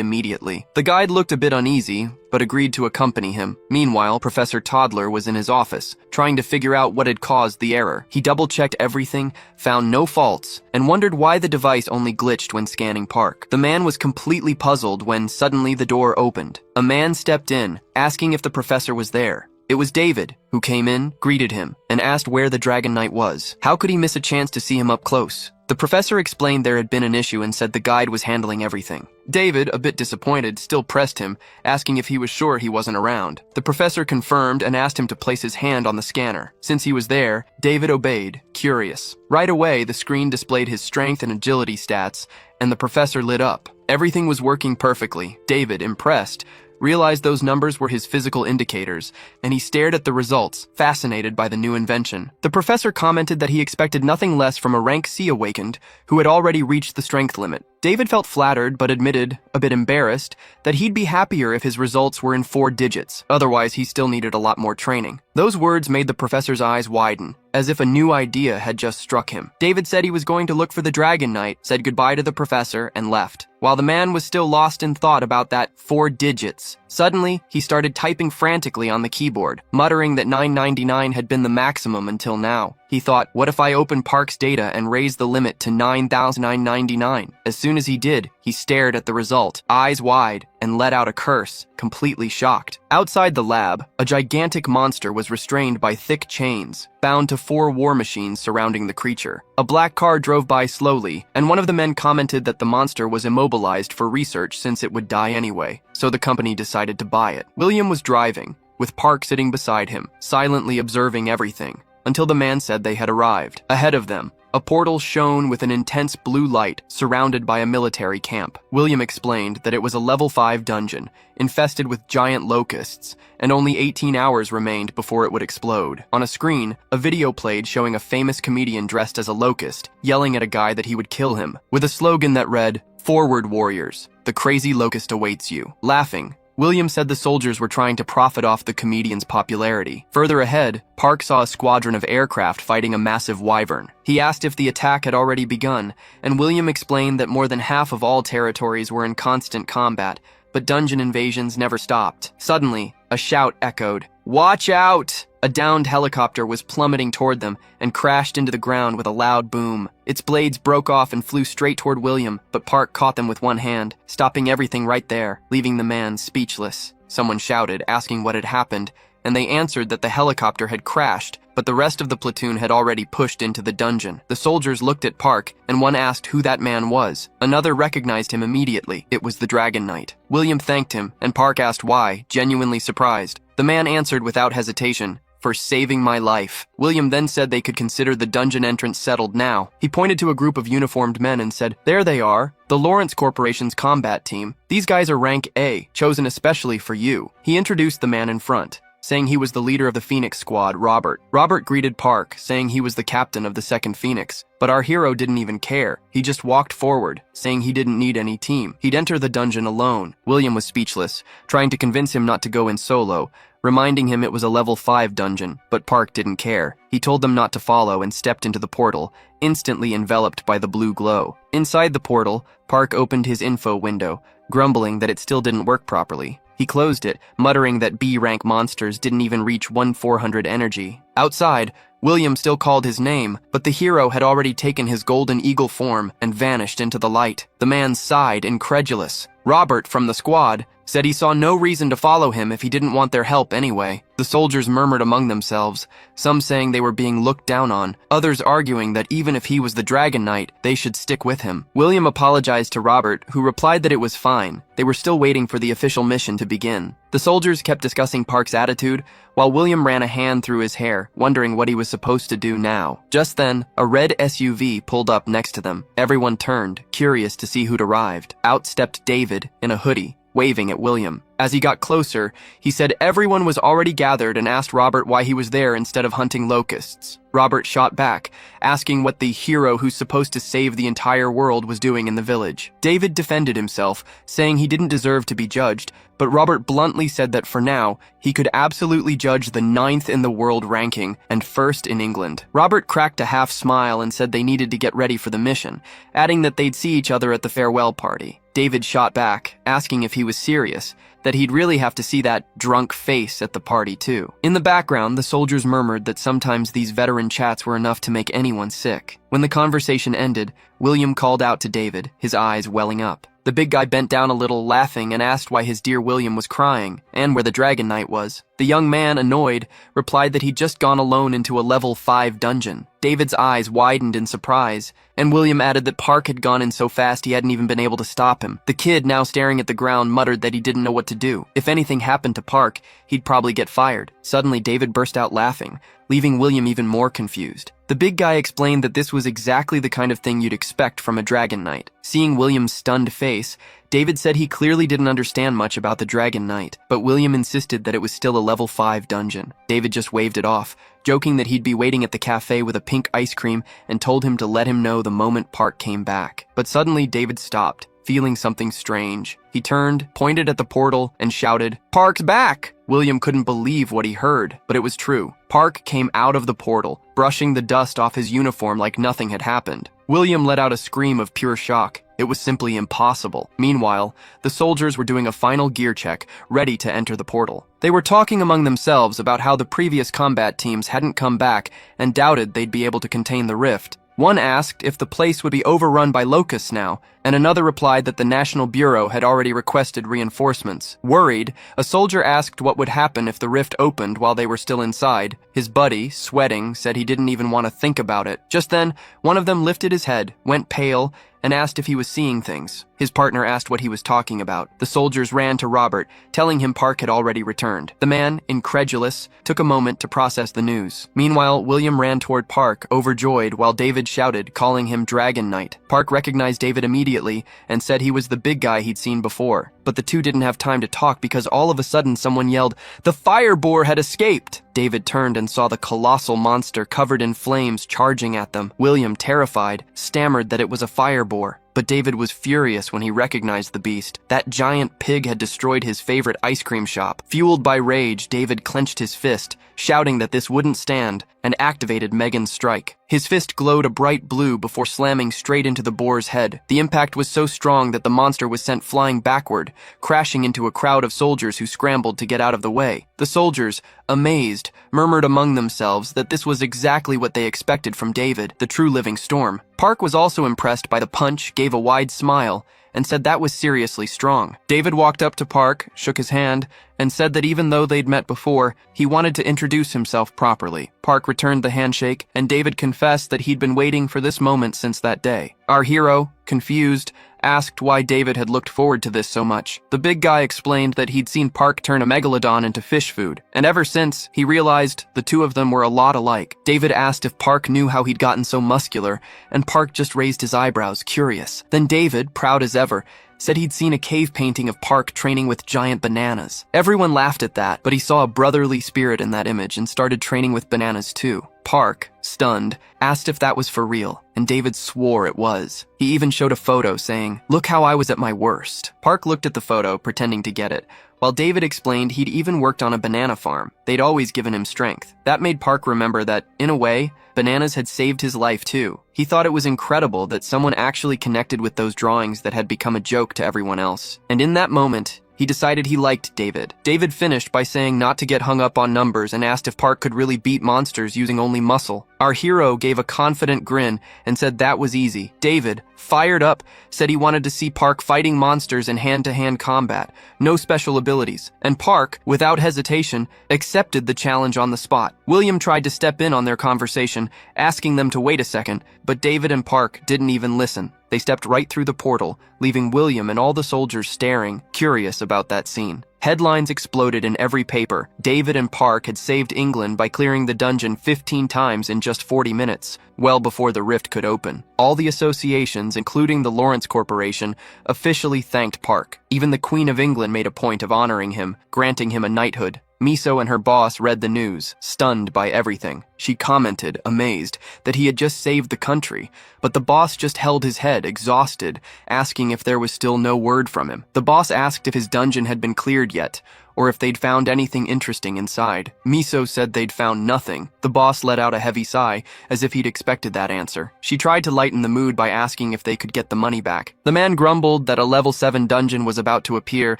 immediately. The guide looked a bit uneasy, but agreed to accompany him. Meanwhile, Professor Toddler was in his office, trying to figure out what had caused the error. He double-checked everything, found no faults, and wondered why the device only glitched when scanning Park. The man was completely puzzled when suddenly the door opened. A man stepped in, asking if the professor was there. It was David, who came in, greeted him, and asked where the Dragon Knight was. How could he miss a chance to see him up close? The professor explained there had been an issue and said the guide was handling everything. David, a bit disappointed, still pressed him, asking if he was sure he wasn't around. The professor confirmed and asked him to place his hand on the scanner. Since he was there, David obeyed, curious. Right away, the screen displayed his strength and agility stats, and the professor lit up. Everything was working perfectly. David, impressed, realized those numbers were his physical indicators, and he stared at the results, fascinated by the new invention. The professor commented that he expected nothing less from a rank C awakened, who had already reached the strength limit. David felt flattered, but admitted, a bit embarrassed, that he'd be happier if his results were in 4 digits. Otherwise, he still needed a lot more training. Those words made the professor's eyes widen, as if a new idea had just struck him. David said he was going to look for the Dragon Knight, said goodbye to the professor, and left. While the man was still lost in thought about that 4 digits, suddenly, he started typing frantically on the keyboard, muttering that 999 had been the maximum until now. He thought, what if I open Park's data and raise the limit to 9,999? As soon as he did, he stared at the result, eyes wide, and let out a curse, completely shocked. Outside the lab, a gigantic monster was restrained by thick chains, bound to 4 war machines surrounding the creature. A black car drove by slowly, and one of the men commented that the monster was immobilized for research since it would die anyway, so the company decided to buy it. William was driving, with Park sitting beside him, silently observing everything, until the man said they had arrived. Ahead of them, a portal shone with an intense blue light surrounded by a military camp. William explained that it was a level 5 dungeon, infested with giant locusts, and only 18 hours remained before it would explode. On a screen, a video played showing a famous comedian dressed as a locust, yelling at a guy that he would kill him, with a slogan that read, "Forward, warriors, the crazy locust awaits you." Laughing, William said the soldiers were trying to profit off the comedian's popularity. Further ahead, Park saw a squadron of aircraft fighting a massive wyvern. He asked if the attack had already begun, and William explained that more than half of all territories were in constant combat, but dungeon invasions never stopped. Suddenly, a shout echoed, "Watch out!" A downed helicopter was plummeting toward them and crashed into the ground with a loud boom. Its blades broke off and flew straight toward William, but Park caught them with one hand, stopping everything right there, leaving the man speechless. Someone shouted, asking what had happened, and they answered that the helicopter had crashed, but the rest of the platoon had already pushed into the dungeon. The soldiers looked at Park, and one asked who that man was. Another recognized him immediately. It was the Dragon Knight. William thanked him, and Park asked why, genuinely surprised. The man answered without hesitation, "For saving my life." William then said they could consider the dungeon entrance settled now. He pointed to a group of uniformed men and said, "There they are, the Lawrence Corporation's combat team. These guys are rank A, chosen especially for you." He introduced the man in front, saying he was the leader of the Phoenix squad, Robert. Robert greeted Park, saying he was the captain of the 2nd Phoenix. But our hero didn't even care. He just walked forward, saying he didn't need any team. He'd enter the dungeon alone. William was speechless, trying to convince him not to go in solo, reminding him it was a level 5 dungeon, but Park didn't care. He told them not to follow and stepped into the portal, instantly enveloped by the blue glow. Inside the portal, Park opened his info window, grumbling that it still didn't work properly. He closed it, muttering that B-rank monsters didn't even reach 1/400 energy. Outside, William still called his name, but the hero had already taken his golden eagle form and vanished into the light. The man sighed, incredulous. Robert, from the squad, said he saw no reason to follow him if he didn't want their help anyway. The soldiers murmured among themselves, some saying they were being looked down on, others arguing that even if he was the Dragon Knight, they should stick with him. William apologized to Robert, who replied that it was fine. They were still waiting for the official mission to begin. The soldiers kept discussing Park's attitude, while William ran a hand through his hair, wondering what he was supposed to do now. Just then, a red SUV pulled up next to them. Everyone turned, curious to see who'd arrived. Out stepped David, in a hoodie, waving at William. As he got closer, he said everyone was already gathered and asked Robert why he was there instead of hunting locusts. Robert shot back, asking what the hero who's supposed to save the entire world was doing in the village. David defended himself, saying he didn't deserve to be judged, but Robert bluntly said that for now, he could absolutely judge the 9th in the world ranking and 1st in England. Robert cracked a half smile and said they needed to get ready for the mission, adding that they'd see each other at the farewell party. David shot back, asking if he was serious, that he'd really have to see that drunk face at the party too. In the background, the soldiers murmured that sometimes these veteran chats were enough to make anyone sick. When the conversation ended, William called out to David, his eyes welling up. The big guy bent down a little, laughing, and asked why his dear William was crying, and where the Dragon Knight was. The young man, annoyed, replied that he'd just gone alone into a level 5 dungeon. David's eyes widened in surprise, and William added that Park had gone in so fast he hadn't even been able to stop him. The kid, now staring at the ground, muttered that he didn't know what to do. If anything happened to Park, he'd probably get fired. Suddenly, David burst out laughing, leaving William even more confused. The big guy explained that this was exactly the kind of thing you'd expect from a Dragon Knight. Seeing William's stunned face, David said he clearly didn't understand much about the Dragon Knight, but William insisted that it was still a level 5 dungeon. David just waved it off, joking that he'd be waiting at the cafe with a pink ice cream and told him to let him know the moment Park came back. But suddenly David stopped, feeling something strange. He turned, pointed at the portal, and shouted, "Park's back!" William couldn't believe what he heard, but it was true. Park came out of the portal, brushing the dust off his uniform like nothing had happened. William let out a scream of pure shock. It was simply impossible. Meanwhile, the soldiers were doing a final gear check, ready to enter the portal. They were talking among themselves about how the previous combat teams hadn't come back and doubted they'd be able to contain the rift. One asked if the place would be overrun by locusts now, and another replied that the National Bureau had already requested reinforcements. Worried, a soldier asked what would happen if the rift opened while they were still inside. His buddy, sweating, said he didn't even want to think about it. Just then, one of them lifted his head, went pale, and asked if he was seeing things. His partner asked what he was talking about. The soldiers ran to Robert, telling him Park had already returned. The man, incredulous, took a moment to process the news. Meanwhile, William ran toward Park, overjoyed, while David shouted, calling him Dragon Knight. Park recognized David immediately and said he was the big guy he'd seen before. But the two didn't have time to talk because all of a sudden someone yelled, "The fire boar had escaped!" David turned and saw the colossal monster covered in flames charging at them. William, terrified, stammered that it was a fire boar. But David was furious when he recognized the beast. That giant pig had destroyed his favorite ice cream shop. Fueled by rage, David clenched his fist, shouting that this wouldn't stand, and activated Megan's strike. His fist glowed a bright blue before slamming straight into the boar's head. The impact was so strong that the monster was sent flying backward, crashing into a crowd of soldiers who scrambled to get out of the way. The soldiers, amazed, murmured among themselves that this was exactly what they expected from David, the true living storm. Park was also impressed by the punch, gave a wide smile, and said that was seriously strong. David walked up to Park, shook his hand, and said that even though they'd met before, he wanted to introduce himself properly. Park returned the handshake, and David confessed that he'd been waiting for this moment since that day. Our hero, confused, asked why David had looked forward to this so much. The big guy explained that he'd seen Park turn a megalodon into fish food, and ever since, he realized the two of them were a lot alike. David asked if Park knew how he'd gotten so muscular, and Park just raised his eyebrows, curious. Then David, proud as ever, said he'd seen a cave painting of Park training with giant bananas. Everyone laughed at that, but he saw a brotherly spirit in that image and started training with bananas too. Park, stunned, asked if that was for real, and David swore it was. He even showed a photo saying, "Look how I was at my worst." Park looked at the photo, pretending to get it, while David explained he'd even worked on a banana farm. They'd always given him strength. That made Park remember that, in a way, bananas had saved his life too. He thought it was incredible that someone actually connected with those drawings that had become a joke to everyone else. And in that moment, he decided he liked David. David finished by saying not to get hung up on numbers and asked if Park could really beat monsters using only muscle. Our hero gave a confident grin and said that was easy. David, fired up, said he wanted to see Park fighting monsters in hand-to-hand combat, no special abilities. And Park, without hesitation, accepted the challenge on the spot. William tried to step in on their conversation, asking them to wait a second, but David and Park didn't even listen. They stepped right through the portal, leaving William and all the soldiers staring, curious about that scene. Headlines exploded in every paper. David and Park had saved England by clearing the dungeon 15 times in just 40 minutes, well before the rift could open. All the associations, including the Lawrence Corporation, officially thanked Park. Even the Queen of England made a point of honoring him, granting him a knighthood. Miso and her boss read the news, stunned by everything. She commented, amazed, that he had just saved the country, but the boss just held his head, exhausted, asking if there was still no word from him. The boss asked if his dungeon had been cleared yet, or if they'd found anything interesting inside. Miso said they'd found nothing. The boss let out a heavy sigh, as if he'd expected that answer. She tried to lighten the mood by asking if they could get the money back. The man grumbled that a level 7 dungeon was about to appear,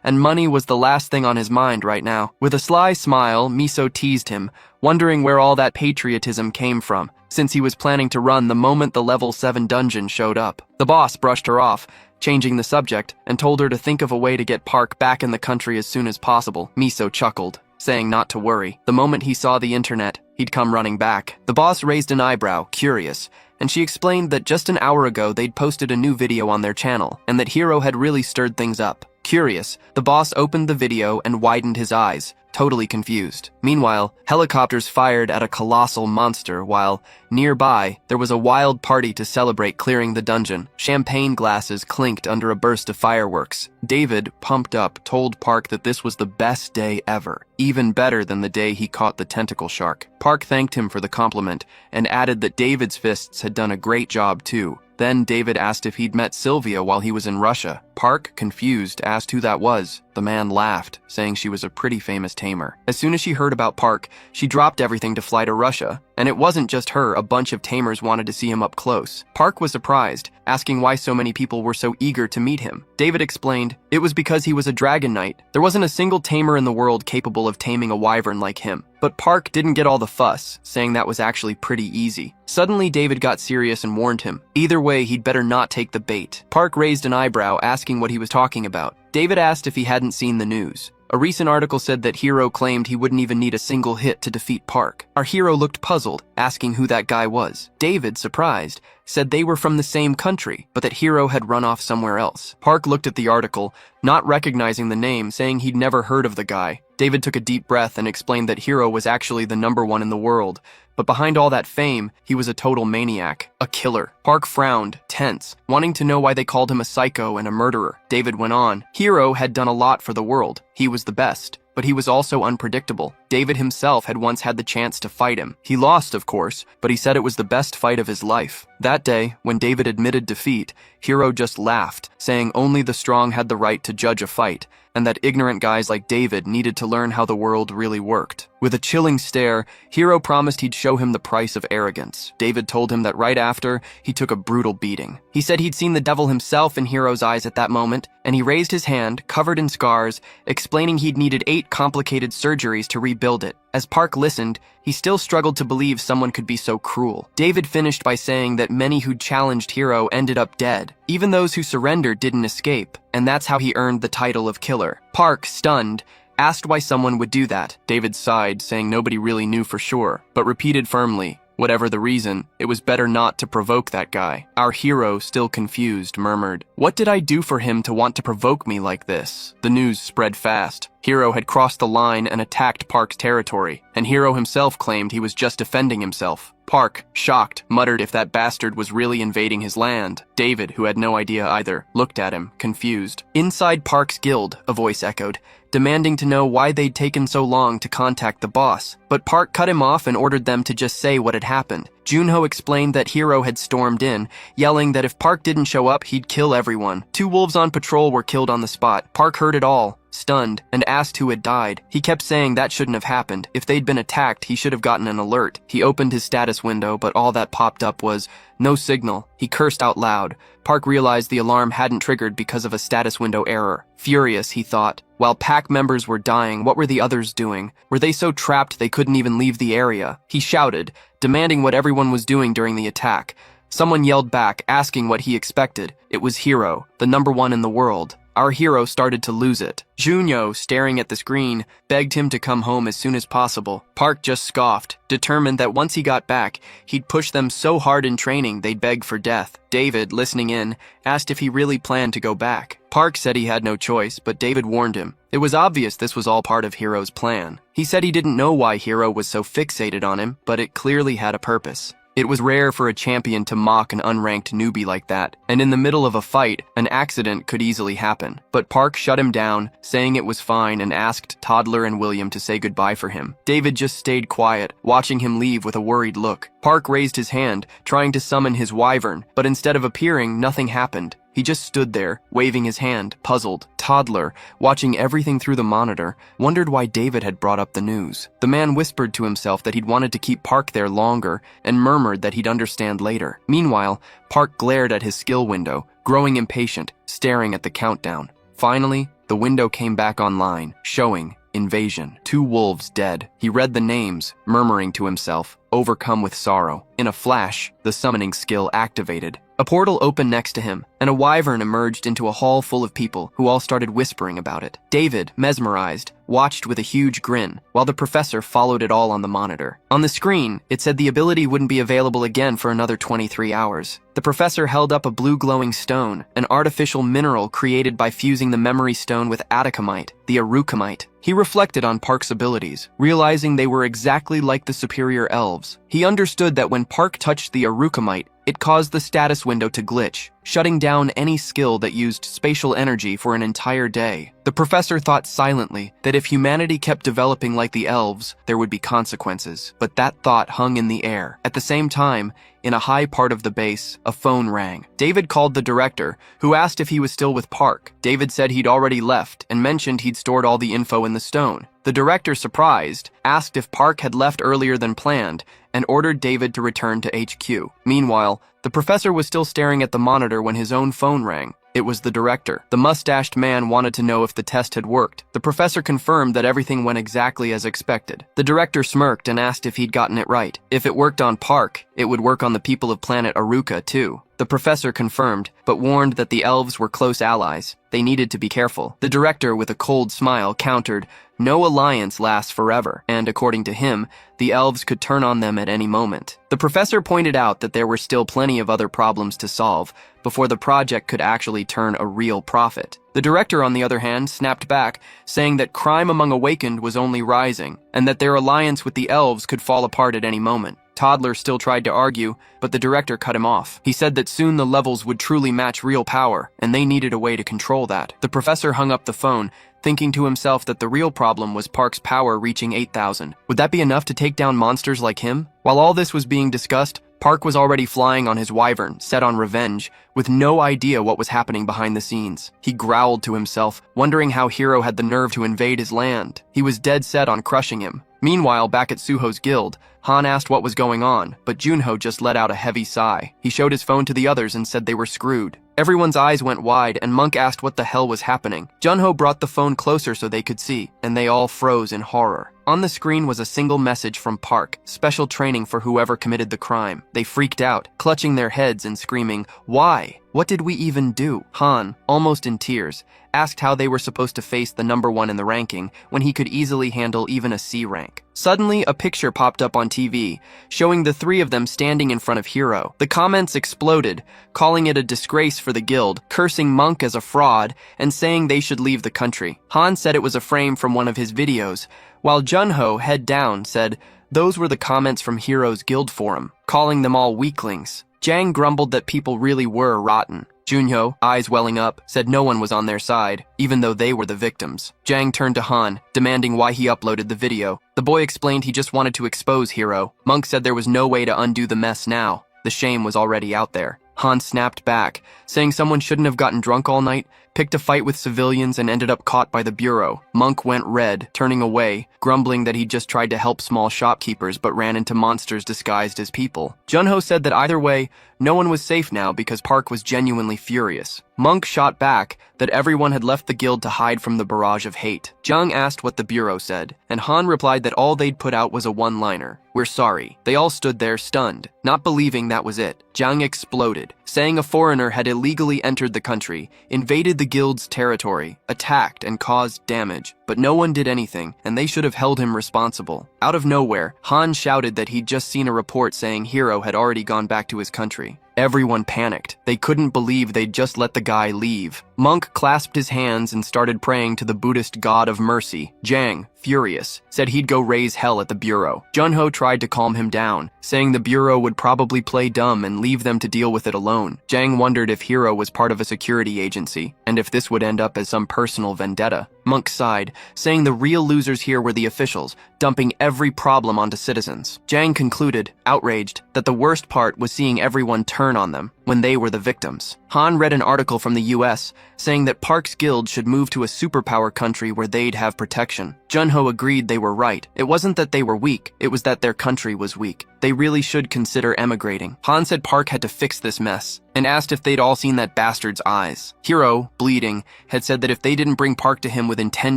and money was the last thing on his mind right now. With a sly smile, Miso teased him, wondering where all that patriotism came from, since he was planning to run the moment the level 7 dungeon showed up. The boss brushed her off, changing the subject, and told her to think of a way to get Park back in the country as soon as possible. Miso chuckled, saying not to worry. The moment he saw the internet, he'd come running back. The boss raised an eyebrow, curious, and she explained that just an hour ago they'd posted a new video on their channel, and that Hero had really stirred things up. Curious, the boss opened the video and widened his eyes, totally confused. Meanwhile, helicopters fired at a colossal monster while, nearby, there was a wild party to celebrate clearing the dungeon. Champagne glasses clinked under a burst of fireworks. David, pumped up, told Park that this was the best day ever, even better than the day he caught the tentacle shark. Park thanked him for the compliment and added that David's fists had done a great job too. Then David asked if he'd met Sylvia while he was in Russia. Park, confused, asked who that was. The man laughed, saying she was a pretty famous tamer. As soon as she heard about Park, she dropped everything to fly to Russia. And it wasn't just her, a bunch of tamers wanted to see him up close. Park was surprised, asking why so many people were so eager to meet him. David explained, it was because he was a dragon knight. There wasn't a single tamer in the world capable of taming a wyvern like him. But Park didn't get all the fuss, saying that was actually pretty easy. Suddenly, David got serious and warned him. Either way, he'd better not take the bait. Park raised an eyebrow, asking what he was talking about. David asked if he hadn't seen the news. A recent article said that Hero claimed he wouldn't even need a single hit to defeat Park. Our hero looked puzzled, asking who that guy was. David, surprised, said they were from the same country, but that Hero had run off somewhere else. Park looked at the article, not recognizing the name, saying he'd never heard of the guy. David took a deep breath and explained that Hero was actually the #1 in the world. But behind all that fame, he was a total maniac, a killer. Park frowned, tense, wanting to know why they called him a psycho and a murderer. David went on. Hero had done a lot for the world. He was the best. but he was also unpredictable. David himself had once had the chance to fight him. He lost, of course, but he said it was the best fight of his life. That day, when David admitted defeat, Hiro just laughed, saying only the strong had the right to judge a fight, and that ignorant guys like David needed to learn how the world really worked. With a chilling stare, Hiro promised he'd show him the price of arrogance. David told him that right after, he took a brutal beating. He said he'd seen the devil himself in Hiro's eyes at that moment, and he raised his hand, covered in scars, explaining he'd needed 8 complicated surgeries to rebuild it. As Park listened, he still struggled to believe someone could be so cruel. David finished by saying that many who'd challenged Hiro ended up dead. Even those who surrendered didn't escape, and that's how he earned the title of killer. Park, stunned, asked why someone would do that. David sighed, saying nobody really knew for sure, but repeated firmly, whatever the reason, it was better not to provoke that guy. Our hero, still confused, murmured, "What did I do for him to want to provoke me like this?" The news spread fast. Hiro had crossed the line and attacked Park's territory, and Hiro himself claimed he was just defending himself. Park, shocked, muttered if that bastard was really invading his land. David, who had no idea either, looked at him, confused. Inside Park's guild, a voice echoed, demanding to know why they'd taken so long to contact the boss. But Park cut him off and ordered them to just say what had happened. Junho explained that Hiro had stormed in, yelling that if Park didn't show up, he'd kill everyone. 2 wolves on patrol were killed on the spot. Park heard it all, stunned, and asked who had died. He kept saying that shouldn't have happened. If they'd been attacked, he should have gotten an alert. He opened his status window, but all that popped up was no signal. He cursed out loud. Park realized the alarm hadn't triggered because of a status window error. Furious, he thought. While pack members were dying, what were the others doing? Were they so trapped they couldn't even leave the area? He shouted, demanding what everyone was doing during the attack. Someone yelled back, asking what he expected. It was Hiro, the #1 in the world. Our hero started to lose it. Junho, staring at the screen, begged him to come home as soon as possible. Park just scoffed, determined that once he got back, he'd push them so hard in training they'd beg for death. David, listening in, asked if he really planned to go back. Park said he had no choice, but David warned him. It was obvious this was all part of Hiro's plan. He said he didn't know why Hiro was so fixated on him, but it clearly had a purpose. It was rare for a champion to mock an unranked newbie like that, and in the middle of a fight, an accident could easily happen. But Park shut him down, saying it was fine, and asked Toddler and William to say goodbye for him. David just stayed quiet, watching him leave with a worried look. Park raised his hand, trying to summon his wyvern, but instead of appearing, nothing happened. He just stood there, waving his hand, puzzled. Toddler, watching everything through the monitor, wondered why David had brought up the news. The man whispered to himself that he'd wanted to keep Park there longer, and murmured that he'd understand later. Meanwhile, Park glared at his skill window, growing impatient, staring at the countdown. Finally, the window came back online, showing invasion. 2 wolves dead. He read the names, murmuring to himself, overcome with sorrow. In a flash, the summoning skill activated. A portal opened next to him, and a wyvern emerged into a hall full of people who all started whispering about it. David, mesmerized, watched with a huge grin, while the professor followed it all on the monitor. On the screen, it said the ability wouldn't be available again for another 23 hours. The professor held up a blue glowing stone, an artificial mineral created by fusing the memory stone with atacamite, the arukamite. He reflected on Park's abilities, realizing they were exactly like the superior elves. He understood that when Park touched the arukamite, it caused the status window to glitch, shutting down any skill that used spatial energy for an entire day. The professor thought silently that if humanity kept developing like the elves, there would be consequences. But that thought hung in the air. At the same time, in a high part of the base, a phone rang. David called the director, who asked if he was still with Park. David said he'd already left and mentioned he'd stored all the info in the stone. The director, surprised, asked if Park had left earlier than planned and ordered David to return to HQ. Meanwhile, the professor was still staring at the monitor when his own phone rang. It was the director. The mustached man wanted to know if the test had worked. The professor confirmed that everything went exactly as expected. The director smirked and asked if he'd gotten it right. If it worked on Park, it would work on the people of planet Aruka too. The professor confirmed, but warned that the elves were close allies. They needed to be careful. The director, with a cold smile, countered, "No alliance lasts forever," and according to him, the elves could turn on them at any moment. The professor pointed out that there were still plenty of other problems to solve before the project could actually turn a real profit. The director, on the other hand, snapped back, saying that crime among Awakened was only rising, and that their alliance with the elves could fall apart at any moment. Toddler still tried to argue, but the director cut him off. He said that soon the levels would truly match real power, and they needed a way to control that. The professor hung up the phone, thinking to himself that the real problem was Park's power reaching 8,000. Would that be enough to take down monsters like him? While all this was being discussed, Park was already flying on his wyvern, set on revenge, with no idea what was happening behind the scenes. He growled to himself, wondering how Hero had the nerve to invade his land. He was dead set on crushing him. Meanwhile, back at Suho's guild, Han asked what was going on, but Junho just let out a heavy sigh. He showed his phone to the others and said they were screwed. Everyone's eyes went wide, and Monk asked what the hell was happening. Junho brought the phone closer so they could see, and they all froze in horror. On the screen was a single message from Park, special training for whoever committed the crime. They freaked out, clutching their heads and screaming, "Why? What did we even do?" Han, almost in tears, asked how they were supposed to face the #1 in the ranking when he could easily handle even a C rank. Suddenly, a picture popped up on TV, showing the three of them standing in front of Hero. The comments exploded, calling it a disgrace for the guild, cursing Monk as a fraud, and saying they should leave the country. Han said it was a frame from one of his videos, while Junho, head down, said those were the comments from Hero's guild forum, calling them all weaklings. Jang grumbled that people really were rotten. Junho, eyes welling up, said no one was on their side, even though they were the victims. Jang turned to Han, demanding why he uploaded the video. The boy explained he just wanted to expose Hero. Monk said there was no way to undo the mess now. The shame was already out there. Han snapped back, saying someone shouldn't have gotten drunk all night, picked a fight with civilians, and ended up caught by the bureau. Monk went red, turning away, grumbling that he'd just tried to help small shopkeepers but ran into monsters disguised as people. Junho said that either way, no one was safe now because Park was genuinely furious. Monk shot back that everyone had left the guild to hide from the barrage of hate. Jung asked what the bureau said, and Han replied that all they'd put out was a one-liner. "We're sorry." They all stood there stunned, not believing that was it. Jung exploded, saying a foreigner had illegally entered the country, invaded the guild's territory, attacked and caused damage, but no one did anything, and they should have held him responsible. Out of nowhere, Han shouted that he'd just seen a report saying Hero had already gone back to his country. Everyone panicked. They couldn't believe they'd just let the guy leave. Monk clasped his hands and started praying to the Buddhist god of mercy. Jang, furious, said he'd go raise hell at the bureau. Junho tried to calm him down, saying the bureau would probably play dumb and leave them to deal with it alone. Jang wondered if Hero was part of a security agency, and if this would end up as some personal vendetta. Monk sighed, saying the real losers here were the officials, dumping every problem onto citizens. Jang concluded, outraged, that the worst part was seeing everyone turn on them when they were the victims. Han read an article from the US saying that Park's guild should move to a superpower country where they'd have protection. Junho agreed they were right. It wasn't that they were weak, it was that their country was weak. They really should consider emigrating. Han said Park had to fix this mess, and asked if they'd all seen that bastard's eyes. Hero, bleeding, had said that if they didn't bring Park to him within 10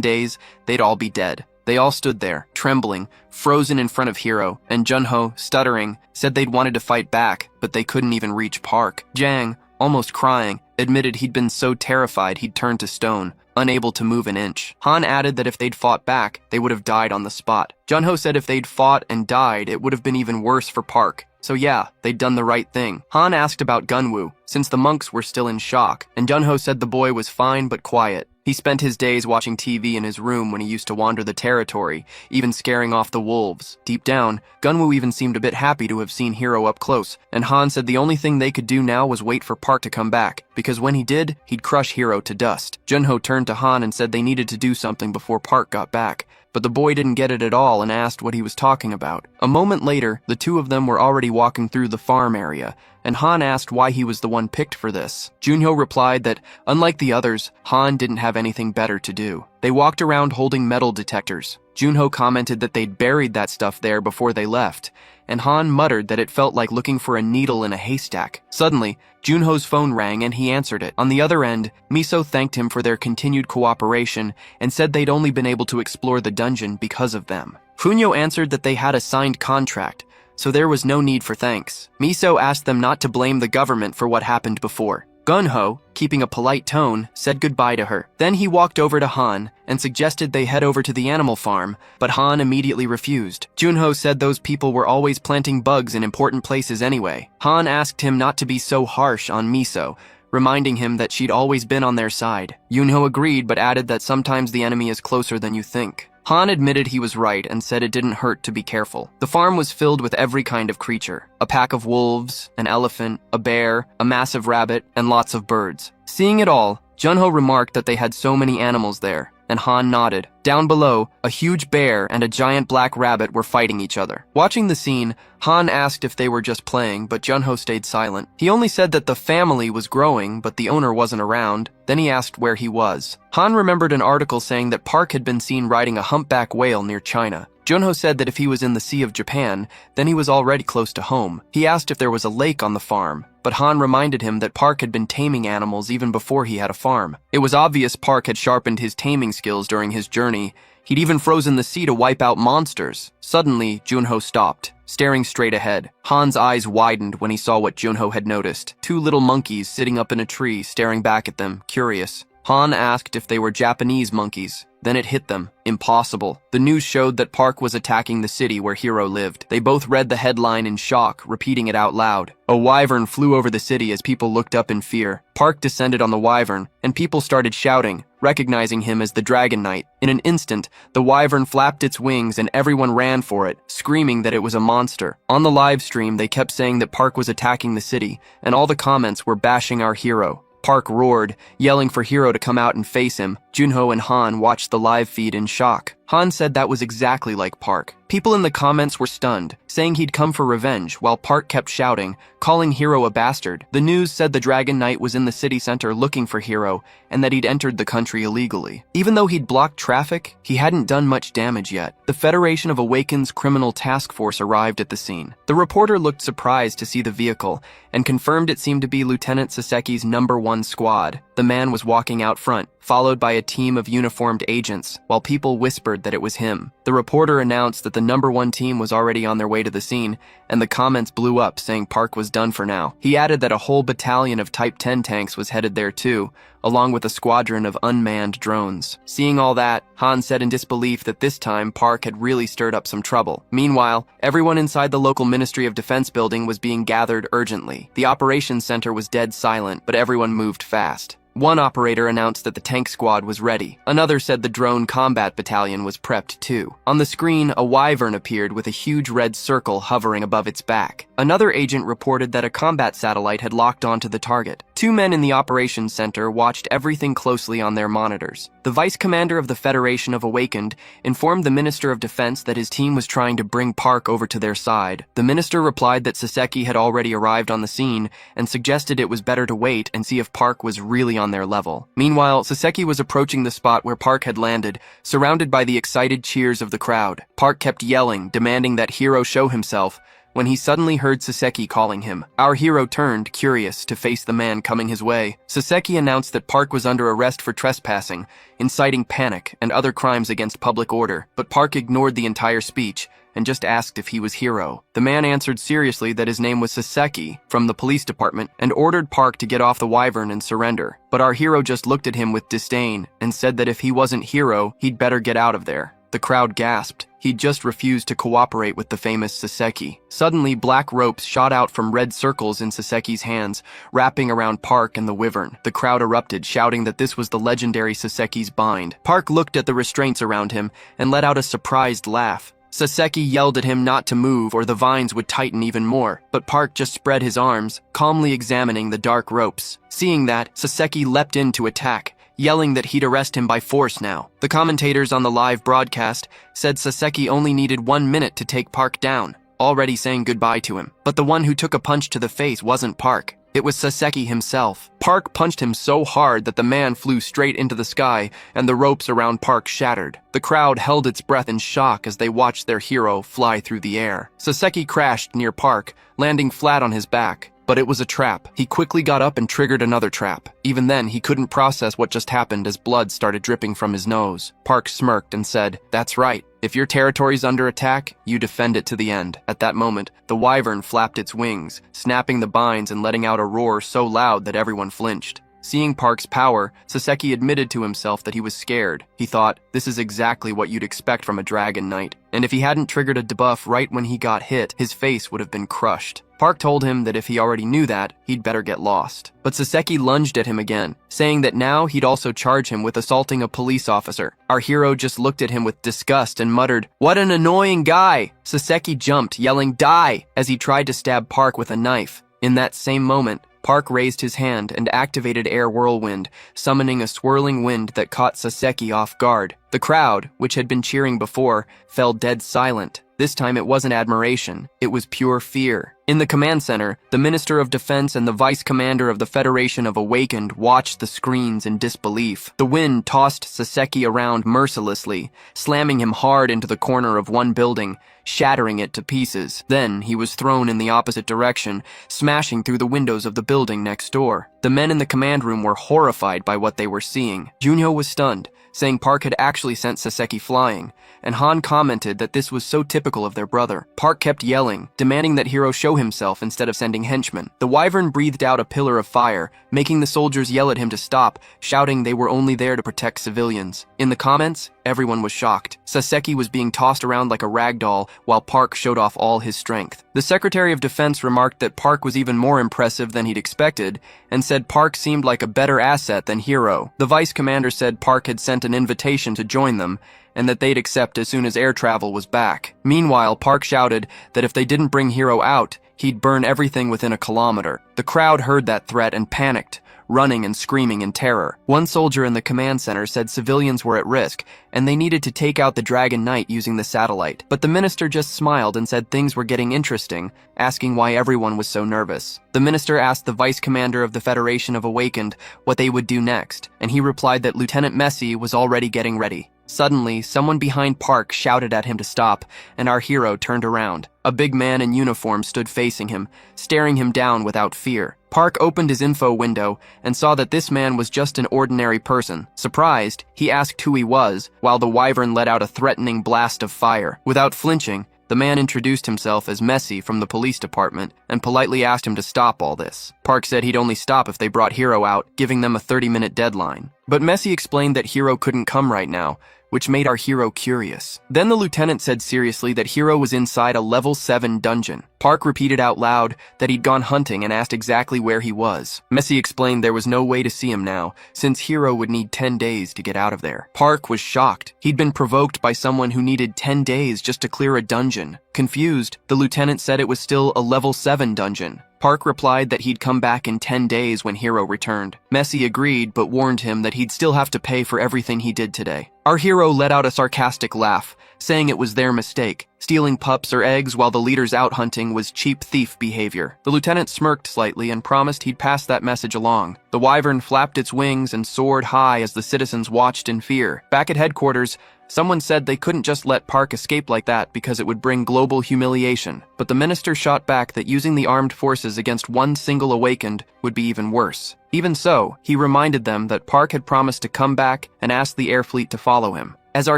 days, they'd all be dead. They all stood there, trembling, frozen in front of Hero, and Junho, stuttering, said they'd wanted to fight back, but they couldn't even reach Park. Jang, almost crying, admitted he'd been so terrified he'd turned to stone, unable to move an inch. Han added that if they'd fought back, they would have died on the spot. Junho said if they'd fought and died, it would have been even worse for Park. So yeah, they'd done the right thing. Han asked about Gunwoo, since the monks were still in shock, and Junho said the boy was fine but quiet. He spent his days watching TV in his room when he used to wander the territory, even scaring off the wolves. Deep down, Gunwoo even seemed a bit happy to have seen Hero up close, and Han said the only thing they could do now was wait for Park to come back, because when he did, he'd crush Hero to dust. Junho turned to Han and said they needed to do something before Park got back, but the boy didn't get it at all and asked what he was talking about. A moment later, the two of them were already walking through the farm area, and Han asked why he was the one picked for this. Junho replied that, unlike the others, Han didn't have anything better to do. They walked around holding metal detectors. Junho commented that they'd buried that stuff there before they left, and Han muttered that it felt like looking for a needle in a haystack. Suddenly, Junho's phone rang and he answered it. On the other end, Miso thanked him for their continued cooperation and said they'd only been able to explore the dungeon because of them. Funyo answered that they had a signed contract, so there was no need for thanks. Miso asked them not to blame the government for what happened before. Gunho, keeping a polite tone, said goodbye to her. Then he walked over to Han and suggested they head over to the animal farm, but Han immediately refused. Junho said those people were always planting bugs in important places anyway. Han asked him not to be so harsh on Miso, reminding him that she'd always been on their side. Junho agreed but added that sometimes the enemy is closer than you think. Han admitted he was right and said it didn't hurt to be careful. The farm was filled with every kind of creature: a pack of wolves, an elephant, a bear, a massive rabbit, and lots of birds. Seeing it all, Junho remarked that they had so many animals there, and Han nodded. Down below, a huge bear and a giant black rabbit were fighting each other. Watching the scene, Han asked if they were just playing, but Junho stayed silent. He only said that the family was growing, but the owner wasn't around. Then he asked where he was. Han remembered an article saying that Park had been seen riding a humpback whale near China. Junho said that if he was in the Sea of Japan, then he was already close to home. He asked if there was a lake on the farm, but Han reminded him that Park had been taming animals even before he had a farm. It was obvious Park had sharpened his taming skills during his journey. He'd even frozen the sea to wipe out monsters. Suddenly, Junho stopped, staring straight ahead. Han's eyes widened when he saw what Junho had noticed: 2 little monkeys sitting up in a tree, staring back at them, curious. Han asked if they were Japanese monkeys. Then it hit them. Impossible. The news showed that Park was attacking the city where Hero lived. They both read the headline in shock, repeating it out loud. A wyvern flew over the city as people looked up in fear. Park descended on the wyvern, and people started shouting, recognizing him as the Dragon Knight. In an instant, the wyvern flapped its wings and everyone ran for it, screaming that it was a monster. On the live stream, they kept saying that Park was attacking the city, and all the comments were bashing our hero. Park roared, yelling for Hero to come out and face him. Junho and Han watched the live feed in shock. Han said that was exactly like Park. People in the comments were stunned, saying he'd come for revenge, while Park kept shouting, calling Hero a bastard. The news said the Dragon Knight was in the city center looking for Hero, and that he'd entered the country illegally. Even though he'd blocked traffic, he hadn't done much damage yet. The Federation of Awaken's criminal task force arrived at the scene. The reporter looked surprised to see the vehicle, and confirmed it seemed to be Lieutenant Saseki's #1 squad. The man was walking out front, followed by a team of uniformed agents, while people whispered that it was him. The reporter announced that the #1 team was already on their way to the scene, and the comments blew up saying Park was done for now. He added that a whole battalion of Type 10 tanks was headed there too, along with a squadron of unmanned drones. Seeing all that, Han said in disbelief that this time Park had really stirred up some trouble. Meanwhile, everyone inside the local Ministry of Defense building was being gathered urgently. The operations center was dead silent, but everyone moved fast. One operator announced that the tank squad was ready. Another said the drone combat battalion was prepped too. On the screen, a wyvern appeared with a huge red circle hovering above its back. Another agent reported that a combat satellite had locked onto the target. 2 men in the operations center watched everything closely on their monitors. The vice commander of the Federation of Awakened informed the Minister of Defense that his team was trying to bring Park over to their side. The minister replied that Saseki had already arrived on the scene and suggested it was better to wait and see if Park was really on their level. Meanwhile, Saseki was approaching the spot where Park had landed, surrounded by the excited cheers of the crowd. Park kept yelling, demanding that Hero show himself, when he suddenly heard Saseki calling him. Our hero turned, curious, to face the man coming his way. Saseki announced that Park was under arrest for trespassing, inciting panic, and other crimes against public order, but Park ignored the entire speech and just asked if he was Hero. The man answered seriously that his name was Saseki from the police department and ordered Park to get off the wyvern and surrender. But our hero just looked at him with disdain and said that if he wasn't Hero, he'd better get out of there. The crowd gasped. He'd just refused to cooperate with the famous Saseki. Suddenly, black ropes shot out from red circles in Saseki's hands, wrapping around Park and the wyvern. The crowd erupted, shouting that this was the legendary Saseki's bind. Park looked at the restraints around him and let out a surprised laugh. Saseki yelled at him not to move or the vines would tighten even more, but Park just spread his arms, calmly examining the dark ropes. Seeing that, Saseki leapt in to attack, yelling that he'd arrest him by force now. The commentators on the live broadcast said Saseki only needed 1 minute to take Park down, already saying goodbye to him. But the one who took a punch to the face wasn't Park. It was Saseki himself. Park punched him so hard that the man flew straight into the sky and the ropes around Park shattered. The crowd held its breath in shock as they watched their hero fly through the air. Saseki crashed near Park, landing flat on his back. But it was a trap. He quickly got up and triggered another trap. Even then, he couldn't process what just happened as blood started dripping from his nose. Park smirked and said, "That's right. If your territory's under attack, you defend it to the end." At that moment, the wyvern flapped its wings, snapping the binds and letting out a roar so loud that everyone flinched. Seeing Park's power, Saseki admitted to himself that he was scared. He thought, this is exactly what you'd expect from a Dragon Knight. And if he hadn't triggered a debuff right when he got hit, his face would have been crushed. Park told him that if he already knew that, he'd better get lost. But Saseki lunged at him again, saying that now he'd also charge him with assaulting a police officer. Our hero just looked at him with disgust and muttered, "What an annoying guy!" Saseki jumped, yelling, "Die!" as he tried to stab Park with a knife. In that same moment, Park raised his hand and activated Air Whirlwind, summoning a swirling wind that caught Saseki off guard. The crowd, which had been cheering before, fell dead silent. This time it wasn't admiration, it was pure fear. In the command center, the Minister of Defense and the Vice Commander of the Federation of Awakened watched the screens in disbelief. The wind tossed Saseki around mercilessly, slamming him hard into the corner of one building, shattering it to pieces. Then he was thrown in the opposite direction, smashing through the windows of the building next door. The men in the command room were horrified by what they were seeing. Junho was stunned, saying Park had actually sent Saseki flying, and Han commented that this was so typical of their brother. Park kept yelling, demanding that Hiro show himself instead of sending henchmen. The wyvern breathed out a pillar of fire, making the soldiers yell at him to stop, shouting they were only there to protect civilians. In the comments, everyone was shocked. Saseki was being tossed around like a rag doll, while Park showed off all his strength. The Secretary of Defense remarked that Park was even more impressive than he'd expected, and said Park seemed like a better asset than Hiro. The Vice Commander said Park had sent an invitation to join them, and that they'd accept as soon as air travel was back. Meanwhile, Park shouted that if they didn't bring Hiro out, he'd burn everything within a kilometer. The crowd heard that threat and panicked, running and screaming in terror. One soldier in the command center said civilians were at risk, and they needed to take out the Dragon Knight using the satellite. But the minister just smiled and said things were getting interesting, asking why everyone was so nervous. The minister asked the vice commander of the Federation of Awakened what they would do next, and he replied that Lieutenant Messi was already getting ready. Suddenly, someone behind Park shouted at him to stop, and our hero turned around. A big man in uniform stood facing him, staring him down without fear. Park opened his info window and saw that this man was just an ordinary person. Surprised, he asked who he was, while the wyvern let out a threatening blast of fire. Without flinching, the man introduced himself as Messi from the police department and politely asked him to stop all this. Park said he'd only stop if they brought Hiro out, giving them a 30-minute deadline. But Messi explained that Hiro couldn't come right now, which made our hero curious. Then the lieutenant said seriously that Hiro was inside a level 7 dungeon. Park repeated out loud that he'd gone hunting and asked exactly where he was. Messi explained there was no way to see him now, since Hiro would need 10 days to get out of there. Park was shocked. He'd been provoked by someone who needed 10 days just to clear a dungeon. Confused, the lieutenant said it was still a level 7 dungeon. Park replied that he'd come back in 10 days when Hiro returned. Messi agreed, but warned him that he'd still have to pay for everything he did today. Our hero let out a sarcastic laugh, saying it was their mistake. Stealing pups or eggs while the leader's out hunting was cheap thief behavior. The lieutenant smirked slightly and promised he'd pass that message along. The wyvern flapped its wings and soared high as the citizens watched in fear. Back at headquarters, someone said they couldn't just let Park escape like that because it would bring global humiliation. But the minister shot back that using the armed forces against one single awakened would be even worse. Even so, he reminded them that Park had promised to come back and ask the air fleet to follow him. As our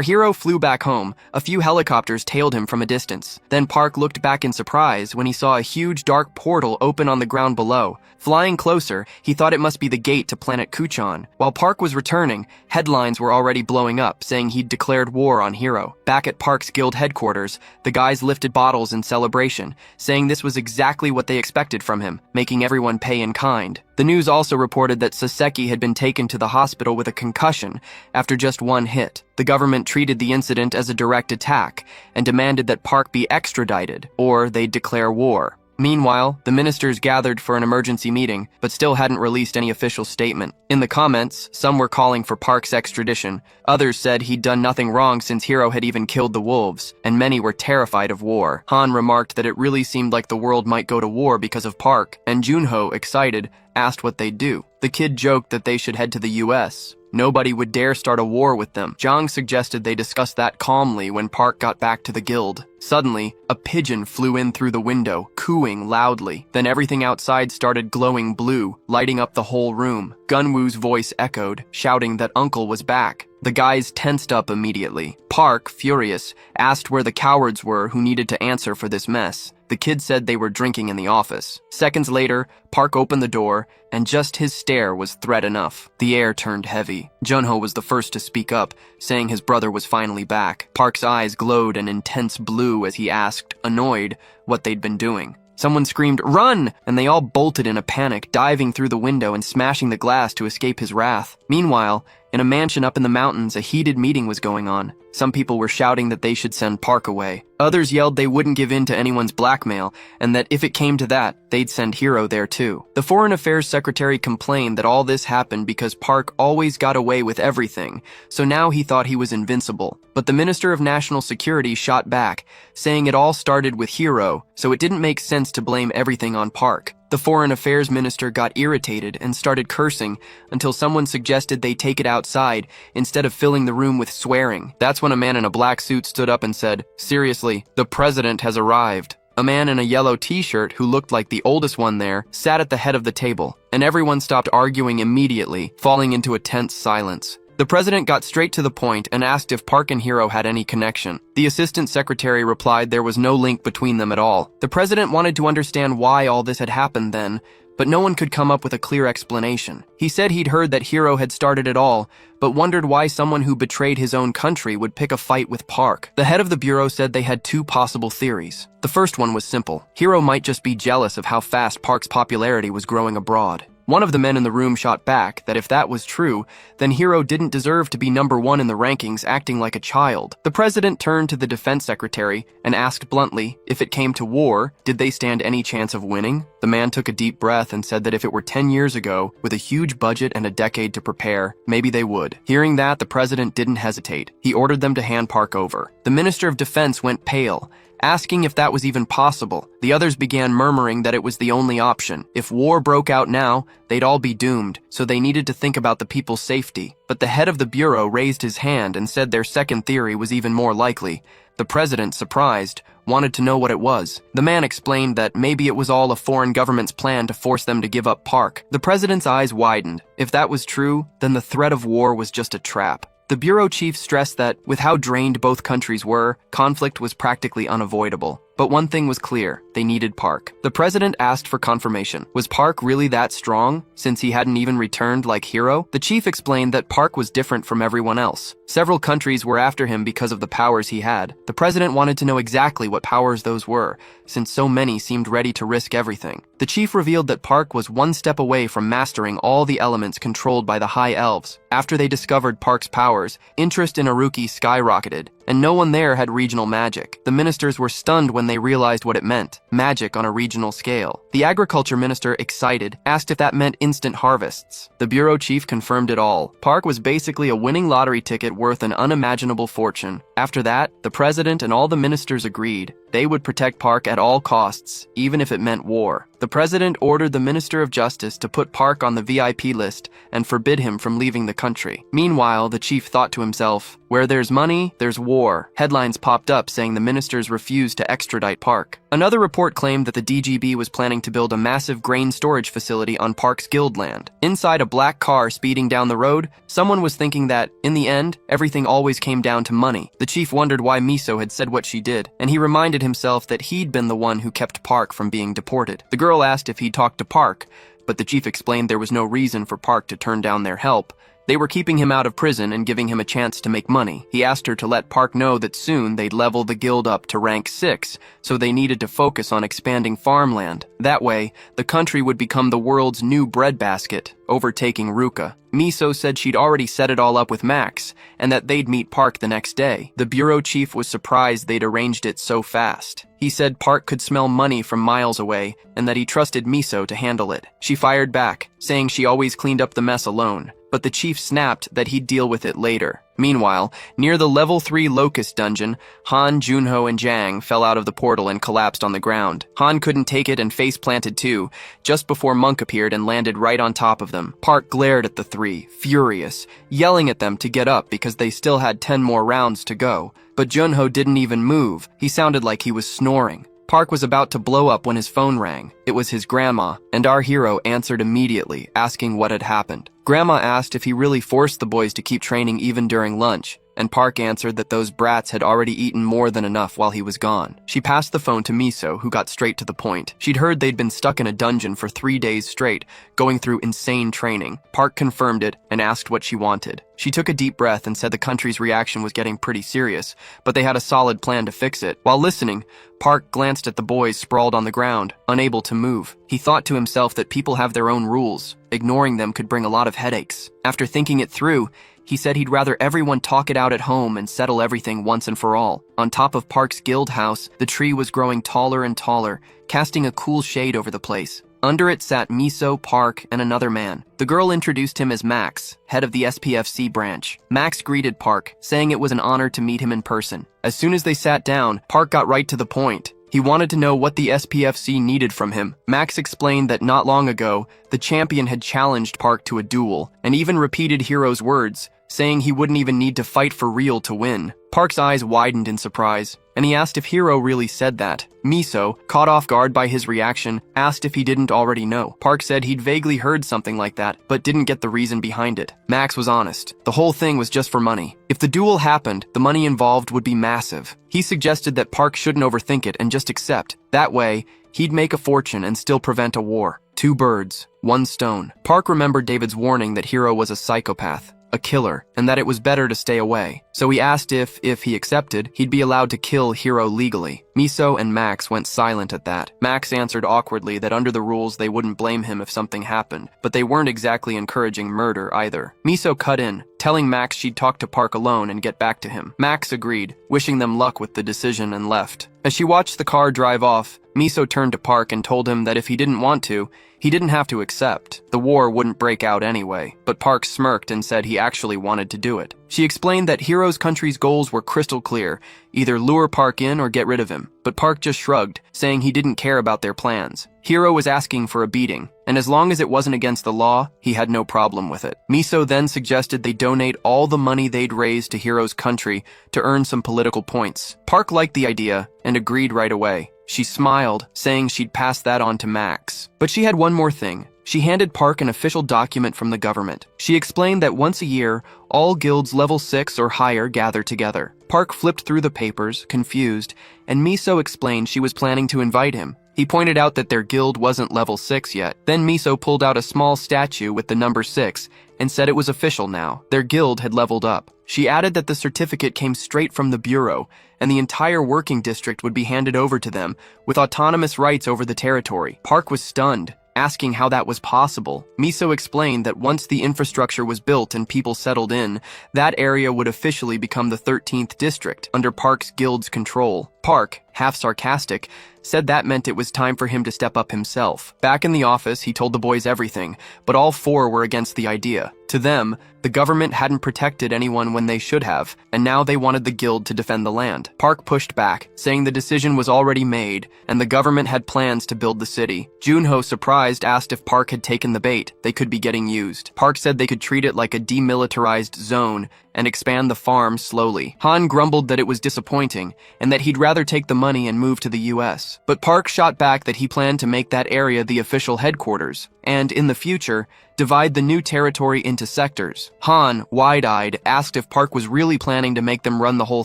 hero flew back home, a few helicopters tailed him from a distance. Then Park looked back in surprise when he saw a huge dark portal open on the ground below. Flying closer, he thought it must be the gate to planet Kuchan. While Park was returning, headlines were already blowing up, saying he'd declared war on Hiro. Back at Park's guild headquarters, the guys lifted bottles in celebration, saying this was exactly what they expected from him, making everyone pay in kind. The news also reported that Saseki had been taken to the hospital with a concussion after just one hit. The government treated the incident as a direct attack and demanded that Park be extradited, or they'd declare war. Meanwhile, the ministers gathered for an emergency meeting, but still hadn't released any official statement. In the comments, some were calling for Park's extradition. Others said he'd done nothing wrong since Hiro had even killed the wolves, and many were terrified of war. Han remarked that it really seemed like the world might go to war because of Park, and Junho, excited, asked what they'd do. The kid joked that they should head to the US. Nobody would dare start a war with them. Zhang suggested they discuss that calmly when Park got back to the guild. Suddenly, a pigeon flew in through the window, cooing loudly. Then everything outside started glowing blue, lighting up the whole room. Gunwoo's voice echoed, shouting that Uncle was back. The guys tensed up immediately. Park, furious, asked where the cowards were who needed to answer for this mess. The kid said they were drinking in the office. Seconds later, Park opened the door, and just his stare was threat enough. The air turned heavy. Junho was the first to speak up, saying his brother was finally back. Park's eyes glowed an intense blue as he asked, annoyed, what they'd been doing. Someone screamed, "Run!" and they all bolted in a panic, diving through the window and smashing the glass to escape his wrath. Meanwhile, in a mansion up in the mountains, a heated meeting was going on. Some people were shouting that they should send Park away. Others yelled they wouldn't give in to anyone's blackmail, and that if it came to that, they'd send Hiro there too. The Foreign Affairs Secretary complained that all this happened because Park always got away with everything, so now he thought he was invincible. But the Minister of National Security shot back, saying it all started with Hiro, so it didn't make sense to blame everything on Park. The Foreign Affairs Minister got irritated and started cursing until someone suggested they take it outside instead of filling the room with swearing. That's when a man in a black suit stood up and said, "Seriously, the president has arrived." A man in a yellow t-shirt who looked like the oldest one there sat at the head of the table, and everyone stopped arguing immediately, falling into a tense silence. The president got straight to the point and asked if Park and Hiro had any connection. The assistant secretary replied there was no link between them at all. The president wanted to understand why all this had happened then, but no one could come up with a clear explanation. He said he'd heard that Hiro had started it all, but wondered why someone who betrayed his own country would pick a fight with Park. The head of the bureau said they had two possible theories. The first one was simple. Hiro might just be jealous of how fast Park's popularity was growing abroad. One of the men in the room shot back that if that was true, then Hiro didn't deserve to be #1 in the rankings acting like a child. The president turned to the defense secretary and asked bluntly, if it came to war, did they stand any chance of winning? The man took a deep breath and said that if it were 10 years ago, with a huge budget and a decade to prepare, maybe they would. Hearing that, the president didn't hesitate. He ordered them to hand Park over. The Minister of Defense went pale, asking if that was even possible. The others began murmuring that it was the only option. If war broke out now, they'd all be doomed, so they needed to think about the people's safety. But the head of the bureau raised his hand and said their second theory was even more likely. The president, surprised, wanted to know what it was. The man explained that maybe it was all a foreign government's plan to force them to give up Park. The president's eyes widened. If that was true, then the threat of war was just a trap. The bureau chief stressed that, with how drained both countries were, conflict was practically unavoidable. But one thing was clear, they needed Park. The president asked for confirmation. Was Park really that strong, since he hadn't even returned like Hiro? The chief explained that Park was different from everyone else. Several countries were after him because of the powers he had. The president wanted to know exactly what powers those were, since so many seemed ready to risk everything. The chief revealed that Park was one step away from mastering all the elements controlled by the High Elves. After they discovered Park's powers, interest in Aruki skyrocketed, and no one there had regional magic. The ministers were stunned when they realized what it meant, magic on a regional scale. The agriculture minister, excited, asked if that meant instant harvests. The bureau chief confirmed it all. Park was basically a winning lottery ticket worth an unimaginable fortune. After that, the president and all the ministers agreed. They would protect Park at all costs, even if it meant war. The president ordered the Minister of Justice to put Park on the VIP list and forbid him from leaving the country. Meanwhile, the chief thought to himself, where there's money, there's war. Headlines popped up saying the ministers refused to extradite Park. Another report claimed that the DGB was planning to build a massive grain storage facility on Park's guild land. Inside a black car speeding down the road, someone was thinking that, in the end, everything always came down to money. The chief wondered why Miso had said what she did, and he reminded himself that he'd been the one who kept Park from being deported. The girl asked if he'd talked to Park, but the chief explained there was no reason for Park to turn down their help. They were keeping him out of prison and giving him a chance to make money. He asked her to let Park know that soon they'd level the guild up to rank 6, so they needed to focus on expanding farmland. That way, the country would become the world's new breadbasket, overtaking Ruka. Miso said she'd already set it all up with Max, and that they'd meet Park the next day. The bureau chief was surprised they'd arranged it so fast. He said Park could smell money from miles away, and that he trusted Miso to handle it. She fired back, saying she always cleaned up the mess alone, but the chief snapped that he'd deal with it later. Meanwhile, near the level 3 Locust dungeon, Han, Junho, and Jang fell out of the portal and collapsed on the ground. Han couldn't take it and face-planted too, just before Monk appeared and landed right on top of them. Park glared at the three, furious, yelling at them to get up because they still had 10 more rounds to go. But Junho didn't even move. He sounded like he was snoring. Park was about to blow up when his phone rang. It was his grandma, and our hero answered immediately, asking what had happened. Grandma asked if he really forced the boys to keep training even during lunch, and Park answered that those brats had already eaten more than enough while he was gone. She passed the phone to Miso, who got straight to the point. She'd heard they'd been stuck in a dungeon for 3 days straight, going through insane training. Park confirmed it and asked what she wanted. She took a deep breath and said the country's reaction was getting pretty serious, but they had a solid plan to fix it. While listening, Park glanced at the boys sprawled on the ground, unable to move. He thought to himself that people have their own rules. Ignoring them could bring a lot of headaches. After thinking it through, he said he'd rather everyone talk it out at home and settle everything once and for all. On top of Park's guild house, the tree was growing taller and taller, casting a cool shade over the place. Under it sat Miso, Park, and another man. The girl introduced him as Max, head of the SPFC branch. Max greeted Park, saying it was an honor to meet him in person. As soon as they sat down, Park got right to the point. He wanted to know what the SPFC needed from him. Max explained that not long ago, the champion had challenged Park to a duel, and even repeated Hiro's words, saying he wouldn't even need to fight for real to win. Park's eyes widened in surprise, and he asked if Hiro really said that. Miso, caught off guard by his reaction, asked if he didn't already know. Park said he'd vaguely heard something like that, but didn't get the reason behind it. Max was honest. The whole thing was just for money. If the duel happened, the money involved would be massive. He suggested that Park shouldn't overthink it and just accept. That way, he'd make a fortune and still prevent a war. 2 birds, 1 stone. Park remembered David's warning that Hiro was a psychopath, a killer, and that it was better to stay away. So he asked if he accepted, he'd be allowed to kill Hiro legally. Miso and Max went silent at that. Max answered awkwardly that under the rules they wouldn't blame him if something happened, but they weren't exactly encouraging murder either. Miso cut in, telling Max she'd talk to Park alone and get back to him. Max agreed, wishing them luck with the decision, and left. As she watched the car drive off, Miso turned to Park and told him that if he didn't want to, he didn't have to accept. The war wouldn't break out anyway, but Park smirked and said he actually wanted to do it. She explained that Hiro's country's goals were crystal clear, either lure Park in or get rid of him, but Park just shrugged, saying he didn't care about their plans. Hiro was asking for a beating, and as long as it wasn't against the law, he had no problem with it. Miso then suggested they donate all the money they'd raised to Hiro's country to earn some political points. Park liked the idea and agreed right away. She smiled, saying she'd pass that on to Max. But she had one more thing. She handed Park an official document from the government. She explained that once a year, all guilds level 6 or higher gather together. Park flipped through the papers, confused, and Miso explained she was planning to invite him. He pointed out that their guild wasn't level 6 yet. Then Miso pulled out a small statue with the number 6 and said it was official now. Their guild had leveled up. She added that the certificate came straight from the bureau, and the entire working district would be handed over to them, with autonomous rights over the territory. Park was stunned, asking how that was possible. Miso explained that once the infrastructure was built and people settled in, that area would officially become the 13th district, under Park's guild's control. Park, half sarcastic, said that meant it was time for him to step up himself. Back in the office, he told the boys everything, but all 4 were against the idea. To them, the government hadn't protected anyone when they should have, and now they wanted the guild to defend the land. Park pushed back, saying the decision was already made, and the government had plans to build the city. Junho, surprised, asked if Park had taken the bait. They could be getting used. Park said they could treat it like a demilitarized zone and expand the farm slowly. Han grumbled that it was disappointing, and that he'd rather take the money and move to the US. But Park shot back that he planned to make that area the official headquarters, and, in the future, divide the new territory into sectors. Han, wide-eyed, asked if Park was really planning to make them run the whole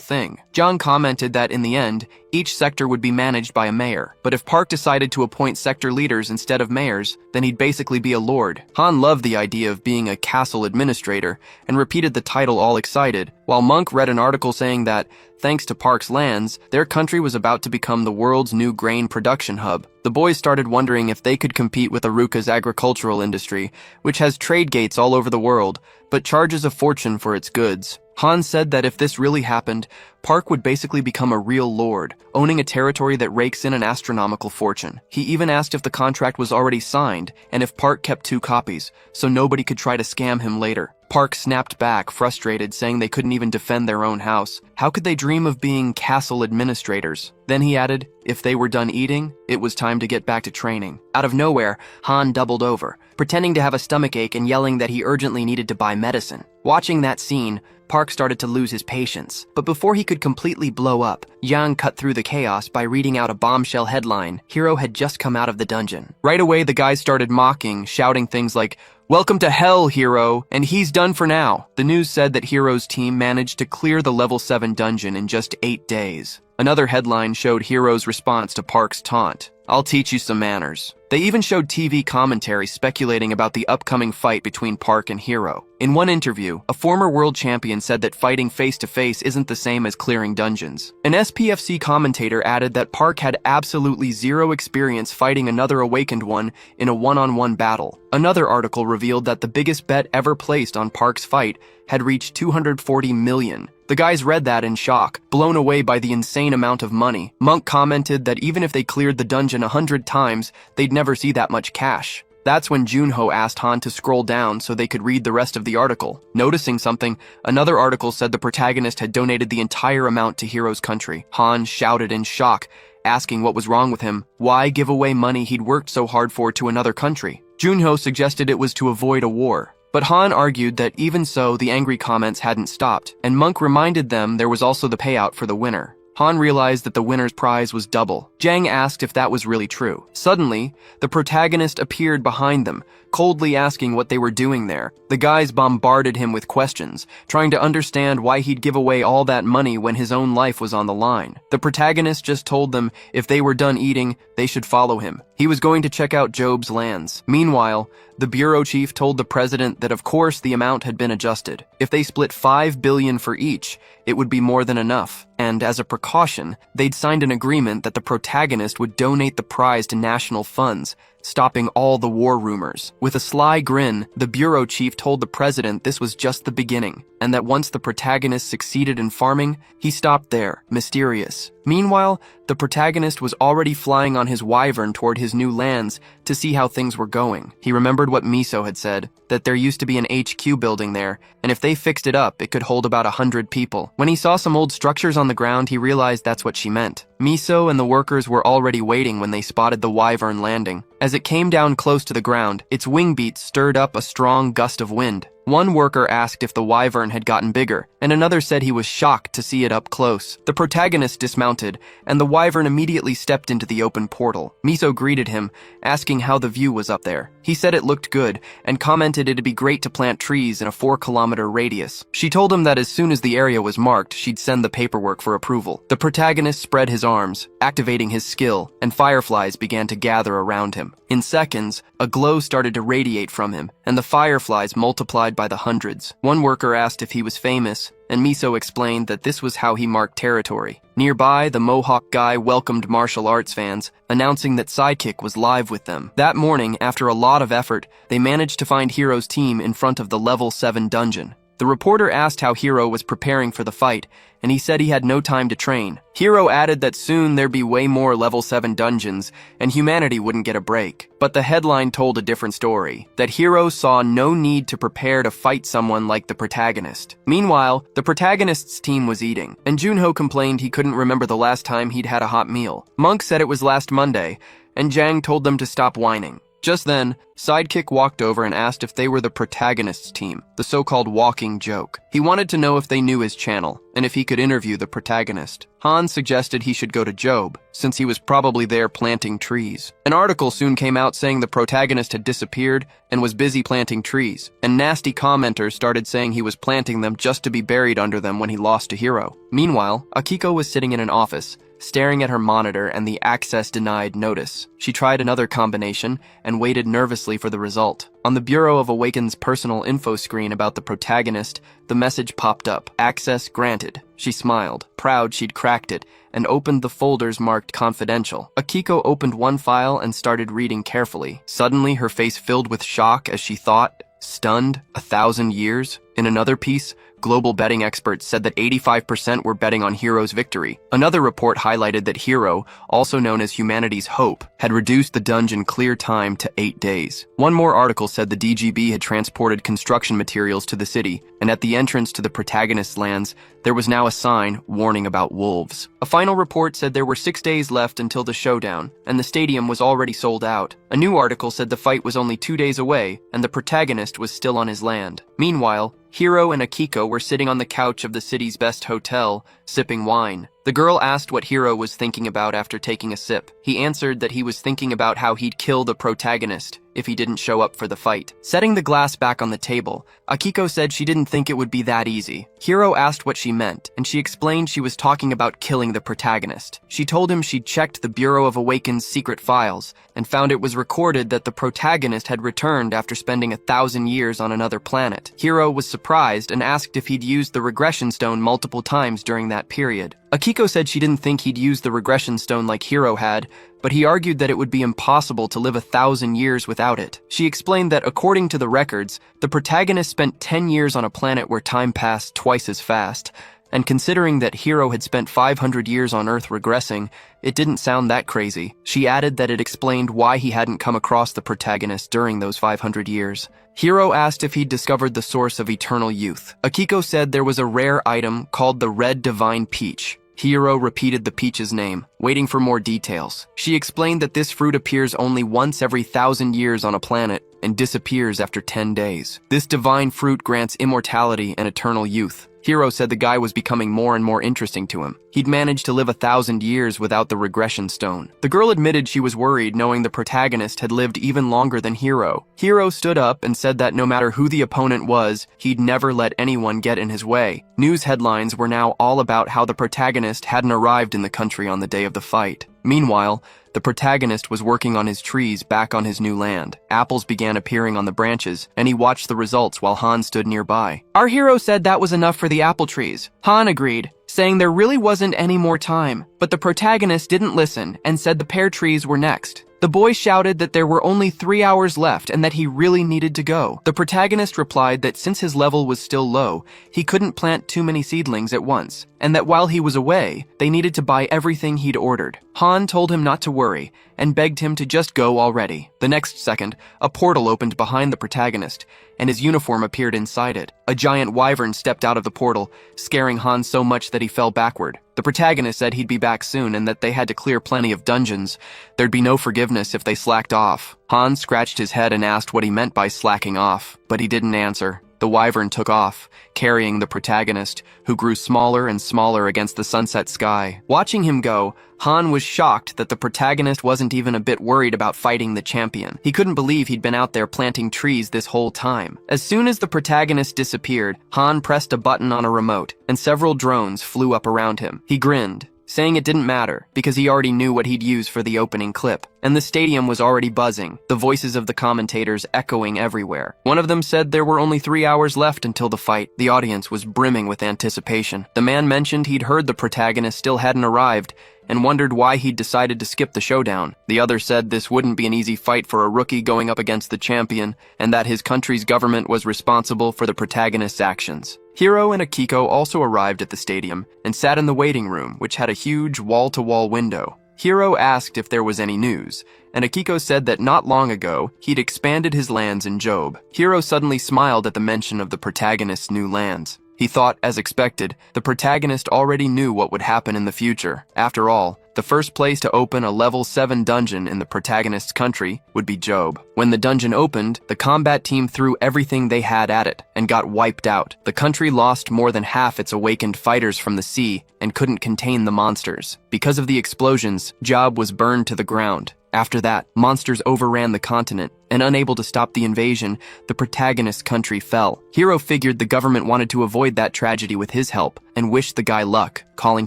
thing. John commented that, in the end, each sector would be managed by a mayor. But if Park decided to appoint sector leaders instead of mayors, then he'd basically be a lord. Han loved the idea of being a castle administrator, and repeated the title all excited, while Monk read an article saying that, thanks to Park's lands, their country was about to become the world's new grain production hub. The boys started wondering if they could compete with Aruka's agricultural industry, which has trade gates all over the world, but charges a fortune for its goods. Han said that if this really happened, Park would basically become a real lord, owning a territory that rakes in an astronomical fortune. He even asked if the contract was already signed, and if Park kept 2 copies, so nobody could try to scam him later. Park snapped back, frustrated, saying they couldn't even defend their own house. How could they dream of being castle administrators? Then he added, if they were done eating, it was time to get back to training. Out of nowhere, Han doubled over, pretending to have a stomachache and yelling that he urgently needed to buy medicine. Watching that scene, Park started to lose his patience. But before he could completely blow up, Yang cut through the chaos by reading out a bombshell headline. Hiro had just come out of the dungeon. Right away, the guys started mocking, shouting things like, "Welcome to hell, Hero, and he's done for now." The news said that Hero's team managed to clear the level 7 dungeon in just 8 days. Another headline showed Hero's response to Park's taunt. "I'll teach you some manners." They even showed TV commentary speculating about the upcoming fight between Park and Hero. In one interview, a former world champion said that fighting face-to-face isn't the same as clearing dungeons. An SPFC commentator added that Park had absolutely zero experience fighting another awakened one in a one-on-one battle. Another article revealed that the biggest bet ever placed on Park's fight had reached 240 million. The guys read that in shock, blown away by the insane amount of money. Monk commented that even if they cleared the dungeon 100 times, they'd never see that much cash. That's when Junho asked Han to scroll down so they could read the rest of the article. Noticing something, another article said the protagonist had donated the entire amount to Hero's country. Han shouted in shock, asking what was wrong with him. Why give away money he'd worked so hard for to another country? Junho suggested it was to avoid a war. But Han argued that even so, the angry comments hadn't stopped, and Monk reminded them there was also the payout for the winner. Han realized that the winner's prize was double. Jang asked if that was really true. Suddenly, the protagonist appeared behind them, coldly asking what they were doing there. The guys bombarded him with questions, trying to understand why he'd give away all that money when his own life was on the line. The protagonist just told them if they were done eating, they should follow him. He was going to check out Job's lands. Meanwhile, the bureau chief told the president that of course the amount had been adjusted. If they split 5 billion for each, it would be more than enough. And as a precaution, they'd signed an agreement that the protagonist would donate the prize to national funds, stopping all the war rumors. With a sly grin, the bureau chief told the president this was just the beginning, and that once the protagonist succeeded in farming, he stopped there, mysterious. Meanwhile, the protagonist was already flying on his wyvern toward his new lands to see how things were going. He remembered what Miso had said, that there used to be an HQ building there, and if they fixed it up, it could hold about 100 people. When he saw some old structures on the ground, he realized that's what she meant. Miso and the workers were already waiting when they spotted the wyvern landing. As it came down close to the ground, its wing beats stirred up a strong gust of wind. One worker asked if the wyvern had gotten bigger, and another said he was shocked to see it up close. The protagonist dismounted, and the wyvern immediately stepped into the open portal. Miso greeted him, asking how the view was up there. He said it looked good, and commented it'd be great to plant trees in a 4-kilometer radius. She told him that as soon as the area was marked, she'd send the paperwork for approval. The protagonist spread his arms, activating his skill, and fireflies began to gather around him. In seconds, a glow started to radiate from him, and the fireflies multiplied by the hundreds. One worker asked if he was famous, and Miso explained that this was how he marked territory. Nearby, the Mohawk guy welcomed martial arts fans, announcing that Sidekick was live with them. That morning, after a lot of effort, they managed to find Hero's team in front of the level 7 dungeon. The reporter asked how Hero was preparing for the fight, and he said he had no time to train. Hero added that soon there'd be way more level 7 dungeons, and humanity wouldn't get a break. But the headline told a different story, that Hero saw no need to prepare to fight someone like the protagonist. Meanwhile, the protagonist's team was eating, and Junho complained he couldn't remember the last time he'd had a hot meal. Monk said it was last Monday, and Jang told them to stop whining. Just then, Sidekick walked over and asked if they were the protagonist's team, the so-called walking joke. He wanted to know if they knew his channel, and if he could interview the protagonist. Han suggested he should go to Job, since he was probably there planting trees. An article soon came out saying the protagonist had disappeared and was busy planting trees, and nasty commenters started saying he was planting them just to be buried under them when he lost to Hero. Meanwhile, Akiko was sitting in an office, staring at her monitor and the access denied notice. She tried another combination and waited nervously for the result. On the Bureau of Awakened's personal info screen about the protagonist, the message popped up, access granted. She smiled, proud she'd cracked it, and opened the folders marked confidential. Akiko opened one file and started reading carefully. Suddenly, her face filled with shock as she thought, stunned, 1,000 years? In another piece, global betting experts said that 85% were betting on Hero's victory. Another report highlighted that Hero, also known as humanity's hope, had reduced the dungeon clear time to 8 days. One more article said the DGB had transported construction materials to the city, and at the entrance to the protagonist's lands, there was now a sign warning about wolves. A final report said there were 6 days left until the showdown, and the stadium was already sold out. A new article said the fight was only 2 days away, and the protagonist was still on his land. Meanwhile, Hero and Akiko were sitting on the couch of the city's best hotel, sipping wine. The girl asked what Hiro was thinking about after taking a sip. He answered that he was thinking about how he'd kill the protagonist if he didn't show up for the fight. Setting the glass back on the table, Akiko said she didn't think it would be that easy. Hiro asked what she meant, and she explained she was talking about killing the protagonist. She told him she'd checked the Bureau of Awakened's secret files and found it was recorded that the protagonist had returned after spending 1,000 years on another planet. Hiro was surprised and asked if he'd used the regression stone multiple times during that period. Akiko said she didn't think he'd used the regression stone like Hiro had, but he argued that it would be impossible to live 1,000 years without it. She explained that according to the records, the protagonist spent 10 years on a planet where time passed twice as fast, and considering that Hiro had spent 500 years on Earth regressing, it didn't sound that crazy. She added that it explained why he hadn't come across the protagonist during those 500 years. Hiro asked if he'd discovered the source of eternal youth. Akiko said there was a rare item called the Red Divine Peach. Hiro repeated the peach's name, waiting for more details. She explained that this fruit appears only once every 1,000 years on a planet and disappears after 10 days. This divine fruit grants immortality and eternal youth. Hiro said the guy was becoming more and more interesting to him. He'd managed to live 1,000 years without the regression stone. The girl admitted she was worried knowing the protagonist had lived even longer than Hiro. Hiro stood up and said that no matter who the opponent was, he'd never let anyone get in his way. News headlines were now all about how the protagonist hadn't arrived in the country on the day of the fight. Meanwhile, the protagonist was working on his trees back on his new land. Apples began appearing on the branches, and he watched the results while Han stood nearby. Our hero said that was enough for the apple trees. Han agreed, saying there really wasn't any more time, but the protagonist didn't listen and said the pear trees were next. The boy shouted that there were only 3 hours left and that he really needed to go. The protagonist replied that since his level was still low, he couldn't plant too many seedlings at once, and that while he was away, they needed to buy everything he'd ordered. Han told him not to worry and begged him to just go already. The next second, a portal opened behind the protagonist, and his uniform appeared inside it. A giant wyvern stepped out of the portal, scaring Han so much that he fell backward. The protagonist said he'd be back soon and that they had to clear plenty of dungeons. There'd be no forgiveness if they slacked off. Han scratched his head and asked what he meant by slacking off, but he didn't answer. The wyvern took off, carrying the protagonist, who grew smaller and smaller against the sunset sky. Watching him go, Han was shocked that the protagonist wasn't even a bit worried about fighting the champion. He couldn't believe he'd been out there planting trees this whole time. As soon as the protagonist disappeared, Han pressed a button on a remote, and several drones flew up around him. He grinned, saying it didn't matter, because he already knew what he'd use for the opening clip. And the stadium was already buzzing, the voices of the commentators echoing everywhere. One of them said there were only 3 hours left until the fight. The audience was brimming with anticipation. The man mentioned he'd heard the protagonist still hadn't arrived, and wondered why he'd decided to skip the showdown. The other said this wouldn't be an easy fight for a rookie going up against the champion, and that his country's government was responsible for the protagonist's actions. Hiro and Akiko also arrived at the stadium and sat in the waiting room, which had a huge wall-to-wall window. Hiro asked if there was any news, and Akiko said that not long ago, he'd expanded his lands in Job. Hiro suddenly smiled at the mention of the protagonist's new lands. He thought, as expected, the protagonist already knew what would happen in the future. After all, the first place to open a level 7 dungeon in the protagonist's country would be Job. When the dungeon opened, the combat team threw everything they had at it and got wiped out. The country lost more than half its awakened fighters from the sea and couldn't contain the monsters. Because of the explosions, Job was burned to the ground. After that, monsters overran the continent, and unable to stop the invasion, the protagonist's country fell. Hiro figured the government wanted to avoid that tragedy with his help, and wished the guy luck, calling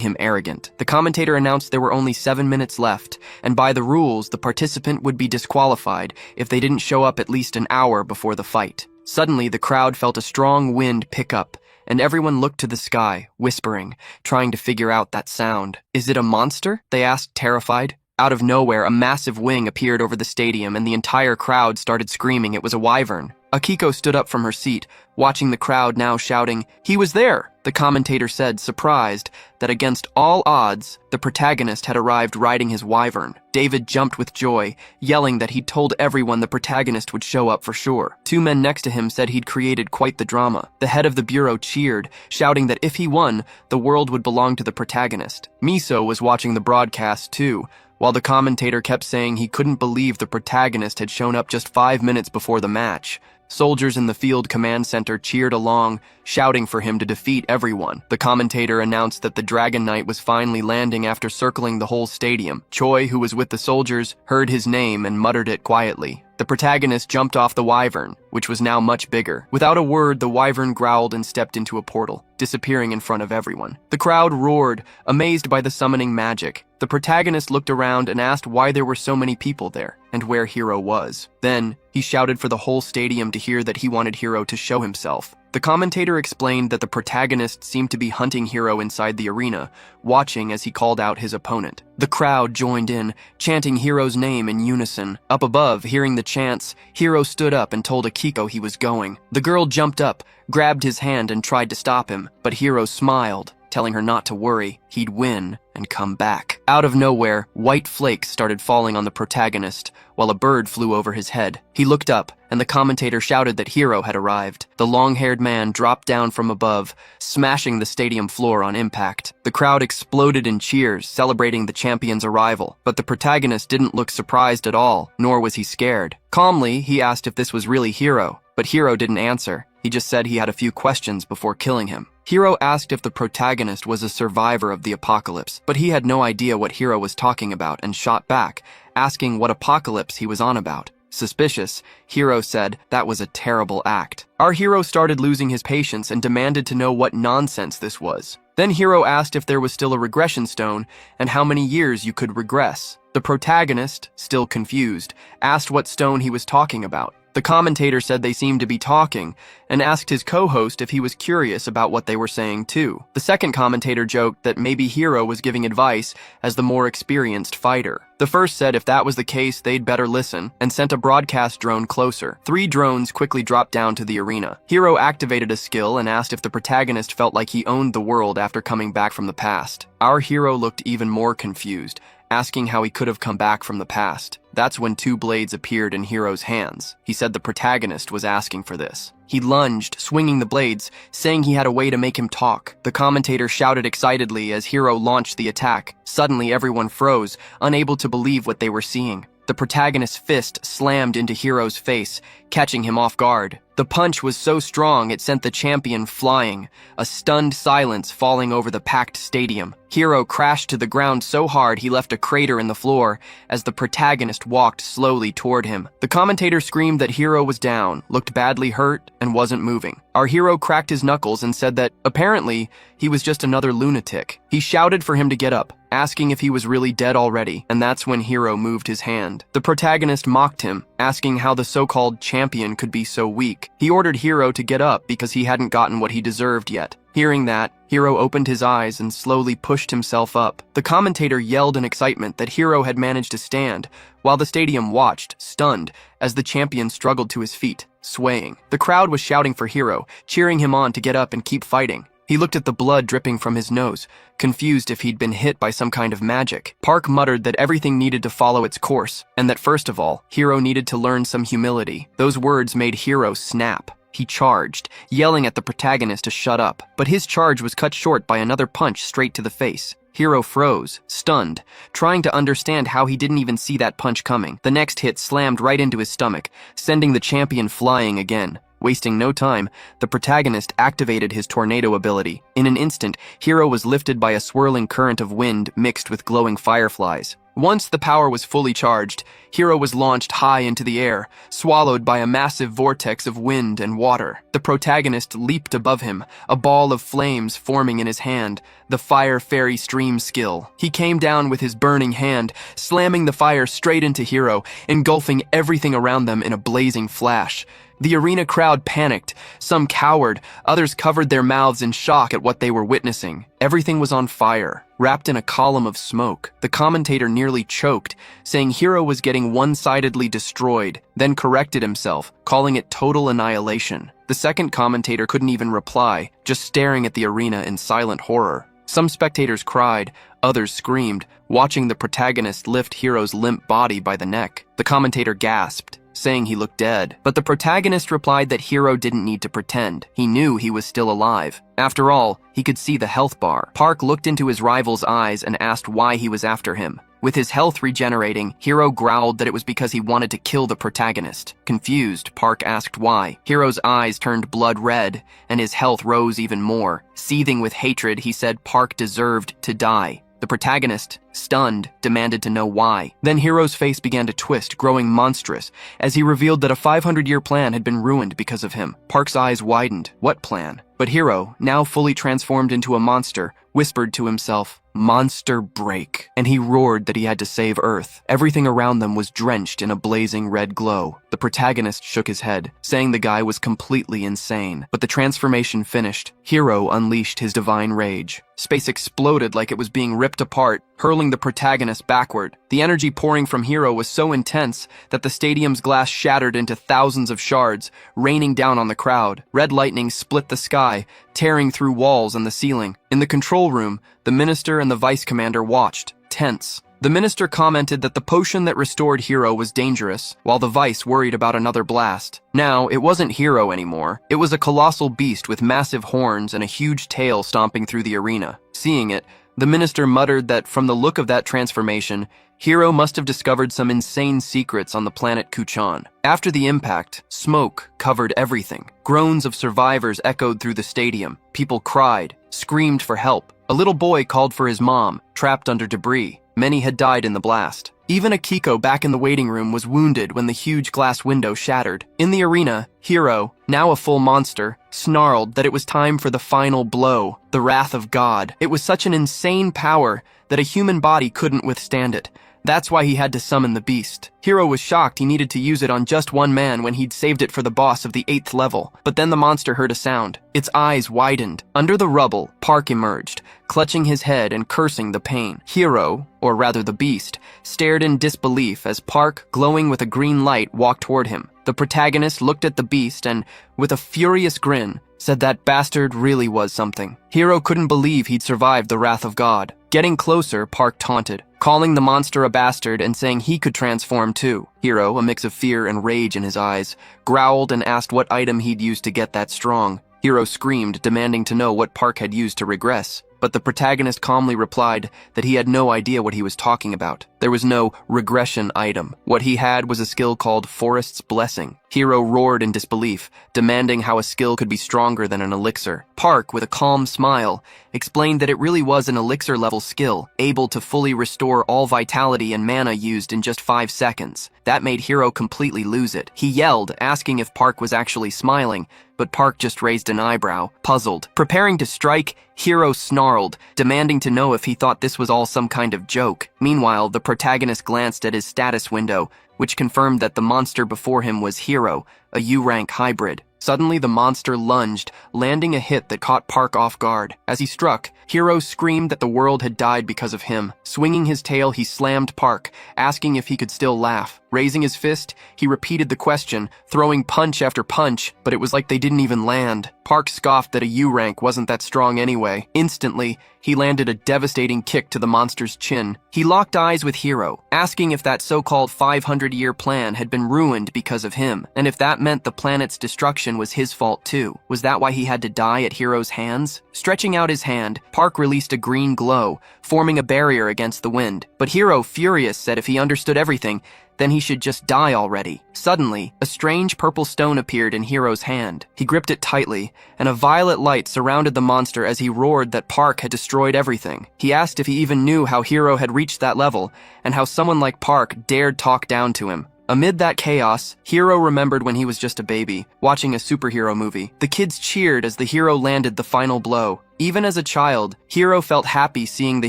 him arrogant. The commentator announced there were only 7 minutes left, and by the rules, the participant would be disqualified if they didn't show up at least an hour before the fight. Suddenly, the crowd felt a strong wind pick up, and everyone looked to the sky, whispering, trying to figure out that sound. "Is it a monster?" they asked, terrified. Out of nowhere, a massive wing appeared over the stadium and the entire crowd started screaming it was a wyvern. Akiko stood up from her seat, watching the crowd now shouting, "He was there!" The commentator said, surprised, that against all odds, the protagonist had arrived riding his wyvern. David jumped with joy, yelling that he'd told everyone the protagonist would show up for sure. 2 men next to him said he'd created quite the drama. The head of the bureau cheered, shouting that if he won, the world would belong to the protagonist. Miso was watching the broadcast too, while the commentator kept saying he couldn't believe the protagonist had shown up just 5 minutes before the match. Soldiers in the field command center cheered along, shouting for him to defeat everyone. The commentator announced that the Dragon Knight was finally landing after circling the whole stadium. Choi, who was with the soldiers, heard his name and muttered it quietly. The protagonist jumped off the wyvern, which was now much bigger. Without a word, the wyvern growled and stepped into a portal, disappearing in front of everyone. The crowd roared, amazed by the summoning magic. The protagonist looked around and asked why there were so many people there, and where Hiro was. Then, he shouted for the whole stadium to hear that he wanted Hiro to show himself. The commentator explained that the protagonist seemed to be hunting Hiro inside the arena, watching as he called out his opponent. The crowd joined in, chanting Hiro's name in unison. Up above, hearing the chants, Hiro stood up and told Akiko he was going. The girl jumped up, grabbed his hand and tried to stop him, but Hiro smiled, telling her not to worry, he'd win and come back. Out of nowhere, white flakes started falling on the protagonist, while a bird flew over his head. He looked up, and the commentator shouted that Hiro had arrived. The long-haired man dropped down from above, smashing the stadium floor on impact. The crowd exploded in cheers, celebrating the champion's arrival, but the protagonist didn't look surprised at all, nor was he scared. Calmly, he asked if this was really Hiro, but Hiro didn't answer. He just said he had a few questions before killing him. Hiro asked if the protagonist was a survivor of the apocalypse, but he had no idea what Hiro was talking about and shot back, asking what apocalypse he was on about. Suspicious, Hiro said that was a terrible act. Our hero started losing his patience and demanded to know what nonsense this was. Then Hiro asked if there was still a regression stone and how many years you could regress. The protagonist, still confused, asked what stone he was talking about. The commentator said they seemed to be talking, and asked his co-host if he was curious about what they were saying too. The second commentator joked that maybe Hiro was giving advice as the more experienced fighter. The first said if that was the case, they'd better listen, and sent a broadcast drone closer. 3 drones quickly dropped down to the arena. Hiro activated a skill and asked if the protagonist felt like he owned the world after coming back from the past. Our hero looked even more confused, asking how he could have come back from the past. That's when 2 blades appeared in Hiro's hands. He said the protagonist was asking for this. He lunged, swinging the blades, saying he had a way to make him talk. The commentator shouted excitedly as Hiro launched the attack. Suddenly, everyone froze, unable to believe what they were seeing. The protagonist's fist slammed into Hiro's face, catching him off guard. The punch was so strong it sent the champion flying, a stunned silence falling over the packed stadium. Hiro crashed to the ground so hard he left a crater in the floor as the protagonist walked slowly toward him. The commentator screamed that Hiro was down, looked badly hurt, and wasn't moving. Our hero cracked his knuckles and said that, apparently, he was just another lunatic. He shouted for him to get up, asking if he was really dead already, and that's when Hiro moved his hand. The protagonist mocked him, asking how the so-called champion could be so weak. He ordered Hiro to get up because he hadn't gotten what he deserved yet. Hearing that, Hiro opened his eyes and slowly pushed himself up. The commentator yelled in excitement that Hiro had managed to stand, while the stadium watched, stunned, as the champion struggled to his feet, swaying. The crowd was shouting for Hiro, cheering him on to get up and keep fighting. He looked at the blood dripping from his nose, confused if he'd been hit by some kind of magic. Park muttered that everything needed to follow its course, and that first of all, Hiro needed to learn some humility. Those words made Hiro snap. He charged, yelling at the protagonist to shut up, but his charge was cut short by another punch straight to the face. Hiro froze, stunned, trying to understand how he didn't even see that punch coming. The next hit slammed right into his stomach, sending the champion flying again. Wasting no time, the protagonist activated his tornado ability. In an instant, Hiro was lifted by a swirling current of wind mixed with glowing fireflies. Once the power was fully charged, Hiro was launched high into the air, swallowed by a massive vortex of wind and water. The protagonist leaped above him, a ball of flames forming in his hand, the Fire Fairy Stream skill. He came down with his burning hand, slamming the fire straight into Hiro, engulfing everything around them in a blazing flash. The arena crowd panicked. Some cowered, others covered their mouths in shock at what they were witnessing. Everything was on fire, wrapped in a column of smoke. The commentator nearly choked, saying Hiro was getting one-sidedly destroyed, then corrected himself, calling it total annihilation. The second commentator couldn't even reply, just staring at the arena in silent horror. Some spectators cried, others screamed, watching the protagonist lift Hiro's limp body by the neck. The commentator gasped, saying he looked dead. But the protagonist replied that Hiro didn't need to pretend. He knew he was still alive. After all, he could see the health bar. Park looked into his rival's eyes and asked why he was after him. With his health regenerating, Hiro growled that it was because he wanted to kill the protagonist. Confused, Park asked why. Hiro's eyes turned blood red, and his health rose even more. Seething with hatred, he said Park deserved to die. The protagonist, stunned, demanded to know why. Then Hiro's face began to twist, growing monstrous, as he revealed that a 500-year plan had been ruined because of him. Park's eyes widened. What plan? But Hiro, now fully transformed into a monster, whispered to himself, "Monster break," and he roared that he had to save Earth. Everything around them was drenched in a blazing red glow. The protagonist shook his head, saying the guy was completely insane. But the transformation finished. Hiro unleashed his divine rage. Space exploded like it was being ripped apart, hurling the protagonist backward. The energy pouring from Hiro was so intense that the stadium's glass shattered into thousands of shards, raining down on the crowd. Red lightning split the sky, tearing through walls and the ceiling. In the control room, the minister and the vice commander watched, tense. The minister commented that the potion that restored Hiro was dangerous, while the vice worried about another blast. Now, it wasn't Hiro anymore. It was a colossal beast with massive horns and a huge tail stomping through the arena. Seeing it, the minister muttered that from the look of that transformation, Hiro must have discovered some insane secrets on the planet Kuchan. After the impact, smoke covered everything. Groans of survivors echoed through the stadium. People cried, screamed for help. A little boy called for his mom, trapped under debris. Many had died in the blast. Even Akiko back in the waiting room was wounded when the huge glass window shattered. In the arena, Hiro, now a full monster, snarled that it was time for the final blow, the wrath of God. It was such an insane power that a human body couldn't withstand it. That's why he had to summon the beast. Hiro was shocked he needed to use it on just one man when he'd saved it for the boss of the 8th level. But then the monster heard a sound. Its eyes widened. Under the rubble, Park emerged, clutching his head and cursing the pain. Hiro, or rather the beast, stared in disbelief as Park, glowing with a green light, walked toward him. The protagonist looked at the beast and, with a furious grin, said that bastard really was something. Hiro couldn't believe he'd survived the wrath of God. Getting closer, Park taunted, calling the monster a bastard and saying he could transform too. Hiro, a mix of fear and rage in his eyes, growled and asked what item he'd used to get that strong. Hiro screamed, demanding to know what Park had used to regress. But the protagonist calmly replied that he had no idea what he was talking about. There was no regression item. What he had was a skill called Forest's Blessing. Hiro roared in disbelief, demanding how a skill could be stronger than an elixir. Park, with a calm smile, explained that it really was an elixir-level skill, able to fully restore all vitality and mana used in just 5 seconds. That made Hiro completely lose it. He yelled, asking if Park was actually smiling, but Park just raised an eyebrow, puzzled. Preparing to strike, Hiro snarled, demanding to know if he thought this was all some kind of joke. Meanwhile, the protagonist glanced at his status window, which confirmed that the monster before him was Hiro, a U-rank hybrid. Suddenly, the monster lunged, landing a hit that caught Park off guard. As he struck, Hiro screamed that the world had died because of him. Swinging his tail, he slammed Park, asking if he could still laugh. Raising his fist, he repeated the question, throwing punch after punch, but it was like they didn't even land. Park scoffed that a U-rank wasn't that strong anyway. Instantly, he landed a devastating kick to the monster's chin. He locked eyes with Hiro, asking if that so-called 500-year plan had been ruined because of him, and if that meant the planet's destruction was his fault too. Was that why he had to die at Hiro's hands? Stretching out his hand, Park released a green glow, forming a barrier against the wind. But Hiro, furious, said if he understood everything, then he should just die already. Suddenly, a strange purple stone appeared in Hiro's hand. He gripped it tightly, and a violet light surrounded the monster as he roared that Park had destroyed everything. He asked if he even knew how Hiro had reached that level, and how someone like Park dared talk down to him. Amid that chaos, Hiro remembered when he was just a baby, watching a superhero movie. The kids cheered as the hero landed the final blow. Even as a child, Hiro felt happy seeing the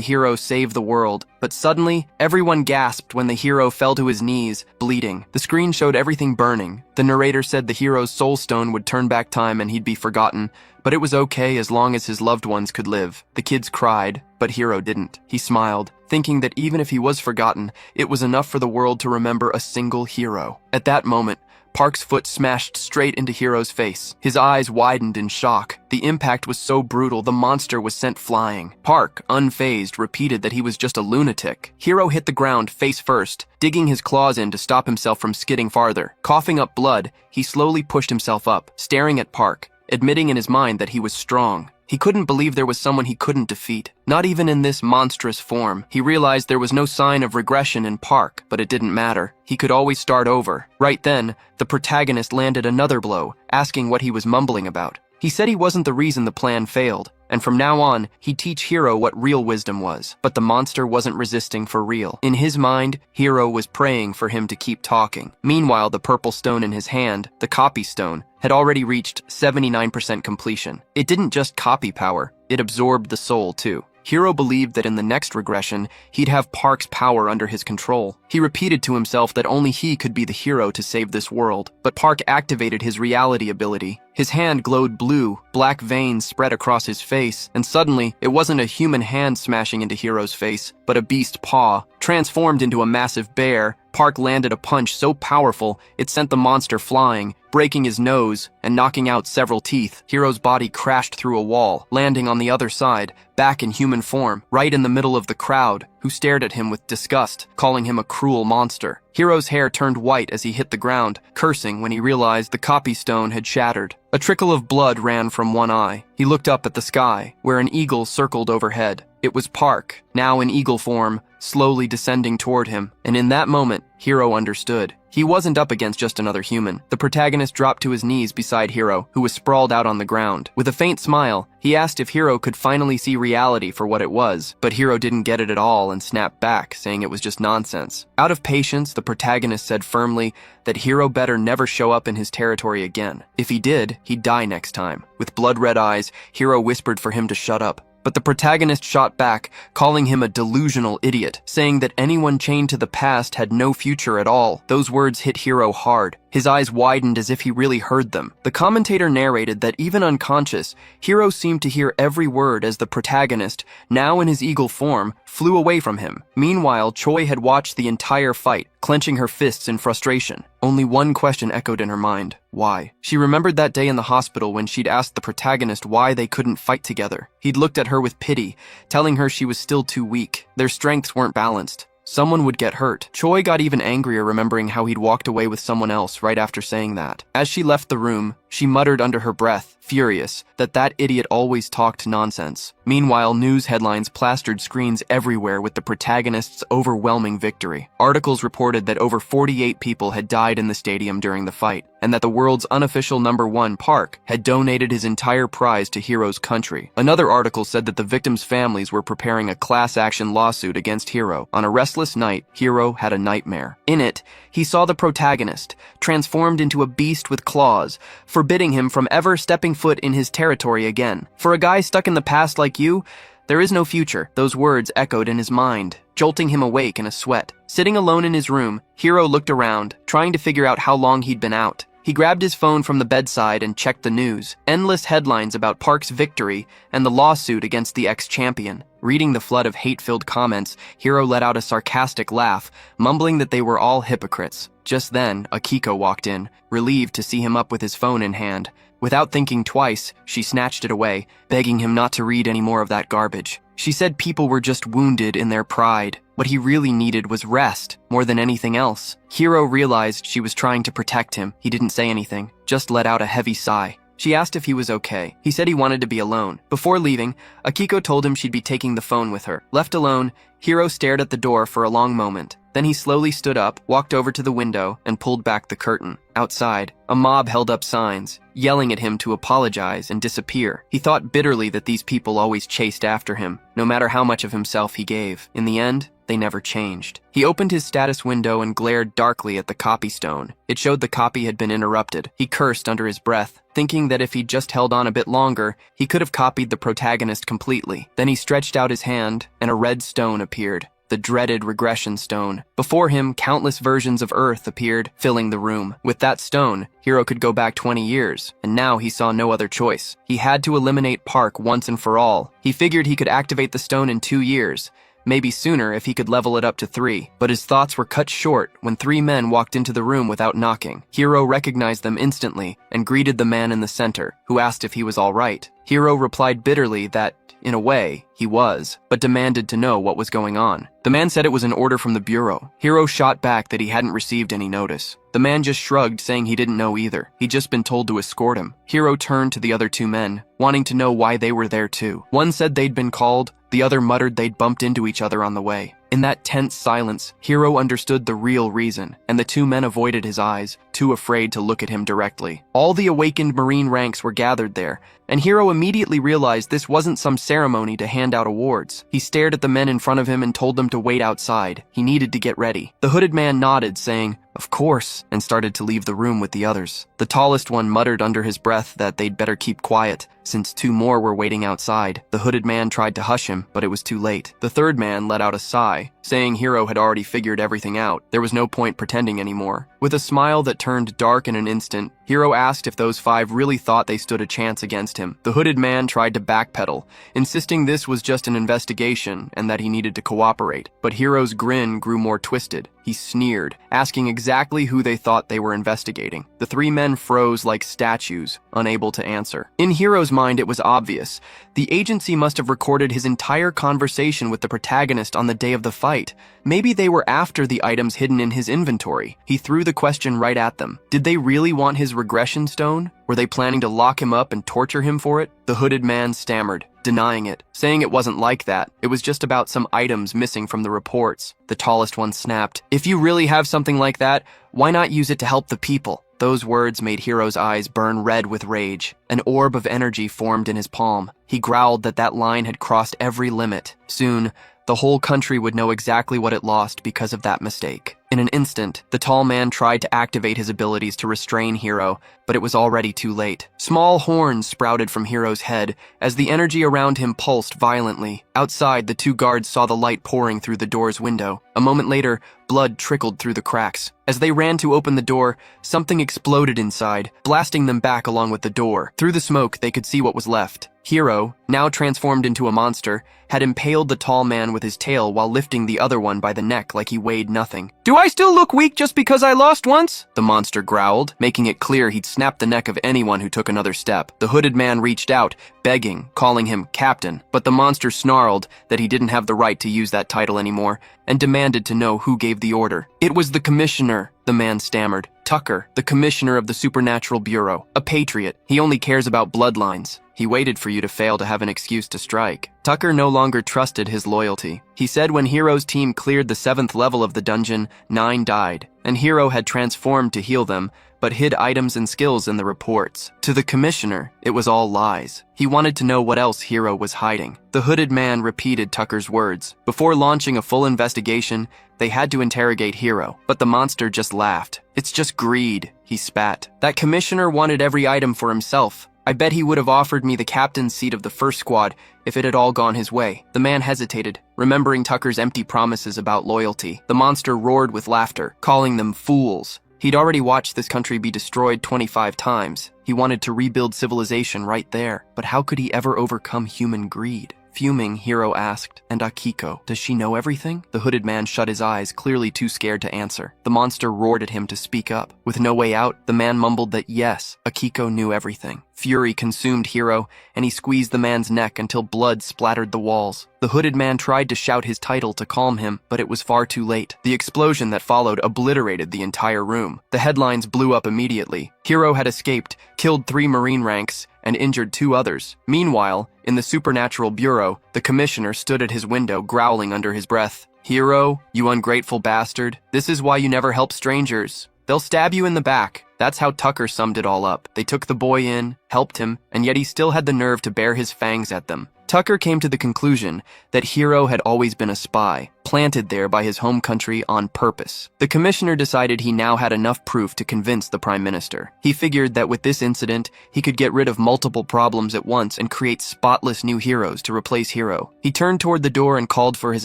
hero save the world, but suddenly, everyone gasped when the hero fell to his knees, bleeding. The screen showed everything burning. The narrator said the hero's soul stone would turn back time and he'd be forgotten, but it was okay as long as his loved ones could live. The kids cried, but Hiro didn't. He smiled, thinking that even if he was forgotten, it was enough for the world to remember a single hero. At that moment, Park's foot smashed straight into Hiro's face. His eyes widened in shock. The impact was so brutal, the monster was sent flying. Park, unfazed, repeated that he was just a lunatic. Hiro hit the ground face first, digging his claws in to stop himself from skidding farther. Coughing up blood, he slowly pushed himself up, staring at Park, admitting in his mind that he was strong. He couldn't believe there was someone he couldn't defeat. Not even in this monstrous form. He realized there was no sign of regression in Park, but it didn't matter. He could always start over. Right then, the protagonist landed another blow, asking what he was mumbling about. He said he wasn't the reason the plan failed, and from now on, he'd teach Hiro what real wisdom was. But the monster wasn't resisting for real. In his mind, Hiro was praying for him to keep talking. Meanwhile, the purple stone in his hand, the copy stone, had already reached 79% completion. It didn't just copy power, it absorbed the soul too. Hiro believed that in the next regression, he'd have Park's power under his control. He repeated to himself that only he could be the hero to save this world. But Park activated his reality ability. His hand glowed blue, black veins spread across his face, and suddenly, it wasn't a human hand smashing into Hiro's face, but a beast paw. Transformed into a massive bear, Park landed a punch so powerful, it sent the monster flying, breaking his nose and knocking out several teeth. Hiro's body crashed through a wall, landing on the other side, back in human form, right in the middle of the crowd, who stared at him with disgust, calling him a cruel monster. Hiro's hair turned white as he hit the ground, cursing when he realized the copy stone had shattered. A trickle of blood ran from one eye. He looked up at the sky, where an eagle circled overhead. It was Park, now in eagle form, slowly descending toward him, and in that moment, Hiro understood. He wasn't up against just another human. The protagonist dropped to his knees beside Hiro, who was sprawled out on the ground. With a faint smile, he asked if Hiro could finally see reality for what it was, but Hiro didn't get it at all and snapped back, saying it was just nonsense. Out of patience, the protagonist said firmly that Hiro better never show up in his territory again. If he did, he'd die next time. With blood-red eyes, Hiro whispered for him to shut up. But the protagonist shot back, calling him a delusional idiot, saying that anyone chained to the past had no future at all. Those words hit Hiro hard. His eyes widened as if he really heard them. The commentator narrated that even unconscious, Hiro seemed to hear every word as the protagonist, now in his eagle form, flew away from him. Meanwhile, Choi had watched the entire fight, clenching her fists in frustration. Only one question echoed in her mind. Why? She remembered that day in the hospital when she'd asked the protagonist why they couldn't fight together. He'd looked at her with pity, telling her she was still too weak. Their strengths weren't balanced. Someone would get hurt. Choi got even angrier remembering how he'd walked away with someone else right after saying that. As she left the room, she muttered under her breath, furious, that idiot always talked nonsense. Meanwhile, news headlines plastered screens everywhere with the protagonist's overwhelming victory. Articles reported that over 48 people had died in the stadium during the fight, and that the world's unofficial #1 Park had donated his entire prize to Hiro's country. Another article said that the victims' families were preparing a class-action lawsuit against Hiro. On a restless night, Hiro had a nightmare. In it, he saw the protagonist, transformed into a beast with claws, forbidding him from ever stepping foot in his territory again. For a guy stuck in the past like you, there is no future. Those words echoed in his mind, jolting him awake in a sweat. Sitting alone in his room, Hiro looked around, trying to figure out how long he'd been out. He grabbed his phone from the bedside and checked the news. Endless headlines about Park's victory and the lawsuit against the ex-champion. Reading the flood of hate-filled comments, Hiro let out a sarcastic laugh, mumbling that they were all hypocrites. Just then, Akiko walked in, relieved to see him up with his phone in hand. Without thinking twice, she snatched it away, begging him not to read any more of that garbage. She said people were just wounded in their pride. What he really needed was rest, more than anything else. Hiro realized she was trying to protect him. He didn't say anything, just let out a heavy sigh. She asked if he was okay. He said he wanted to be alone. Before leaving, Akiko told him she'd be taking the phone with her. Left alone, Hiro stared at the door for a long moment. Then he slowly stood up, walked over to the window, and pulled back the curtain. Outside, a mob held up signs, yelling at him to apologize and disappear. He thought bitterly that these people always chased after him, no matter how much of himself he gave. In the end, they never changed. He opened his status window and glared darkly at the copy stone. It showed the copy had been interrupted. He cursed under his breath, thinking that if he'd just held on a bit longer, he could have copied the protagonist completely. Then he stretched out his hand, and a red stone appeared. The dreaded regression stone. Before him, countless versions of Earth appeared, filling the room. With that stone, Hiro could go back 20 years, and now he saw no other choice. He had to eliminate Park once and for all. He figured he could activate the stone in 2 years, maybe sooner if he could level it up to 3. But his thoughts were cut short when 3 men walked into the room without knocking. Hiro recognized them instantly and greeted the man in the center, who asked if he was all right. Hiro replied bitterly that, in a way, he was, but demanded to know what was going on. The man said it was an order from the bureau. Hiro shot back that he hadn't received any notice. The man just shrugged, saying he didn't know either. He'd just been told to escort him. Hiro turned to the other 2 men, wanting to know why they were there too. One said they'd been called, the other muttered they'd bumped into each other on the way. In that tense silence, Hiro understood the real reason, and the 2 men avoided his eyes, too afraid to look at him directly. All the awakened Marine ranks were gathered there, and Hiro immediately realized this wasn't some ceremony to hand out awards. He stared at the men in front of him and told them to wait outside. He needed to get ready. The hooded man nodded, saying, "Of course," and started to leave the room with the others. The tallest one muttered under his breath that they'd better keep quiet, since 2 more were waiting outside. The hooded man tried to hush him, but it was too late. The 3rd man let out a sigh, saying Hiro had already figured everything out. There was no point pretending anymore. With a smile that turned dark in an instant, Hiro asked if those 5 really thought they stood a chance against him. The hooded man tried to backpedal, insisting this was just an investigation and that he needed to cooperate. But Hiro's grin grew more twisted. He sneered, asking exactly who they thought they were investigating. The 3 men froze like statues, unable to answer. In Hiro's mind, it was obvious. The agency must have recorded his entire conversation with the protagonist on the day of the fight. Maybe they were after the items hidden in his inventory. He threw the question right at them. Did they really want his regression stone? Were they planning to lock him up and torture him for it? The hooded man stammered, denying it, saying it wasn't like that. It was just about some items missing from the reports. The tallest one snapped, "If you really have something like that, why not use it to help the people?" Those words made Hiro's eyes burn red with rage. An orb of energy formed in his palm. He growled that line had crossed every limit. Soon, the whole country would know exactly what it lost because of that mistake. In an instant, the tall man tried to activate his abilities to restrain Hiro, but it was already too late. Small horns sprouted from Hiro's head as the energy around him pulsed violently. Outside, the 2 guards saw the light pouring through the door's window. A moment later, blood trickled through the cracks. As they ran to open the door, something exploded inside, blasting them back along with the door. Through the smoke, they could see what was left. Hiro, now transformed into a monster, had impaled the tall man with his tail while lifting the other one by the neck like he weighed nothing. "Do I still look weak just because I lost once?" the monster growled, making it clear he'd snap the neck of anyone who took another step. The hooded man reached out, begging, calling him captain, but the monster snarled that he didn't have the right to use that title anymore and demanded to know who gave the order. "It was the commissioner," the man stammered. "Tucker, the commissioner of the Supernatural Bureau. A patriot. He only cares about bloodlines. He waited for you to fail to have an excuse to strike." Tucker no longer trusted his loyalty. He said when Hiro's team cleared the 7th level of the dungeon, 9 died, and Hiro had transformed to heal them, but hid items and skills in the reports. To the commissioner, it was all lies. He wanted to know what else Hiro was hiding. The hooded man repeated Tucker's words. Before launching a full investigation, they had to interrogate Hiro, but the monster just laughed. "It's just greed," he spat. "That commissioner wanted every item for himself. I bet he would have offered me the captain's seat of the first squad if it had all gone his way." The man hesitated, remembering Tucker's empty promises about loyalty. The monster roared with laughter, calling them fools. He'd already watched this country be destroyed 25 times. He wanted to rebuild civilization right there. But how could he ever overcome human greed? Fuming, Hiro asked, "And Akiko, does she know everything?" The hooded man shut his eyes, clearly too scared to answer. The monster roared at him to speak up. With no way out, the man mumbled that yes, Akiko knew everything. Fury consumed Hiro, and he squeezed the man's neck until blood splattered the walls. The hooded man tried to shout his title to calm him, but it was far too late. The explosion that followed obliterated the entire room. The headlines blew up immediately. Hiro had escaped, killed 3 Marine ranks, and injured 2 others. Meanwhile, in the Supernatural Bureau, the commissioner stood at his window, growling under his breath. "Hiro, you ungrateful bastard. This is why you never help strangers. They'll stab you in the back." That's how Tucker summed it all up. They took the boy in, helped him, and yet he still had the nerve to bare his fangs at them. Tucker came to the conclusion that Hiro had always been a spy, planted there by his home country on purpose. The commissioner decided he now had enough proof to convince the prime minister. He figured that with this incident, he could get rid of multiple problems at once and create spotless new heroes to replace Hiro. He turned toward the door and called for his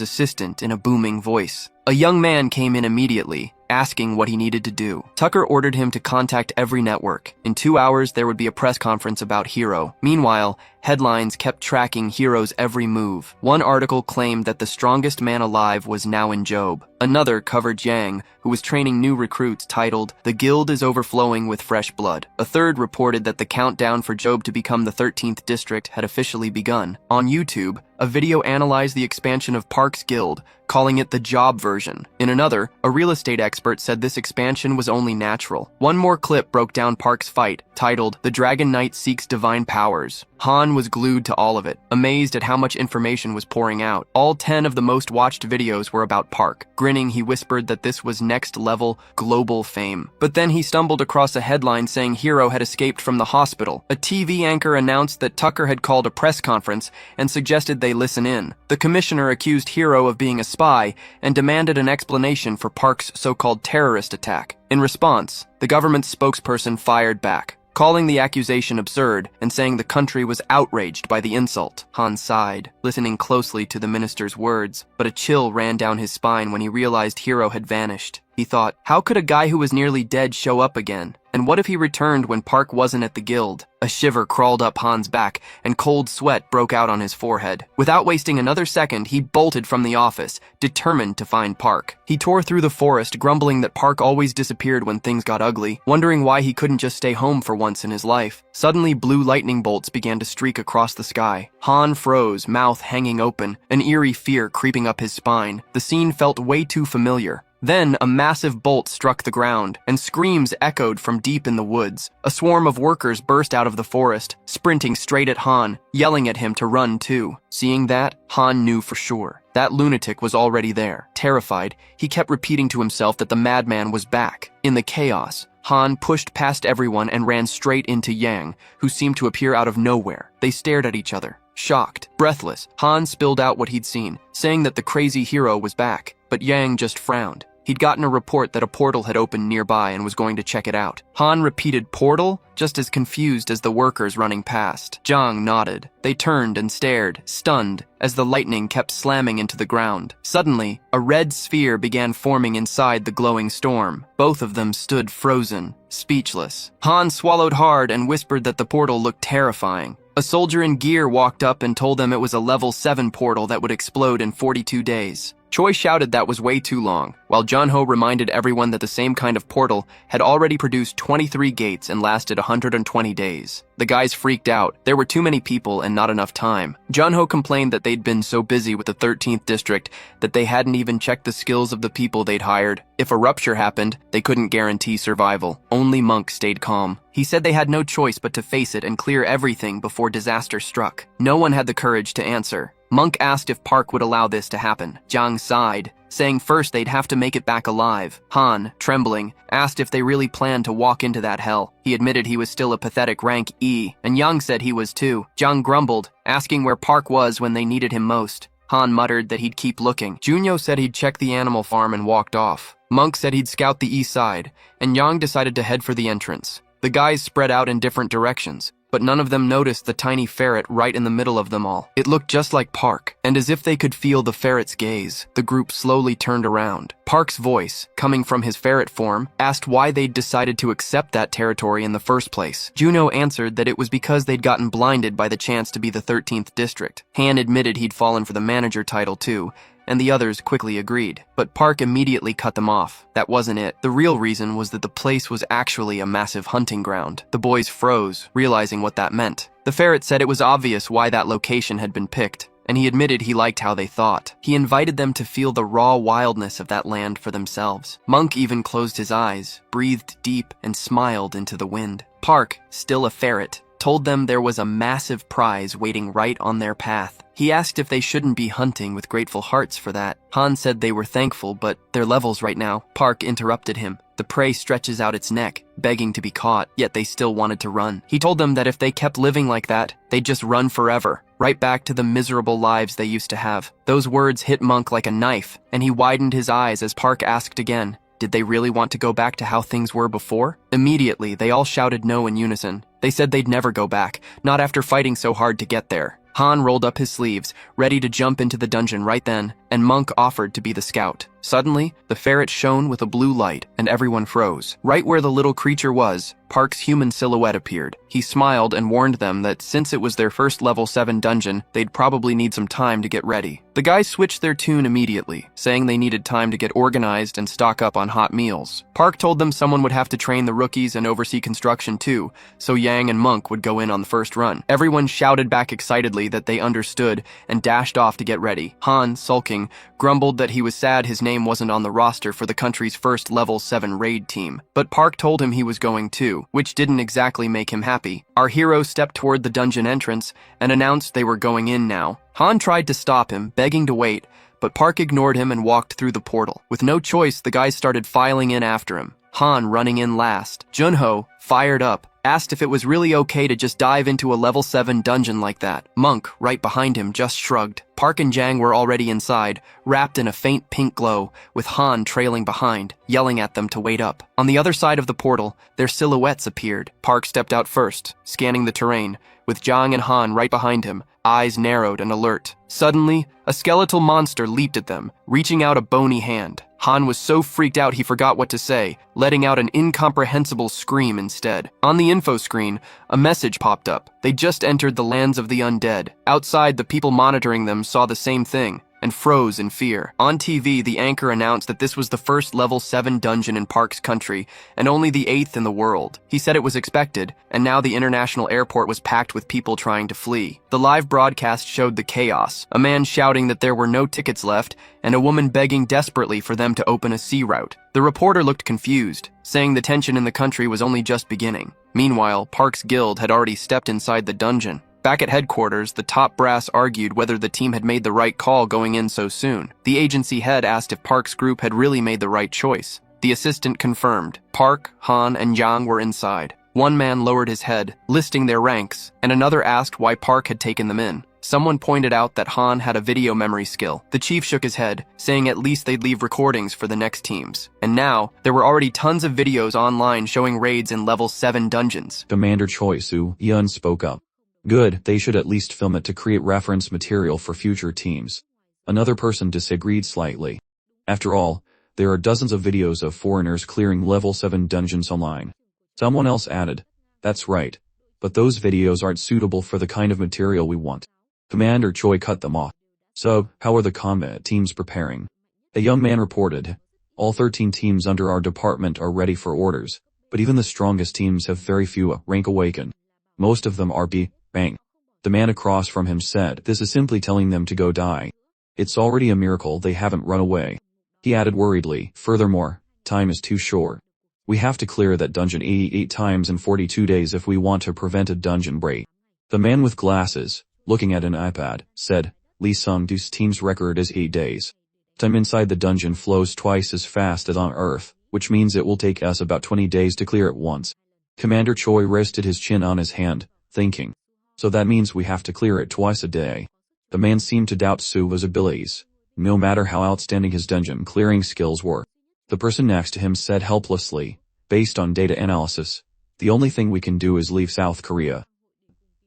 assistant in a booming voice. A young man came in immediately, asking what he needed to do. Tucker ordered him to contact every network. In 2 hours, there would be a press conference about Hiro. Meanwhile, Headlines kept tracking Hero's every move. One article claimed that the strongest man alive was now in Job. Another covered Yang, who was training new recruits, titled, "The Guild is overflowing with fresh blood." A third reported that the countdown for Job to become the 13th district had officially begun. On YouTube, a video analyzed the expansion of Park's guild, calling it the job version. In another, a real estate expert said this expansion was only natural. One more clip broke down Park's fight, titled, "The Dragon Knight Seeks Divine Powers." Han was glued to all of it, amazed at how much information was pouring out. All 10 of the most watched videos were about Park. Grinning, he whispered that this was next-level, global fame. But then he stumbled across a headline saying Hero had escaped from the hospital. A TV anchor announced that Tucker had called a press conference and suggested they listen in. The commissioner accused Hero of being a spy and demanded an explanation for Park's so-called terrorist attack. In response, the government's spokesperson fired back, calling the accusation absurd and saying the country was outraged by the insult. Han sighed, listening closely to the minister's words, but a chill ran down his spine when he realized Hero had vanished. He thought, how could a guy who was nearly dead show up again? And what if he returned when Park wasn't at the guild? A shiver crawled up Han's back, and cold sweat broke out on his forehead. Without wasting another second, he bolted from the office, determined to find Park. He tore through the forest, grumbling that Park always disappeared when things got ugly, wondering why he couldn't just stay home for once in his life. Suddenly, blue lightning bolts began to streak across the sky. Han froze, mouth hanging open, an eerie fear creeping up his spine. The scene felt way too familiar. Then, a massive bolt struck the ground, and screams echoed from deep in the woods. A swarm of workers burst out of the forest, sprinting straight at Han, yelling at him to run too. Seeing that, Han knew for sure. That lunatic was already there. Terrified, he kept repeating to himself that the madman was back. In the chaos, Han pushed past everyone and ran straight into Yang, who seemed to appear out of nowhere. They stared at each other. Shocked, breathless, Han spilled out what he'd seen, saying that the crazy Hero was back. But Yang just frowned. He'd gotten a report that a portal had opened nearby and was going to check it out. Han repeated portal, just as confused as the workers running past. Zhang nodded. They turned and stared, stunned, as the lightning kept slamming into the ground. Suddenly, a red sphere began forming inside the glowing storm. Both of them stood frozen, speechless. Han swallowed hard and whispered that the portal looked terrifying. A soldier in gear walked up and told them it was a level 7 portal that would explode in 42 days. Choi shouted that was way too long, while Junho reminded everyone that the same kind of portal had already produced 23 gates and lasted 120 days. The guys freaked out. There were too many people and not enough time. Junho complained that they'd been so busy with the 13th district that they hadn't even checked the skills of the people they'd hired. If a rupture happened, they couldn't guarantee survival. Only Monk stayed calm. He said they had no choice but to face it and clear everything before disaster struck. No one had the courage to answer. Monk asked if Park would allow this to happen. Zhang sighed, saying first they'd have to make it back alive. Han, trembling, asked if they really planned to walk into that hell. He admitted he was still a pathetic rank E, and Yang said he was too. Zhang grumbled, asking where Park was when they needed him most. Han muttered that he'd keep looking. Junyo said he'd check the animal farm and walked off. Monk said he'd scout the east side, and Yang decided to head for the entrance. The guys spread out in different directions, but none of them noticed the tiny ferret right in the middle of them all. It looked just like Park, and as if they could feel the ferret's gaze, the group slowly turned around. Park's voice, coming from his ferret form, asked why they'd decided to accept that territory in the first place. Juno answered that it was because they'd gotten blinded by the chance to be the 13th district. Han admitted he'd fallen for the manager title too, and the others quickly agreed. But Park immediately cut them off. That wasn't it. The real reason was that the place was actually a massive hunting ground. The boys froze, realizing what that meant. The ferret said it was obvious why that location had been picked, and he admitted he liked how they thought. He invited them to feel the raw wildness of that land for themselves. Monk even closed his eyes, breathed deep, and smiled into the wind. Park, still a ferret, told them there was a massive prize waiting right on their path. He asked if they shouldn't be hunting with grateful hearts for that. Han said they were thankful, but their levels right now. Park interrupted him. The prey stretches out its neck, begging to be caught, yet they still wanted to run. He told them that if they kept living like that, they'd just run forever, right back to the miserable lives they used to have. Those words hit Monk like a knife, and he widened his eyes as Park asked again, did they really want to go back to how things were before? Immediately, they all shouted no in unison. They said they'd never go back, not after fighting so hard to get there. Han rolled up his sleeves, ready to jump into the dungeon right then, and Monk offered to be the scout. Suddenly, the ferret shone with a blue light, and everyone froze. Right where the little creature was, Park's human silhouette appeared. He smiled and warned them that since it was their first level 7 dungeon, they'd probably need some time to get ready. The guys switched their tune immediately, saying they needed time to get organized and stock up on hot meals. Park told them someone would have to train the rookies and oversee construction too, so Yang and Monk would go in on the first run. Everyone shouted back excitedly that they understood and dashed off to get ready. Han, sulking, grumbled that he was sad his name wasn't on the roster for the country's first level 7 raid team. But Park told him he was going too, which didn't exactly make him happy. Our hero stepped toward the dungeon entrance and announced they were going in now. Han tried to stop him, begging to wait, but Park ignored him and walked through the portal. With no choice, the guys started filing in after him, Han running in last. Junho, fired up, asked if it was really okay to just dive into a level 7 dungeon like that. Monk, right behind him, just shrugged. Park and Jang were already inside, wrapped in a faint pink glow, with Han trailing behind, yelling at them to wait up. On the other side of the portal, their silhouettes appeared. Park stepped out first, scanning the terrain, with Jang and Han right behind him, eyes narrowed and alert. Suddenly, a skeletal monster leaped at them, reaching out a bony hand. Han was so freaked out he forgot what to say, letting out an incomprehensible scream instead. On the info screen, a message popped up. They just entered the lands of the undead. Outside, the people monitoring them saw the same thing and froze in fear. On TV, the anchor announced that this was the first level 7 dungeon in Park's country, and only the 8th in the world. He said it was expected, and now the international airport was packed with people trying to flee. The live broadcast showed the chaos, a man shouting that there were no tickets left, and a woman begging desperately for them to open a sea route. The reporter looked confused, saying the tension in the country was only just beginning. Meanwhile, Park's guild had already stepped inside the dungeon. Back at headquarters, the top brass argued whether the team had made the right call going in so soon. The agency head asked if Park's group had really made the right choice. The assistant confirmed. Park, Han, and Yang were inside. One man lowered his head, listing their ranks, and another asked why Park had taken them in. Someone pointed out that Han had a video memory skill. The chief shook his head, saying at least they'd leave recordings for the next teams. And now, there were already tons of videos online showing raids in level 7 dungeons. Commander Choi Soo-yeon spoke up. Good, they should at least film it to create reference material for future teams. Another person disagreed slightly. After all, there are dozens of videos of foreigners clearing level 7 dungeons online. Someone else added, that's right, but those videos aren't suitable for the kind of material we want. Commander Choi cut them off. So, how are the combat teams preparing? A young man reported, all 13 teams under our department are ready for orders, but even the strongest teams have very few rank awaken. Most of them are bang. The man across from him said, this is simply telling them to go die. It's already a miracle they haven't run away. He added worriedly, furthermore, time is too short. We have to clear that dungeon 88 times in 42 days if we want to prevent a dungeon break. The man with glasses, looking at an iPad, said, Lee Sung-doo's team's record is 8 days. Time inside the dungeon flows twice as fast as on Earth, which means it will take us about 20 days to clear it once. Commander Choi rested his chin on his hand, thinking. So that means we have to clear it twice a day. The man seemed to doubt Suva's abilities, no matter how outstanding his dungeon clearing skills were. The person next to him said helplessly, based on data analysis, the only thing we can do is leave South Korea.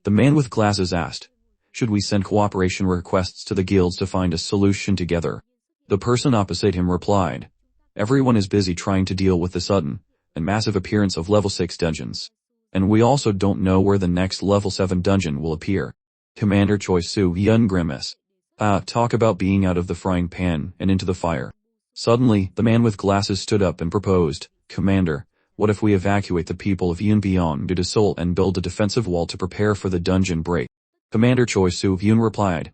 The man with glasses asked, should we send cooperation requests to the guilds to find a solution together? The person opposite him replied, everyone is busy trying to deal with the sudden and massive appearance of level 6 dungeons. And we also don't know where the next level 7 dungeon will appear. Commander Choi Soo-yeon grimaced. Talk about being out of the frying pan and into the fire. Suddenly, the man with glasses stood up and proposed, Commander, what if we evacuate the people of Druid of Seoul and build a defensive wall to prepare for the dungeon break? Commander Choi Soo-yeon replied,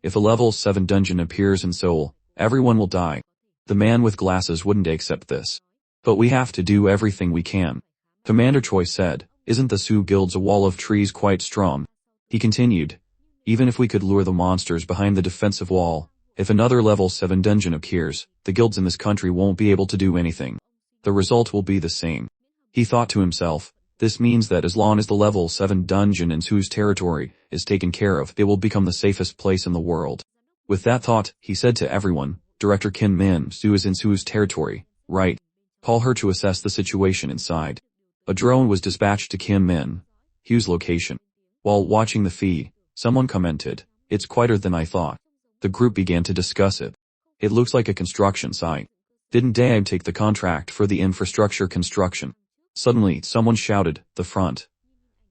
if a level 7 dungeon appears in Seoul, everyone will die. The man with glasses wouldn't accept this. But we have to do everything we can. Commander Choi said, isn't the Sioux Guild's wall of trees quite strong? He continued, even if we could lure the monsters behind the defensive wall, if another level 7 dungeon appears, the guilds in this country won't be able to do anything. The result will be the same. He thought to himself, this means that as long as the level 7 dungeon in Sue's territory is taken care of, it will become the safest place in the world. With that thought, he said to everyone, Director Kim Min-soo is in Sue's territory, right? Call her to assess the situation inside. A drone was dispatched to Kim Min-soo's location. While watching the feed, someone commented, it's quieter than I thought. The group began to discuss it. It looks like a construction site. Didn't Dave take the contract for the infrastructure construction? Suddenly, someone shouted, the front.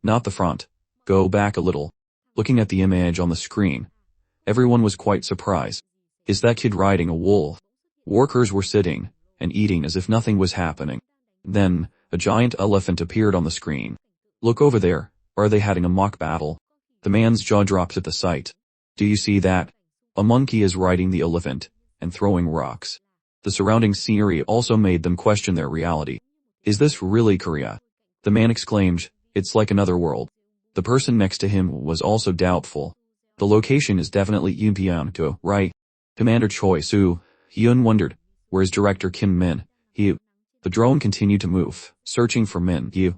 Not the front. Go back a little. Looking at the image on the screen, everyone was quite surprised. Is that kid riding a wolf? Workers were sitting and eating as if nothing was happening. Then, a giant elephant appeared on the screen. Look over there. Are they having a mock battle? The man's jaw dropped at the sight. Do you see that? A monkey is riding the elephant and throwing rocks. The surrounding scenery also made them question their reality. Is this really Korea? The man exclaimed, it's like another world. The person next to him was also doubtful. The location is definitely Yunpyeong, right? Commander Choi Soo-hyun wondered, where's Director Kim Min-hyo? The drone continued to move, searching for Min-hyo.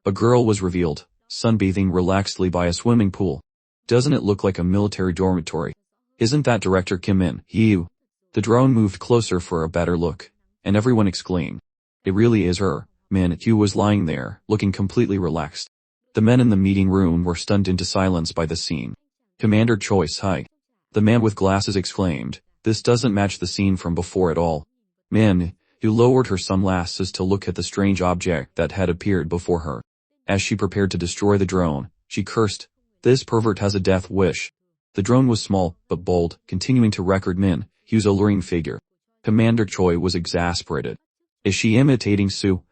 A girl was revealed, sunbathing relaxedly by a swimming pool. Doesn't it look like a military dormitory? Isn't that Director Kim Min-hyo? The drone moved closer for a better look, and everyone exclaimed. It really is her. Min-hyo was lying there, looking completely relaxed. The men in the meeting room were stunned into silence by the scene. Commander Choi Soo. The man with glasses exclaimed, this doesn't match the scene from before at all. Min-hyo lowered her sunglasses to look at the strange object that had appeared before her. As she prepared to destroy the drone, she cursed, this pervert has a death wish. The drone was small, but bold, continuing to record Min-hyo's alluring figure. Commander Choi was exasperated. Is she imitating Soo?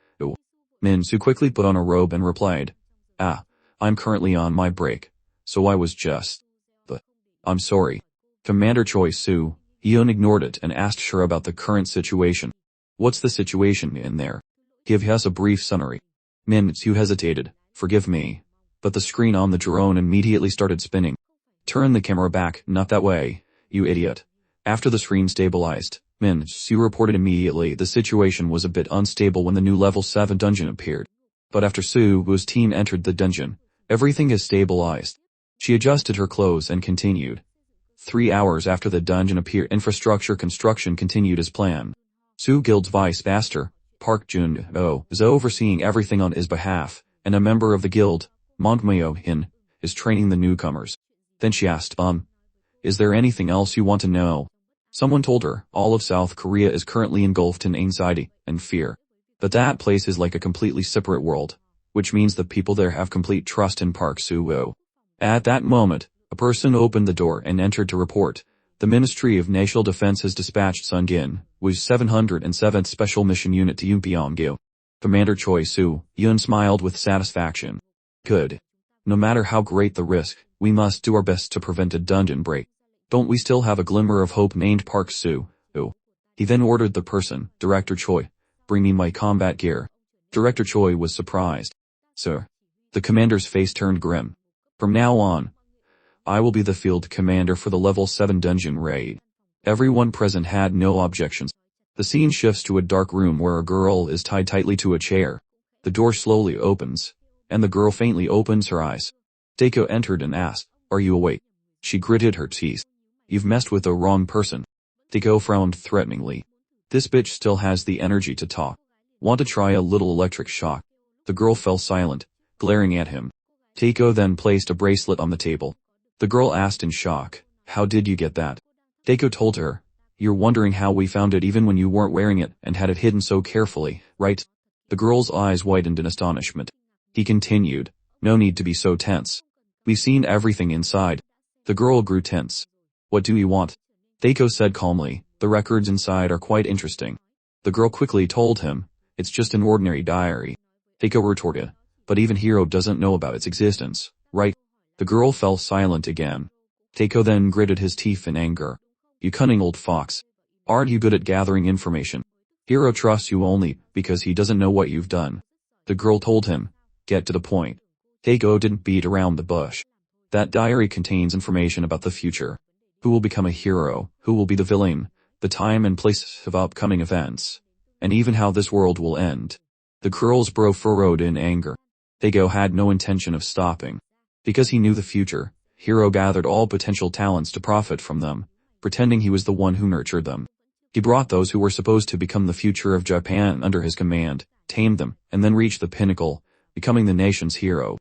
Min-hyo quickly put on a robe and replied, I'm currently on my break, so I was just. I'm sorry. Commander Choi Soo-hyun ignored it and asked her about the current situation. What's the situation in there? Give us a brief summary. Min-hyo hesitated, forgive me. But the screen on the drone immediately started spinning. Turn the camera back, not that way, you idiot. After the screen stabilized, Min-hyo reported immediately the situation was a bit unstable when the new level 7 dungeon appeared. But after Soo's team entered the dungeon, everything is stabilized. She adjusted her clothes and continued. 3 hours after the dungeon appeared, infrastructure construction continued as planned. Soo Guild's vice master, Park Jun-ho, is overseeing everything on his behalf, and a member of the guild, Manhwa, is training the newcomers. Then she asked, is there anything else you want to know? Someone told her, all of South Korea is currently engulfed in anxiety and fear. But that place is like a completely separate world, which means the people there have complete trust in Park Soo-ho. At that moment, a person opened the door and entered to report. The Ministry of National Defense has dispatched Sungin, with 707th Special Mission Unit to Yunpyeong. Commander Choi Soo-hyun smiled with satisfaction. Good. No matter how great the risk, we must do our best to prevent a dungeon break. Don't we still have a glimmer of hope named Park Soo-ho? He then ordered the person, Director Choi, bring me my combat gear. Director Choi was surprised. Sir. The commander's face turned grim. From now on, I will be the field commander for the level 7 dungeon raid. Everyone present had no objections. The scene shifts to a dark room where a girl is tied tightly to a chair. The door slowly opens, and the girl faintly opens her eyes. Daiko entered and asked, are you awake? She gritted her teeth. You've messed with the wrong person. Daiko frowned threateningly. This bitch still has the energy to talk. Want to try a little electric shock? The girl fell silent, glaring at him. Daiko then placed a bracelet on the table. The girl asked in shock, how did you get that? Daiko told her, you're wondering how we found it even when you weren't wearing it and had it hidden so carefully, right? The girl's eyes widened in astonishment. He continued, no need to be so tense. We've seen everything inside. The girl grew tense. What do you want? Daiko said calmly, the records inside are quite interesting. The girl quickly told him, it's just an ordinary diary. Daiko retorted, but even Hero doesn't know about its existence, right? The girl fell silent again. Daiko then gritted his teeth in anger. You cunning old fox. Aren't you good at gathering information? Hero trusts you only because he doesn't know what you've done. The girl told him, get to the point. Daiko didn't beat around the bush. That diary contains information about the future. Who will become a hero, who will be the villain, the time and place of upcoming events, and even how this world will end. The girl's brow furrowed in anger. Daiko had no intention of stopping. Because he knew the future, Hero gathered all potential talents to profit from them, pretending he was the one who nurtured them. He brought those who were supposed to become the future of Japan under his command, tamed them, and then reached the pinnacle, becoming the nation's hero.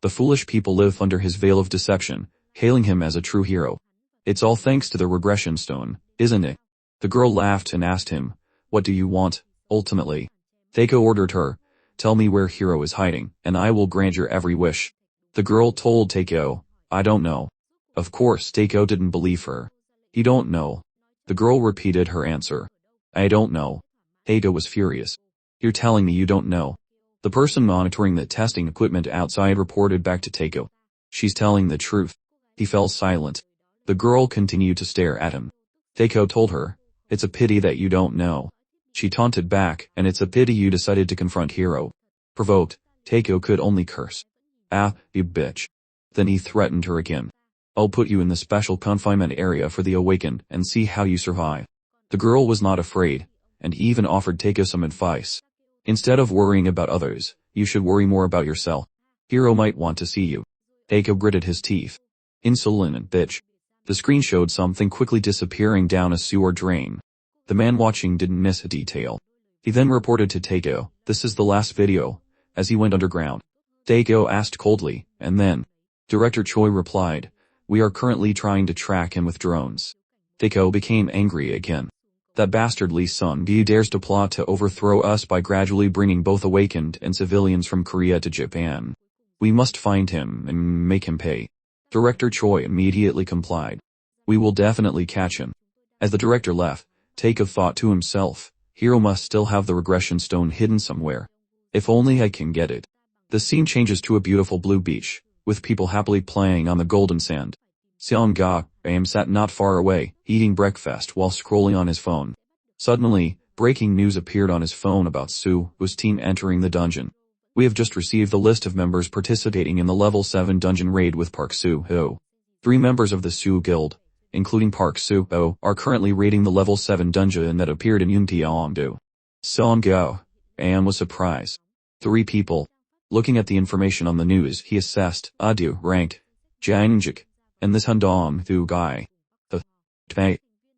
The foolish people live under his veil of deception, hailing him as a true hero. It's all thanks to the regression stone, isn't it? The girl laughed and asked him, "What do you want, ultimately?" Takeo ordered her, "Tell me where Hiro is hiding, and I will grant your every wish." The girl told Takeo, "I don't know." Of course, Takeo didn't believe her. "You don't know?" The girl repeated her answer. "I don't know." Takeo was furious. "You're telling me you don't know?" The person monitoring the testing equipment outside reported back to Takeo. "She's telling the truth." He fell silent. The girl continued to stare at him. Takeo told her, "It's a pity that you don't know." She taunted back, "And it's a pity you decided to confront Hiro." Provoked, Takeo could only curse. "Ah, you bitch." Then he threatened her again. "I'll put you in the special confinement area for the awakened and see how you survive." The girl was not afraid, and even offered Takeo some advice. "Instead of worrying about others, you should worry more about yourself. Hiro might want to see you." Takeo gritted his teeth. "Insolent bitch." The screen showed something quickly disappearing down a sewer drain. The man watching didn't miss a detail. He then reported to Takeo, "This is the last video," as he went underground. Takeo asked coldly, "And then?" Director Choi replied, "We are currently trying to track him with drones." Takeo became angry again. "That bastard Lee Sung-gi dares to plot to overthrow us by gradually bringing both awakened and civilians from Korea to Japan. We must find him and make him pay." Director Choi immediately complied. "We will definitely catch him." As the director left, Takeo thought to himself, Hiro must still have the regression stone hidden somewhere. If only I can get it. The scene changes to a beautiful blue beach, with people happily playing on the golden sand. Seong-ga sat not far away, eating breakfast while scrolling on his phone. Suddenly, breaking news appeared on his phone about Su's team entering the dungeon. "We have just received the list of members participating in the level 7 dungeon raid with Park Soo-ho. 3 members of the Soo Guild, including Park Soo-ho, are currently raiding the level 7 dungeon that appeared in Yuntiangdo." Seong-ga was surprised. 3 people. Looking at the information on the news, he assessed, Adu ranked, Janjik, and this Hundong guy.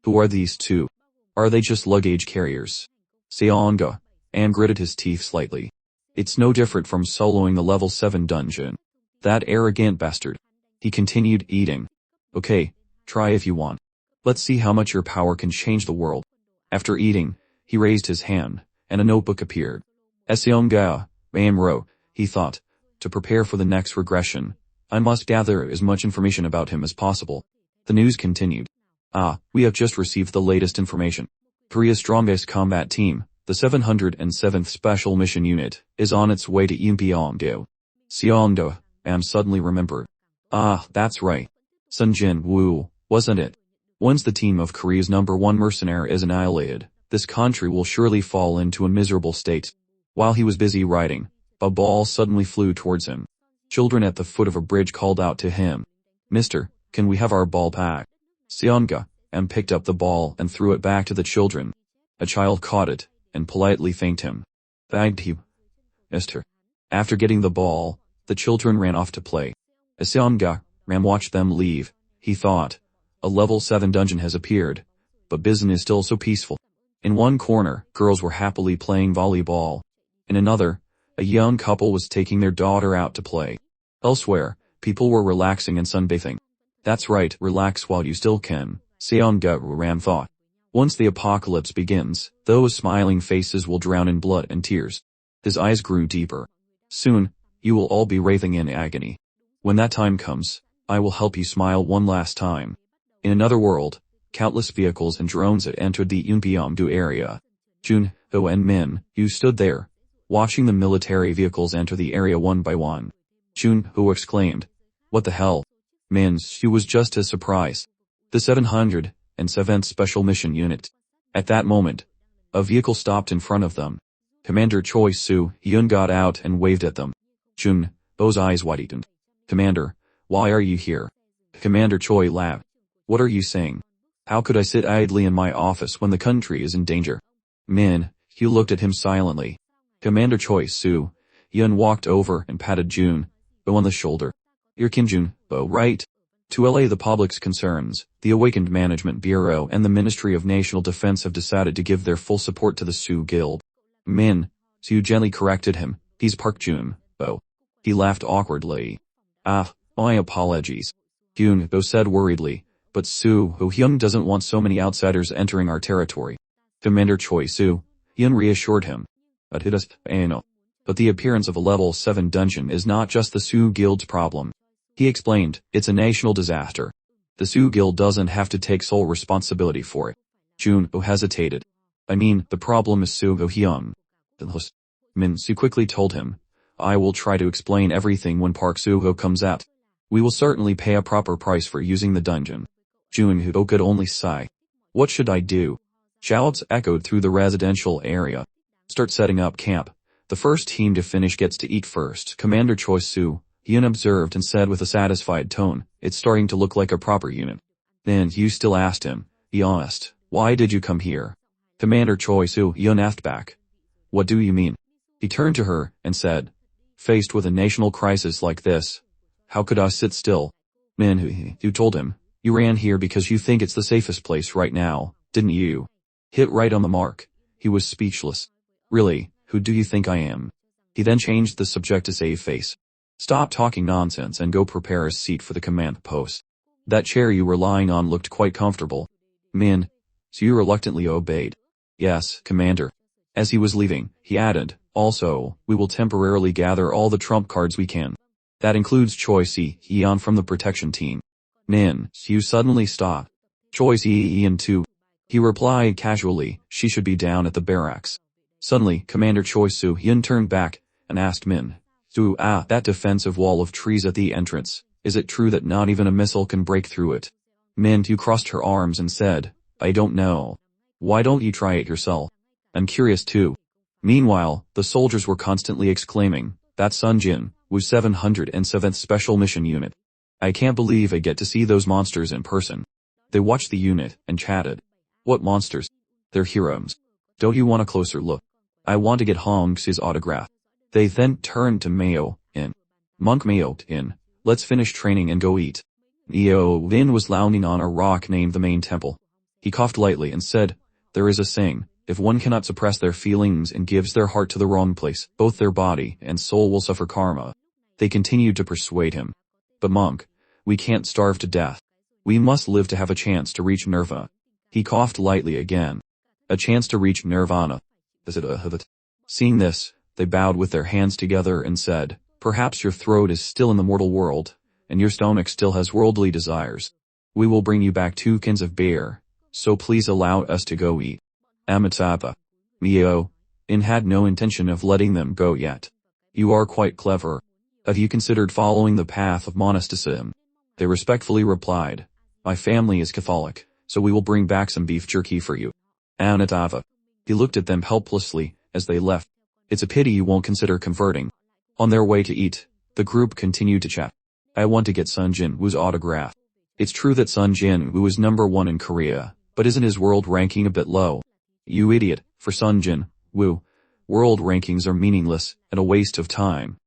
Who are these 2? Are they just luggage carriers? Seong-ga gritted his teeth slightly. "It's no different from soloing the level 7 dungeon. That arrogant bastard." He continued eating. "Okay, try if you want. Let's see how much your power can change the world." After eating, he raised his hand, and a notebook appeared. Seong-ga wrote, he thought, "To prepare for the next regression, I must gather as much information about him as possible." The news continued. "We have just received the latest information. Korea's strongest combat team, the 707th Special Mission Unit, is on its way to Yunpyeongdo." Seong-do suddenly remembered. That's right. Sun Jin-woo, wasn't it? Once the team of Korea's #1 mercenary is annihilated, this country will surely fall into a miserable state. While he was busy writing, a ball suddenly flew towards him. Children at the foot of a bridge called out to him, "Mister, can we have our ball back?" Seong-ga picked up the ball and threw it back to the children. A child caught it and politely thanked him. "Thank you, mister." After getting the ball, the children ran off to play. As Seong-ga watched them leave, he thought, a level 7 dungeon has appeared, but business is still so peaceful. In one corner, girls were happily playing volleyball. In another, a young couple was taking their daughter out to play. Elsewhere, people were relaxing and sunbathing. "That's right, relax while you still can," Seong-ga thought. "Once the apocalypse begins, those smiling faces will drown in blood and tears." His eyes grew deeper. "Soon, you will all be writhing in agony. When that time comes, I will help you smile one last time." In another world, countless vehicles and drones had entered the Yunpyeongdo area. Jun-ho and Min-yu stood there, watching the military vehicles enter the area one by one. Jun-ho exclaimed, "What the hell?" Min-yu was just as surprised. "The 707th Special Mission Unit." At that moment, a vehicle stopped in front of them. Commander Choi Soo-hyun got out and waved at them. Jun-ho's eyes widened. "Commander, why are you here?" Commander Choi laughed. "What are you saying? How could I sit idly in my office when the country is in danger?" Min-yu looked at him silently. Commander Choi Soo-hyun walked over and patted Jun-ho on the shoulder. "You're Kim Jun-ho, right? To allay the public's concerns, the Awakened Management Bureau and the Ministry of National Defense have decided to give their full support to the Soo Guild." Min-yu gently corrected him. "He's Park Jun-ho." He laughed awkwardly. My apologies," Jun-ho said worriedly, But Soo Hyun doesn't want so many outsiders entering our territory. Commander Choi Soo Hyun reassured him. But the appearance of a level 7 dungeon is not just the Soo Guild's problem. He explained, it's a national disaster. The Soo Guild doesn't have to take sole responsibility for it. Junho hesitated. I mean, the problem is Soo Hyun. Min Soo quickly told him. I will try to explain everything when Park Soo-ho comes out. We will certainly pay a proper price for using the dungeon. Junho could only sigh. What should I do? Shouts echoed through the residential area. Start setting up camp. The first team to finish gets to eat first, Commander Choi Soo Hyun observed and said with a satisfied tone, it's starting to look like a proper unit. Then you still asked him. He asked, why did you come here? Commander Choi Soo Hyun asked back. What do you mean? He turned to her and said, faced with a national crisis like this, how could I sit still? Min, you told him, you ran here because you think it's the safest place right now, didn't you? Hit right on the mark. He was speechless. Really, who do you think I am? He then changed the subject to save face. Stop talking nonsense and go prepare a seat for the command post. That chair you were lying on looked quite comfortable. Min, so you reluctantly obeyed. Yes, Commander. As he was leaving, he added, also, we will temporarily gather all the trump cards we can. That includes Choi Si-hyun from the protection team. Min, you suddenly stopped. Choi Si-hyun too. He replied casually, she should be down at the barracks. Suddenly, Commander Choi Soo-hyun turned back and asked Min, that defensive wall of trees at the entrance, is it true that not even a missile can break through it? Min crossed her arms and said, I don't know. Why don't you try it yourself? I'm curious too. Meanwhile, the soldiers were constantly exclaiming, that's Sun Jin, Woo's 707th Special Mission Unit. I can't believe I get to see those monsters in person. They watched the unit and chatted. What monsters? They're heroes. Don't you want a closer look? I want to get Hong's autograph. They then turned to Mayo In. Monk Mayo In, let's finish training and go eat. Neo In was lounging on a rock named the main temple. He coughed lightly and said, there is a saying, if one cannot suppress their feelings and gives their heart to the wrong place, both their body and soul will suffer karma. They continued to persuade him. But monk, we can't starve to death. We must live to have a chance to reach Nirvana. He coughed lightly again. A chance to reach Nirvana. Seeing this, they bowed with their hands together and said, perhaps your throat is still in the mortal world, and your stomach still has worldly desires. We will bring you back 2 cans of beer, so please allow us to go eat. Amitabha. Mio In had no intention of letting them go yet. You are quite clever. Have you considered following the path of monasticism? They respectfully replied, my family is Catholic, so we will bring back some beef jerky for you. Amitabha. He looked at them helplessly as they left. It's a pity you won't consider converting. On their way to eat, the group continued to chat. I want to get Sun Jin Woo's autograph. It's true that Sun Jin Woo is number 1 in Korea, but isn't his world ranking a bit low? You idiot, for Sun Jin Woo, world rankings are meaningless and a waste of time.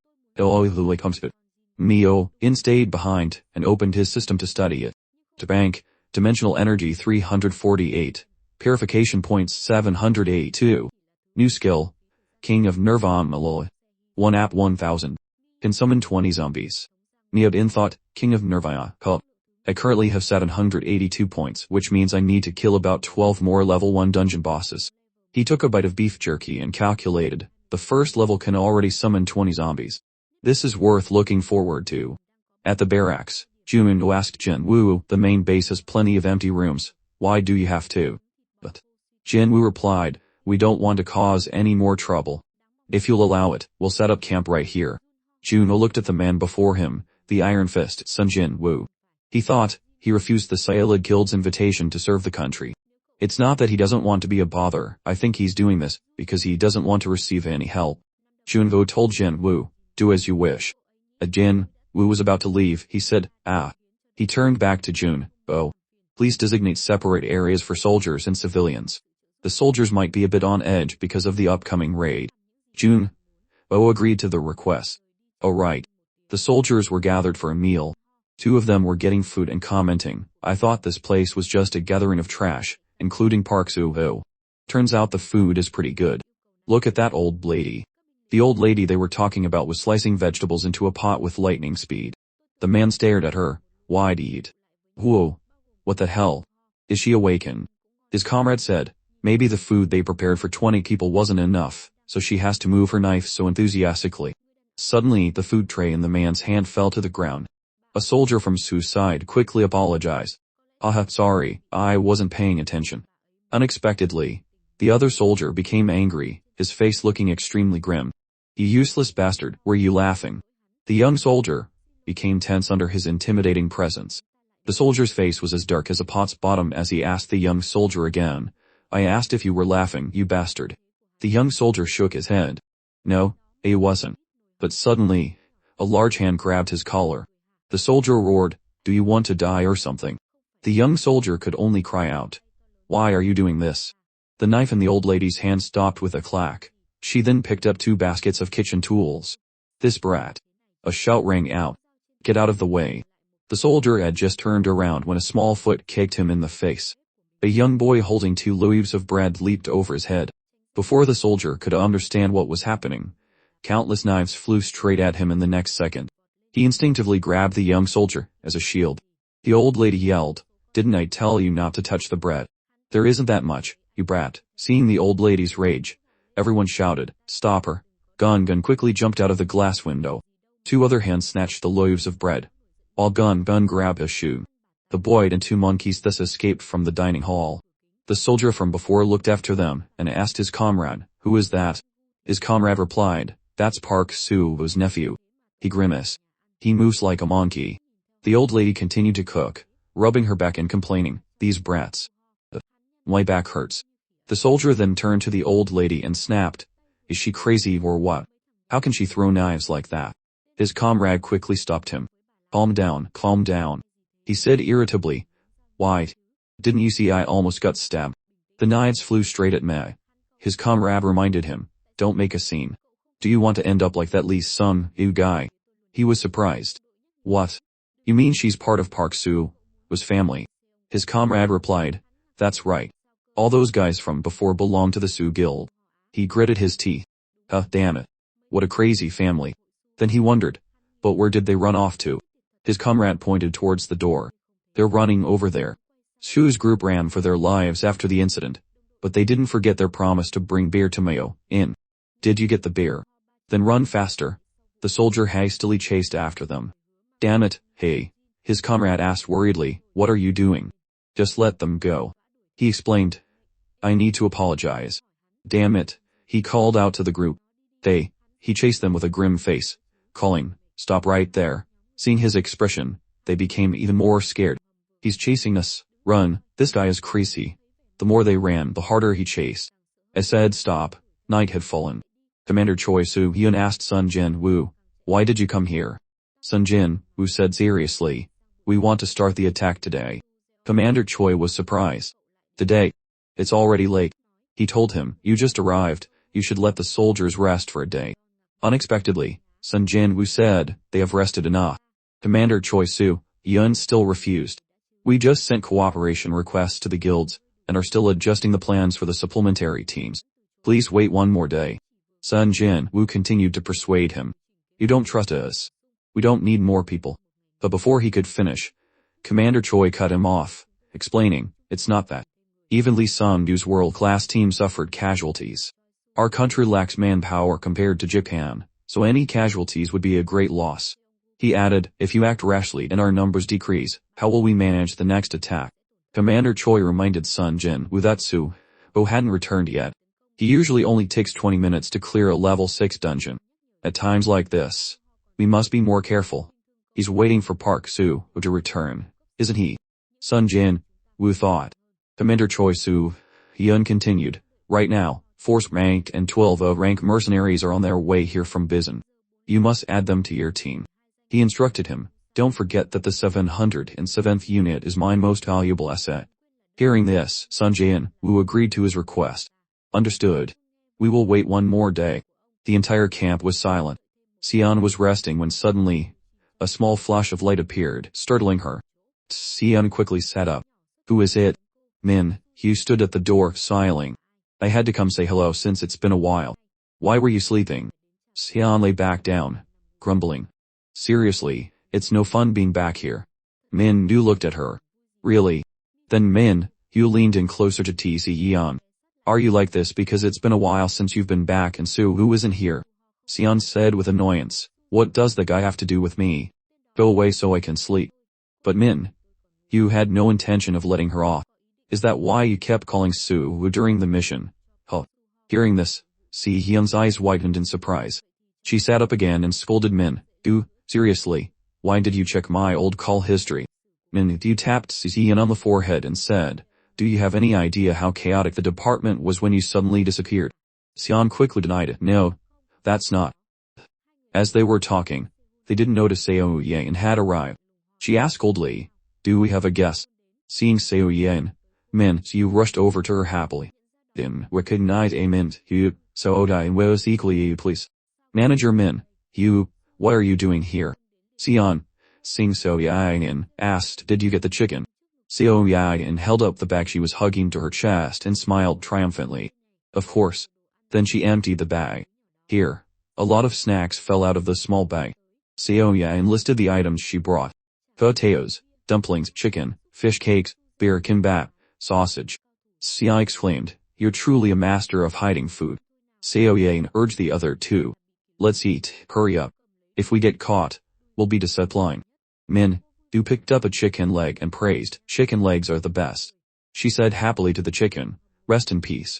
Mio In stayed behind and opened his system to study it. To bank, dimensional energy 348, purification points 782. New skill, King of Nirvana. 1 app 1000. Can summon 20 zombies. Mio In thought, King of Nirvana. I currently have 782 points, which means I need to kill about 12 more level 1 dungeon bosses. He took a bite of beef jerky and calculated, the first level can already summon 20 zombies. This is worth looking forward to. At the barracks, Junho asked Jin Woo, the main base has plenty of empty rooms, why do you have to? But Jin Woo replied, we don't want to cause any more trouble. If you'll allow it, we'll set up camp right here. Junho looked at the man before him, the Iron Fist Sun Jin Woo. He thought, he refused the Sayalid Guild's invitation to serve the country. It's not that he doesn't want to be a bother, I think he's doing this because he doesn't want to receive any help. Junho told Jin Woo, do as you wish. Jin Woo was about to leave, he said, He turned back to Junho. Please designate separate areas for soldiers and civilians. The soldiers might be a bit on edge because of the upcoming raid. Junho agreed to the request. Oh right. The soldiers were gathered for a meal. 2 of them were getting food and commenting, I thought this place was just a gathering of trash, including Park Soo-ho. Turns out the food is pretty good. Look at that old lady. The old lady they were talking about was slicing vegetables into a pot with lightning speed. The man stared at her, wide-eyed. Whoa. What the hell? Is she awakened? His comrade said, maybe the food they prepared for 20 people wasn't enough, so she has to move her knife so enthusiastically. Suddenly, the food tray in the man's hand fell to the ground. A soldier from Su's side quickly apologized. Sorry, I wasn't paying attention. Unexpectedly, the other soldier became angry, his face looking extremely grim. You useless bastard, were you laughing? The young soldier became tense under his intimidating presence. The soldier's face was as dark as a pot's bottom as he asked the young soldier again, I asked if you were laughing, you bastard. The young soldier shook his head. No, I wasn't. But suddenly, a large hand grabbed his collar. The soldier roared, do you want to die or something? The young soldier could only cry out. Why are you doing this? The knife in the old lady's hand stopped with a clack. She then picked up 2 baskets of kitchen tools. This brat. A shout rang out. Get out of the way. The soldier had just turned around when a small foot kicked him in the face. A young boy holding 2 loaves of bread leaped over his head. Before the soldier could understand what was happening, countless knives flew straight at him in the next second. He instinctively grabbed the young soldier as a shield. The old lady yelled, didn't I tell you not to touch the bread? There isn't that much, you brat. Seeing the old lady's rage, everyone shouted, stop her. Gun quickly jumped out of the glass window. 2 other hands snatched the loaves of bread, while Gun grabbed a shoe. The boy and 2 monkeys thus escaped from the dining hall. The soldier from before looked after them and asked his comrade, who is that? His comrade replied, that's Park Soo-woo's nephew. He grimaced. He moves like a monkey. The old lady continued to cook, rubbing her back and complaining, these brats. My back hurts. The soldier then turned to the old lady and snapped, is she crazy or what? How can she throw knives like that? His comrade quickly stopped him. Calm down, calm down. He said irritably, why? Didn't you see I almost got stabbed? The knives flew straight at me. His comrade reminded him, don't make a scene. Do you want to end up like that Lee Sung, you guy? He was surprised. What? You mean she's part of Park Soo-woo's family? His comrade replied, that's right. All those guys from before belong to the Soo Guild. He gritted his teeth. Damn it. What a crazy family. Then he wondered, but where did they run off to? His comrade pointed towards the door. They're running over there. Soo's group ran for their lives after the incident, but they didn't forget their promise to bring beer to Mayo Inn. Did you get the beer? Then run faster. The soldier hastily chased after them. Damn it, hey. His comrade asked worriedly, what are you doing? Just let them go. He explained. I need to apologize. Damn it, he called out to the group. He chased them with a grim face, calling, stop right there. Seeing his expression, they became even more scared. He's chasing us, run, this guy is crazy. The more they ran, the harder he chased. I said stop, night had fallen. Commander Choi Soo-hyun asked Sun Jin-woo, why did you come here? Sun Jin-woo said seriously, we want to start the attack today. Commander Choi was surprised. Today? It's already late. He told him, you just arrived, you should let the soldiers rest for a day. Unexpectedly, Sun Jin-woo said, they have rested enough. Commander Choi Soo-hyun still refused. We just sent cooperation requests to the guilds, and are still adjusting the plans for the supplementary teams. Please wait one more day. Sun Jin-woo continued to persuade him. You don't trust us. We don't need more people. But before he could finish, Commander Choi cut him off, explaining, it's not that. Even Lee Sung-yu's world-class team suffered casualties. Our country lacks manpower compared to Japan, so any casualties would be a great loss. He added, if you act rashly and our numbers decrease, how will we manage the next attack? Commander Choi reminded Sun Jin-woo that Soo-ho hadn't returned yet. He usually only takes 20 minutes to clear a level 6 dungeon. At times like this, we must be more careful. He's waiting for Park Soo-ho to return, isn't he? Sun Jin-woo thought. Commander Choi Soo-hyun continued, right now, 4 rank and 12 rank mercenaries are on their way here from Bizen. You must add them to your team. He instructed him, don't forget that the 707th unit is my most valuable asset. Hearing this, Sun Jin-woo agreed to his request. Understood. We will wait one more day. The entire camp was silent. Sion was resting when suddenly, a small flash of light appeared, startling her. Sion quickly sat up. Who is it? Min, Hugh stood at the door, sighing. I had to come say hello since it's been a while. Why were you sleeping? Sion lay back down, grumbling. Seriously, it's no fun being back here. Min Nu looked at her. Really? Then Min, Yu leaned in closer to Tse-yeon. Are you like this because it's been a while since you've been back and Soo-woo isn't here? Seon said with annoyance. What does the guy have to do with me? Go away so I can sleep. But Min, you had no intention of letting her off. Is that why you kept calling Soo-woo during the mission? Huh. Hearing this, Si-hyun's eyes widened in surprise. She sat up again and scolded Min. Seriously, why did you check my old call history? Min, you tapped Si-hyun on the forehead and said, do you have any idea how chaotic the department was when you suddenly disappeared? Seon quickly denied it. No, that's not. As they were talking, they didn't notice Seo-yeon had arrived. She asked coldly, do we have a guest? Seeing Seo-yeon, Min, you rushed over to her happily. Recognize a Min, you, so-odai was equally please. Manager Min, you, what are you doing here? Seon, seeing Seo-yeon, asked, did you get the chicken? Seo-yeon held up the bag she was hugging to her chest and smiled triumphantly. Of course. Then she emptied the bag. Here. A lot of snacks fell out of the small bag. Seo-yeon listed the items she brought. Potatoes, dumplings, chicken, fish cakes, beer kimbap, sausage. Seon exclaimed, you're truly a master of hiding food. Seo-yeon urged the other two. Let's eat, hurry up. If we get caught, we'll be disciplined. Min, Du picked up a chicken leg and praised, chicken legs are the best. She said happily to the chicken, rest in peace.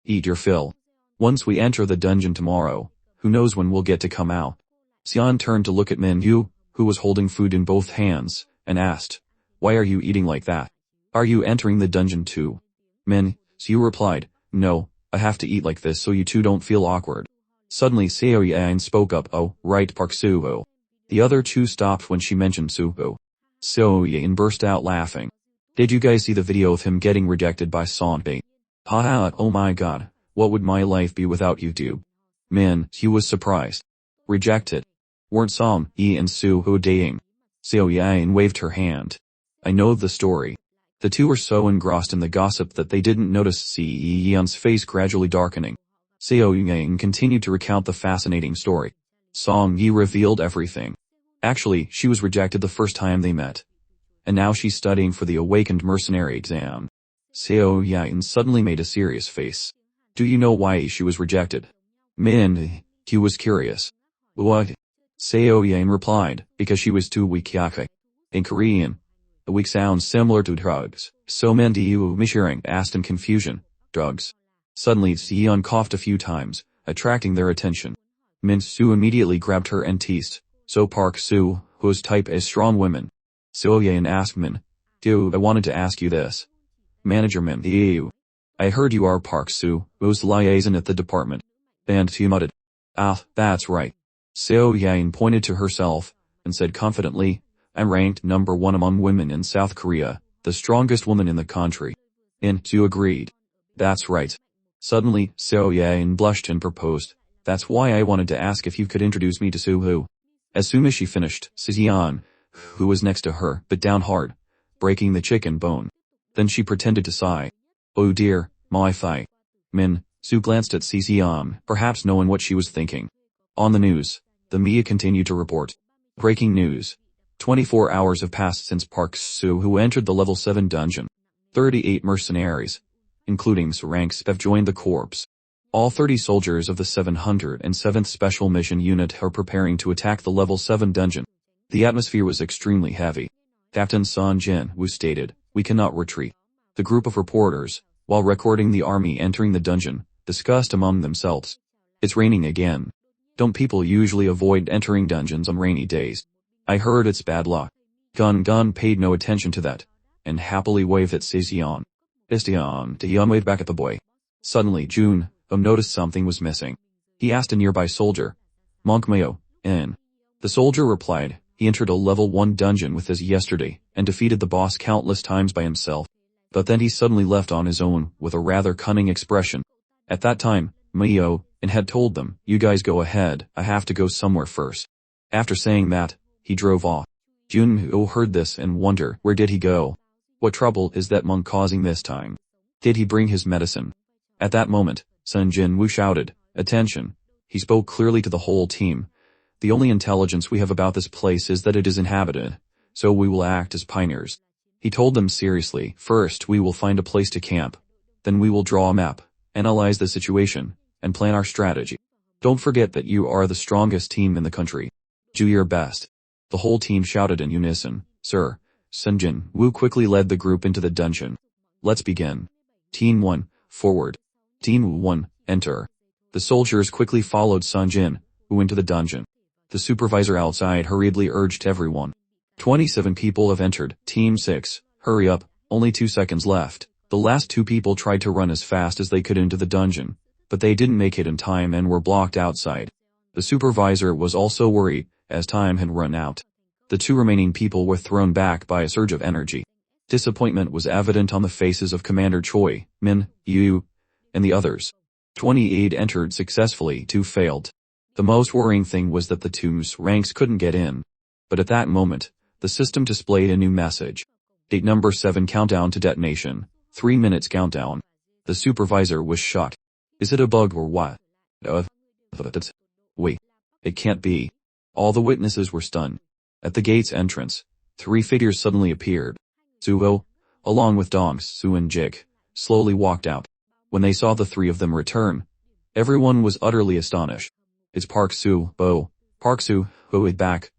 Eat your fill. Once we enter the dungeon tomorrow, who knows when we'll get to come out. Seon turned to look at Min Yu, who was holding food in both hands, and asked, why are you eating like that? Are you entering the dungeon too? Min Yu replied, no, I have to eat like this so you two don't feel awkward. Suddenly Seo-yeon spoke up, oh, right Park Soo-woo. The other two stopped when she mentioned Soo-woo. Seo-yeon burst out laughing. Did you guys see the video of him getting rejected by Sonbei? Haha, oh my god, what would my life be without YouTube? Min Yu was surprised. Rejected. Weren't Som-yi and Soo-woo dating? Seo-yeon waved her hand. I know the story. The two were so engrossed in the gossip that they didn't notice Si-yeon's face gradually darkening. Seo-yeon continued to recount the fascinating story. Som-yi revealed everything. Actually, she was rejected the first time they met. And now she's studying for the awakened mercenary exam. Seo-yeon suddenly made a serious face. Do you know why she was rejected? Min Yu was curious. What? Seo-yeon replied, because she was too weak. In Korean, weak sounds similar to drugs, so Min Yu Mishiring asked in confusion, drugs. Suddenly Seon coughed a few times, attracting their attention. Min Soo immediately grabbed her and teased, so Park Soo, whose type is strong women. Seo-yeon asked Min, I wanted to ask you this. Manager Min Yu. I heard you are Park Soo, who's liaison at the department. And he muttered. Ah, that's right. Seo-yeon pointed to herself, and said confidently, I'm ranked number 1 among women in South Korea, the strongest woman in the country. And Soo agreed. That's right. Suddenly, Seo-yeon blushed and proposed. That's why I wanted to ask if you could introduce me to Soo-woo. As soon as she finished, Si-yeon, who was next to her, bit down hard, breaking the chicken bone. Then she pretended to sigh. Oh dear, my thigh. Min Soo glanced at Si-yeon, perhaps knowing what she was thinking. On the news, the media continued to report. Breaking news. 24 hours have passed since Park Soo-woo entered the level 7 dungeon. 38 mercenaries, including ranks, have joined the corps. All 30 soldiers of the 707th Special Mission Unit are preparing to attack the level 7 dungeon. The atmosphere was extremely heavy. Captain Son Jin-woo stated, we cannot retreat. The group of reporters, while recording the army entering the dungeon, discussed among themselves. It's raining again. Don't people usually avoid entering dungeons on rainy days? I heard it's bad luck. Gun paid no attention to that, and happily waved at Si-yeon. Taeyeon waved back at the boy. Suddenly Jun noticed something was missing. He asked a nearby soldier, Monk Mayo, in. The soldier replied, he entered a level 1 dungeon with us yesterday, and defeated the boss countless times by himself. But then he suddenly left on his own, with a rather cunning expression. At that time, Mayo, and had told them, you guys go ahead, I have to go somewhere first. After saying that, he drove off. Jun-ho heard this and wondered, where did he go? What trouble is that monk causing this time? Did he bring his medicine? At that moment, Sun Jin-woo shouted, attention. He spoke clearly to the whole team. The only intelligence we have about this place is that it is inhabited, so we will act as pioneers. He told them seriously, first we will find a place to camp. Then we will draw a map, analyze the situation, and plan our strategy. Don't forget that you are the strongest team in the country. Do your best. The whole team shouted in unison. Sir. Sunjin Woo quickly led the group into the dungeon. Let's begin. Team 1, forward. Team 1, enter. The soldiers quickly followed Sunjin Woo into the dungeon. The supervisor outside hurriedly urged everyone. 27 people have entered. Team 6, hurry up, only 2 seconds left. The last 2 people tried to run as fast as they could into the dungeon, but they didn't make it in time and were blocked outside. The supervisor was also worried, as time had run out. The 2 remaining people were thrown back by a surge of energy. Disappointment was evident on the faces of Commander Choi, Min, Yu, and the others. 28 entered successfully, 2 failed. The most worrying thing was that the 2's ranks couldn't get in. But at that moment, the system displayed a new message. Date number 7 countdown to detonation. 3 minutes countdown. The supervisor was shocked. Is it a bug or what? Wait. It can't be. All the witnesses were stunned. At the gate's entrance, 3 figures suddenly appeared. Suho, along with Dongs, Su and Jik, slowly walked out. When they saw the 3 of them return, everyone was utterly astonished. It's Park Su-ho. Park Su-ho is back.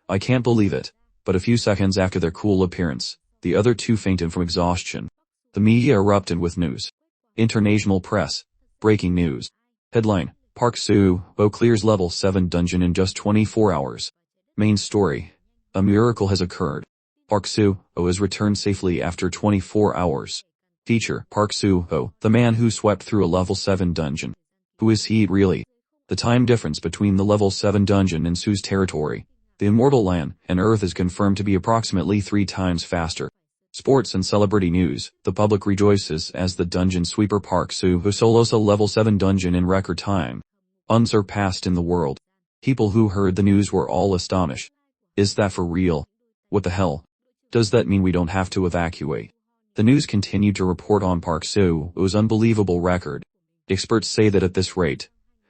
I can't believe it. But a few seconds after their cool appearance, the other 2 fainted from exhaustion. The media erupted with news. International press. Breaking news. Headline, Park Su-ho clears level 7 dungeon in just 24 hours. Main story. A miracle has occurred. Park Su-ho has returned safely after 24 hours. Feature, Park Su-ho, the man who swept through a level 7 dungeon. Who is he really? The time difference between the level 7 dungeon and Su's territory, the immortal land, and Earth is confirmed to be approximately 3 times faster. Sports and celebrity news, the public rejoices as the dungeon sweeper Park Su-ho solos a level 7 dungeon in record time. Unsurpassed in the world. People who heard the news were all astonished. Is that for real? What the hell? Does that mean we don't have to evacuate? The news continued to report on Park Su-ho's unbelievable record. Experts say that at this rate,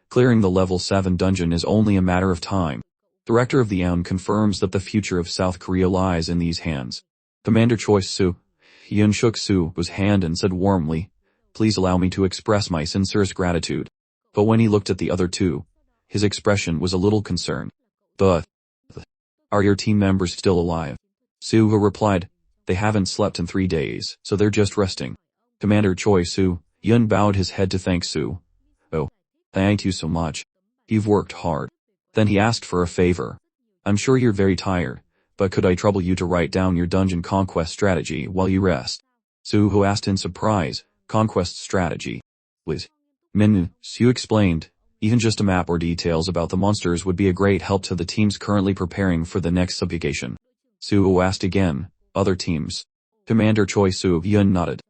clearing the level 7 dungeon is only a matter of time. Director of the UN confirms that the future of South Korea lies in these hands. Commander Choi Su-hyun shook Su's hand and said warmly, "Please allow me to express my sincerest gratitude." But when he looked at the other 2, his expression was a little concerned. But, are your team members still alive? Su-ho replied, "They haven't slept in 3 days, so they're just resting." Commander Choi Su-hyun bowed his head to thank Su. "Oh, thank you so much. You've worked hard." Then he asked for a favor. "I'm sure you're very tired, but could I trouble you to write down your dungeon conquest strategy while you rest?" Su-ho asked in surprise, "Conquest strategy? Please." Su explained, "Even just a map or details about the monsters would be a great help to the teams currently preparing for the next subjugation." Su-ho asked again, "Other teams?" Commander Choi Su-hyun nodded.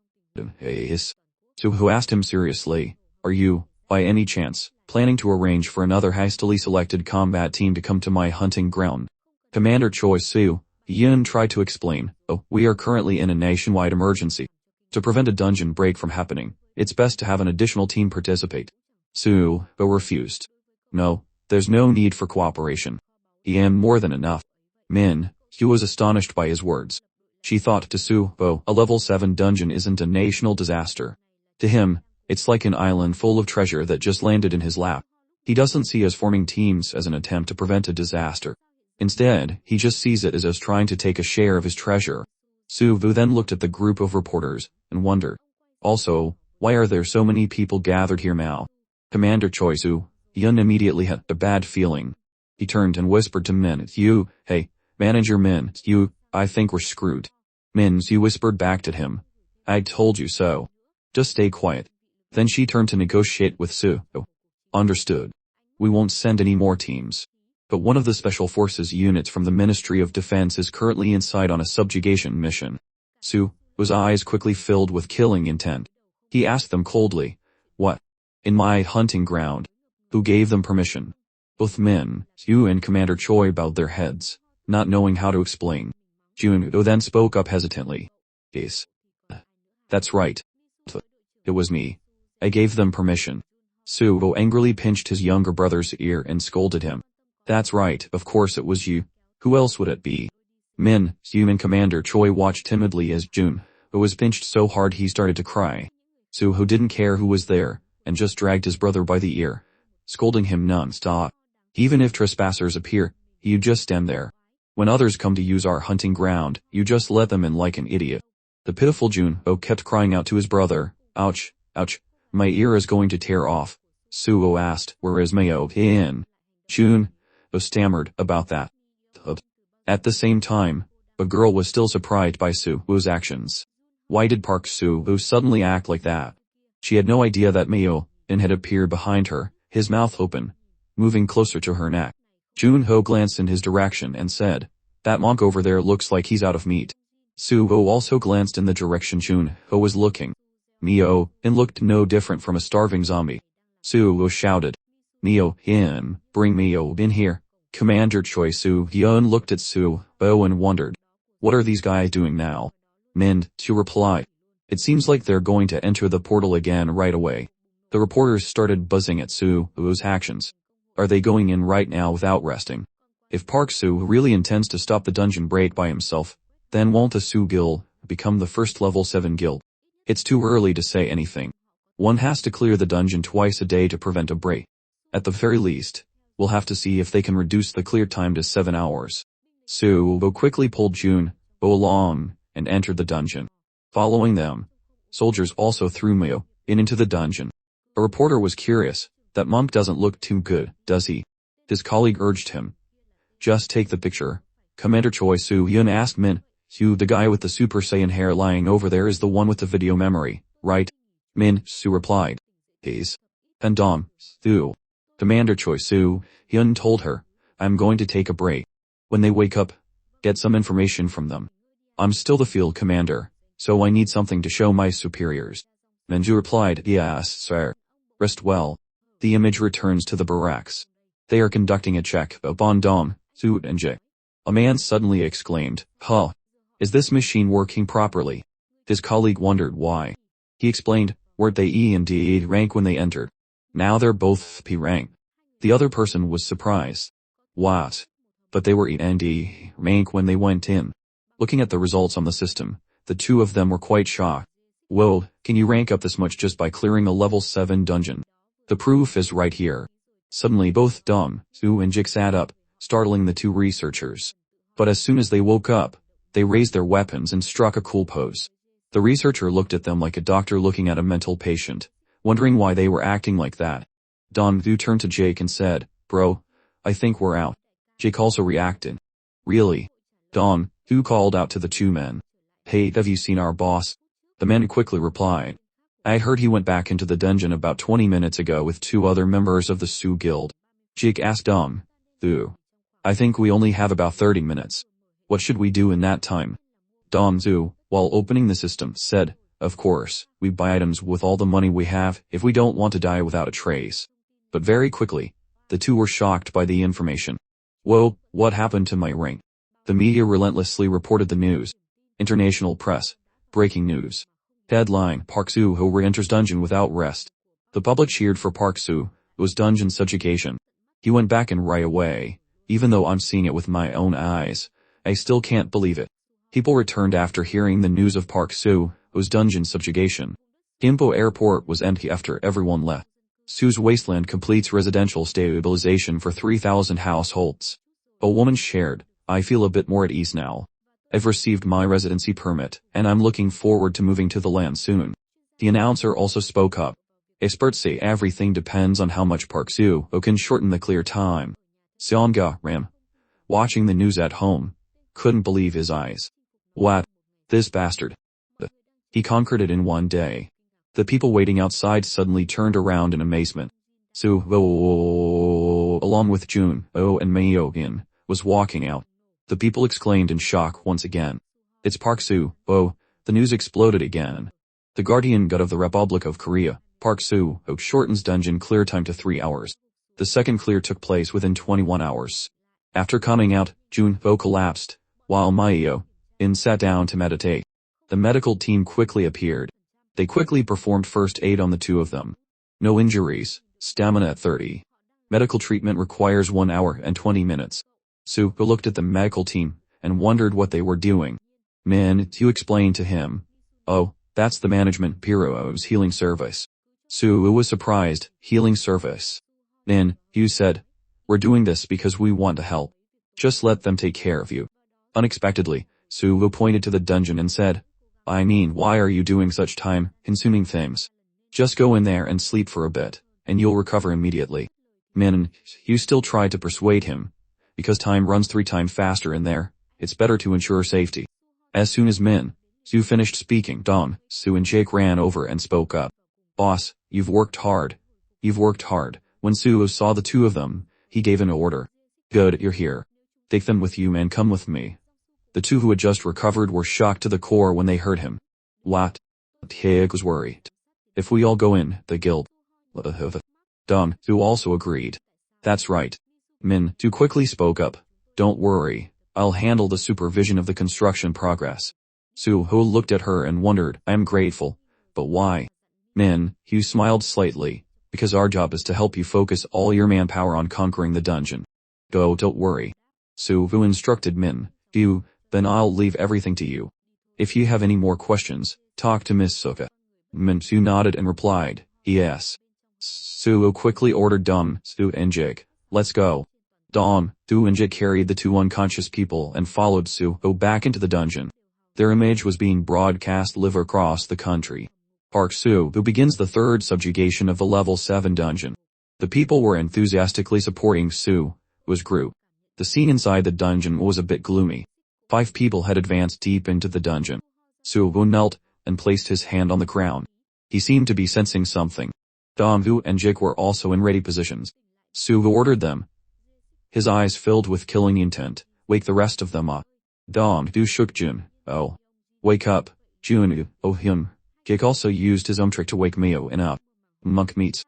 Yes. Su-ho asked him seriously, "Are you, by any chance, planning to arrange for another hastily selected combat team to come to my hunting ground?" Commander Choi Su-hyun tried to explain, "Oh, we are currently in a nationwide emergency. To prevent a dungeon break from happening, it's best to have an additional team participate." Su-ho refused. "No, there's no need for cooperation. I am more than enough." Min-hyo was astonished by his words. She thought to Su-ho, a level 7 dungeon isn't a national disaster. To him, it's like an island full of treasure that just landed in his lap. He doesn't see us forming teams as an attempt to prevent a disaster. Instead, he just sees it as us trying to take a share of his treasure. Su-ho then looked at the group of reporters and wondered. Also, why are there so many people gathered here now? Commander Choi Su-hyun immediately had a bad feeling. He turned and whispered to Min-hyo, "Hey, Manager Min-hyo, I think we're screwed." Min-hyo whispered back to him, "I told you so. Just stay quiet." Then she turned to negotiate with Su-ho. "Understood. We won't send any more teams. But one of the Special Forces units from the Ministry of Defense is currently inside on a subjugation mission." Su-ho's eyes quickly filled with killing intent. He asked them coldly, "What? In my hunting ground? Who gave them permission?" Both Min-hyo and Commander Choi bowed their heads, not knowing how to explain. Jun-ho then spoke up hesitantly. "Yes. That's right. It was me. I gave them permission." Su-ho angrily pinched his younger brother's ear and scolded him. "That's right, of course it was you. Who else would it be? Min, human commander Choi watched timidly as Jun-ho was pinched so hard he started to cry. Soo-ho didn't care who was there, and just dragged his brother by the ear, scolding him non-stop. Even if trespassers appear, you just stand there. When others come to use our hunting ground, you just let them in like an idiot. The pitiful Jun-ho kept crying out to his brother, ouch, ouch, my ear is going to tear off. Soo-ho asked, where is Myo-in? Jun-ho stammered about that. At the same time, a girl was still surprised by Soo-ho's actions. Why did Park Soo-ho suddenly act like that? She had no idea that Myo-in had appeared behind her, his mouth open, moving closer to her neck. Jun-ho glanced in his direction and said, that monk over there looks like he's out of meat. Soo-ho also glanced in the direction Jun-ho was looking. Myo-in looked no different from a starving zombie. Soo-ho shouted, Myo-in, bring Myo-in here. Commander Choi Soo-hyun looked at Soo-ho and wondered, what are these guys doing now? Min-soo replied, it seems like they're going to enter the portal again right away. The reporters started buzzing at Soo-ho's actions. Are they going in right now without resting? If Park Soo really intends to stop the dungeon break by himself, then won't the Soo Guild become the first level 7 guild? It's too early to say anything. One has to clear the dungeon twice a day to prevent a break. At the very least, we'll have to see if they can reduce the clear time to 7 hours. Soo-ho quickly pulled Jun-ho along and entered the dungeon. Following them, soldiers also threw Myo-in into the dungeon. A reporter was curious, that monk doesn't look too good, does he? His colleague urged him. Just take the picture. Commander Choi Soo-hyun asked Min-soo, the guy with the Super Saiyan hair lying over there is the one with the video memory, right? Min-soo replied. He's. And Soo. Commander Choi Soo-hyun told her, I'm going to take a break. When they wake up, get some information from them. I'm still the field commander, so I need something to show my superiors. Min-soo replied, yes, sir. Rest well. The image returns to the barracks. They are conducting a check upon Soo and Jae. A man suddenly exclaimed, huh? Is this machine working properly? His colleague wondered why. He explained, weren't they E and D rank when they entered? Now they're both P rank. The other person was surprised. What? But they were E and D rank when they went in. Looking at the results on the system, the two of them were quite shocked. Whoa, can you rank up this much just by clearing a level 7 dungeon? The proof is right here. Suddenly both Soo and Jae sat up, startling the two researchers. But as soon as they woke up, they raised their weapons and struck a cool pose. The researcher looked at them like a doctor looking at a mental patient, wondering why they were acting like that. Soo turned to Jake and said, bro, I think we're out. Jake also reacted. Really? Soo called out to the two men. Hey, have you seen our boss? The men quickly replied. I heard he went back into the dungeon about 20 minutes ago with 2 other members of the Soo Guild. Jake asked Soo. I think we only have about 30 minutes. What should we do in that time? Soo, while opening the system, said, of course, we buy items with all the money we have if we don't want to die without a trace. But very quickly, the two were shocked by the information. Whoa, what happened to my ring? The media relentlessly reported the news. International press. Breaking news. Headline, Park Soo-ho re-enters dungeon without rest. The public cheered for Park Soo-ho's dungeon subjugation. He went back and right away. Even though I'm seeing it with my own eyes, I still can't believe it. People returned after hearing the news of Park Soo-ho's dungeon subjugation. Gimpo Airport was empty after everyone left. Soo's Wasteland completes residential stabilization for 3,000 households. A woman shared, I feel a bit more at ease now. I've received my residency permit, and I'm looking forward to moving to the land soon. The announcer also spoke up. Experts say everything depends on how much Park Soo-ho can shorten the clear time. Seonga Ram, watching the news at home, couldn't believe his eyes. What? This bastard. He conquered it in one day. The people waiting outside suddenly turned around in amazement. Soo-ho, along with Jun-ho and Myo-in, was walking out. The people exclaimed in shock once again. It's Park Soo-ho. The news exploded again. The Guardian God of the Republic of Korea, Park Soo-ho shortens dungeon clear time to 3 hours. The second clear took place within 21 hours. After coming out, Jun-ho collapsed, while Myo-in sat down to meditate. The medical team quickly appeared. They quickly performed first aid on the two of them. No injuries, stamina at 30. Medical treatment requires 1 hour and 20 minutes. Soo-ho looked at the medical team and wondered what they were doing. Min, Hugh explained to him. Oh, that's the management bureau's healing service. Sue was surprised. Healing service. Min, Hugh said. We're doing this because we want to help. Just let them take care of you. Unexpectedly, Sue pointed to the dungeon and said, I mean, why are you doing such time-consuming things? Just go in there and sleep for a bit, and you'll recover immediately. Min, Hugh still tried to persuade him. Because time runs 3 times faster in there, it's better to ensure safety. As soon as Min, Sue finished speaking, Dom, Sue and Jake ran over and spoke up. Boss, you've worked hard. You've worked hard. When Sue saw the 2 of them, he gave an order. Good, you're here. Take them with you and come with me. The 2 who had just recovered were shocked to the core when they heard him. What? Jake was worried. If we all go in, the guild. Dom, Sue also agreed. That's right. Min, Sue quickly spoke up. Don't worry. I'll handle the supervision of the construction progress. Sue looked at her and wondered, I am grateful. But why? Min, Hugh smiled slightly. Because our job is to help you focus all your manpower on conquering the dungeon. Don't worry. Sue instructed Min, Hugh, then I'll leave everything to you. If you have any more questions, talk to Miss Soka. Min, Sue nodded and replied, yes. Sue quickly ordered Dom, Sue and Jake, let's go. Dom, Sue and Jake carried the 2 unconscious people and followed Sue back into the dungeon. Their image was being broadcast live across the country. Park Sue begins the 3rd subjugation of the level 7 dungeon. The people were enthusiastically supporting Sue, who's group. The scene inside the dungeon was a bit gloomy. 5 people had advanced deep into the dungeon. Sue knelt and placed his hand on the ground. He seemed to be sensing something. Dom and Jake were also in ready positions. Sue ordered them. His eyes filled with killing intent. Wake the rest of them up. Dom shook Jun. Oh. Wake up, Jun. Oh him. Jake also used his trick to wake Mio up. Monk meets.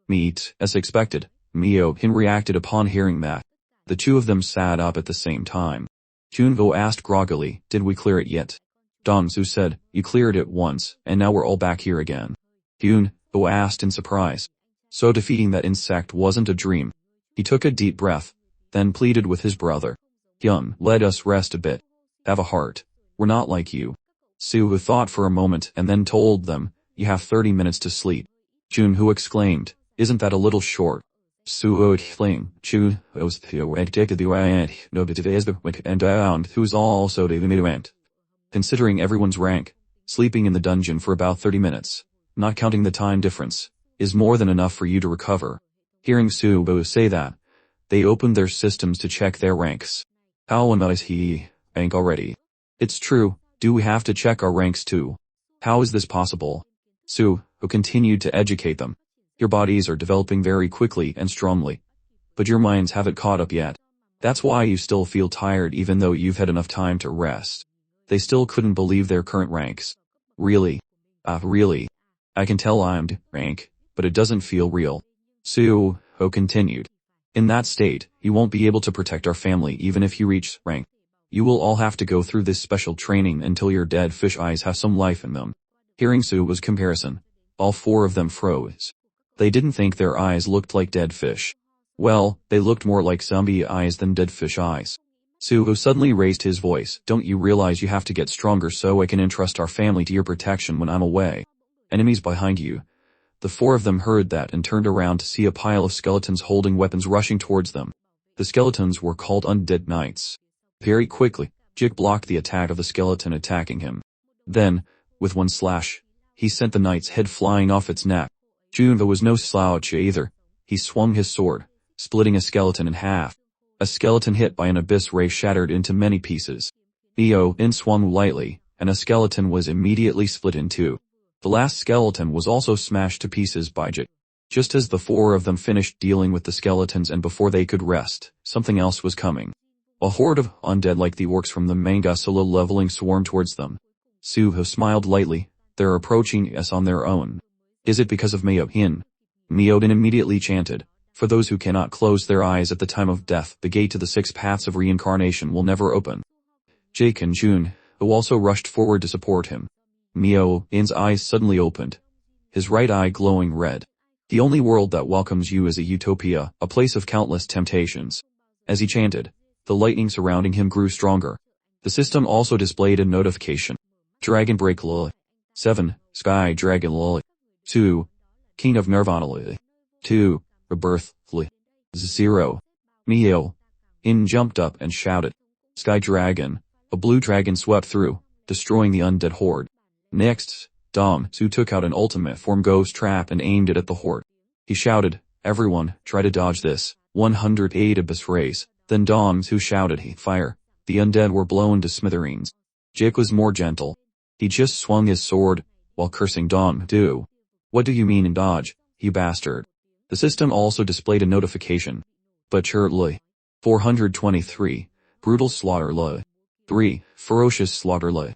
Meet, as expected. Mio reacted upon hearing that. The 2 of them sat up at the same time. Junvo asked groggily, did we clear it yet? Donzu said, you cleared it once, and now we're all back here again. Junvo asked in surprise. So defeating that insect wasn't a dream. He took a deep breath, then pleaded with his brother. Hyun, let us rest a bit. Have a heart. We're not like you. Sue thought for a moment and then told them, you have 30 minutes to sleep. Junho exclaimed, isn't that a little short? Sue exclaimed, Chu, was addicted the way no bit and down, who's also the went. Considering everyone's rank, sleeping in the dungeon for about 30 minutes, not counting the time difference, is more than enough for you to recover. Hearing Sue say that, they opened their systems to check their ranks. How is he rank already? It's true, do we have to check our ranks too? How is this possible? Sue continued to educate them. Your bodies are developing very quickly and strongly. But your minds haven't caught up yet. That's why you still feel tired even though you've had enough time to rest. They still couldn't believe their current ranks. Really? Really? I can tell I'm rank, but it doesn't feel real. Sue continued. In that state, you won't be able to protect our family even if you reach rank. You will all have to go through this special training until your dead fish eyes have some life in them. Hearing Sue's comparison, all 4 of them froze. They didn't think their eyes looked like dead fish. Well, they looked more like zombie eyes than dead fish eyes. Sue suddenly raised his voice, don't you realize you have to get stronger so I can entrust our family to your protection when I'm away? Enemies behind you. The 4 of them heard that and turned around to see a pile of skeletons holding weapons rushing towards them. The skeletons were called undead knights. Very quickly, Jake blocked the attack of the skeleton attacking him. Then, with one slash, he sent the knight's head flying off its neck. Junvo was no slouch either. He swung his sword, splitting a skeleton in half. A skeleton hit by an abyss ray shattered into many pieces. Eo swung lightly, and a skeleton was immediately split in 2. The last skeleton was also smashed to pieces by Jake. Just as the 4 of them finished dealing with the skeletons and before they could rest, something else was coming. A horde of undead like the orcs from the Manga solo leveling swarmed towards them. Suho smiled lightly, they're approaching us on their own. Is it because of Mio-hin? Mio-hin immediately chanted, for those who cannot close their eyes at the time of death, the gate to the 6 paths of reincarnation will never open. Jake and Jun, who also rushed forward to support him. Mio-hin's eyes suddenly opened, his right eye glowing red. The only world that welcomes you is a utopia, a place of countless temptations. As he chanted, The lightning surrounding him grew stronger. The system also displayed a notification. Dragon Break LOL. 7. Sky Dragon LOL. 2. King of Nirvana LOL. 2. Rebirth LOL. 0. Mio. In jumped up and shouted. Sky Dragon. A blue dragon swept through, destroying the undead horde. Next, Dom Su took out an ultimate form ghost trap and aimed it at the horde. He shouted, "Everyone, try to dodge this." 108 Abyss Rays. Then Dom Su shouted, "He fire." The undead were blown to smithereens. Jake was more gentle. He just swung his sword, while cursing Dom Su. "What do you mean in dodge, you bastard?" The system also displayed a notification. Butcher LOL. 423. Brutal Slaughter LOL. 3. Ferocious Slaughter LOL.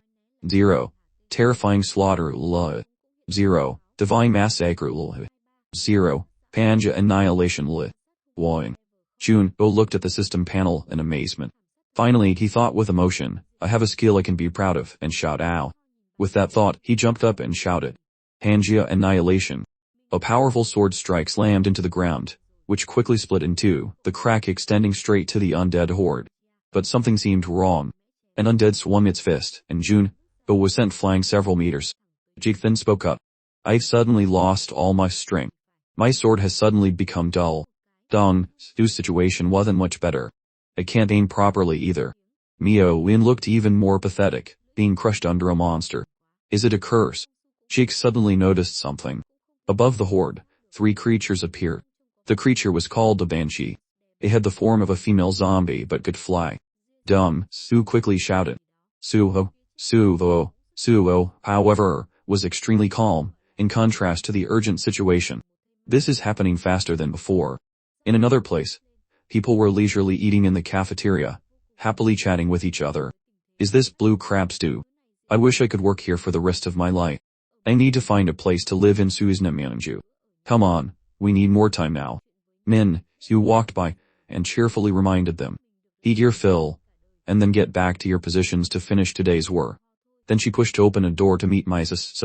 0. Terrifying Slaughter LOL. 0. Divine Massacre LOL. 0. Panja Annihilation LOL. 1. Junko looked at the system panel in amazement. Finally, he thought with emotion, "I have a skill I can be proud of," and shout "ow." With that thought, he jumped up and shouted, "Pangea Annihilation." A powerful sword strike slammed into the ground, which quickly split in two, the crack extending straight to the undead horde. But something seemed wrong. An undead swung its fist, and Junko was sent flying several meters. Jake then spoke up. "I've suddenly lost all my strength. My sword has suddenly become dull." Dong Su's situation wasn't much better. "I can't aim properly either." Mio Win looked even more pathetic, being crushed under a monster. "Is it a curse?" Jake suddenly noticed something. Above the horde, 3 creatures appeared. The creature was called a banshee. It had the form of a female zombie but could fly. Dong Su quickly shouted, "Suho, Suho, Suho," however, was extremely calm, in contrast to the urgent situation. This is happening faster than before. In another place, people were leisurely eating in the cafeteria, happily chatting with each other. "Is this blue crab stew? I wish I could work here for the rest of my life. I need to find a place to live in Suisnamanju. Come on, we need more time now." Min Su walked by, and cheerfully reminded them, "Eat your fill, and then get back to your positions to finish today's work." Then she pushed open a door to meet Mises.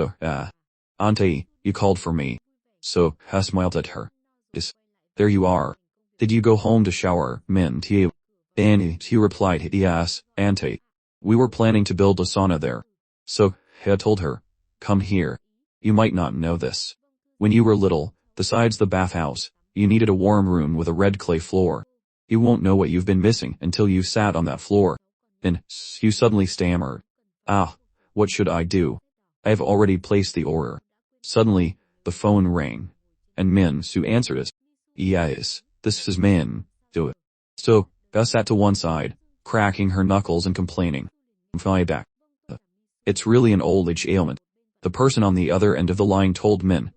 "Auntie, you called for me." So, Ha smiled at her. "There you are. Did you go home to shower, Min Tiu?" And he replied, "Yes, Auntie. We were planning to build a sauna there." So, Ha told her, "Come here. You might not know this. When you were little, besides the bathhouse, you needed a warm room with a red clay floor. You won't know what you've been missing until you sat on that floor." And you suddenly stammered, "Ah, what should I do? I have already placed the order." Suddenly, the phone rang, and Min Su answered it. "Yes, this is Min. Do it." So, Beth sat to one side, cracking her knuckles and complaining, "Fly back. It's really an old age ailment." The person on the other end of the line told Min,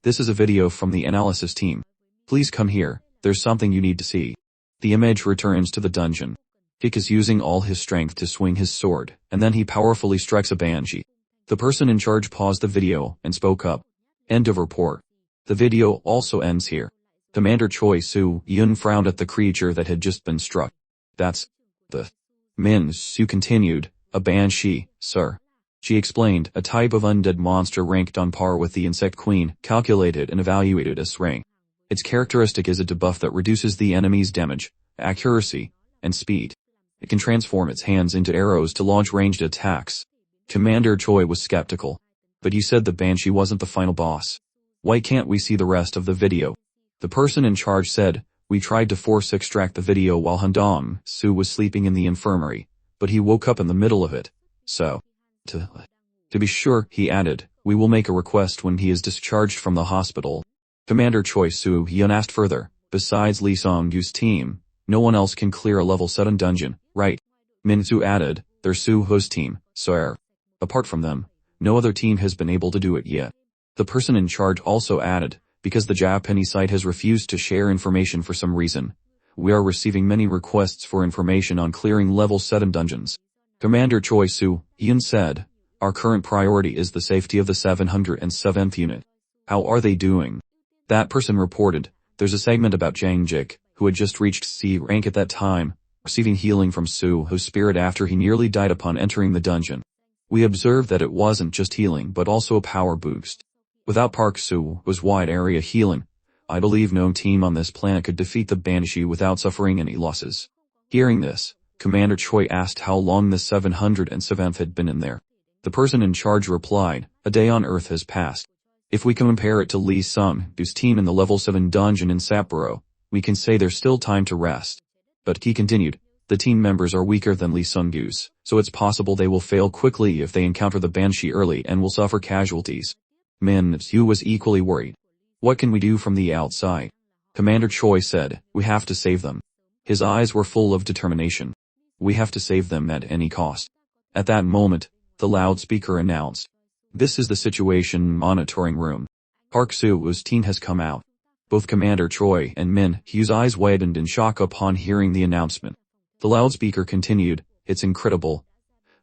This is a video from the analysis team. Please come here, there's something you need to see." The image returns to the dungeon. Kik is using all his strength to swing his sword, and then he powerfully strikes a banshee. The person in charge paused the video and spoke up. End of report. The video also ends here. Commander Choi Soo-yun frowned at the creature that had just been struck. "That's the..." Min Su continued, "A banshee, sir." She explained, a type of undead monster ranked on par with the insect queen, calculated and evaluated as rank. Its characteristic is a debuff that reduces the enemy's damage, accuracy, and speed. It can transform its hands into arrows to launch ranged attacks. Commander Choi was skeptical. "But you said the banshee wasn't the final boss. Why can't we see the rest of the video?" The person in charge said, "We tried to force extract the video while Handong Su was sleeping in the infirmary, but he woke up in the middle of it. So, to be sure," he added, "we will make a request when he is discharged from the hospital." Commander Choi Soo-yun asked further, "Besides Lee Song-yu's team, no one else can clear a level 7 dungeon, right?" Min Su added, "There's Su-ho's team, sir. Apart from them, no other team has been able to do it yet." The person in charge also added, "Because the Japanese site has refused to share information for some reason, we are receiving many requests for information on clearing level 7 dungeons." Commander Choi Soo-yun said, "Our current priority is the safety of the 707th unit. How are they doing?" That person reported, "There's a segment about Jang Jik, who had just reached C rank at that time, receiving healing from Su-ho's spirit after he nearly died upon entering the dungeon. We observed that it wasn't just healing but also a power boost. Without Park Su-ho's wide area healing, I believe no team on this planet could defeat the Banshee without suffering any losses." Hearing this, Commander Choi asked how long the 707th had been in there. The person in charge replied, "A day on Earth has passed. If we compare it to Lee Sung-Goo's team in the level 7 dungeon in Sapporo, we can say there's still time to rest." But he continued, "The team members are weaker than Lee Sung-Goo's, so it's possible they will fail quickly if they encounter the Banshee early and will suffer casualties." Min Soo was equally worried. "What can we do from the outside?" Commander Choi said, "We have to save them." His eyes were full of determination. "We have to save them at any cost." At that moment, the loudspeaker announced, "This is the situation monitoring room. Park Soo-woo's team has come out." Both Commander Choi and Min Hyu's eyes widened in shock upon hearing the announcement. The loudspeaker continued, "It's incredible.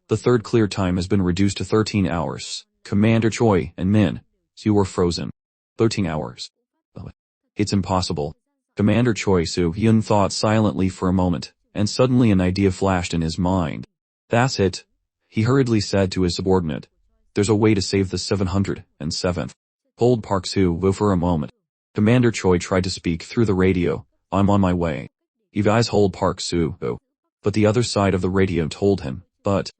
The third clear time has been reduced to 13 hours. Commander Choi and Min Hyu were frozen. 13 hours. It's impossible." Commander Choi Soo-hyun thought silently for a moment, and suddenly an idea flashed in his mind. "That's it," he hurriedly said to his subordinate. "There's a way to save the 707th. Hold Park Soo-woo for a moment." Commander Choi tried to speak through the radio, "I'm on my way. You guys hold Park Soo-woo." But the other side of the radio told him, "But..."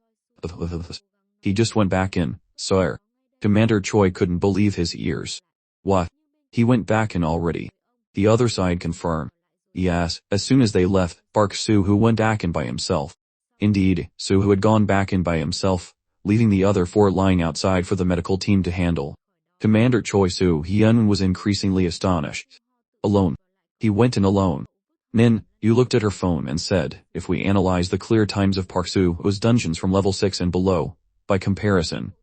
He just went back in, "Sir." Commander Choi couldn't believe his ears. "What? He went back in already?" The other side confirmed. "Yes, as soon as they left, Park Soo-woo went back in by himself." Indeed, Soo-woo had gone back in by himself, leaving the other 4 lying outside for the medical team to handle. Commander Choi Soo-hyun was increasingly astonished. Alone. He went in alone. Min Hyu looked at her phone and said, "If we analyze the clear times of Park Soo-woo's dungeons from level 6 and below, by comparison,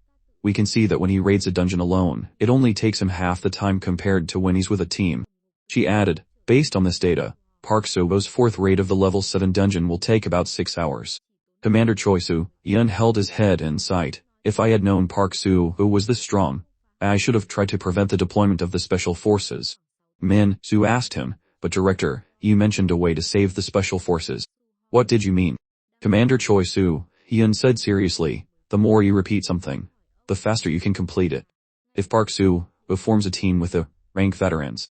we can see that when he raids a dungeon alone, it only takes him half the time compared to when he's with a team." She added, "Based on this data, Park Soo-woo's 4th raid of the level 7 dungeon will take about 6 hours." Commander Choi Soo-hyun held his head in sight. "If I had known Park Soo-woo was this strong, I should have tried to prevent the deployment of the special forces." Min Soo asked him, "But Director, you mentioned a way to save the special forces. What did you mean?" Commander Choi Soo-hyun said seriously, "The more you repeat something, the faster you can complete it. If Park Soo-woo forms a team with the rank veterans..."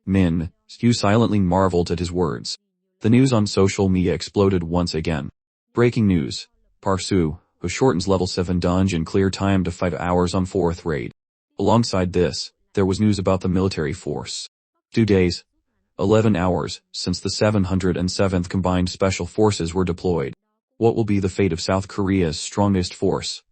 Min Hyu silently marveled at his words. The news on social media exploded once again. Breaking news. Park Soo-woo shortens level 7 dungeon clear time to 5 hours on 4th raid. Alongside this, there was news about the military force. 2 days, 11 hours, since the 707th Combined Special Forces were deployed. What will be the fate of South Korea's strongest force?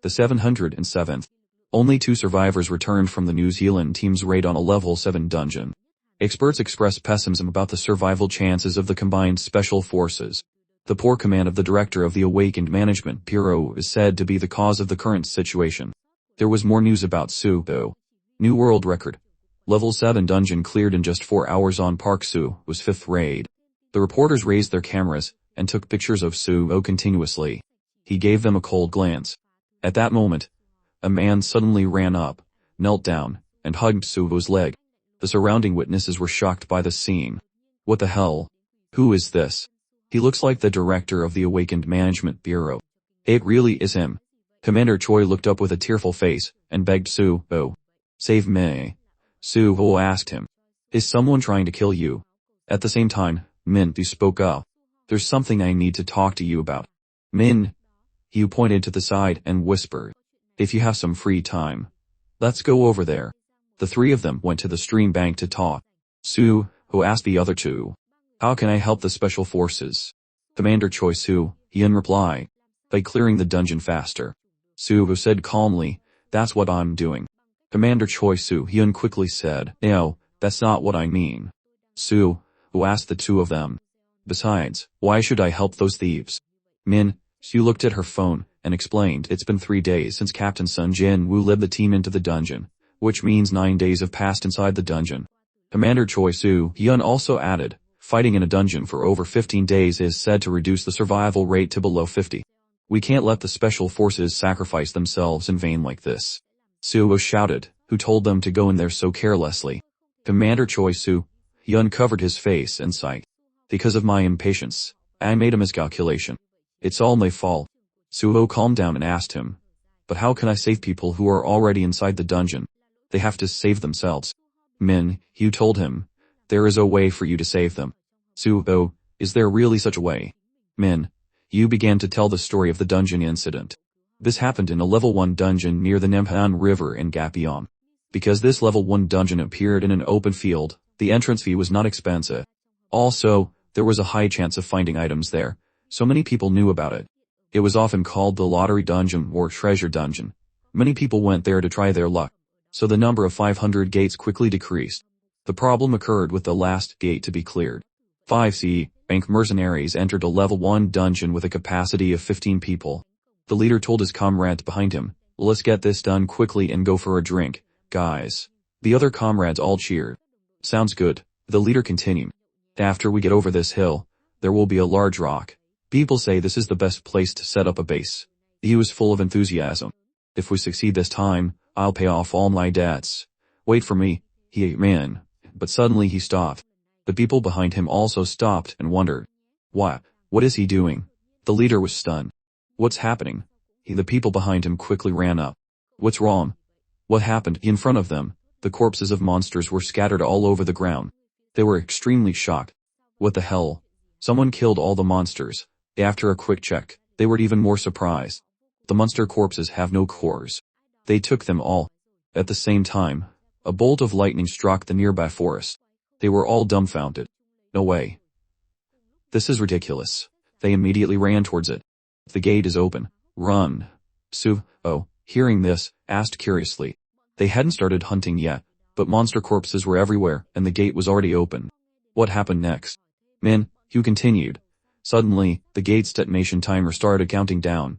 The 707th. Only 2 survivors returned from the New Zealand team's raid on a level 7 dungeon. Experts express pessimism about the survival chances of the Combined Special Forces. The poor command of the director of the Awakened Management Bureau is said to be the cause of the current situation. There was more news about Soo-woo. New world record. Level 7 dungeon cleared in just 4 hours on Park Soo-woo's 5th raid. The reporters raised their cameras and took pictures of Soo-woo continuously. He gave them a cold glance. At that moment, a man suddenly ran up, knelt down, and hugged Soo-woo's leg. The surrounding witnesses were shocked by the scene. "What the hell? Who is this? He looks like the director of the Awakened Management Bureau." "It really is him." Commander Choi looked up with a tearful face and begged Soo-woo. "Save me." Soo-woo asked him, "Is someone trying to kill you?" At the same time, Min Hyu spoke up. "There's something I need to talk to you about." Min Hyu pointed to the side and whispered, "If you have some free time, let's go over there." The 3 of them went to the stream bank to talk. Soo-woo asked the other 2, "How can I help the special forces?" Commander Choi Soo-hyun replied, "By clearing the dungeon faster." Soo-woo said calmly, "That's what I'm doing." Commander Choi Soo-hyun quickly said, "No, that's not what I mean." Soo-woo asked the 2 of them, "Besides, why should I help those thieves?" Min Hyu looked at her phone and explained, "It's been 3 days since Captain Sun Jin-woo led the team into the dungeon, which means 9 days have passed inside the dungeon." Commander Choi Soo-hyun also added, "Fighting in a dungeon for over 15 days is said to reduce the survival rate to below 50. We can't let the special forces sacrifice themselves in vain like this." Soo-woo shouted, "Who told them to go in there so carelessly?" Commander Choi Soo-hyun covered his face and sighed. "Because of my impatience, I made a miscalculation. It's all my fault." Soo-woo calmed down and asked him, "But how can I save people who are already inside the dungeon? They have to save themselves." Min Hyu told him, "There is a way for you to save them." Soo-woo Is there really such a way? Min, you began to tell the story of the dungeon incident. This happened in a level 1 dungeon near the Namhan River in Gapyeong. Because this level 1 dungeon appeared in an open field, the entrance fee was not expensive. Also, there was a high chance of finding items there, so many people knew about it. It was often called the lottery dungeon or treasure dungeon. Many people went there to try their luck, so the number of 500 gates quickly decreased. The problem occurred with the last gate to be cleared. 5C, bank mercenaries entered a level 1 dungeon with a capacity of 15 people. The leader told his comrades behind him, "Let's get this done quickly and go for a drink, guys." The other comrades all cheered. "Sounds good," the leader continued. "After we get over this hill, there will be a large rock. People say this is the best place to set up a base." He was full of enthusiasm. "If we succeed this time, I'll pay off all my debts. Wait for me," he ran. But suddenly he stopped. The people behind him also stopped and wondered. What is he doing? The leader was stunned. "What's happening?" The people behind him quickly ran up. "What's wrong?" What happened? In front of them, the corpses of monsters were scattered all over the ground. They were extremely shocked. What the hell? Someone killed all the monsters. After a quick check, they were even more surprised. The monster corpses have no cores. They took them all. At the same time, a bolt of lightning struck the nearby forest. They were all dumbfounded. "No way. This is ridiculous." They immediately ran towards it. "The gate is open. Run." Suo, hearing this, asked curiously. They hadn't started hunting yet, but monster corpses were everywhere and the gate was already open. What happened next? Min, Hugh continued. Suddenly, the gate's detonation timer started counting down.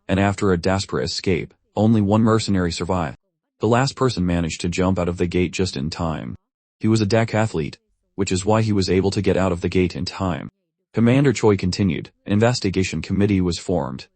And after a desperate escape, only one mercenary survived. The last person managed to jump out of the gate just in time. He was a decathlete, which is why he was able to get out of the gate in time. Commander Choi continued. An investigation committee was formed,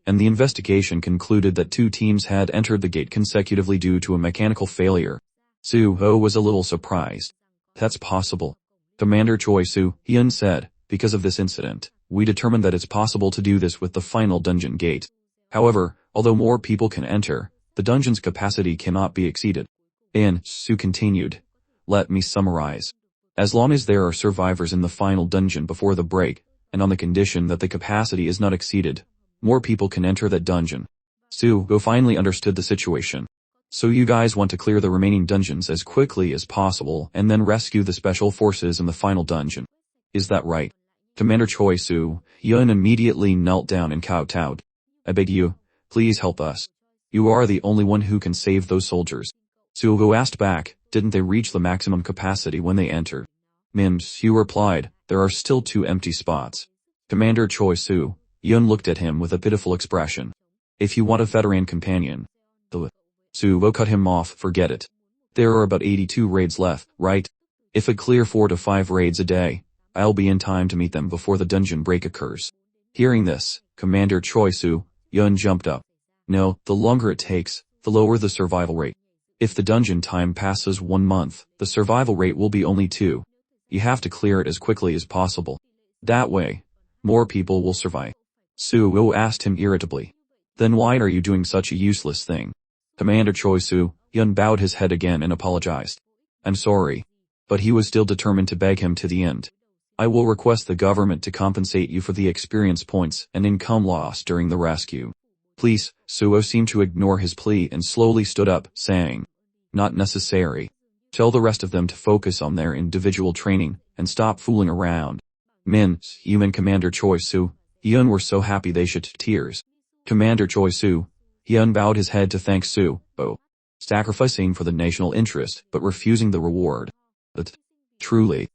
and the investigation concluded that 2 teams had entered the gate consecutively due to a mechanical failure. Suho was a little surprised. "That's possible." Commander Choi Soo-hyun said, "Because of this incident, we determined that it's possible to do this with the final dungeon gate. However, although more people can enter, the dungeon's capacity cannot be exceeded." And Soo continued. "Let me summarize. As long as there are survivors in the final dungeon before the break, and on the condition that the capacity is not exceeded, more people can enter that dungeon." Suho finally understood the situation. "So you guys want to clear the remaining dungeons as quickly as possible and then rescue the special forces in the final dungeon. Is that right?" Commander Choi Soo-hyun immediately knelt down and kowtowed. "I beg you, please help us. You are the only one who can save those soldiers." Suho asked back, "Didn't they reach the maximum capacity when they entered?" Hugh replied, "There are still 2 empty spots." Commander Choi Soo-hyun looked at him with a pitiful expression. "If you want a veteran companion." Suho cut him off. "Forget it. There are about 82 raids left, right? If I clear 4 to 5 raids a day, I'll be in time to meet them before the dungeon break occurs." Hearing this, Commander Choi Soo-hyun jumped up. "No, the longer it takes, the lower the survival rate. If the dungeon time passes 1 month, the survival rate will be only 2. You have to clear it as quickly as possible. That way, more people will survive." Suho asked him irritably. "Then why are you doing such a useless thing?" Commander Choi Soo-hyun bowed his head again and apologized. "I'm sorry." But he was still determined to beg him to the end. "I will request the government to compensate you for the experience points and income loss during the rescue." "Please." Suho seemed to ignore his plea and slowly stood up, saying, "Not necessary. Tell the rest of them to focus on their individual training and stop fooling around." You and Commander Choi Soo-hyun were so happy they shed tears. Commander Choi Soo-hyun bowed his head to thank Suho, sacrificing for the national interest but refusing the reward. But truly,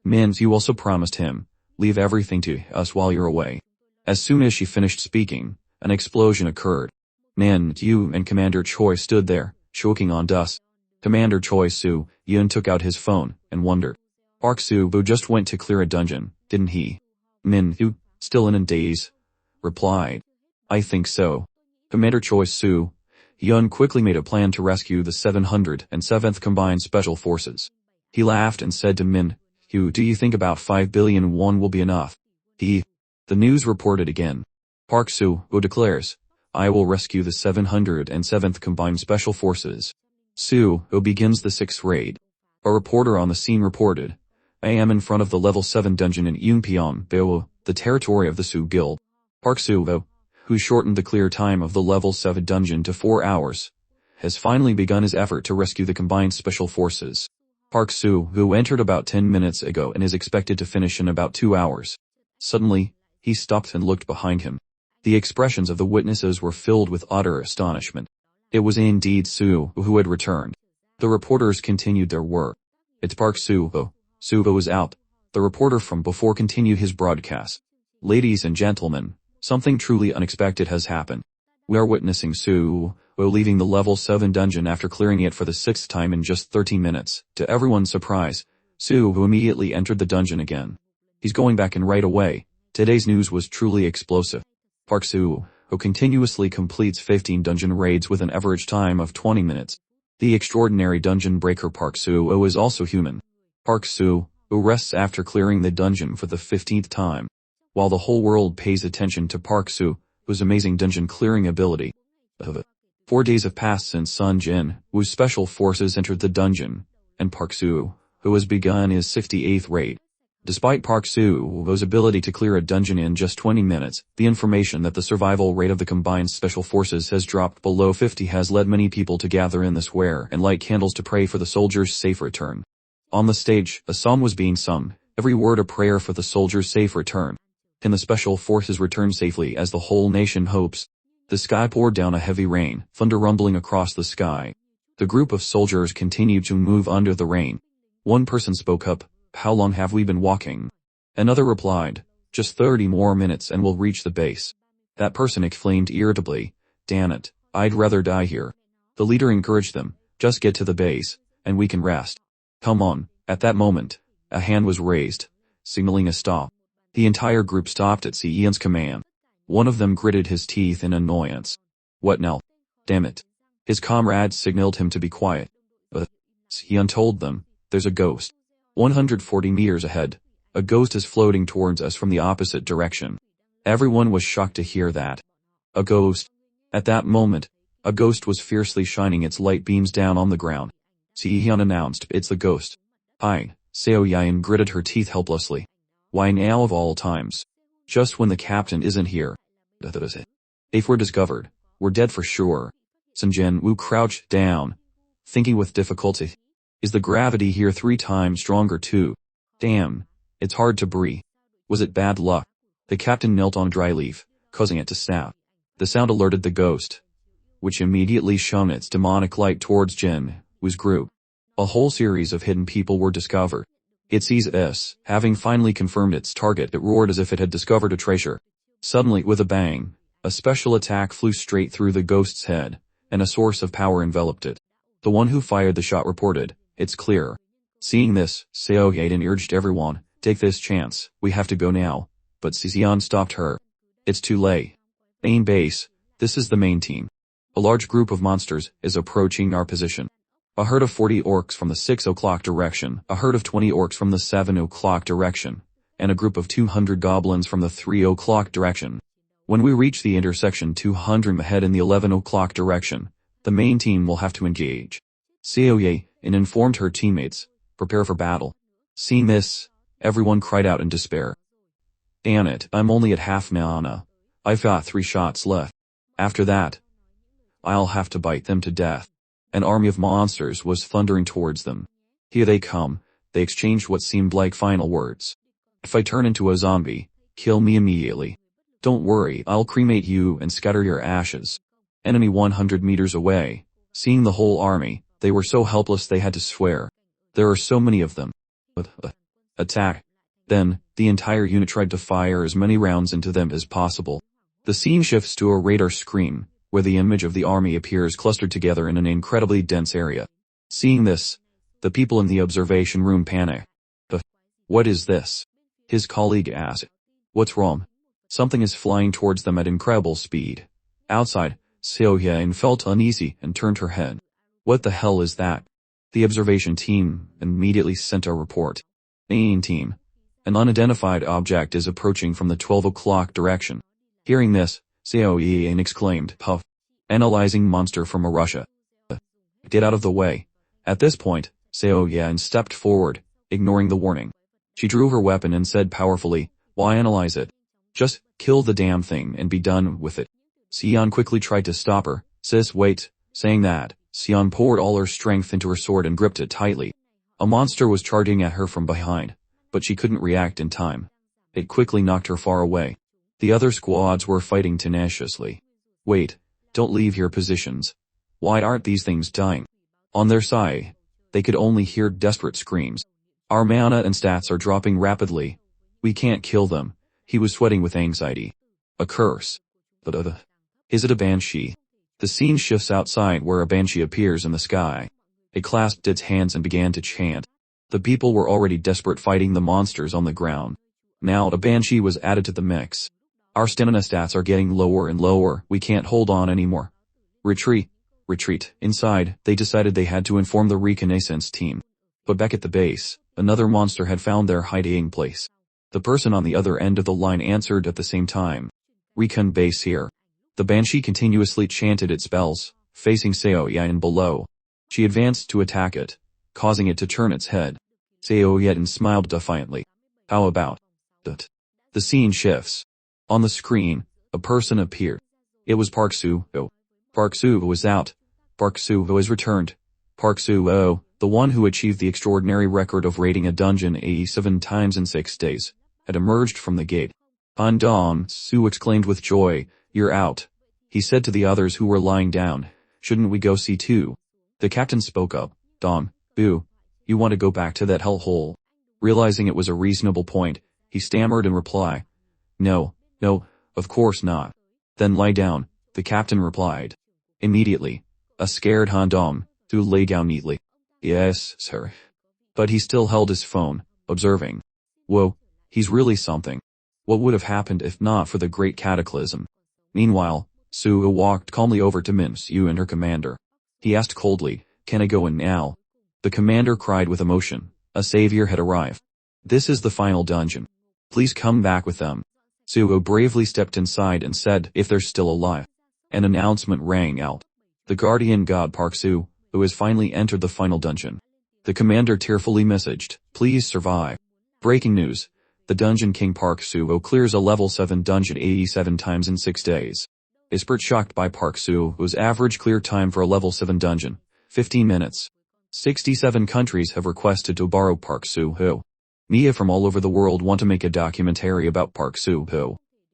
you also promised him, "Leave everything to us while you're away." As soon as she finished speaking, an explosion occurred. You and Commander Choi stood there, choking on dust. Commander Choi Soo-hyun took out his phone and wondered. Park Soo-bo just went to clear a dungeon, didn't he? You, still in a daze, replied. "I think so." Commander Choi Soo-hyun quickly made a plan to rescue the 707th Combined Special Forces. He laughed and said to "Do you think about 5 billion won will be enough?" The news reported again. Park Soo-bo declares, "I will rescue the 707th Combined Special Forces." Soo-bo begins the 6th raid. A reporter on the scene reported, I am in front of the level 7 dungeon in Yunpyeong, the territory of the Su Guild. Park Soo, who shortened the clear time of the level 7 dungeon to 4 hours, has finally begun his effort to rescue the combined special forces. Park Soo, who entered about 10 minutes ago and is expected to finish in about 2 hours. Suddenly, he stopped and looked behind him. The expressions of the witnesses were filled with utter astonishment. It was indeed Soo who had returned. The reporters continued their work. It's Park Soo. Soo is out. The reporter from before continued his broadcast. Ladies and gentlemen, something truly unexpected has happened. We are witnessing Soo leaving the level 7 dungeon after clearing it for the 6th time in just 13 minutes. To everyone's surprise, Soo immediately entered the dungeon again. He's going back in right away. Today's news was truly explosive. Park Soo, who continuously completes 15 dungeon raids with an average time of 20 minutes. The extraordinary dungeon breaker Park Soo is also human. Park Soo rests after clearing the dungeon for the 15th time. While the whole world pays attention to Park Soo's amazing dungeon clearing ability. 4 days have passed since Sun Jin's special forces entered the dungeon, and Park Soo has begun his 68th raid. Despite Park Soo's ability to clear a dungeon in just 20 minutes, the information that the survival rate of the combined special forces has dropped below 50 has led many people to gather in the square and light candles to pray for the soldiers' safe return. On the stage, a psalm was being sung, every word a prayer for the soldiers' safe return. Can the special forces return safely as the whole nation hopes? The sky poured down a heavy rain, thunder rumbling across the sky. The group of soldiers continued to move under the rain. One person spoke up. How long have we been walking? Another replied, just 30 more minutes and we'll reach the base. That person exclaimed irritably, damn it, I'd rather die here. The leader encouraged them, just get to the base, and we can rest. Come on. At that moment, a hand was raised, signaling a stop. The entire group stopped at Seon's command. One of them gritted his teeth in annoyance. What now? Damn it. His comrades signaled him to be quiet. But Seon told them, there's a ghost. 140 meters ahead, a ghost is floating towards us from the opposite direction. Everyone was shocked to hear that. A ghost. At that moment, a ghost was fiercely shining its light beams down on the ground. Seon announced, it's the ghost. Hi, Seo Yain gritted her teeth helplessly. Why now of all times? Just when the captain isn't here. If we're discovered, we're dead for sure. Sun Jinwoo crouched down, thinking with difficulty. Is the gravity here 3 times stronger too? Damn, it's hard to breathe. Was it bad luck? The captain knelt on a dry leaf, causing it to snap. The sound alerted the ghost, which immediately shone its demonic light towards Jinwoo's group. A whole series of hidden people were discovered. It seized us, having finally confirmed its target, it roared as if it had discovered a treasure. Suddenly, with a bang, a special attack flew straight through the ghost's head, and a source of power enveloped it. The one who fired the shot reported, it's clear. Seeing this, Seo Yaden urged everyone, take this chance, we have to go now. But Seon stopped her. It's too late. Main base, this is the main team. A large group of monsters is approaching our position. A herd of 40 orcs from the 6 o'clock direction, a herd of 20 orcs from the 7 o'clock direction, and a group of 200 goblins from the 3 o'clock direction. When we reach the intersection 200 ahead in the 11 o'clock direction, the main team will have to engage. Seo Yaden informed her teammates, prepare for battle. Seeing this, everyone cried out in despair. Damn it, I'm only at half mana. I've got 3 shots left. After that, I'll have to bite them to death. An army of monsters was thundering towards them. Here they come, they exchanged what seemed like final words. If I turn into a zombie, kill me immediately. Don't worry, I'll cremate you and scatter your ashes. Enemy 100 meters away. Seeing the whole army, they were so helpless they had to swear. There are so many of them. Attack. Then, the entire unit tried to fire as many rounds into them as possible. The scene shifts to a radar screen, where the image of the army appears clustered together in an incredibly dense area. Seeing this, the people in the observation room panic. What is this? His colleague asked. What's wrong? Something is flying towards them at incredible speed. Outside, Seo Yaden felt uneasy and turned her head. What the hell is that? The observation team immediately sent a report. Main team. An unidentified object is approaching from the 12 o'clock direction. Hearing this, Seo Yaden exclaimed, Puff. Analyzing monster from Russia. Get out of the way. At this point, Seo Yaden stepped forward, ignoring the warning. She drew her weapon and said powerfully, "Why analyze it? Just kill the damn thing and be done with it." Sion quickly tried to stop her. "Sis, wait." Saying that, Sion poured all her strength into her sword and gripped it tightly. A monster was charging at her from behind, but she couldn't react in time. It quickly knocked her far away. The other squads were fighting tenaciously. "Wait, don't leave your positions. Why aren't these things dying?" On their side, they could only hear desperate screams. "Our mana and stats are dropping rapidly. We can't kill them." He was sweating with anxiety. A curse. But is it a banshee? The scene shifts outside where a banshee appears in the sky. It clasped its hands and began to chant. The people were already desperate fighting the monsters on the ground. Now a banshee was added to the mix. "Our stamina stats are getting lower and lower. We can't hold on anymore. Retreat. Retreat." Inside, they decided they had to inform the reconnaissance team. But back at the base, another monster had found their hiding place. The person on the other end of the line answered at the same time. "Recon base here." The banshee continuously chanted its spells, facing Seoyeon below. She advanced to attack it, causing it to turn its head. Seoyeon smiled defiantly. "How about that?" The scene shifts. On the screen, a person appeared. It was Park Soo-ho. Park Soo-ho was out. Park Soo-ho has returned. Park Soo-ho, the one who achieved the extraordinary record of raiding a dungeon 87 times in 6 days, had emerged from the gate. "Undon," Soo exclaimed with joy, "you're out." He said to the others who were lying down, "Shouldn't we go see too?" The captain spoke up. "Don, boo, you want to go back to that hellhole?" Realizing it was a reasonable point, he stammered in reply. No, of course not." "Then lie down," the captain replied. Immediately, a scared Handong, Soo lay down neatly. "Yes, sir." But he still held his phone, observing. Whoa, he's really something. What would have happened if not for the great cataclysm? Meanwhile, Soo walked calmly over to Min Soo and her commander. He asked coldly, "Can I go in now?" The commander cried with emotion. A savior had arrived. "This is the final dungeon. Please come back with them." Soo bravely stepped inside and said, "If they're still alive." An announcement rang out. The guardian god Park Soo, who has finally entered the final dungeon. The commander tearfully messaged, "Please survive." Breaking news. The Dungeon King Park Soo clears a level 7 dungeon 87 times in 6 days. Expert shocked by Park Soo's average clear time for a level 7 dungeon, 15 minutes. 67 countries have requested to borrow Park Soo. Media from all over the world want to make a documentary about Park Soo.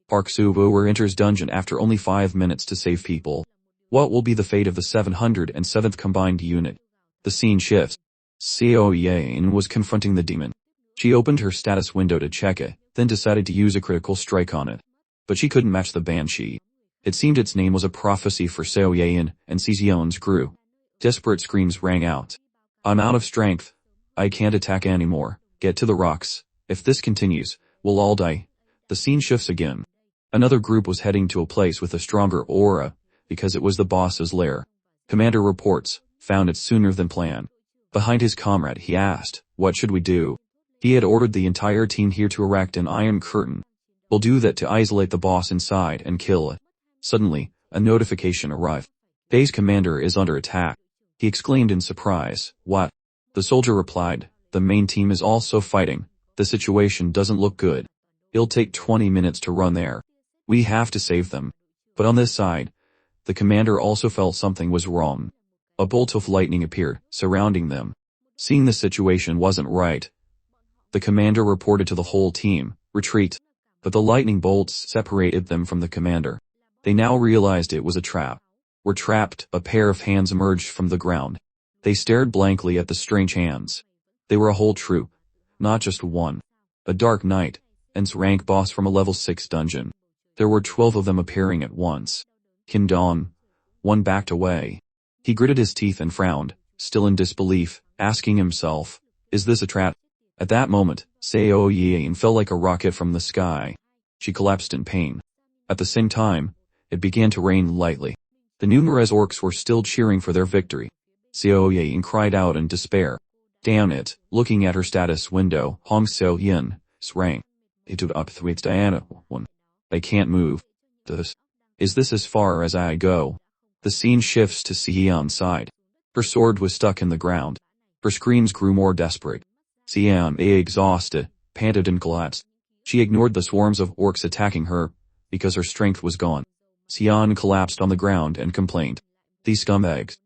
Park Soo enters dungeon after only 5 minutes to save people. What will be the fate of the 707th combined unit? The scene shifts. Seoyeon was confronting the demon. She opened her status window to check it, then decided to use a critical strike on it. But she couldn't match the banshee. It seemed its name was a prophecy for Seoyeon, and Seoyeon's grew. Desperate screams rang out. "I'm out of strength. I can't attack anymore. Get to the rocks. If this continues, we'll all die." The scene shifts again. Another group was heading to a place with a stronger aura, because it was the boss's lair. Commander reports, found it sooner than planned. Behind his comrade he asked, "What should we do?" He had ordered the entire team here to erect an iron curtain. "We'll do that to isolate the boss inside and kill it." Suddenly, a notification arrived. "Base commander is under attack." He exclaimed in surprise, "What?" The soldier replied, "The main team is also fighting. The situation doesn't look good. It'll take 20 minutes to run there. We have to save them." But on this side, the commander also felt something was wrong. A bolt of lightning appeared, surrounding them. Seeing the situation wasn't right, the commander reported to the whole team, "Retreat." But the lightning bolts separated them from the commander. They now realized it was a trap. "We're trapped." A pair of hands emerged from the ground. They stared blankly at the strange hands. They were a whole troop, not just one. A dark knight, and rank boss from a level 6 dungeon. There were 12 of them appearing at once. Kindon. One backed away. He gritted his teeth and frowned, still in disbelief, asking himself, "Is this a trap?" At that moment, Seoyeon fell like a rocket from the sky. She collapsed in pain. At the same time, it began to rain lightly. The numerous orcs were still cheering for their victory. Seoyeon cried out in despair. Damn it, looking at her status window, Hong Seo-yin, sprang. It up with Diana. One. I can't move. Is this as far as I go? The scene shifts to Seon's side. Her sword was stuck in the ground. Her screams grew more desperate. Seon, exhausted, panted and collapsed. She ignored the swarms of orcs attacking her, because her strength was gone. Sion collapsed on the ground and complained. These scumbags.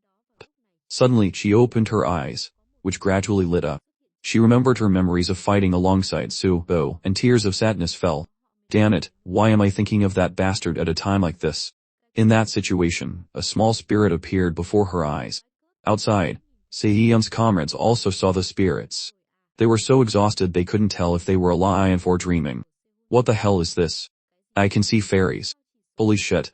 Suddenly she opened her eyes, which gradually lit up. She remembered her memories of fighting alongside Suo, and tears of sadness fell. Damn it, why am I thinking of that bastard at a time like this? In that situation, a small spirit appeared before her eyes. Outside, Seon's comrades also saw the spirits. They were so exhausted they couldn't tell if they were alive or dreaming. What the hell is this? I can see fairies. Holy shit.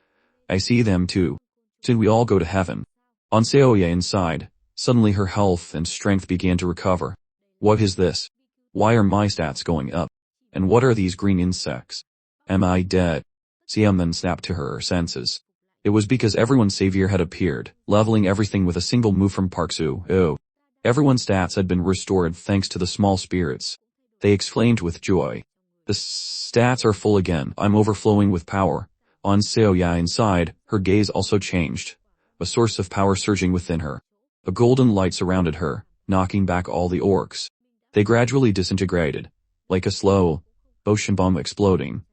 I see them too. Soon we all go to heaven. On Seoyeon's side, suddenly her health and strength began to recover. What is this? Why are my stats going up? And what are these green insects? Am I dead? Seon then snapped to her senses. It was because everyone's savior had appeared, leveling everything with a single move from Park Soo-ho. Everyone's stats had been restored thanks to the small spirits. They exclaimed with joy. The stats are full again, I'm overflowing with power. On Seoyeon's side, her gaze also changed. A source of power surging within her. A golden light surrounded her, knocking back all the orcs. They gradually disintegrated, like a slow ocean bomb exploding,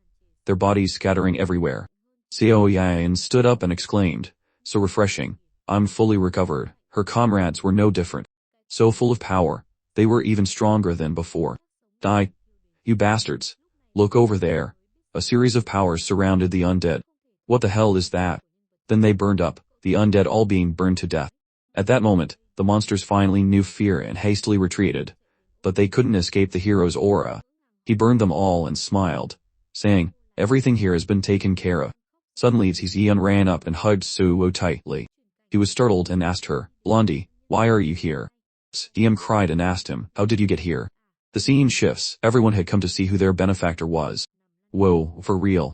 their bodies scattering everywhere. Seoyeon stood up and exclaimed, so refreshing, I'm fully recovered. Her comrades were no different. So full of power, they were even stronger than before. Die. You bastards. Look over there. A series of powers surrounded the undead. What the hell is that? Then they burned up, the undead all being burned to death. At that moment, the monsters finally knew fear and hastily retreated. But they couldn't escape the hero's aura. He burned them all and smiled, saying, everything here has been taken care of. Suddenly Tzyeon ran up and hugged Suo tightly. He was startled and asked her, Blondie, why are you here? Tzyeon cried and asked him, how did you get here? The scene shifts, everyone had come to see who their benefactor was. Whoa, for real.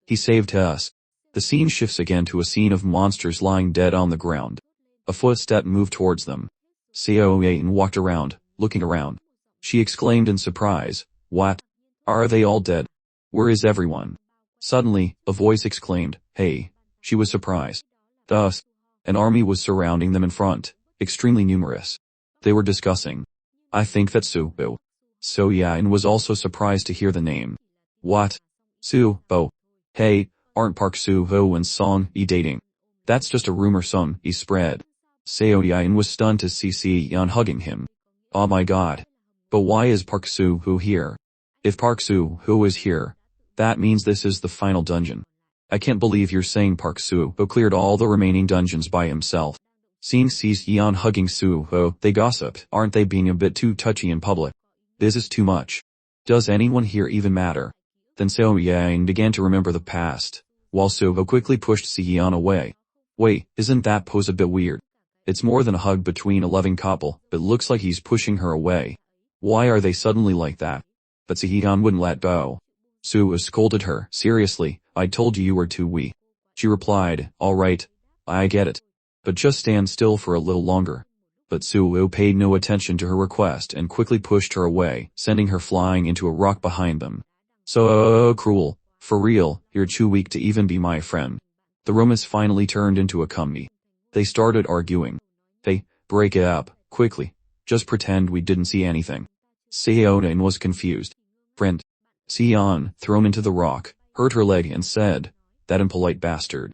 He saved us. The scene shifts again to a scene of monsters lying dead on the ground. A footstep moved towards them. Seoyeon walked around, looking around. She exclaimed in surprise, what? Are they all dead? Where is everyone? Suddenly, a voice exclaimed, hey. She was surprised. Thus, an army was surrounding them in front, extremely numerous. They were discussing. I think that's Suo. Seoyeon was also surprised to hear the name. What? Suo. Hey, aren't Park Soo-ho and Song Yi dating? That's just a rumor Song Yi spread. Seoyeon was stunned to see Seon hugging him. Oh my god. But why is Park Soo-ho here? If Park Soo-ho is here, that means this is the final dungeon. I can't believe you're saying Park Soo-ho cleared all the remaining dungeons by himself. Seeing Seon hugging Soo-ho, they gossiped, aren't they being a bit too touchy in public? This is too much. Does anyone here even matter? Then Seoyeon began to remember the past, while Soo-ho quickly pushed Seon away. Wait, isn't that pose a bit weird? It's more than a hug between a loving couple, but looks like he's pushing her away. Why are they suddenly like that? But Seon wouldn't let go. Soo-ho scolded her, seriously, I told you were too weak. She replied, alright, I get it. But just stand still for a little longer. But Soo-ho paid no attention to her request and quickly pushed her away, sending her flying into a rock behind them. So cruel. For real, you're too weak to even be my friend. The romance finally turned into a comedy. They started arguing. Hey, break it up, quickly. Just pretend we didn't see anything. Seoyeon was confused. Friend. Seon, thrown into the rock, hurt her leg and said, that impolite bastard.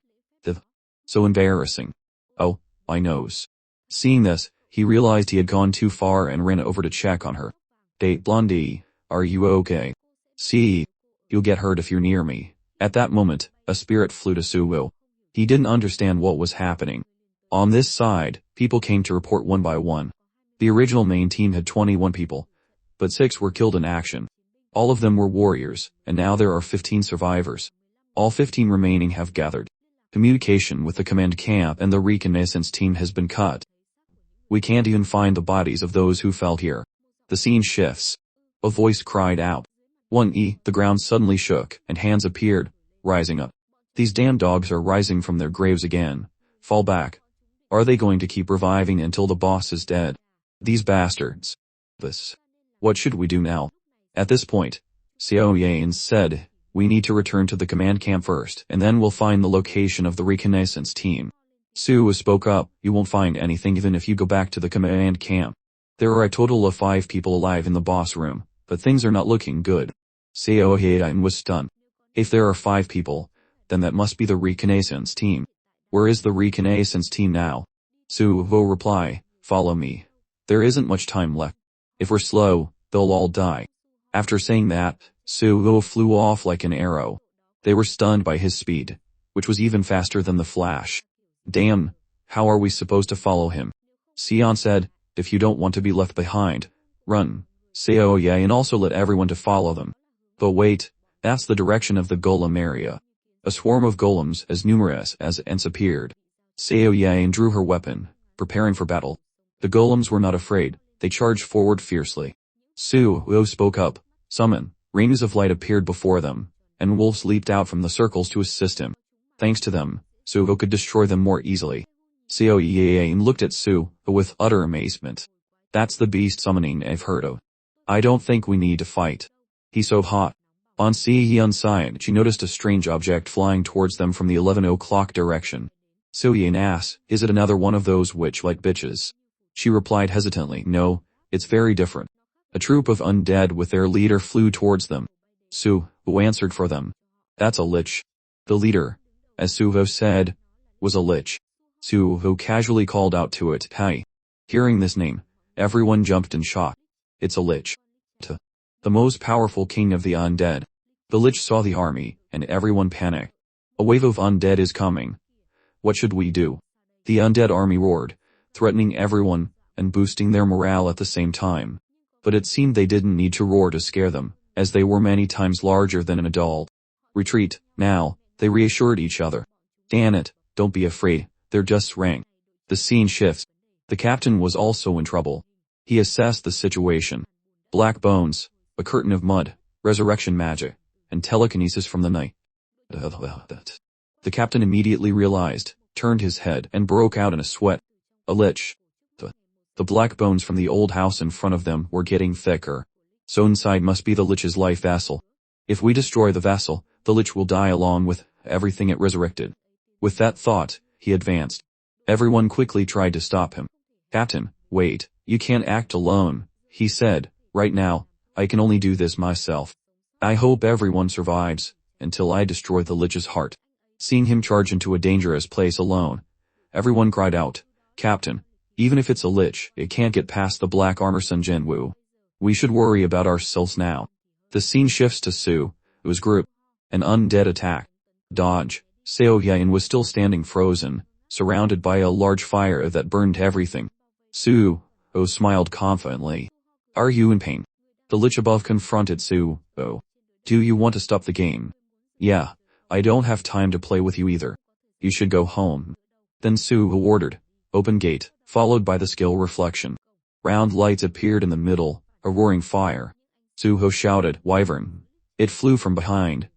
So embarrassing. Oh, I knows. Seeing this, he realized he had gone too far and ran over to check on her. Hey, Blondie, are you okay? See, you'll get hurt if you're near me. At that moment, a spirit flew to Suo. He didn't understand what was happening. On this side, people came to report one by one. The original main team had 21 people, but 6 were killed in action. All of them were warriors, and now there are 15 survivors. All 15 remaining have gathered. Communication with the command camp and the reconnaissance team has been cut. We can't even find the bodies of those who fell here. The scene shifts. A voice cried out. The ground suddenly shook, and hands appeared, rising up. These damn dogs are rising from their graves again. Fall back. Are they going to keep reviving until the boss is dead? These bastards. What should we do now? At this point, Seoyeon said, we need to return to the command camp first, and then we'll find the location of the reconnaissance team. Suo spoke up, you won't find anything even if you go back to the command camp. There are a total of 5 people alive in the boss room, but things are not looking good. Seo Hyein was stunned. If there are 5 people, then that must be the reconnaissance team. Where is the reconnaissance team now? Su Vo reply, follow me. There isn't much time left. If we're slow, they'll all die. After saying that, Su Vo flew off like an arrow. They were stunned by his speed, which was even faster than the flash. Damn, how are we supposed to follow him? Sion said, if you don't want to be left behind, run. Seo Ye and also let everyone to follow them. But wait, that's the direction of the golem area. A swarm of golems as numerous as ants appeared. Seo Ye drew her weapon, preparing for battle. The golems were not afraid, they charged forward fiercely. Su Vo spoke up, summon. Rings of light appeared before them, and wolves leaped out from the circles to assist him. Thanks to them, Su Vo could destroy them more easily. Seo Ye looked at Su Vo with utter amazement. That's the beast summoning I've heard of. I don't think we need to fight. He's so hot. On Si Hyun's side, she noticed a strange object flying towards them from the 11 o'clock direction. So Yin asked, is it another one of those witch-like bitches? She replied hesitantly, no, it's very different. A troop of undead with their leader flew towards them. Su Vo answered for them. That's a lich. The leader, as Su Vo said, was a lich. Su Vo casually called out to it, hi. Hearing this name, everyone jumped in shock. It's a lich. The most powerful king of the undead. The lich saw the army, and everyone panicked. A wave of undead is coming. What should we do? The undead army roared, threatening everyone, and boosting their morale at the same time. But it seemed they didn't need to roar to scare them, as they were many times larger than an adult. Retreat, now, they reassured each other. Damn it, don't be afraid, they're just rank. The scene shifts. The captain was also in trouble. He assessed the situation. Black bones, a curtain of mud, resurrection magic, and telekinesis from the night. The captain immediately realized, turned his head, and broke out in a sweat. A lich. The black bones from the old house in front of them were getting thicker. So inside must be the lich's life vessel. If we destroy the vessel, the lich will die along with everything it resurrected. With that thought, he advanced. Everyone quickly tried to stop him. Captain, wait, you can't act alone, he said, right now, I can only do this myself. I hope everyone survives, until I destroy the lich's heart. Seeing him charge into a dangerous place alone, everyone cried out, Captain, even if it's a lich, it can't get past the black armor Sun Jinwoo. We should worry about ourselves now. The scene shifts to Su Vo's group. An undead attack. Dodge. Seo Hyein was still standing frozen, surrounded by a large fire that burned everything. Su Vo smiled confidently. Are you in pain? The lich above confronted Su Vo. Do you want to stop the game? Yeah, I don't have time to play with you either. You should go home. Then Su Vo ordered, open gate, followed by the skill reflection. Round lights appeared in the middle, a roaring fire. Su Vo shouted, wyvern. It flew from behind,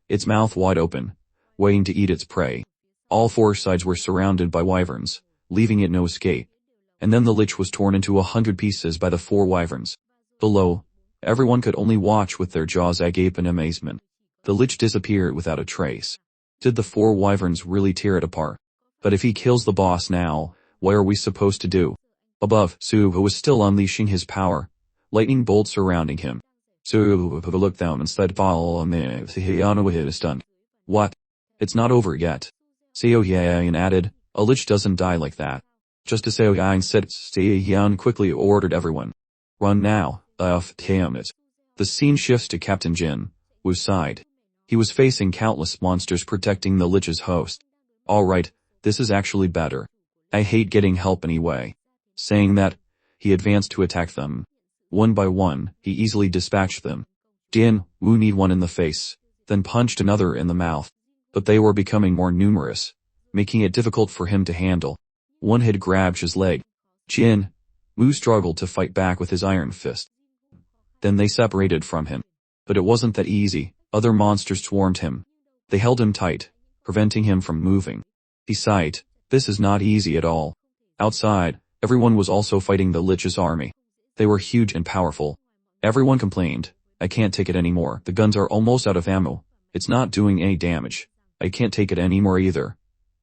its mouth wide open, waiting to eat its prey. All 4 sides were surrounded by wyverns, leaving it no escape. And then the lich was torn into 100 pieces by the 4 wyverns. Below, everyone could only watch with their jaws agape in amazement. The lich disappeared without a trace. Did the 4 wyverns really tear it apart? But if he kills the boss now, what are we supposed to do? Above, Su Vo was still unleashing his power, lightning bolts surrounding him. Su Vo looked down and said, "Follow me." Hyana is stunned. What? It's not over yet. Seo Hyein added, a lich doesn't die like that. Just as Seo Hyein said, Seo Hyein quickly ordered everyone. Run now, damn it. The scene shifts to Captain Jin Woo's side. He was facing countless monsters protecting the lich's host. Alright, this is actually better. I hate getting help anyway. Saying that, he advanced to attack them. One by one, he easily dispatched them. Jin Woo kneed one in the face, then punched another in the mouth. But they were becoming more numerous, making it difficult for him to handle. One had grabbed his leg. Jin Woo struggled to fight back with his iron fist. Then they separated from him. But it wasn't that easy, other monsters swarmed him. They held him tight, preventing him from moving. He sighed, this is not easy at all. Outside, everyone was also fighting the lich's army. They were huge and powerful. Everyone complained, I can't take it anymore, the guns are almost out of ammo. It's not doing any damage. I can't take it anymore either.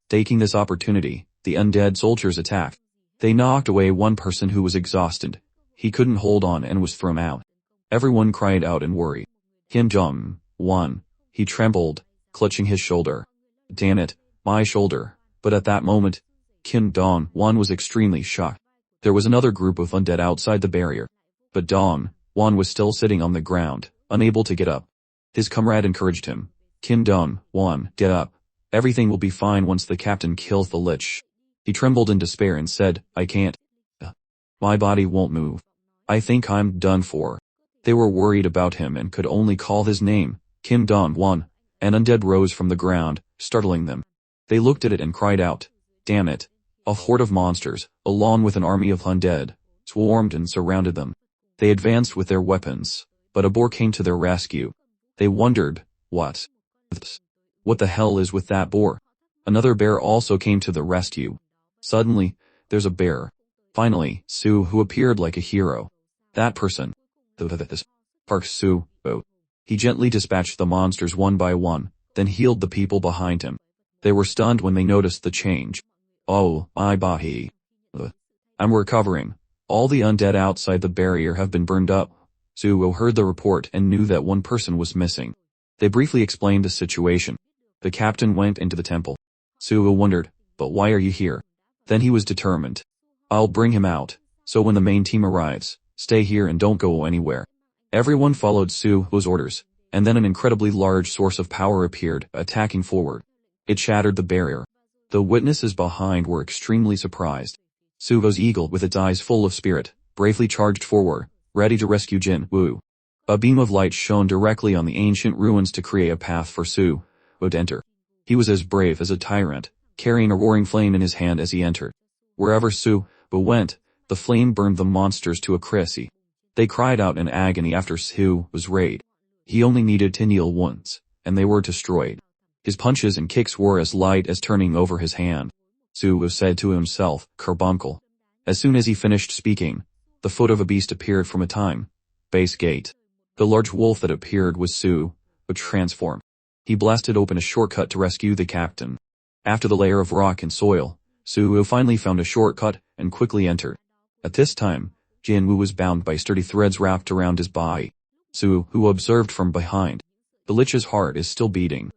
Taking this opportunity, the undead soldiers attacked. They knocked away one person who was exhausted. He couldn't hold on and was thrown out. Everyone cried out in worry. Kim Jong-won. He trembled, clutching his shoulder. Damn it, my shoulder. But at that moment, Kim Dong-won was extremely shocked. There was another group of undead outside the barrier. But Dong-won was still sitting on the ground, unable to get up. His comrade encouraged him. Kim Dong-won, get up. Everything will be fine once the captain kills the lich. He trembled in despair and said, I can't. My body won't move. I think I'm done for. They were worried about him and could only call his name, Kim Dong-won. An undead rose from the ground, startling them. They looked at it and cried out, damn it. A horde of monsters, along with an army of undead, swarmed and surrounded them. They advanced with their weapons, but a boar came to their rescue. They wondered, what the hell is with that boar? Another bear also came to the rescue. Suddenly, there's a bear. Finally, Sue, who appeared like a hero. That person. Park Soo-ho. He gently dispatched the monsters one by one, then healed the people behind him. They were stunned when they noticed the change. Oh, my body. I'm recovering. All the undead outside the barrier have been burned up. Soo-ho heard the report and knew that one person was missing. They briefly explained the situation. The captain went into the temple. Soo-ho wondered, but why are you here? Then he was determined. I'll bring him out, so when the main team arrives, stay here and don't go anywhere. Everyone followed Soo-ho's orders, and then an incredibly large source of power appeared, attacking forward. It shattered the barrier. The witnesses behind were extremely surprised. Soo-ho's eagle, with its eyes full of spirit, bravely charged forward, ready to rescue Jin-woo. A beam of light shone directly on the ancient ruins to create a path for Soo-ho to enter. He was as brave as a tyrant, carrying a roaring flame in his hand as he entered. Wherever Soo-ho went, the flame burned the monsters to a crisp. They cried out in agony after Soo-ho's raid. He only needed to kneel once, and they were destroyed. His punches and kicks were as light as turning over his hand. Soo-ho said to himself, carbuncle. As soon as he finished speaking, the foot of a beast appeared from a time-base gate. The large wolf that appeared was Soo-ho transformed. He blasted open a shortcut to rescue the captain. After the layer of rock and soil, Soo-ho finally found a shortcut and quickly entered. At this time, Jin-woo was bound by sturdy threads wrapped around his body. Soo-ho observed from behind. The lich's heart is still beating.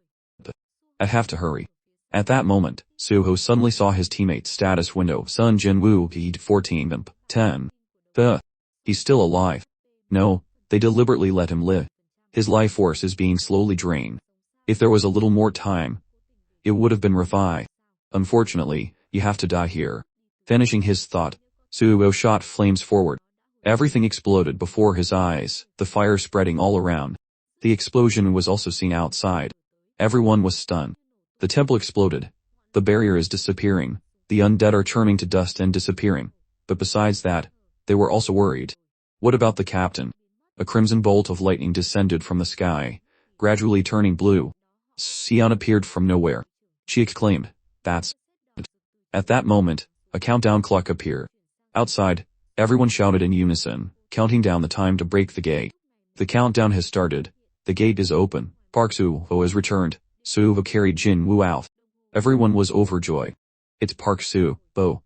I have to hurry. At that moment, Soo-ho suddenly saw his teammate's status window. Son Jin-woo he'd 14 imp 10. He's still alive. No, they deliberately let him live. His life force is being slowly drained. If there was a little more time, it would have been revived. Unfortunately, you have to die here. Finishing his thought, Soo-ho shot flames forward. Everything exploded before his eyes, the fire spreading all around. The explosion was also seen outside. Everyone was stunned. The temple exploded. The barrier is disappearing. The undead are turning to dust and disappearing. But besides that, they were also worried. What about the captain? A crimson bolt of lightning descended from the sky, gradually turning blue. Sion appeared from nowhere. She exclaimed, that's it. At that moment, a countdown clock appeared. Outside, everyone shouted in unison, counting down the time to break the gate. The countdown has started. The gate is open. Park Soo-ho has returned. Soo-ho carried Jin-woo out. Everyone was overjoyed. It's Park Soo-ho.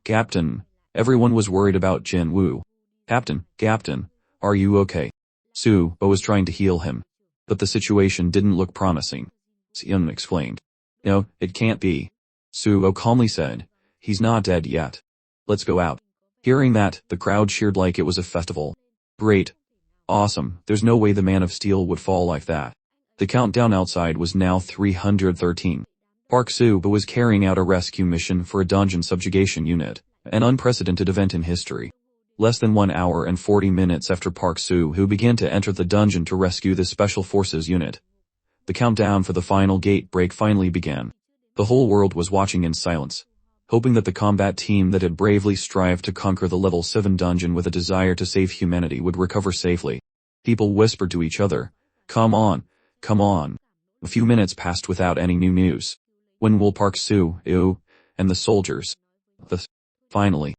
Captain. Everyone was worried about Jin-woo. Captain, are you okay? Soo-ho was trying to heal him. But the situation didn't look promising. Sion explained. No, it can't be. Soo-ho calmly said. He's not dead yet. Let's go out. Hearing that, the crowd cheered like it was a festival. Great. Awesome, there's no way the Man of Steel would fall like that. The countdown outside was now 313. Park Soo-ho was carrying out a rescue mission for a dungeon subjugation unit, an unprecedented event in history. Less than 1 hour and 40 minutes after Park Soo-ho began to enter the dungeon to rescue the Special Forces unit, the countdown for the final gate break finally began. The whole world was watching in silence, hoping that the combat team that had bravely strived to conquer the level 7 dungeon with a desire to save humanity would recover safely. People whispered to each other, come on. A few minutes passed without any new news. When will Park Soo-ho and the soldiers? Finally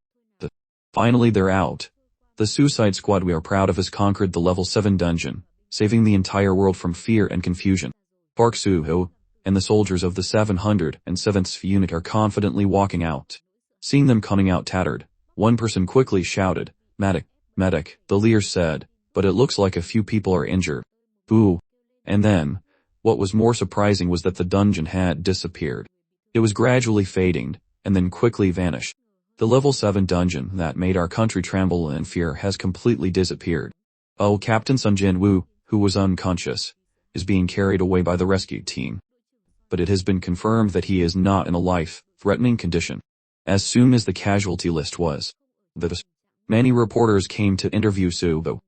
they're out. The Suicide Squad we are proud of has conquered the level 7 dungeon, saving the entire world from fear and confusion. Park Soo-ho and the soldiers of the 707th unit are confidently walking out. Seeing them coming out tattered, one person quickly shouted, Medic, the leader said, but it looks like a few people are injured. Ooh. And then, what was more surprising was that the dungeon had disappeared. It was gradually fading, and then quickly vanished. The level 7 dungeon that made our country tremble in fear has completely disappeared. Oh, Captain Sun Jin-woo, who was unconscious, is being carried away by the rescue team. But it has been confirmed that he is not in a life-threatening condition. As soon as the casualty list was visible, many reporters came to interview Soo-woo.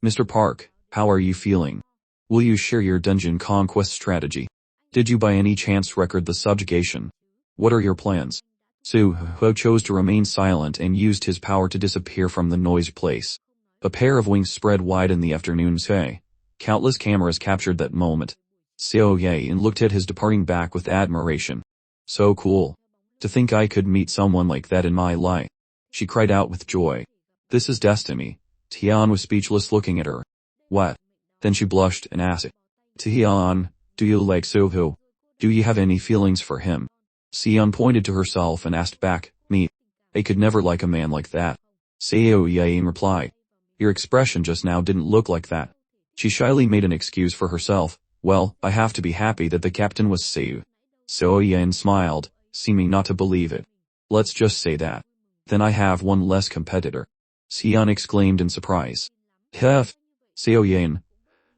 Mr. Park, how are you feeling? Will you share your dungeon conquest strategy? Did you by any chance record the subjugation? What are your plans? Soo-woo chose to remain silent and used his power to disappear from the noise place. A pair of wings spread wide in the afternoon sky. Countless cameras captured that moment. Seo-yaen looked at his departing back with admiration. So cool. To think I could meet someone like that in my life. She cried out with joy. This is destiny. Tian was speechless looking at her. What? Then she blushed and asked, Tian, do you like Soo-woo? Do you have any feelings for him? Sion pointed to herself and asked back, me. I could never like a man like that. Seo-yaen replied. Your expression just now didn't look like that. She shyly made an excuse for herself. Well, I have to be happy that the captain was saved. Seo-yaen smiled, seeming not to believe it. Let's just say that. Then I have one less competitor. Sion exclaimed in surprise. Hef. Seo-yaen,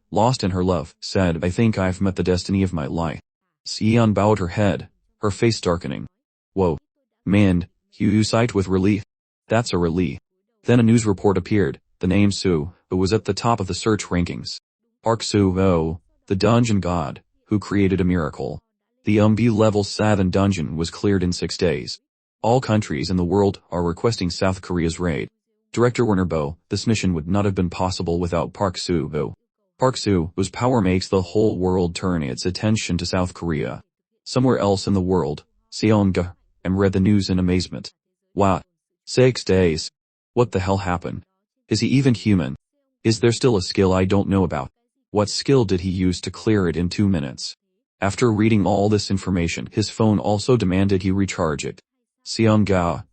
lost in her love, said, I think I've met the destiny of my life. Sion bowed her head, her face darkening. Whoa. Man, you sighed with relief. That's a relief. Then a news report appeared. The name Soo-woo was at the top of the search rankings. Park Soo-woo, the dungeon god, who created a miracle. The level 7 dungeon was cleared in 6 days. All countries in the world are requesting South Korea's raid. Director Werner Bo, this mission would not have been possible without Park Soo-woo. Park Soo-woo's power makes the whole world turn its attention to South Korea. Somewhere else in the world, Seong-ga read the news in amazement. What? 6 days? What the hell happened? Is he even human? Is there still a skill I don't know about? What skill did he use to clear it in 2 minutes? After reading all this information, his phone also demanded he recharge it. Seong-ga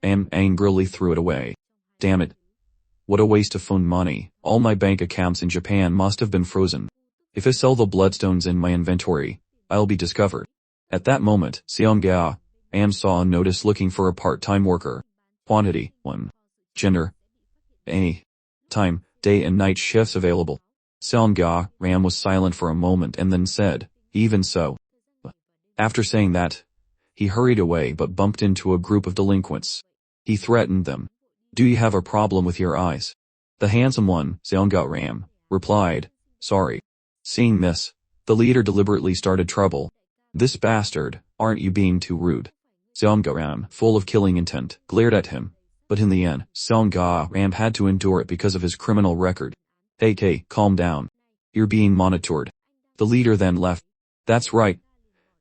angrily threw it away. Damn it. What a waste of phone money. All my bank accounts in Japan must have been frozen. If I sell the bloodstones in my inventory, I'll be discovered. At that moment, Seong-ga saw a notice looking for a part-time worker. Quantity, 1. Gender, any. Time, day and night shifts available. Seong-ga was silent for a moment and then said, even so. After saying that, he hurried away but bumped into a group of delinquents. He threatened them. Do you have a problem with your eyes? The handsome one, Seong-ga replied, sorry. Seeing this, the leader deliberately started trouble. This bastard, aren't you being too rude? Seong-ga full of killing intent, glared at him. But in the end, Seong-ga had to endure it because of his criminal record. Hey, calm down. You're being monitored. The leader then left. That's right.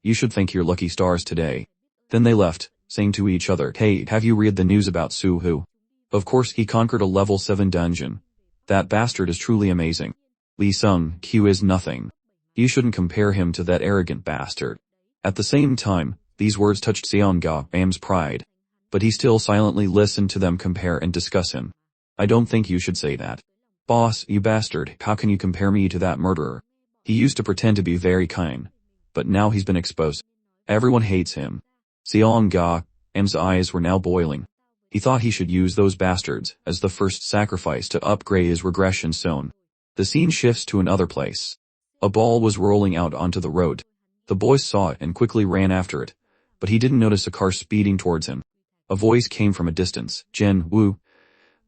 You should thank your lucky stars today. Then they left, saying to each other, hey, have you read the news about Soo-woo? Of course he conquered a level 7 dungeon. That bastard is truly amazing. Lee Sung-kyu is nothing. You shouldn't compare him to that arrogant bastard. At the same time, these words touched Seong-ga pride. But he still silently listened to them compare and discuss him. I don't think you should say that. Boss, you bastard, how can you compare me to that murderer? He used to pretend to be very kind. But now he's been exposed. Everyone hates him. Seong-ga's eyes were now boiling. He thought he should use those bastards as the first sacrifice to upgrade his regression zone. The scene shifts to another place. A ball was rolling out onto the road. The boys saw it and quickly ran after it. But he didn't notice a car speeding towards him. A voice came from a distance, Jin-woo.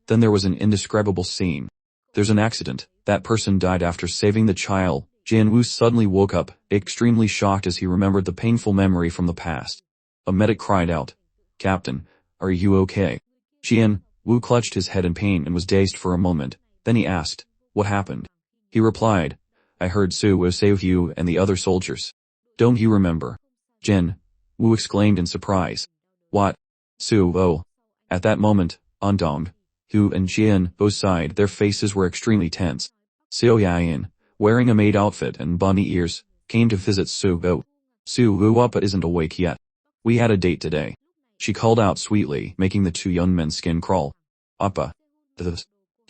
Then there was an indescribable scene. There's an accident. That person died after saving the child. Jin-woo suddenly woke up, extremely shocked as he remembered the painful memory from the past. A medic cried out, Captain, are you okay? Jin-woo clutched his head in pain and was dazed for a moment. Then he asked, what happened? He replied, I heard Soo-woo save you and the other soldiers. Don't you remember? Jin-woo exclaimed in surprise. What? Soo-woo. At that moment, Dong-hu and Jin both sighed. Their faces were extremely tense. Seo-yaen, wearing a maid outfit and bunny ears, came to visit Soo-woo. Soo-woo Appa isn't awake yet. We had a date today. She called out sweetly, making the two young men's skin crawl. Appa.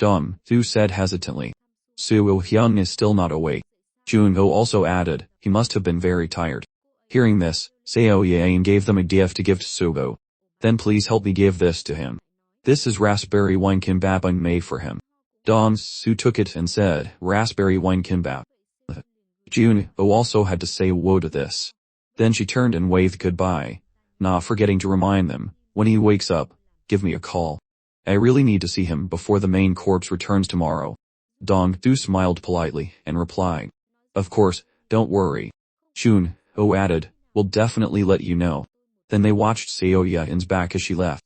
Su said hesitantly. Seo Hyun is still not awake. Junho also added, he must have been very tired. Hearing this, Seo Yain gave them a gift to give to Suho. Then please help me give this to him. This is raspberry wine kimbap I made for him. Su took it and said, raspberry wine kimbap. Junho also had to say whoa to this. Then she turned and waved goodbye, not forgetting to remind them, when he wakes up, give me a call. I really need to see him before the main corpse returns tomorrow. Su smiled politely and replied, of course, don't worry. Junho added, we'll definitely let you know. Then they watched Seo Yain's back as she left.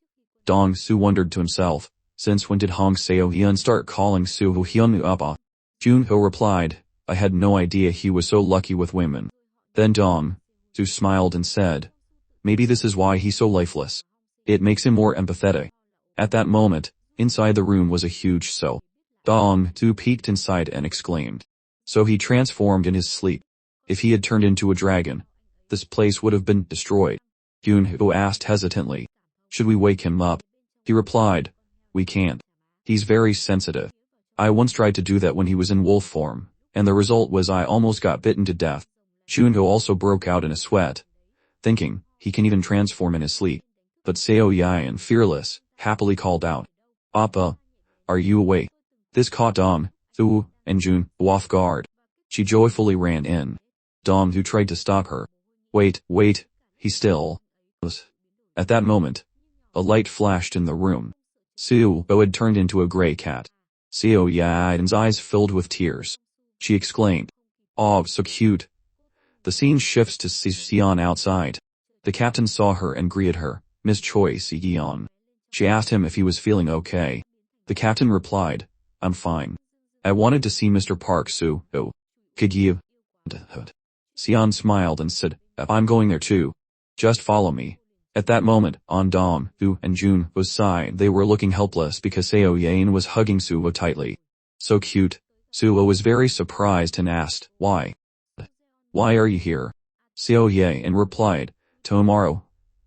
Su wondered to himself, since when did Hong Seo Hyun start calling Suho Hyun Appa? Junho replied, I had no idea he was so lucky with women. Then Su smiled and said, maybe this is why he's so lifeless. It makes him more empathetic. At that moment, inside the room was a huge cell. Su peeked inside and exclaimed. So he transformed in his sleep. If he had turned into a dragon, this place would have been destroyed. Junho asked hesitantly, should we wake him up? He replied, we can't. He's very sensitive. I once tried to do that when he was in wolf form, and the result was I almost got bitten to death. Junho also broke out in a sweat, thinking, he can even transform in his sleep. But Seo Yain, fearless, happily called out, Appa, are you awake? This caught Su and Junho off guard. She joyfully ran in. Su tried to stop her. Wait, he still was. At that moment, a light flashed in the room. Suho had turned into a gray cat. Seo Yain's eyes filled with tears. She exclaimed, oh, so cute. The scene shifts to Sion outside. The captain saw her and greeted her, Miss Choi Si-yeon. She asked him if he was feeling okay. The captain replied, I'm fine. I wanted to see Mr. Park Suho. Could you? Sion smiled and said, I'm going there too. Just follow me. At that moment, on Su and Junho's side they were looking helpless because Seo Yain was hugging Suho tightly. So cute. Suho was very surprised and asked, why? Why are you here? Seo Yain replied, tomorrow,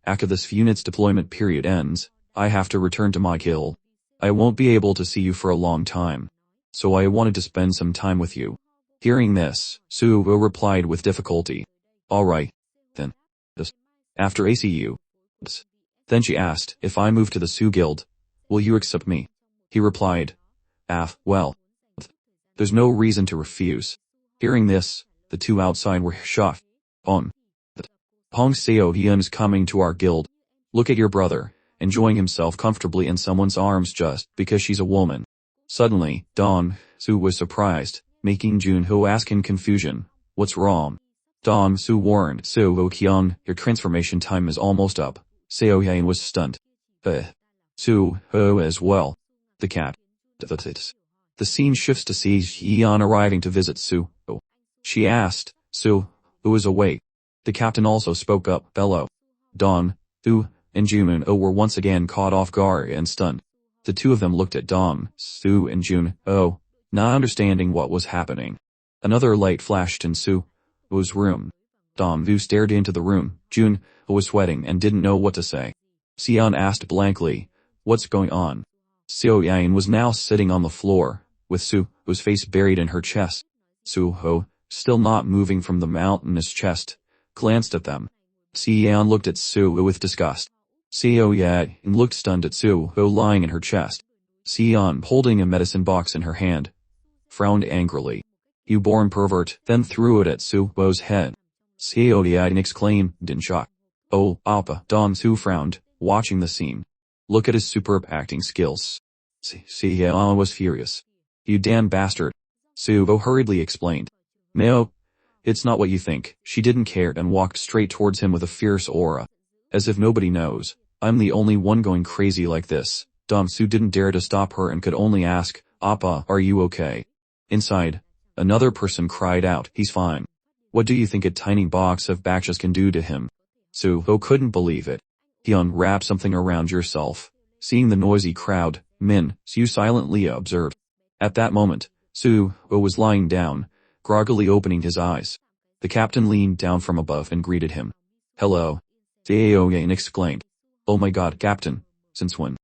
after this unit's deployment period ends, I have to return to my guild. I won't be able to see you for a long time. So I wanted to spend some time with you. Hearing this, Suho replied with difficulty. Alright. Then. After ACU. Then she asked, if I move to the Su Guild, will you accept me? He replied, well. There's no reason to refuse. Hearing this, the two outside were shocked. Hong Seo Hyun is coming to our guild. Look at your brother, enjoying himself comfortably in someone's arms just because she's a woman. Suddenly, Su was surprised, making Junho ask in confusion, what's wrong? Su warned Suho Hyun, your transformation time is almost up. Seo Yain was stunned. Suho as well. The cat. The scene shifts to see Hyun arriving to visit Suho. She asked, Su, who is awake? The captain also spoke up, hello. Su and Junho were once again caught off guard and stunned. The two of them looked at Su and Junho, not understanding what was happening. Another light flashed in Suho's room. Su stared into the room. Junho was sweating and didn't know what to say. Sion asked blankly, what's going on? Seo Yain was now sitting on the floor, with Suho's face buried in her chest. Suho, still not moving from the mountainous chest, glanced at them. Sion looked at Suho with disgust. Seo Yain looked stunned at Suho lying in her chest. Sion, holding a medicine box in her hand, frowned angrily. You born pervert, then threw it at Suho's head. Seo Yain exclaimed in shock. Oh, Appa, Su frowned, watching the scene. Look at his superb acting skills. Sion was furious. You damn bastard. Suho hurriedly explained. No, it's not what you think. She didn't care and walked straight towards him with a fierce aura. As if nobody knows, I'm the only one going crazy like this. Su didn't dare to stop her and could only ask, Appa, are you okay? Inside, another person cried out, he's fine. What do you think a tiny box of bakchas can do to him? Suho couldn't believe it. Hyun, wrap something around yourself. Seeing the noisy crowd, Su silently observed. At that moment, Suho was lying down, groggily opening his eyes. The captain leaned down from above and greeted him. Hello. Seo Yain exclaimed. Oh my god, Captain. Since when?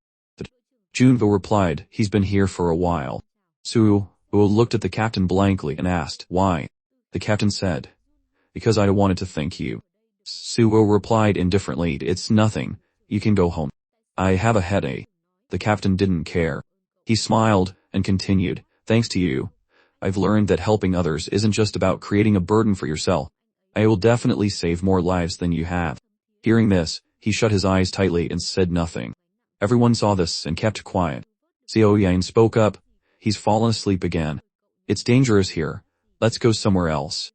Junvo replied, he's been here for a while. Suo looked at the captain blankly and asked, why? The captain said, because I wanted to thank you. Suo replied indifferently, it's nothing, you can go home. I have a headache. The captain didn't care. He smiled and continued, thanks to you, I've learned that helping others isn't just about creating a burden for yourself. I will definitely save more lives than you have. Hearing this, he shut his eyes tightly and said nothing. Everyone saw this and kept quiet. Seo Yan spoke up. He's fallen asleep again. It's dangerous here. Let's go somewhere else.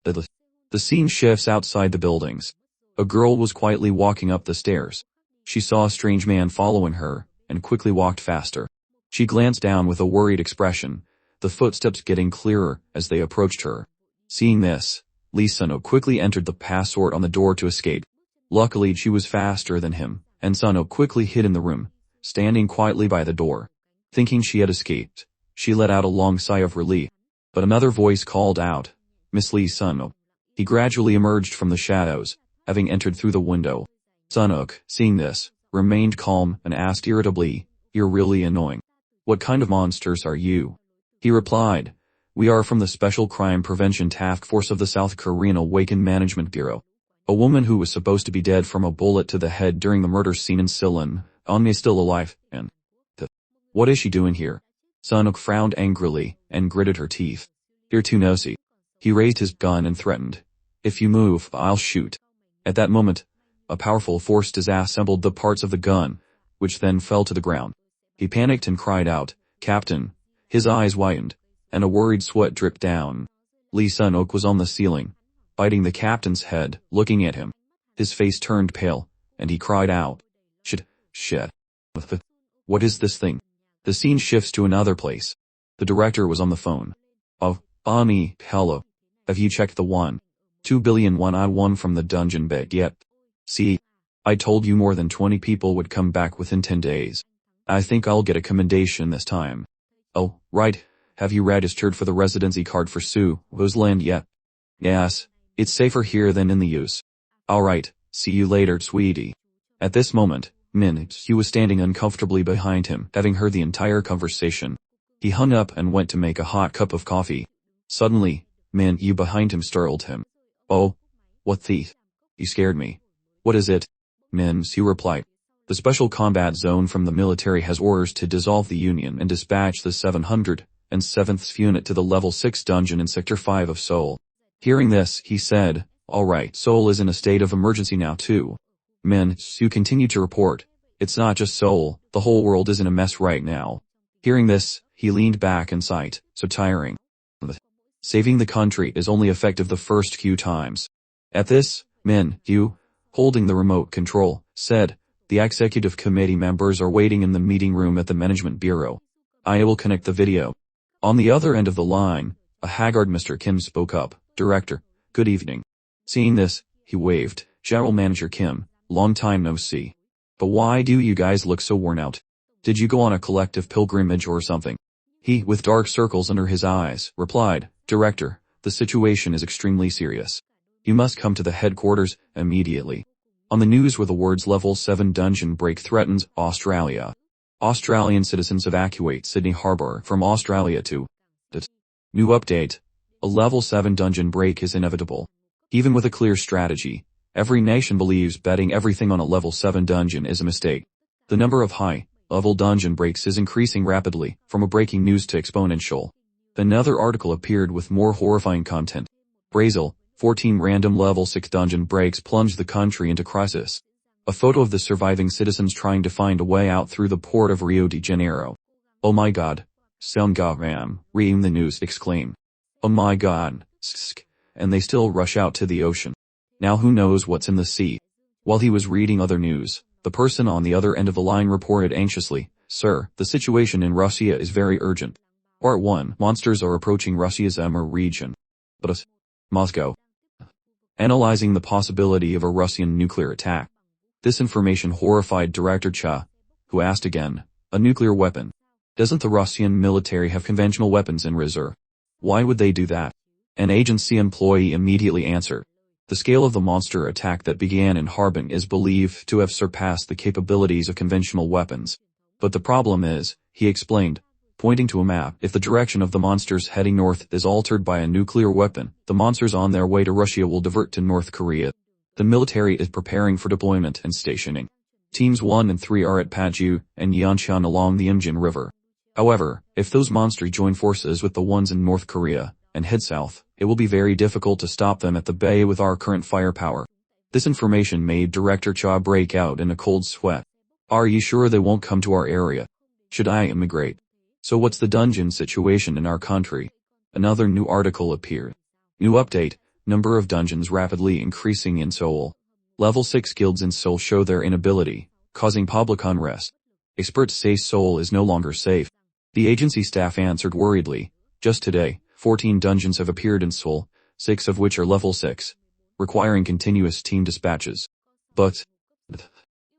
The scene shifts outside the buildings. A girl was quietly walking up the stairs. She saw a strange man following her and quickly walked faster. She glanced down with a worried expression, the footsteps getting clearer as they approached her. Seeing this, Lee Suno quickly entered the password on the door to escape. Luckily she was faster than him, and Suno quickly hid in the room, standing quietly by the door. Thinking she had escaped, she let out a long sigh of relief. But another voice called out, Miss Lee Suno. He gradually emerged from the shadows, having entered through the window. Sunuk, seeing this, remained calm and asked irritably, you're really annoying. What kind of monsters are you? He replied, we are from the Special Crime Prevention Task Force of the South Korean Awakened Management Bureau. A woman who was supposed to be dead from a bullet to the head during the murder scene in Silin, Onmi is still alive, and what is she doing here? Sunuk frowned angrily and gritted her teeth. Here too Nosi. He raised his gun and threatened, if you move, I'll shoot. At that moment, a powerful force disassembled the parts of the gun, which then fell to the ground. He panicked and cried out, Captain. His eyes widened, and a worried sweat dripped down. Lee Sunok was on the ceiling, biting the captain's head, looking at him. His face turned pale, and he cried out, Shit. What is this thing? The scene shifts to another place. The director was on the phone. Oh, Ami, hello. Have you checked the 1.2 billion won from the dungeon bag yet? See? I told you more than 20 people would come back within 10 days. I think I'll get a commendation this time. Oh, right. Have you registered for the residency card for Suo's land yet? Yes. It's safer here than in the use. Alright, see you later, sweetie. At this moment, Min-Hyu was standing uncomfortably behind him, having heard the entire conversation. He hung up and went to make a hot cup of coffee. Suddenly, Min-Hyu behind him startled him. Oh, what thief? You scared me. What is it? Min-Hyu replied. The special combat zone from the military has orders to dissolve the Union and dispatch the 707th unit to the level 6 dungeon in Sector 5 of Seoul. Hearing this, he said, alright, Seoul is in a state of emergency now too. Min-Hyu continued to report, it's not just Seoul, the whole world is in a mess right now. Hearing this, he leaned back and sighed, so tiring. Saving the country is only effective the first few times. At this, Min-Hyu, holding the remote control, said, the executive committee members are waiting in the meeting room at the management bureau. I will connect the video. On the other end of the line, a haggard Mr. Kim spoke up, Director, good evening. Seeing this, he waved, General Manager Kim, long time no see. But why do you guys look so worn out? Did you go on a collective pilgrimage or something? He, with dark circles under his eyes, replied, Director, the situation is extremely serious. You must come to the headquarters immediately. On the news were the words Level 7 dungeon break threatens Australia. Australian citizens evacuate Sydney Harbour from Australia to new update. A Level 7 dungeon break is inevitable. Even with a clear strategy, every nation believes betting everything on a Level 7 dungeon is a mistake. The number of high-level dungeon breaks is increasing rapidly, from a breaking news to exponential. Another article appeared with more horrifying content. Brazil, 14 random level 6 dungeon breaks plunged the country into crisis. A photo of the surviving citizens trying to find a way out through the port of Rio de Janeiro. Oh my god. Soundgaram, reading the news exclaimed. Oh my god, and they still rush out to the ocean. Now who knows what's in the sea? While he was reading other news, the person on the other end of the line reported anxiously, Sir, the situation in Russia is very urgent. Part 1, monsters are approaching Russia's Amur region. But Moscow. Analyzing the possibility of a Russian nuclear attack. This information horrified Director Cha, who asked again, a nuclear weapon? Doesn't the Russian military have conventional weapons in reserve? Why would they do that? An agency employee immediately answered. The scale of the monster attack that began in Harbin is believed to have surpassed the capabilities of conventional weapons. But the problem is, he explained, pointing to a map, if the direction of the monsters heading north is altered by a nuclear weapon, the monsters on their way to Russia will divert to North Korea. The military is preparing for deployment and stationing. Teams 1 and 3 are at Paju and Yeoncheon along the Imjin River. However, if those monsters join forces with the ones in North Korea and head south, it will be very difficult to stop them at the bay with our current firepower. This information made Director Cha break out in a cold sweat. Are you sure they won't come to our area? Should I immigrate? So what's the dungeon situation in our country? Another new article appeared. New update, number of dungeons rapidly increasing in Seoul. Level 6 guilds in Seoul show their inability, causing public unrest. Experts say Seoul is no longer safe. The agency staff answered worriedly, just today, 14 dungeons have appeared in Seoul, 6 of which are level 6, requiring continuous team dispatches. But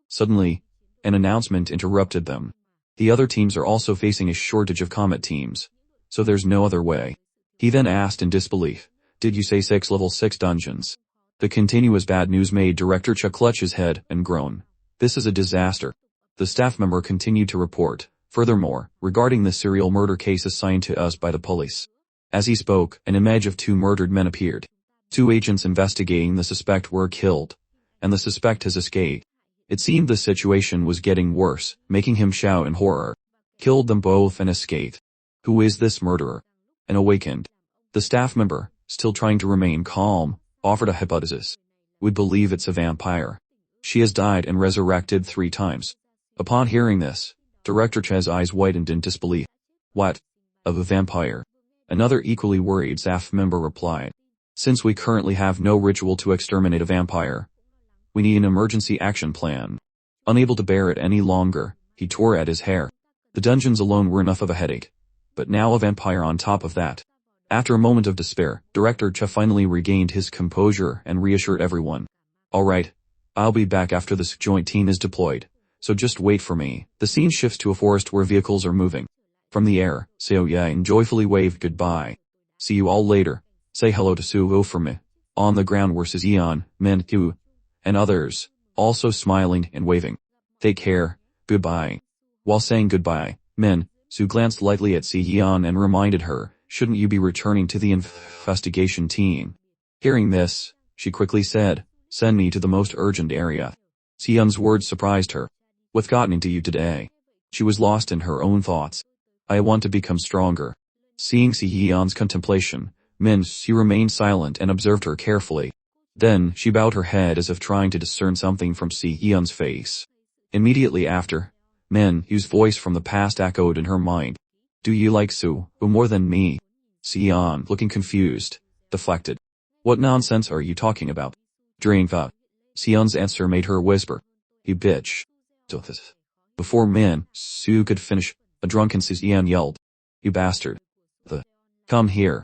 suddenly, an announcement interrupted them. The other teams are also facing a shortage of combat teams, so there's no other way. He then asked in disbelief, did you say 6 level 6 dungeons? The continuous bad news made Director Cha clutch his head and groan. This is a disaster. The staff member continued to report, furthermore, regarding the serial murder case assigned to us by the police. As he spoke, an image of 2 murdered men appeared. 2 agents investigating the suspect were killed, and the suspect has escaped. It seemed the situation was getting worse, making him shout in horror. Killed them both and escaped. Who is this murderer? And awakened. The staff member, still trying to remain calm, offered a hypothesis. We'd believe it's a vampire. She has died and resurrected 3 times. Upon hearing this, Director Cha's eyes widened in disbelief. What? Of a vampire? Another equally worried staff member replied. Since we currently have no ritual to exterminate a vampire, we need an emergency action plan. Unable to bear it any longer, he tore at his hair. The dungeons alone were enough of a headache, but now a vampire on top of that. After a moment of despair, Director Cha finally regained his composure and reassured everyone. Alright, I'll be back after this joint team is deployed, so just wait for me. The scene shifts to a forest where vehicles are moving. From the air, Seo Yang joyfully waved goodbye. See you all later. Say hello to Suho for me. On the ground were Yeon, Min, Hu, and others, also smiling and waving. Take care, goodbye. While saying goodbye, Min, Su glanced lightly at Yeon and reminded her, shouldn't you be returning to the investigation team? Hearing this, she quickly said, send me to the most urgent area. Yeon's words surprised her. What's gotten into you today? She was lost in her own thoughts. I want to become stronger. Seeing Yeon's contemplation, Min Su remained silent and observed her carefully. Then, she bowed her head as if trying to discern something from Yeon's face. Immediately after, Min Hu's voice from the past echoed in her mind. Do you like Su, more than me? Yeon, looking confused, deflected. What nonsense are you talking about? Drink up. Yeon's answer made her whisper. You bitch. Before Min Su could finish, a drunken Yeon yelled. You bastard. Come here.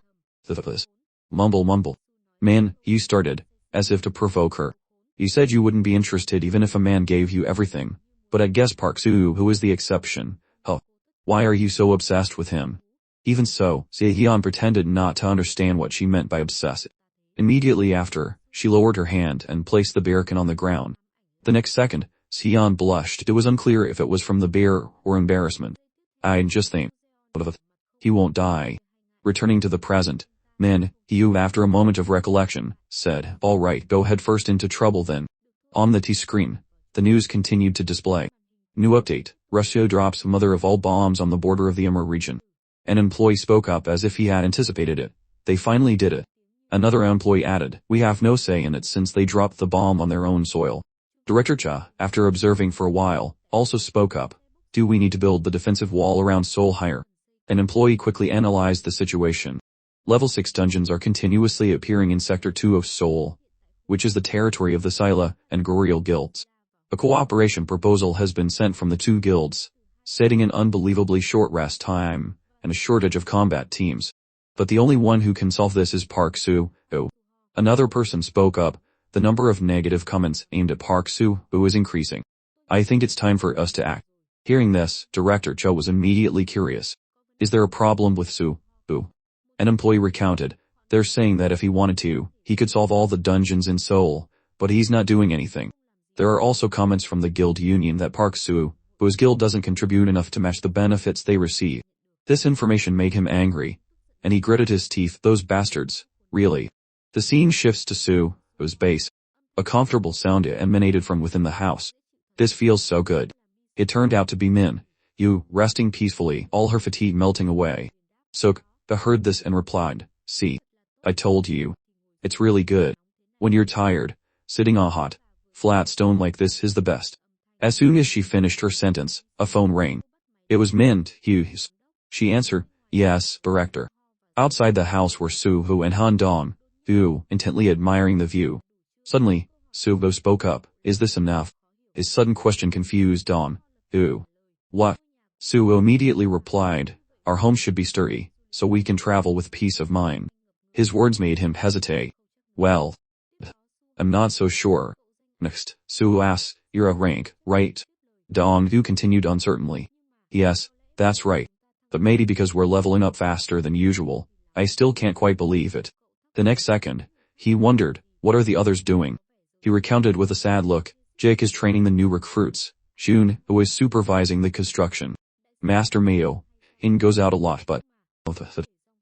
Mumble. Man, you started, as if to provoke her. You said you wouldn't be interested even if a man gave you everything, but I guess Park Soo who is the exception. Huh. Why are you so obsessed with him? Even so, Yeon pretended not to understand what she meant by obsessed. Immediately after, she lowered her hand and placed the bearkin on the ground. The next second, Yeon blushed. It was unclear if it was from the bear or embarrassment. I just think, he won't die. Returning to the present, Min Hyu, after a moment of recollection, said, all right, go head first into trouble then. On the T screen, the news continued to display. New update, Russia drops mother of all bombs on the border of the Amur region. An employee spoke up as if he had anticipated it. They finally did it. Another employee added, we have no say in it since they dropped the bomb on their own soil. Director Cha, after observing for a while, also spoke up. Do we need to build the defensive wall around Seoul higher? An employee quickly analyzed the situation. Level 6 dungeons are continuously appearing in Sector 2 of Seoul, which is the territory of the Sila and Goryeo guilds. A cooperation proposal has been sent from the 2 guilds, setting an unbelievably short rest time, and a shortage of combat teams. But the only one who can solve this is Park Soo. Another person spoke up. The number of negative comments aimed at Park Soo is increasing. I think it's time for us to act. Hearing this, Director Cho was immediately curious. Is there a problem with Soo? An employee recounted. They're saying that if he wanted to, he could solve all the dungeons in Seoul, but he's not doing anything. There are also comments from the guild union that Park Soo whose guild doesn't contribute enough to match the benefits they receive. This information made him angry, and he gritted his teeth. Those bastards, really. The scene shifts to Sue, whose base. A comfortable sound emanated from within the house. This feels so good. It turned out to be Min, Yu, resting peacefully, all her fatigue melting away. Suk heard this and replied, "See, I told you. It's really good. When you're tired, sitting on a hot, flat stone like this is the best." As soon as she finished her sentence, a phone rang. It was Min Hughes. She answered, "Yes, director." Outside the house were Suho and Han Dong, Yu, intently admiring the view. Suddenly, Suho spoke up, "Is this enough?" His sudden question confused Dong. "Yu. What?" Suho immediately replied, "Our home should be sturdy, so we can travel with peace of mind." His words made him hesitate. "Well, I'm not so sure." Next, Suho asked, "You're a rank, right?" Dong Yu continued uncertainly. "Yes, that's right. But maybe because we're leveling up faster than usual, I still can't quite believe it." The next second, he wondered, what are the others doing? He recounted with a sad look, Jake is training the new recruits. Shun, who is supervising the construction. Master Mayo, In goes out a lot but...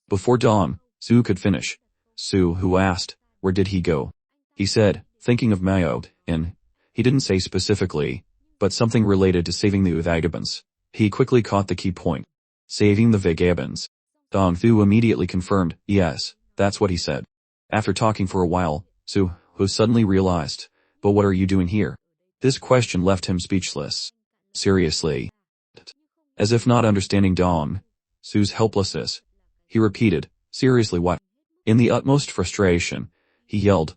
Before Dawn, Sue could finish. Sue, who asked, where did he go? He said, thinking of Mayo, In. He didn't say specifically, but something related to saving the vagabonds. He quickly caught the key point. Saving the vagabonds. Dong Thu immediately confirmed, yes, that's what he said. After talking for a while, Sue, who suddenly realized, but what are you doing here? This question left him speechless. Seriously. As if not understanding Dong Sue's helplessness, he repeated, seriously what? In the utmost frustration, he yelled,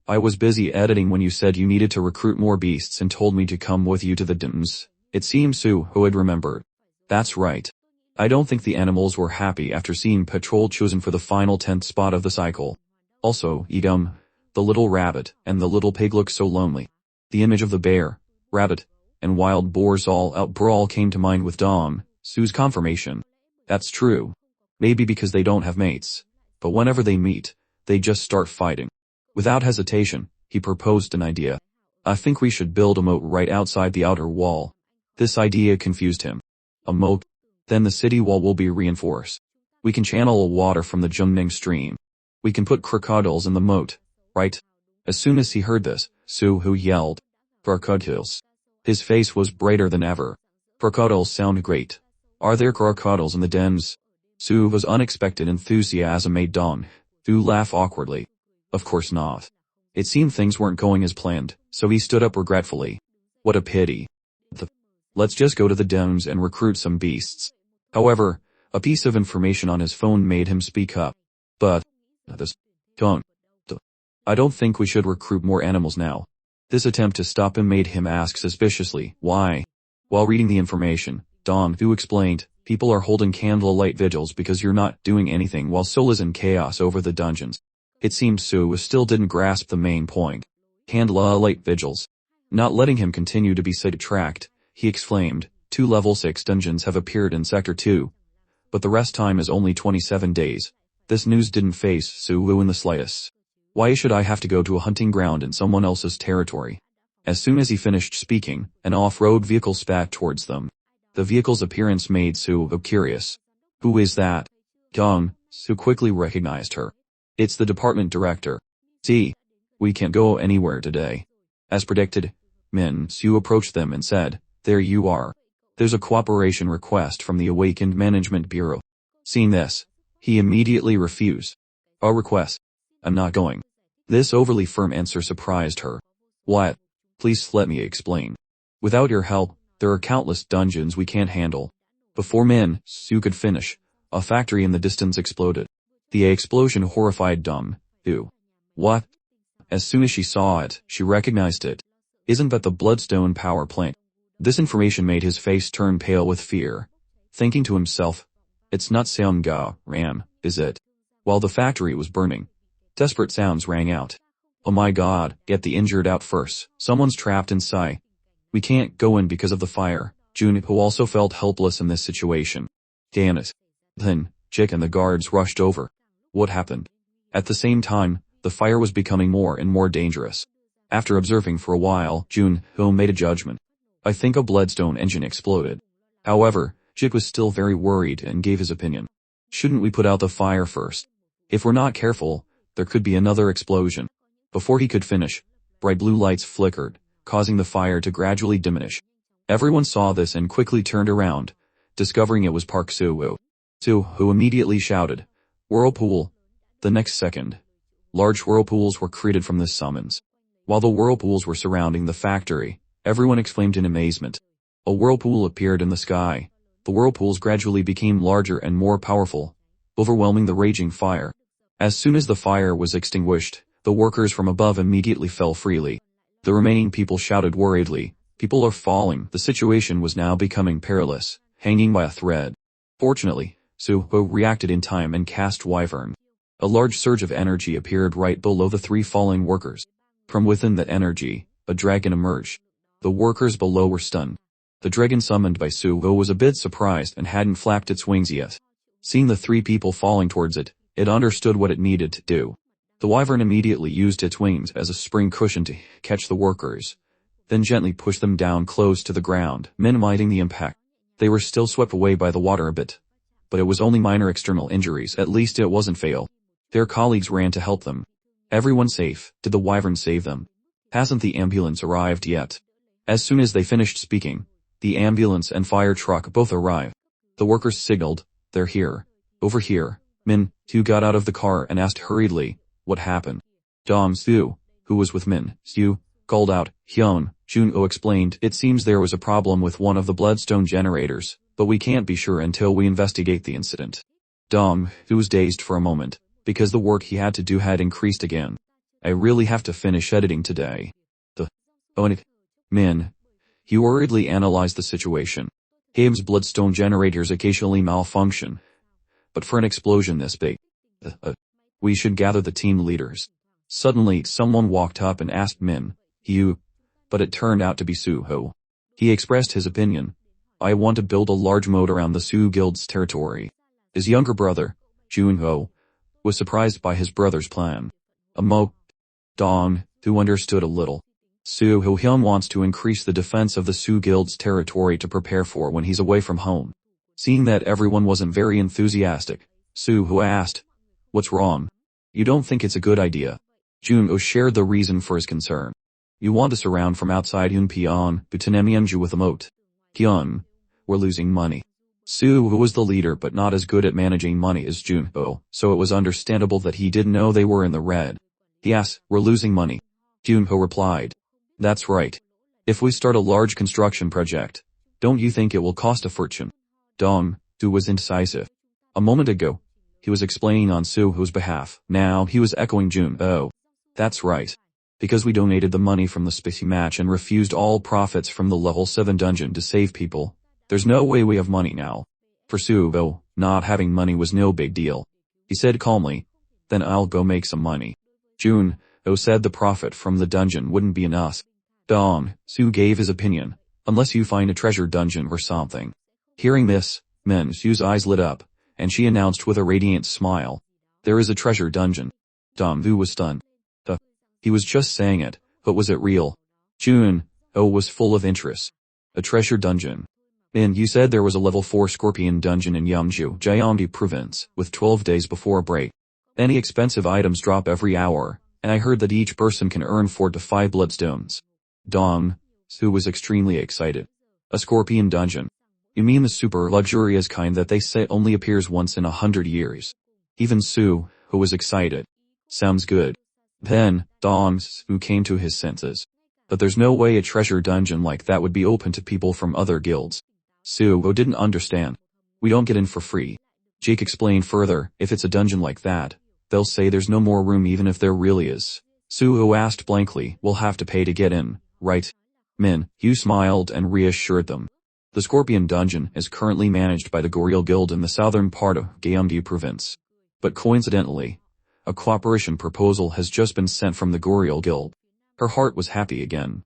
I was busy editing when you said you needed to recruit more beasts and told me to come with you to the dims. It seemed Sue who had remembered. That's right. I don't think the animals were happy after seeing Patrol chosen for the final 10th spot of the cycle. Also, Edom, the little rabbit, and the little pig look so lonely. The image of the bear, rabbit, and wild boars all out brawl came to mind with Dong Sue's confirmation. That's true. Maybe because they don't have mates. But whenever they meet, they just start fighting. Without hesitation, he proposed an idea. I think we should build a moat right outside the outer wall. This idea confused him. A moat? Then the city wall will be reinforced. We can channel water from the Jungning stream. We can put crocodiles in the moat, right? As soon as he heard this, Suho yelled, crocodiles. His face was brighter than ever. Crocodiles sound great. Are there crocodiles in the dens? Suho's unexpected enthusiasm made Dong Thu laugh awkwardly. Of course not. It seemed things weren't going as planned, so he stood up regretfully. What a pity. Let's just go to the dens and recruit some beasts. However, a piece of information on his phone made him speak up. But, I don't think we should recruit more animals now. This attempt to stop him made him ask suspiciously, why? While reading the information, Dong Thu explained, people are holding candlelight vigils because you're not doing anything while Seoul is in chaos over the dungeons. It seemed Sue still didn't grasp the main point. Candlelight vigils. Not letting him continue to be sidetracked, he exclaimed, 2 level 6 dungeons have appeared in Sector 2. But the rest time is only 27 days. This news didn't faze Suho in the slightest. Why should I have to go to a hunting ground in someone else's territory? As soon as he finished speaking, an off-road vehicle spat towards them. The vehicle's appearance made Suho curious. Who is that? Dong Su quickly recognized her. It's the department director. See, we can't go anywhere today. As predicted, Min Su approached them and said, there you are. There's a cooperation request from the Awakened Management Bureau. Seeing this, he immediately refused. A request? I'm not going. This overly firm answer surprised her. What? Please let me explain. Without your help, there are countless dungeons we can't handle. Before Min Su could finish, a factory in the distance exploded. The explosion horrified Dong Thu. What? As soon as she saw it, she recognized it. Isn't that the Bloodstone power plant? This information made his face turn pale with fear. Thinking to himself, it's not Seonga Ram, is it? While the factory was burning, desperate sounds rang out. Oh my god, get the injured out first, someone's trapped inside. We can't go in because of the fire. Jun, who also felt helpless in this situation. Damn it. Then, Jik and the guards rushed over. What happened? At the same time, the fire was becoming more and more dangerous. After observing for a while, Jun Ho made a judgment. I think a bloodstone engine exploded. However, Jik was still very worried and gave his opinion. Shouldn't we put out the fire first? If we're not careful, there could be another explosion. Before he could finish, bright blue lights flickered, causing the fire to gradually diminish. Everyone saw this and quickly turned around, discovering it was Park Soo-woo. Soo-woo immediately shouted, "Whirlpool!" The next second, large whirlpools were created from this summons. While the whirlpools were surrounding the factory, everyone exclaimed in amazement. A whirlpool appeared in the sky. The whirlpools gradually became larger and more powerful, overwhelming the raging fire. As soon as the fire was extinguished, the workers from above immediately fell freely. The remaining people shouted worriedly, "People are falling." The situation was now becoming perilous, hanging by a thread. Fortunately, Soo-woo reacted in time and cast Wyvern. A large surge of energy appeared right below the three falling workers. From within that energy, a dragon emerged. The workers below were stunned. The dragon summoned by Soo-woo was a bit surprised and hadn't flapped its wings yet. Seeing the three people falling towards it, it understood what it needed to do. The wyvern immediately used its wings as a spring cushion to catch the workers, then gently pushed them down close to the ground, minimizing the impact. They were still swept away by the water a bit, but it was only minor external injuries. At least it wasn't fatal. Their colleagues ran to help them. Everyone safe? Did the wyvern save them? Hasn't the ambulance arrived yet? As soon as they finished speaking, the ambulance and fire truck both arrived. The workers signaled, "They're here. Over here." Min, Soo got out of the car and asked hurriedly, "What happened?" Dong Soo, who was with Min, Soo, called out, "Hyun." Jun-oh explained, "It seems there was a problem with one of the bloodstone generators, but we can't be sure until we investigate the incident." Dong, who was dazed for a moment, because the work he had to do had increased again. "I really have to finish editing today." Min. He worriedly analyzed the situation. Hame's bloodstone generators occasionally malfunction. But for an explosion this big, we should gather the team leaders. Suddenly, someone walked up and asked Min, "You?" But it turned out to be Soo-ho. He expressed his opinion. "I want to build a large moat around the Soo Guild's territory." His younger brother, Jun-ho, was surprised by his brother's plan. A moat? Dong, who understood a little. Soo-ho-hyun wants to increase the defense of the Soo Guild's territory to prepare for when he's away from home. Seeing that everyone wasn't very enthusiastic, Soo-ho asked, "What's wrong? You don't think it's a good idea?" Jun-ho shared the reason for his concern. "You want to surround from outside Hyun Butanemianju with a moat. Hyun, we're losing money." Soo-ho was the leader but not as good at managing money as Jun-ho, so it was understandable that he didn't know they were in the red. He asked, "We're losing money?" Jun-ho replied, "That's right. If we start a large construction project, don't you think it will cost a fortune?" Dong-do was indecisive. A moment ago, he was explaining on Soo-ho's behalf. Now he was echoing Jun-ho. "That's right. Because we donated the money from the spicy match and refused all profits from the level 7 dungeon to save people, there's no way we have money now." For Soo-ho, not having money was no big deal. He said calmly, "Then I'll go make some money." Jun-ho said the profit from the dungeon wouldn't be enough. Dong-soo gave his opinion, "Unless you find a treasure dungeon or something." Hearing this, Min-soo's eyes lit up, and she announced with a radiant smile, "There is a treasure dungeon." Dong-soo was stunned. He was just saying it, but was it real? Jun-ho was full of interest. "A treasure dungeon? Min, you said there was a level 4 scorpion dungeon in Yeongju, Gyeonggi province, with 12 days before a break. Any expensive items drop every hour, and I heard that each person can earn 4 to 5 bloodstones." Dong-soo was extremely excited. "A scorpion dungeon? You mean the super luxurious kind that they say only appears once in 100 years? Even Soo-ho was excited. "Sounds good." Then, Dong-soo came to his senses. But there's no way a treasure dungeon like that would be open to people from other guilds. Soo-ho didn't understand. "We don't get in for free." Jake explained further, "If it's a dungeon like that, they'll say there's no more room even if there really is." Soo-ho asked blankly, "We'll have to pay to get in, right?" Min-hyu smiled and reassured them. The Scorpion Dungeon is currently managed by the Goryeo Guild in the southern part of Gyeonggi province. But coincidentally, a cooperation proposal has just been sent from the Goryeo Guild. Her heart was happy again.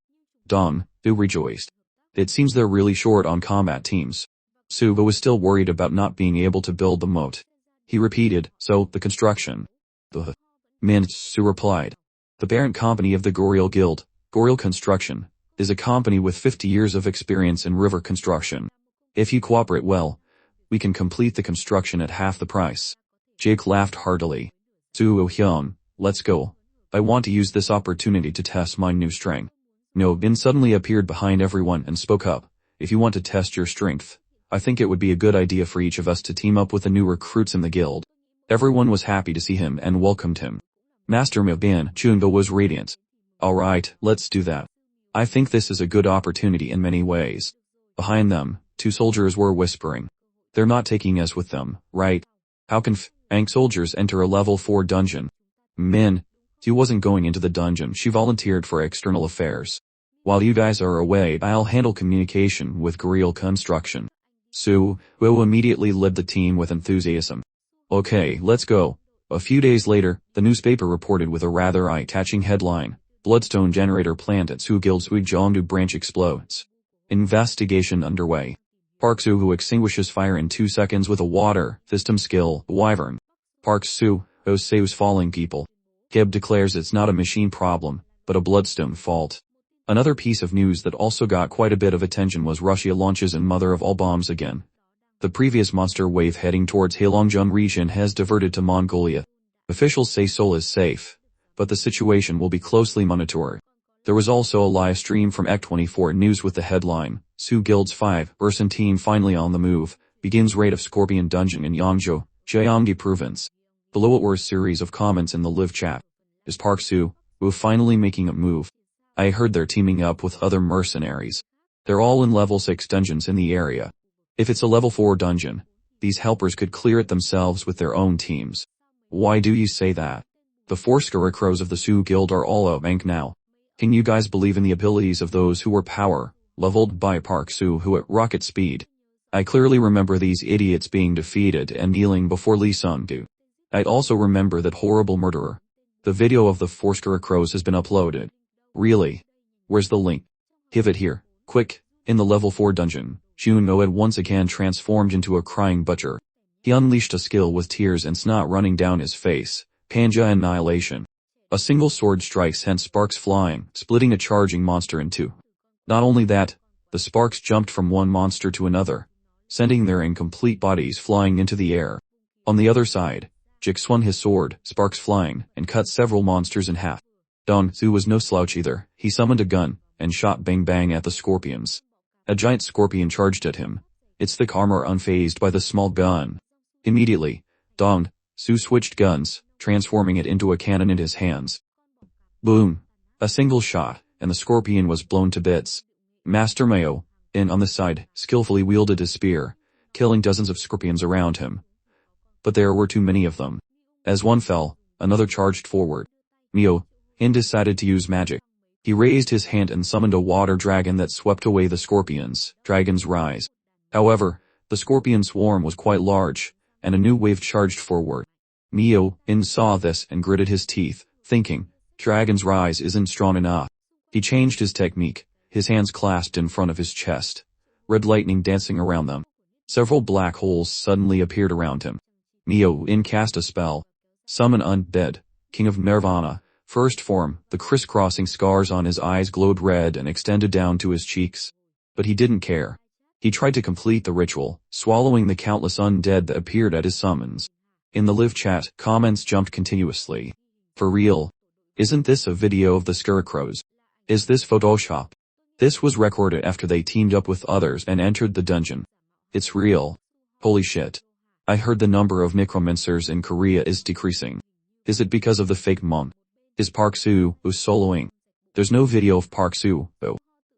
Dong-do rejoiced. It seems they're really short on combat teams. Soo-ho was still worried about not being able to build the moat. He repeated, "So, the construction?" Min-soo replied. "The parent company of the Goryeo Guild, Goryeo Construction, is a company with 50 years of experience in river construction. If you cooperate well, we can complete the construction at half the price. Jake laughed heartily. Soo Hyun, let's go. I want to use this opportunity to test my new strength. No Bin suddenly appeared behind everyone and spoke up. If you want to test your strength, I think it would be a good idea for each of us to team up with the new recruits in the guild. Everyone was happy to see him and welcomed him. Master Bin Chungo was radiant. Alright, let's do that. I think this is a good opportunity in many ways. Behind them, 2 soldiers were whispering. They're not taking us with them, right? How can Ank soldiers enter a level 4 dungeon? Min, she wasn't going into the dungeon, she volunteered for external affairs. While you guys are away, I'll handle communication with guerrilla construction. Soo, who immediately led the team with enthusiasm. Okay, let's go. A few days later, the newspaper reported with a rather eye-catching headline. Bloodstone generator plant at Soo Guild's Uijeongdu branch explodes. Investigation underway. Park Soo, who extinguishes fire in 2 seconds with a water system skill, Wyvern. Park Soo, who saves falling people. Hib declares it's not a machine problem, but a bloodstone fault. Another piece of news that also got quite a bit of attention was Russia launches in Mother of All Bombs again. The previous monster wave heading towards Heilongjiang region has diverted to Mongolia. Officials say Seoul is safe, but the situation will be closely monitored. There was also a live stream from Ek24 News with the headline, Soo Guild's 5-person team finally on the move, begins raid of Scorpion Dungeon in Yangzhou, Gyeonggi Province. Below it were a series of comments in the live chat. Is Park Soo finally making a move? I heard they're teaming up with other mercenaries. They're all in level 6 dungeons in the area. If it's a level 4 dungeon, these helpers could clear it themselves with their own teams. Why do you say that? The 4 scarecrows of the Soo Guild are all up rank now. Can you guys believe in the abilities of those who were power leveled by Park Soo at rocket speed? I clearly remember these idiots being defeated and kneeling before Lee Sung-do. I also remember that horrible murderer. The video of the 4 scarecrows has been uploaded. Really? Where's the link? Give it here, quick. In the level 4 dungeon, Juno had once again transformed into a crying butcher. He unleashed a skill with tears and snot running down his face, Panja Annihilation. A single sword strike sent sparks flying, splitting a charging monster in 2. Not only that, the sparks jumped from one monster to another, sending their incomplete bodies flying into the air. On the other side, Jik swung his sword, sparks flying, and cut several monsters in half. Dong Su was no slouch either. He summoned a gun, and shot bang bang at the scorpions. A giant scorpion charged at him, its thick armor unfazed by the small gun. Immediately, Dong Su switched guns, transforming it into a cannon in his hands. Boom! A single shot, and the scorpion was blown to bits. Master Mayo, on the side, skillfully wielded his spear, killing dozens of scorpions around him. But there were too many of them. As one fell, another charged forward. Mio decided to use magic. He raised his hand and summoned a water dragon that swept away the scorpions. Dragon's Rise. However, the scorpion swarm was quite large, and a new wave charged forward. Mio saw this and gritted his teeth, thinking, Dragon's Rise isn't strong enough. He changed his technique, his hands clasped in front of his chest, red lightning dancing around them. Several black holes suddenly appeared around him. Mio cast a spell. Summon Undead, King of Nirvana. First form, the crisscrossing scars on his eyes glowed red and extended down to his cheeks. But he didn't care. He tried to complete the ritual, swallowing the countless undead that appeared at his summons. In the live chat, comments jumped continuously. For real? Isn't this a video of the scarecrows? Is this Photoshop? This was recorded after they teamed up with others and entered the dungeon. It's real. Holy shit. I heard the number of necromancers in Korea is decreasing. Is it because of the fake monk? Is Park Soo soloing? There's no video of Park Soo.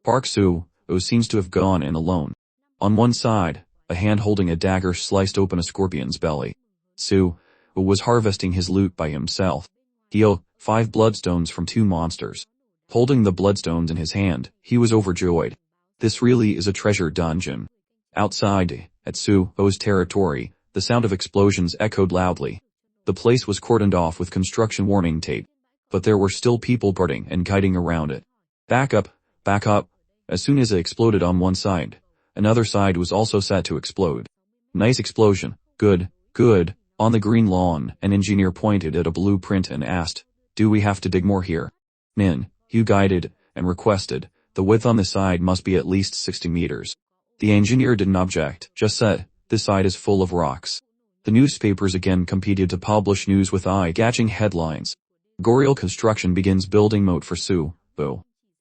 Park Soo seems to have gone in alone. On one side, a hand holding a dagger sliced open a scorpion's belly. Soo was harvesting his loot by himself. He 5 bloodstones from 2 monsters. Holding the bloodstones in his hand, he was overjoyed. This really is a treasure dungeon. Outside, at Soo's territory, the sound of explosions echoed loudly. The place was cordoned off with construction warning tape. But there were still people partying and kiting around it. Back up, back up. As soon as it exploded on one side, another side was also set to explode. Nice explosion. Good, good. On the green lawn, an engineer pointed at a blueprint and asked, do we have to dig more here? Min, you guided and requested The width on the side must be at least 60 meters. The engineer didn't object, just said, "This side is full of rocks." The newspapers again competed to publish news with eye-catching headlines. Goriel Construction begins building moat for Su.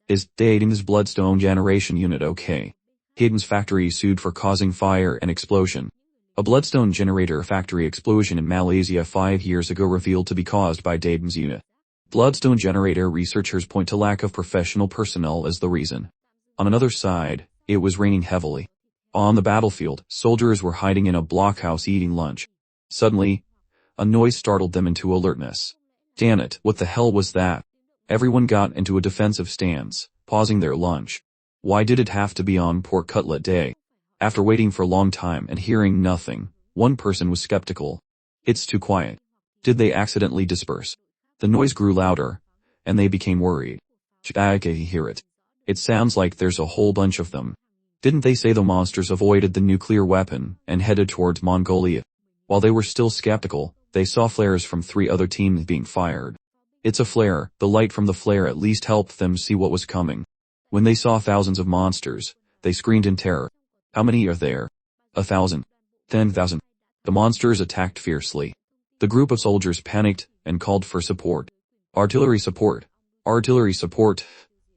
Is Hayden's Bloodstone generation unit okay? Hayden's factory sued for causing fire and explosion. A bloodstone generator factory explosion in Malaysia 5 years ago revealed to be caused by Hayden's unit. Bloodstone generator researchers point to lack of professional personnel as the reason. On another side, it was raining heavily. On the battlefield, soldiers were hiding in a blockhouse eating lunch. Suddenly, a noise startled them into alertness. Damn it, what the hell was that? Everyone got into a defensive stance, pausing their lunch. Why did it have to be on pork cutlet day? After waiting for a long time and hearing nothing, one person was skeptical. It's too quiet. Did they accidentally disperse? The noise grew louder, and they became worried. I can hear it. It sounds like there's a whole bunch of them. Didn't they say the monsters avoided the nuclear weapon and headed towards Mongolia? While they were still skeptical, they saw flares from 3 other teams being fired. It's a flare. The light from the flare at least helped them see what was coming. When they saw thousands of monsters, they screamed in terror. How many are there? 1,000. 10,000. The monsters attacked fiercely. The group of soldiers panicked and called for support. Artillery support. Artillery support.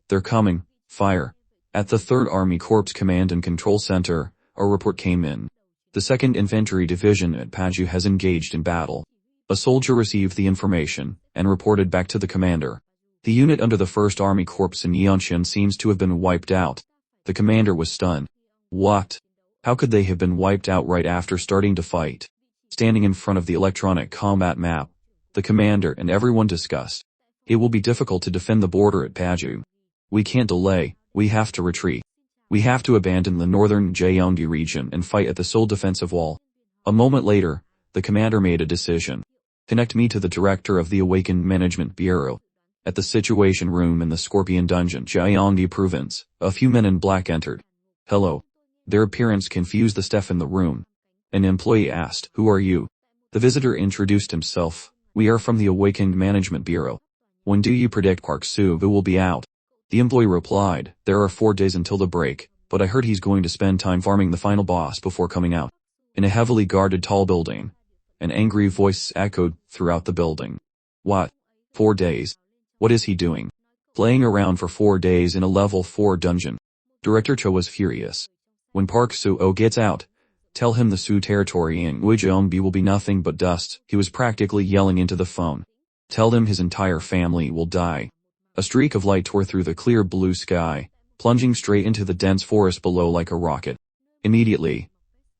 They're coming. Fire. At the 3rd Army Corps Command and Control Center, a report came in. The 2nd Infantry Division at Paju has engaged in battle. A soldier received the information and reported back to the commander. The unit under the 1st Army Corps in Yeonshan seems to have been wiped out. The commander was stunned. What? How could they have been wiped out right after starting to fight? Standing in front of the electronic combat map, the commander and everyone discussed. It will be difficult to defend the border at Paju. We can't delay, we have to retreat. We have to abandon the northern Gyeonggi region and fight at the Seoul defensive wall. A moment later, the commander made a decision. Connect me to the director of the Awakened Management Bureau. At the Situation Room in the Scorpion Dungeon, Gyeonggi Province, a few men in black entered. Hello. Their appearance confused the staff in the room. An employee asked, "Who are you?" The visitor introduced himself. "We are from the Awakened Management Bureau. When do you predict Park Soo-woo will be out?" The employee replied, "There are 4 days until the break, but I heard he's going to spend time farming the final boss before coming out." In a heavily guarded tall building, an angry voice echoed throughout the building. "What? 4 days? What is he doing? Playing around for 4 days in a level 4 dungeon?" Director Cho was furious. "When Park Soo-woo gets out, tell him the Sioux territory in Gyeonggi will be nothing but dust." He was practically yelling into the phone. "Tell them his entire family will die." A streak of light tore through the clear blue sky, plunging straight into the dense forest below like a rocket. Immediately,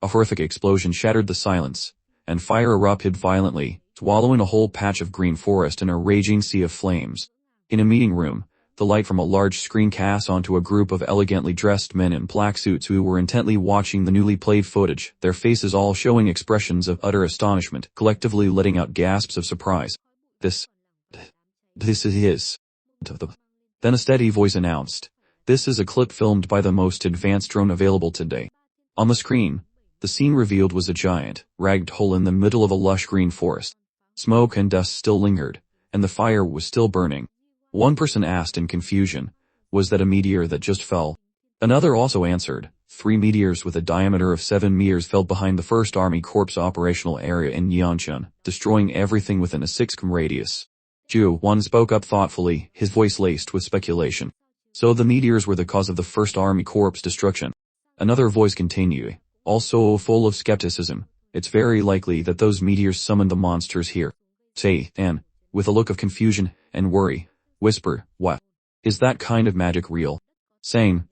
a horrific explosion shattered the silence, and fire erupted violently, swallowing a whole patch of green forest in a raging sea of flames. In a meeting room, the light from a large screen cast onto a group of elegantly dressed men in black suits who were intently watching the newly played footage, their faces all showing expressions of utter astonishment, collectively letting out gasps of surprise. This is his. Then a steady voice announced, "This is a clip filmed by the most advanced drone available today." On the screen, the scene revealed was a giant, ragged hole in the middle of a lush green forest. Smoke and dust still lingered, and the fire was still burning. One person asked in confusion, "Was that a meteor that just fell?" Another also answered, 3 meteors with a diameter of 7 meters fell behind the 1st Army Corps operational area in Yeonshan, destroying everything within a 6 km radius. One spoke up thoughtfully, his voice laced with speculation. "So the meteors were the cause of the 1st Army Corps destruction." Another voice continued, also full of skepticism, "It's very likely that those meteors summoned the monsters here." Say, and, with a look of confusion and worry, whispered, "What? Is that kind of magic real?" Sang,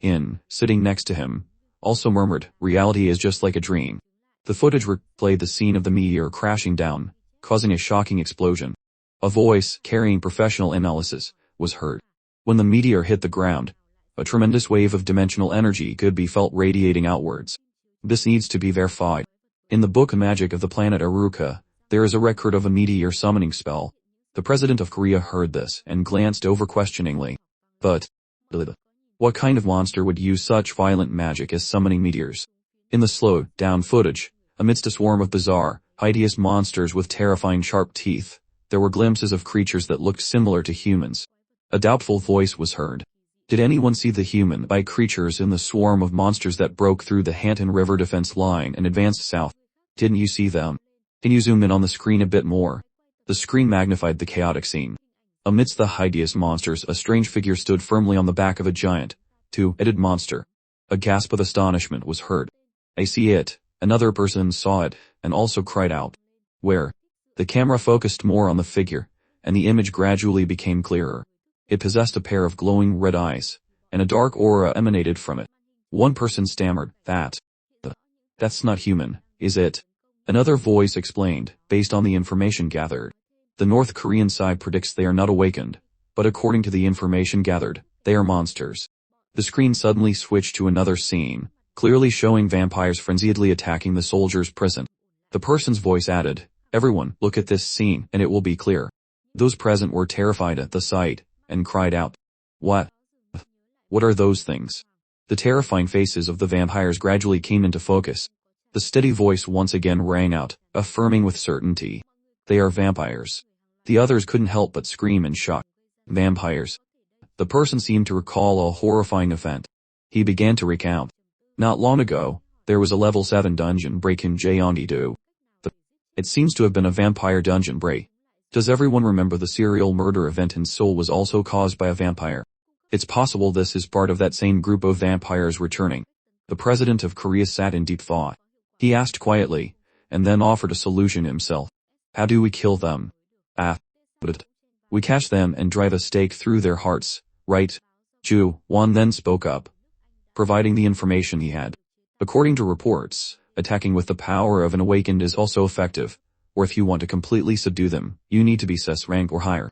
sitting next to him, also murmured, "Reality is just like a dream." The footage replayed the scene of the meteor crashing down, causing a shocking explosion. A voice, carrying professional analysis, was heard. When the meteor hit the ground, a tremendous wave of dimensional energy could be felt radiating outwards. This needs to be verified. In the book Magic of the Planet Aruka, there is a record of a meteor summoning spell. The president of Korea heard this and glanced over questioningly. But, what kind of monster would use such violent magic as summoning meteors? In the slowed-down footage, amidst a swarm of bizarre, hideous monsters with terrifying sharp teeth, there were glimpses of creatures that looked similar to humans. A doubtful voice was heard. Did anyone see the human-like creatures in the swarm of monsters that broke through the Hanton River defense line and advanced south? Didn't you see them? Can you zoom in on the screen a bit more? The screen magnified the chaotic scene. Amidst the hideous monsters, a strange figure stood firmly on the back of a giant, two-headed monster. A gasp of astonishment was heard. I see it. Another person saw it, and also cried out. Where? The camera focused more on the figure, and the image gradually became clearer. It possessed a pair of glowing red eyes, and a dark aura emanated from it. One person stammered, That's not human, is it? Another voice explained, based on the information gathered. The North Korean side predicts they are not awakened, but according to the information gathered, they are monsters. The screen suddenly switched to another scene, clearly showing vampires frenziedly attacking the soldiers present. The person's voice added, Everyone, look at this scene and it will be clear. Those present were terrified at the sight, and cried out. What? What are those things? The terrifying faces of the vampires gradually came into focus. The steady voice once again rang out, affirming with certainty. They are vampires. The others couldn't help but scream in shock. Vampires. The person seemed to recall a horrifying event. He began to recount. Not long ago, there was a level 7 dungeon break in Jeongi-do. It seems to have been a vampire dungeon break. Does everyone remember the serial murder event in Seoul was also caused by a vampire? It's possible this is part of that same group of vampires returning. The president of Korea sat in deep thought. He asked quietly, and then offered a solution himself. How do we kill them? We catch them and drive a stake through their hearts, right? Ju Wan then spoke up, providing the information he had. According to reports, attacking with the power of an awakened is also effective, or if you want to completely subdue them, you need to be SS rank or higher.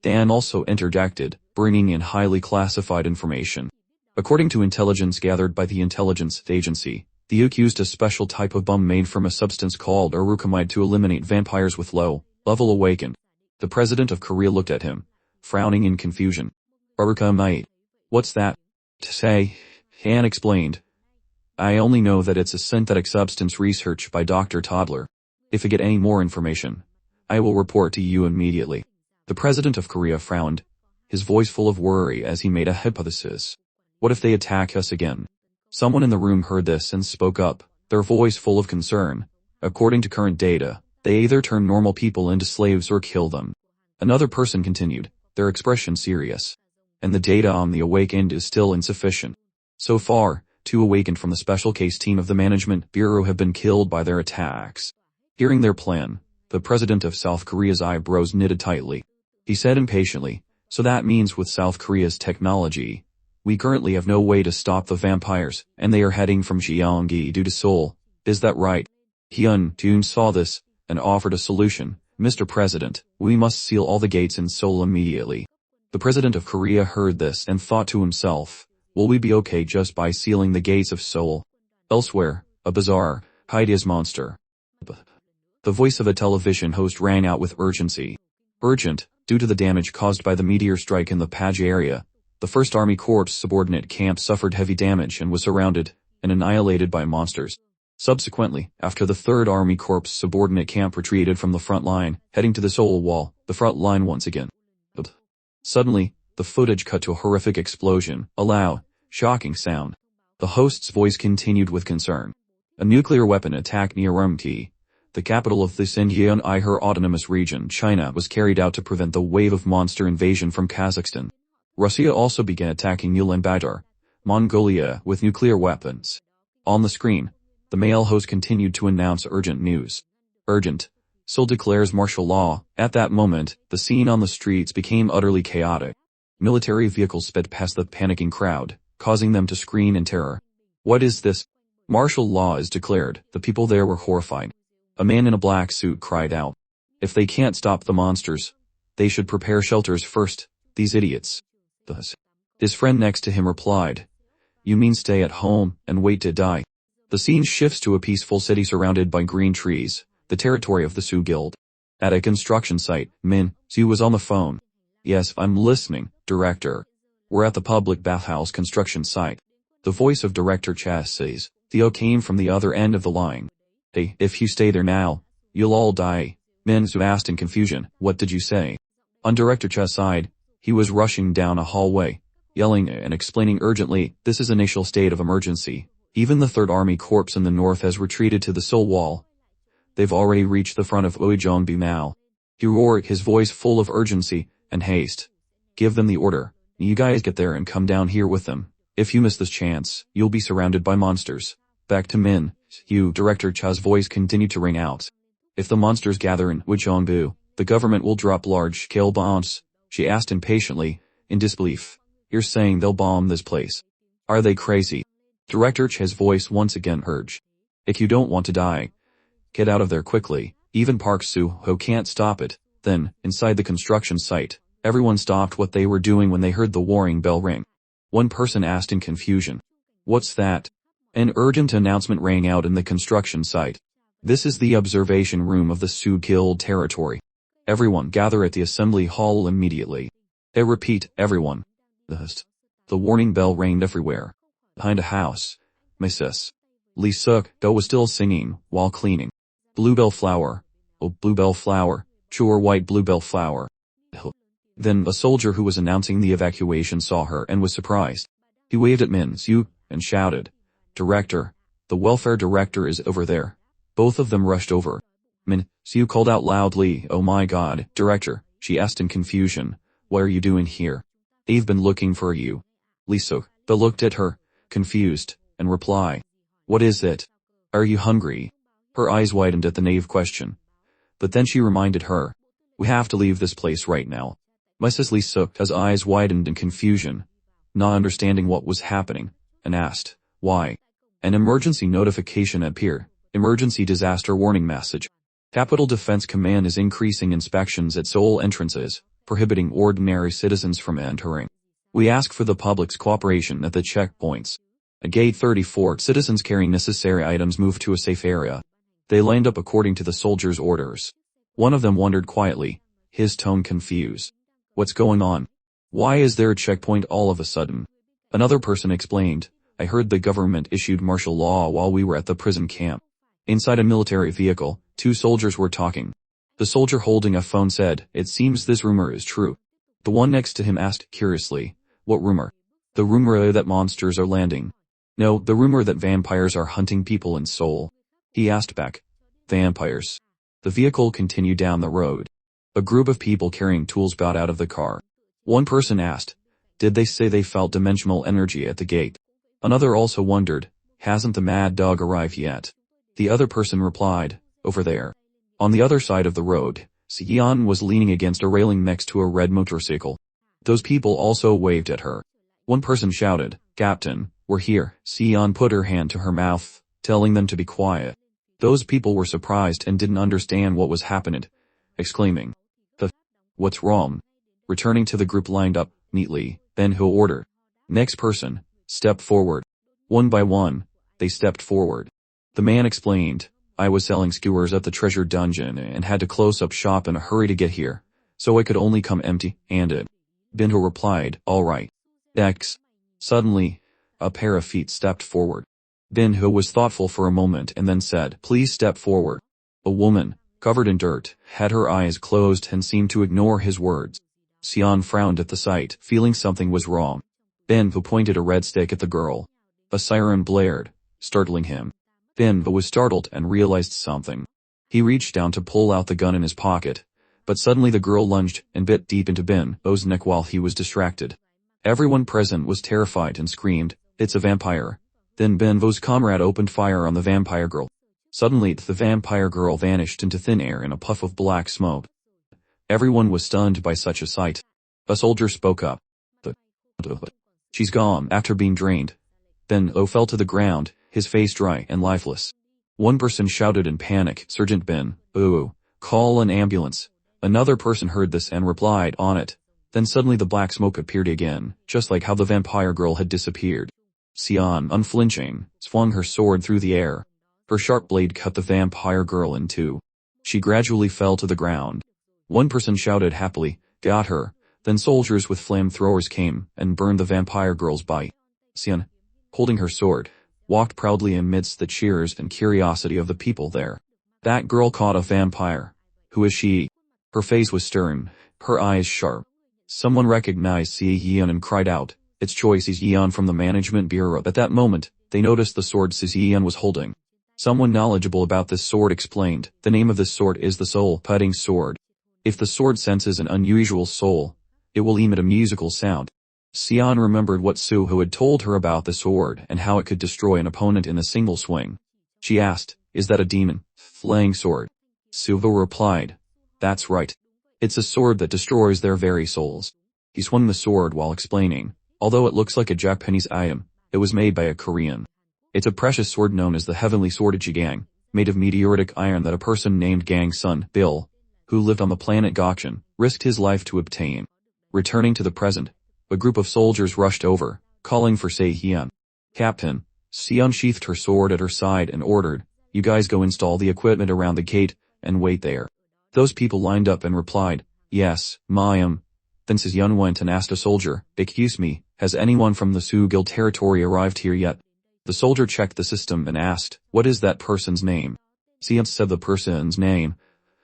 Dan also interjected, bringing in highly classified information. According to intelligence gathered by the intelligence agency, the UK used a special type of bomb made from a substance called urukamide to eliminate vampires with low-level awakened. The president of Korea looked at him, frowning in confusion. Urukamide? What's that? To say, Han explained. I only know that it's a synthetic substance researched by Dr. Toddler. If I get any more information, I will report to you immediately. The president of Korea frowned, his voice full of worry as he made a hypothesis. What if they attack us again? Someone in the room heard this and spoke up, their voice full of concern. According to current data, they either turn normal people into slaves or kill them. Another person continued, their expression serious. And the data on the awakened is still insufficient. So far, 2 awakened from the special case team of the Management Bureau have been killed by their attacks. Hearing their plan, the president of South Korea's eyebrows knitted tightly. He said impatiently, so that means with South Korea's technology, we currently have no way to stop the vampires, and they are heading from Jeongi-do to Seoul. Is that right? Hyun-jun saw this, and offered a solution. Mr. President, we must seal all the gates in Seoul immediately. The president of Korea heard this and thought to himself, will we be okay just by sealing the gates of Seoul? Elsewhere, a bizarre, hideous monster. The voice of a television host rang out with urgency. Urgent, due to the damage caused by the meteor strike in the Page area, the 1st Army Corps subordinate camp suffered heavy damage and was surrounded and annihilated by monsters. Subsequently, after the 3rd Army Corps subordinate camp retreated from the front line, heading to the Seoul wall, the front line once again. Suddenly, the footage cut to a horrific explosion, a loud, shocking sound. The host's voice continued with concern. A nuclear weapon attack near Urumqi, the capital of the Xinjiang-Uyghur Autonomous Region, China, was carried out to prevent the wave of monster invasion from Kazakhstan. Russia also began attacking Ulaanbaatar, Mongolia, with nuclear weapons. On the screen, the male host continued to announce urgent news. Urgent. Seoul declares martial law. At that moment, the scene on the streets became utterly chaotic. Military vehicles sped past the panicking crowd, causing them to scream in terror. What is this? Martial law is declared. The people there were horrified. A man in a black suit cried out. If they can't stop the monsters, they should prepare shelters first, these idiots. Thus, his friend next to him replied, you mean stay at home and wait to die? The scene shifts to a peaceful city surrounded by green trees, the territory of the Sioux Guild. At a construction site, Min Sioux was on the phone. Yes, I'm listening, Director. We're at the public bathhouse construction site. The voice of Director Chess says, Theo came from the other end of the line. Hey, if you stay there now, you'll all die. Min Sioux asked in confusion, what did you say? On Director Chess' side, he was rushing down a hallway. yelling and explaining urgently, "This is initial state of emergency. Even the 3rd Army Corps in the north has retreated to the Seoul Wall. They've already reached the front of Uijeongbu now." He roared, his voice full of urgency and haste. "Give them the order. You guys get there and come down here with them. If you miss this chance, you'll be surrounded by monsters." Back to Min. Yu, Director Cha's voice continued to ring out. "If the monsters gather in Uijeongbu, the government will drop large-scale bombs." She asked impatiently, in disbelief. "You're saying they'll bomb this place? Are they crazy?" Director Cha's voice once again urged. "If you don't want to die, get out of there quickly. Even Park Soo-ho can't stop it." Then, inside the construction site, everyone stopped what they were doing when they heard the warning bell ring. One person asked in confusion, "What's that?" An urgent announcement rang out in the construction site. "This is the observation room of the Soo Guild territory. Everyone gather at the assembly hall immediately." I repeat, everyone. The warning bell rang everywhere. Behind a house, Mrs. Lee Suk-do was still singing while cleaning. "Bluebell flower, oh bluebell flower, pure white bluebell flower." Then a soldier who was announcing the evacuation saw her and was surprised. He waved at Min Soo and shouted, "Director, the welfare director is over there." Both of them rushed over. Min Soo called out loudly, "Oh my god, Director," she asked in confusion, "what are you doing here?" "I've been looking for you." Lee Suk-do looked at her, confused, and replied, "What is it? Are you hungry?" Her eyes widened at the naive question. But then she reminded her, "We have to leave this place right now." Mrs. Lee Suk-do's eyes widened in confusion, not understanding what was happening, and asked, "Why?" An emergency notification appeared. Emergency disaster warning message. Capital Defense Command is increasing inspections at Seoul entrances, prohibiting ordinary citizens from entering. We ask for the public's cooperation at the checkpoints. At Gate 34, citizens carrying necessary items move to a safe area. They lined up according to the soldiers' orders. One of them wondered quietly, his tone confused. "What's going on? Why is there a checkpoint all of a sudden?" Another person explained, "I heard the government issued martial law while we were at the prison camp." Inside a military vehicle, 2 soldiers were talking. The soldier holding a phone said, "It seems this rumor is true." The one next to him asked curiously, "What rumor?" "The rumor that monsters are landing." "No, the rumor that vampires are hunting people in Seoul." He asked back, "Vampires?" The vehicle continued down the road. A group of people carrying tools got out of the car. One person asked, "Did they say they felt dimensional energy at the gate?" Another also wondered, "Hasn't the mad dog arrived yet?" The other person replied, "Over there." On the other side of the road, Sion was leaning against a railing next to a red motorcycle. Those people also waved at her. One person shouted, "Captain, we're here." Sion put her hand to her mouth, telling them to be quiet. Those people were surprised and didn't understand what was happening, exclaiming, "What's wrong?" Returning to the group lined up neatly, Ben-ho ordered, "Next person, step forward." One by one, they stepped forward. The man explained, "I was selling skewers at the treasure dungeon and had to close up shop in a hurry to get here, so I could only come empty-handed." Ben-ho replied, "All right. X." Suddenly, a pair of feet stepped forward. Ben-ho was thoughtful for a moment and then said, "Please step forward." A woman, covered in dirt, had her eyes closed and seemed to ignore his words. Sion frowned at the sight, feeling something was wrong. Ben-ho pointed a red stick at the girl. A siren blared, startling him. Ben-ho was startled and realized something. He reached down to pull out the gun in his pocket, but suddenly the girl lunged and bit deep into Ben-ho's neck while he was distracted. Everyone present was terrified and screamed, "It's a vampire." Then Ben-ho's comrade opened fire on the vampire girl. Suddenly the vampire girl vanished into thin air in a puff of black smoke. Everyone was stunned by such a sight. A soldier spoke up. "She's gone." After being drained, Ben-ho fell to the ground, his face dry and lifeless. One person shouted in panic, "Sergeant Ben-ho, call an ambulance." Another person heard this and replied, "On it." Then suddenly the black smoke appeared again, just like how the vampire girl had disappeared. Sion, unflinching, swung her sword through the air. Her sharp blade cut the vampire girl in two. She gradually fell to the ground. One person shouted happily, "Got her." Then soldiers with flamethrowers came and burned the vampire girl's body. Sion, holding her sword, walked proudly amidst the cheers and curiosity of the people there. "That girl caught a vampire. Who is she?" Her face was stern, her eyes sharp. Someone recognized Sion and cried out, Its choice is Yeon from the management bureau. At that moment, they noticed the sword Sis Yeon was holding. Someone knowledgeable about this sword explained, the name of this sword is the soul putting sword. If the sword senses an unusual soul, it will emit a musical sound. Sion remembered what Suho had told her about the sword and how it could destroy an opponent in a single swing. She asked, is that a demon flaying sword? Suho replied, that's right. It's a sword that destroys their very souls. He swung the sword while explaining, although it looks like a Japanese item, it was made by a Korean. It's a precious sword known as the Heavenly Sword Ichigang, made of meteoritic iron that a person named Gang's son, Bill, who lived on the planet Gokchen, risked his life to obtain. Returning to the present, a group of soldiers rushed over, calling for Seihyun. Captain, Sion sheathed her sword at her side and ordered, you guys go install the equipment around the gate, and wait there. Those people lined up and replied, yes, ma'am. Then Seihyun went and asked a soldier, excuse me, has anyone from the Sugil territory arrived here yet? The soldier checked the system and asked, what is that person's name? Sion said the person's name,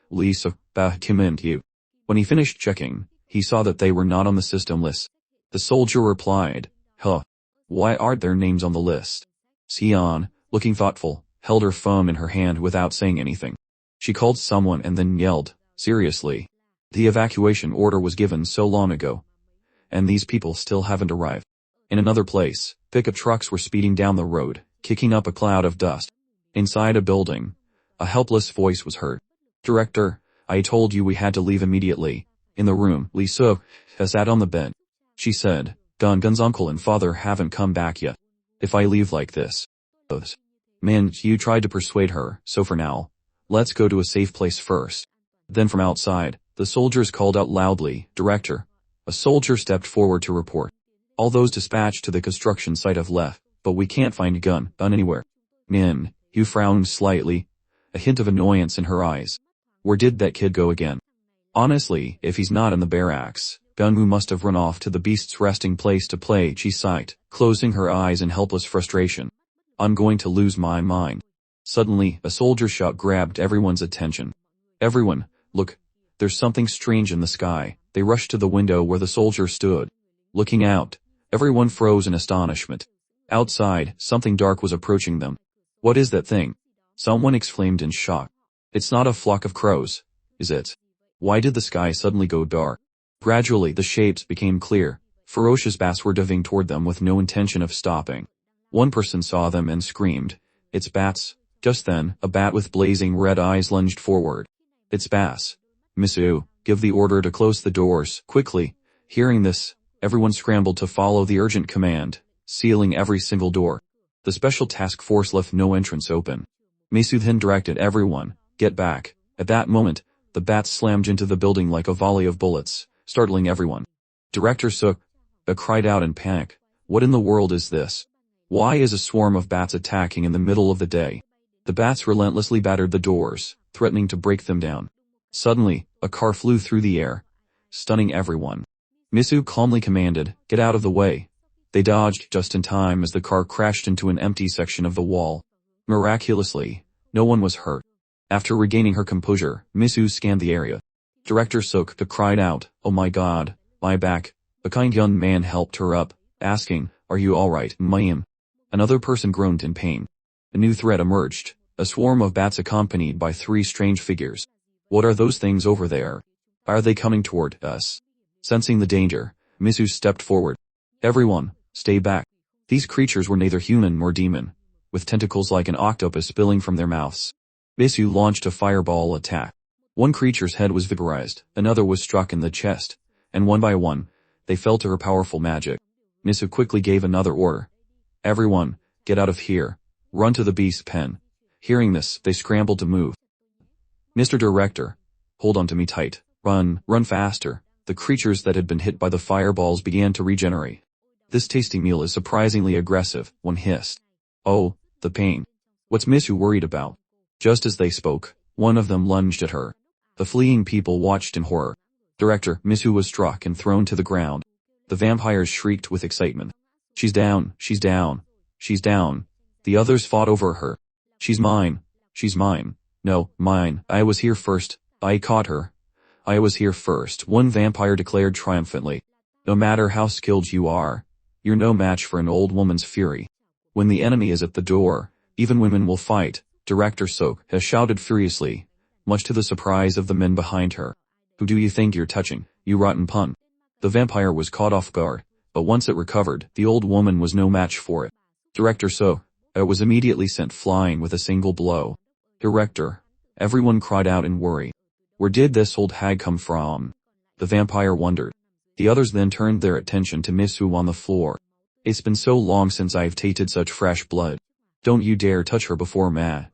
Lisa Bakimintu. When he finished checking, he saw that they were not on the system list. The soldier replied, why aren't their names on the list? Sion, looking thoughtful, held her phone in her hand without saying anything. She called someone and then yelled, seriously? The evacuation order was given so long ago, and these people still haven't arrived. In another place, pickup trucks were speeding down the road, kicking up a cloud of dust. Inside a building, a helpless voice was heard. Director, I told you we had to leave immediately. In the room, Lee So sat on the bed. She said, Gun's uncle and father haven't come back yet. If I leave like this. Man, you tried to persuade her, so for now, let's go to a safe place first. Then from outside, the soldiers called out loudly, Director. A soldier stepped forward to report. All those dispatched to the construction site have left, but we can't find Gun anywhere. Min, you frowned slightly, a hint of annoyance in her eyes. Where did that kid go again? Honestly, if he's not in the barracks, Gunwoo must have run off to the beast's resting place to play, she sighed, closing her eyes in helpless frustration. I'm going to lose my mind. Suddenly, a soldier shout grabbed everyone's attention. Everyone, look, there's something strange in the sky. They rushed to the window where the soldier stood. Looking out, everyone froze in astonishment. Outside, something dark was approaching them. What is that thing? Someone exclaimed in shock. It's not a flock of crows, is it? Why did the sky suddenly go dark? Gradually the shapes became clear. Ferocious bats were diving toward them with no intention of stopping. One person saw them and screamed, it's bats. Just then, a bat with blazing red eyes lunged forward. It's bats. Misu, give the order to close the doors, quickly. Hearing this, everyone scrambled to follow the urgent command, sealing every single door. The special task force left no entrance open. Misu then directed everyone, get back. At that moment, the bats slammed into the building like a volley of bullets, startling everyone. Director Suk cried out in panic. What in the world is this? Why is a swarm of bats attacking in the middle of the day? The bats relentlessly battered the doors, threatening to break them down. Suddenly, a car flew through the air, stunning everyone. Misu calmly commanded, get out of the way. They dodged just in time as the car crashed into an empty section of the wall. Miraculously, no one was hurt. After regaining her composure, Misu scanned the area. Director Suk cried out, oh my god, my back. A kind young man helped her up, asking, are you alright, ma'am? Another person groaned in pain. A new threat emerged, a swarm of bats accompanied by 3 strange figures. What are those things over there? Are they coming toward us? Sensing the danger, Misu stepped forward. Everyone, stay back. These creatures were neither human nor demon, with tentacles like an octopus spilling from their mouths. Misu launched a fireball attack. One creature's head was vaporized, another was struck in the chest, and one by one, they fell to her powerful magic. Misu quickly gave another order. Everyone, get out of here. Run to the beast's pen. Hearing this, they scrambled to move. Mr. Director, hold on to me tight. Run faster. The creatures that had been hit by the fireballs began to regenerate. This tasty meal is surprisingly aggressive, one hissed. Oh, the pain. What's Misu worried about? Just as they spoke, one of them lunged at her. The fleeing people watched in horror. Director, Misu was struck and thrown to the ground. The vampires shrieked with excitement. She's down, she's down, she's down. The others fought over her. She's mine, she's mine. No, mine, I was here first, I caught her. I was here first, one vampire declared triumphantly. No matter how skilled you are, You're no match for an old woman's fury. When the enemy is at the door, even women will fight, Director Sok has shouted furiously, much to the surprise of the men behind her. Who do you think you're touching, you rotten pun? The vampire was caught off guard, but once it recovered, the old woman was no match for it. Director Sok was immediately sent flying with a single blow. Director, everyone cried out in worry. Where did this old hag come from? The vampire wondered. The others then turned their attention to Misu on the floor. It's been so long since I've tasted such fresh blood. Don't you dare touch her before Ma.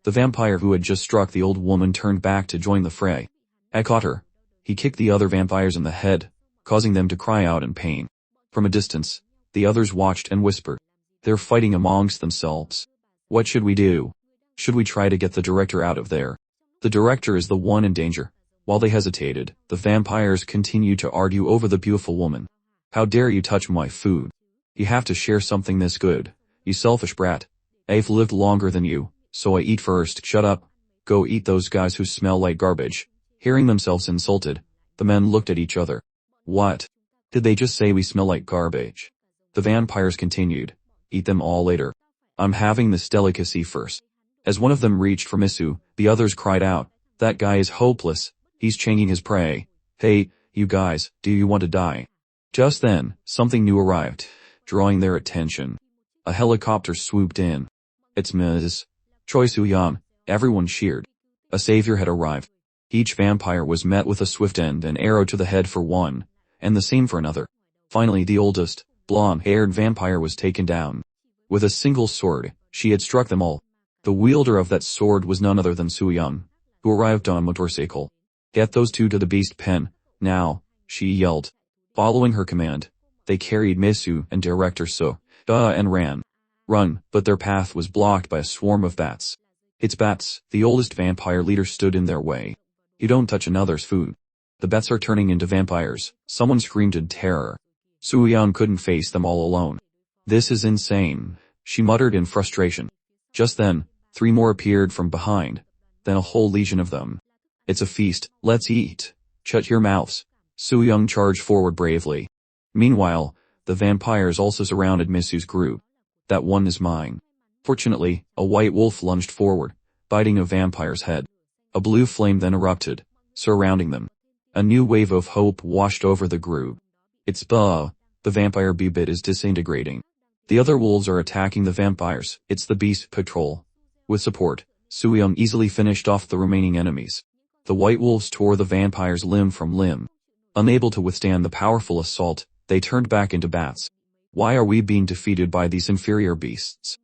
The vampire who had just struck the old woman turned back to join the fray. I caught her. He kicked the other vampires in the head, causing them to cry out in pain. From a distance, the others watched and whispered. They're fighting amongst themselves. What should we do? Should we try to get the director out of there? The director is the one in danger. While they hesitated, the vampires continued to argue over the beautiful woman. How dare you touch my food? You have to share something this good, you selfish brat. I've lived longer than you, so I eat first. Shut up. Go eat those guys who smell like garbage. Hearing themselves insulted, the men looked at each other. What? Did they just say we smell like garbage? The vampires continued. Eat them all later. I'm having this delicacy first. As one of them reached for Misu, the others cried out, that guy is hopeless. He's changing his prey. Hey, you guys, do you want to die? Just then, something new arrived, drawing their attention. A helicopter swooped in. It's Ms. Choi Soo-yeon. Everyone cheered. A savior had arrived. Each vampire was met with a swift end and arrow to the head for one, and the same for another. Finally, the oldest, blonde-haired vampire was taken down. With a single sword, she had struck them all. The wielder of that sword was none other than Soo-yeon, who arrived on a motorcycle. Get those two to the beast pen, now, she yelled. Following her command, they carried Misu and Director So, and ran. Run, but their path was blocked by a swarm of bats. It's bats, the oldest vampire leader stood in their way. You don't touch another's food. The bats are turning into vampires, someone screamed in terror. Soo-yeon couldn't face them all alone. This is insane, she muttered in frustration. Just then, 3 more appeared from behind, then a whole legion of them. It's a feast, let's eat. Shut your mouths. Soo-yeon charged forward bravely. Meanwhile, the vampires also surrounded Misu's group. That one is mine. Fortunately, a white wolf lunged forward, biting a vampire's head. A blue flame then erupted, surrounding them. A new wave of hope washed over the group. It's the vampire bee-bit is disintegrating. The other wolves are attacking the vampires. It's the beast patrol. With support, Soo-yeon easily finished off the remaining enemies. The white wolves tore the vampires limb from limb. Unable to withstand the powerful assault, they turned back into bats. Why are we being defeated by these inferior beasts?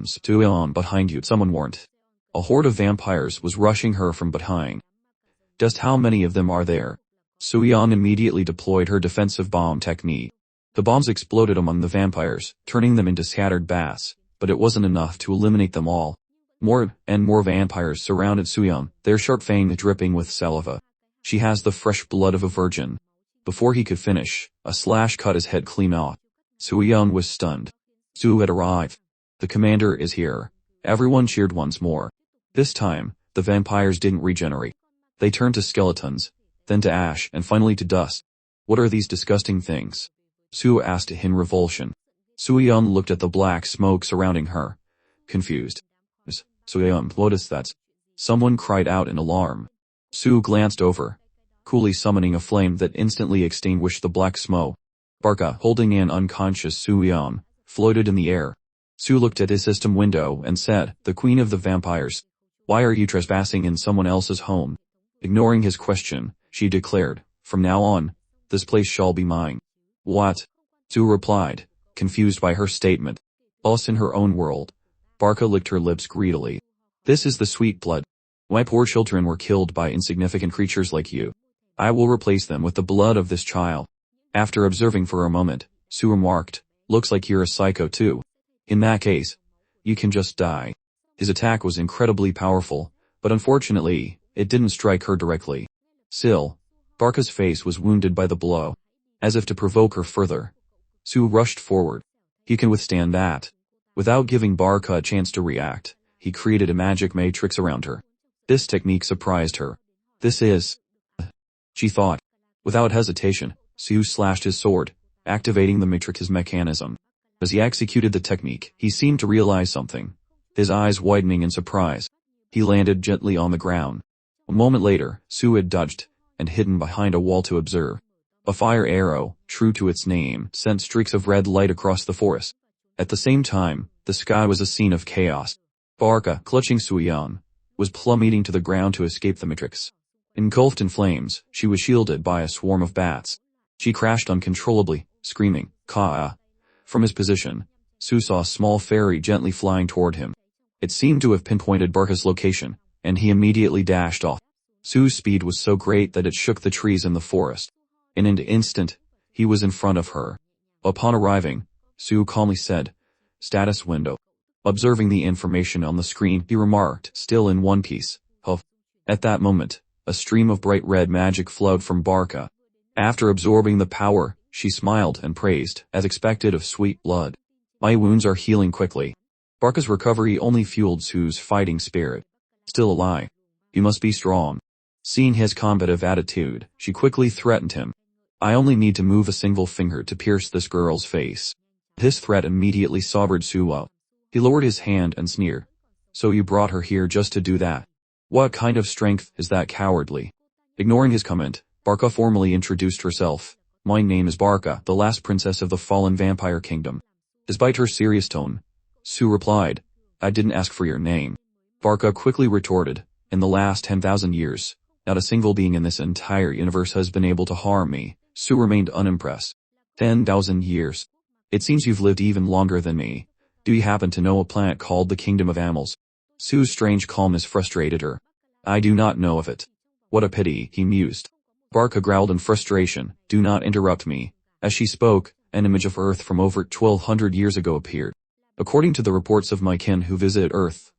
Soo-yeon, behind you, someone warned. A horde of vampires was rushing her from behind. Just how many of them are there? Soo-yeon immediately deployed her defensive bomb technique. The bombs exploded among the vampires, turning them into scattered bats, but it wasn't enough to eliminate them all. More and more vampires surrounded Soo-yeon, their sharp fangs dripping with saliva. She has the fresh blood of a virgin. Before he could finish, a slash cut his head clean off. Soo-yeon was stunned. Soo had arrived. The commander is here. Everyone cheered once more. This time, the vampires didn't regenerate. They turned to skeletons, then to ash, and finally to dust. What are these disgusting things? Soo asked in revulsion. Soo-yeon looked at the black smoke surrounding her, confused. Soo-yeon, what is that? Someone cried out in alarm. Soo glanced over, coolly summoning a flame that instantly extinguished the black smoke. Barca, holding an unconscious Soo-yeon, floated in the air. Soo looked at his system window and said, the queen of the vampires. Why are you trespassing in someone else's home? Ignoring his question, she declared, from now on, this place shall be mine. What? Soo replied, confused by her statement. Us in her own world. Barca licked her lips greedily. This is the sweet blood. My poor children were killed by insignificant creatures like you. I will replace them with the blood of this child. After observing for a moment, Soo remarked, looks like you're a psycho too. In that case, you can just die. His attack was incredibly powerful, but unfortunately, it didn't strike her directly. Still, Barca's face was wounded by the blow. As if to provoke her further, Soo rushed forward. He can withstand that. Without giving Barca a chance to react, he created a magic matrix around her. This technique surprised her. This is... she thought. Without hesitation, Soo slashed his sword, activating the matrix's mechanism. As he executed the technique, he seemed to realize something, his eyes widening in surprise. He landed gently on the ground. A moment later, Su had dodged and hidden behind a wall to observe. A fire arrow, true to its name, sent streaks of red light across the forest. At the same time, the sky was a scene of chaos. Barca, clutching Suyang, was plummeting to the ground to escape the matrix. Engulfed in flames, she was shielded by a swarm of bats. She crashed uncontrollably, screaming, "Ka!" From his position, Su saw a small fairy gently flying toward him. It seemed to have pinpointed Barca's location, and he immediately dashed off. Su's speed was so great that it shook the trees in the forest. In an instant, he was in front of her. Upon arriving, Su calmly said, "Status window." Observing the information on the screen, he remarked, still in one piece, "Huff." At that moment, a stream of bright red magic flowed from Barca. After absorbing the power, she smiled and praised, as expected of sweet blood. "My wounds are healing quickly." Barca's recovery only fueled Su's fighting spirit. "Still alive. You must be strong." Seeing his combative attitude, she quickly threatened him. "I only need to move a single finger to pierce this girl's face." This threat immediately sobered Su up. He lowered his hand and sneered. "So you brought her here just to do that? What kind of strength is that cowardly?" Ignoring his comment, Barca formally introduced herself. "My name is Barca, the last princess of the fallen vampire kingdom." Despite her serious tone, Su replied, "I didn't ask for your name." Barca quickly retorted, "In the last 10,000 years, not a single being in this entire universe has been able to harm me." Su remained unimpressed. 10,000 years. It seems you've lived even longer than me. Do you happen to know a planet called the Kingdom of Animals? Su's strange calmness frustrated her. "I do not know of it." "What a pity," he mused. Barca growled in frustration, "Do not interrupt me." As she spoke, an image of Earth from over 1200 years ago appeared. According to the reports of my kin who visited Earth,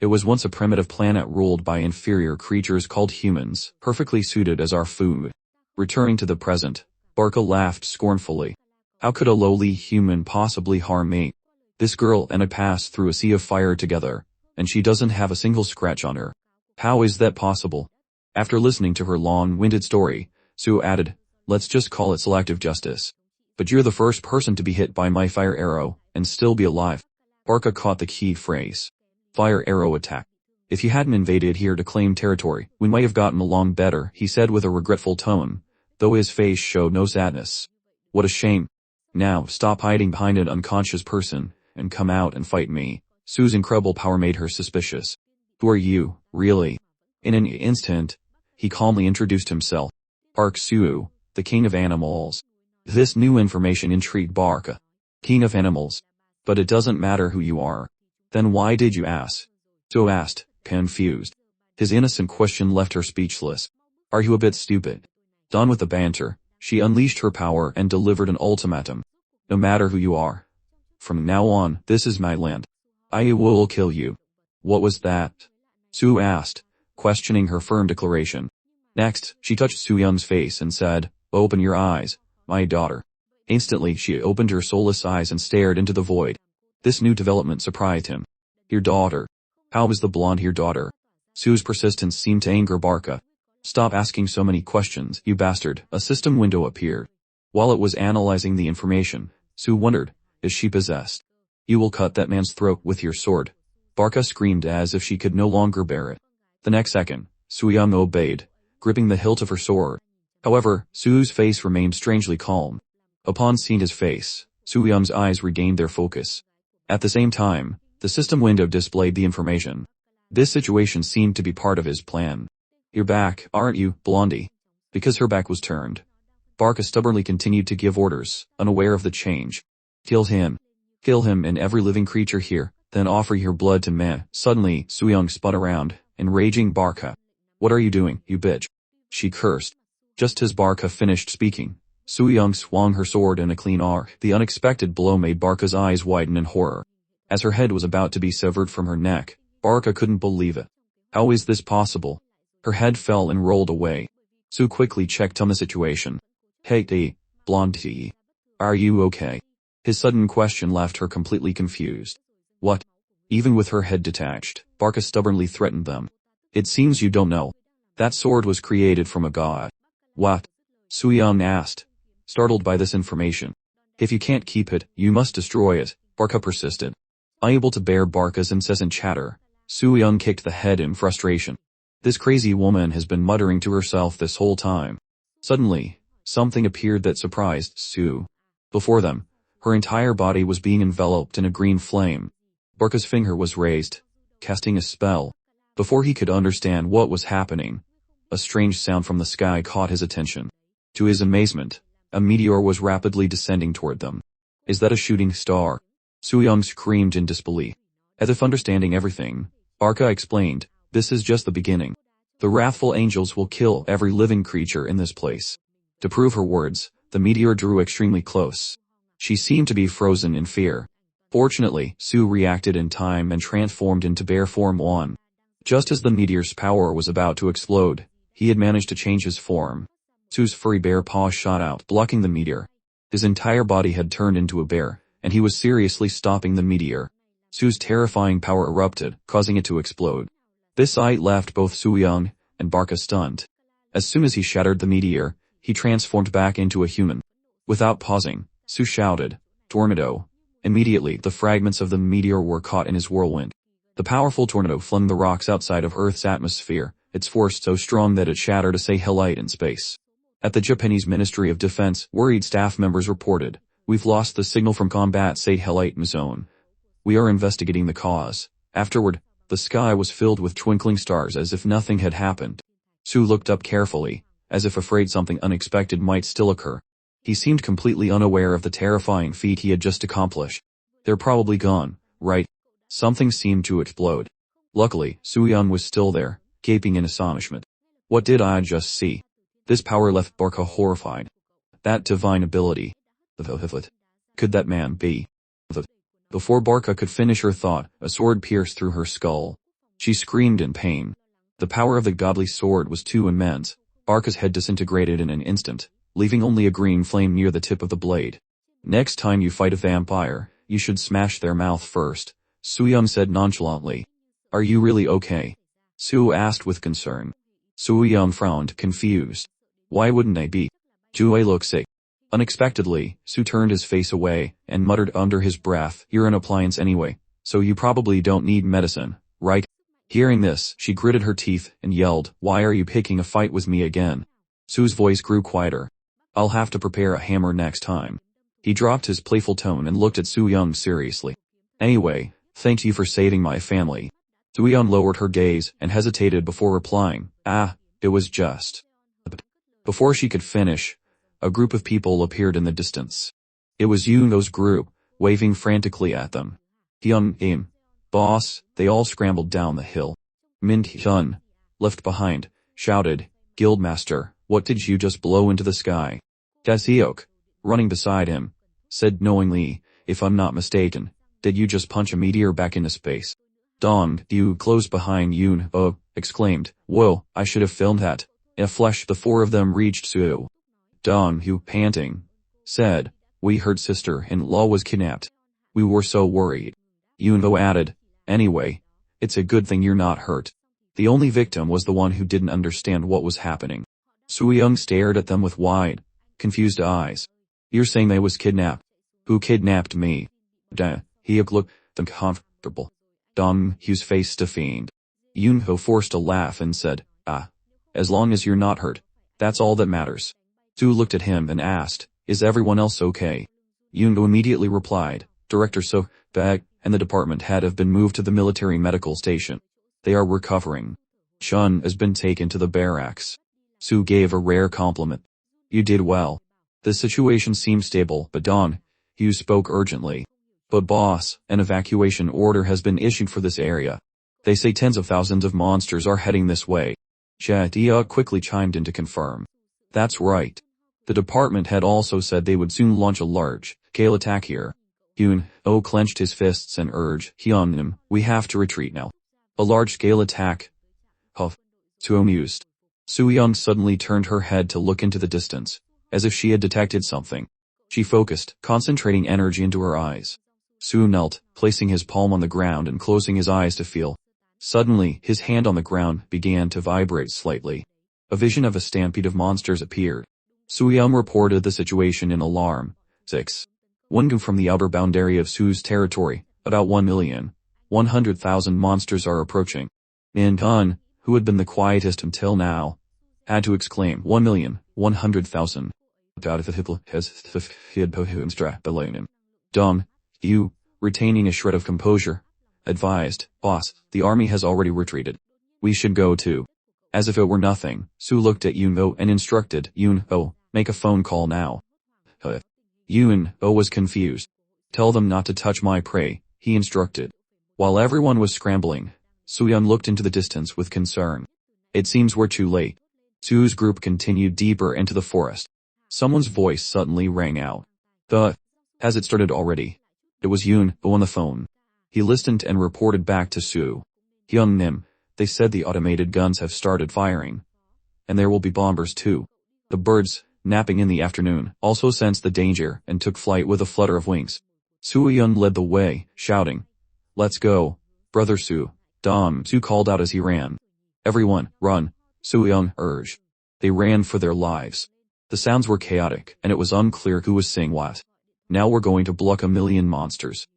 it was once a primitive planet ruled by inferior creatures called humans, perfectly suited as our food. Returning to the present, Barca laughed scornfully. "How could a lowly human possibly harm me? This girl and I passed through a sea of fire together, and she doesn't have a single scratch on her. How is that possible?" After listening to her long-winded story, Su added, "Let's just call it selective justice. But you're the first person to be hit by my fire arrow, and still be alive." Barca caught the key phrase. Fire arrow attack. "If you hadn't invaded here to claim territory, we might have gotten along better," he said with a regretful tone, though his face showed no sadness. "What a shame. Now, stop hiding behind an unconscious person, and come out and fight me." Su's incredible power made her suspicious. "Who are you, really?" In an instant, he calmly introduced himself. "Park Su, the King of Animals." This new information intrigued Barca. "King of Animals? But it doesn't matter who you are. Then why did you ask?" Su asked, confused. His innocent question left her speechless. "Are you a bit stupid?" Done with the banter, she unleashed her power and delivered an ultimatum. "No matter who you are. From now on, this is my land. I will kill you." "What was that?" Su asked, questioning her firm declaration. Next, she touched Suyang's face and said, "Open your eyes, my daughter." Instantly, she opened her soulless eyes and stared into the void. This new development surprised him. "Your daughter? How is the blonde your daughter?" Su's persistence seemed to anger Barca. "Stop asking so many questions, you bastard." A system window appeared. While it was analyzing the information, Su wondered, is she possessed? "You will cut that man's throat with your sword." Barca screamed as if she could no longer bear it. The next second, Suyang obeyed, gripping the hilt of her sword. However, Su's face remained strangely calm. Upon seeing his face, Suyang's eyes regained their focus. At the same time, the system window displayed the information. This situation seemed to be part of his plan. "You're back, aren't you, Blondie?" Because her back was turned, Barca stubbornly continued to give orders, unaware of the change. "Kill him. Kill him and every living creature here, then offer your blood to me." Suddenly, Suyang spun around, enraging Barca. "What are you doing, you bitch?" she cursed. Just as Barca finished speaking, Suyang swung her sword in a clean arc. The unexpected blow made Barca's eyes widen in horror. As her head was about to be severed from her neck, Barca couldn't believe it. How is this possible? Her head fell and rolled away. Su quickly checked on the situation. "Hey, Blondie. Are you okay?" His sudden question left her completely confused. "What?" Even with her head detached, Barca stubbornly threatened them. "It seems you don't know. That sword was created from a god." "What?" Suyang asked, startled by this information. If you can't keep it, you must destroy it, Barca persisted. Unable to bear Barca's incessant chatter, Soo-young kicked the head in frustration. This crazy woman has been muttering to herself this whole time. Suddenly, something appeared that surprised Soo. Before them, her entire body was being enveloped in a green flame. Barca's finger was raised, casting a spell. Before he could understand what was happening, a strange sound from the sky caught his attention. To his amazement, a meteor was rapidly descending toward them. Is that a shooting star? Soo-young screamed in disbelief. As if understanding everything, Barca explained, this is just the beginning. The wrathful angels will kill every living creature in this place. To prove her words, the meteor drew extremely close. She seemed to be frozen in fear. Fortunately, Soo reacted in time and transformed into bear form 1. Just as the meteor's power was about to explode, he had managed to change his form. Soo's furry bear paws shot out, blocking the meteor. His entire body had turned into a bear, and he was seriously stopping the meteor. Soo's terrifying power erupted, causing it to explode. This sight left both Soo-young and Barca stunned. As soon as he shattered the meteor, he transformed back into a human. Without pausing, Soo shouted, "Tornado!" Immediately, the fragments of the meteor were caught in his whirlwind. The powerful tornado flung the rocks outside of Earth's atmosphere, its force so strong that it shattered a satellite in space. At the Japanese Ministry of Defense, worried staff members reported, "We've lost the signal from combat satellite zone. We are investigating the cause." Afterward, the sky was filled with twinkling stars as if nothing had happened. Soo looked up carefully, as if afraid something unexpected might still occur. He seemed completely unaware of the terrifying feat he had just accomplished. They're probably gone, right? Something seemed to explode. Luckily, Soo-young was still there, gaping in astonishment. What did I just see? This power left Barca horrified. That divine ability. Could that man be? Before Barca could finish her thought, a sword pierced through her skull. She screamed in pain. The power of the godly sword was too immense. Barca's head disintegrated in an instant, leaving only a green flame near the tip of the blade. Next time you fight a vampire, you should smash their mouth first, Soo-young said nonchalantly. Are you really okay? Soo asked with concern. Soo-young frowned, confused. Why wouldn't I be? Do I look sick? Unexpectedly, Soo turned his face away, and muttered under his breath, "You're an appliance anyway, so you probably don't need medicine, right?" Hearing this, she gritted her teeth, and yelled, "Why are you picking a fight with me again?" Soo's voice grew quieter. "I'll have to prepare a hammer next time." He dropped his playful tone and looked at Soo-young seriously. "Anyway, thank you for saving my family." Soo-young lowered her gaze, and hesitated before replying, "It was just..." Before she could finish, a group of people appeared in the distance. It was Yoongo's group, waving frantically at them. "Hyun, boss," they all scrambled down the hill. Hyun, left behind, shouted, "Guildmaster, what did you just blow into the sky?" Daseok, running beside him, said knowingly, "If I'm not mistaken, did you just punch a meteor back into space?" Dong, you close behind Yoon, exclaimed, "Whoa, I should have filmed that." In a flash the four of them reached Soo. Dong, who, panting, said, "We heard sister-in-law was kidnapped. We were so worried." Yoon added, "Anyway, it's a good thing you're not hurt." The only victim was the one who didn't understand what was happening. Soo-young stared at them with wide, confused eyes. "You're saying they was kidnapped? Who kidnapped me?" Hyuk looked uncomfortable. Dong Hu's face stiffened. Yoon-ho forced a laugh and said, "As long as you're not hurt, that's all that matters." Soo looked at him and asked, "Is everyone else okay?" Yoon-ho immediately replied, "Director So-bag and the department head have been moved to the military medical station. They are recovering. Chun has been taken to the barracks." Soo gave a rare compliment. "You did well." The situation seemed stable, but Dong Hu spoke urgently. "But boss, an evacuation order has been issued for this area. They say tens of thousands of monsters are heading this way." Dia quickly chimed in to confirm. "That's right. The department head also said they would soon launch a large-scale attack here." Yoon-ho clenched his fists and urged, "Hyun, we have to retreat now." "A large-scale attack?" Huff. Soo amused. Soo-young suddenly turned her head to look into the distance, as if she had detected something. She focused, concentrating energy into her eyes. Soo knelt, placing his palm on the ground and closing his eyes to feel. Suddenly, his hand on the ground began to vibrate slightly. A vision of a stampede of monsters appeared. Soo-young reported the situation in alarm. 6. One from the outer boundary of Su's territory, about 1,100,000 monsters are approaching. And Hun, who had been the quietest until now, had to exclaim 1,100,000. Dumb, you, retaining a shred of composure, advised, boss, the army has already retreated. We should go too. As if it were nothing, Su looked at Yun-Oh and instructed, Yun-Oh, make a phone call now. Yun-Oh was confused. Tell them not to touch my prey, he instructed. While everyone was scrambling, Su-Yun looked into the distance with concern. It seems we're too late. Su's group continued deeper into the forest. Someone's voice suddenly rang out. Has it started already? It was Yun-Oh on the phone. He listened and reported back to Su. Hyun-Nim, they said the automated guns have started firing. And there will be bombers too. The birds, napping in the afternoon, also sensed the danger and took flight with a flutter of wings. Su-Yun led the way, shouting, "Let's go, brother Su." Su called out as he ran. "Everyone, run," Su-Yun urged. They ran for their lives. The sounds were chaotic, and it was unclear who was saying what. "Now we're going to block 1,000,000 monsters."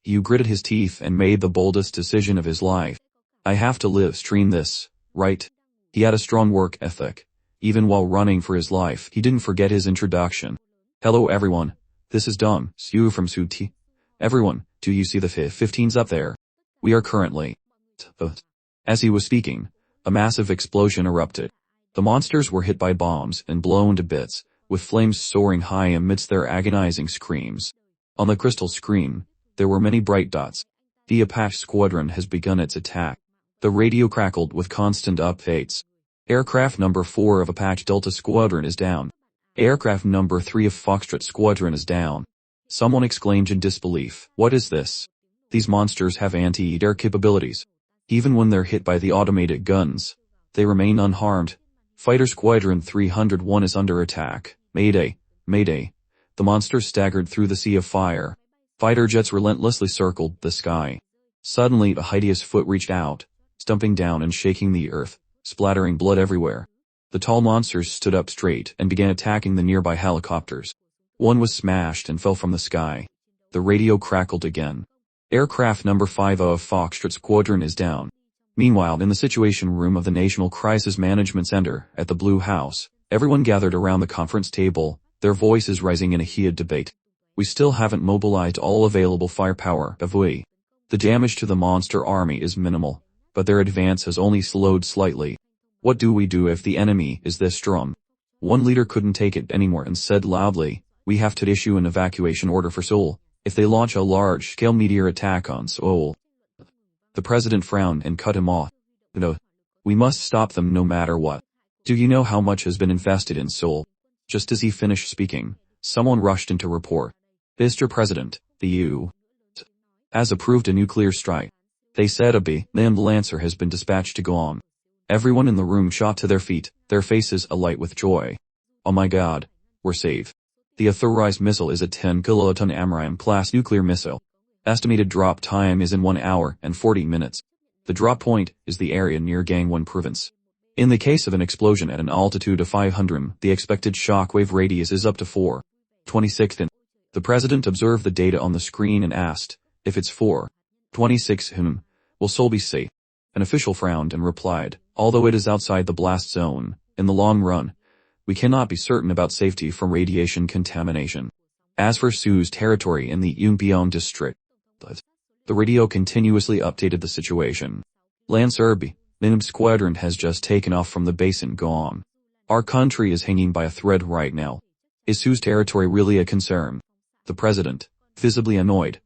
Yu gritted his teeth and made the boldest decision of his life. "I have to live stream this, right?" He had a strong work ethic. Even while running for his life, he didn't forget his introduction. "Hello everyone, this is Su from Su-Ti. Everyone, do you see the 15s up there? We are currently..." As he was speaking, a massive explosion erupted. The monsters were hit by bombs and blown to bits, with flames soaring high amidst their agonizing screams. On the crystal screen, there were many bright dots. The Apache squadron has begun its attack. The radio crackled with constant updates. Aircraft number 4 of Apache Delta Squadron is down. Aircraft number 3 of Foxtrot Squadron is down. Someone exclaimed in disbelief, "What is this? These monsters have anti-air capabilities. Even when they're hit by the automated guns, they remain unharmed. Fighter Squadron 301 is under attack. Mayday, mayday." The monsters staggered through the sea of fire. Fighter jets relentlessly circled the sky. Suddenly a hideous foot reached out, stumping down and shaking the earth, splattering blood everywhere. The tall monsters stood up straight and began attacking the nearby helicopters. One was smashed and fell from the sky. The radio crackled again. Aircraft number 5 of Foxtrot Squadron is down. Meanwhile, in the Situation Room of the National Crisis Management Center at the Blue House, everyone gathered around the conference table, their voices rising in a heated debate. "We still haven't mobilized all available firepower, have we? The damage to the monster army is minimal, but their advance has only slowed slightly. What do we do if the enemy is this strong?" One leader couldn't take it anymore and said loudly, "We have to issue an evacuation order for Seoul, if they launch a large-scale meteor attack on Seoul." The president frowned and cut him off. "No. We must stop them no matter what. Do you know how much has been invested in Seoul?" Just as he finished speaking, someone rushed in to report. "Mr. President, the U.S. has approved a nuclear strike. They said a B-named Lancer has been dispatched to Guam." Everyone in the room shot to their feet, their faces alight with joy. "Oh my god, we're safe. The authorized missile is a 10-kiloton Amram-class nuclear missile. Estimated drop time is in 1 hour and 40 minutes. The drop point is the area near Gangwon Province. In the case of an explosion at an altitude of 500, the expected shockwave radius is up to 426 in." The president observed the data on the screen and asked, "If it's 426 will Seoul be safe?" An official frowned and replied, "Although it is outside the blast zone, in the long run, we cannot be certain about safety from radiation contamination." As for Su's territory in the Yunpyeong district, the radio continuously updated the situation. "Lancer B-named squadron has just taken off from the base in Guam. Our country is hanging by a thread right now. Is Su's territory really a concern?" The president, visibly annoyed,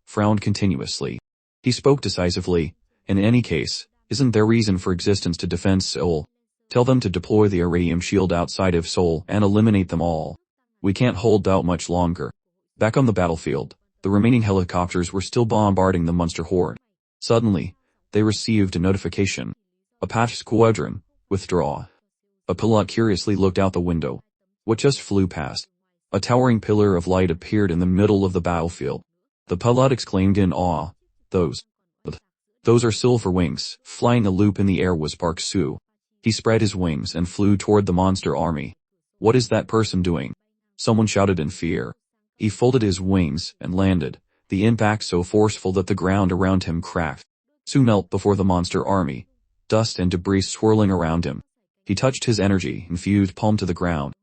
frowned continuously. He spoke decisively. "In any case, isn't there reason for existence to defend Seoul? Tell them to deploy the iridium shield outside of Seoul and eliminate them all. We can't hold out much longer." Back on the battlefield, the remaining helicopters were still bombarding the monster horde. Suddenly, they received a notification. "Apache Squadron, withdraw." A pilot curiously looked out the window. What just flew past? A towering pillar of light appeared in the middle of the battlefield. The pilot exclaimed in awe, Those are silver wings." Flying a loop in the air was Park Soo. He spread his wings and flew toward the monster army. "What is that person doing?" Someone shouted in fear. He folded his wings and landed, the impact so forceful that the ground around him cracked. Su knelt before the monster army, dust and debris swirling around him. He touched his energy-infused palm to the ground.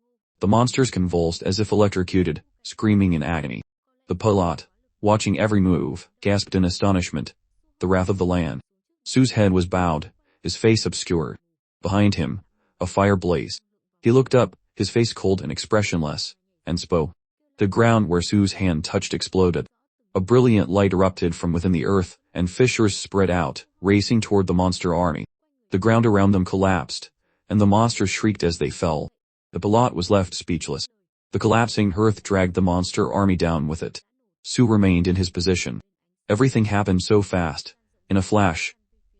The monsters convulsed as if electrocuted, screaming in agony. The pilot, watching every move, gasped in astonishment. The wrath of the land. Su's head was bowed, his face obscured. Behind him, a fire blazed. He looked up, his face cold and expressionless, and spoke. The ground where Su's hand touched exploded. A brilliant light erupted from within the earth, and fissures spread out, racing toward the monster army. The ground around them collapsed, and the monsters shrieked as they fell. The pilot was left speechless. The collapsing earth dragged the monster army down with it. Su remained in his position. Everything happened so fast. In a flash,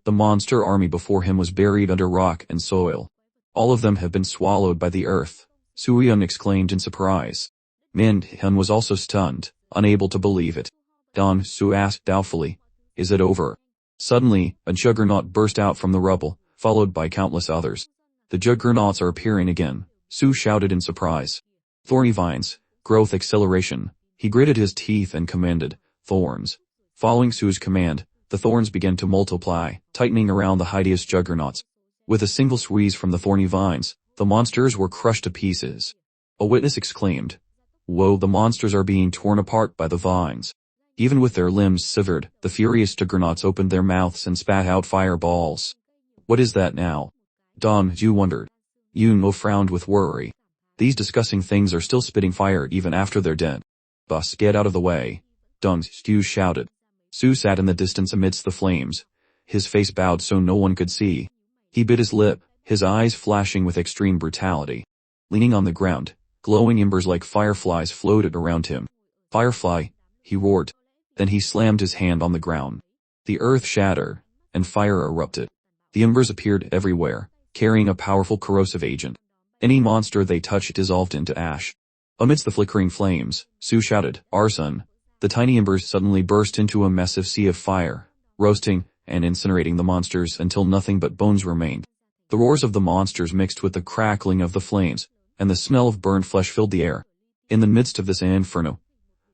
the monster army before him was buried under rock and soil. All of them have been swallowed by the earth, Su-yeon exclaimed in surprise. Min-hyun was also stunned, unable to believe it. Don-su asked doubtfully, "Is it over?" Suddenly, a juggernaut burst out from the rubble, followed by countless others. "The juggernauts are appearing again," Su shouted in surprise. "Thorny vines, growth acceleration." He gritted his teeth and commanded, "Thorns." Following Su's command, the thorns began to multiply, tightening around the hideous juggernauts. With a single squeeze from the thorny vines, the monsters were crushed to pieces. A witness exclaimed, "Whoa, the monsters are being torn apart by the vines." Even with their limbs severed, the furious juggernauts opened their mouths and spat out fireballs. "What is that now?" Don-ju wondered. Yoon-mo frowned with worry. "These disgusting things are still spitting fire even after they're dead." "Boss, get out of the way," Don-ju shouted. Su sat in the distance amidst the flames, his face bowed so no one could see. He bit his lip, his eyes flashing with extreme brutality. Leaning on the ground, glowing embers like fireflies floated around him. "Firefly," he roared. Then he slammed his hand on the ground. The earth shattered, and fire erupted. The embers appeared everywhere, carrying a powerful corrosive agent. Any monster they touched dissolved into ash. Amidst the flickering flames, Su shouted, "Arson!" The tiny embers suddenly burst into a massive sea of fire, roasting and incinerating the monsters until nothing but bones remained. The roars of the monsters mixed with the crackling of the flames, and the smell of burnt flesh filled the air. In the midst of this inferno,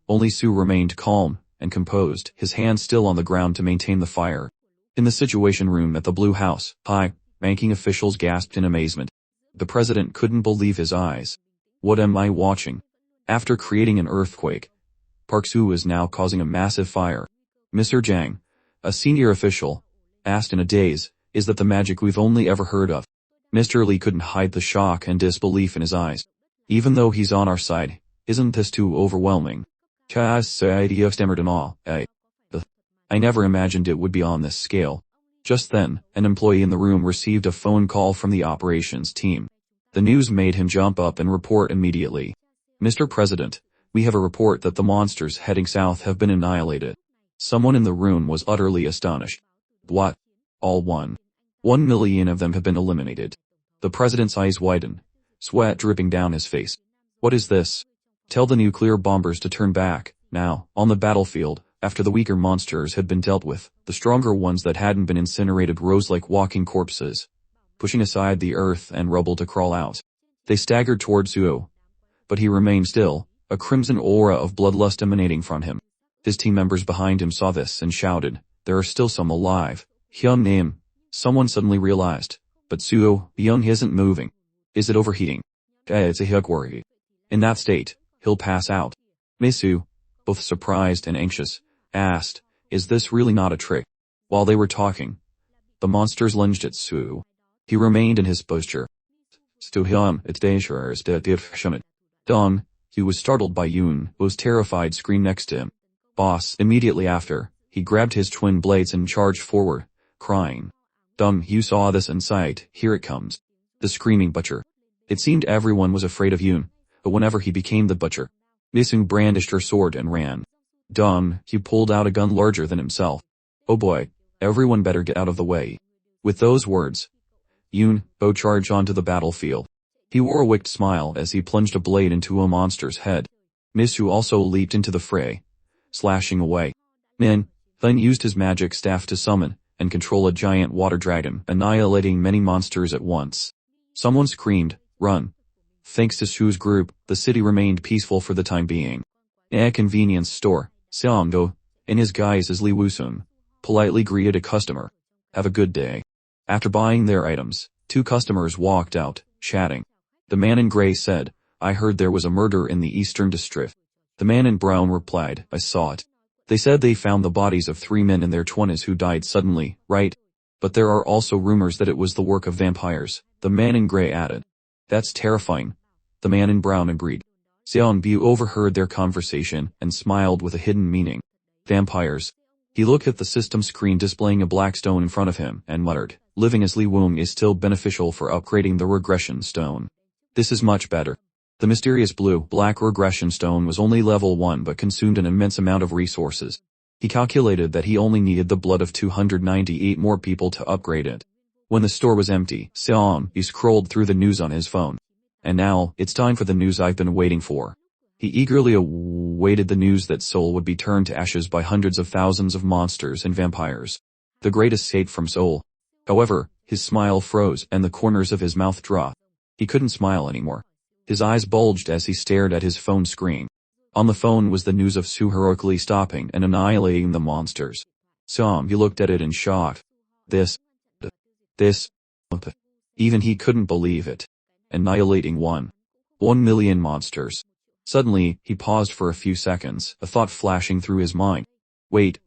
only Su remained calm and composed, his hands still on the ground to maintain the fire. In the Situation Room at the Blue House, high-ranking officials gasped in amazement. The president couldn't believe his eyes. "What am I watching?" After creating an earthquake, Park Soo is now causing a massive fire. Mr. Jang, a senior official, asked in a daze, "Is that the magic we've only ever heard of?" Mr. Lee couldn't hide the shock and disbelief in his eyes. "Even though he's on our side, isn't this too overwhelming?" Cha stammered in awe. I never imagined it would be on this scale." Just then, an employee in the room received a phone call from the operations team. The news made him jump up and report immediately. "Mr. President, we have a report that the monsters heading south have been annihilated." Someone in the room was utterly astonished. "What? All 1 million of them have been eliminated?" The president's eyes widened, sweat dripping down his face. "What is this?" "Tell the nuclear bombers to turn back, now." On the battlefield, after the weaker monsters had been dealt with, the stronger ones that hadn't been incinerated rose like walking corpses, pushing aside the earth and rubble to crawl out. They staggered toward Suo, but he remained still, a crimson aura of bloodlust emanating from him. His team members behind him saw this and shouted, "There are still some alive." Hyun name. Someone suddenly realized, but Suo Young isn't moving. Is it overheating? It's a Hyugwari. In that state, he'll pass out. Misu, both surprised and anxious, asked, "Is this really not a trick?" While they were talking, the monsters lunged at Su. He remained in his posture. It's dangerous. Dong, he was startled by Yoon, whose terrified scream next to him. "Boss!" Immediately after, he grabbed his twin blades and charged forward, crying. "Dong, you saw this in sight, here it comes." The screaming butcher. It seemed everyone was afraid of Yoon, but whenever he became the butcher, Misung brandished her sword and ran. Dong, he pulled out a gun larger than himself. "Oh boy, everyone better get out of the way." With those words, Yoon Bo charged onto the battlefield. He wore a wicked smile as he plunged a blade into a monster's head. Misu also leaped into the fray, slashing away. Min then used his magic staff to summon and control a giant water dragon, annihilating many monsters at once. Someone screamed, "Run!" Thanks to Su's group, the city remained peaceful for the time being. A convenience store, Seong-do, in his guise as Lee Woo-sun, politely greeted a customer. Have a good day. After buying their items, 2 customers walked out, chatting. The man in gray said, I heard there was a murder in the eastern district. The man in brown replied, I saw it. They said they found the bodies of 3 men in their 20s who died suddenly, right? But there are also rumors that it was the work of vampires, the man in gray added. That's terrifying. The man in brown agreed. Seong-bu overheard their conversation and smiled with a hidden meaning. Vampires. He looked at the system screen displaying a black stone in front of him and muttered, living as Lee Woong is still beneficial for upgrading the regression stone. This is much better. The mysterious blue-black regression stone was only level 1 but consumed an immense amount of resources. He calculated that he only needed the blood of 298 more people to upgrade it. When the store was empty, Seong-bu scrolled through the news on his phone. And now, it's time for the news I've been waiting for. He eagerly awaited the news that Seoul would be turned to ashes by hundreds of thousands of monsters and vampires. The great escape from Seoul. However, his smile froze and the corners of his mouth dropped. He couldn't smile anymore. His eyes bulged as he stared at his phone screen. On the phone was the news of Sue heroically stopping and annihilating the monsters. He looked at it in shock. This. Even he couldn't believe it. Annihilating 1,000,000 monsters. Suddenly, he paused for a few seconds, a thought flashing through his mind. Wait.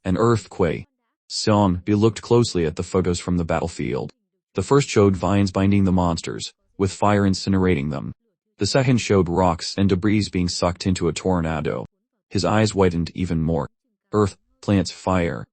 An earthquake. Seong-bu looked closely at the photos from the battlefield. The first showed vines binding the monsters, with fire incinerating them. The second showed rocks and debris being sucked into a tornado. His eyes whitened even more. Earth, plants, fire.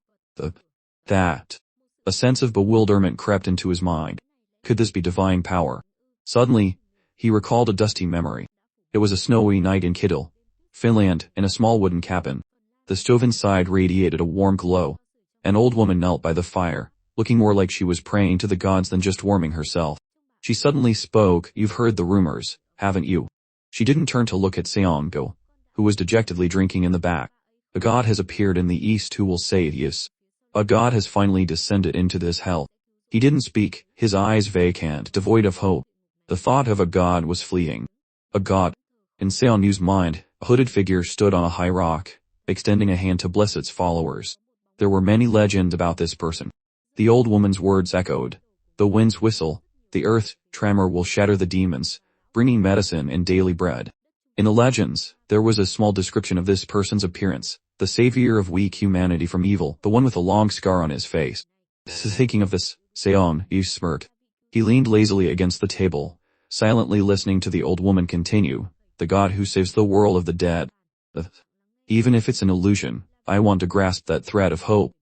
That. A sense of bewilderment crept into his mind. Could this be divine power? Suddenly, he recalled a dusty memory. It was a snowy night in Kittil, Finland, in a small wooden cabin. The stove inside radiated a warm glow. An old woman knelt by the fire, looking more like she was praying to the gods than just warming herself. She suddenly spoke, You've heard the rumors, haven't you? She didn't turn to look at Seong-bu, who was dejectedly drinking in the back. A god has appeared in the east who will save us. A god has finally descended into this hell. He didn't speak, his eyes vacant, devoid of hope. The thought of a god was fleeting. A god. In Seong-bu's mind, a hooded figure stood on a high rock, extending a hand to bless its followers. There were many legends about this person. The old woman's words echoed. The winds whistle, the earth's tremor will shatter the demons, bringing medicine and daily bread. In the legends, there was a small description of this person's appearance, the savior of weak humanity from evil, the one with a long scar on his face. Thinking of this, Seong-bu smirked. He leaned lazily against the table, silently listening to the old woman continue, the God who saves the world of the dead. Even if it's an illusion, I want to grasp that thread of hope.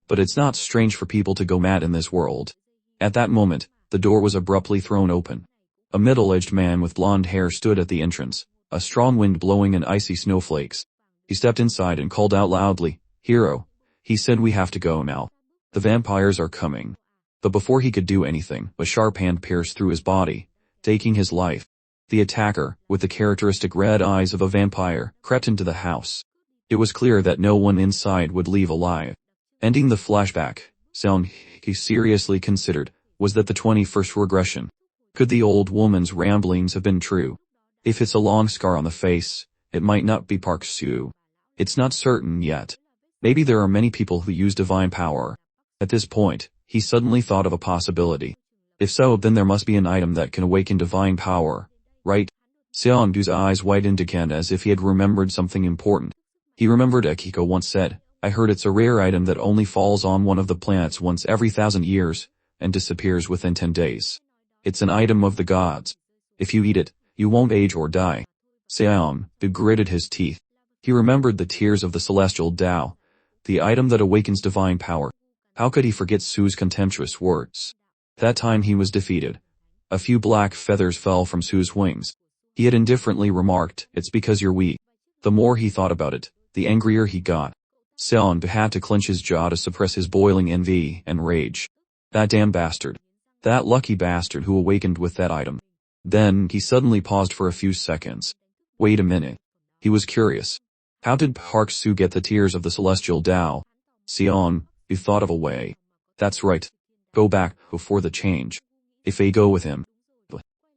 But it's not strange for people to go mad in this world. At that moment, the door was abruptly thrown open. A middle-aged man with blonde hair stood at the entrance, a strong wind blowing in icy snowflakes. He stepped inside and called out loudly, Hero. He said we have to go now. The vampires are coming. But before he could do anything, a sharp hand pierced through his body, taking his life. The attacker, with the characteristic red eyes of a vampire, crept into the house. It was clear that no one inside would leave alive. Ending the flashback, Seong-bu seriously considered, was that the 21st regression. Could the old woman's ramblings have been true? If it's a long scar on the face, it might not be Park Soo. It's not certain yet. Maybe there are many people who use divine power. At this point, he suddenly thought of a possibility. If so, then there must be an item that can awaken divine power, right? Seong-bu's eyes widened again as if he had remembered something important. He remembered Akiko once said, I heard it's a rare item that only falls on one of the planets once every 1,000 years, and disappears within 10 days. It's an item of the gods. If you eat it, you won't age or die. Seong-bu gritted his teeth. He remembered the tears of the celestial Tao, the item that awakens divine power. How could he forget Sue's contemptuous words? That time he was defeated. A few black feathers fell from Sue's wings. He had indifferently remarked, It's because you're weak. The more he thought about it, the angrier he got. Seong-bu had to clench his jaw to suppress his boiling envy and rage. That damn bastard. That lucky bastard who awakened with that item. Then, he suddenly paused for a few seconds. Wait a minute. He was curious. How did Park Soo get the tears of the celestial Tao? Seong-bu thought of a way. That's right. Go back, before the change. If I go with him.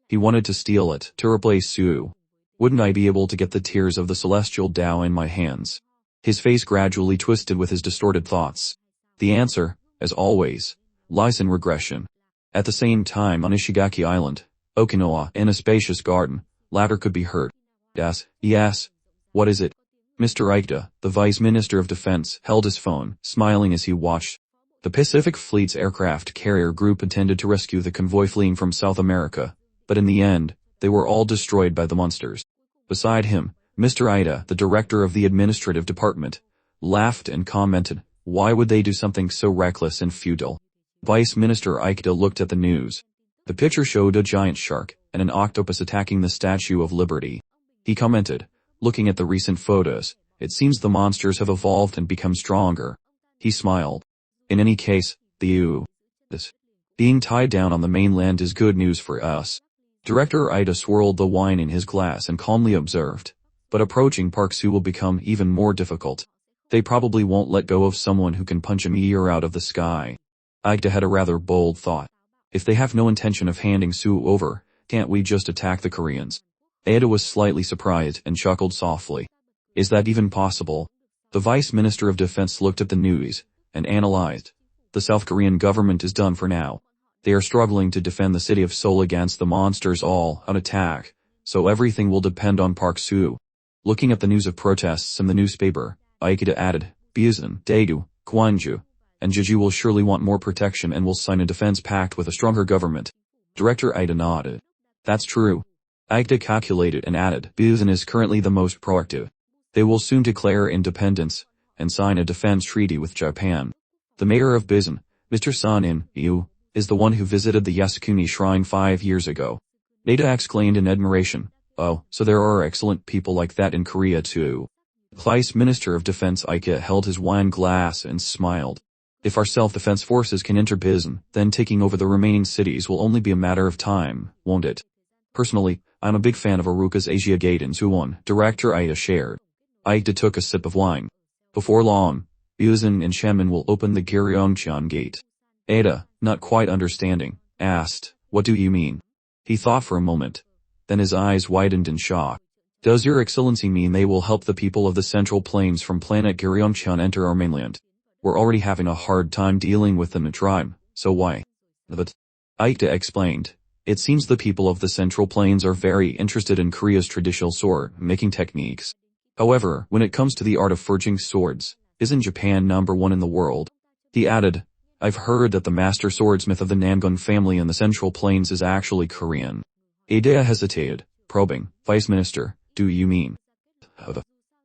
He wanted to steal it, to replace Sue. Wouldn't I be able to get the tears of the celestial Tao in my hands? His face gradually twisted with his distorted thoughts. The answer, as always, lies in regression. At the same time on Ishigaki Island, Okinawa, in a spacious garden, laughter could be heard. Yes. What is it? Mr. Ikeda, the Vice Minister of Defense, held his phone, smiling as he watched. The Pacific Fleet's aircraft carrier group intended to rescue the convoy fleeing from South America, but in the end, they were all destroyed by the monsters. Beside him, Mr. Ikeda, the director of the administrative department, laughed and commented, why would they do something so reckless and futile? Vice Minister Ikeda looked at the news. The picture showed a giant shark and an octopus attacking the Statue of Liberty. He commented, looking at the recent photos, it seems the monsters have evolved and become stronger. He smiled. In any case, being tied down on the mainland is good news for us. Director Ikeda swirled the wine in his glass and calmly observed, but approaching Park Soo will become even more difficult. They probably won't let go of someone who can punch a meteor out of the sky. Ikeda had a rather bold thought. If they have no intention of handing Soo over, can't we just attack the Koreans? Ikeda was slightly surprised and chuckled softly. Is that even possible? The Vice Minister of Defense looked at the news and analyzed. The South Korean government is done for now. They are struggling to defend the city of Seoul against the monsters all on attack, so everything will depend on Park Soo. Looking at the news of protests in the newspaper, Ikeda added, Busan, Daegu, Gwangju, and Jeju will surely want more protection and will sign a defense pact with a stronger government. Director Ikeda nodded. That's true. Ikeda calculated and added, Busan is currently the most proactive. They will soon declare independence and sign a defense treaty with Japan. The mayor of Busan, Mr. Son In-yu, is the one who visited the Yasukuni shrine 5 years ago. Ikeda exclaimed in admiration, oh, so there are excellent people like that in Korea too. Vice Minister of Defense Ikeda held his wine glass and smiled. If our self-defense forces can enter Busan, then taking over the remaining cities will only be a matter of time, won't it? Personally, I'm a big fan of Aruka's Asia Gate in Suwon, Director Ikeda shared. Ikeda took a sip of wine. Before long, Busan and Shenmin will open the Gyeongcheon Gate. Ikeda, not quite understanding, asked, what do you mean? He thought for a moment. Then his eyes widened in shock. Does your excellency mean they will help the people of the Central Plains from planet Gyeongcheon enter our mainland? We're already having a hard time dealing with them in tribe, so why? But Ikeda explained, it seems the people of the Central Plains are very interested in Korea's traditional sword-making techniques. However, when it comes to the art of forging swords, isn't Japan number one in the world? He added, I've heard that the master swordsmith of the Namgun family in the Central Plains is actually Korean. Ikeda hesitated, probing, Vice Minister, do you mean?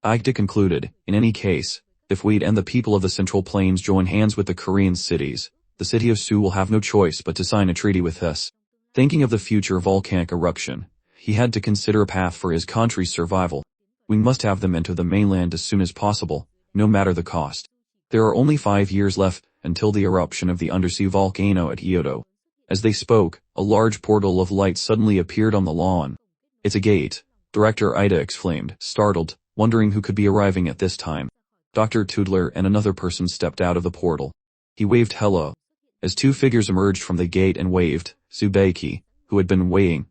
Ikeda concluded, in any case, if we and the people of the Central Plains join hands with the Korean cities, the city of Seoul will have no choice but to sign a treaty with us. Thinking of the future volcanic eruption, he had to consider a path for his country's survival. We must have them enter the mainland as soon as possible, no matter the cost. There are only 5 years left until the eruption of the undersea volcano at Kyoto. As they spoke, a large portal of light suddenly appeared on the lawn. It's a gate, Director Ikeda exclaimed, startled, wondering who could be arriving at this time. Dr. Toodler and another person stepped out of the portal. He waved hello. As 2 figures emerged from the gate and waved, Tsubeki, who had been waiting,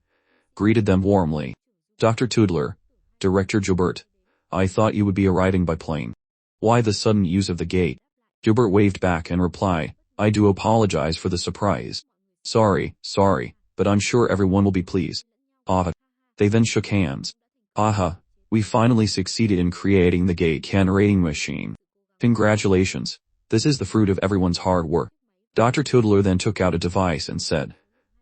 greeted them warmly. Dr. Toodler, Director Gilbert, I thought you would be arriving by plane. Why the sudden use of the gate? Gilbert waved back and replied, I do apologize for the surprise. Sorry, but I'm sure everyone will be pleased. They then shook hands. We finally succeeded in creating the gate generating machine. Congratulations. This is the fruit of everyone's hard work. Dr. Toodler then took out a device and said,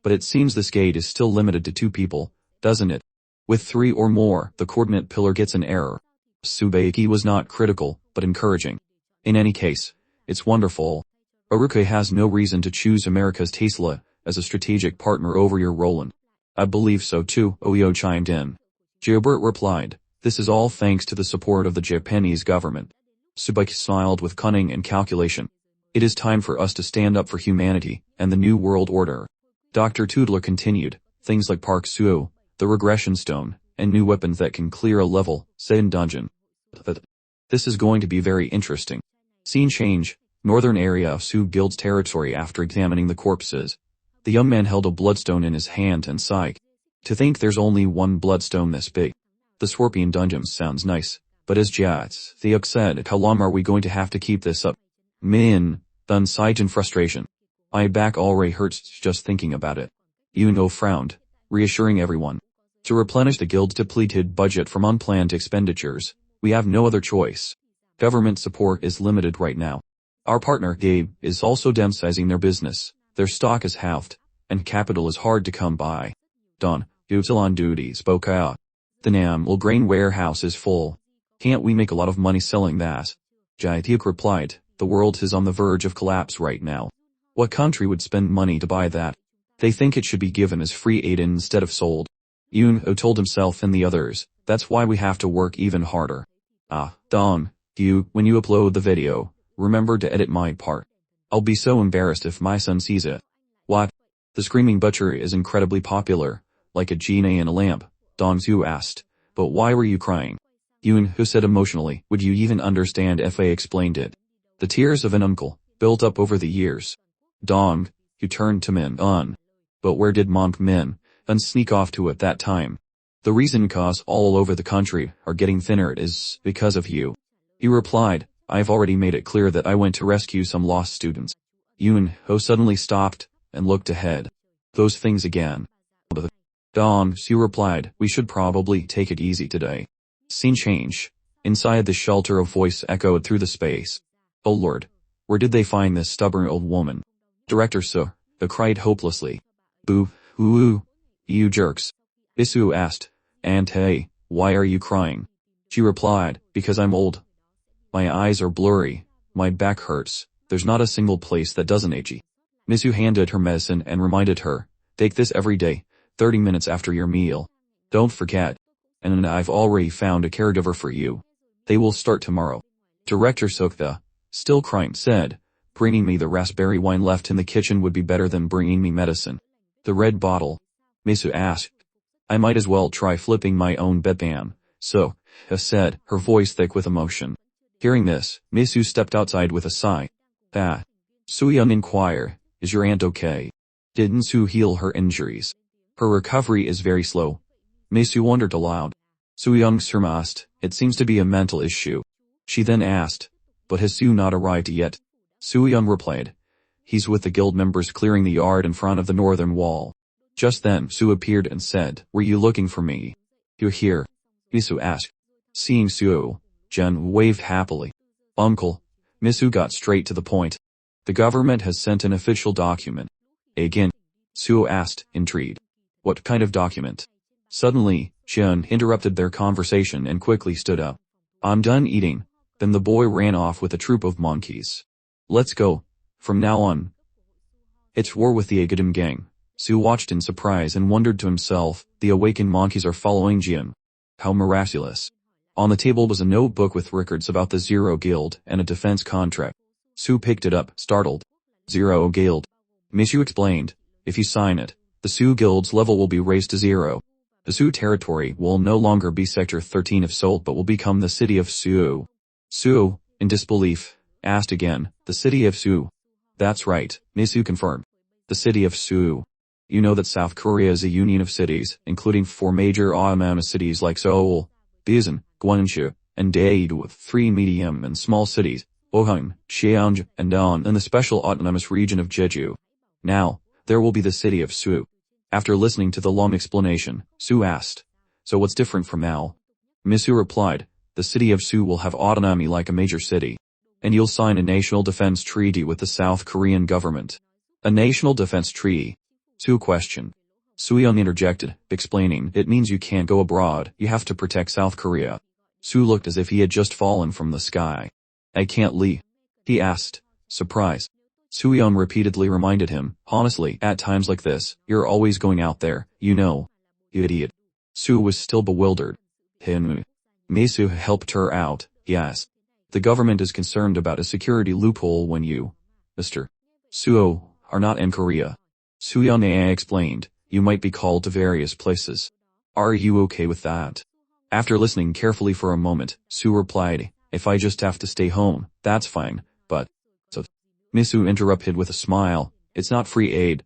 but it seems this gate is still limited to 2 people, doesn't it? With 3 or more, the coordinate pillar gets an error. Tsubeki was not critical, but encouraging. In any case, it's wonderful. Aruka has no reason to choose America's Tesla as a strategic partner over your Roland. I believe so too, Oyo chimed in. Gilbert replied, this is all thanks to the support of the Japanese government. Tsubeki smiled with cunning and calculation. It is time for us to stand up for humanity and the new world order. Dr. Toodler continued, things like Park Soo, the regression stone, and new weapons that can clear a level, say in dungeon. This is going to be very interesting. Scene change, northern area of Soo Guild's territory after examining the corpses. The young man held a bloodstone in his hand and sighed. To think there's only one bloodstone this big. The Scorpion Dungeons sounds nice, but as Jats, Theok said, how long are we going to have to keep this up? Min, Dun sighed in frustration. My back already hurts just thinking about it. Yuno frowned, reassuring everyone. To replenish the guild's depleted budget from unplanned expenditures, we have no other choice. Government support is limited right now. Our partner, Gabe, is also downsizing their business. Their stock is halved, and capital is hard to come by. Don, who's on duty, spoke out. The Namul grain warehouse is full. Can't we make a lot of money selling that? Jaityuk replied, the world is on the verge of collapse right now. What country would spend money to buy that? They think it should be given as free aid instead of sold. Yun-ho told himself and the others, that's why we have to work even harder. Don, when you upload the video, remember to edit my part. I'll be so embarrassed if my son sees it. What? The Screaming Butcher is incredibly popular, like a genie in a lamp, Dong-su asked. But why were you crying? Yun-ho said emotionally, would you even understand if I explained it? The tears of an uncle, built up over the years. Dong, you turned to Min-un. But where did Monk Min-un sneak off to at that time? The reason costs all over the country are getting thinner is because of you. He replied, I've already made it clear that I went to rescue some lost students. Yun-ho suddenly stopped and looked ahead. Those things again. Dong-su replied, we should probably take it easy today. Scene change. Inside the shelter a voice echoed through the space. Oh Lord, where did they find this stubborn old woman? Director Seo cried hopelessly. Boo-hoo, you jerks. Isu asked, and hey, why are you crying? She replied, because I'm old. My eyes are blurry, my back hurts, there's not a single place that doesn't itchy. Misu handed her medicine and reminded her, take this every day, 30 minutes after your meal. Don't forget. And I've already found a caregiver for you. They will start tomorrow. Director Sokta, still crying, said, bringing me the raspberry wine left in the kitchen would be better than bringing me medicine. The red bottle? Misu asked. I might as well try flipping my own bedpan, so, said, her voice thick with emotion. Hearing this, Misu stepped outside with a sigh. Soo-young inquired, is your aunt okay? Didn't Soo heal her injuries? Her recovery is very slow. Misu wondered aloud. Soo-young surmised, it seems to be a mental issue. She then asked, but has Soo not arrived yet? Soo-young replied, he's with the guild members clearing the yard in front of the northern wall. Just then Soo appeared and said, were you looking for me? You're here. Misu asked. Seeing Soo, Jen waved happily. Uncle. Misu got straight to the point. The government has sent an official document. Again? Soo asked, intrigued. What kind of document? Suddenly, Jen interrupted their conversation and quickly stood up. I'm done eating. Then the boy ran off with a troop of monkeys. Let's go. From now on. It's war with the Agadim gang. Soo watched in surprise and wondered to himself, the awakened monkeys are following Jin. How miraculous. On the table was a notebook with records about the Zero Guild and a defense contract. Soo picked it up, startled. Zero Guild. Misu explained, if you sign it, the Soo Guild's level will be raised to 0. The Soo territory will no longer be Sector 13 of Seoul but will become the city of Soo. Soo, in disbelief, asked again, the city of Soo. That's right, Misu confirmed. The city of Soo. You know that South Korea is a union of cities, including 4 major autonomous cities like Seoul, Busan, Gwangju, and Daegu with 3 medium and small cities, Ohang, Cheongju, and Daeon in the special autonomous region of Jeju. Now, there will be the city of Soo. After listening to the long explanation, Soo asked, so what's different from now? Misu replied, the city of Soo will have autonomy like a major city. And you'll sign a national defense treaty with the South Korean government. A national defense treaty? Soo questioned. Soo-young interjected, explaining, it means you can't go abroad, you have to protect South Korea. Soo looked as if he had just fallen from the sky. I can't leave? He asked, surprised. Soo-young repeatedly reminded him, honestly, at times like this, you're always going out there, you know. You idiot. Soo was still bewildered. Misu helped her out, yes. The government is concerned about a security loophole when you, Mr. Suo, are not in Korea. Soo-young explained, you might be called to various places. Are you okay with that? After listening carefully for a moment, Soo replied, if I just have to stay home, that's fine, but... So, Misu interrupted with a smile, it's not free aid.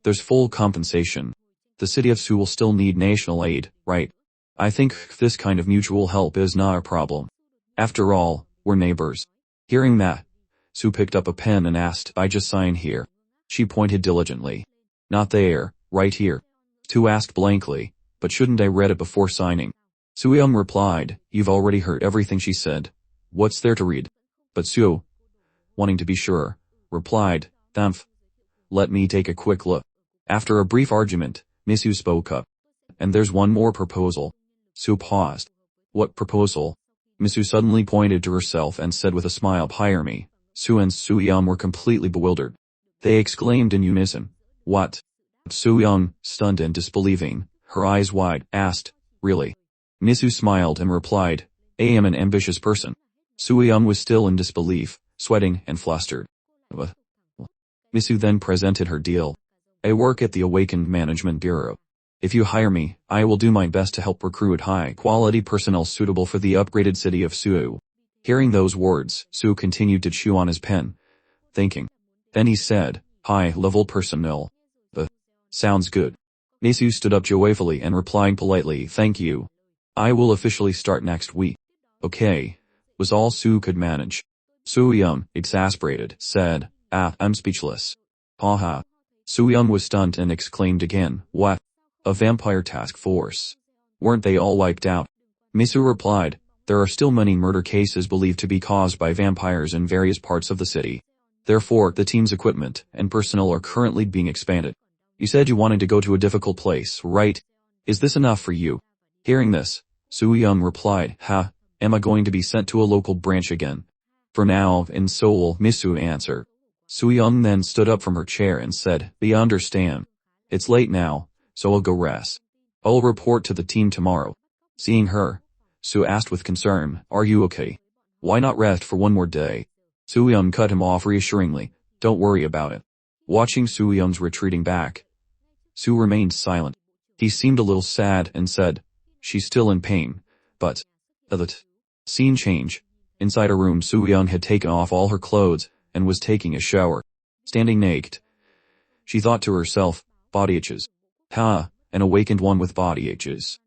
There's full compensation. The city of Soo will still need national aid, right? I think this kind of mutual help is not a problem. After all, we're neighbors. Hearing that, Sue picked up a pen and asked, I just sign here. She pointed diligently. Not there, right here. Sue asked blankly, but shouldn't I read it before signing? Soo-young replied, you've already heard everything she said. What's there to read? But Sue, wanting to be sure, replied, Thumph. Let me take a quick look. After a brief argument, Misu spoke up. And there's one more proposal. Sue paused. What proposal? Misu suddenly pointed to herself and said with a smile, hire me. Sue and Soo-young were completely bewildered. They exclaimed in unison. What? Soo-young, stunned and disbelieving, her eyes wide, asked, really? Misu smiled and replied, I am an ambitious person. Soo-young was still in disbelief, sweating and flustered. What? Misu then presented her deal. I work at the Awakened Management Bureau. If you hire me, I will do my best to help recruit high-quality personnel suitable for the upgraded city of Seoul. Hearing those words, Sue continued to chew on his pen, thinking. Then he said, high-level personnel. Sounds good. Misu stood up joyfully and replied politely, thank you. I will officially start next week. Okay, was all Sue could manage. Soo-young, exasperated, said, I'm speechless. Haha. Soo-young was stunned and exclaimed again, what? A vampire task force. Weren't they all wiped out? Misu replied, there are still many murder cases believed to be caused by vampires in various parts of the city. Therefore, the team's equipment and personnel are currently being expanded. You said you wanted to go to a difficult place, right? Is this enough for you? Hearing this, Soo-young replied, am I going to be sent to a local branch again? For now, in Seoul, Misu answered. Soo-young then stood up from her chair and said, we understand. It's late now, so I'll go rest. I'll report to the team tomorrow. Seeing her, Sue asked with concern, are you okay? Why not rest for one more day? Soo-young cut him off reassuringly, don't worry about it. Watching Soo-young's retreating back, Sue remained silent. He seemed a little sad and said, she's still in pain, but... Scene change. Inside a room, Soo-young had taken off all her clothes and was taking a shower. Standing naked, she thought to herself, body itches. An awakened one with body itches.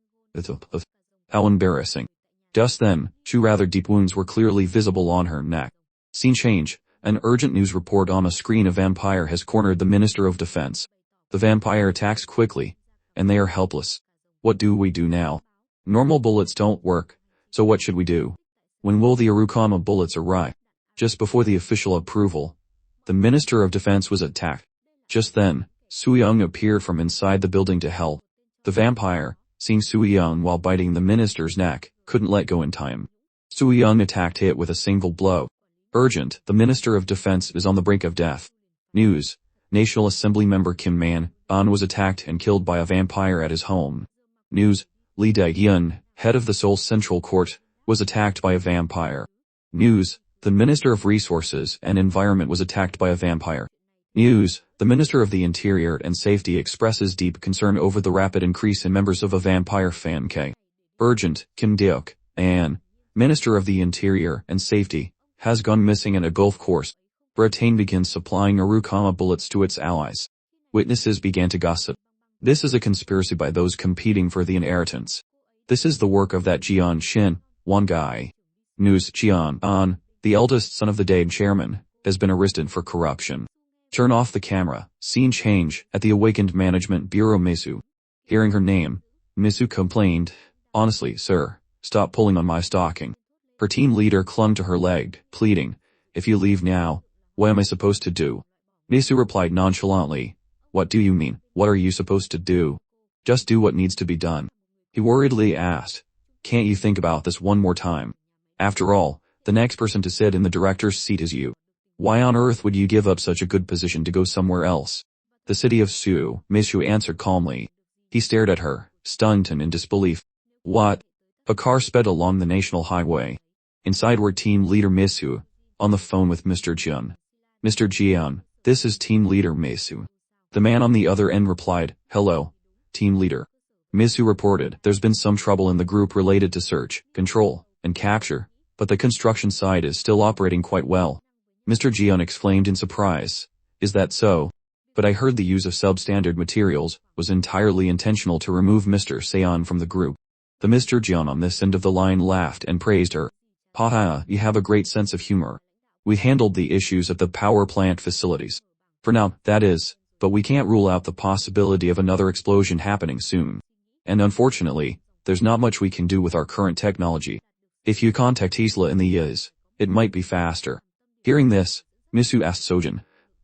How embarrassing. Just then, two rather deep wounds were clearly visible on her neck. Scene change. An urgent news report on a screen. A vampire has cornered the Minister of Defense. The vampire attacks quickly, and they are helpless. What do we do now? Normal bullets don't work, so what should we do? When will the Arukama bullets arrive? Just before the official approval, the Minister of Defense was attacked. Just then, Soo-young appeared from inside the building to help. The vampire, seeing Soo-young while biting the minister's neck, couldn't let go in time. Soo-young attacked it with a single blow. Urgent, the Minister of Defense is on the brink of death. News. National Assembly member Kim Man-an was attacked and killed by a vampire at his home. News. Lee Dae-hyun, head of the Seoul Central Court, was attacked by a vampire. News. The Minister of Resources and Environment was attacked by a vampire. News. The Minister of the Interior and Safety expresses deep concern over the rapid increase in members of a vampire fan K. Urgent. Kim Deok, An, Minister of the Interior and Safety, has gone missing in a golf course. Britain begins supplying Arukama bullets to its allies. Witnesses began to gossip. This is a conspiracy by those competing for the inheritance. This is the work of that Jeon Shin, one guy. News. Jeon An, the eldest son of the Dade chairman, has been arrested for corruption. Turn off the camera. Scene change. At the Awakened Management Bureau. Misu. Hearing her name, Misu complained, honestly, sir, stop pulling on my stocking. Her team leader clung to her leg, pleading, if you leave now, what am I supposed to do? Misu replied nonchalantly, what do you mean, what are you supposed to do? Just do what needs to be done. He worriedly asked, can't you think about this one more time? After all, the next person to sit in the director's seat is you. Why on earth would you give up such a good position to go somewhere else? The city of Seoul, Misu answered calmly. He stared at her, stunned and in disbelief. What? A car sped along the national highway. Inside were team leader Misu, on the phone with Mr. Jeon. Mr. Jeon, this is team leader Misu. The man on the other end replied, hello, team leader. Misu reported, there's been some trouble in the group related to search, control, and capture, but the construction side is still operating quite well. Mr. Jeon exclaimed in surprise, is that so? But I heard the use of substandard materials was entirely intentional to remove Mr. Seon from the group. The Mr. Jian on this end of the line laughed and praised her. Haha, you have a great sense of humor. We handled the issues at the power plant facilities. For now, that is, but we can't rule out the possibility of another explosion happening soon. And unfortunately, there's not much we can do with our current technology. If you contact Tesla in the years, it might be faster. Hearing this, Misu asked Sojin,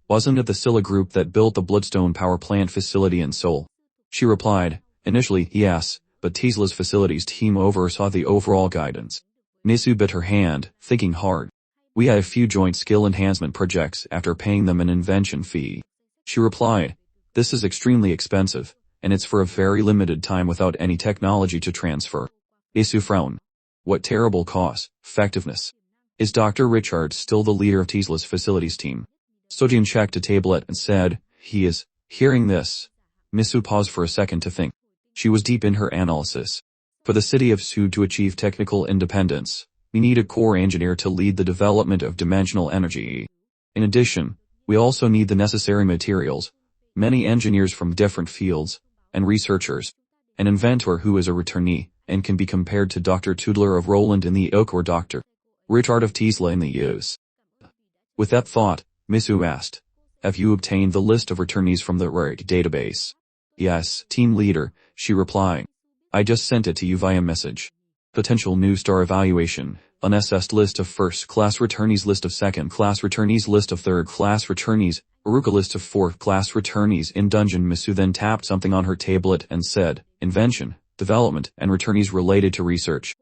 wasn't it the Scylla group that built the Bloodstone power plant facility in Seoul? She replied, initially, yes, but Tesla's facilities team oversaw the overall guidance. Misu bit her hand, thinking hard. We had a few joint skill enhancement projects after paying them an invention fee. She replied, this is extremely expensive, and it's for a very limited time without any technology to transfer. Misu frowned. What terrible cost, effectiveness. Is Dr. Richard still the leader of Tesla's facilities team? Sojin checked a tablet and said, he is. Hearing this, Misu paused for a second to think. She was deep in her analysis. For the city of Seoul to achieve technical independence, we need a core engineer to lead the development of dimensional energy. In addition, we also need the necessary materials, many engineers from different fields, and researchers. An inventor who is a returnee, and can be compared to Dr. Tudler of Roland in the Oak or Dr. Richard of Tesla in the US. With that thought, Misu asked, have you obtained the list of returnees from the RIG database? Yes, team leader, she replied. I just sent it to you via message. Potential new star evaluation, unassessed list of first-class returnees, list of second-class returnees, list of third-class returnees, Aruka list of fourth-class returnees in dungeon. Misu then tapped something on her tablet and said, invention, development, and returnees related to research.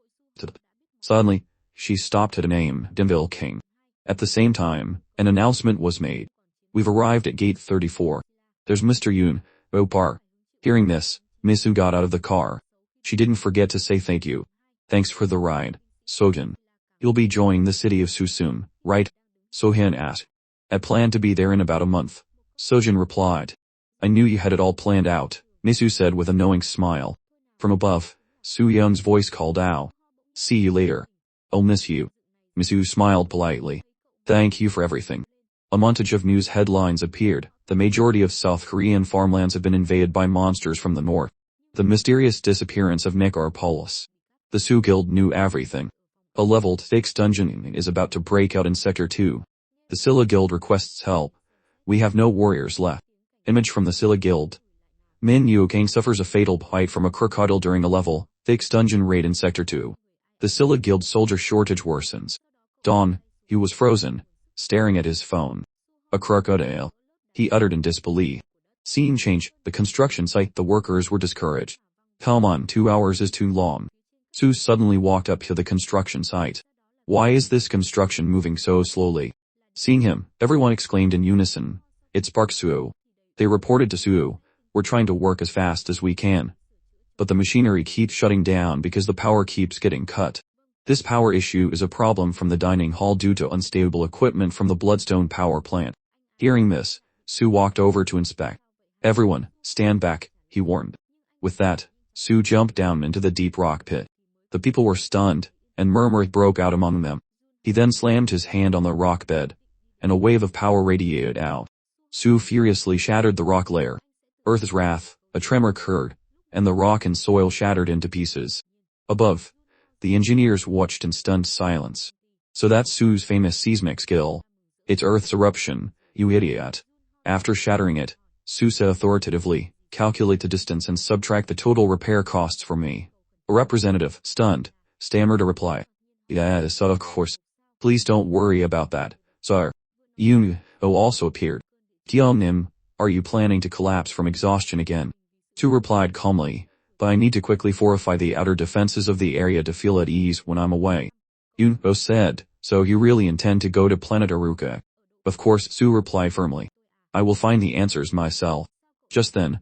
Suddenly, she stopped at a name, Denville King. At the same time, an announcement was made. We've arrived at gate 34. There's Mr. Yoon, Opar. Hearing this, Misu got out of the car. She didn't forget to say thank you. Thanks for the ride, Sojin. You'll be joining the city of Seoul soon, right? Sohyun asked. I plan to be there in about a month. Sojin replied. I knew you had it all planned out, Misu said with a knowing smile. From above, Soo-yeon's voice called out. See you later. I'll miss you. Misu smiled politely. Thank you for everything. A montage of news headlines appeared. The majority of South Korean farmlands have been invaded by monsters from the north. The mysterious disappearance of Nicarpolis. The Sioux Guild knew everything. A leveled fixed dungeon is about to break out in Sector 2. The Scylla Guild requests help. We have no warriors left. Image from the Scylla Guild. Min Yu King suffers a fatal bite from a crocodile during a level fixed dungeon raid in Sector 2. The Scylla Guild soldier shortage worsens. Dawn, he was frozen, staring at his phone. A crocodile. He uttered in disbelief. Scene change, the construction site. The workers were discouraged. Come on, 2 hours is too long. Sue suddenly walked up to the construction site. Why is this construction moving so slowly? Seeing him, everyone exclaimed in unison. It's Park Sue. They reported to Sue. We're trying to work as fast as we can. But the machinery keeps shutting down because the power keeps getting cut. This power issue is a problem from the dining hall due to unstable equipment from the Bloodstone power plant. Hearing this, Sue walked over to inspect. Everyone, stand back, he warned. With that, Sue jumped down into the deep rock pit. The people were stunned, and murmurs broke out among them. He then slammed his hand on the rock bed, and a wave of power radiated out. Sue furiously shattered the rock layer. Earth's wrath, a tremor occurred, and the rock and soil shattered into pieces. Above, the engineers watched in stunned silence. So that's Sue's famous seismic skill. It's Earth's eruption, you idiot. After shattering it, Sue said authoritatively, calculate the distance and subtract the total repair costs for me. A representative, stunned, stammered a reply. Yes, of course. Please don't worry about that, sir. Yoon also appeared. Nim, are you planning to collapse from exhaustion again? Sue replied calmly, but I need to quickly fortify the outer defenses of the area to feel at ease when I'm away. Yoon said, so you really intend to go to planet Aruka? Of course, Sue replied firmly. I will find the answers myself. Just then,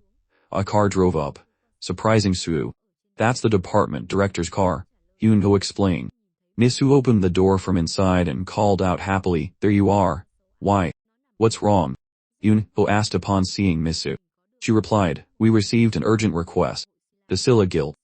a car drove up, surprising Sue. That's the department director's car, Yoon explained. Misu opened the door from inside and called out happily, there you are. Why? What's wrong? Yoon asked upon seeing Misu. She replied, we received an urgent request. The Scylla Guild.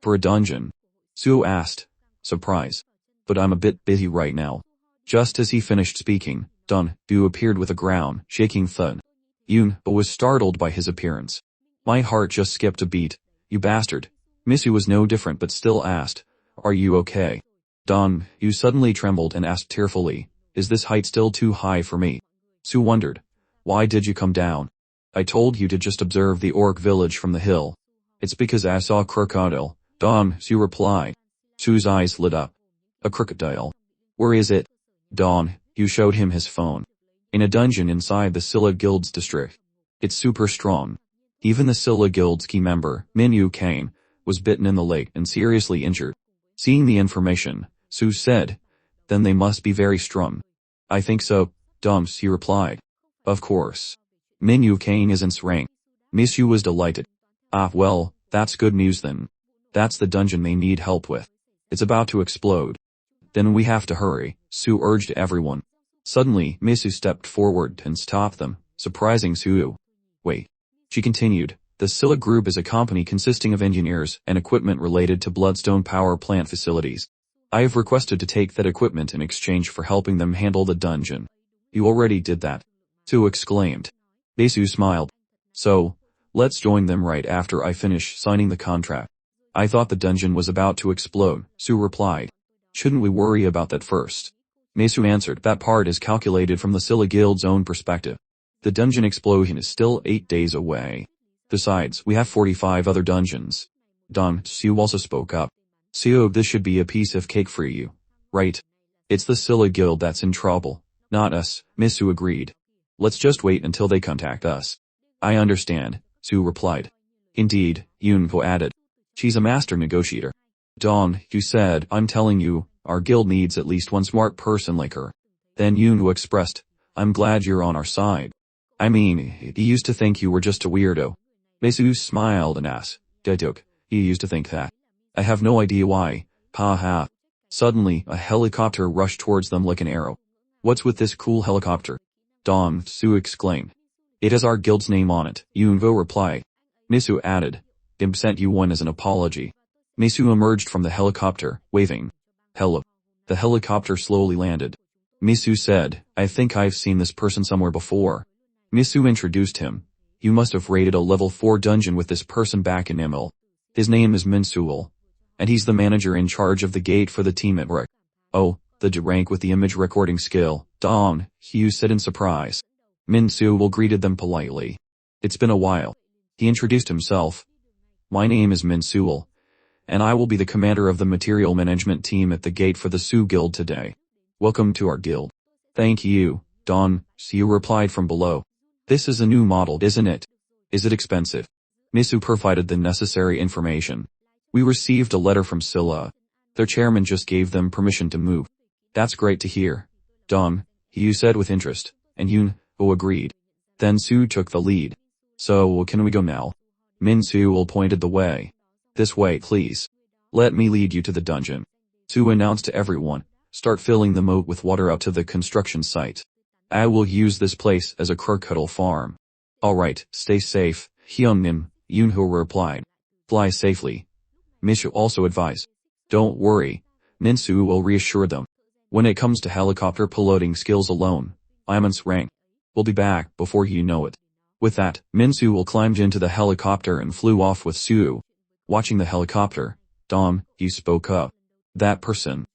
For a dungeon. Sue asked, surprise. But I'm a bit busy right now. Just as he finished speaking, Dun Du appeared with a ground, shaking thud. Yoon was startled by his appearance. My heart just skipped a beat. You bastard. Misu was no different but still asked, "Are you okay?" Don, you suddenly trembled and asked tearfully, "Is this height still too high for me?" Su wondered, "Why did you come down?" "I told you to just observe the orc village from the hill." "It's because I saw a crocodile," Don, Su replied. Su's eyes lit up. "A crocodile? Where is it?" Don, you showed him his phone. "In a dungeon inside the Scylla Guild's district. It's super strong." Even the Scylla Guild's key member, Minyu Kane, was bitten in the leg and seriously injured. Seeing the information, Su said, "Then they must be very strong." "I think so," Dumps, he replied. "Of course. Minyu Kane isn't rank." Misu was delighted. "Ah well, that's good news then. That's the dungeon they need help with. It's about to explode." "Then we have to hurry," Su urged everyone. Suddenly, Misu stepped forward and stopped them, surprising Su. "Wait." She continued, "The Scylla Group is a company consisting of engineers and equipment related to Bloodstone power plant facilities. I have requested to take that equipment in exchange for helping them handle the dungeon." "You already did that," Su exclaimed. Misu smiled. "So, let's join them right after I finish signing the contract." "I thought the dungeon was about to explode," Su replied. "Shouldn't we worry about that first?" Misu answered, "That part is calculated from the Scylla Guild's own perspective. The dungeon explosion is still 8 days away. Besides, we have 45 other dungeons." Don, Su also spoke up. "Su, this should be a piece of cake for you, right? It's the Scylla Guild that's in trouble, not us," Misu agreed. "Let's just wait until they contact us." "I understand," Su replied. "Indeed," Yunho added. "She's a master negotiator." Don, you said, "I'm telling you, our guild needs at least one smart person like her." Then Yunho expressed, "I'm glad you're on our side. I mean, he used to think you were just a weirdo." Misu smiled and asked, "Deduk, he used to think that?" "I have no idea why, pa ha." Suddenly, a helicopter rushed towards them like an arrow. "What's with this cool helicopter?" Don, Su exclaimed. "It has our guild's name on it," Yunho replied. Misu added, "Imp sent you one as an apology." Misu emerged from the helicopter, waving. "Hello." The helicopter slowly landed. Misu said, "I think I've seen this person somewhere before." Misu introduced him. "You must have raided a level 4 dungeon with this person back in Imil. His name is Minsuul, and he's the manager in charge of the gate for the team at Rick." "Oh, the D rank with the image recording skill," Don, Hugh said in surprise. Minsuul greeted them politely. "It's been a while." He introduced himself. "My name is Minsuul, and I will be the commander of the material management team at the gate for the Su Guild today. Welcome to our guild." "Thank you, Don," Hugh replied from below. "This is a new model, isn't it? Is it expensive?" Misu provided the necessary information. "We received a letter from Scylla. Their chairman just gave them permission to move." "That's great to hear, Don," Hugh said with interest, and Yunho agreed. Then Su took the lead. "So, can we go now?" Minsu pointed the way. "This way, please. Let me lead you to the dungeon." Su announced to everyone, "Start filling the moat with water out to the construction site. I will use this place as a crocodile farm." "Alright, stay safe," Hyunmin, Yunho replied. "Fly safely," Mishu also advised. "Don't worry," Minsu will reassure them. "When it comes to helicopter piloting skills alone, I'm in rank. We'll be back before you know it." With that, Minsu climbed into the helicopter and flew off with Su. Watching the helicopter, Dom, he spoke up. "That person.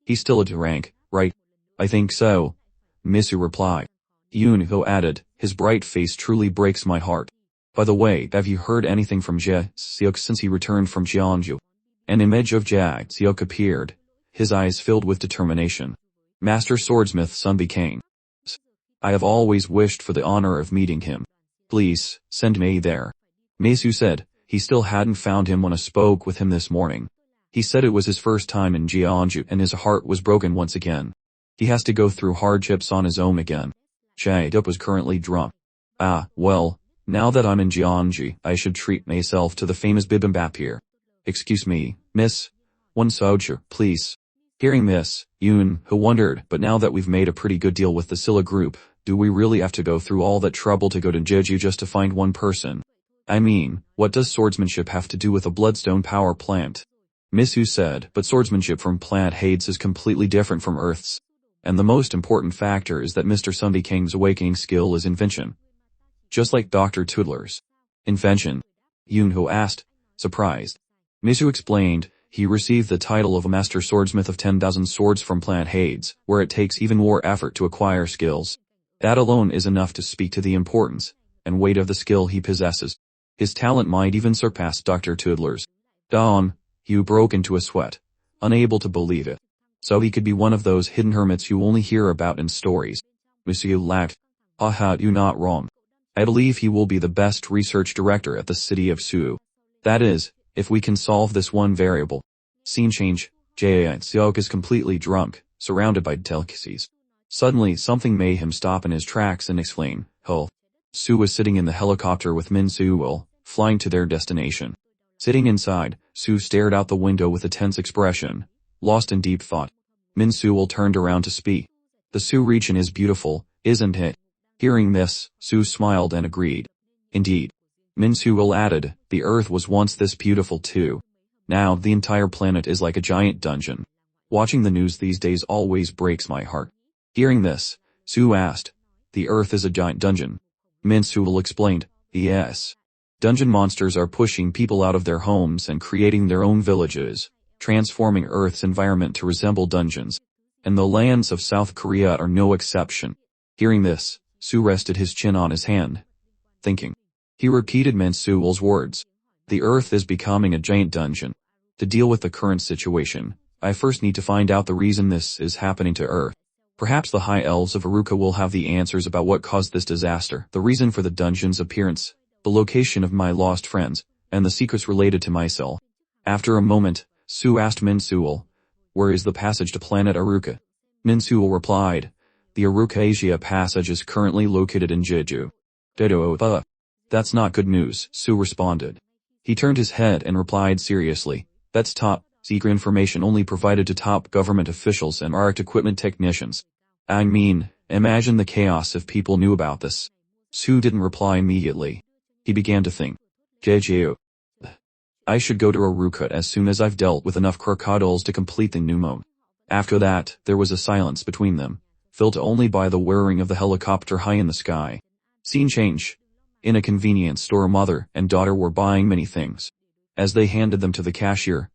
He's still at rank, right?" "I think so," Misu replied. Yunho added, "His bright face truly breaks my heart. By the way, have you heard anything from Jie Seok since he returned from Jeonju?" An image of Jie Seok appeared, his eyes filled with determination. "Master Swordsmith Sun Became. I have always wished for the honor of meeting him. Please, send me there." Misu said, he still hadn't found him when I spoke with him this morning. He said it was his first time in Jeonju and his heart was broken once again. He has to go through hardships on his own again. Jae-dup was currently drunk. "Ah, well, now that I'm in Jeonju, I should treat myself to the famous bibimbap here." "Excuse me, miss. One soju, please." Hearing Miss Yoon, who wondered, "But now that we've made a pretty good deal with the Scylla group, do we really have to go through all that trouble to go to Jeju just to find one person? I mean, what does swordsmanship have to do with a bloodstone power plant?" Miss Hu said, "But swordsmanship from plant Hades is completely different from Earth's. And the most important factor is that Mr. Sunby King's awakening skill is invention. Just like Dr. Toodler's." "Invention?" Yoonho asked, surprised. Misu explained, he received the title of a master swordsmith of 10,000 swords from Plant Hades, where it takes even more effort to acquire skills. That alone is enough to speak to the importance and weight of the skill he possesses. His talent might even surpass Dr. Toodler's. Dawn, Hugh broke into a sweat, unable to believe it. So he could be one of those hidden hermits you only hear about in stories. Monsieur laughed. Haha, you're not wrong. I believe he will be the best research director at the city of Seoul. That is, if we can solve this one variable. Scene change. Seok is completely drunk, surrounded by delicacies. Suddenly, something made him stop in his tracks and exclaim, "Hull." Sue was sitting in the helicopter with Min Soo-will, flying to their destination. Sitting inside, Sue stared out the window with a tense expression, lost in deep thought. Min Soo-will turned around to speak. The Sue region is beautiful, isn't it? Hearing this, Sue smiled and agreed. Indeed. Min Soo-will added, the Earth was once this beautiful too. Now the entire planet is like a giant dungeon. Watching the news these days always breaks my heart. Hearing this, Sue asked, the Earth is a giant dungeon. Min Soo-will explained, yes. Dungeon monsters are pushing people out of their homes and creating their own villages, transforming Earth's environment to resemble dungeons. And the lands of South Korea are no exception. Hearing this, Sue rested his chin on his hand, thinking. He repeated Min Soo-will's words. The Earth is becoming a giant dungeon. To deal with the current situation, I first need to find out the reason this is happening to Earth. Perhaps the High Elves of Aruka will have the answers about what caused this disaster, the reason for the dungeon's appearance, the location of my lost friends, and the secrets related to myself. After a moment, Sue asked Min Soo-will, where is the passage to planet Aruka? Min Soo-will replied, the Aruka Asia passage is currently located in Jeju. That's not good news, Sue responded. He turned his head and replied seriously, that's top secret information only provided to top government officials and art equipment technicians. I mean, imagine the chaos if people knew about this. Sue didn't reply immediately. He began to think. Jeju. I should go to Aruka as soon as I've dealt with enough crocodiles to complete the new mode. After that, there was a silence between them, filled only by the whirring of the helicopter high in the sky. Scene change. In a convenience store, a mother and daughter were buying many things. As they handed them to the cashier,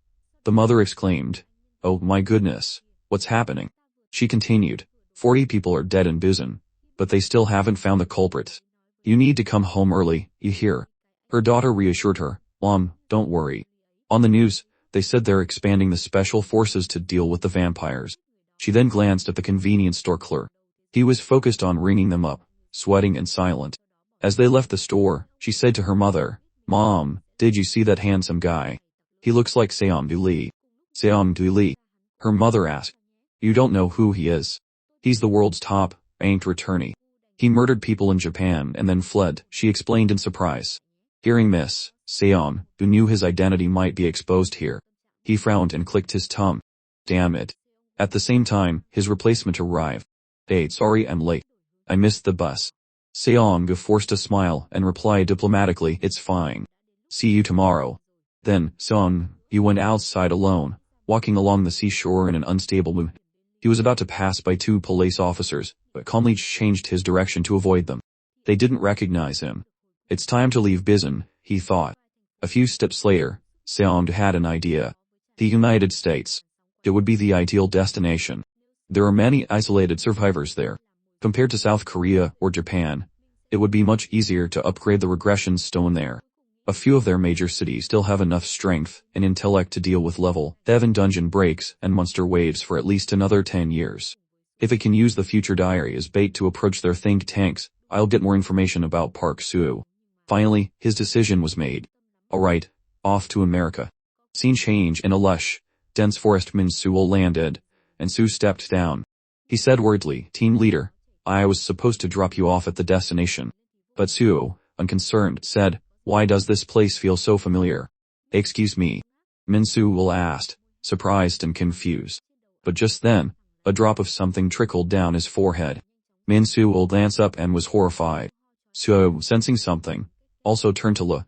the mother exclaimed, oh my goodness, what's happening? She continued, 40 people are dead in Busan, but they still haven't found the culprit. You need to come home early, you hear? Her daughter reassured her, Mom, don't worry. On the news, they said they're expanding the special forces to deal with the vampires. She then glanced at the convenience store clerk. He was focused on ringing them up, sweating and silent. As they left the store, she said to her mother, Mom, did you see that handsome guy? He looks like Seong-du Lee. Seong-du Lee? Her mother asked. You don't know who he is. He's the world's top ranked attorney. He murdered people in Japan and then fled, she explained in surprise. Hearing this, Seong, who knew his identity might be exposed here. He frowned and clicked his tongue. Damn it. At the same time, his replacement arrived. Hey, sorry I'm late. I missed the bus. Seong forced a smile and replied diplomatically, it's fine. See you tomorrow. Then, Seong, he went outside alone, walking along the seashore in an unstable mood. He was about to pass by two police officers, but calmly changed his direction to avoid them. They didn't recognize him. It's time to leave Busan, he thought. A few steps later, Seong had an idea. The United States. It would be the ideal destination. There are many isolated survivors there. Compared to South Korea or Japan, it would be much easier to upgrade the regression stone there. A few of their major cities still have enough strength and intellect to deal with level 7 dungeon breaks and monster waves for at least another 10 years. If it can use the future diary as bait to approach their think tanks, I'll get more information about Park Soo. Finally, his decision was made. Alright, off to America. Scene change. In a lush, dense forest, Min Soo-will landed, and Sue stepped down. He said worriedly, Team leader, I was supposed to drop you off at the destination. But Sue, unconcerned, said, why does this place feel so familiar? Excuse me. Min Soo-will asked, surprised and confused. But just then, a drop of something trickled down his forehead. Min Soo-will glanced up and was horrified. Sue, sensing something, also turned to look.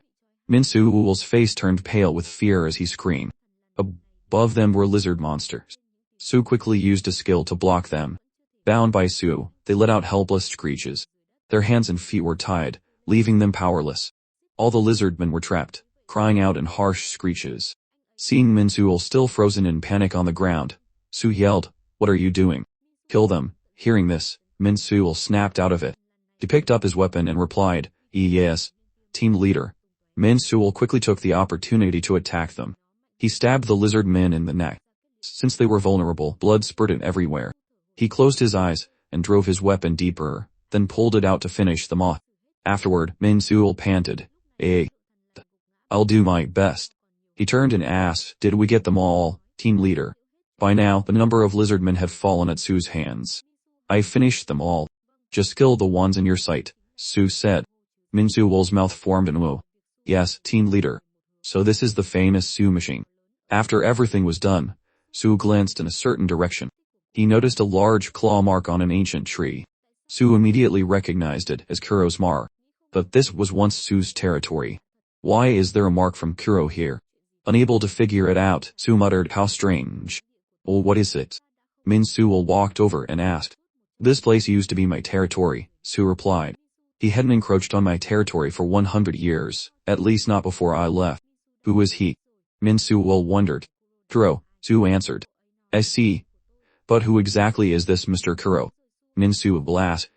Min Soo-will's face turned pale with fear as he screamed. Above them were lizard monsters. Sue quickly used a skill to block them. Bound by Sue, they let out helpless screeches. Their hands and feet were tied, leaving them powerless. All the lizardmen were trapped, crying out in harsh screeches. Seeing Min Suul still frozen in panic on the ground, Su yelled, "What are you doing? Kill them." Hearing this, Min Suul snapped out of it. He picked up his weapon and replied, "Yes, team leader." Min Suul quickly took the opportunity to attack them. He stabbed the lizard men in the neck. Since they were vulnerable, blood spurted everywhere. He closed his eyes and drove his weapon deeper, then pulled it out to finish them off. Afterward, Min Suul panted, "I'll do my best." He turned and asked, "Did we get them all, team leader?" By now, the number of lizardmen had fallen at Su's hands. "I finished them all. Just kill the ones in your sight," Su said. Min Suul's mouth formed an O. "Yes, team leader. So this is the famous Su machine." After everything was done, Su glanced in a certain direction. He noticed a large claw mark on an ancient tree. Su immediately recognized it as Kuro's mark. But this was once Su's territory. Why is there a mark from Kuro here? Unable to figure it out, Su muttered, "How strange." "Oh, what is it?" Min Suul walked over and asked. "This place used to be my territory," Su replied. "He hadn't encroached on my territory for 100 years, at least not before I left." "Who is he?" Min Suul wondered. "Kuro," Su answered. "I see. But who exactly is this Mr. Kuro?" Min Suul asked.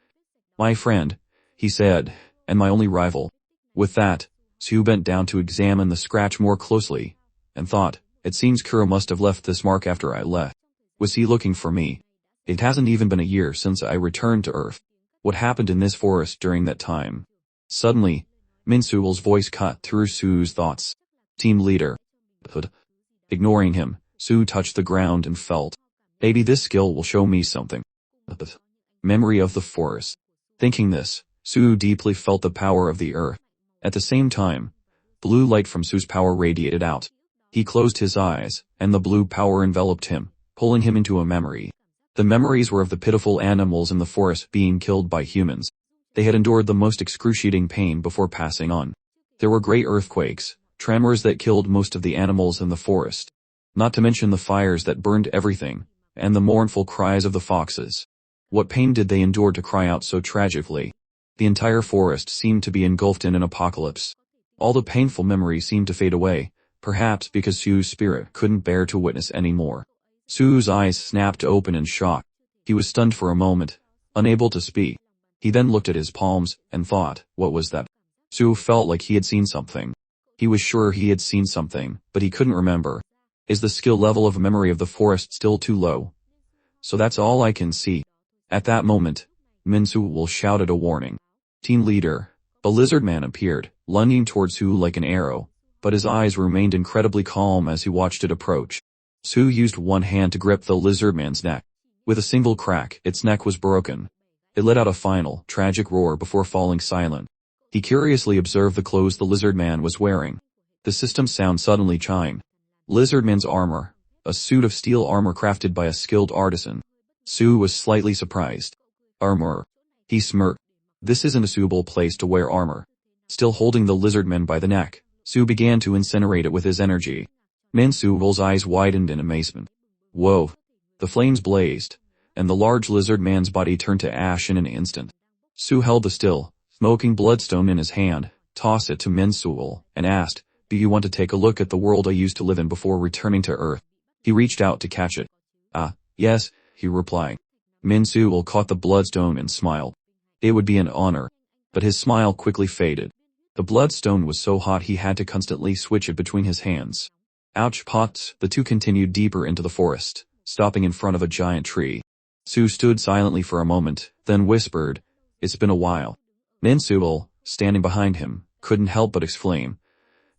"My friend," he said, "and my only rival." With that, Su bent down to examine the scratch more closely, and thought, "It seems Kuro must have left this mark after I left. Was he looking for me? It hasn't even been a year since I returned to Earth. What happened in this forest during that time?" Suddenly, Min Suul's voice cut through Su's thoughts. "Team leader." Ignoring him, Su touched the ground and felt, "Maybe this skill will show me something." Memory of the forest. Thinking this, Su deeply felt the power of the earth. At the same time, blue light from Su's power radiated out. He closed his eyes, and the blue power enveloped him, pulling him into a memory. The memories were of the pitiful animals in the forest being killed by humans. They had endured the most excruciating pain before passing on. There were great earthquakes, tremors that killed most of the animals in the forest. Not to mention the fires that burned everything, and the mournful cries of the foxes. What pain did they endure to cry out so tragically? The entire forest seemed to be engulfed in an apocalypse. All the painful memories seemed to fade away, perhaps because Su's spirit couldn't bear to witness any more. Su's eyes snapped open in shock. He was stunned for a moment, unable to speak. He then looked at his palms and thought, what was that? Su felt like he had seen something. He was sure he had seen something, but he couldn't remember. Is the skill level of memory of the forest still too low? So that's all I can see. At that moment, Min Suul shouted a warning. "Team leader." A lizard man appeared, lunging towards Su like an arrow, but his eyes remained incredibly calm as he watched it approach. Su used one hand to grip the lizard man's neck. With a single crack, its neck was broken. It let out a final, tragic roar before falling silent. He curiously observed the clothes the lizard man was wearing. The system sound suddenly chimed. Lizard man's armor, a suit of steel armor crafted by a skilled artisan. Su was slightly surprised. "Armor." He smirked. "This isn't a suitable place to wear armor." Still holding the lizard man by the neck, Su began to incinerate it with his energy. Min Suul's eyes widened in amazement. Whoa! The flames blazed, and the large lizard man's body turned to ash in an instant. Su held the still, smoking bloodstone in his hand, tossed it to Min Suul, and asked, "Do you want to take a look at the world I used to live in before returning to Earth?" He reached out to catch it. Yes," he replied. Min Suul caught the bloodstone and smiled. It would be an honor. But his smile quickly faded. The bloodstone was so hot he had to constantly switch it between his hands. Ouch pots! The two continued deeper into the forest, stopping in front of a giant tree. Su stood silently for a moment, then whispered, "It's been a while." Min Suul, standing behind him, couldn't help but exclaim,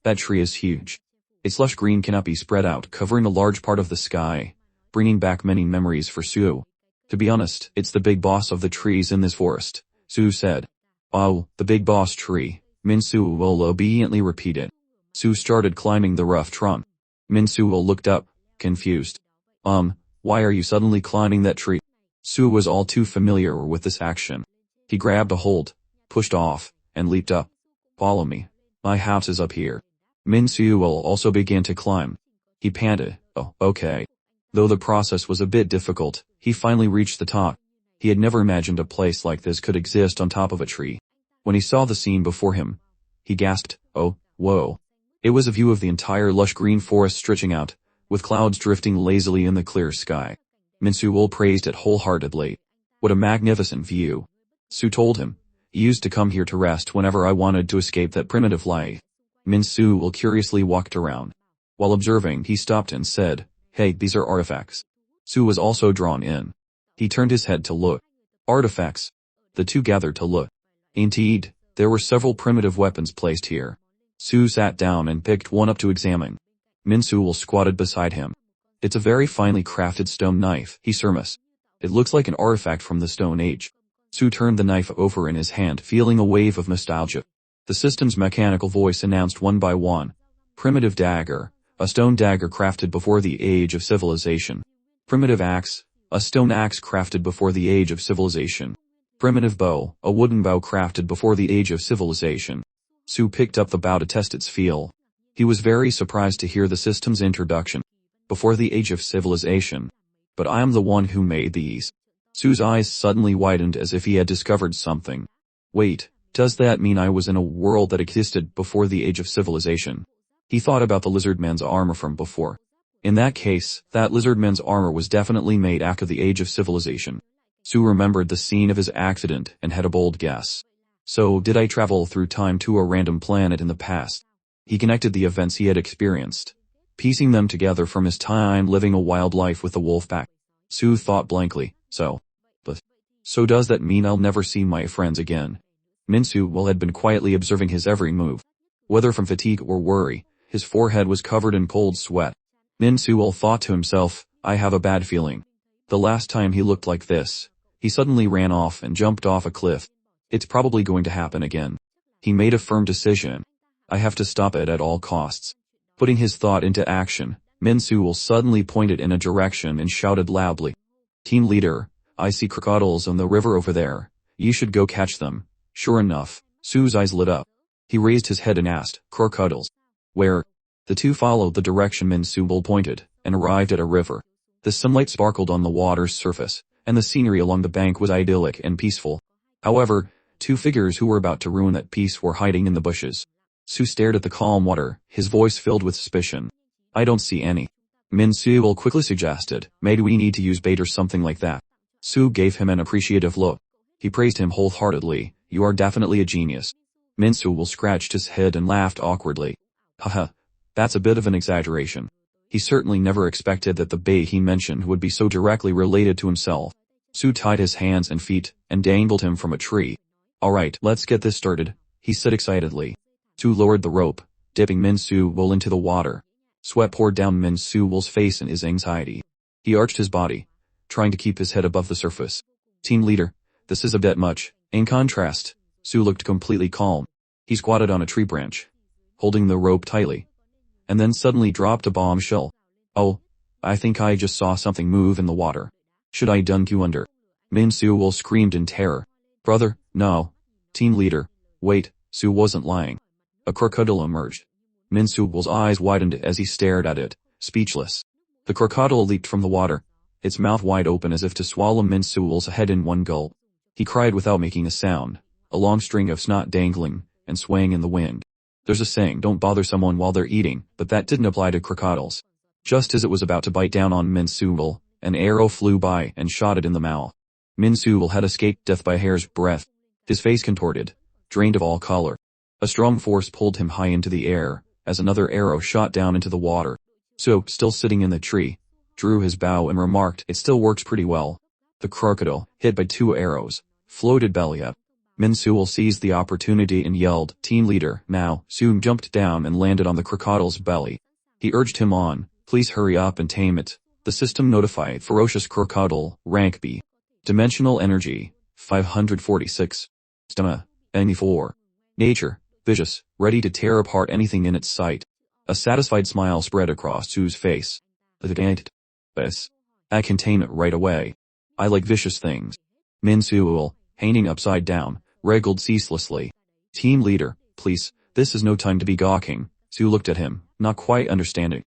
"That tree is huge. Its lush green canopy spread out, covering a large part of the sky, bringing back many memories for Su." "To be honest, it's the big boss of the trees in this forest," Su said. "Oh, the big boss tree," Min Suul obediently repeated. Su started climbing the rough trunk. Min Suul looked up, confused. Why are you suddenly climbing that tree?" Su was all too familiar with this action. He grabbed a hold, pushed off, and leaped up. "Follow me. My house is up here." Min Suul also began to climb. He panted, "Oh, okay." Though the process was a bit difficult, he finally reached the top. He had never imagined a place like this could exist on top of a tree. When he saw the scene before him, he gasped, "Oh, whoa. It was a view of the entire lush green forest stretching out, with clouds drifting lazily in the clear sky. Min-Soo praised it wholeheartedly. What a magnificent view. Soo told him, "I used to come here to rest whenever I wanted to escape that primitive life." Min-Soo curiously walked around. While observing, he stopped and said, "Hey, these are artifacts." Soo was also drawn in. He turned his head to look. Artifacts. The two gathered to look. Indeed, there were several primitive weapons placed here. Soo sat down and picked one up to examine. Min-Soo squatted beside him. "It's a very finely crafted stone knife," he surmised. "It looks like an artifact from the Stone Age." Soo turned the knife over in his hand, feeling a wave of nostalgia. The system's mechanical voice announced one by one. Primitive dagger, a stone dagger crafted before the age of civilization. Primitive axe, a stone axe crafted before the age of civilization. Primitive bow, a wooden bow crafted before the age of civilization. Soo picked up the bow to test its feel. He was very surprised to hear the system's introduction. Before the age of civilization. But I am the one who made these. Soo's eyes suddenly widened as if he had discovered something. Wait, does that mean I was in a world that existed before the age of civilization? He thought about the lizardman's armor from before. In that case, that lizardman's armor was definitely made after the age of civilization. Soo remembered the scene of his accident and had a bold guess. So, did I travel through time to a random planet in the past? He connected the events he had experienced, piecing them together from his time living a wild life with the wolf pack. Soo thought blankly, so does that mean I'll never see my friends again? Min-Soo had been quietly observing his every move. Whether from fatigue or worry, his forehead was covered in cold sweat. Min-Soo thought to himself, I have a bad feeling. The last time he looked like this, he suddenly ran off and jumped off a cliff. It's probably going to happen again. He made a firm decision. I have to stop it at all costs. Putting his thought into action, Min-Soo suddenly pointed in a direction and shouted loudly. Team leader, I see crocodiles on the river over there. You should go catch them. Sure enough, Soo's eyes lit up. He raised his head and asked, crocodiles? Where? The two followed the direction Min-Soo pointed, and arrived at a river. The sunlight sparkled on the water's surface, and the scenery along the bank was idyllic and peaceful. However, two figures who were about to ruin that peace were hiding in the bushes. Soo stared at the calm water, his voice filled with suspicion. I don't see any. Min-Soo quickly suggested, maybe we need to use bait or something like that. Soo gave him an appreciative look. He praised him wholeheartedly. You are definitely a genius. Min-Soo scratched his head and laughed awkwardly. Haha, that's a bit of an exaggeration. He certainly never expected that the bait he mentioned would be so directly related to himself. Soo tied his hands and feet, and dangled him from a tree. Alright, let's get this started, he said excitedly. Soo lowered the rope, dipping Min-Soo into the water. Sweat poured down Min-Soo's face in his anxiety. He arched his body, trying to keep his head above the surface. Team leader, this is a bit much. In contrast, Soo looked completely calm. He squatted on a tree branch, holding the rope tightly, and then suddenly dropped a bombshell. Oh, I think I just saw something move in the water. Should I dunk you under? Min-Soo screamed in terror. Brother, no. Team leader, wait, Soo wasn't lying. A crocodile emerged. Min-Soo's eyes widened as he stared at it, speechless. The crocodile leaped from the water, its mouth wide open as if to swallow Min-Soo's head in one gulp. He cried without making a sound, a long string of snot dangling and swaying in the wind. There's a saying, don't bother someone while they're eating, but that didn't apply to crocodiles. Just as it was about to bite down on Min-Soo, an arrow flew by and shot it in the mouth. Min-Soo had escaped death by a hair's breadth. His face contorted, drained of all color. A strong force pulled him high into the air, as another arrow shot down into the water. Soo, still sitting in the tree, drew his bow and remarked, it still works pretty well. The crocodile, hit by two arrows, floated belly up. Min-Soo seized the opportunity and yelled, Team leader, now. Soo jumped down and landed on the crocodile's belly. He urged him on, please hurry up and tame it. The system notified ferocious crocodile, rank B. Dimensional energy, 546. Stamina, 94. Nature, vicious, ready to tear apart anything in its sight. A satisfied smile spread across Soo's face. This. I can tame it right away. I like vicious things. Min-Soo, hanging upside down, wriggled ceaselessly. Team leader, please, this is no time to be gawking. Soo looked at him, not quite understanding.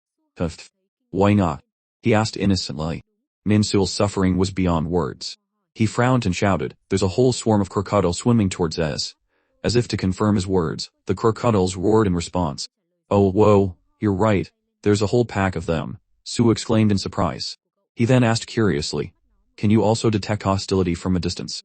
Why not? He asked innocently. Min-Soo's suffering was beyond words. He frowned and shouted, there's a whole swarm of crocodiles swimming towards us. As if to confirm his words, the crocodiles roared in response. Oh whoa, you're right. There's a whole pack of them, Sue exclaimed in surprise. He then asked curiously, can you also detect hostility from a distance?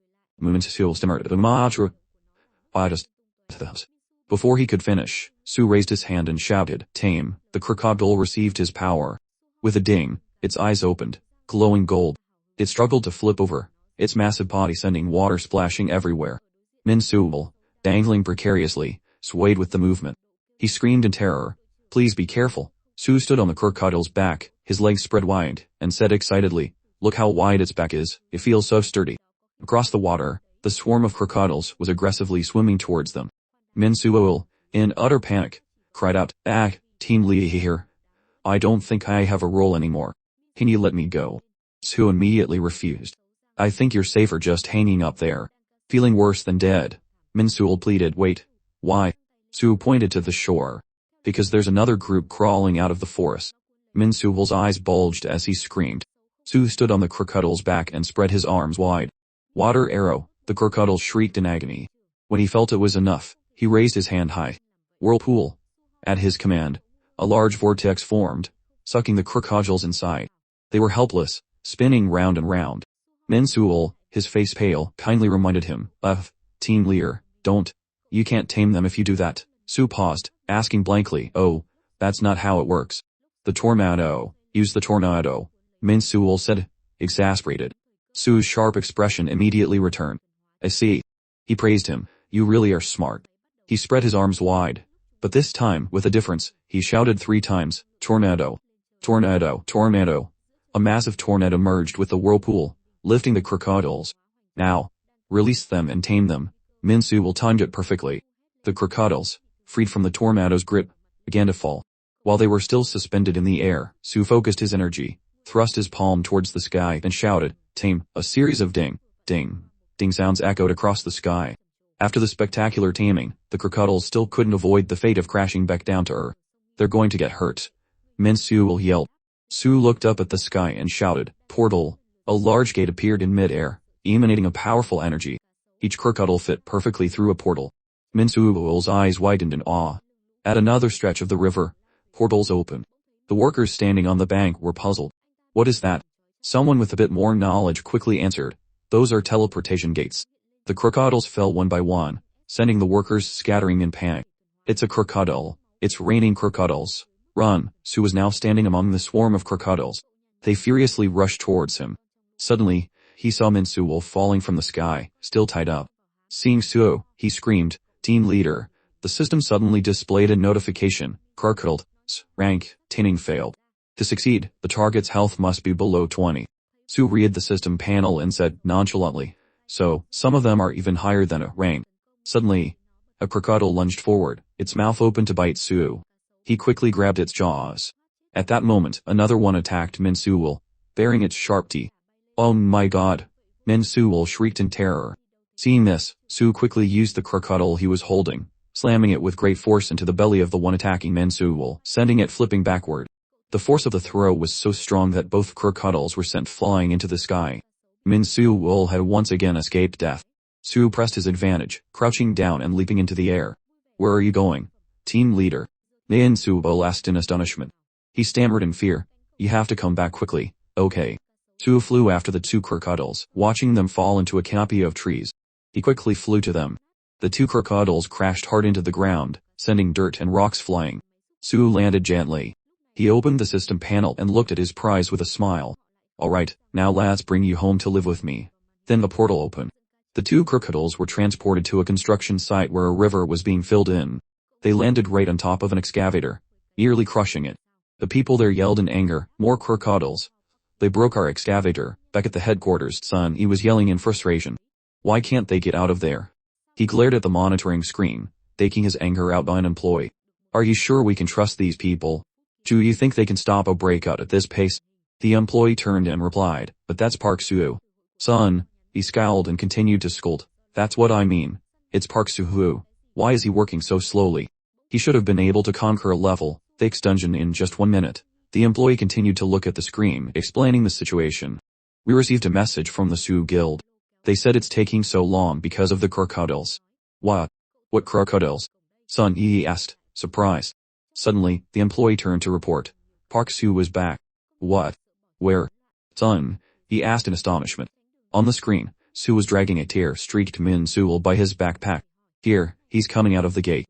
Before he could finish, Sue raised his hand and shouted, Tame. The crocodile received his power. With a ding, its eyes opened, glowing gold. It struggled to flip over, its massive body sending water splashing everywhere. Min-Soo, dangling precariously, swayed with the movement. He screamed in terror. Please be careful. Sue stood on the crocodile's back, his legs spread wide, and said excitedly, look how wide its back is, it feels so sturdy. Across the water, the swarm of crocodiles was aggressively swimming towards them. Min-Soo, in utter panic, cried out, Team Lee here. I don't think I have a role anymore. Can you let me go? Sue immediately refused. I think you're safer just hanging up there. Feeling worse than dead. Min-Soo pleaded, wait. Why? Sue pointed to the shore. Because there's another group crawling out of the forest. Min-Soo's eyes bulged as he screamed. Sue stood on the crocodile's back and spread his arms wide. Water arrow, the crocodile shrieked in agony. When he felt it was enough, he raised his hand high. Whirlpool. At his command, a large vortex formed, sucking the crocodiles inside. They were helpless, spinning round and round. Min-Soo, his face pale, kindly reminded him, team leader, don't. You can't tame them if you do that. Sue paused, asking blankly, oh, that's not how it works. The tornado. Use the tornado. Min-Soo said, exasperated. Sue's sharp expression immediately returned. I see. He praised him. You really are smart. He spread his arms wide. But this time, with a difference, he shouted 3 times, tornado. Tornado, tornado. A massive tornado merged with the whirlpool, lifting the crocodiles. Now. Release them and tame them. Min-Soo timed it perfectly. The crocodiles, freed from the tornado's grip, began to fall. While they were still suspended in the air, Sue focused his energy, thrust his palm towards the sky and shouted, tame. A series of ding, ding, ding sounds echoed across the sky. After the spectacular taming, the crocodiles still couldn't avoid the fate of crashing back down to earth. They're going to get hurt. Min-Soo yelled. Sue looked up at the sky and shouted, portal. A large gate appeared in mid-air, emanating a powerful energy. Each crocodile fit perfectly through a portal. Min-Soo's eyes widened in awe. At another stretch of the river, portals opened. The workers standing on the bank were puzzled. What is that? Someone with a bit more knowledge quickly answered. Those are teleportation gates. The crocodiles fell one by one, sending the workers scattering in panic. It's a crocodile. It's raining crocodiles. Run. Sue was now standing among the swarm of crocodiles. They furiously rushed towards him. Suddenly, he saw Min-Soo falling from the sky, still tied up. Seeing Sue, he screamed, Team leader. The system suddenly displayed a notification, crocodile's rank, taming failed. To succeed, the target's health must be below 20. Sue read the system panel and said nonchalantly, so, some of them are even higher than a rank. Suddenly, a crocodile lunged forward, its mouth open to bite Sue. He quickly grabbed its jaws. At that moment, another one attacked Min-Soo, bearing its sharp teeth. Oh my god! Min-Soo shrieked in terror. Seeing this, Sue quickly used the crocodile he was holding, slamming it with great force into the belly of the one attacking Min-Soo, sending it flipping backward. The force of the throw was so strong that both crocodiles were sent flying into the sky. Min-Soo had once again escaped death. Sue pressed his advantage, crouching down and leaping into the air. Where are you going? Team leader. Min-Soo asked in astonishment. He stammered in fear. You have to come back quickly, okay. Sue flew after the 2 crocodiles, watching them fall into a canopy of trees. He quickly flew to them. The 2 crocodiles crashed hard into the ground, sending dirt and rocks flying. Sue landed gently. He opened the system panel and looked at his prize with a smile. Alright, now let's bring you home to live with me. Then the portal opened. The 2 crocodiles were transported to a construction site where a river was being filled in. They landed right on top of an excavator, nearly crushing it. The people there yelled in anger, more crocodiles. They broke our excavator. Back at the headquarters, son, he was yelling in frustration. Why can't they get out of there? He glared at the monitoring screen, taking his anger out on an employee. Are you sure we can trust these people? Do you think they can stop a breakout at this pace? The employee turned and replied, but that's Park Soo. Son, he scowled and continued to scold. That's what I mean. It's Park Soo. Why is he working so slowly? He should have been able to conquer a level, thick dungeon in just 1 minute. The employee continued to look at the screen, explaining the situation. We received a message from the Soo Guild. They said it's taking so long because of the crocodiles. What? What crocodiles? Son, he asked, surprised. Suddenly, the employee turned to report. Park Soo was back. What? Where? Son, he asked in astonishment. On the screen, Soo was dragging a tear-streaked Min Sewell by his backpack. Here, he's coming out of the gate.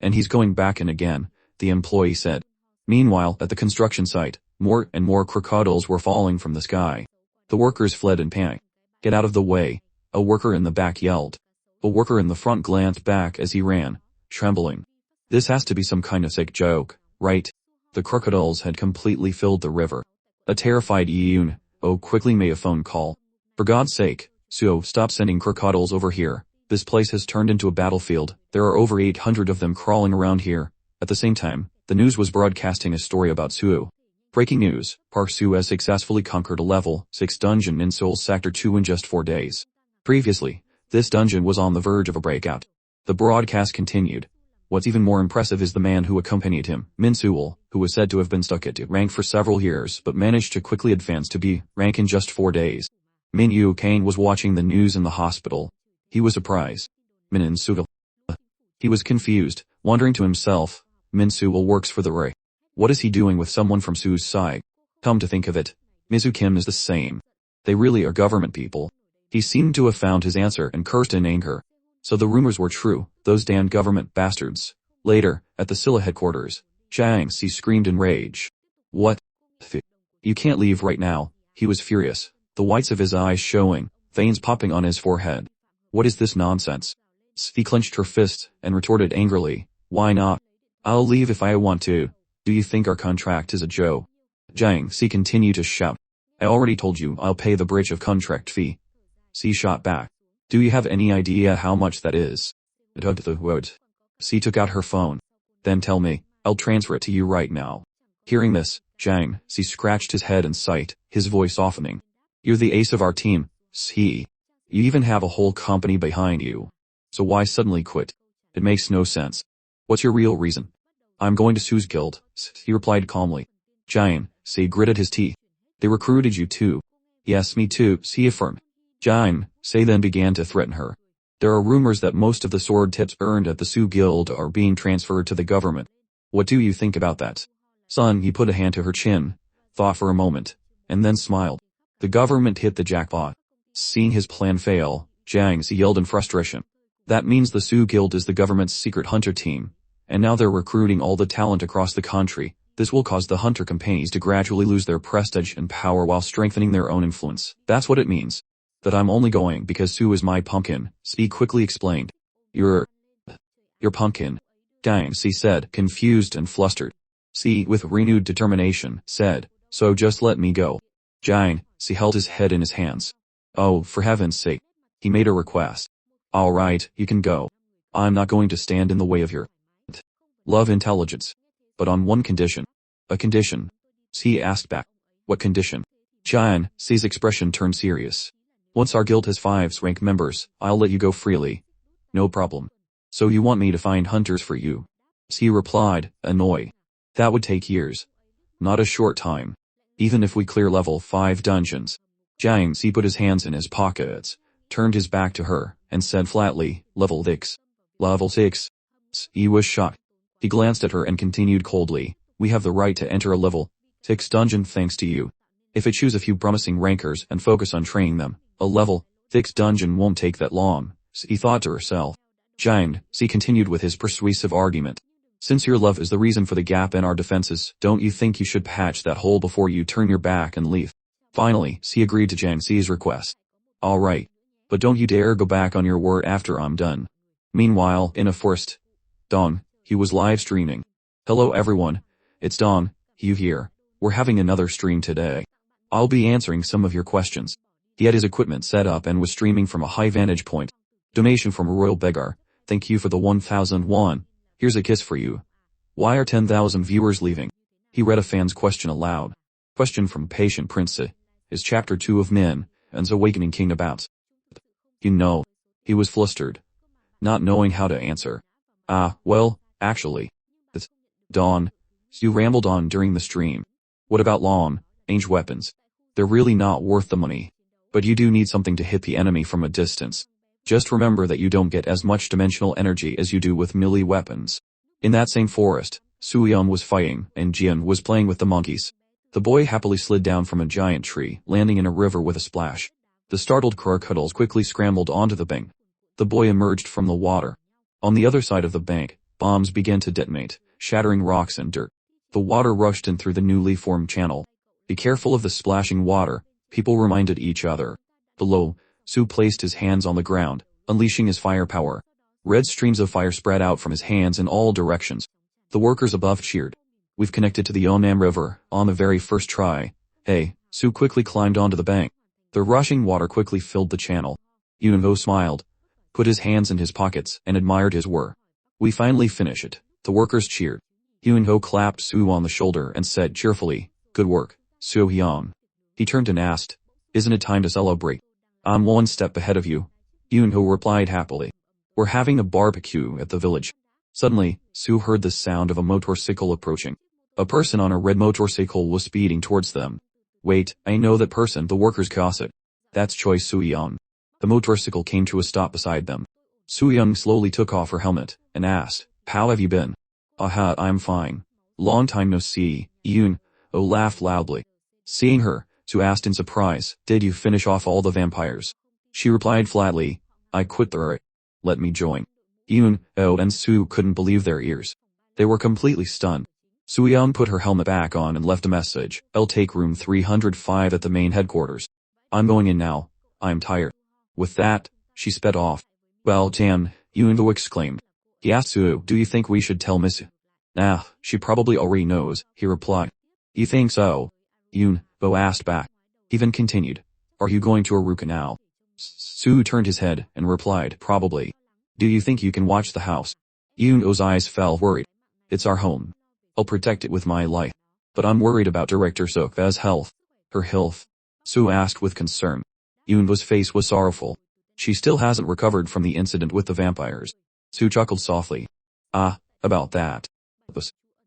And he's going back in again, the employee said. Meanwhile, at the construction site, more and more crocodiles were falling from the sky. The workers fled in panic. Get out of the way, a worker in the back yelled. A worker in the front glanced back as he ran, trembling. This has to be some kind of sick joke, right? The crocodiles had completely filled the river. A terrified Yoon, quickly made a phone call. For God's sake, Suo, stop sending crocodiles over here. This place has turned into a battlefield. There are over 800 of them crawling around here. At the same time, the news was broadcasting a story about Suo. Breaking news, Park Soo has successfully conquered a level 6 dungeon in Seoul Sector 2 in just 4 days. Previously, this dungeon was on the verge of a breakout. The broadcast continued. What's even more impressive is the man who accompanied him, Min Sewell, who was said to have been stuck at rank for several years but managed to quickly advance to B rank in just 4 days. Min Yu Kane was watching the news in the hospital. He was surprised. Min Sewell. He was confused, wondering to himself, Min Sewell works for the Ray. What is he doing with someone from Sue's side? Come to think of it, Mizu Kim is the same. They really are government people. He seemed to have found his answer and cursed in anger. So the rumors were true, those damned government bastards. Later, at the Silla headquarters, Jiang Si screamed in rage. What? You can't leave right now, he was furious, the whites of his eyes showing, veins popping on his forehead. What is this nonsense? Si clenched her fist and retorted angrily, why not? I'll leave if I want to. Do you think our contract is a joke? Jiang Si continued to shout. I already told you I'll pay the breach of contract fee. Si shot back. Do you have any idea how much that is? Si took out her phone. Then tell me, I'll transfer it to you right now. Hearing this, Jiang Si scratched his head in sight, his voice softening. You're the ace of our team, Si. You even have a whole company behind you. So why suddenly quit? It makes no sense. What's your real reason? I'm going to Sue's guild, he replied calmly. Jiang Si gritted his teeth. They recruited you too. Yes, me too, Si affirmed. Jiang Si then began to threaten her. There are rumors that most of the sword tips earned at the Sue Guild are being transferred to the government. What do you think about that? Son, he put a hand to her chin, thought for a moment, and then smiled. The government hit the jackpot. Seeing his plan fail, Jiang Si yelled in frustration. That means the Sue Guild is the government's secret hunter team, and now they're recruiting all the talent across the country. This will cause the hunter companies to gradually lose their prestige and power while strengthening their own influence. That's what it means. That I'm only going because Sue is my pumpkin, Si quickly explained. Your pumpkin, Jiang Si said, confused and flustered. Si, with renewed determination, said, so just let me go. Jiang Si held his head in his hands. Oh, for heaven's sake. He made a request. All right, you can go. I'm not going to stand in the way of your love intelligence. But on one condition. A condition? Si asked back. What condition? Jiang Si's expression turned serious. Once our guild has 5 rank members, I'll let you go freely. No problem. So you want me to find hunters for you? Si replied, annoyed. That would take years. Not a short time. Even if we clear level 5 dungeons. Jiang Si put his hands in his pockets, turned his back to her, and said flatly, level 6. Level 6. Si was shocked. He glanced at her and continued coldly, we have the right to enter a level 6 dungeon thanks to you. If I choose a few promising rankers and focus on training them, a level 6 dungeon won't take that long, Si thought to herself. Jiang Si continued with his persuasive argument. Since your love is the reason for the gap in our defenses, don't you think you should patch that hole before you turn your back and leave? Finally, Si agreed to Jiang Si's request. All right. But don't you dare go back on your word after I'm done. Meanwhile, in a forest, Dong, he was live streaming. Hello everyone, it's Dong, you here. We're having another stream today. I'll be answering some of your questions. He had his equipment set up and was streaming from a high vantage point. Donation from a royal beggar. Thank you for the 1,000 won. Here's a kiss for you. Why are 10,000 viewers leaving? He read a fan's question aloud. Question from Patient Prince. Is chapter 2 of Min and's Awakening King about? You know. He was flustered. Not knowing how to answer. Well, actually. It's Dawn. You rambled on during the stream. What about long-range weapons? They're really not worth the money. But you do need something to hit the enemy from a distance. Just remember that you don't get as much dimensional energy as you do with melee weapons. In that same forest, Soo-yeon was fighting, and Jian was playing with the monkeys. The boy happily slid down from a giant tree, landing in a river with a splash. The startled crocodiles quickly scrambled onto the bank. The boy emerged from the water. On the other side of the bank, bombs began to detonate, shattering rocks and dirt. The water rushed in through the newly formed channel. Be careful of the splashing water, people reminded each other. Below, Soo placed his hands on the ground, unleashing his firepower. Red streams of fire spread out from his hands in all directions. The workers above cheered. We've connected to the Yeonnam River, on the very first try. Hey, Soo quickly climbed onto the bank. The rushing water quickly filled the channel. Yoon-ho smiled, put his hands in his pockets, and admired his work. We finally finish it. The workers cheered. Yoon-ho clapped Soo on the shoulder and said cheerfully, good work, Soo-hyun. He turned and asked, isn't it time to celebrate? I'm one step ahead of you. Yoon-ho replied happily. We're having a barbecue at the village. Suddenly, Soo heard the sound of a motorcycle approaching. A person on a red motorcycle was speeding towards them. Wait, I know that person, the workers gossip. That's Choi Soo-yeon. The motorcycle came to a stop beside them. Soo-yeon slowly took off her helmet, and asked, how have you been? Aha, I'm fine. Long time no see, Yoon-ho laughed loudly. Seeing her, Soo asked in surprise, did you finish off all the vampires? She replied flatly, I quit the raid. Let me join. Yoon-ho and Soo couldn't believe their ears. They were completely stunned. Soo-yeon put her helmet back on and left a message, I'll take room 305 at the main headquarters. I'm going in now. I'm tired. With that, she sped off. Well damn, Yoon-ho exclaimed. He asked Soo, do you think we should tell Miss? Nah, she probably already knows, he replied. You think so? Yoon-ho asked back. He then continued, are you going to Aruka now? Soo turned his head and replied, probably. Do you think you can watch the house? Yoon-ho's eyes fell worried. It's our home. I'll protect it with my life. But I'm worried about Director Sokva's health. Her health? Soo asked with concern. Yoon-ho's face was sorrowful. She still hasn't recovered from the incident with the vampires. Soo chuckled softly. Ah, about that.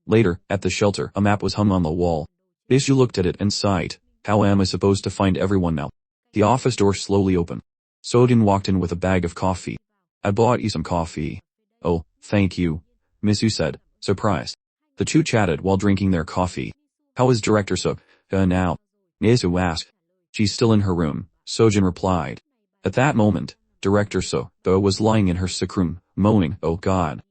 Later, at the shelter, a map was hung on the wall. Isu looked at it and sighed. How am I supposed to find everyone now? The office door slowly opened. Sojin walked in with a bag of coffee. I bought you some coffee. Oh, thank you, Misu said, surprised. The two chatted while drinking their coffee. How is Director Sokva now? Misu asked. She's still in her room, Sojin replied. At that moment, Director Sokva was lying in her sick room, moaning, oh god.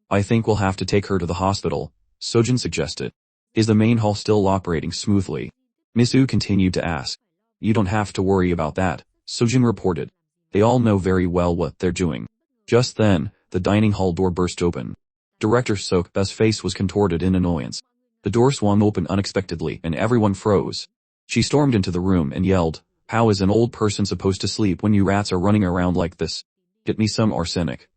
I think we'll have to take her to the hospital, Sojin suggested. Is the main hall still operating smoothly? Misu continued to ask. You don't have to worry about that, Sojin reported. They all know very well what they're doing. Just then, the dining hall door burst open. Director Sokva's face was contorted in annoyance. The door swung open unexpectedly and everyone froze. She stormed into the room and yelled, how is an old person supposed to sleep when you rats are running around like this? Get me some arsenic.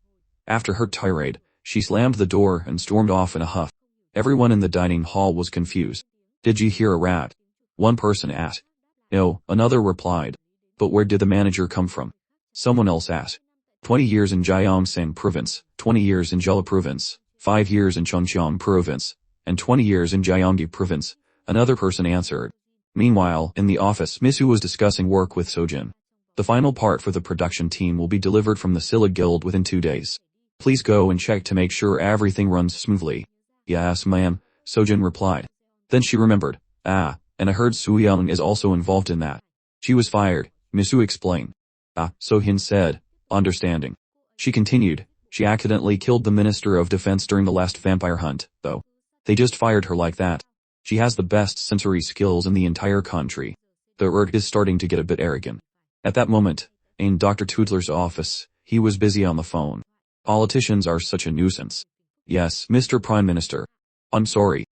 After her tirade, she slammed the door and stormed off in a huff. Everyone in the dining hall was confused. Did you hear a rat? One person asked. No, another replied. But where did the manager come from? Someone else asked. 20 years in Gyeongsang Province, 20 years in Jeolla Province, 5 years in Chungcheong Province, and 20 years in Gyeonggi Province, another person answered. Meanwhile, in the office, Misu was discussing work with Sojin. The final part for the production team will be delivered from the Scylla Guild within 2 days. Please go and check to make sure everything runs smoothly. Yes, ma'am, Sojin replied. Then she remembered. Ah, and I heard Soo-yeon is also involved in that. She was fired, Misu explained. Ah, Sohyun said, understanding. She continued, she accidentally killed the Minister of Defense during the last vampire hunt, though. They just fired her like that. She has the best sensory skills in the entire country. The Urt is starting to get a bit arrogant. At that moment, in Dr. Toodler's office, he was busy on the phone. Politicians are such a nuisance. Yes, Mr. Prime Minister. I'm sorry.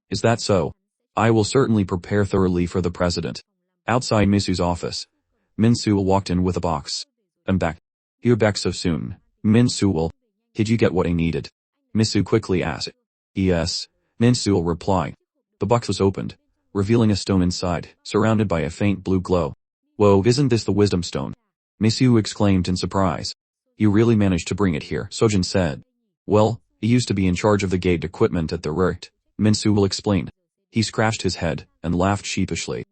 Is that so? I will certainly prepare thoroughly for the president. Outside Misu's office, Min-Soo walked in with a box. I'm back. You're back so soon, Min-Soo. Did you get what I needed? Misu quickly asked. Yes, Min-Soo replied. The box was opened, revealing a stone inside, surrounded by a faint blue glow. Whoa, isn't this the wisdom stone? Misu exclaimed in surprise. You really managed to bring it here, Sojin said. Well, he used to be in charge of the gate equipment at the Richt, Min-Soo explained. He scratched his head and laughed sheepishly.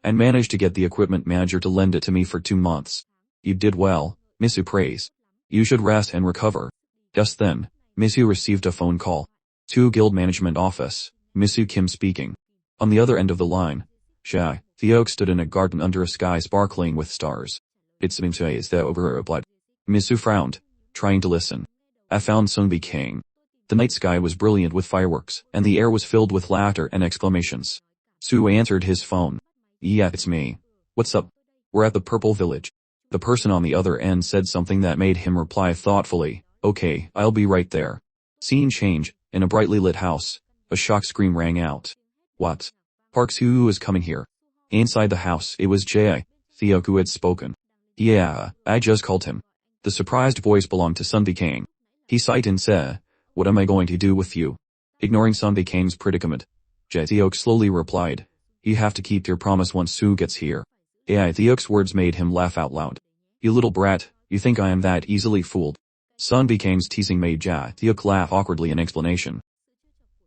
And managed to get the equipment manager to lend it to me for 2 months. You did well, Misu praised. You should rest and recover. Just then, Misu received a phone call. Su Guild Management Office, Miss Kim speaking. On the other end of the line, Jai, the oak stood in a garden under a sky sparkling with stars. It seems to is the over replied. Miss frowned, trying to listen. I found Sunbi King. The night sky was brilliant with fireworks, and the air was filled with laughter and exclamations. Su answered his phone. Yeah, it's me. What's up? We're at the Purple Village. The person on the other end said something that made him reply thoughtfully, okay, I'll be right there. Scene change, in a brightly lit house. A shocked scream rang out. What? Park Soo is coming here. Inside the house, it was Jae, Theo who had spoken. Yeah, I just called him. The surprised voice belonged to Sunbi Kang. He sighed and said, what am I going to do with you? Ignoring Sunbi Kang's predicament, Jae Theok slowly replied, you have to keep your promise once Soo gets here. AI Theok's words made him laugh out loud. You little brat, you think I am that easily fooled? Sunbi Kang's teasing made Jae Theok laugh awkwardly in explanation.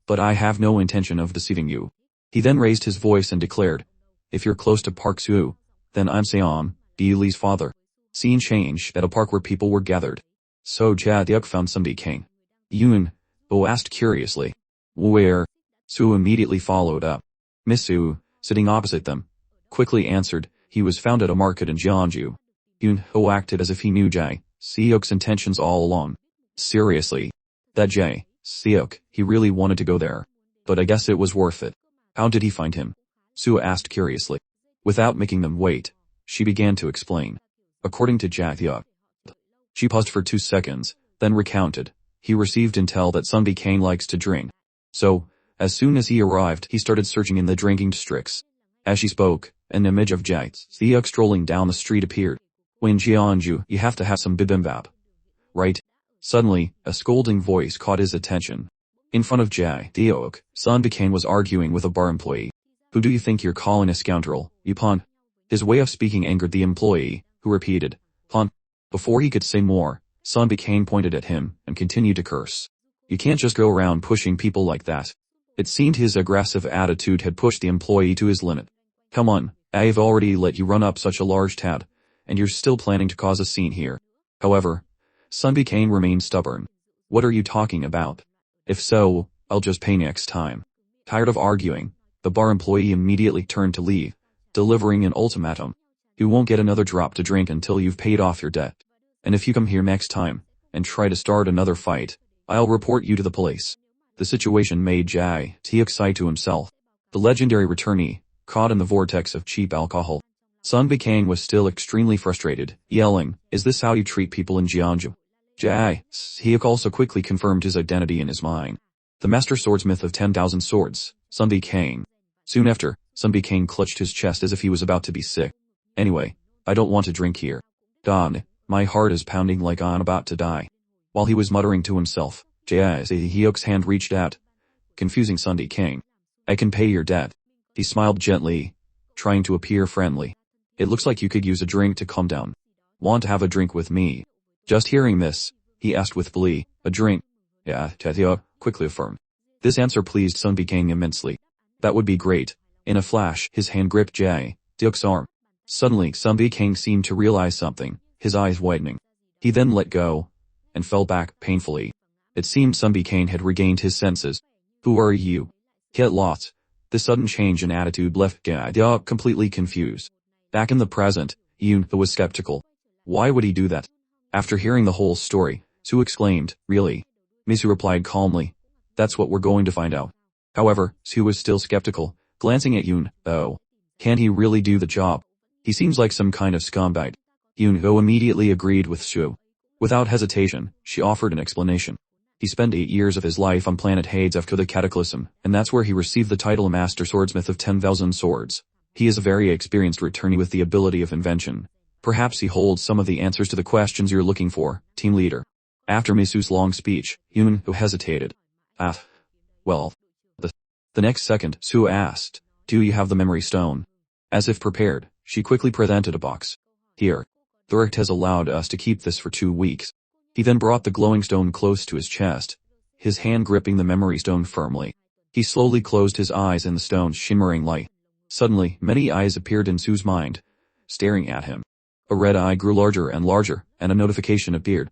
But I have no intention of deceiving you. He then raised his voice and declared, if you're close to Park Soo, then I'm Seon, Lee's father. Scene changed at a park where people were gathered. So Jae Theok found Sunbi Kang. Yoon, Bo asked curiously. Where? Soo immediately followed up. Miss Soo, sitting opposite them, quickly answered, he was found at a market in Jeonju. Yoon Ho acted as if he knew Jae Seok's intentions all along. Seriously. That Jae Seok, he really wanted to go there. But I guess it was worth it. How did he find him? Soo asked curiously. Without making them wait, she began to explain. According to Jae Theok. She paused for 2 seconds, then recounted. He received intel that Sunbi Kang likes to drink. So, as soon as he arrived, he started searching in the drinking districts. As she spoke, an image of Jae Theok strolling down the street appeared. When Jeonju, you have to have some bibimbap. Right? Suddenly, a scolding voice caught his attention. In front of Jae Theok, Sunbi Kang was arguing with a bar employee. Who do you think you're calling a scoundrel, you pawn? His way of speaking angered the employee, who repeated, pawn. Before he could say more, Sunbi Kang pointed at him and continued to curse. You can't just go around pushing people like that. It seemed his aggressive attitude had pushed the employee to his limit. Come on, I've already let you run up such a large tab, and you're still planning to cause a scene here. However, Sunbi Kang remained stubborn. What are you talking about? If so, I'll just pay next time. Tired of arguing, the bar employee immediately turned to leave, delivering an ultimatum. You won't get another drop to drink until you've paid off your debt. And if you come here next time, and try to start another fight, I'll report you to the police. The situation made Jae Theok sigh to himself. The legendary returnee, caught in the vortex of cheap alcohol. Sunbi Kang was still extremely frustrated, yelling, is this how you treat people in Jeonju? Jae Theok also quickly confirmed his identity in his mind. The master swordsmith of 10,000 swords, Sunbi Kang. Soon after, Sunbi Kang clutched his chest as if he was about to be sick. Anyway, I don't want to drink here. Don, my heart is pounding like I'm about to die. While he was muttering to himself, Jae Theok's hand reached out, confusing Sunbi Kang. I can pay your debt. He smiled gently, trying to appear friendly. It looks like you could use a drink to calm down. Want to have a drink with me? Just hearing this, he asked with glee, a drink? Yeah, Theok quickly affirmed. This answer pleased Sunbi Kang immensely. That would be great. In a flash, his hand gripped Jae Theok's arm. Suddenly, Sunbi Kang seemed to realize something, his eyes widening. He then let go, and fell back painfully. It seemed Sunbi Kang had regained his senses. Who are you? Get lost. This sudden change in attitude left Jae Theok completely confused. Back in the present, Yoon was skeptical. Why would he do that? After hearing the whole story, Soo exclaimed, really? Misu replied calmly. That's what we're going to find out. However, Soo was still skeptical, glancing at Yoon. Oh. Can he really do the job? He seems like some kind of scumbag. Yoon immediately agreed with Soo. Without hesitation, she offered an explanation. He spent 8 years of his life on planet Hades after the Cataclysm, and that's where he received the title Master Swordsmith of 10,000 Swords. He is a very experienced returnee with the ability of invention. Perhaps he holds some of the answers to the questions you're looking for, team leader. After Misu's long speech, Yoon hesitated. Well. The next second, Soo asked, do you have the memory stone? As if prepared, she quickly presented a box. Here. Thuricht has allowed us to keep this for 2 weeks. He then brought the glowing stone close to his chest, his hand gripping the memory stone firmly. He slowly closed his eyes in the stone's shimmering light. Suddenly, many eyes appeared in Soo's mind, staring at him. A red eye grew larger and larger, and a notification appeared.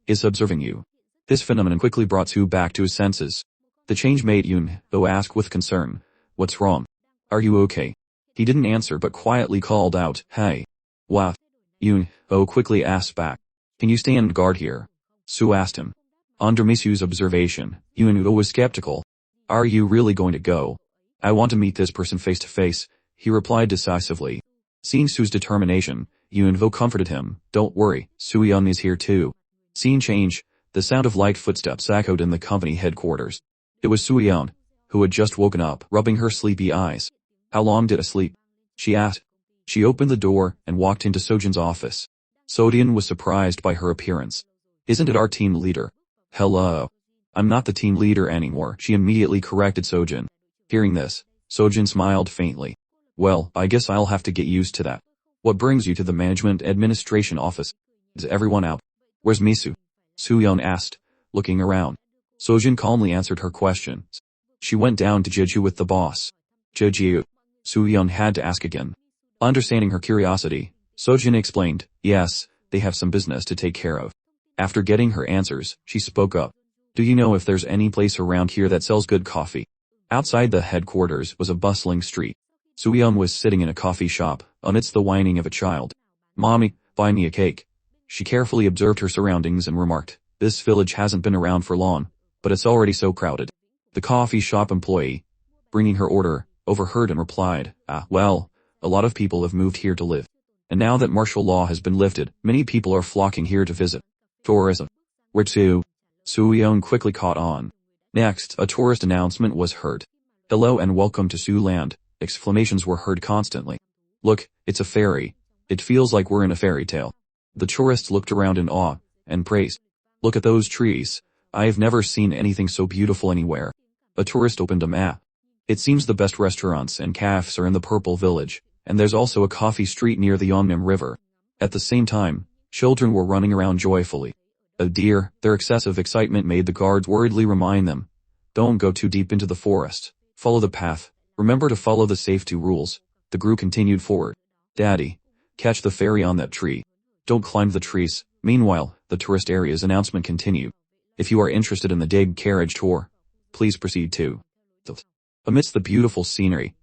Is observing you. This phenomenon quickly brought Soo back to his senses. The change made Yun-ho ask with concern, "What's wrong? Are you okay?" He didn't answer but quietly called out, "Hey." "What?" Yun-ho quickly asked back. "Can you stand guard here?" Sue asked him. Under Misu's observation, Yun-ho was skeptical. "Are you really going to go?" "I want to meet this person face to face," he replied decisively. Seeing Sue's determination, Yun-ho comforted him. "Don't worry, Soo-yeon is here too." Scene change. The sound of light footsteps echoed in the company headquarters. It was Soo-yeon, who had just woken up, rubbing her sleepy eyes. "How long did I sleep?" she asked. She opened the door and walked into Sojin's office. Sojin was surprised by her appearance. "Isn't it our team leader?" "Hello. I'm not the team leader anymore," she immediately corrected Sojin. Hearing this, Sojin smiled faintly. "Well, I guess I'll have to get used to that. What brings you to the management administration office? Is everyone out?" "Where's Misu?" Soo-yeon asked, looking around. Sojin calmly answered her questions. "She went down to Jeju with the boss." "Jeju?" Soo-yeon had to ask again. Understanding her curiosity, Sojin explained, "Yes, they have some business to take care of." After getting her answers, she spoke up. "Do you know if there's any place around here that sells good coffee?" Outside the headquarters was a bustling street. Soo-yeon was sitting in a coffee shop, amidst the whining of a child. "Mommy, buy me a cake." She carefully observed her surroundings and remarked, "This village hasn't been around for long, but it's already so crowded." The coffee shop employee, bringing her order, overheard and replied, "Well, a lot of people have moved here to live. And now that martial law has been lifted, many people are flocking here to visit. Tourism." "Where to?" Soo-yeon quickly caught on. Next, a tourist announcement was heard. "Hello and welcome to Seoul-land." Exclamations were heard constantly. "Look, it's a fairy. It feels like we're in a fairy tale." The tourists looked around in awe, and praised. "Look at those trees. I have never seen anything so beautiful anywhere." A tourist opened a map. "It seems the best restaurants and cafes are in the Purple Village, and there's also a coffee street near the Yeongnam River." At the same time, children were running around joyfully. Oh dear, their excessive excitement made the guards worriedly remind them, "Don't go too deep into the forest. Follow the path. Remember to follow the safety rules." The group continued forward. "Daddy, catch the fairy on that tree. Don't climb the trees." Meanwhile, the tourist area's announcement continued. "If you are interested in the Dig carriage tour, please proceed to." Amidst the beautiful scenery,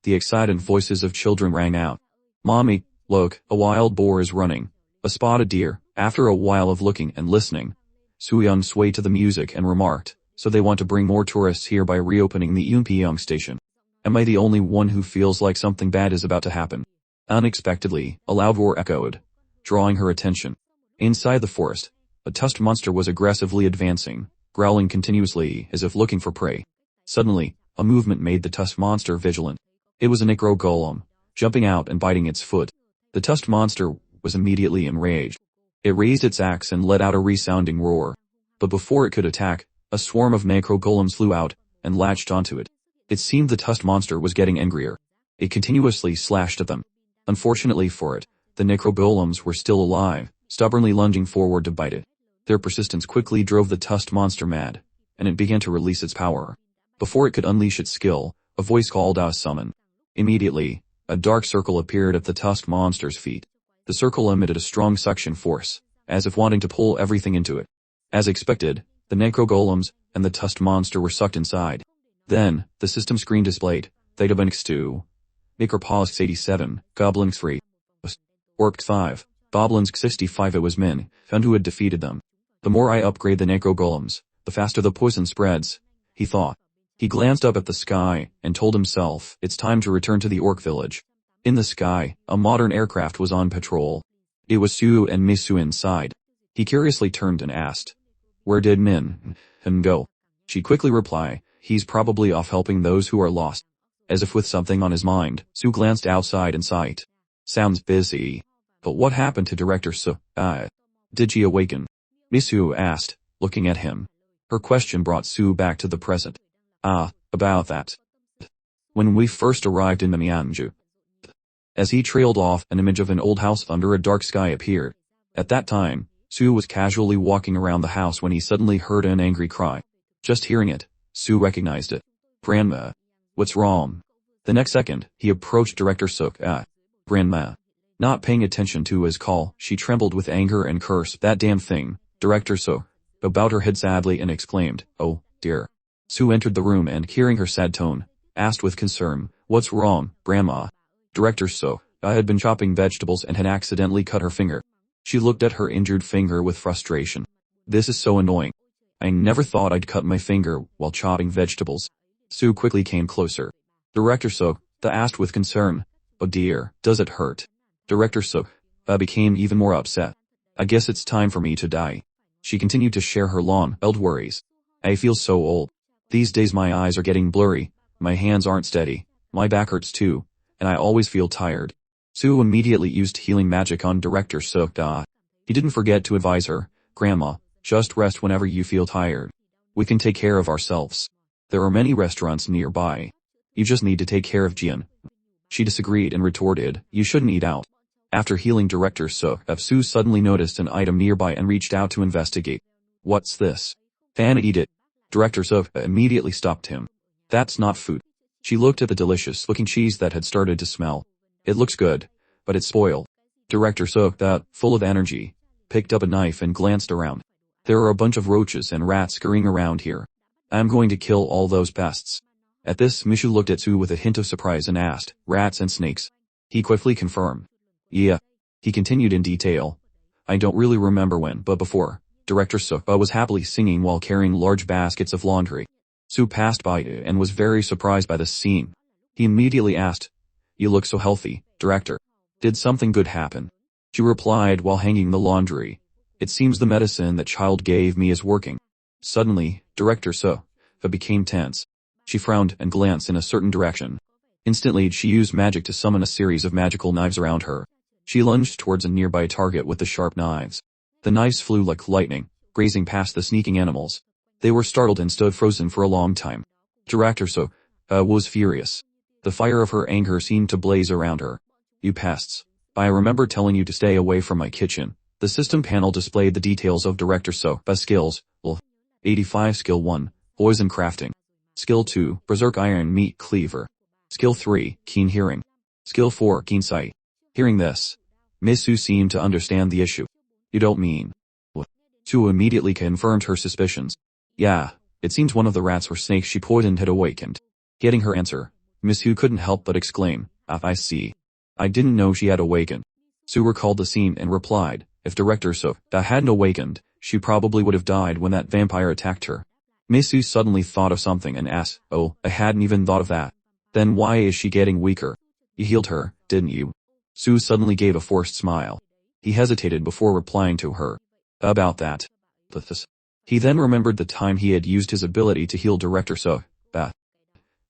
the excited voices of children rang out. "Mommy, look, a wild boar is running. A spotted deer." After a while of looking and listening, Soo-yeon swayed to the music and remarked, "So they want to bring more tourists here by reopening the Eunpyeong station. Am I the only one who feels like something bad is about to happen?" Unexpectedly, a loud roar echoed, drawing her attention. Inside the forest, a tusked monster was aggressively advancing, growling continuously as if looking for prey. Suddenly, a movement made the tusked monster vigilant. It was a necro golem, jumping out and biting its foot. The tusked monster was immediately enraged. It raised its axe and let out a resounding roar. But before it could attack, a swarm of necro golems flew out and latched onto it. It seemed the tusked monster was getting angrier. It continuously slashed at them. Unfortunately for it, the necro golems were still alive, stubbornly lunging forward to bite it. Their persistence quickly drove the tusked monster mad, and it began to release its power. Before it could unleash its skill, a voice called out summon. Immediately, a dark circle appeared at the tusked monster's feet. The circle emitted a strong suction force, as if wanting to pull everything into it. As expected, the necro golems and the tusked monster were sucked inside. Then, the system screen displayed, Thetabanks 2, Necropolisk 87, Goblins 3, Orcs 5, Goblins 65. It was Min, found who had defeated them. "The more I upgrade the necro golems, the faster the poison spreads," he thought. He glanced up at the sky and told himself, it's time to return to the orc village. In the sky, a modern aircraft was on patrol. It was Sue and Misu inside. He curiously turned and asked, "Where did Min go?" She quickly replied, "He's probably off helping those who are lost." As if with something on his mind, Sue glanced outside in sight. "Sounds busy. But what happened to Director Soo? Did she awaken?" Misu asked, looking at him. Her question brought Sue back to the present. About that. When we first arrived in Myeonju." As he trailed off, an image of an old house under a dark sky appeared. At that time, Sue was casually walking around the house when he suddenly heard an angry cry. Just hearing it, Sue recognized it. "Grandma. What's wrong?" The next second, he approached Director Sook. "Grandma." Not paying attention to his call, she trembled with anger and cursed, "That damn thing." Director Sook bowed her head sadly and exclaimed, "Oh, dear. Sue entered the room and, hearing her sad tone, asked with concern, "What's wrong, Grandma?" Director So, I had been chopping vegetables and had accidentally cut her finger. She looked at her injured finger with frustration. This is so annoying. I never thought I'd cut my finger while chopping vegetables. Sue quickly came closer. Director So, asked with concern, "Oh dear, does it hurt?" Director So, became even more upset. "I guess it's time for me to die." She continued to share her long-held worries. "I feel so old. These days my eyes are getting blurry, my hands aren't steady, my back hurts too, and I always feel tired." Sue immediately used healing magic on Director So. He didn't forget to advise her, "Grandma, just rest whenever you feel tired. We can take care of ourselves. There are many restaurants nearby. You just need to take care of Jian." She disagreed and retorted, "You shouldn't eat out." After healing Director So, Sue suddenly noticed an item nearby and reached out to investigate. "What's this?" "Can eat it." Director So immediately stopped him. "That's not food." She looked at the delicious-looking cheese that had started to smell. "It looks good, but it's spoiled." Director So, full of energy, picked up a knife and glanced around. "There are a bunch of roaches and rats scurrying around here. I'm going to kill all those pests." At this, Mishu looked at Sue with a hint of surprise and asked, "Rats and snakes?" He quickly confirmed. "Yeah." He continued in detail. "I don't really remember when, but before, Director So was happily singing while carrying large baskets of laundry." Sue passed by and was very surprised by this scene. He immediately asked, "You look so healthy, Director. Did something good happen?" She replied while hanging the laundry, "It seems the medicine that child gave me is working." Suddenly, Director So became tense. She frowned and glanced in a certain direction. Instantly, she used magic to summon a series of magical knives around her. She lunged towards a nearby target with the sharp knives. The knives flew like lightning, grazing past the sneaking animals. They were startled and stood frozen for a long time. Director So was furious. The fire of her anger seemed to blaze around her. "You pests. I remember telling you to stay away from my kitchen." The system panel displayed the details of Director So skills. 85 Skill 1, Poison Crafting. Skill 2, Berserk Iron Meat Cleaver. Skill 3, Keen Hearing. Skill 4, Keen Sight. Hearing this, Miss Sue seemed to understand the issue. "You don't mean?" Sue immediately confirmed her suspicions. "Yeah, it seems one of the rats or snakes she poisoned had awakened." Getting her answer, Miss Sue couldn't help but exclaim, I see. I didn't know she had awakened." Sue recalled the scene and replied, "If Director So hadn't awakened, she probably would have died when that vampire attacked her." Miss Sue suddenly thought of something and asked, "Oh, I hadn't even thought of that. Then why is she getting weaker? You healed her, didn't you?" Sue suddenly gave a forced smile. He hesitated before replying to her. "About that." He then remembered the time he had used his ability to heal Director So.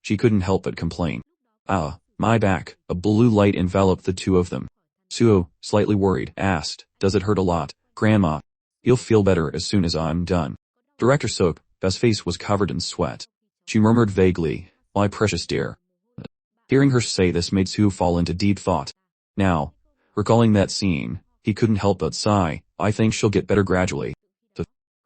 She couldn't help but complain. "Ah, my back." A blue light enveloped the two of them. Sue, slightly worried, asked, "Does it hurt a lot, Grandma?" "You'll feel better as soon as I'm done." Director So's face was covered in sweat. She murmured vaguely, "My precious dear." Hearing her say this made Sue fall into deep thought. Now, recalling that scene, he couldn't help but sigh, "I think she'll get better gradually.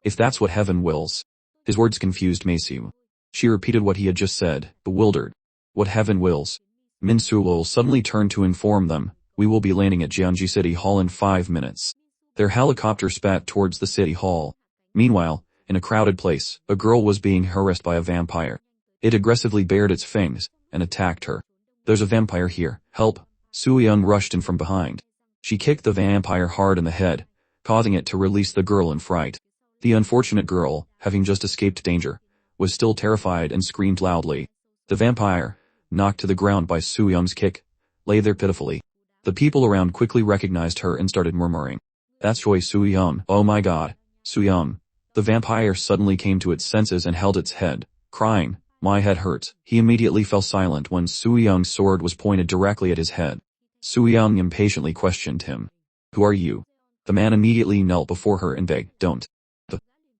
If that's what heaven wills." His words confused Sue. She repeated what he had just said, bewildered. "What heaven wills." Min Sue will suddenly turn to inform them, "We will be landing at Jeonji City Hall in 5 minutes." Their helicopter spat towards the city hall. Meanwhile, in a crowded place, a girl was being harassed by a vampire. It aggressively bared its fangs and attacked her. "There's a vampire here, help." Soo Young rushed in from behind. She kicked the vampire hard in the head, causing it to release the girl in fright. The unfortunate girl, having just escaped danger, was still terrified and screamed loudly. The vampire, knocked to the ground by Soo Young's kick, lay there pitifully. The people around quickly recognized her and started murmuring, "That's Choi Soo Young, oh my god, Soo Young." The vampire suddenly came to its senses and held its head, crying, "My head hurts." He immediately fell silent when Soo Young's sword was pointed directly at his head. Soo Young impatiently questioned him. "Who are you?" The man immediately knelt before her and begged,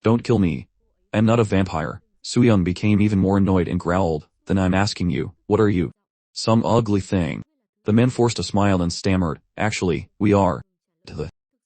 Don't kill me. I'm not a vampire." Soo Young became even more annoyed and growled, "Then I'm asking you, what are you?" "Some ugly thing." The man forced a smile and stammered, "Actually, we are."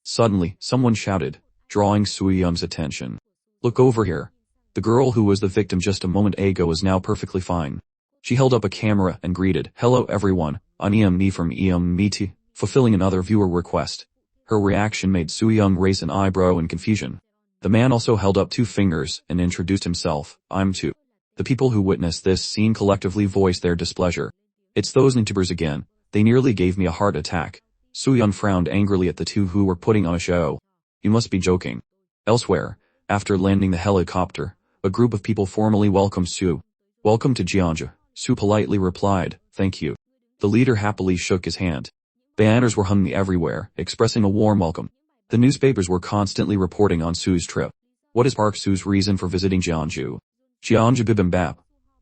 Suddenly, someone shouted, drawing Soo Young's attention. "Look over here." The girl who was the victim just a moment ago is now perfectly fine. She held up a camera and greeted, "Hello everyone, I'm Me from Me, fulfilling another viewer request. Her reaction made Soo Young raise an eyebrow in confusion. The man also held up 2 fingers and introduced himself, "I'm Tu." The people who witnessed this scene collectively voiced their displeasure. It's those newcomers again. They nearly gave me a heart attack. Soo-yeon frowned angrily at the two who were putting on a show. You must be joking. Elsewhere, after landing the helicopter, a group of people formally welcomed Soo. Welcome to Jeonju, Soo politely replied, thank you. The leader happily shook his hand. Banners were hung everywhere, expressing a warm welcome. The newspapers were constantly reporting on Soo's trip. What is Park Soo's reason for visiting Jeonju? Jeonju bibimbap.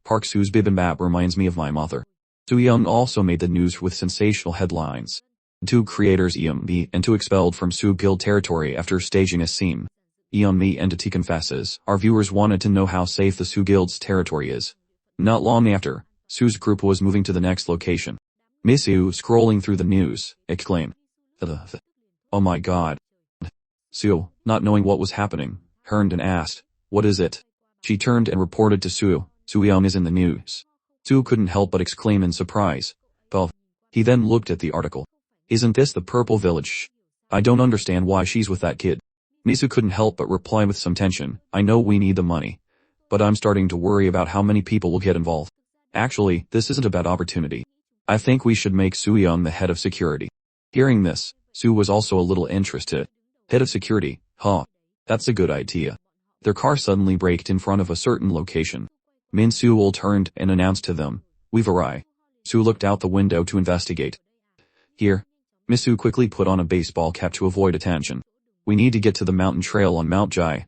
Park Soo's bibimbap reminds me of my mother. Soo-yeon also made the news with sensational headlines. 2 creators Eun-mi and 2 expelled from Soo Guild territory after staging a scene. Eun-mi entity confesses, our viewers wanted to know how safe the Soo Guild's territory is. Not long after, Soo's group was moving to the next location. Miss Soo, scrolling through the news, exclaimed, oh my god. Soo, not knowing what was happening, turned and asked, what is it? She turned and reported to Soo, Soo-yeon is in the news. Soo couldn't help but exclaim in surprise. Well, he then looked at the article. Isn't this the Purple Village? I don't understand why she's with that kid. Misu couldn't help but reply with some tension, I know we need the money. But I'm starting to worry about how many people will get involved. Actually, this isn't a bad opportunity. I think we should make Soo-yeon the head of security. Hearing this, Soo was also a little interested. Head of security, huh? That's a good idea. Their car suddenly braked in front of a certain location. Min Soo-ul turned and announced to them, we've arrived. Soo looked out the window to investigate. Here. Miss Soo quickly put on a baseball cap to avoid attention. We need to get to the mountain trail on Mount Jai.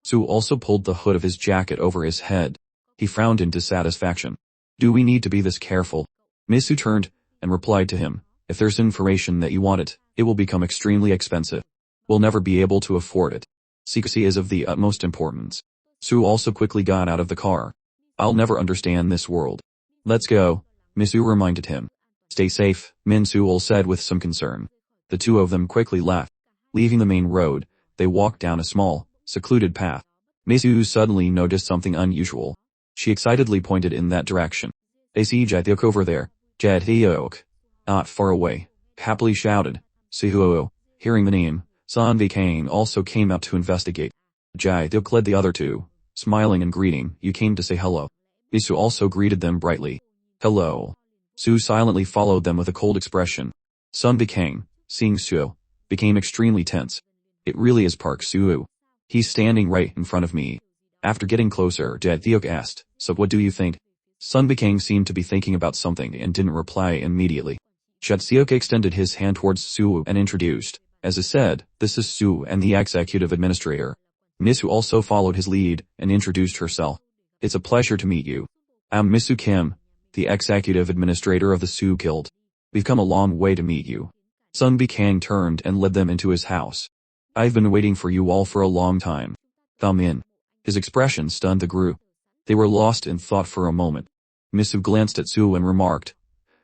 Soo also pulled the hood of his jacket over his head. He frowned in dissatisfaction. Do we need to be this careful? Miss Soo turned and replied to him, if there's information that you want it will become extremely expensive. We'll never be able to afford it. Secrecy is of the utmost importance. Soo also quickly got out of the car. I'll never understand this world. Let's go, Miss Soo reminded him. Stay safe, Min Soo-ul said with some concern. The two of them quickly left. Leaving the main road, they walked down a small, secluded path. Miss Soo suddenly noticed something unusual. She excitedly pointed in that direction. They see Jae-hyuk over there. Jae-hyuk. Not far away. Happily shouted. Soo-ho. Hearing the name, Sun Kang also came out to investigate. Jae-hyuk led the other two. Smiling and greeting, you came to say hello. Miss Soo also greeted them brightly. Hello. Soo silently followed them with a cold expression. Sun Kang, seeing Soo, became extremely tense. It really is Park Soo. He's standing right in front of me. After getting closer, Jae-hyuk asked, so what do you think? Sun Kang seemed to be thinking about something and didn't reply immediately. Jae-hyuk extended his hand towards Soo and introduced, as I said, this is Soo and the executive administrator. Miss Soo also followed his lead and introduced herself. It's a pleasure to meet you. I'm Miss Soo Kim, the executive administrator of the Soo Guild. We've come a long way to meet you. Sun Kang turned and led them into his house. I've been waiting for you all for a long time. Come in. His expression stunned the group. They were lost in thought for a moment. Miss Soo glanced at Soo and remarked,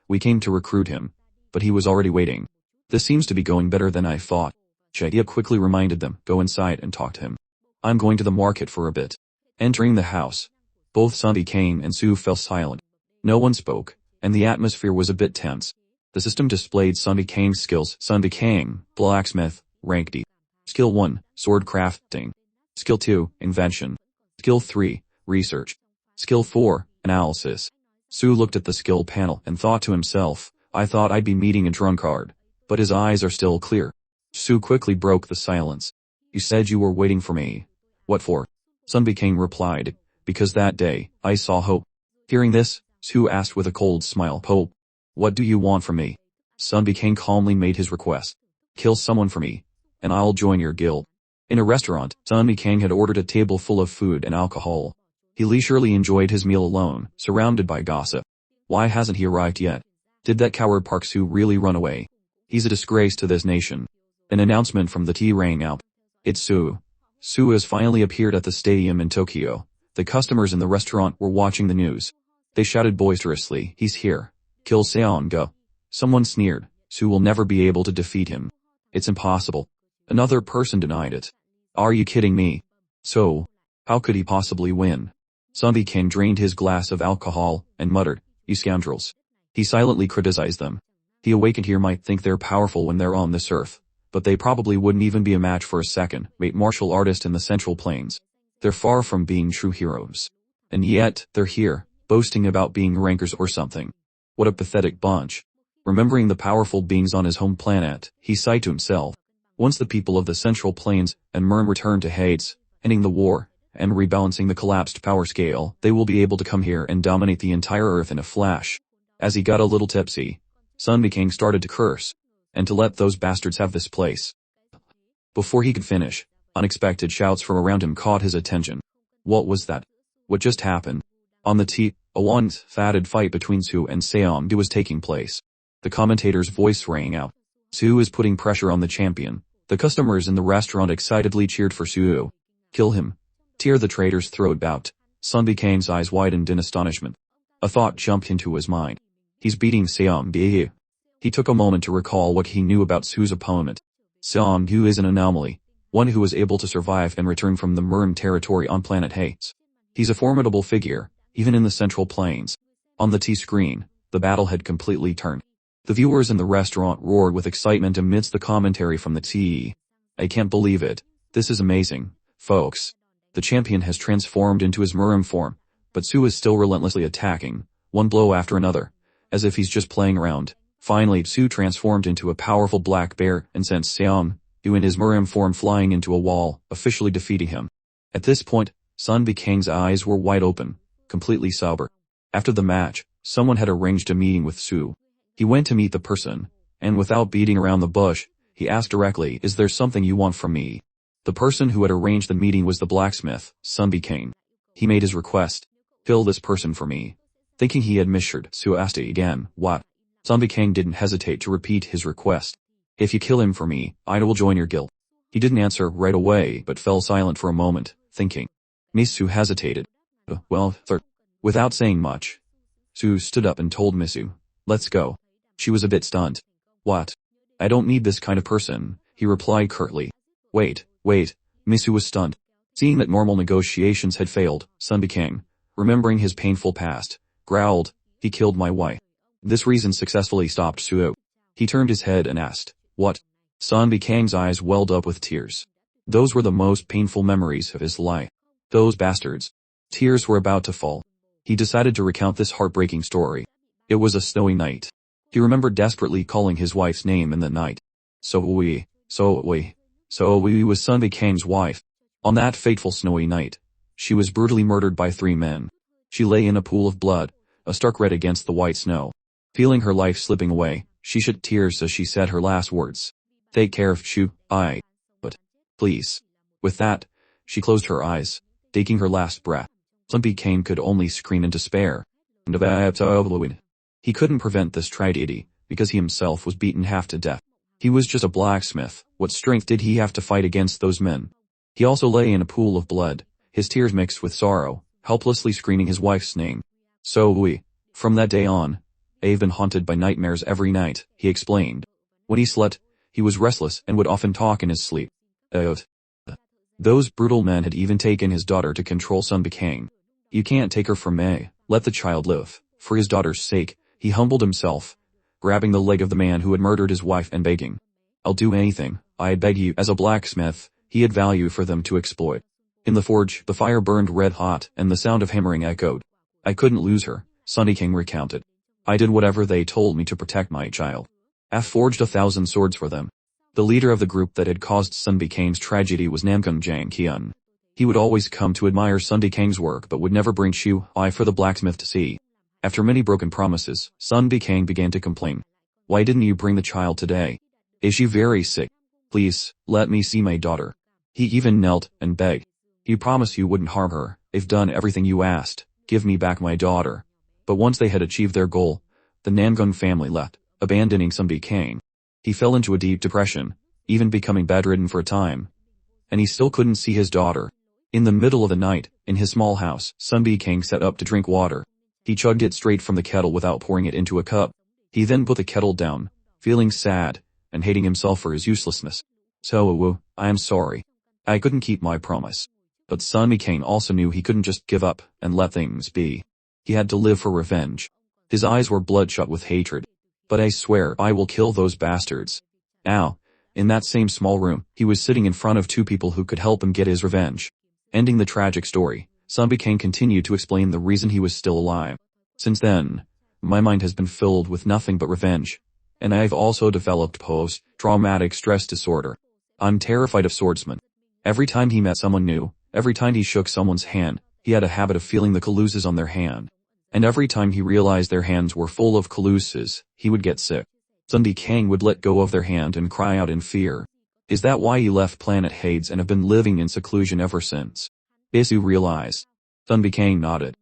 we came to recruit him, but he was already waiting. This seems to be going better than I thought. Jae-hyuk quickly reminded them, go inside and talk to him. I'm going to the market for a bit. Entering the house, both Sun Kang and Soo fell silent. No one spoke, and the atmosphere was a bit tense. The system displayed Sun Kang's skills. Sun Kang, blacksmith, rank D. Skill 1, sword crafting. Skill 2, invention. Skill 3, research. Skill 4, analysis. Soo looked at the skill panel and thought to himself, I thought I'd be meeting a drunkard. But his eyes are still clear. Soo quickly broke the silence. You said you were waiting for me. What for? Sun Kang replied, because that day, I saw hope. Hearing this, Soo asked with a cold smile, hope? What do you want from me? Sun Kang calmly made his request. Kill someone for me, and I'll join your guild. In a restaurant, Sun Kang had ordered a table full of food and alcohol. He leisurely enjoyed his meal alone, surrounded by gossip. Why hasn't he arrived yet? Did that coward Park Soo really run away? He's a disgrace to this nation. An announcement from the tea rang out. It's Soo. Soo has finally appeared at the stadium in Tokyo. The customers in the restaurant were watching the news. They shouted boisterously, he's here. Kill Seon go. Someone sneered, Soo will never be able to defeat him. It's impossible. Another person denied it. Are you kidding me? So, how could he possibly win? Sun Kang drained his glass of alcohol and muttered, you scoundrels. He silently criticized them. The awakened here might think they're powerful when they're on this earth, but they probably wouldn't even be a match for a second-rate martial artist in the Central Plains. They're far from being true heroes. And yet, they're here, boasting about being rankers or something. What a pathetic bunch. Remembering the powerful beings on his home planet, he sighed to himself. Once the people of the Central Plains and Murm return to Hades, ending the war, and rebalancing the collapsed power scale, they will be able to come here and dominate the entire Earth in a flash. As he got a little tipsy, Sun King started to curse, and to let those bastards have this place. Before he could finish, unexpected shouts from around him caught his attention. What was that? What just happened? On the T, a once-fatted fight between Su and Seong was taking place. The commentator's voice rang out. Su is putting pressure on the champion. The customers in the restaurant excitedly cheered for Su. Kill him. Tear the traitor's throat out. Sun Kang's eyes widened in astonishment. A thought jumped into his mind. He's beating Seong. He took a moment to recall what he knew about Su's opponent. Seong is an anomaly, one who was able to survive and return from the Murm territory on planet Hades. He's a formidable figure, even in the Central Plains. On the T screen, the battle had completely turned. The viewers in the restaurant roared with excitement amidst the commentary from the T. I can't believe it. This is amazing, folks. The champion has transformed into his Murm form, but Su is still relentlessly attacking, one blow after another, as if he's just playing around. Finally, Su transformed into a powerful black bear and sent Seong, who in his Murm form flying into a wall, officially defeating him. At this point, Sun Kang's eyes were wide open, completely sober. After the match, someone had arranged a meeting with Su. He went to meet the person, and without beating around the bush, he asked directly, "Is there something you want from me?" The person who had arranged the meeting was the blacksmith, Sun Kang. He made his request. "Kill this person for me." Thinking he had misheard, Su asked again, "What?" Sun Kang didn't hesitate to repeat his request. "If you kill him for me, I will join your guild." He didn't answer right away but fell silent for a moment, thinking. Misu hesitated. Without saying much, Su stood up and told Misu, "Let's go." She was a bit stunned. "What? I don't need this kind of person," he replied curtly. Wait, Misu was stunned. Seeing that normal negotiations had failed, Sun Kang, remembering his painful past, growled, "He killed my wife." This reason successfully stopped Su. He turned his head and asked, "What?" Sun Kang's eyes welled up with tears. Those were the most painful memories of his life. Those bastards. Tears were about to fall. He decided to recount this heartbreaking story. It was a snowy night. He remembered desperately calling his wife's name in the night. So-ui was Sun Kang's wife. On that fateful snowy night, she was brutally murdered by 3 men. She lay in a pool of blood, a stark red against the white snow. Feeling her life slipping away, she shed tears as she said her last words. "Take care of Chu, but please." With that, she closed her eyes, taking her last breath. Sun Kang could only scream in despair. He couldn't prevent this tragedy, because he himself was beaten half to death. He was just a blacksmith. What strength did he have to fight against those men? He also lay in a pool of blood, his tears mixed with sorrow, helplessly screaming his wife's name. From that day on, I've been haunted by nightmares every night, he explained. When he slept, he was restless and would often talk in his sleep. Those brutal men had even taken his daughter to control Sun Kang. "You can't take her from me, let the child live." For his daughter's sake, he humbled himself, grabbing the leg of the man who had murdered his wife and begging, "I'll do anything, I beg you." As a blacksmith, he had value for them to exploit. In the forge, the fire burned red hot and the sound of hammering echoed. "I couldn't lose her," Sun Kang recounted. "I did whatever they told me to protect my child. I forged 1,000 swords for them." The leader of the group that had caused Sun Kang's tragedy was Namgun Jang Kyun. He would always come to admire Sun Kang's work but would never bring Shu I for the blacksmith to see. After many broken promises, Sun Kang began to complain. "Why didn't you bring the child today? Is she very sick? Please, let me see my daughter." He even knelt and begged. "You promised you wouldn't harm her. I've done everything you asked. Give me back my daughter." But once they had achieved their goal, the Namgun family left, abandoning Sun Kang. He fell into a deep depression, even becoming bedridden for a time. And he still couldn't see his daughter. In the middle of the night, in his small house, Sun Kang sat up to drink water. He chugged it straight from the kettle without pouring it into a cup. He then put the kettle down, feeling sad, and hating himself for his uselessness. "I am sorry. I couldn't keep my promise." But Sun Kang also knew he couldn't just give up and let things be. He had to live for revenge. His eyes were bloodshot with hatred. "But I swear I will kill those bastards." Now, in that same small room, he was sitting in front of 2 people who could help him get his revenge. Ending the tragic story, Sun Bikang continued to explain the reason he was still alive. Since then, my mind has been filled with nothing but revenge. And I've also developed post-traumatic stress disorder. I'm terrified of swordsmen. Every time he met someone new, every time he shook someone's hand, he had a habit of feeling the calluses on their hand. And every time he realized their hands were full of calluses, he would get sick. Sun Bikang would let go of their hand and cry out in fear. Is that why you left planet Hades and have been living in seclusion ever since? Isu realized. Sun Bikang nodded.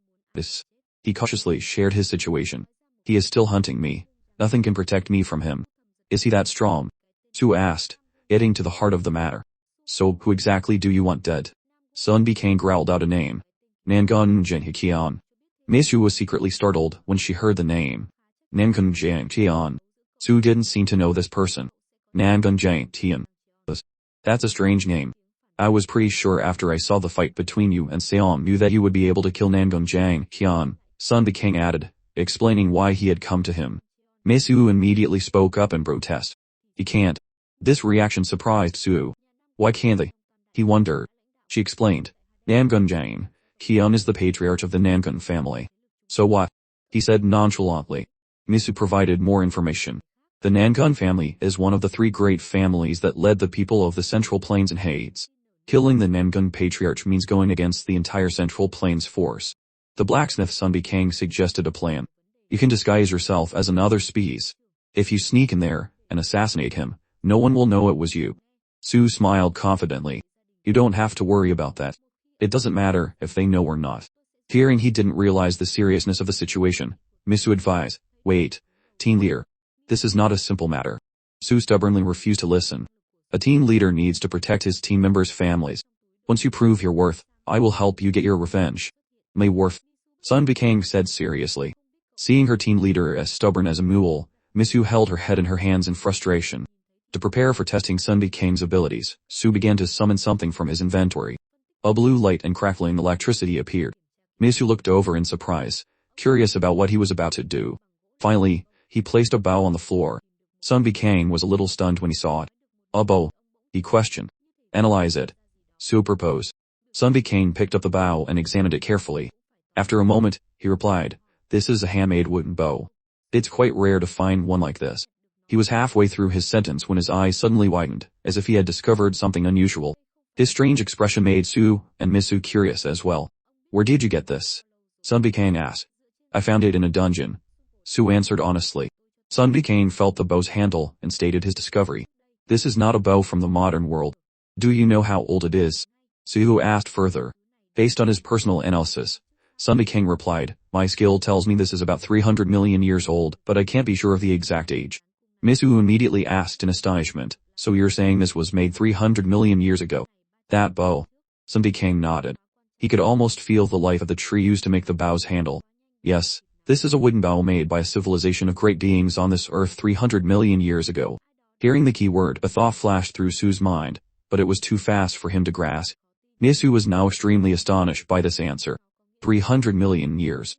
He cautiously shared his situation. He is still hunting me. Nothing can protect me from him. Is he that strong? Su asked, getting to the heart of the matter. So, who exactly do you want dead? Sun Bikang growled out a name. Nangun Jian. Misu was secretly startled when she heard the name. Nangun Jian. Su didn't seem to know this person. Nangun Jian. That's a strange name. I was pretty sure after I saw the fight between you and Seong that you would be able to kill Nangun Jian. Sun Bikang added, explaining why he had come to him. Misu immediately spoke up in protest. He can't. This reaction surprised Su. Why can't they? He wondered. She explained. Nangun Jian is the patriarch of the Nangun family. So what? He said nonchalantly. Misu provided more information. The Nangun family is one of the 3 great families that led the people of the Central Plains in Hades. Killing the Nangun patriarch means going against the entire Central Plains force. The blacksmith Sun Bikang suggested a plan. You can disguise yourself as another species. If you sneak in there and assassinate him, no one will know it was you. Su smiled confidently. You don't have to worry about that. It doesn't matter if they know or not. Fearing he didn't realize the seriousness of the situation, Misu advised, wait, team leader. This is not a simple matter. Su stubbornly refused to listen. A team leader needs to protect his team members' families. Once you prove your worth, I will help you get your revenge. My worth, Sun Bikang said seriously. Seeing her team leader as stubborn as a mule, Misu held her head in her hands in frustration. To prepare for testing Sun Bikang's abilities, Su began to summon something from his inventory. A blue light and crackling electricity appeared. Misu looked over in surprise, curious about what he was about to do. Finally, he placed a bow on the floor. Sun Bikang was a little stunned when he saw it. A bow? He questioned. Analyze it. Su proposed. Sun Bikang picked up the bow and examined it carefully. After a moment, he replied, this is a handmade wooden bow. It's quite rare to find one like this. He was halfway through his sentence when his eyes suddenly widened, as if he had discovered something unusual. His strange expression made Su and Misu curious as well. Where did you get this? Sun Bikang asked. I found it in a dungeon. Su answered honestly. Sun Bikang felt the bow's handle and stated his discovery. This is not a bow from the modern world. Do you know how old it is? Su asked further. Based on his personal analysis, Sun Bikang replied, my skill tells me this is about 300 million years old, but I can't be sure of the exact age. Misu immediately asked in astonishment, so you're saying this was made 300 million years ago? That bow? Sun Bikang nodded. He could almost feel the life of the tree used to make the bow's handle. Yes, this is a wooden bow made by a civilization of great beings on this earth 300 million years ago. Hearing the key word, a thought flashed through Su's mind, but it was too fast for him to grasp. Misu was now extremely astonished by this answer. 300 million years.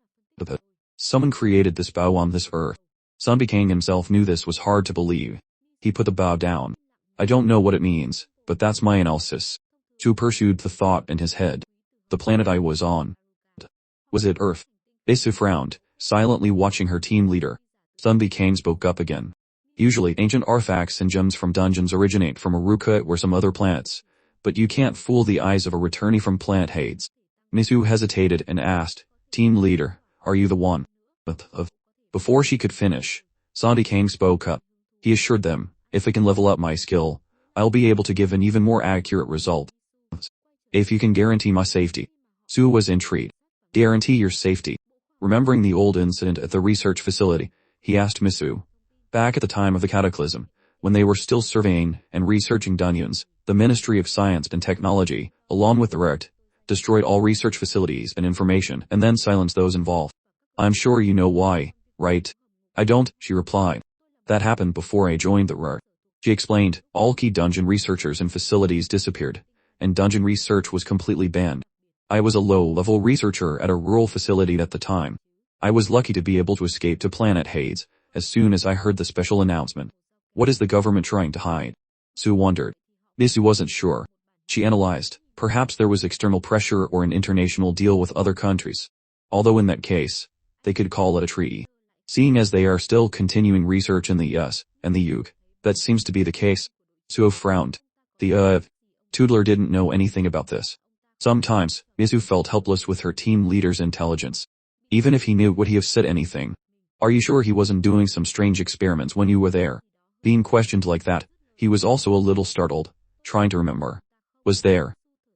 Someone created this bow on this earth. Sun Bikang himself knew this was hard to believe. He put the bow down. I don't know what it means, but that's my analysis. Su pursued the thought in his head. The planet I was on. Was it Earth? Isu frowned, silently watching her team leader. Sun Bikang spoke up again. Usually ancient artifacts and gems from dungeons originate from Aruka or some other planets, but you can't fool the eyes of a returnee from planet Hades. Misu hesitated and asked, team leader, are you the one? Before she could finish, Sun Bikang spoke up. He assured them, if I can level up my skill, I'll be able to give an even more accurate result. If you can guarantee my safety. Su was intrigued. Guarantee your safety. Remembering the old incident at the research facility, he asked Misu. Back at the time of the Cataclysm, when they were still surveying and researching dungeons, the Ministry of Science and Technology, along with the RERT, destroyed all research facilities and information and then silenced those involved. I'm sure you know why, right? I don't, she replied. That happened before I joined the RERT. She explained, all key dungeon researchers and facilities disappeared, and dungeon research was completely banned. I was a low-level researcher at a rural facility at the time. I was lucky to be able to escape to planet Hades as soon as I heard the special announcement. What is the government trying to hide? Su wondered. Misu wasn't sure. She analyzed. Perhaps there was external pressure or an international deal with other countries. Although in that case, they could call it a treaty. Seeing as they are still continuing research in the US and the UK, that seems to be the case. Suo frowned. The Toodler didn't know anything about this. Sometimes, Misu felt helpless with her team leader's intelligence. Even if he knew, would he have said anything? Are you sure he wasn't doing some strange experiments when you were there? Being questioned like that, he was also a little startled, trying to remember.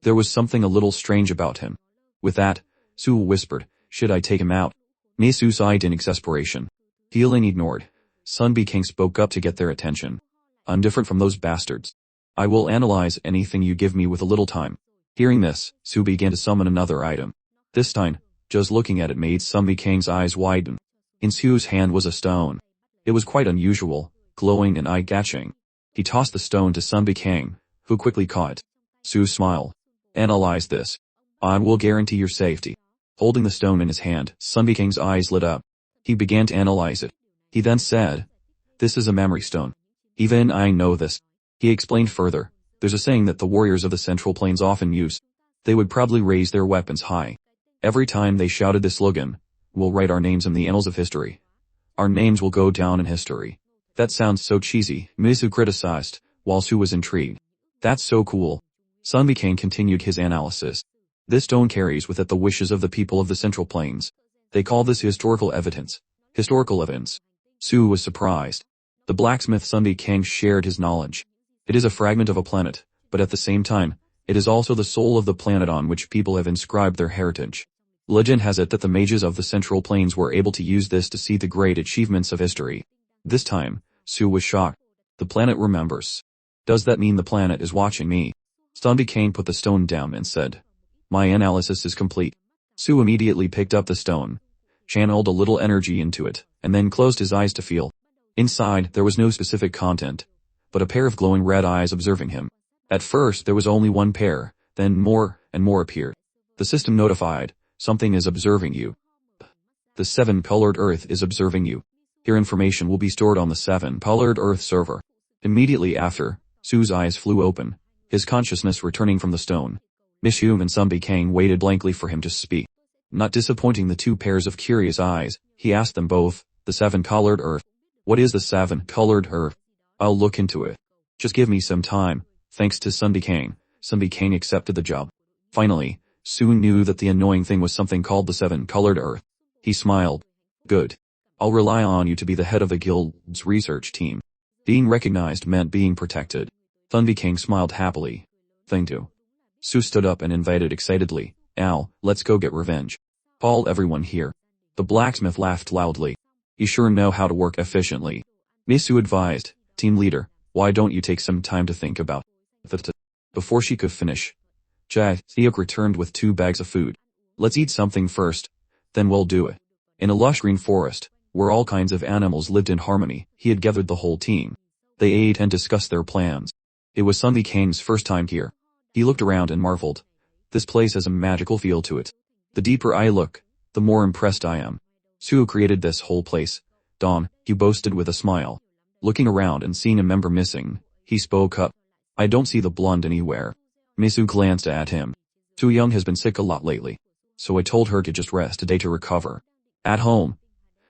There was something a little strange about him. With that, Suo whispered, should I take him out? Misu sighed in exasperation. Feeling ignored, Sunbi King spoke up to get their attention. I'm different from those bastards. I will analyze anything you give me with a little time. Hearing this, Su began to summon another item. This time, just looking at it made Sunbi King's eyes widen. In Su's hand was a stone. It was quite unusual, glowing and eye-catching. He tossed the stone to Sunbi King, who quickly caught it. Su smiled. Analyze this. I will guarantee your safety. Holding the stone in his hand, Sunbi King's eyes lit up. He began to analyze it. He then said, this is a memory stone. Even I know this. He explained further, there's a saying that the warriors of the Central Plains often use. They would probably raise their weapons high. Every time they shouted this slogan, we'll write our names in the annals of history. Our names will go down in history. That sounds so cheesy, Misu criticized, while Su was intrigued. That's so cool. Sunbi King continued his analysis. This stone carries with it the wishes of the people of the Central Plains. They call this historical evidence. Historical evidence. Su was surprised. The blacksmith Sunbi King shared his knowledge. It is a fragment of a planet, but at the same time, it is also the soul of the planet on which people have inscribed their heritage. Legend has it that the mages of the Central Plains were able to use this to see the great achievements of history. This time, Su was shocked. The planet remembers. Does that mean the planet is watching me? Sunbi King put the stone down and said, my analysis is complete. Su immediately picked up the stone, channeled a little energy into it, and then closed his eyes to feel. Inside, there was no specific content, but a pair of glowing red eyes observing him. At first, there was only one pair, then more and more appeared. The system notified, something is observing you. The 7-colored Earth is observing you. Your information will be stored on the 7-colored Earth server. Immediately after, Su's eyes flew open, his consciousness returning from the stone. Mishum and Sunbi King waited blankly for him to speak. Not disappointing the two pairs of curious eyes, he asked them both, the 7-colored Earth. What is the 7-colored Earth? I'll look into it. Just give me some time. Thanks to Sunbi King accepted the job. Finally, Su knew that the annoying thing was something called the 7-colored Earth. He smiled. Good. I'll rely on you to be the head of the guild's research team. Being recognized meant being protected. Sunbi King smiled happily. Thank you. Su stood up and invited excitedly, Al, let's go get revenge. Call everyone here. The blacksmith laughed loudly. You sure know how to work efficiently. Misu advised, team leader, why don't you take some time to think about it? Before she could finish, Theok returned with 2 bags of food. Let's eat something first, then we'll do it. In a lush green forest, where all kinds of animals lived in harmony, he had gathered the whole team. They ate and discussed their plans. It was Sunbi King's first time here. He looked around and marveled. This place has a magical feel to it. The deeper I look, the more impressed I am. Su created this whole place. Dawn, he boasted with a smile. Looking around and seeing a member missing, he spoke up. I don't see the blonde anywhere. Misu glanced at him. Su Young has been sick a lot lately, so I told her to just rest a day to recover. At home,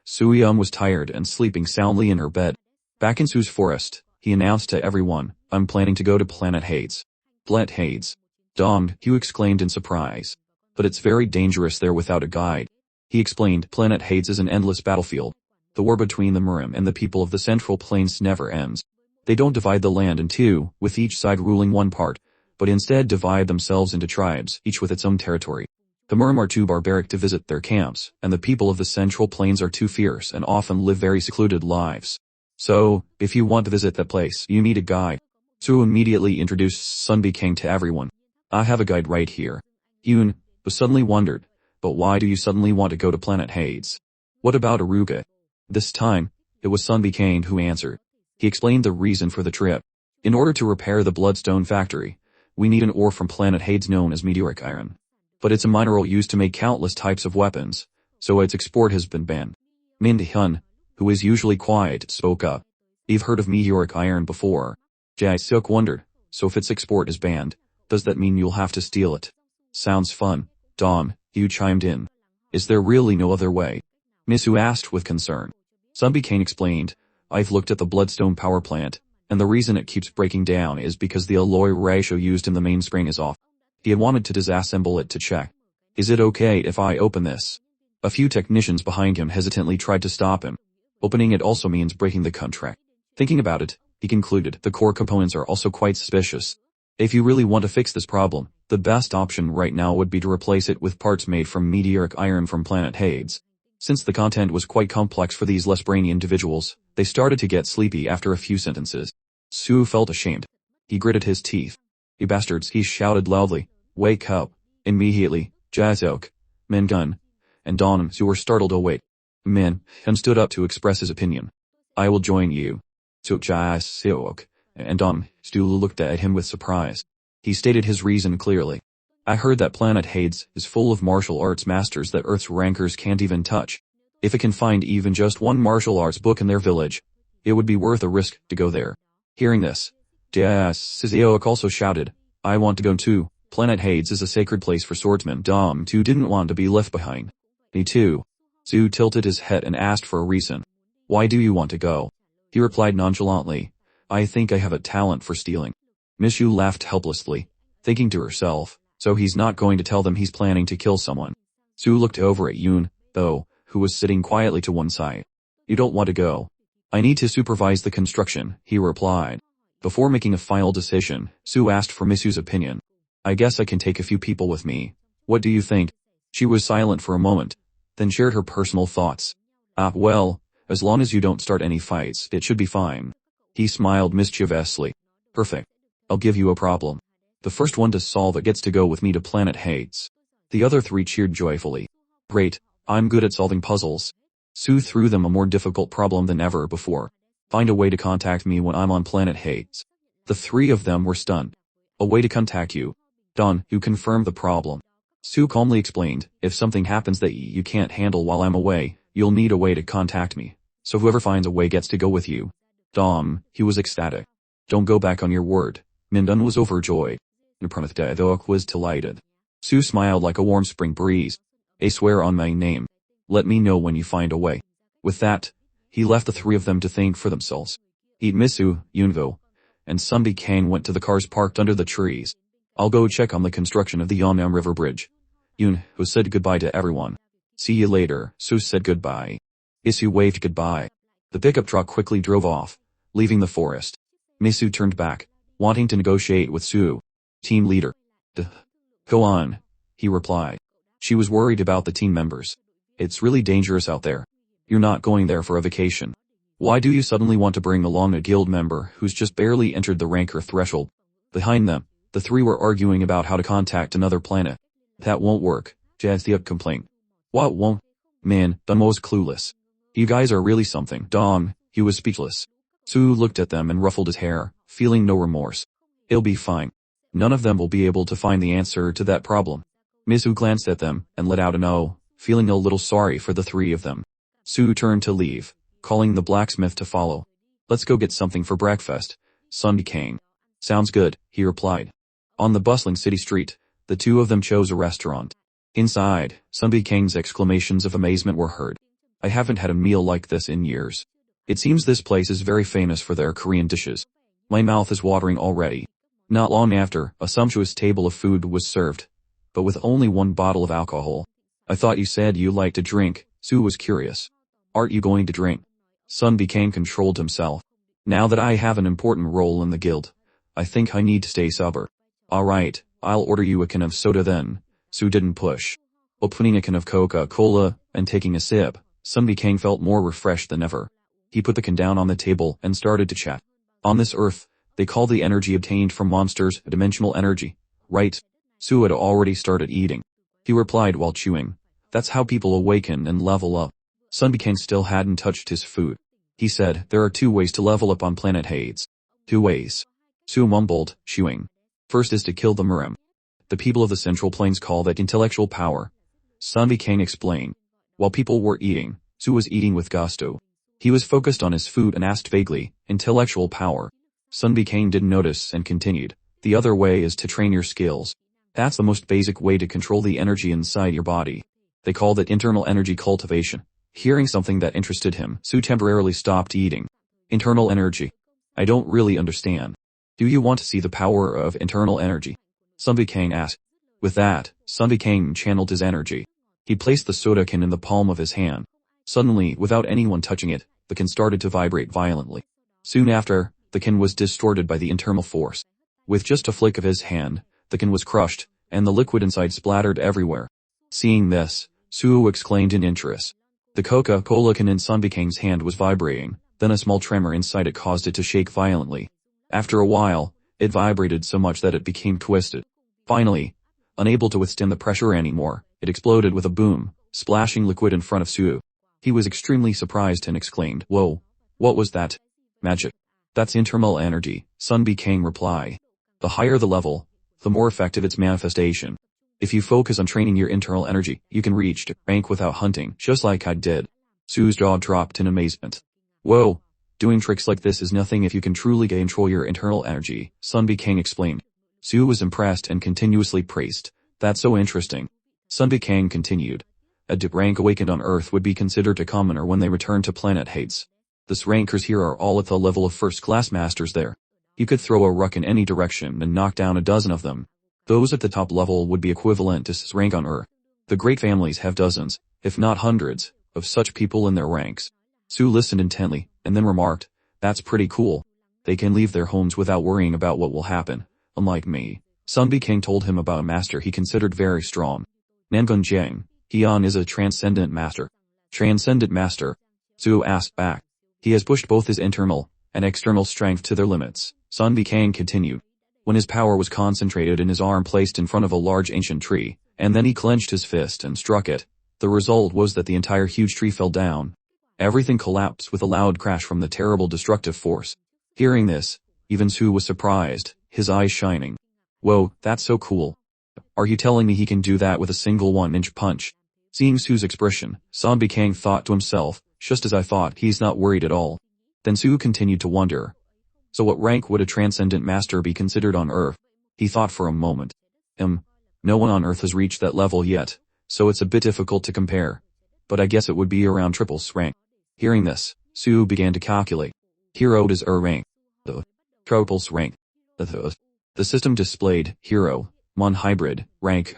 Su Young was tired and sleeping soundly in her bed. Back in Su's forest, he announced to everyone, I'm planning to go to Planet Hades. Planet Hades. Donged, Hugh exclaimed in surprise. But it's very dangerous there without a guide. He explained, Planet Hades is an endless battlefield. The war between the Murim and the people of the Central Plains never ends. They don't divide the land in two, with each side ruling one part, but instead divide themselves into tribes, each with its own territory. The Murim are too barbaric to visit their camps, and the people of the Central Plains are too fierce and often live very secluded lives. So, if you want to visit that place, you need a guide. Su immediately introduced Sunbi King to everyone. I have a guide right here. Yoon, who suddenly wondered, but why do you suddenly want to go to Planet Hades? What about Aruga? This time, it was Sunbi King who answered. He explained the reason for the trip. In order to repair the Bloodstone factory, we need an ore from Planet Hades known as meteoric iron. But it's a mineral used to make countless types of weapons, so its export has been banned. Min Hyun, who is usually quiet, spoke up. You've heard of meteoric iron before. Jae Suk wondered, so if its export is banned, Does that mean you'll have to steal it? Sounds fun. Dom, you chimed in. Is there really no other way? Misu asked with concern. Sunbi Kane explained, I've looked at the Bloodstone power plant, and the reason it keeps breaking down is because the alloy ratio used in the mainspring is off. He had wanted to disassemble it to check. Is it okay if I open this? A few technicians behind him hesitantly tried to stop him. Opening it also means breaking the contract. Thinking about it, he concluded the core components are also quite suspicious. If you really want to fix this problem, the best option right now would be to replace it with parts made from meteoric iron from planet Hades. Since the content was quite complex for these less brainy individuals, they started to get sleepy after a few sentences. Su felt ashamed. He gritted his teeth. You bastards, he shouted loudly. Wake up. Immediately, Jazok, Mingun, and Donham who were startled awake. Min Hun stood up to express his opinion. I will join you. So Jazok and Donham Stu looked at him with surprise. He stated his reason clearly. I heard that planet Hades is full of martial arts masters that Earth's rankers can't even touch. If it can find even just one martial arts book in their village, it would be worth a risk to go there. Hearing this, Jazok also shouted, I want to go too. Planet Hades is a sacred place for swordsmen. Dom too didn't want to be left behind. Me too. Su tilted his head and asked for a reason. Why do you want to go? He replied nonchalantly, I think I have a talent for stealing. Mishu laughed helplessly, thinking to herself, so he's not going to tell them he's planning to kill someone. Su looked over at Yoon, though, who was sitting quietly to one side. You don't want to go. I need to supervise the construction, he replied. Before making a final decision, Su asked for Mishu's opinion. I guess I can take a few people with me. What do you think? She was silent for a moment, then shared her personal thoughts. Well, as long as you don't start any fights, it should be fine. He smiled mischievously. Perfect. I'll give you a problem. The first one to solve it gets to go with me to Planet Hades. The other three cheered joyfully. Great, I'm good at solving puzzles. Su threw them a more difficult problem than ever before. Find a way to contact me when I'm on Planet Hades. The three of them were stunned. A way to contact you. Don, you confirmed the problem. Su calmly explained, if something happens that you can't handle while I'm away, you'll need a way to contact me. So whoever finds a way gets to go with you. Dom, he was ecstatic. Don't go back on your word. Mindun was overjoyed. Nipranathdok was delighted. Su smiled like a warm spring breeze. I swear on my name. Let me know when you find a way. With that, he left the three of them to think for themselves. Misu, Yunvo, and Sunbi Kang went to the cars parked under the trees. I'll go check on the construction of the Yonam River Bridge. Yun, who said goodbye to everyone. See you later, Su said goodbye. Isu waved goodbye. The pickup truck quickly drove off, leaving the forest. Misu turned back, wanting to negotiate with Su. Team leader. Go on, he replied. She was worried about the team members. It's really dangerous out there. You're not going there for a vacation. Why do you suddenly want to bring along a guild member who's just barely entered the ranker threshold? Behind them, the three were arguing about how to contact another planet. That won't work, Jazthiuk complained. What won't? Man, Dun was clueless. You guys are really something. Dom, he was speechless. Su looked at them and ruffled his hair, feeling no remorse. It'll be fine. None of them will be able to find the answer to that problem. Misu glanced at them and let out an "oh," feeling a little sorry for the three of them. Su turned to leave, calling the blacksmith to follow. Let's go get something for breakfast, Sunbi Kang. Sounds good, he replied. On the bustling city street, the two of them chose a restaurant. Inside, Sunbi Kang's exclamations of amazement were heard. I haven't had a meal like this in years. It seems this place is very famous for their Korean dishes. My mouth is watering already. Not long after, a sumptuous table of food was served, but with only one bottle of alcohol. I thought you said you liked to drink, Su was curious. Aren't you going to drink? Sunbi Kang controlled himself. Now that I have an important role in the guild, I think I need to stay sober. Alright, I'll order you a can of soda then. Su didn't push. Opening a can of Coca-Cola and taking a sip, Sunbi Kang felt more refreshed than ever. He put the can down on the table and started to chat. On this earth, they call the energy obtained from monsters a dimensional energy, right? Su had already started eating. He replied while chewing. That's how people awaken and level up. Sunbi Kang still hadn't touched his food. He said, there are 2 ways to level up on Planet Hades. 2 ways. Su mumbled, chewing. First is to kill the merem. The people of the Central Plains call that intellectual power. Sunbi Kang explained. While people were eating, Su was eating with gusto. He was focused on his food and asked vaguely, intellectual power. Sunbi Kang didn't notice and continued. The other way is to train your skills. That's the most basic way to control the energy inside your body. They called it internal energy cultivation. Hearing something that interested him, Su temporarily stopped eating. Internal energy. I don't really understand. Do you want to see the power of internal energy? Sun Bikang asked. With that, Sun Bikang channeled his energy. He placed the soda can in the palm of his hand. Suddenly, without anyone touching it, the can started to vibrate violently. Soon after, the can was distorted by the internal force. With just a flick of his hand, the can was crushed, and the liquid inside splattered everywhere. Seeing this, Suo exclaimed in interest. The Coca-Cola can in Sun Bikang's hand was vibrating, then a small tremor inside it caused it to shake violently. After a while, it vibrated so much that it became twisted. Finally, unable to withstand the pressure anymore, it exploded with a boom, splashing liquid in front of Suo. He was extremely surprised and exclaimed, "Whoa, what was that?" "Magic. That's internal energy," Sun Bikang replied. The higher the level, the more effective its manifestation. If you focus on training your internal energy, you can reach rank without hunting, just like I did. Su's jaw dropped in amazement. "Whoa, doing tricks like this is nothing if you can truly control your internal energy," Sun Bikang explained. Su was impressed and continuously praised. "That's so interesting." Sun Bikang continued. A dip rank awakened on Earth would be considered a commoner when they return to planet Hades. The rankers here are all at the level of first-class masters there. You could throw a ruck in any direction and knock down a dozen of them. Those at the top level would be equivalent to S rank on Earth. The great families have dozens, if not hundreds, of such people in their ranks. Su listened intently, and then remarked, "That's pretty cool. They can leave their homes without worrying about what will happen. Unlike me." Sun Bikang told him about a master he considered very strong. Nangun Jiang, Heian is a transcendent master. Transcendent master? Su asked back. He has pushed both his internal and external strength to their limits. Sun Bikang continued. When his power was concentrated in his arm placed in front of a large ancient tree, and then he clenched his fist and struck it, the result was that the entire huge tree fell down. Everything collapsed with a loud crash from the terrible destructive force. Hearing this, even Su was surprised, his eyes shining. "Whoa, that's so cool. Are you telling me he can do that with a single 1-inch punch?" Seeing Su's expression, Sun Bikang thought to himself, just as I thought, he's not worried at all. Then Su continued to wonder. So what rank would a transcendent master be considered on Earth? He thought for a moment. No one on Earth has reached that level yet, so it's a bit difficult to compare. But I guess it would be around triples rank. Hearing this, Su began to calculate. Hero is rank. The triples rank. The system displayed, hero, mon hybrid, rank .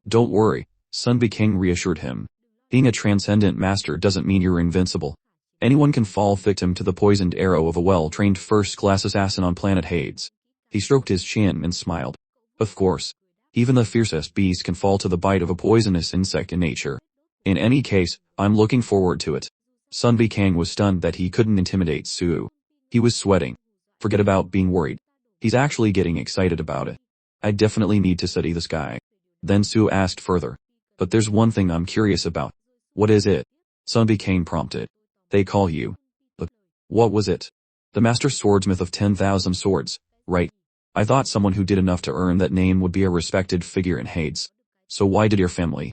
Don't worry, Sun Bikang reassured him. Being a transcendent master doesn't mean you're invincible. Anyone can fall victim to the poisoned arrow of a well-trained first-class assassin on planet Hades. He stroked his chin and smiled. Of course. Even the fiercest beast can fall to the bite of a poisonous insect in nature. In any case, I'm looking forward to it. Sun Bikang was stunned that he couldn't intimidate Su. He was sweating. Forget about being worried. He's actually getting excited about it. I definitely need to study this guy. Then Su asked further. But there's one thing I'm curious about. What is it? Sun Bikang prompted. They call you. But what was it? The master swordsmith of 10,000 swords, right? I thought someone who did enough to earn that name would be a respected figure in Hades. So why did your family?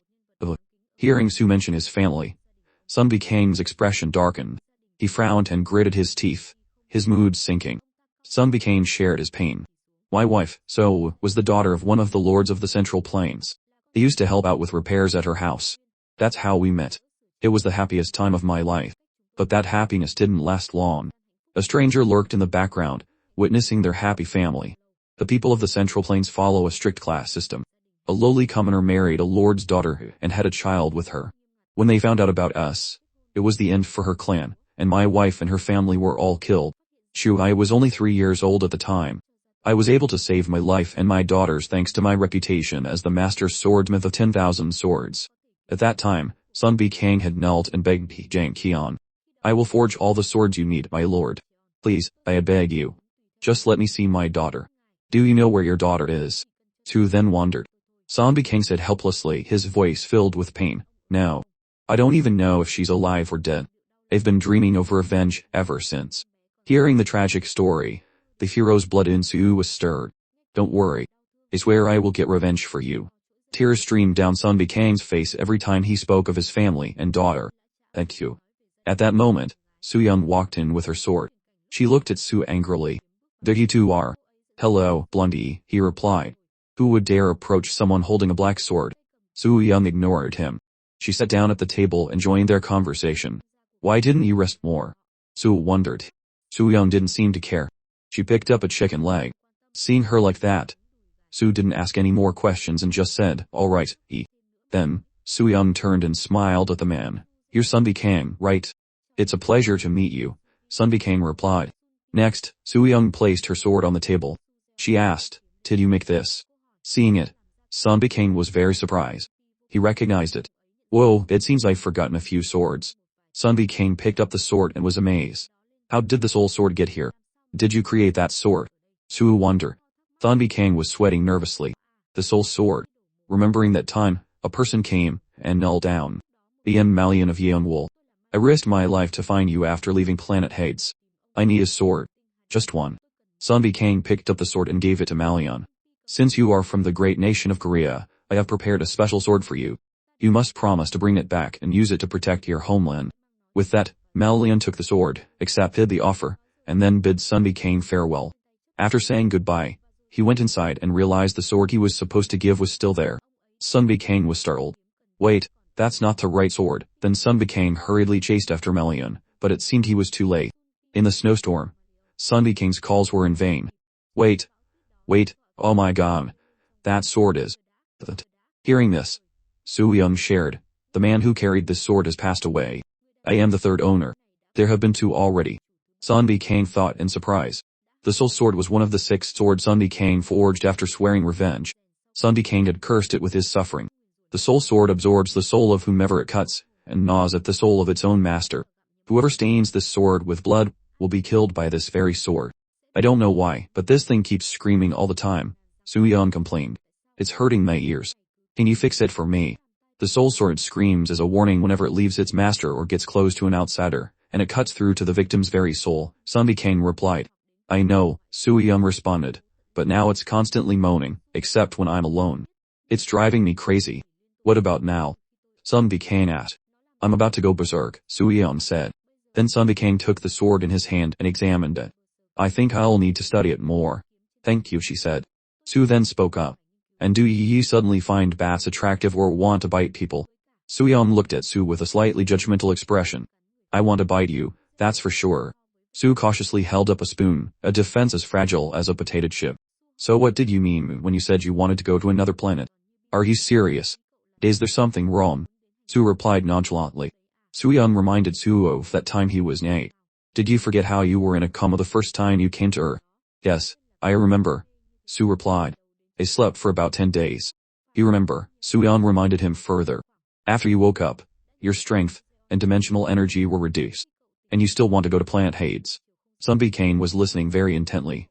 Hearing Su mention his family, Sun Bikang's expression darkened. He frowned and gritted his teeth, his mood sinking. Sun Bikang shared his pain. My wife, So, was the daughter of one of the lords of the Central Plains. I used to help out with repairs at her house. That's how we met. It was the happiest time of my life. But that happiness didn't last long. A stranger lurked in the background, witnessing their happy family. The people of the Central Plains follow a strict class system. A lowly commoner married a lord's daughter and had a child with her. When they found out about us, it was the end for her clan, and my wife and her family were all killed. I was only 3 years old at the time. I was able to save my life and my daughter's thanks to my reputation as the master swordsmith of 10,000 swords. At that time, Sun Bikang had knelt and begged Jiang Qian. I will forge all the swords you need, my lord. Please, I beg you. Just let me see my daughter. Do you know where your daughter is? Su then wondered. Sun Bikang said helplessly, his voice filled with pain. No. I don't even know if she's alive or dead. I've been dreaming of revenge ever since. Hearing the tragic story, the hero's blood in Su was stirred. Don't worry. I swear I will get revenge for you. Tears streamed down Sun Bikang's face every time he spoke of his family and daughter. Thank you. At that moment, Su Yun walked in with her sword. She looked at Su angrily. There you two are. Hello, Blondie, he replied. Who would dare approach someone holding a black sword? Soo Young ignored him. She sat down at the table and joined their conversation. Why didn't you rest more? Soo wondered. Soo Young didn't seem to care. She picked up a chicken leg. Seeing her like that, Soo didn't ask any more questions and just said, all right, eat. Then, Soo Young turned and smiled at the man. You're Sunbi Kang, right? It's a pleasure to meet you, Sunbi Kang replied. Next, Soo Young placed her sword on the table. She asked, did you make this? Seeing it, Sunbi Kang was very surprised. He recognized it. Whoa, it seems I've forgotten a few swords. Sunbi Kang picked up the sword and was amazed. How did the soul sword get here? Did you create that sword? Soo wondered. Sunbi Kang was sweating nervously. The soul sword. Remembering that time, a person came and knelt down. The Malian of Yeonwol. I risked my life to find you after leaving planet Hades. I need a sword. Just one. Sunbi Kang picked up the sword and gave it to Malian. Since you are from the great nation of Korea, I have prepared a special sword for you. You must promise to bring it back and use it to protect your homeland. With that, Malian took the sword, accepted the offer, and then bid Sunbi Kang farewell. After saying goodbye, he went inside and realized the sword he was supposed to give was still there. Sunbi Kang was startled. Wait, that's not the right sword. Then Sunbi Kang hurriedly chased after Malian, but it seemed he was too late. In the snowstorm, Sunbi Kang's calls were in vain. Wait, oh my god, that sword is... Hearing this, Soo Young shared, the man who carried this sword has passed away. I am the third owner. There have been two already. Sunbi Kang thought in surprise. The soul sword was one of the 6 swords Sunbi Kang forged after swearing revenge. Sunbi Kang had cursed it with his suffering. The soul sword absorbs the soul of whomever it cuts, and gnaws at the soul of its own master. Whoever stains this sword with blood will be killed by this very sword. I don't know why, but this thing keeps screaming all the time, Soo Young complained. It's hurting my ears. Can you fix it for me? The soul sword screams as a warning whenever it leaves its master or gets close to an outsider, and it cuts through to the victim's very soul, Sunbi Kang replied. I know, Soo Young responded, but now it's constantly moaning, except when I'm alone. It's driving me crazy. What about now? Sunbi Kang asked. I'm about to go berserk, Soo Young said. Then Sunbi Kang took the sword in his hand and examined it. I think I'll need to study it more. Thank you, she said. Soo then spoke up. And do ye suddenly find bats attractive or want to bite people? Soo Young looked at Soo with a slightly judgmental expression. I want to bite you, that's for sure. Soo cautiously held up a spoon, a defense as fragile as a potato chip. So what did you mean when you said you wanted to go to another planet? Are you serious? Is there something wrong? Soo replied nonchalantly. Soo Young reminded Soo of that time he was 8. Did you forget how you were in a coma the first time you came to Earth? Yes, I remember. Soo replied. I slept for about 10 days. You remember, Soo Young reminded him further. After you woke up, your strength and dimensional energy were reduced. And you still want to go to planet Hades. Sunbi Kang was listening very intently,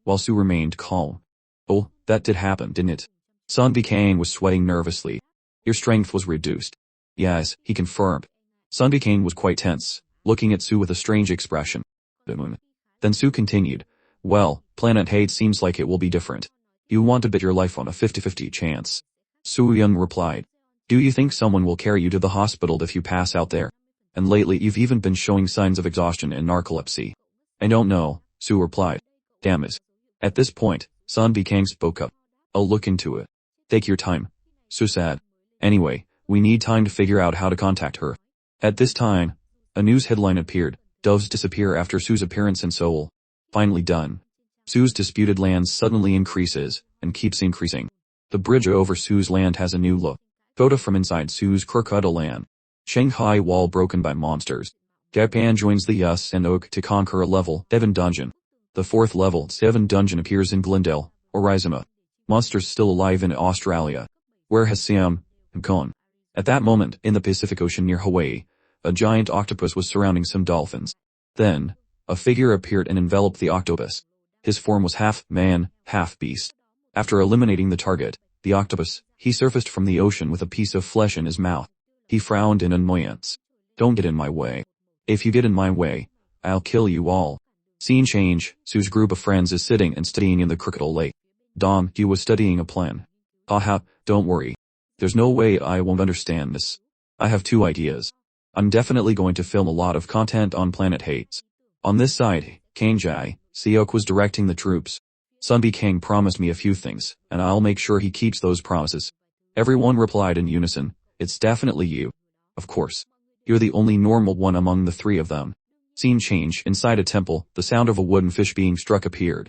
while Soo remained calm. Oh, that did happen, didn't it? Sunbi Kang was sweating nervously. Your strength was reduced. Yes, he confirmed. Sunbi Kang was quite tense, looking at Soo with a strange expression. Then Soo continued. Well, planet Hades seems like it will be different. You want to bet your life on a 50-50 chance. Soo Young replied. Do you think someone will carry you to the hospital if you pass out there? And lately you've even been showing signs of exhaustion and narcolepsy. I don't know, Soo replied. Damn it. At this point, Sunbi Kang spoke up. I'll look into it. Take your time, Soo said. Anyway, we need time to figure out how to contact her. At this time, a news headline appeared. Doves disappear after Soo's appearance in Seoul. Finally done. Soo's disputed land suddenly increases, and keeps increasing. The bridge over Soo's land has a new look. Photo from inside Soo's crocodile land. Shanghai wall broken by monsters. Japan joins the Yus and Oak to conquer a level 7 dungeon. The 4th level 7 dungeon appears in Glendale, Orizoma. Monsters still alive in Australia. Where has Siam gone? At that moment, in the Pacific Ocean near Hawaii, a giant octopus was surrounding some dolphins. Then, a figure appeared and enveloped the octopus. His form was half man, half beast. After eliminating the target, the octopus, he surfaced from the ocean with a piece of flesh in his mouth. He frowned in annoyance. Don't get in my way. If you get in my way, I'll kill you all. Scene change, Soo's group of friends is sitting and studying in the crocodile lake. Dom, he was studying a plan. Haha, don't worry. There's no way I won't understand this. I have 2 ideas. I'm definitely going to film a lot of content on Planet Hades. On this side, Kangjai, Seok was directing the troops. Sunbi King promised me a few things, and I'll make sure he keeps those promises. Everyone replied in unison, it's definitely you. Of course. You're the only normal one among the three of them. Scene change. Inside a temple, the sound of a wooden fish being struck appeared.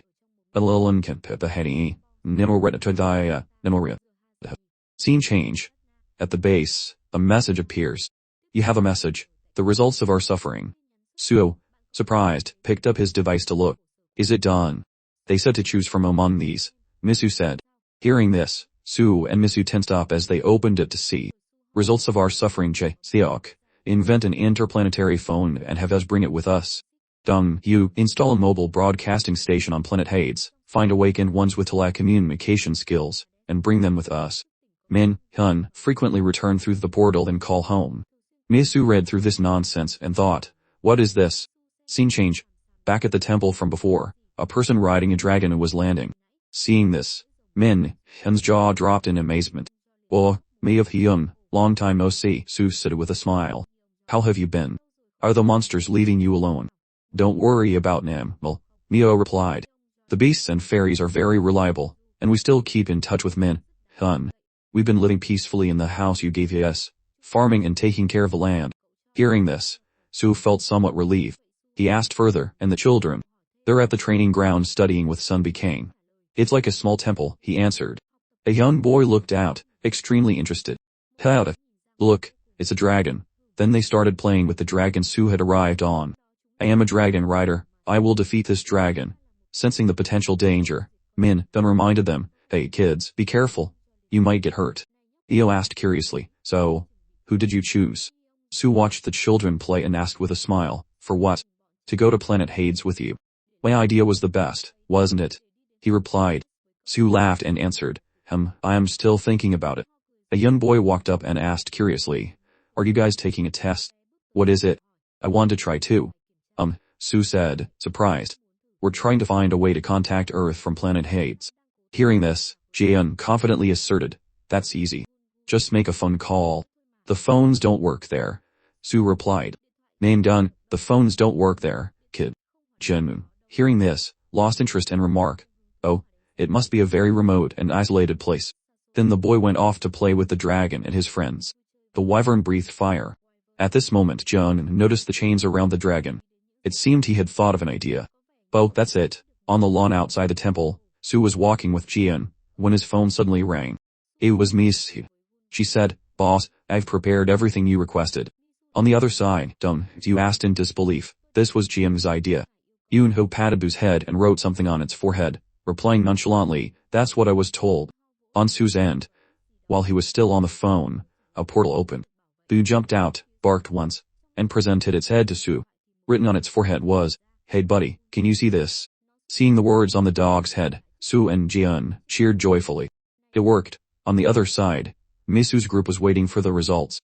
Scene change. At the base, a message appears. You have a message. The results of our suffering. Suo, surprised, picked up his device to look. Is it done? They said to choose from among these. Misu said. Hearing this, Su and Misu tensed up as they opened it to see. Results of our suffering. Seok. Invent an interplanetary phone and have us bring it with us. Dung, you, install a mobile broadcasting station on planet Hades, find awakened ones with telecommunication skills, and bring them with us. Min, Hun, frequently return through the portal and call home. Misu read through this nonsense and thought, what is this? Scene change. Back at the temple from before, a person riding a dragon was landing. Seeing this, Min, Hun's jaw dropped in amazement. Oh, me of Hyun, long time no see, Su said with a smile. How have you been? Are the monsters leaving you alone? Don't worry about them, well, Mio replied. The beasts and fairies are very reliable, and we still keep in touch with Min, Hun. We've been living peacefully in the house you gave us, farming and taking care of the land. Hearing this, Su felt somewhat relieved. He asked further, and the children? They're at the training ground studying with Sunbi King. It's like a small temple, he answered. A young boy looked out, extremely interested. Howda. Look, it's a dragon. Then they started playing with the dragon Su had arrived on. I am a dragon rider, I will defeat this dragon. Sensing the potential danger, Min then reminded them, hey kids, be careful. You might get hurt. Io asked curiously, so, who did you choose? Su watched the children play and asked with a smile, for what? To go to planet Hades with you. My idea was the best, wasn't it? He replied. Su laughed and answered, I am still thinking about it. A young boy walked up and asked curiously, are you guys taking a test? What is it? I want to try too. Su said, surprised. We're trying to find a way to contact Earth from planet Hades. Hearing this, Jaeun confidently asserted, that's easy. Just make a phone call. The phones don't work there. Su replied. Name done, the phones don't work there, kid. Jinmu, hearing this, lost interest and remark, oh, it must be a very remote and isolated place. Then the boy went off to play with the dragon and his friends. The wyvern breathed fire. At this moment Jun noticed the chains around the dragon. It seemed he had thought of an idea. Oh, that's it. On the lawn outside the temple, Su was walking with Jian, when his phone suddenly rang. It was Miss. She said, boss, I've prepared everything you requested. On the other side, you asked in disbelief. This was Jian's idea. Yunho patted Su's head and wrote something on its forehead, replying nonchalantly, that's what I was told. On Su's end, while he was still on the phone, a portal opened. Bu jumped out, barked once, and presented its head to Su. Written on its forehead was, hey buddy, can you see this? Seeing the words on the dog's head, Su and Jian cheered joyfully. It worked. On the other side, Misu's group was waiting for the results.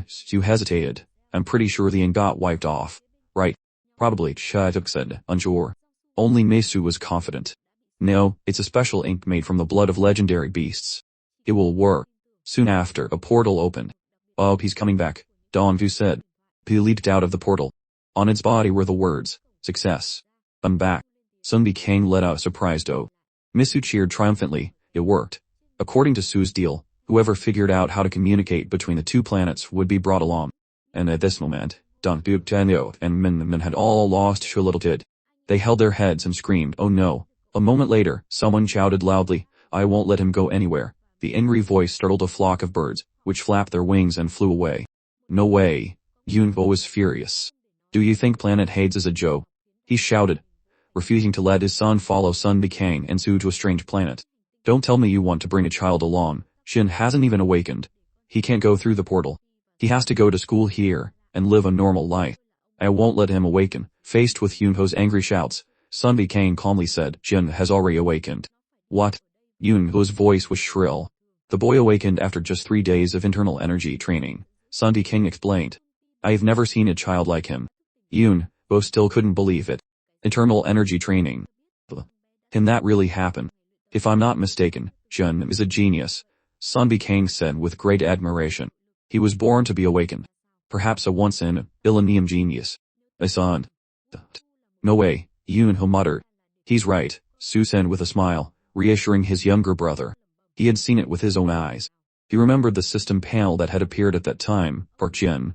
Su hesitated. I'm pretty sure the ink got wiped off. Right. Probably, Shatuk said, unsure. Only Misu was confident. No, it's a special ink made from the blood of legendary beasts. It will work. Soon after, a portal opened. Oh, he's coming back, Donvu said. He leaped out of the portal. On its body were the words, success. I'm back. Sunbi King let out a surprised oh. Misu cheered triumphantly, it worked. According to Su's deal, whoever figured out how to communicate between the two planets would be brought along. And at this moment, Donbu, Tenyo, and Min had all lost a little did. They held their heads and screamed, oh no. A moment later, someone shouted loudly, I won't let him go anywhere. The angry voice startled a flock of birds, which flapped their wings and flew away. No way. Yunbo was furious. Do you think planet Hades is a joke? He shouted, refusing to let his son follow Sunbi King and Su to a strange planet. Don't tell me you want to bring a child along. Shin hasn't even awakened. He can't go through the portal. He has to go to school here, and live a normal life. I won't let him awaken. Faced with Yunho's angry shouts, Sunbi King calmly said, Jin has already awakened. What? Yunho's voice was shrill. The boy awakened after just 3 days of internal energy training, Sunbi King explained. I've never seen a child like him. Yunho still couldn't believe it. Internal energy training. Can that really happen? If I'm not mistaken, Jin is a genius, Sunbi King said with great admiration. He was born to be awakened. Perhaps a once-in-a-millennium genius. A son. No way, Yunho muttered. He's right, Su said with a smile, reassuring his younger brother. He had seen it with his own eyes. He remembered the system panel that had appeared at that time, Park-jin.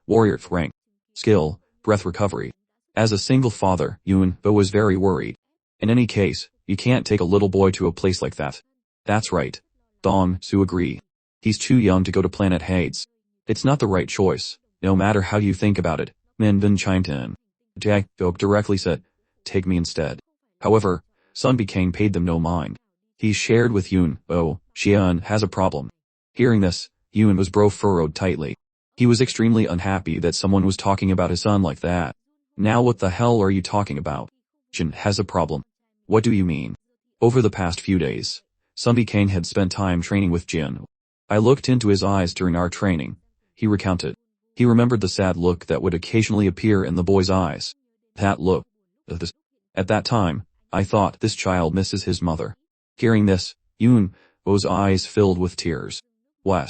Warrior rank. Skill, breath recovery. As a single father, Yun-bo was very worried. In any case, you can't take a little boy to a place like that. That's right. Dong-su agreed. He's too young to go to Planet Hades. It's not the right choice, no matter how you think about it, Min-bin chimed in. Jack-do directly said, take me instead. However, Sun Bikang paid them no mind. He shared with Yun-bo, Xian has a problem. Hearing this, Yun was brow furrowed tightly. He was extremely unhappy that someone was talking about his son like that. Now what the hell are you talking about? Jin has a problem. What do you mean? Over the past few days, Sun Bikang had spent time training with Jin. I looked into his eyes during our training. He recounted. He remembered the sad look that would occasionally appear in the boy's eyes. That look. At that time, I thought this child misses his mother. Hearing this, Yun-bo's eyes filled with tears. What?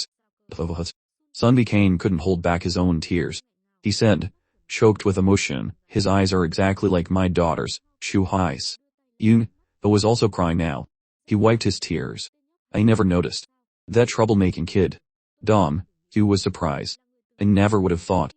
Sun Bikang couldn't hold back his own tears. He said, choked with emotion, his eyes are exactly like my daughter's, Shu Hai's. Yun-bo was also crying now. He wiped his tears. I never noticed. That troublemaking kid. Dong-su was surprised. I never would have thought.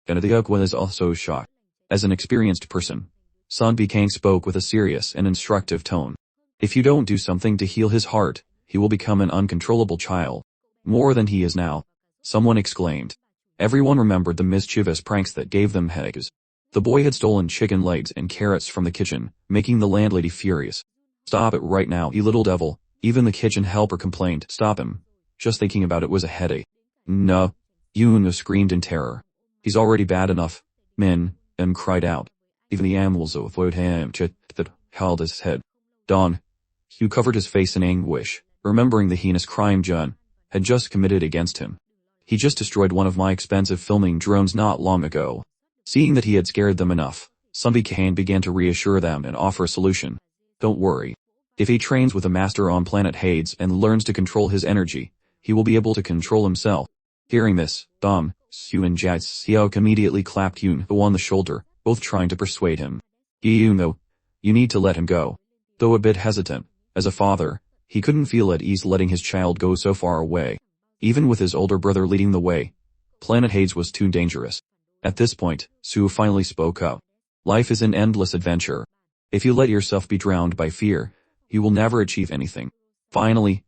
Ganadhyuk was also shocked. As an experienced person, Sun Bikang spoke with a serious and instructive tone. If you don't do something to heal his heart, he will become an uncontrollable child. More than he is now. Someone exclaimed. Everyone remembered the mischievous pranks that gave them headaches. The boy had stolen chicken legs and carrots from the kitchen, making the landlady furious. Stop it right now, you little devil. Even the kitchen helper complained. Stop him. Just thinking about it was a headache. No. Yun screamed in terror. He's already bad enough. Min cried out. Even the animals avoid him that held his head. Hugh covered his face in anguish, remembering the heinous crime Jun had just committed against him. He just destroyed one of my expensive filming drones not long ago. Seeing that he had scared them enough, Sun Bikang began to reassure them and offer a solution. Don't worry. If he trains with a master on Planet Hades and learns to control his energy, he will be able to control himself. Hearing this, Dong-su and Jia-seok immediately clapped Yun-bo on the shoulder, both trying to persuade him. Yun-bo, you need to let him go. Though a bit hesitant, as a father, he couldn't feel at ease letting his child go so far away. Even with his older brother leading the way, Planet Hades was too dangerous. At this point, Su finally spoke up. Life is an endless adventure. If you let yourself be drowned by fear, you will never achieve anything. Finally,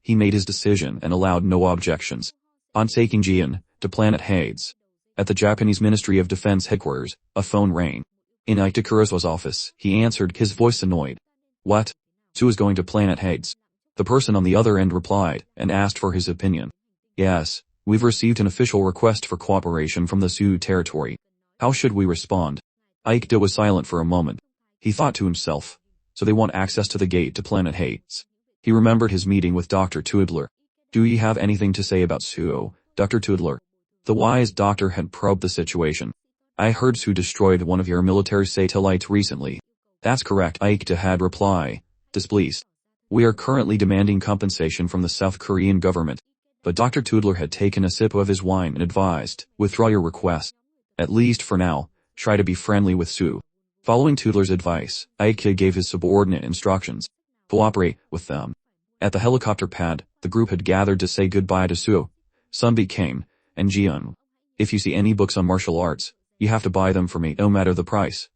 he made his decision and allowed no objections. On taking Jian to Planet Hades. At the Japanese Ministry of Defense headquarters, a phone rang. In Itakura's office, he answered, his voice annoyed. What? Su is going to Planet Hades. The person on the other end replied, and asked for his opinion. Yes, we've received an official request for cooperation from the Sioux territory. How should we respond? Aikta was silent for a moment. He thought to himself, so they want access to the gate to Planet Hades. He remembered his meeting with Dr. Tudler. Do you have anything to say about Suo, Dr. Tudler? The wise doctor had probed the situation. I heard Su destroyed one of your military satellites recently. That's correct, Aikta had replied, displeased. We are currently demanding compensation from the South Korean government. But Dr. Tudler had taken a sip of his wine and advised, withdraw your request. At least for now, try to be friendly with Su. Following Tudler's advice, Aikta gave his subordinate instructions. Cooperate with them. At the helicopter pad, the group had gathered to say goodbye to Su, Sun Bikang, and Jian. If you see any books on martial arts, you have to buy them for me no matter the price.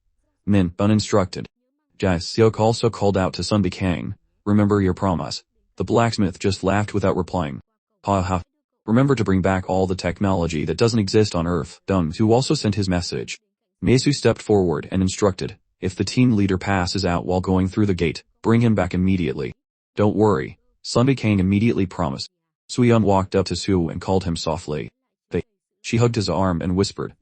Min-bin instructed. Jia-seok also called out to Sun Bikang, remember your promise. The blacksmith just laughed without replying. Ha ha. Remember to bring back all the technology that doesn't exist on Earth. Dong-su also sent his message. Meisu stepped forward and instructed, if the team leader passes out while going through the gate, bring him back immediately. Don't worry. Sun Bikang immediately promised. Suyun walked up to Su and called him softly. She hugged his arm and whispered,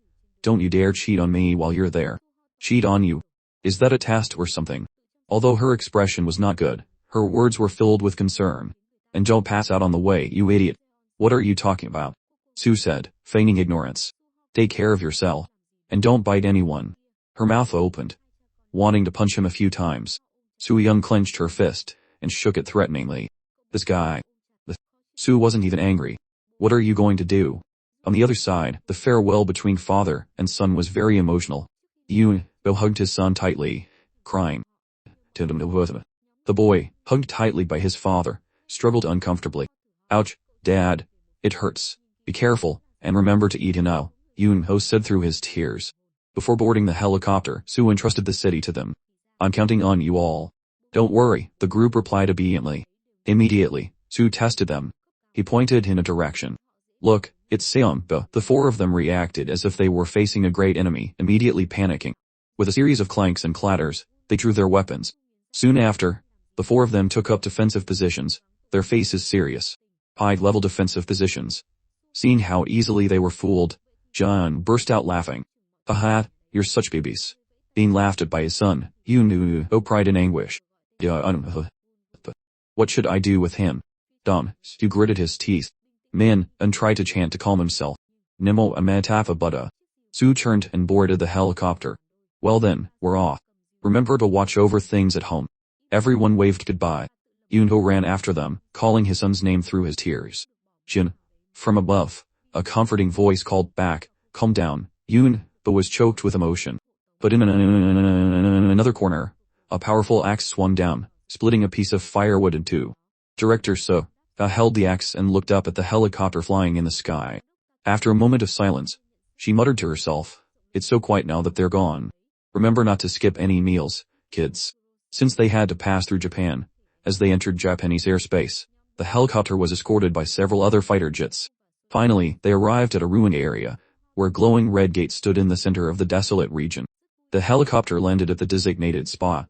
don't you dare cheat on me while you're there. Cheat on you? Is that a test or something? Although her expression was not good, her words were filled with concern. And don't pass out on the way, you idiot. What are you talking about? Su said, feigning ignorance. Take care of yourself. And don't bite anyone. Her mouth opened, wanting to punch him a few times. Su-young clenched her fist and shook it threateningly. This guy. Su wasn't even angry. What are you going to do? On the other side, the farewell between father and son was very emotional. Yun-bo hugged his son tightly, crying. The boy, hugged tightly by his father, struggled uncomfortably. Ouch, Dad. It hurts. Be careful, and remember to eat now, Yoon-ho said through his tears. Before boarding the helicopter, Soo entrusted the city to them. I'm counting on you all. Don't worry, the group replied obediently. Immediately, Soo tested them. He pointed in a direction. Look, it's Seomba. The four of them reacted as if they were facing a great enemy, immediately panicking. With a series of clanks and clatters, they drew their weapons. Soon after, the four of them took up defensive positions, their faces serious. High-level defensive positions. Seeing how easily they were fooled, John burst out laughing. Haha, you're such babies. Being laughed at by his son, Yoon-ho cried in anguish. What should I do with him? Stu gritted his teeth. Man, and tried to chant to calm himself. Nimo amatapa buddha. Soo turned and boarded the helicopter. Well then, we're off. Remember to watch over things at home. Everyone waved goodbye. Yoon-ho ran after them, calling his son's name through his tears. Jin. From above, a comforting voice called back, calm down, Yoon-ho was choked with emotion. But in another corner, a powerful axe swung down, splitting a piece of firewood in two. Director So held the axe and looked up at the helicopter flying in the sky. After a moment of silence, she muttered to herself, it's so quiet now that they're gone. Remember not to skip any meals, kids. Since they had to pass through Japan, as they entered Japanese airspace, the helicopter was escorted by several other fighter jets. Finally, they arrived at a ruined area, where glowing red gates stood in the center of the desolate region. The helicopter landed at the designated spot,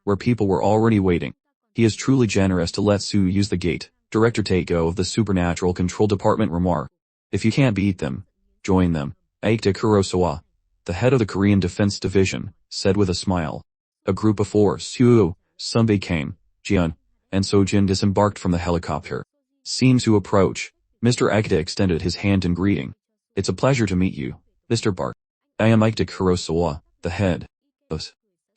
where people were already waiting. He is truly generous to let Soo use the gate, Director Taeko of the Supernatural Control Department remarked. If you can't beat them, join them, Aikta Kurosawa, the head of the Korean Defense Division, said with a smile. A group of four, Soo, Sunbae came, Jian, and Sojin disembarked from the helicopter. Seeing Soo approach, Mr. Aikta extended his hand in greeting. It's a pleasure to meet you, Mr. Bart. I am Aikta Kurosawa, the head.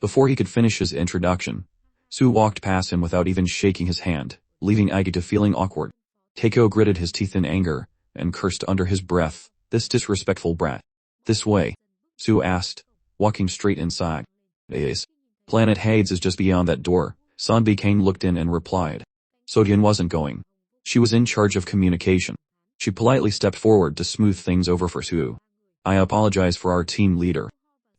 Before he could finish his introduction, Soo walked past him without even shaking his hand, leaving Aikta feeling awkward. Taeko gritted his teeth in anger, and cursed under his breath, this disrespectful brat. This way? Soo asked, walking straight inside. Planet Hades is just beyond that door. Sunbae Kane looked in and replied. Sojin wasn't going. She was in charge of communication. She politely stepped forward to smooth things over for Soo. I apologize for our team leader.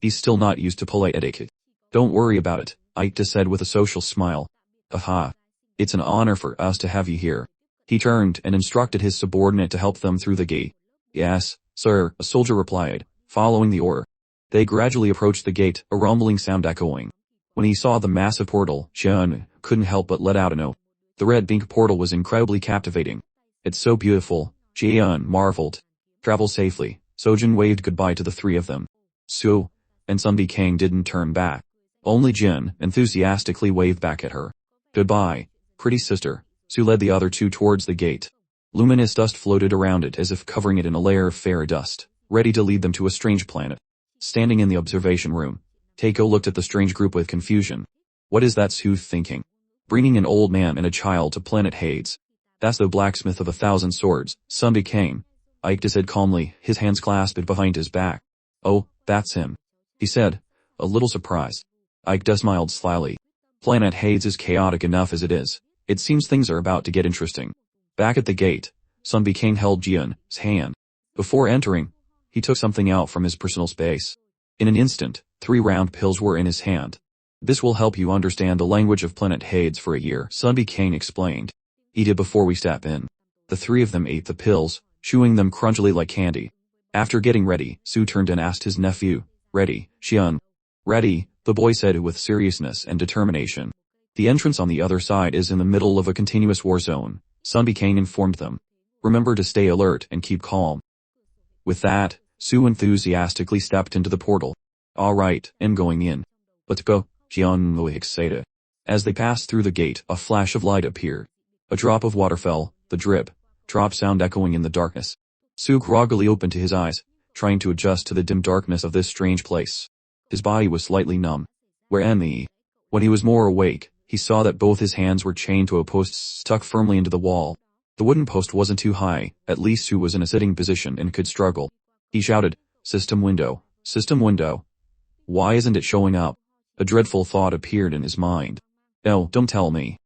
He's still not used to polite etiquette. Don't worry about it, Aikta said with a social smile. Aha. It's an honor for us to have you here. He turned and instructed his subordinate to help them through the gate. Yes, sir, a soldier replied, following the order. They gradually approached the gate, a rumbling sound echoing. When he saw the massive portal, Xian couldn't help but let out an oath. The red pink portal was incredibly captivating. It's so beautiful, Xian marveled. Travel safely. Sojin waved goodbye to the three of them. Soo and Sunbae Kang didn't turn back. Only Jin enthusiastically waved back at her. Goodbye, pretty sister. Soo led the other two towards the gate. Luminous dust floated around it as if covering it in a layer of fairy dust, ready to lead them to a strange planet. Standing in the observation room, Taeko looked at the strange group with confusion. What is that Soo thinking? Bringing an old man and a child to planet Hades. That's the blacksmith of 1,000 swords, Sunbae Kang. Aikta said calmly, his hands clasped behind his back. Oh, that's him. He said, a little surprised. Aikta smiled slyly. Planet Hades is chaotic enough as it is. It seems things are about to get interesting. Back at the gate, Sunbae Kang held Jian's hand. Before entering, he took something out from his personal space. In an instant, 3 round pills were in his hand. This will help you understand the language of planet Hades for a year, Sunbae Kang explained. Eat it before we step in. The 3 of them ate the pills, chewing them crunchily like candy. After getting ready, Soo turned and asked his nephew, Ready, Xian? Ready, the boy said with seriousness and determination. The entrance on the other side is in the middle of a continuous war zone, Sunbae Kang informed them. Remember to stay alert and keep calm. With that, Soo enthusiastically stepped into the portal. Alright, I'm going in. Let's go, Xian was excited. As they passed through the gate, a flash of light appeared. A drop of water fell, the drip, drop sound echoing in the darkness. Soo groggily opened to his eyes, trying to adjust to the dim darkness of this strange place. His body was slightly numb. Where am I? When he was more awake, he saw that both his hands were chained to a post stuck firmly into the wall. The wooden post wasn't too high, at least Soo was in a sitting position and could struggle. He shouted, System window. System window. Why isn't it showing up? A dreadful thought appeared in his mind. Oh, don't tell me.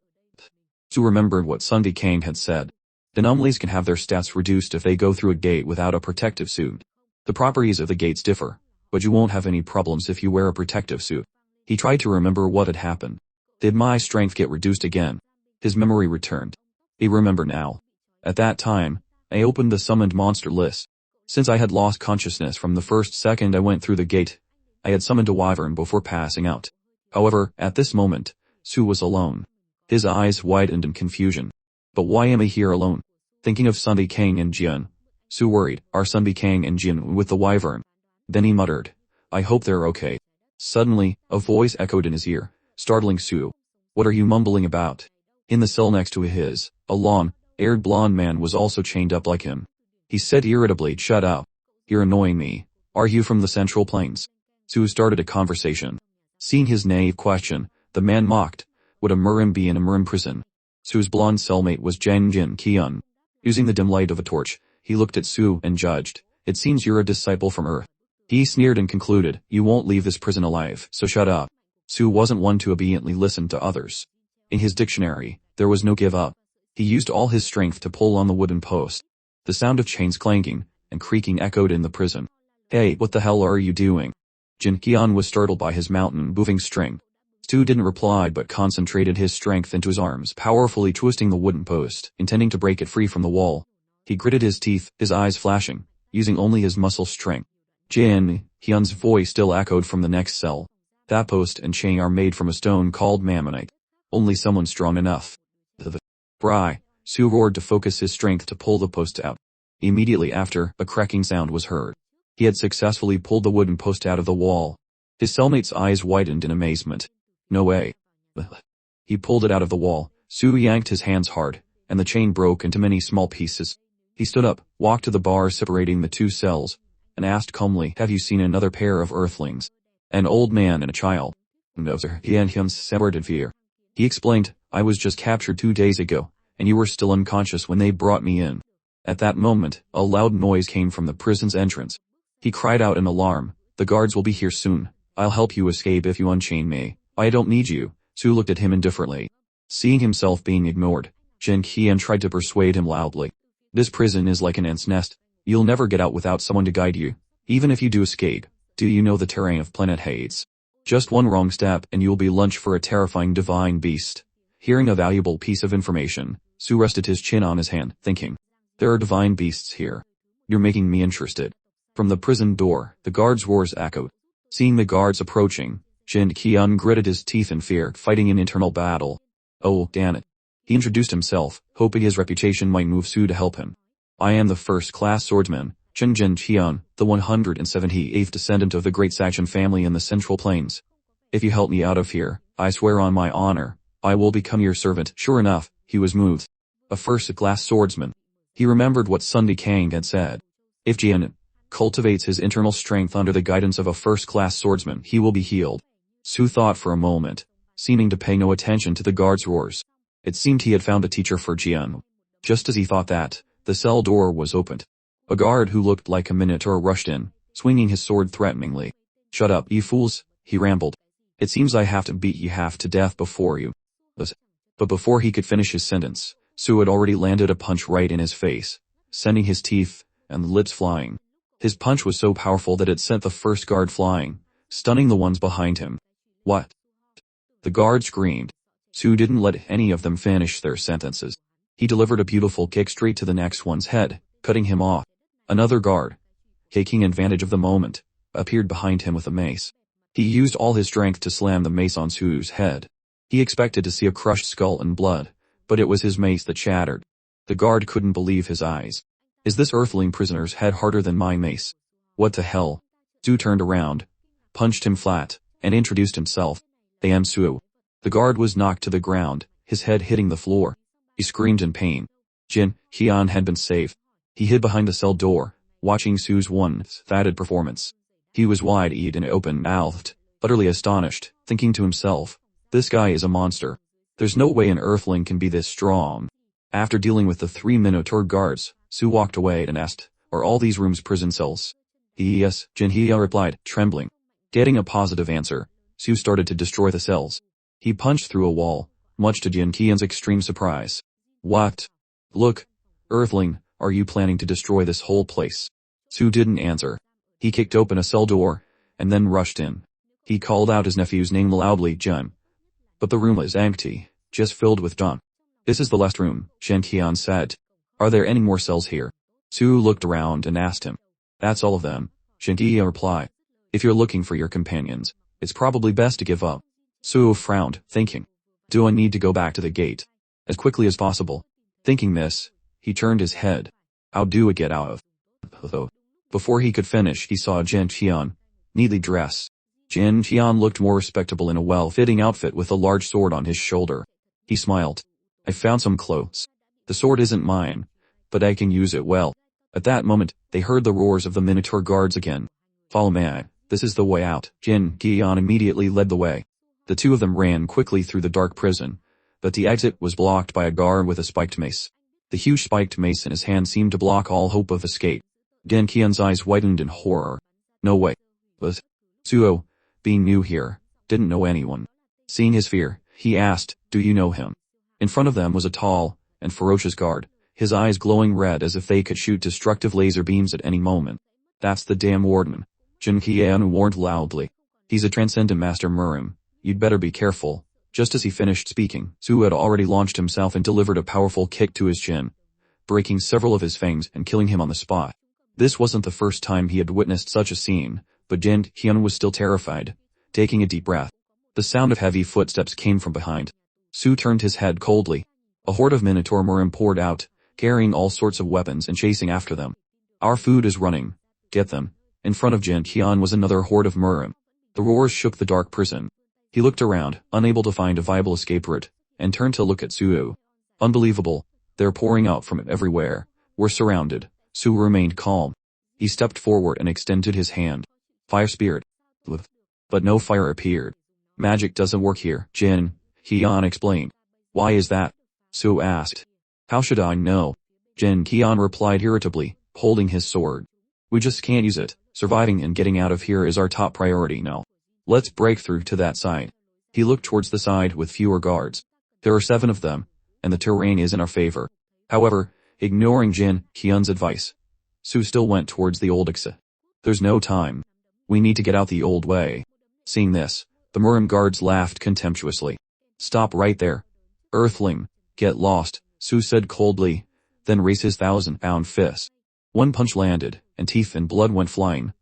Su remembered what Sunday Kang had said. Anomalies can have their stats reduced if they go through a gate without a protective suit. The properties of the gates differ, but you won't have any problems if you wear a protective suit. He tried to remember what had happened. Did my strength get reduced again? His memory returned. He remembered now. At that time, I opened the summoned monster list. Since I had lost consciousness from the first second I went through the gate, I had summoned a wyvern before passing out. However, at this moment, Su was alone. His eyes widened in confusion. But why am I here alone? Thinking of Sunday Kang and Jian, Su worried, are Sunday Kang and Jian with the wyvern? Then he muttered, I hope they're okay. Suddenly, a voice echoed in his ear, startling Su. What are you mumbling about? In the cell next to his, a long-haired blonde man was also chained up like him. He said irritably, shut up. You're annoying me. Are you from the Central Plains? Su started a conversation. Seeing his naive question, the man mocked, would a merem be in a merem prison? Su's blonde cellmate was Jang Jin Kyun. Using the dim light of a torch, he looked at Su and judged, it seems you're a disciple from Earth. He sneered and concluded, you won't leave this prison alive, so shut up. Su wasn't one to obediently listen to others. In his dictionary, there was no give up. He used all his strength to pull on the wooden post. The sound of chains clanking and creaking echoed in the prison. Hey, what the hell are you doing? Jin Kyun was startled by his mountain-moving string. Su didn't reply but concentrated his strength into his arms, powerfully twisting the wooden post, intending to break it free from the wall. He gritted his teeth, his eyes flashing, using only his muscle strength. Jin Kyun's voice still echoed from the next cell. That post and chain are made from a stone called mammonite. Only someone strong enough. Bry, Su roared to focus his strength to pull the post out. Immediately after, a cracking sound was heard. He had successfully pulled the wooden post out of the wall. His cellmate's eyes widened in amazement. No way. He pulled it out of the wall. Su yanked his hands hard, and the chain broke into many small pieces. He stood up, walked to the bar separating the two cells, and asked calmly, have you seen another pair of earthlings? An old man and a child. No sir, Yan Hyun severed in fear. He explained, I was just captured 2 days ago, and you were still unconscious when they brought me in. At that moment, a loud noise came from the prison's entrance. He cried out in alarm, the guards will be here soon. I'll help you escape if you unchain me. I don't need you. Su looked at him indifferently. Seeing himself being ignored, Jin Kyun tried to persuade him loudly. This prison is like an ant's nest. You'll never get out without someone to guide you. Even if you do escape, do you know the terrain of planet Hades? Just one wrong step and you'll be lunch for a terrifying divine beast. Hearing a valuable piece of information, Su rested his chin on his hand, thinking, there are divine beasts here. You're making me interested. From the prison door, the guards' roars echoed. Seeing the guards approaching, Jin Kyun gritted his teeth in fear, fighting an internal battle. Oh, damn it. He introduced himself, hoping his reputation might move Su to help him. I am the first-class swordsman, Jin Kyun, the 178th descendant of the great Sachem family in the Central Plains. If you help me out of here, I swear on my honor, I will become your servant. Sure enough, he was moved. A first-class swordsman. He remembered what Sunday Kang had said. If Jian cultivates his internal strength under the guidance of a first-class swordsman, he will be healed. Su thought for a moment, seeming to pay no attention to the guard's roars. It seemed he had found a teacher for Jian. Just as he thought that, the cell door was opened. A guard who looked like a minotaur rushed in, swinging his sword threateningly. Shut up, you fools, he rambled. It seems I have to beat you half to death before you. But before he could finish his sentence, Su had already landed a punch right in his face, sending his teeth and lips flying. His punch was so powerful that it sent the first guard flying, stunning the ones behind him. What? The guard screamed. Su didn't let any of them finish their sentences. He delivered a beautiful kick straight to the next one's head, cutting him off. Another guard, taking advantage of the moment, appeared behind him with a mace. He used all his strength to slam the mace on Su's head. He expected to see a crushed skull and blood, but it was his mace that shattered. The guard couldn't believe his eyes. Is this earthling prisoner's head harder than my mace? What the hell? Su turned around, punched him flat, and introduced himself. I am Su. The guard was knocked to the ground, his head hitting the floor. He screamed in pain. Jin Hyun had been saved. He hid behind the cell door, watching Su's one-sided performance. He was wide-eyed and open-mouthed, utterly astonished, thinking to himself, this guy is a monster. There's no way an earthling can be this strong. After dealing with the 3 minotaur guards, Su walked away and asked, are all these rooms prison cells? Yes, Jin Hyun replied, trembling. Getting a positive answer, Su started to destroy the cells. He punched through a wall, much to Jin Qian's extreme surprise. What? Look, Earthling, are you planning to destroy this whole place? Su didn't answer. He kicked open a cell door, and then rushed in. He called out his nephew's name loudly, Jun. But the room was empty, just filled with junk. This is the last room, Jin Qian said. Are there any more cells here? Su looked around and asked him. That's all of them, Jin Qian replied. If you're looking for your companions, it's probably best to give up. Su frowned, thinking. Do I need to go back to the gate? As quickly as possible. Thinking this, he turned his head. How do I get out of? Before he could finish, he saw Jin Qian, neatly dressed. Jin Qian looked more respectable in a well-fitting outfit with a large sword on his shoulder. He smiled. I found some clothes. The sword isn't mine, but I can use it well. At that moment, they heard the roars of the Minotaur guards again. Follow me, this is the way out. Jin Qian immediately led the way. The two of them ran quickly through the dark prison, but the exit was blocked by a guard with a spiked mace. The huge spiked mace in his hand seemed to block all hope of escape. Jin Qian's eyes widened in horror. No way. But Suo, being new here, didn't know anyone. Seeing his fear, he asked, do you know him? In front of them was a tall and ferocious guard, his eyes glowing red as if they could shoot destructive laser beams at any moment. That's the damn warden, Jin Qian warned loudly. He's a transcendent master Murim. You'd better be careful. Just as he finished speaking, Su had already launched himself and delivered a powerful kick to his chin, breaking several of his fangs and killing him on the spot. This wasn't the first time he had witnessed such a scene, but Jin Qian was still terrified. Taking a deep breath, the sound of heavy footsteps came from behind. Su turned his head coldly. A horde of Minotaur Murim poured out, carrying all sorts of weapons and chasing after them. Our food is running. Get them. In front of Jin Qian was another horde of Murim. The roars shook the dark prison. He looked around, unable to find a viable escape route, and turned to look at Suo. Unbelievable. They're pouring out from it everywhere. We're surrounded. Su remained calm. He stepped forward and extended his hand. Fire spirit. But no fire appeared. Magic doesn't work here, Jin Qian explained. Why is that? Su asked. How should I know? Jin Qian replied irritably, holding his sword. We just can't use it. Surviving and getting out of here is our top priority now. Let's break through to that side. He looked towards the side with fewer guards. There are 7 of them, and the terrain is in our favor. However, ignoring Jin Qian's advice, Su still went towards the old exit. There's no time. We need to get out the old way. Seeing this, the Murim guards laughed contemptuously. Stop right there. Earthling, get lost, Su said coldly, then raised his 1,000-pound fist. One punch landed, and teeth and blood went flying,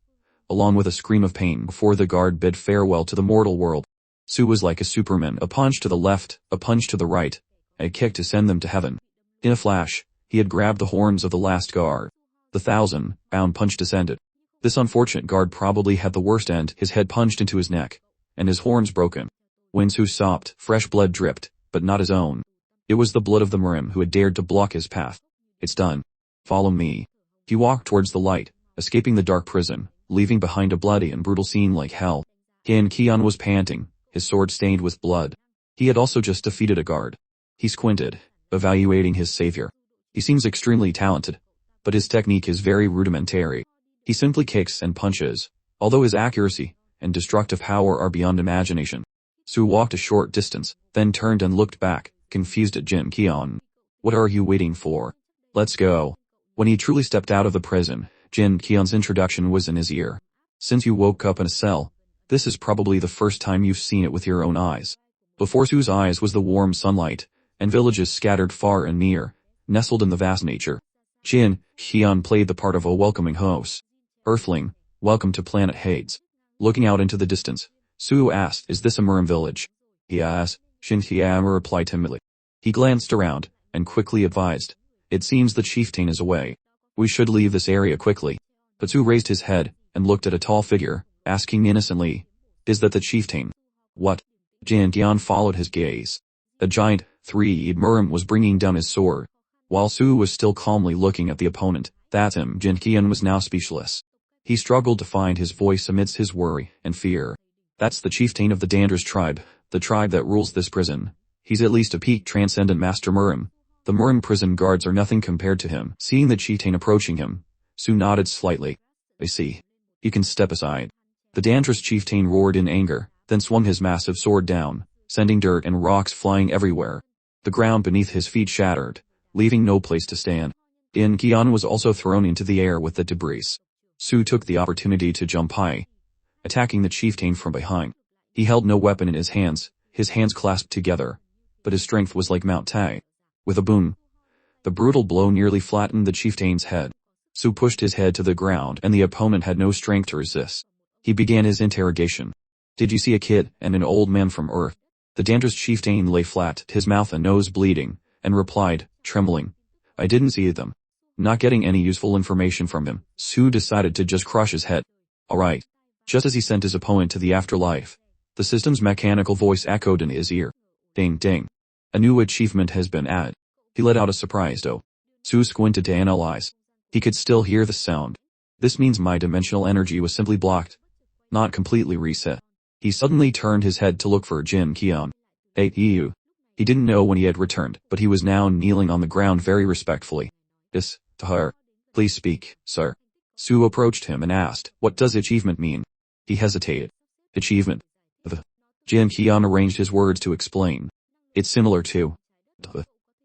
along with a scream of pain before the guard bid farewell to the mortal world. Su was like a Superman, a punch to the left, a punch to the right, a kick to send them to heaven. In a flash, he had grabbed the horns of the last guard. The 1,000-pound punch descended. This unfortunate guard probably had the worst end, his head punched into his neck, and his horns broken. When Su stopped, fresh blood dripped, but not his own. It was the blood of the Murim who had dared to block his path. It's done. Follow me. He walked towards the light, escaping the dark prison, leaving behind a bloody and brutal scene like hell. Jin Qian was panting, his sword stained with blood. He had also just defeated a guard. He squinted, evaluating his savior. He seems extremely talented, but his technique is very rudimentary. He simply kicks and punches, although his accuracy and destructive power are beyond imagination. Su walked a short distance, then turned and looked back, confused at Jin Qian. What are you waiting for? Let's go. When he truly stepped out of the prison, Jin Qian's introduction was in his ear. Since you woke up in a cell, this is probably the first time you've seen it with your own eyes. Before Su's eyes was the warm sunlight, and villages scattered far and near, nestled in the vast nature. Jin Qian played the part of a welcoming host. Earthling, welcome to planet Hades. Looking out into the distance, Su asked, is this a Murim village? Yes, Jin Qian replied timidly. He glanced around, and quickly advised, it seems the chieftain is away. We should leave this area quickly. But Su raised his head, and looked at a tall figure, asking innocently, is that the chieftain? What? Jin Qian followed his gaze. A giant, 3-eyed Murim was bringing down his sword. While Su was still calmly looking at the opponent, that's him, Jin Qian was now speechless. He struggled to find his voice amidst his worry and fear. That's the chieftain of the Dandras tribe, the tribe that rules this prison. He's at least a peak transcendent master Murim. The Murim prison guards are nothing compared to him. Seeing the chieftain approaching him, Su nodded slightly. I see. You can step aside. The Dandras chieftain roared in anger, then swung his massive sword down, sending dirt and rocks flying everywhere. The ground beneath his feet shattered, leaving no place to stand. Incursion was also thrown into the air with the debris. Su took the opportunity to jump high, attacking the chieftain from behind. He held no weapon in his hands clasped together, but his strength was like Mount Tai. With a boom, the brutal blow nearly flattened the chieftain's head. Su pushed his head to the ground and the opponent had no strength to resist. He began his interrogation. Did you see a kid and an old man from Earth? The dangerous chieftain lay flat, his mouth and nose bleeding, and replied, trembling, I didn't see them. Not getting any useful information from him, Su decided to just crush his head. Alright. Just as he sent his opponent to the afterlife, the system's mechanical voice echoed in his ear. Ding ding. A new achievement has been added. He let out a surprised "oh." Su squinted to analyze. He could still hear the sound. This means my dimensional energy was simply blocked, not completely reset. He suddenly turned his head to look for Incursion. Hey, you. He didn't know when he had returned, but he was now kneeling on the ground very respectfully. To her. Please speak, sir. Su approached him and asked, what does achievement mean? He hesitated. Achievement. Incursion arranged his words to explain. It's similar to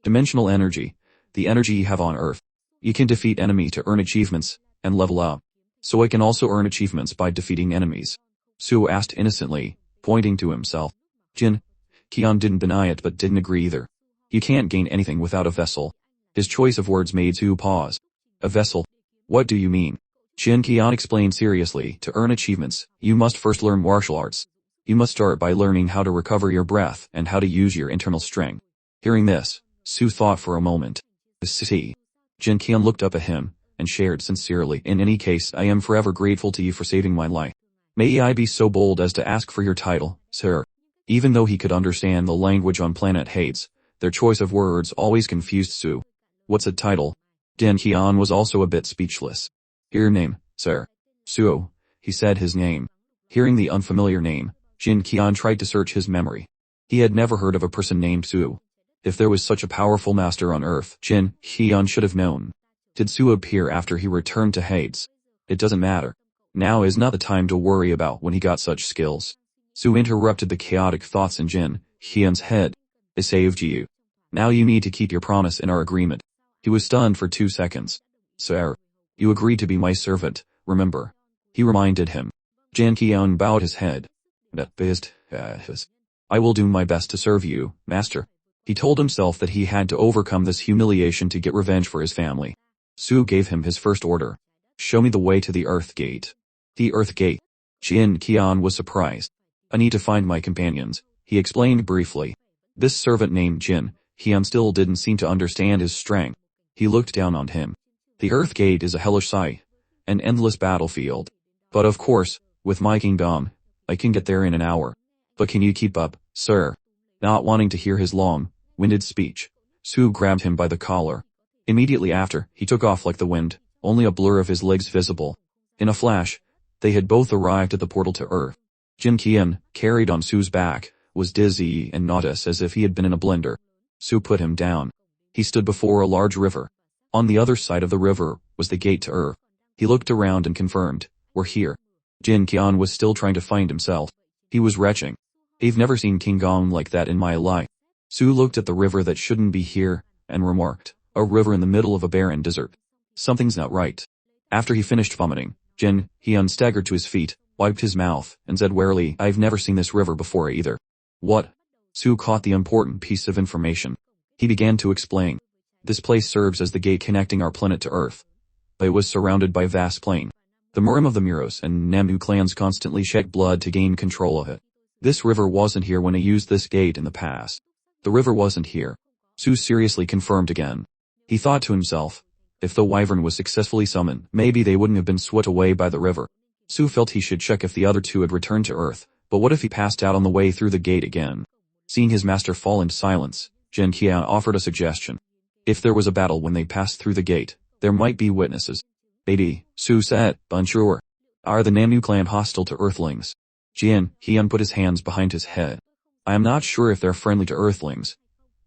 dimensional energy, the energy you have on Earth. You can defeat enemy to earn achievements, and level up. So I can also earn achievements by defeating enemies. Su asked innocently, pointing to himself. Incursion didn't deny it but didn't agree either. You can't gain anything without a vessel. His choice of words made Su pause. A vessel? What do you mean? Incursion explained seriously, to earn achievements, you must first learn martial arts. You must start by learning how to recover your breath and how to use your internal strength. Hearing this, Su thought for a moment. See. Incursion looked up at him, and shared sincerely, in any case I am forever grateful to you for saving my life. May I be so bold as to ask for your title, sir? Even though he could understand the language on planet Hades, their choice of words always confused Su. What's a title? Incursion was also a bit speechless. Your name, sir. Su. He said his name. Hearing the unfamiliar name, Incursion tried to search his memory. He had never heard of a person named Su. If there was such a powerful master on Earth, Incursion should have known. Did Su appear after he returned to Hades? It doesn't matter. Now is not the time to worry about when he got such skills. Su interrupted the chaotic thoughts in Incursion's head. I saved you. Now you need to keep your promise in our agreement. He was stunned for 2 seconds. Sir, you agreed to be my servant, remember? He reminded him. Incursion bowed his head. I will do my best to serve you, master. He told himself that he had to overcome this humiliation to get revenge for his family. Su gave him his first order. Show me the way to the Earth Gate. The Earth Gate. Incursion was surprised. I need to find my companions, he explained briefly. This servant named Incursion still didn't seem to understand his strength. He looked down on him. The Earth Gate is a hellish sight, an endless battlefield. But of course, with my kingdom, I can get there in an hour. But can you keep up, sir? Not wanting to hear his long-winded speech, Su grabbed him by the collar. Immediately after, he took off like the wind, only a blur of his legs visible. In a flash, they had both arrived at the portal to Earth. Incursion, carried on Su's back, was dizzy and nauseous as if he had been in a blender. Su put him down. He stood before a large river. On the other side of the river was the gate to Earth. He looked around and confirmed, we're here. Incursion was still trying to find himself. He was retching. I've never seen kingdom like that in my life. Su looked at the river that shouldn't be here, and remarked, a river in the middle of a barren desert. Something's not right. After he finished vomiting, Incursion staggered to his feet, wiped his mouth, and said warily, I've never seen this river before either. What? Su caught the important piece of information. He began to explain. This place serves as the gate connecting our planet to Earth. It was surrounded by vast plain. The Murim of the Muros and Namu clans constantly shed blood to gain control of it. This river wasn't here when I used this gate in the past. The river wasn't here. Su seriously confirmed again. He thought to himself, if the wyvern was successfully summoned, maybe they wouldn't have been swept away by the river. Su felt he should check if the other two had returned to Earth, but what if he passed out on the way through the gate again? Seeing his master fall into silence, Incursion offered a suggestion. If there was a battle when they passed through the gate, there might be witnesses. Maybe, Su said, unsure. Are the Namu clan hostile to Earthlings? Incursion put his hands behind his head. I am not sure if they're friendly to Earthlings,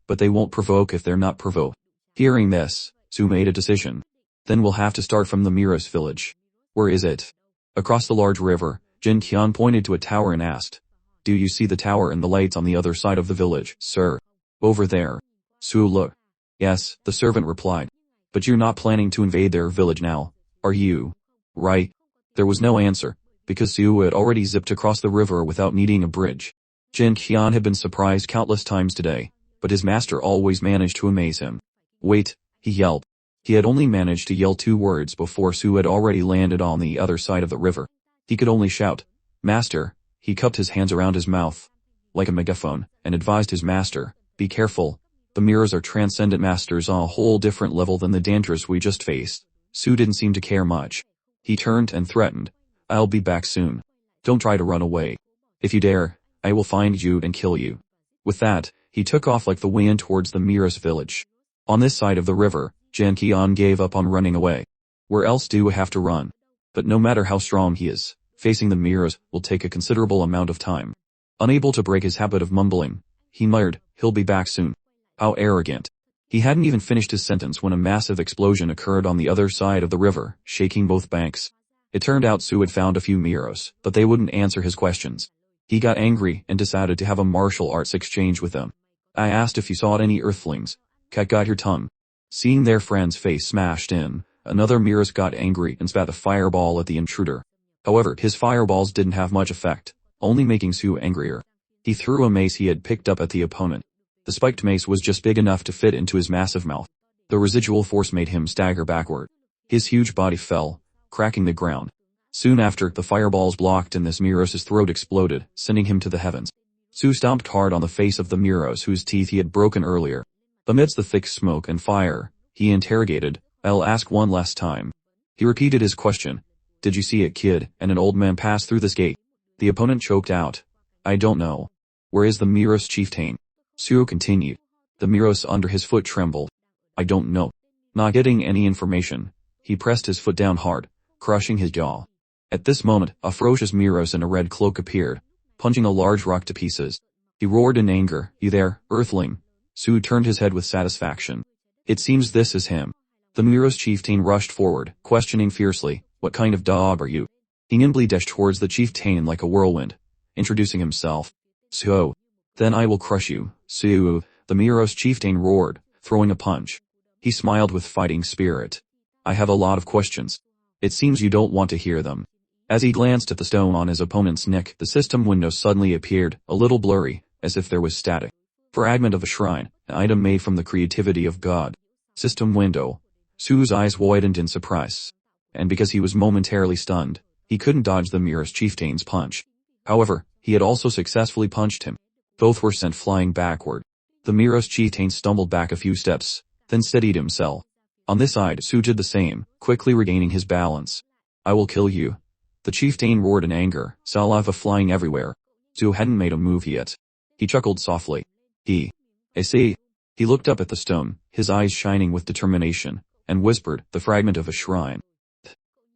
but they won't provoke if they're not provoked. Hearing this, Su made a decision. Then we'll have to start from the Miros village. Where is it? Across the large river, Incursion pointed to a tower and asked, Do you see the tower and the lights on the other side of the village, sir? Over there. Su looked. Yes, the servant replied. But you're not planning to invade their village now, are you? Right. There was no answer, because Su had already zipped across the river without needing a bridge. Jin Qian had been surprised countless times today, but his master always managed to amaze him. Wait, he yelled. He had only managed to yell 2 words before Su had already landed on the other side of the river. He could only shout, Master. He cupped his hands around his mouth, like a megaphone, and advised his master, be careful. The mirrors are transcendent masters on a whole different level than the dangers we just faced. Su didn't seem to care much. He turned and threatened, I'll be back soon. Don't try to run away. If you dare, I will find you and kill you. With that, he took off like the wind towards the Mira's village. On this side of the river, Jin Qian gave up on running away. Where else do we have to run? But no matter how strong he is, facing the Miras will take a considerable amount of time. Unable to break his habit of mumbling, he muttered, he'll be back soon. How arrogant. He hadn't even finished his sentence when a massive explosion occurred on the other side of the river, shaking both banks. It turned out Su had found a few Miros, but they wouldn't answer his questions. He got angry and decided to have a martial arts exchange with them. I asked if you saw any earthlings. Cat got your tongue. Seeing their friend's face smashed in, another Miros got angry and spat a fireball at the intruder. However, his fireballs didn't have much effect, only making Su angrier. He threw a mace he had picked up at the opponent. The spiked mace was just big enough to fit into his massive mouth. The residual force made him stagger backward. His huge body fell, cracking the ground. Soon after, the fireballs blocked and this Miros' throat exploded, sending him to the heavens. Su stomped hard on the face of the Miros whose teeth he had broken earlier. Amidst the thick smoke and fire, he interrogated, I'll ask one last time. He repeated his question. Did you see a kid and an old man pass through this gate? The opponent choked out. I don't know. Where is the Miros chieftain? Su continued. The Miros under his foot trembled. I don't know. Not getting any information, he pressed his foot down hard, crushing his jaw. At this moment, a ferocious Miros in a red cloak appeared, punching a large rock to pieces. He roared in anger, You there, earthling? Su turned his head with satisfaction. It seems this is him. The Miros chieftain rushed forward, questioning fiercely, What kind of dog are you? He nimbly dashed towards the chieftain like a whirlwind, introducing himself. So, then I will crush you, Su, the Miros chieftain roared, throwing a punch. He smiled with fighting spirit. I have a lot of questions. It seems you don't want to hear them. As he glanced at the stone on his opponent's neck, the system window suddenly appeared, a little blurry, as if there was static. Fragment of a shrine, an item made from the creativity of God. System window. Su's eyes widened in surprise. And because he was momentarily stunned, he couldn't dodge the Miros chieftain's punch. However, he had also successfully punched him. Both were sent flying backward. The Miros chieftain stumbled back a few steps, then steadied himself. On this side, Su did the same, quickly regaining his balance. I will kill you. The chieftain roared in anger, saliva flying everywhere. Su hadn't made a move yet. He chuckled softly. I see. He looked up at the stone, his eyes shining with determination, and whispered, the fragment of a shrine.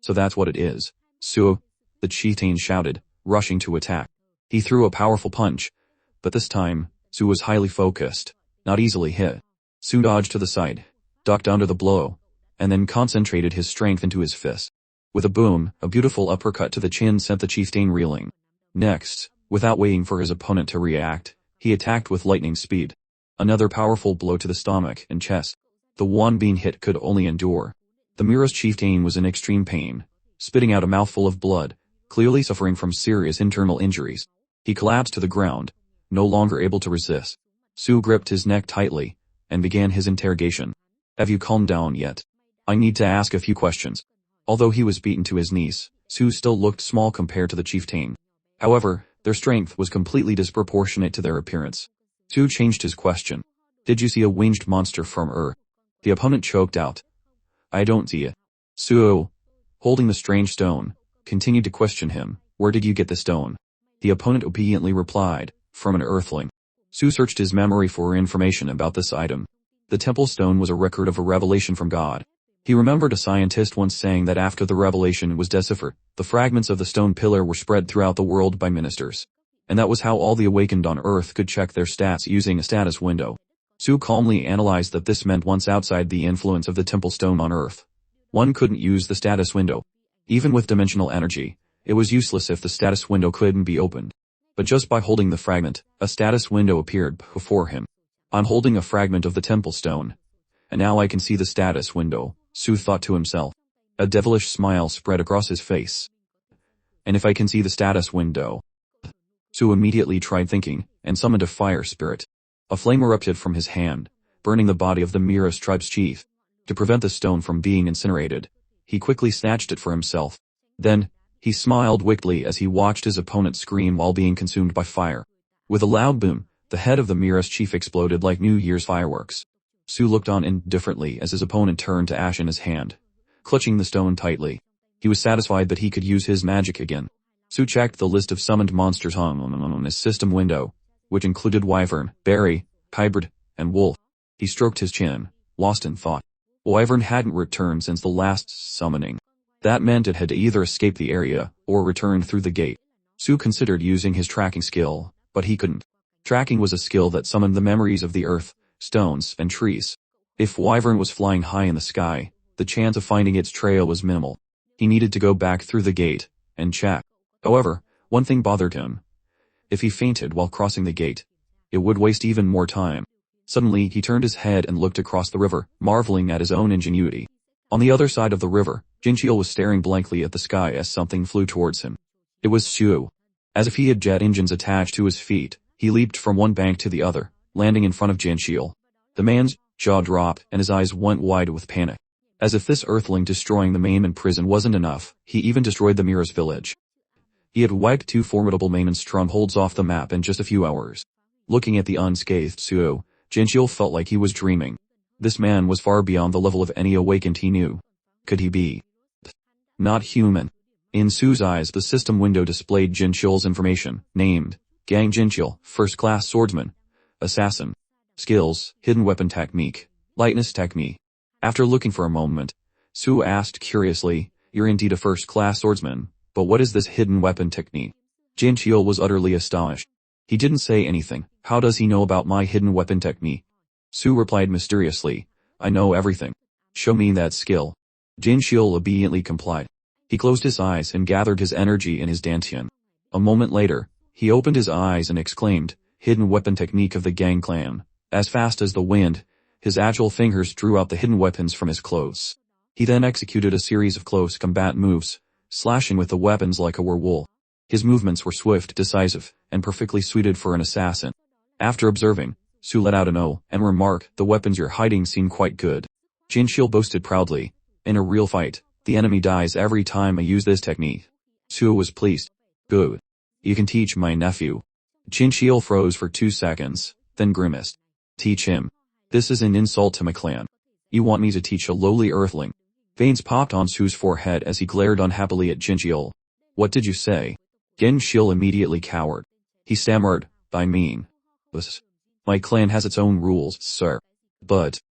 So that's what it is. Su, the chieftain shouted, rushing to attack. He threw a powerful punch, but this time, Su was highly focused, not easily hit. Su dodged to the side, ducked under the blow, and then concentrated his strength into his fist. With a boom, a beautiful uppercut to the chin sent the chieftain reeling. Next, without waiting for his opponent to react, he attacked with lightning speed. Another powerful blow to the stomach and chest. The one being hit could only endure. The Miros chieftain was in extreme pain, spitting out a mouthful of blood, clearly suffering from serious internal injuries. He collapsed to the ground, no longer able to resist. Su gripped his neck tightly, and began his interrogation. Have you calmed down yet? I need to ask a few questions. Although he was beaten to his knees, Su still looked small compared to the chieftain. However, their strength was completely disproportionate to their appearance. Su changed his question. Did you see a winged monster from Earth? The opponent choked out. I don't see it. Su, holding the strange stone, continued to question him. Where did you get the stone? The opponent obediently replied, from an earthling. Su searched his memory for information about this item. The temple stone was a record of a revelation from God. He remembered a scientist once saying that after the revelation was deciphered, the fragments of the stone pillar were spread throughout the world by ministers. And that was how all the awakened on Earth could check their stats using a status window. Su calmly analyzed that this meant once outside the influence of the temple stone on Earth, one couldn't use the status window. Even with dimensional energy, it was useless if the status window couldn't be opened. But just by holding the fragment, a status window appeared before him. I'm holding a fragment of the temple stone. And now I can see the status window, Su thought to himself. A devilish smile spread across his face. And if I can see the status window? Su immediately tried thinking, and summoned a fire spirit. A flame erupted from his hand, burning the body of the Mira's tribe's chief. To prevent the stone from being incinerated, he quickly snatched it for himself. Then, he smiled wickedly as he watched his opponent scream while being consumed by fire. With a loud boom, the head of the Mira's chief exploded like New Year's fireworks. Su looked on indifferently as his opponent turned to ash in his hand, clutching the stone tightly. He was satisfied that he could use his magic again. Su checked the list of summoned monsters hung on his system window, which included wyvern, berry, hybrid, and wolf. He stroked his chin, lost in thought. Wyvern hadn't returned since the last summoning. That meant it had either escaped the area, or returned through the gate. Su considered using his tracking skill, but he couldn't. Tracking was a skill that summoned the memories of the earth, stones, and trees. If wyvern was flying high in the sky, the chance of finding its trail was minimal. He needed to go back through the gate, and check. However, one thing bothered him. If he fainted while crossing the gate, it would waste even more time. Suddenly he turned his head and looked across the river, marveling at his own ingenuity. On the other side of the river, Jinchil was staring blankly at the sky as something flew towards him. It was Su. As if he had jet engines attached to his feet, he leaped from one bank to the other, landing in front of Jinchil. The man's jaw dropped and his eyes went wide with panic. As if this earthling destroying the Maiman prison wasn't enough, he even destroyed the Mira's village. He had wiped 2 formidable Maiman strongholds off the map in just a few hours. Looking at the unscathed Su, Jinchil felt like he was dreaming. This man was far beyond the level of any awakened he knew. Could he be not human? In Su's eyes, the system window displayed Jinchil's information, named Gang Jinchil, first-class swordsman, assassin, skills, hidden weapon technique, lightness technique. After looking for a moment, Su asked curiously, "You're indeed a first-class swordsman, but what is this hidden weapon technique?" Jinchil was utterly astonished. He didn't say anything. How does he know about my hidden weapon technique? Su replied mysteriously, "I know everything. Show me that skill." Jinchil obediently complied. He closed his eyes and gathered his energy in his dantian. A moment later, he opened his eyes and exclaimed, "Hidden weapon technique of the Gang clan." As fast as the wind, his agile fingers drew out the hidden weapons from his clothes. He then executed a series of close combat moves, slashing with the weapons like a werewolf. His movements were swift, decisive, and perfectly suited for an assassin. After observing, Su let out an "oh" and remarked, "The weapons you're hiding seem quite good." Jinchil boasted proudly, "In a real fight, the enemy dies every time I use this technique." Su was pleased. "Good. You can teach my nephew." Jinchil froze for 2 seconds, then grimaced. "Teach him? This is an insult to my clan. You want me to teach a lowly earthling?" Veins popped on Su's forehead as he glared unhappily at Jinchil. "What did you say?" Jinchil immediately cowered. He stammered, "I mean, my clan has its own rules, sir. But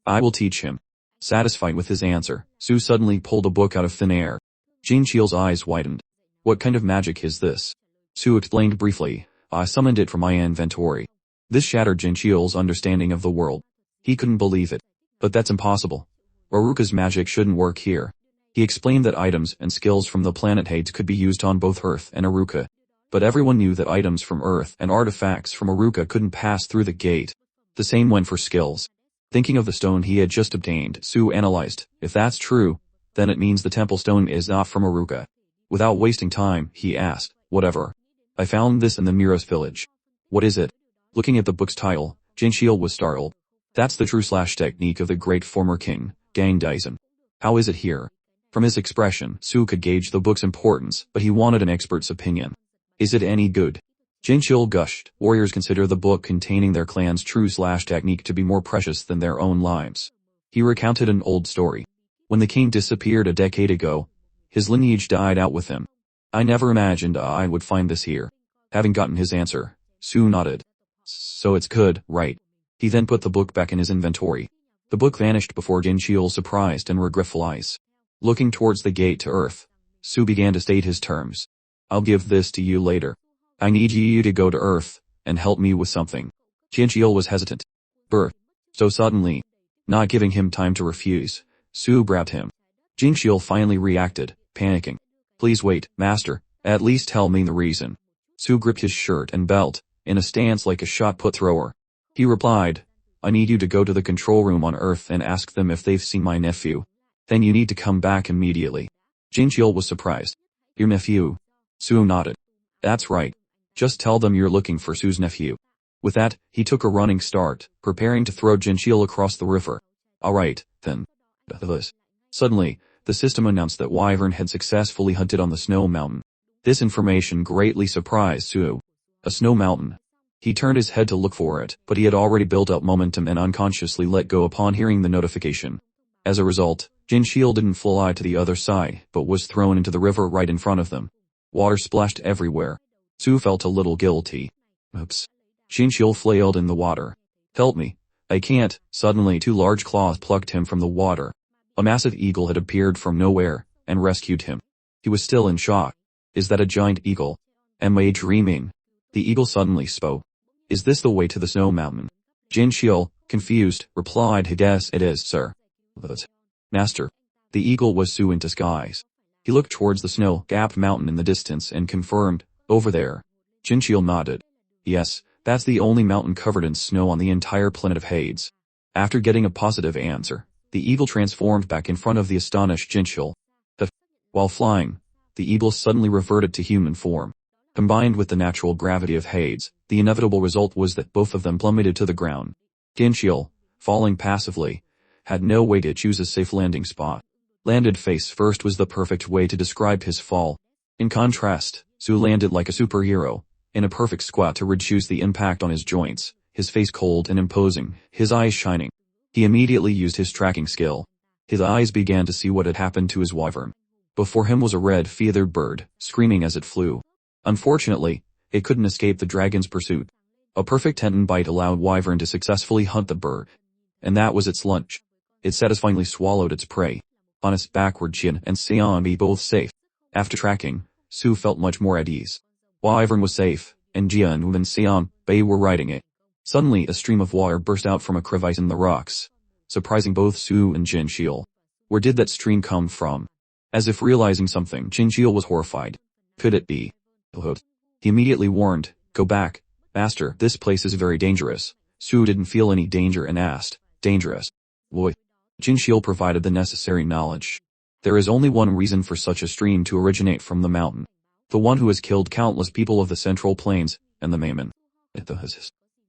I will teach him." Satisfied with his answer, Su suddenly pulled a book out of thin air. Jinchil's eyes widened. "What kind of magic is this?" Su explained briefly, "I summoned it from my inventory." This shattered Jinchil's understanding of the world. He couldn't believe it. "But that's impossible. Aruka's magic shouldn't work here." He explained that items and skills from the planet Hades could be used on both Earth and Aruka. But everyone knew that items from Earth and artifacts from Aruka couldn't pass through the gate. The same went for skills. Thinking of the stone he had just obtained, Su analyzed, "If that's true, then it means the temple stone is not from Aruka." Without wasting time, he asked, "Whatever. I found this in the Mira's village." "What is it?" Looking at the book's title, Jinchil was startled. "That's the true slash technique of the great former king, Gang Daisen. How is it here?" From his expression, Su could gauge the book's importance, but he wanted an expert's opinion. "Is it any good?" Jinchil gushed. Warriors consider the book containing their clan's true slash technique to be more precious than their own lives. He recounted an old story. When the king disappeared a decade ago, his lineage died out with him. "I never imagined I would find this here." Having gotten his answer, Su nodded. "So it's good, right?" He then put the book back in his inventory. The book vanished before Jinchil's surprised and regretful eyes. Looking towards the gate to Earth, Su began to state his terms. "I'll give this to you later. I need you to go to Earth and help me with something." Jinchil was hesitant. "Birth. So suddenly." Not giving him time to refuse, Su grabbed him. Jinchil finally reacted, panicking. "Please wait, master, at least tell me the reason." Su gripped his shirt and belt, in a stance like a shot-put thrower. He replied, I need you to go to the control room on Earth and ask them if they've seen my nephew. Then you need to come back immediately. Jinxiel was surprised. Your nephew? Su nodded. That's right. Just tell them you're looking for Su's nephew. With that, he took a running start, preparing to throw Jinxiel across the river. Alright, then. Suddenly, the system announced that Wyvern had successfully hunted on the snow mountain. This information greatly surprised Su. A snow mountain. He turned his head to look for it, but he had already built up momentum and unconsciously let go upon hearing the notification. As a result, Jinxiel didn't fly to the other side, but was thrown into the river right in front of them. Water splashed everywhere. Su felt a little guilty. Oops. Jinxiel flailed in the water. Help me. I can't. Suddenly 2 large claws plucked him from the water. A massive eagle had appeared from nowhere, and rescued him. He was still in shock. Is that a giant eagle? Am I dreaming? The eagle suddenly spoke. Is this the way to the snow mountain? Jinxiel, confused, replied, yes it is, sir. But, Master. The eagle was Su in disguise. He looked towards the snow-capped mountain in the distance and confirmed, over there. Jinxiel nodded. Yes, that's the only mountain covered in snow on the entire planet of Hades. After getting a positive answer, the eagle transformed back in front of the astonished Jinxiel. While flying, the eagle suddenly reverted to human form. Combined with the natural gravity of Hades, the inevitable result was that both of them plummeted to the ground. Jinxiel, falling passively, had no way to choose a safe landing spot. Landed face first was the perfect way to describe his fall. In contrast, Su landed like a superhero, in a perfect squat to reduce the impact on his joints, his face cold and imposing, his eyes shining. He immediately used his tracking skill. His eyes began to see what had happened to his wyvern. Before him was a red feathered bird, screaming as it flew. Unfortunately, it couldn't escape the dragon's pursuit. A perfect tendon bite allowed wyvern to successfully hunt the bird. And that was its lunch. It satisfyingly swallowed its prey. On its backward chin and Sion be both safe. After tracking, Su felt much more at ease. Wyvern was safe, and Jian and Sion Bei were riding it. Suddenly a stream of water burst out from a crevice in the rocks, surprising both Su and Jinxiel. Where did that stream come from? As if realizing something, Jinxiel was horrified. Could it be? He immediately warned, go back, master, this place is very dangerous. Su didn't feel any danger and asked, dangerous? Boy. Jinxiel provided the necessary knowledge. There is only one reason for such a stream to originate from the mountain. The one who has killed countless people of the Central Plains, and the Maimon.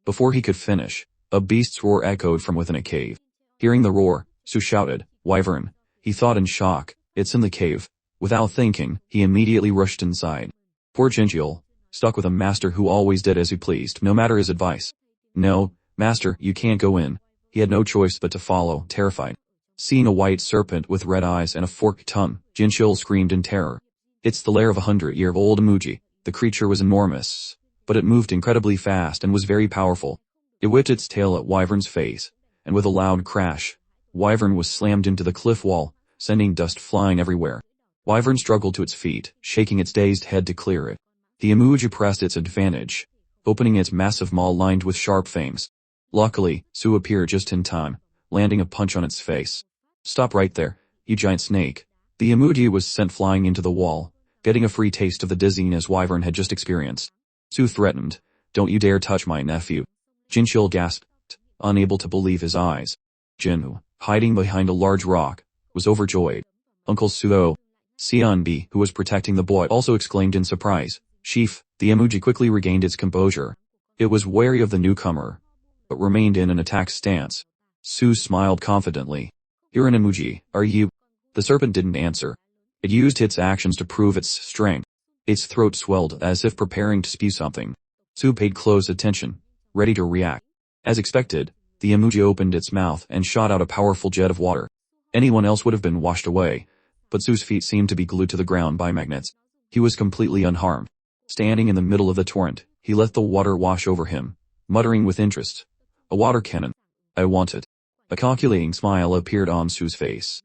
Before he could finish, a beast's roar echoed from within a cave. Hearing the roar, Su shouted, Wyvern. He thought in shock, it's in the cave. Without thinking, he immediately rushed inside. Poor Jinxiel, stuck with a master who always did as he pleased, no matter his advice. No, master, you can't go in. He had no choice but to follow, terrified. Seeing a white serpent with red eyes and a forked tongue, Jinxiel screamed in terror. It's the lair of a 100-year-old emoji. The creature was enormous, but it moved incredibly fast and was very powerful. It whipped its tail at Wyvern's face, and with a loud crash, Wyvern was slammed into the cliff wall, sending dust flying everywhere. Wyvern struggled to its feet, shaking its dazed head to clear it. The emoji pressed its advantage, opening its massive maw lined with sharp fangs. Luckily, Su appeared just in time, landing a punch on its face. Stop right there, you giant snake. The emoji was sent flying into the wall, getting a free taste of the dizziness Wyvern had just experienced. Su threatened, don't you dare touch my nephew. Jinxiel gasped, unable to believe his eyes. Jinhu, hiding behind a large rock, was overjoyed. Uncle Suo. Sionbi, who was protecting the boy, also exclaimed in surprise. Chief, the emoji quickly regained its composure. It was wary of the newcomer, but remained in an attack stance. Su smiled confidently. You're an emoji, are you? The serpent didn't answer. It used its actions to prove its strength. Its throat swelled as if preparing to spew something. Su paid close attention, ready to react. As expected, the emoji opened its mouth and shot out a powerful jet of water. Anyone else would have been washed away, but Su's feet seemed to be glued to the ground by magnets. He was completely unharmed. Standing in the middle of the torrent, he let the water wash over him, muttering with interest. A water cannon. I want it. A calculating smile appeared on Su's face.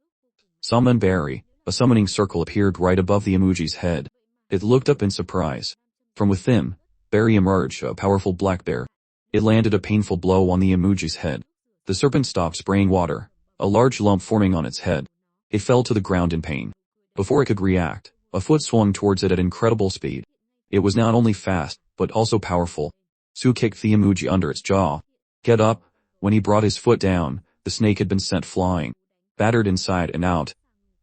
Summon Berry. A summoning circle appeared right above the emoji's head. It looked up in surprise. From within, Berry emerged, a powerful black bear. It landed a painful blow on the emoji's head. The serpent stopped spraying water, a large lump forming on its head. It fell to the ground in pain. Before it could react, a foot swung towards it at incredible speed. It was not only fast, but also powerful. Su kicked the emoji under its jaw. Get up. When he brought his foot down, the snake had been sent flying. Battered inside and out.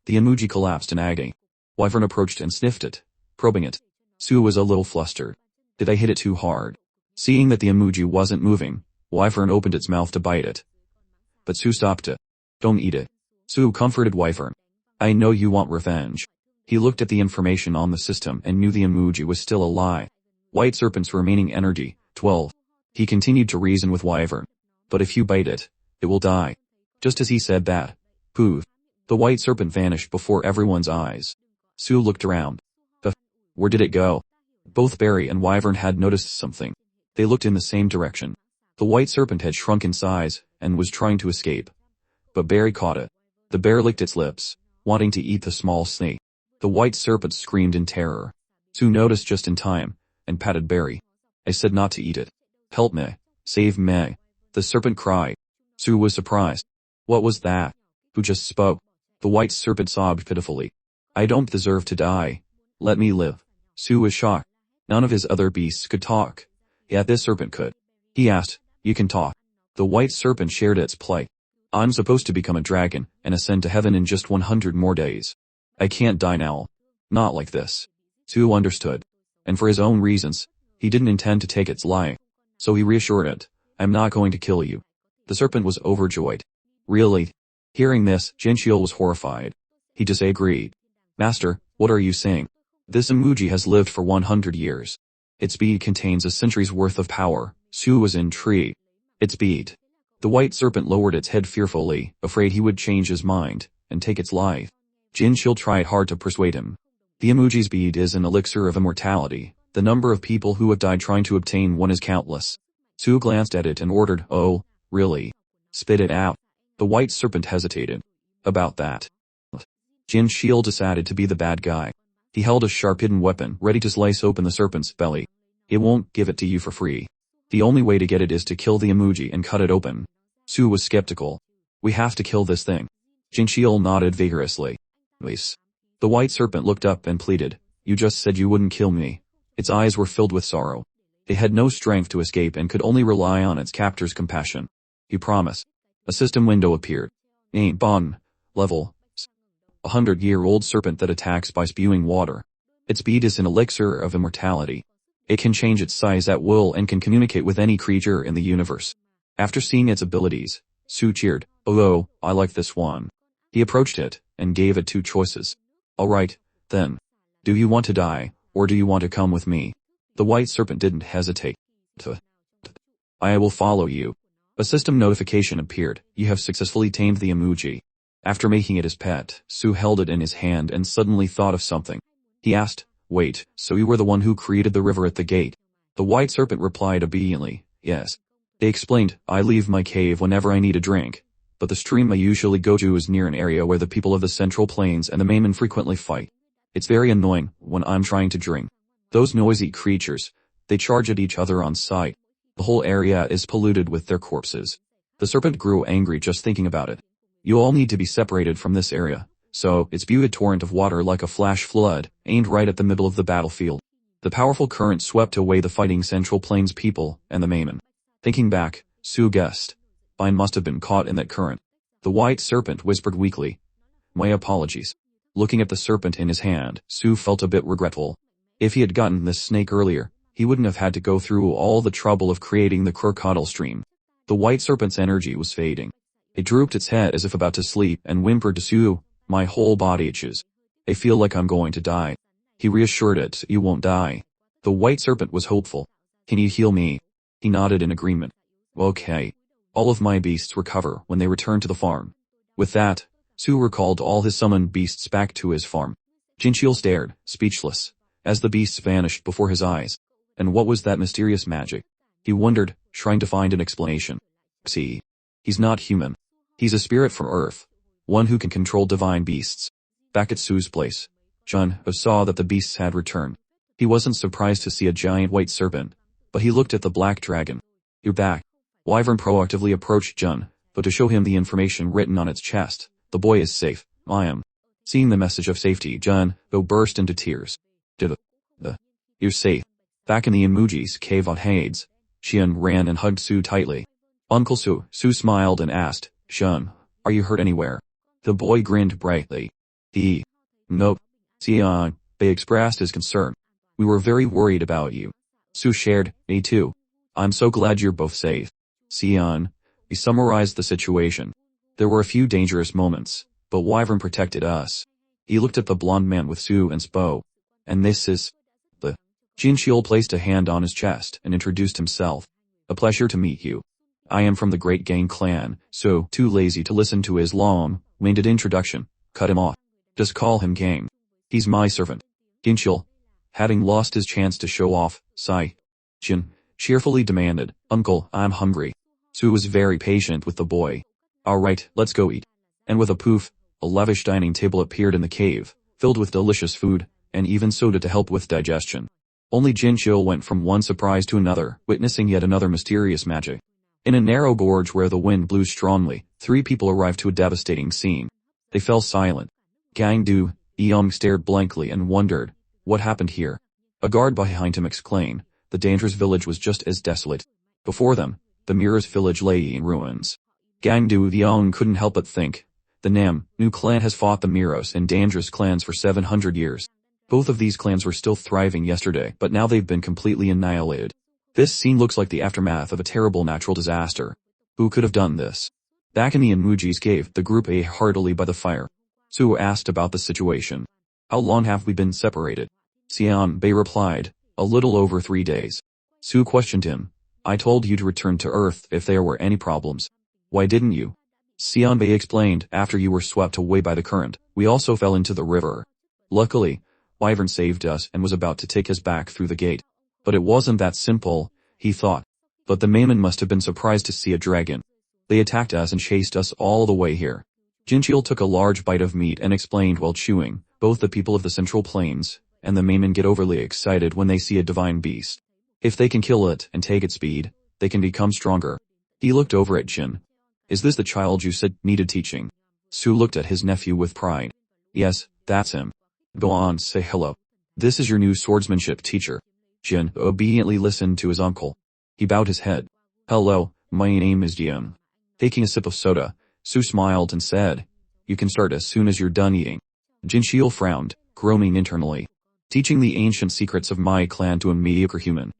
The emoji collapsed in agony. Wyvern approached and sniffed it, probing it. Su was a little flustered. Did I hit it too hard? Seeing that the emoji wasn't moving, Wyvern opened its mouth to bite it. But Su stopped it. Don't eat it. Su comforted Wyvern. I know you want revenge. He looked at the information on the system and knew the emoji was still a lie. White Serpent's remaining energy, 12. He continued to reason with Wyvern. But if you bite it, it will die. Just as he said that, poof, the White Serpent vanished before everyone's eyes. Su looked around. Where did it go? Both Barry and Wyvern had noticed something. They looked in the same direction. The White Serpent had shrunk in size and was trying to escape. But Barry caught it. The bear licked its lips, wanting to eat the small snake. The White Serpent screamed in terror. Su noticed just in time, and patted Barry. I said not to eat it. Help me. Save me. The serpent cried. Su was surprised. What was that? Who just spoke? The White Serpent sobbed pitifully. I don't deserve to die. Let me live. Su was shocked. None of his other beasts could talk. Yet this serpent could. He asked, you can talk. The White Serpent shared its plight. I'm supposed to become a dragon and ascend to heaven in just 100 more days. I can't die now. Not like this. Su understood. And for his own reasons, he didn't intend to take its life. So he reassured it, I'm not going to kill you. The serpent was overjoyed. Really? Hearing this, Jinxiel was horrified. He disagreed. Master, what are you saying? This emoji has lived for 100 years. Its bead contains a century's worth of power. Su was intrigued. Its bead. The White Serpent lowered its head fearfully, afraid he would change his mind and take its life. Jinxiel tried hard to persuade him. The emoji's bead is an elixir of immortality. The number of people who have died trying to obtain one is countless. Su glanced at it and ordered, oh, really? Spit it out. The White Serpent hesitated. About that. Jinxiel decided to be the bad guy. He held a sharp hidden weapon ready to slice open the serpent's belly. It won't give it to you for free. The only way to get it is to kill the emoji and cut it open. Su was skeptical. We have to kill this thing. Jinxiel nodded vigorously. Please. The White Serpent looked up and pleaded, you just said you wouldn't kill me. Its eyes were filled with sorrow. It had no strength to escape and could only rely on its captor's compassion. You promise. A system window appeared. Ain't bon. Level. 100-year-old serpent that attacks by spewing water. Its bead is an elixir of immortality. It can change its size at will and can communicate with any creature in the universe. After seeing its abilities, Su cheered, oh, I like this one. He approached it and gave it two choices. Alright, then. Do you want to die, or do you want to come with me? The White Serpent didn't hesitate. I will follow you. A system notification appeared. You have successfully tamed the emoji. After making it his pet, Su held it in his hand and suddenly thought of something. He asked, wait, so you were the one who created the river at the gate? The White Serpent replied obediently, yes. They explained, I leave my cave whenever I need a drink, but the stream I usually go to is near an area where the people of the Central Plains and the Maymen frequently fight. It's very annoying when I'm trying to drink. Those noisy creatures, they charge at each other on sight. The whole area is polluted with their corpses. The serpent grew angry just thinking about it. You all need to be separated from this area. So, it spewed a torrent of water like a flash flood, aimed right at the middle of the battlefield. The powerful current swept away the fighting Central Plains people and the Maymen. Thinking back, Su guessed. Mine must have been caught in that current. The White Serpent whispered weakly. My apologies. Looking at the serpent in his hand, Su felt a bit regretful. If he had gotten this snake earlier, he wouldn't have had to go through all the trouble of creating the crocodile stream. The White Serpent's energy was fading. It drooped its head as if about to sleep and whimpered to Su, my whole body itches. I feel like I'm going to die. He reassured it, you won't die. The White Serpent was hopeful. Can you heal me? He nodded in agreement. Okay. All of my beasts recover when they return to the farm. With that, Su recalled all his summoned beasts back to his farm. Jinxiel stared, speechless, as the beasts vanished before his eyes. And what was that mysterious magic? He wondered, trying to find an explanation. See. He's not human. He's a spirit from Earth. One who can control divine beasts. Back at Su's place, Jun saw that the beasts had returned. He wasn't surprised to see a giant white serpent, but he looked at the black dragon. You're back. Wyvern proactively approached Jun, but to show him the information written on its chest. The boy is safe. I am. Seeing the message of safety, Jun burst into tears. You're safe. Back in the emojis cave on Hades, Xian ran and hugged Su tightly. Uncle Su. Su smiled and asked, Xian, are you hurt anywhere? The boy grinned brightly. Nope. Xian, Bei expressed his concern. We were very worried about you. Su shared, me too. I'm so glad you're both safe. Xian, he summarized the situation. There were a few dangerous moments, but Wyvern protected us. He looked at the blonde man with Su and Spo. And this is... the... Jinxiol placed a hand on his chest and introduced himself. A pleasure to meet you. I am from the Great Gang clan, so too lazy to listen to his long-winded introduction. Cut him off. Just call him Gang. He's my servant. Jinxiol, having lost his chance to show off, sighed. Jin cheerfully demanded, Uncle, I'm hungry. Su was very patient with the boy. Alright, let's go eat. And with a poof, a lavish dining table appeared in the cave, filled with delicious food, and even soda to help with digestion. Only Jinxiol went from one surprise to another, witnessing yet another mysterious magic. In a narrow gorge where the wind blew strongly, 3 people arrived to a devastating scene. They fell silent. Gang Du, Young stared blankly and wondered, what happened here? A guard behind him exclaimed, the dangerous village was just as desolate. Before them, the Mirror's village lay in ruins. Gang Du Young couldn't help but think, the Nam, new clan has fought the Mirrors and dangerous clans for 700 years. Both of these clans were still thriving yesterday, but now they've been completely annihilated. This scene looks like the aftermath of a terrible natural disaster. Who could have done this? Back in the Emojis cave, the group ate heartily by the fire. Su asked about the situation. How long have we been separated? Xian Bei replied, a little over 3 days. Su questioned him. I told you to return to Earth if there were any problems. Why didn't you? Xian Bei explained, after you were swept away by the current, we also fell into the river. Luckily, Wyvern saved us and was about to take us back through the gate. But it wasn't that simple, he thought. But the Maimon must have been surprised to see a dragon. They attacked us and chased us all the way here. Jinxiol took a large bite of meat and explained while chewing, both the people of the Central Plains and the Maimon get overly excited when they see a divine beast. If they can kill it and take its speed, they can become stronger. He looked over at Jin. Is this the child you said needed teaching? Su looked at his nephew with pride. Yes, that's him. Go on, say hello. This is your new swordsmanship teacher. Jin obediently listened to his uncle. He bowed his head. Hello, my name is Jian. Taking a sip of soda, Su smiled and said, you can start as soon as you're done eating. Jinxiol frowned, groaning internally. Teaching the ancient secrets of my clan to a mediocre human.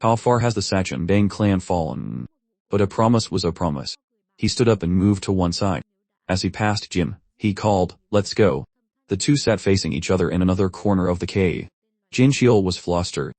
How far has the Sachin Bang clan fallen? But a promise was a promise. He stood up and moved to one side. As he passed Jim, he called, let's go. The two sat facing each other in another corner of the cave. Jinxiol was flustered.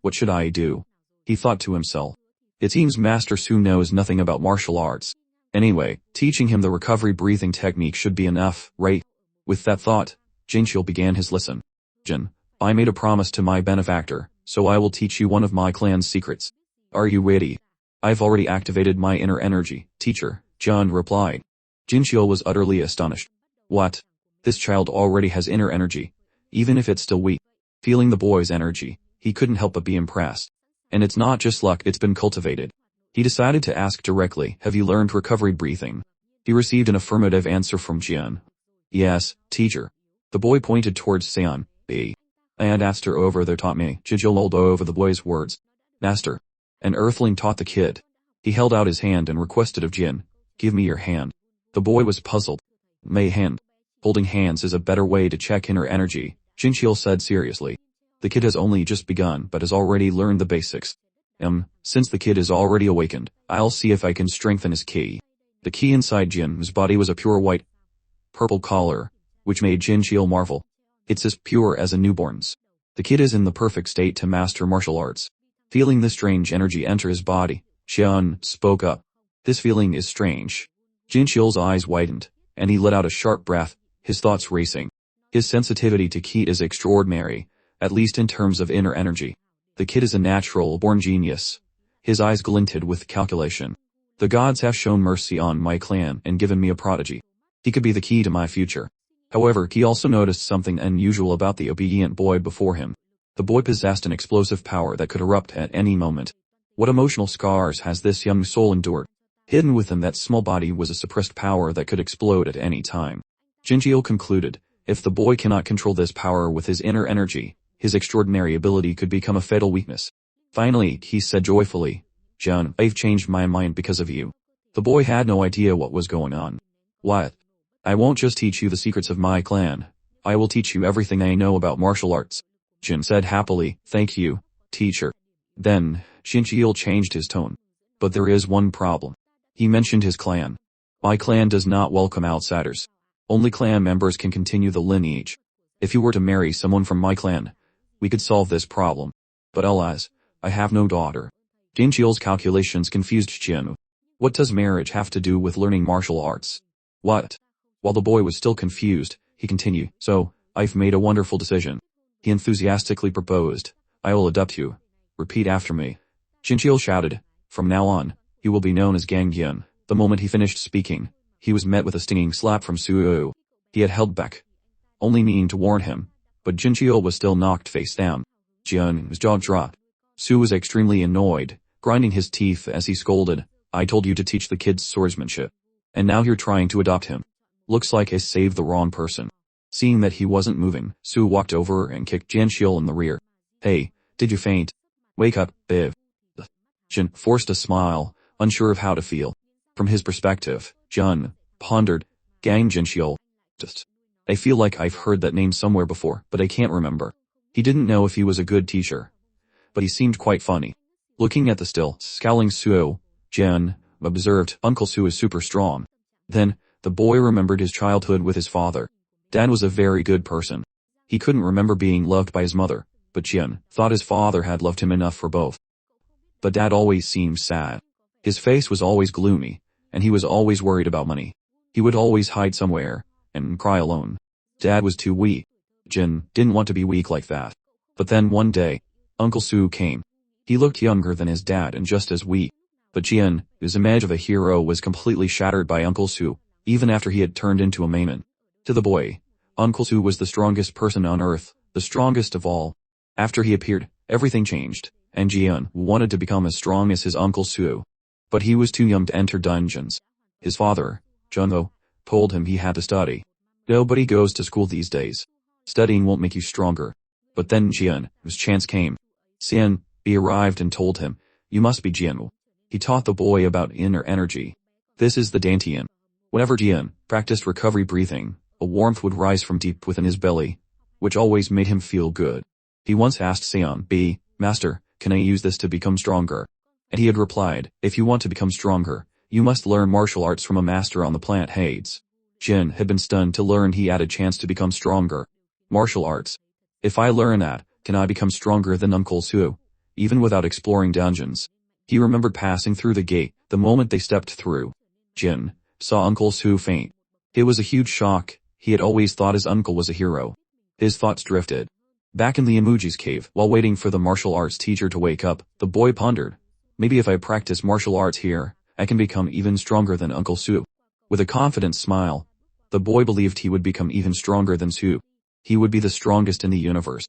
What should I do? He thought to himself. It seems Master Su knows nothing about martial arts. Anyway, teaching him the recovery breathing technique should be enough, right? With that thought, Jinxiol began his lesson. Jin, I made a promise to my benefactor, so I will teach you one of my clan's secrets. Are you ready? I've already activated my inner energy, teacher, Jin replied. Jinxiol was utterly astonished. What? This child already has inner energy, even if it's still weak. Feeling the boy's energy, he couldn't help but be impressed. And it's not just luck, it's been cultivated. He decided to ask directly, have you learned recovery breathing? He received an affirmative answer from Jian. Yes, teacher. The boy pointed towards Xian Bei. And asked her over there taught me. Jinxiol rolled over the boy's words. Master. An earthling taught the kid. He held out his hand and requested of Jin, give me your hand. The boy was puzzled. My hand. Holding hands is a better way to check inner energy, Jinxiol said seriously. The kid has only just begun but has already learned the basics. Since the kid is already awakened, I'll see if I can strengthen his ki. The ki inside Jin's body was a pure white, purple color, which made Jinxiol marvel. It's as pure as a newborn's. The kid is in the perfect state to master martial arts. Feeling the strange energy enter his body, Xian spoke up. This feeling is strange. Jinxiol's eyes widened, and he let out a sharp breath, his thoughts racing. His sensitivity to ki is extraordinary, at least in terms of inner energy. The kid is a natural-born genius. His eyes glinted with calculation. The gods have shown mercy on my clan and given me a prodigy. He could be the key to my future. However, he also noticed something unusual about the obedient boy before him. The boy possessed an explosive power that could erupt at any moment. What emotional scars has this young soul endured? Hidden within that small body was a suppressed power that could explode at any time. Jinxiol concluded, if the boy cannot control this power with his inner energy, His extraordinary ability could become a fatal weakness. Finally, he said joyfully, Jun, I've changed my mind because of you. The boy had no idea what was going on. What? I won't just teach you the secrets of my clan. I will teach you everything I know about martial arts. Jin said happily, thank you, teacher. Then, Shinchiel changed his tone. But there is one problem. He mentioned his clan. My clan does not welcome outsiders. Only clan members can continue the lineage. If you were to marry someone from my clan, we could solve this problem. But alas, I have no daughter. Shinchiel's calculations confused Jin. What does marriage have to do with learning martial arts? What? While the boy was still confused, he continued, so, I've made a wonderful decision. He enthusiastically proposed, I will adopt you. Repeat after me. Shinchiel shouted, from now on, you will be known as Gangyan. The moment he finished speaking, he was met with a stinging slap from Suo. He had held back, only meaning to warn him, but Shinchiel was still knocked face down. Jian's jaw dropped. Su was extremely annoyed, grinding his teeth as he scolded, I told you to teach the kids swordsmanship. And now you're trying to adopt him. Looks like I saved the wrong person. Seeing that he wasn't moving, Su walked over and kicked Shinchiel in the rear. Hey, did you faint? Wake up, Biv. Jin forced a smile, unsure of how to feel. From his perspective, Jun pondered, Gang Shinchiel. I feel like I've heard that name somewhere before, but I can't remember. He didn't know if he was a good teacher, but he seemed quite funny. Looking at the still scowling Suo, Jin observed Uncle Su is super strong. Then, the boy remembered his childhood with his father. Dad was a very good person. He couldn't remember being loved by his mother, but Jin thought his father had loved him enough for both. But Dad always seemed sad. His face was always gloomy, and he was always worried about money. He would always hide somewhere, and cry alone. Dad was too weak. Jin didn't want to be weak like that. But then one day, Uncle Su came. He looked younger than his dad and just as weak. But Jin, whose image of a hero was completely shattered by Uncle Su, even after he had turned into a maimon. To the boy, Uncle Su was the strongest person on earth, the strongest of all. After he appeared, everything changed, and Jin wanted to become as strong as his Uncle Su. But he was too young to enter dungeons. His father, Junho, told him he had to study. Nobody goes to school these days. Studying won't make you stronger. But then Jin, whose chance came. Xian, B arrived and told him, you must be Jin. He taught the boy about inner energy. This is the Dantian. Whenever Jin practiced recovery breathing, a warmth would rise from deep within his belly, which always made him feel good. He once asked Xian B, Master, can I use this to become stronger? And he had replied, if you want to become stronger, you must learn martial arts from a master on the planet Hades. Jin had been stunned to learn he had a chance to become stronger. Martial arts. If I learn that, can I become stronger than Uncle Su? Even without exploring dungeons. He remembered passing through the gate the moment they stepped through. Jin saw Uncle Su faint. It was a huge shock. He had always thought his uncle was a hero. His thoughts drifted. Back in the emoji's cave, while waiting for the martial arts teacher to wake up, the boy pondered. Maybe if I practice martial arts here, I can become even stronger than Uncle Su. With a confident smile, the boy believed he would become even stronger than Su. He would be the strongest in the universe.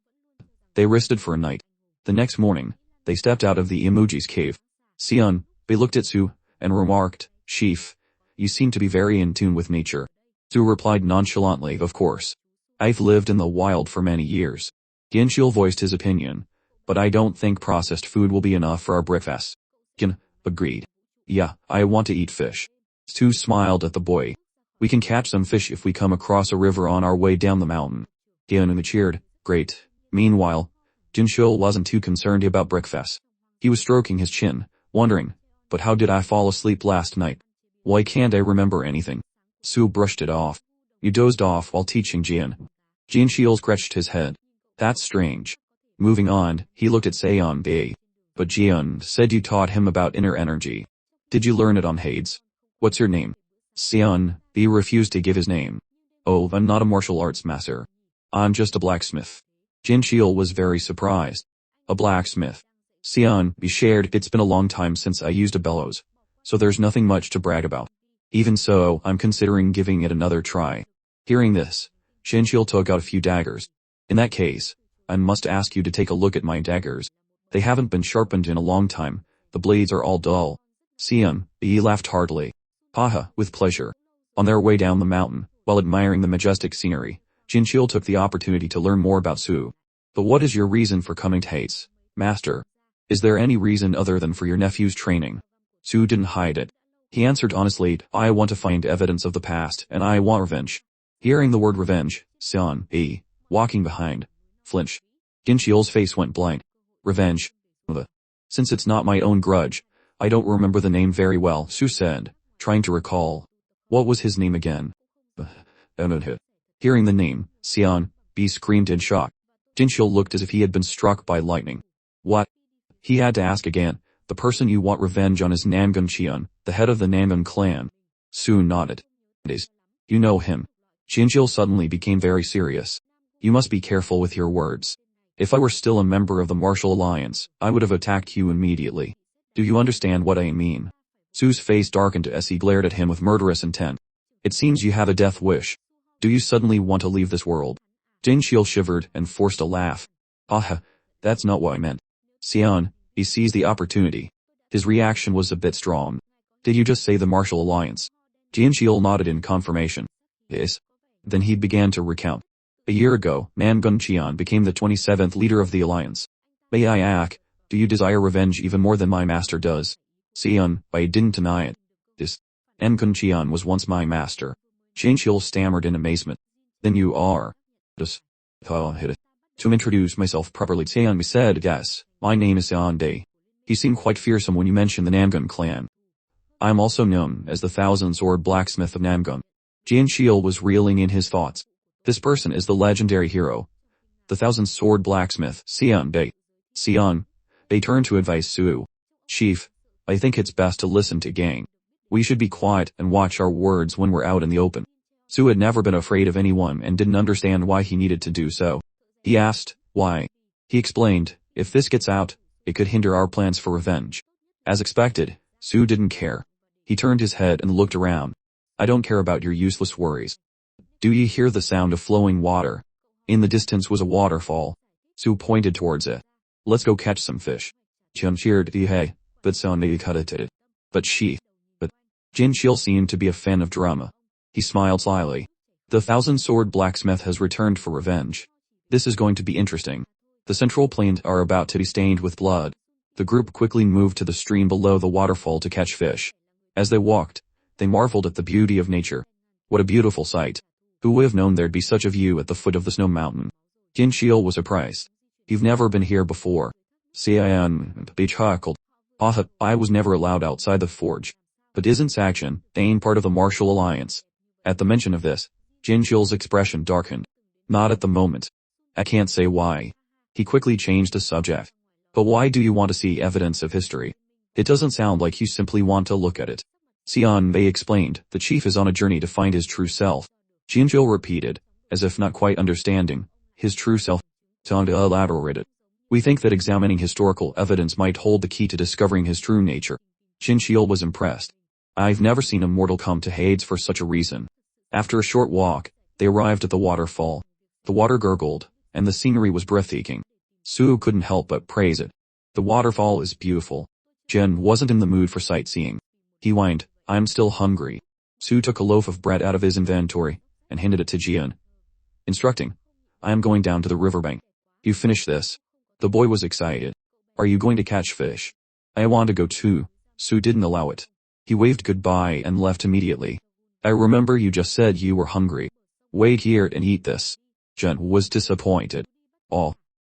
They rested for a night. The next morning, they stepped out of the emoji's cave. Xian, they looked at Su, and remarked, Chief, you seem to be very in tune with nature. Su replied nonchalantly, of course. I've lived in the wild for many years. Ginchiel voiced his opinion, but I don't think processed food will be enough for our breakfast. Gin agreed. Yeah, I want to eat fish. Su smiled at the boy. We can catch some fish if we come across a river on our way down the mountain. Gin cheered, great. Meanwhile, Jinxiu wasn't too concerned about breakfast. He was stroking his chin, wondering, but how did I fall asleep last night? Why can't I remember anything? Su brushed it off. You dozed off while teaching Jin. Jinxiu scratched his head. That's strange. Moving on, he looked at Seon Bei. But Jin said you taught him about inner energy. Did you learn it on Hades? What's your name? Seon Bei refused to give his name. Oh, I'm not a martial arts master. I'm just a blacksmith. Jinxiu was very surprised. A blacksmith. Seon Bei shared, it's been a long time since I used a bellows, so there's nothing much to brag about. Even so, I'm considering giving it another try. Hearing this, Jinxiu took out a few daggers. In that case, I must ask you to take a look at my daggers. They haven't been sharpened in a long time, the blades are all dull. Seon Bei laughed heartily. Haha, with pleasure. On their way down the mountain, while admiring the majestic scenery, Jinxiu took the opportunity to learn more about Su. But what is your reason for coming to Hades, Master? Is there any reason other than for your nephew's training? Su didn't hide it. He answered honestly, I want to find evidence of the past, and I want revenge. Hearing the word revenge, Seon, walking behind, flinched. Jincheol's face went blank. Revenge? Since it's not my own grudge, I don't remember the name very well, Su said, trying to recall. What was his name again? Hearing the name, Seon, screamed in shock. Jincheol looked as if he had been struck by lightning. What? He had to ask again. The person you want revenge on is Namgun Cheon, the head of the Namgun clan. Su nodded. You know him. Jincheol suddenly became very serious. You must be careful with your words. If I were still a member of the Martial Alliance, I would have attacked you immediately. Do you understand what I mean? Su's face darkened as he glared at him with murderous intent. It seems you have a death wish. Do you suddenly want to leave this world? Jincheol shivered and forced a laugh. That's not what I meant. Seon, he seized the opportunity. His reaction was a bit strong. Did you just say the Martial Alliance? Jincheol nodded in confirmation. Yes. Then he began to recount. A year ago, Namgun Cheon became the 27th leader of the alliance. May I ask, do you desire revenge even more than my master does? Seon, I didn't deny it. Namgun Cheon was once my master. Jincheol stammered in amazement. Then you are. To introduce myself properly, Seon said, yes, my name is Seon Dae. He seemed quite fearsome when you mentioned the Namgun clan. I am also known as the Thousand-Sword Blacksmith of Namgun. Jincheol was reeling in his thoughts. This person is the legendary hero. The Thousand-Sword Blacksmith, Seon Dae. Seon Dae turned to advise Su. Chief, I think it's best to listen to gang. We should be quiet and watch our words when we're out in the open. Su had never been afraid of anyone and didn't understand why he needed to do so. He asked, why? He explained, if this gets out, it could hinder our plans for revenge. As expected, Su didn't care. He turned his head and looked around. I don't care about your useless worries. Do you hear the sound of flowing water? In the distance was a waterfall. Su pointed towards it. Let's go catch some fish. Chun cheered, hey, but Sonny cut it. But Jincheol seemed to be a fan of drama. He smiled slyly. The Thousand-Sword Blacksmith has returned for revenge. This is going to be interesting. The central plains are about to be stained with blood. The group quickly moved to the stream below the waterfall to catch fish. As they walked, they marveled at the beauty of nature. What a beautiful sight. Who would have known there'd be such a view at the foot of the snow mountain? Jincheol was surprised. You've never been here before. Seon chuckled. I was never allowed outside the forge. But isn't Sakshan Dane part of the Martial Alliance? At the mention of this, Jincheol's expression darkened. Not at the moment. I can't say why. He quickly changed the subject. But why do you want to see evidence of history? It doesn't sound like you simply want to look at it. Seon Bae explained, the chief is on a journey to find his true self. Jincheol repeated, as if not quite understanding, his true self. Seon elaborated. We think that examining historical evidence might hold the key to discovering his true nature. Jincheol was impressed. I've never seen a mortal come to Hades for such a reason. After a short walk, they arrived at the waterfall. The water gurgled, and the scenery was breathtaking. Su couldn't help but praise it. The waterfall is beautiful. Jin wasn't in the mood for sightseeing. He whined, I'm still hungry. Su took a loaf of bread out of his inventory, and handed it to Jin. Instructing, I am going down to the riverbank. You finish this. The boy was excited. Are you going to catch fish? I want to go too. Su didn't allow it. He waved goodbye and left immediately. I remember you just said you were hungry. Wait here and eat this. Jin was disappointed.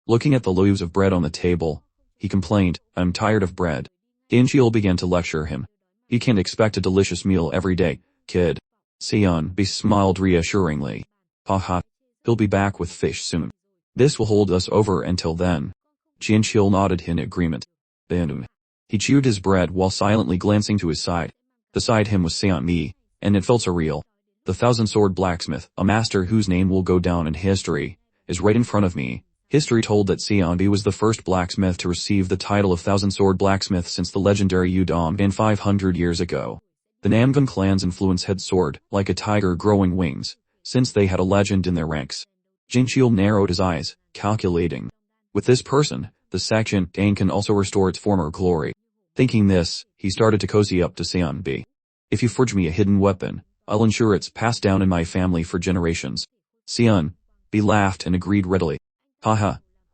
Looking at the loaves of bread on the table, he complained, I'm tired of bread. Jincheol began to lecture him. You can't expect a delicious meal every day, kid. Seon Bae smiled reassuringly. He'll be back with fish soon. This will hold us over until then. Jincheol nodded in agreement. He chewed his bread while silently glancing to his side. Beside him was Seon Bae, and it felt surreal. The Thousand-Sword Blacksmith, a master whose name will go down in history, is right in front of me. History told that Seon Bae was the first blacksmith to receive the title of Thousand-Sword Blacksmith since the legendary Udon Ban 500 years ago. The Namgun clan's influence had soared, like a tiger growing wings, since they had a legend in their ranks. Jincheol narrowed his eyes, calculating. With this person, the Sakshan Dane can also restore its former glory. Thinking this, he started to cozy up to Seon Bae. If you forge me a hidden weapon, I'll ensure it's passed down in my family for generations. Seon Bae laughed and agreed readily.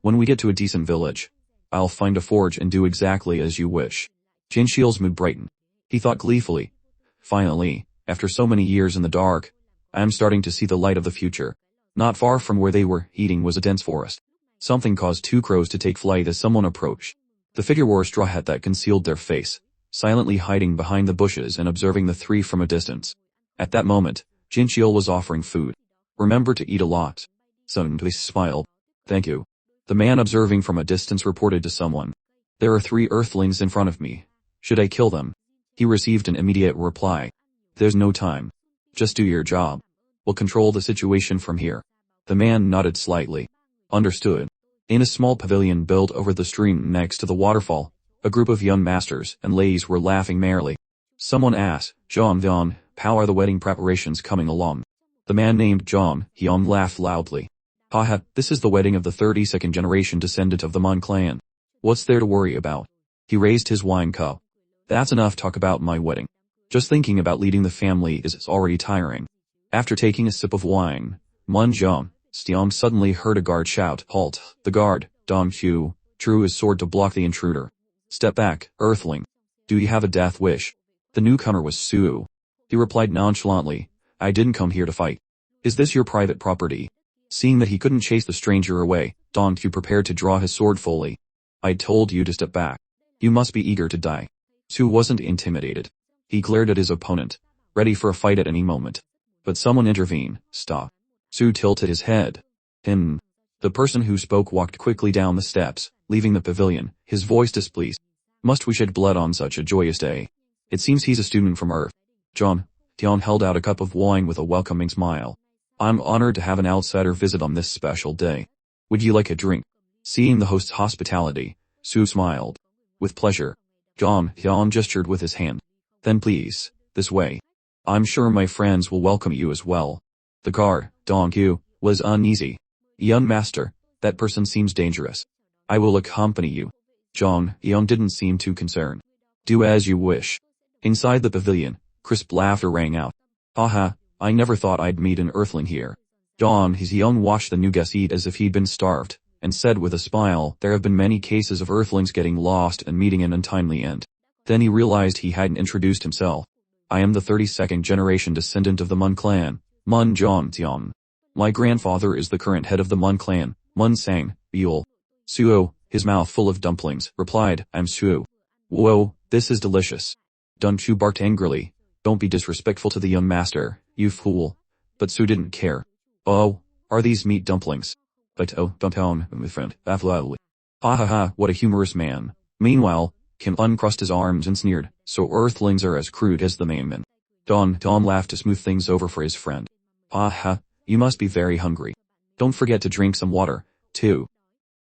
When we get to a decent village, I'll find a forge and do exactly as you wish. Jin Shiel's mood brightened. He thought gleefully. Finally, after so many years in the dark, I'm starting to see the light of the future. Not far from where they were eating was a dense forest. Something caused two crows to take flight as someone approached. The figure wore a straw hat that concealed their face, silently hiding behind the bushes and observing the three from a distance. At that moment, Jin Shiel was offering food. Remember to eat a lot. Sun Tui smiled. Thank you. The man observing from a distance reported to someone. There are 3 earthlings in front of me. Should I kill them? He received an immediate reply. There's no time. Just do your job. We'll control the situation from here. The man nodded slightly. Understood. In a small pavilion built over the stream next to the waterfall, a group of young masters and ladies were laughing merrily. Someone asked, John Vyong, how are the wedding preparations coming along? The man named John Hyung laughed loudly. Haha, this is the wedding of the 32nd generation descendant of the Mon clan. What's there to worry about? He raised his wine cup. That's enough talk about my wedding. Just thinking about leading the family is already tiring. After taking a sip of wine, Mun Jong Steong suddenly heard a guard shout, Halt! The guard, Dong Hu, drew his sword to block the intruder. Step back, earthling. Do you have a death wish? The newcomer was Su. He replied nonchalantly, I didn't come here to fight. Is this your private property? Seeing that he couldn't chase the stranger away, Dong Hu prepared to draw his sword fully. I told you to step back. You must be eager to die. Su wasn't intimidated. He glared at his opponent, ready for a fight at any moment. But someone intervened. Stop. Su tilted his head. The person who spoke walked quickly down the steps, leaving the pavilion, his voice displeased. Must we shed blood on such a joyous day? It seems he's a student from Earth. John Tian held out a cup of wine with a welcoming smile. I'm honored to have an outsider visit on this special day. Would you like a drink? Seeing the host's hospitality, Su smiled. With pleasure. John Tian gestured with his hand. Then please, this way. I'm sure my friends will welcome you as well. The guard, Dong Hu, was uneasy. Young master, that person seems dangerous. I will accompany you. Zhang Yang didn't seem too concerned. Do as you wish. Inside the pavilion, crisp laughter rang out. Haha, I never thought I'd meet an earthling here. Zhang Yang watched the new guest eat as if he'd been starved, and said with a smile, there have been many cases of earthlings getting lost and meeting an untimely end. Then he realized he hadn't introduced himself. I am the 32nd generation descendant of the Mun clan, Mun Zhongtian. My grandfather is the current head of the Mun clan, Mun Sang, Yul. Suo, his mouth full of dumplings, replied, I'm Suo. Whoa, this is delicious. Dun Chu barked angrily. Don't be disrespectful to the young master, you fool. But Su didn't care. Oh, are these meat dumplings? But oh, don't tell my friend, affably. Ha ha ha, what a humorous man. Meanwhile, Kim uncrossed his arms and sneered, so earthlings are as crude as the mainmen. Tom laughed to smooth things over for his friend. Ha ha, you must be very hungry. Don't forget to drink some water, too.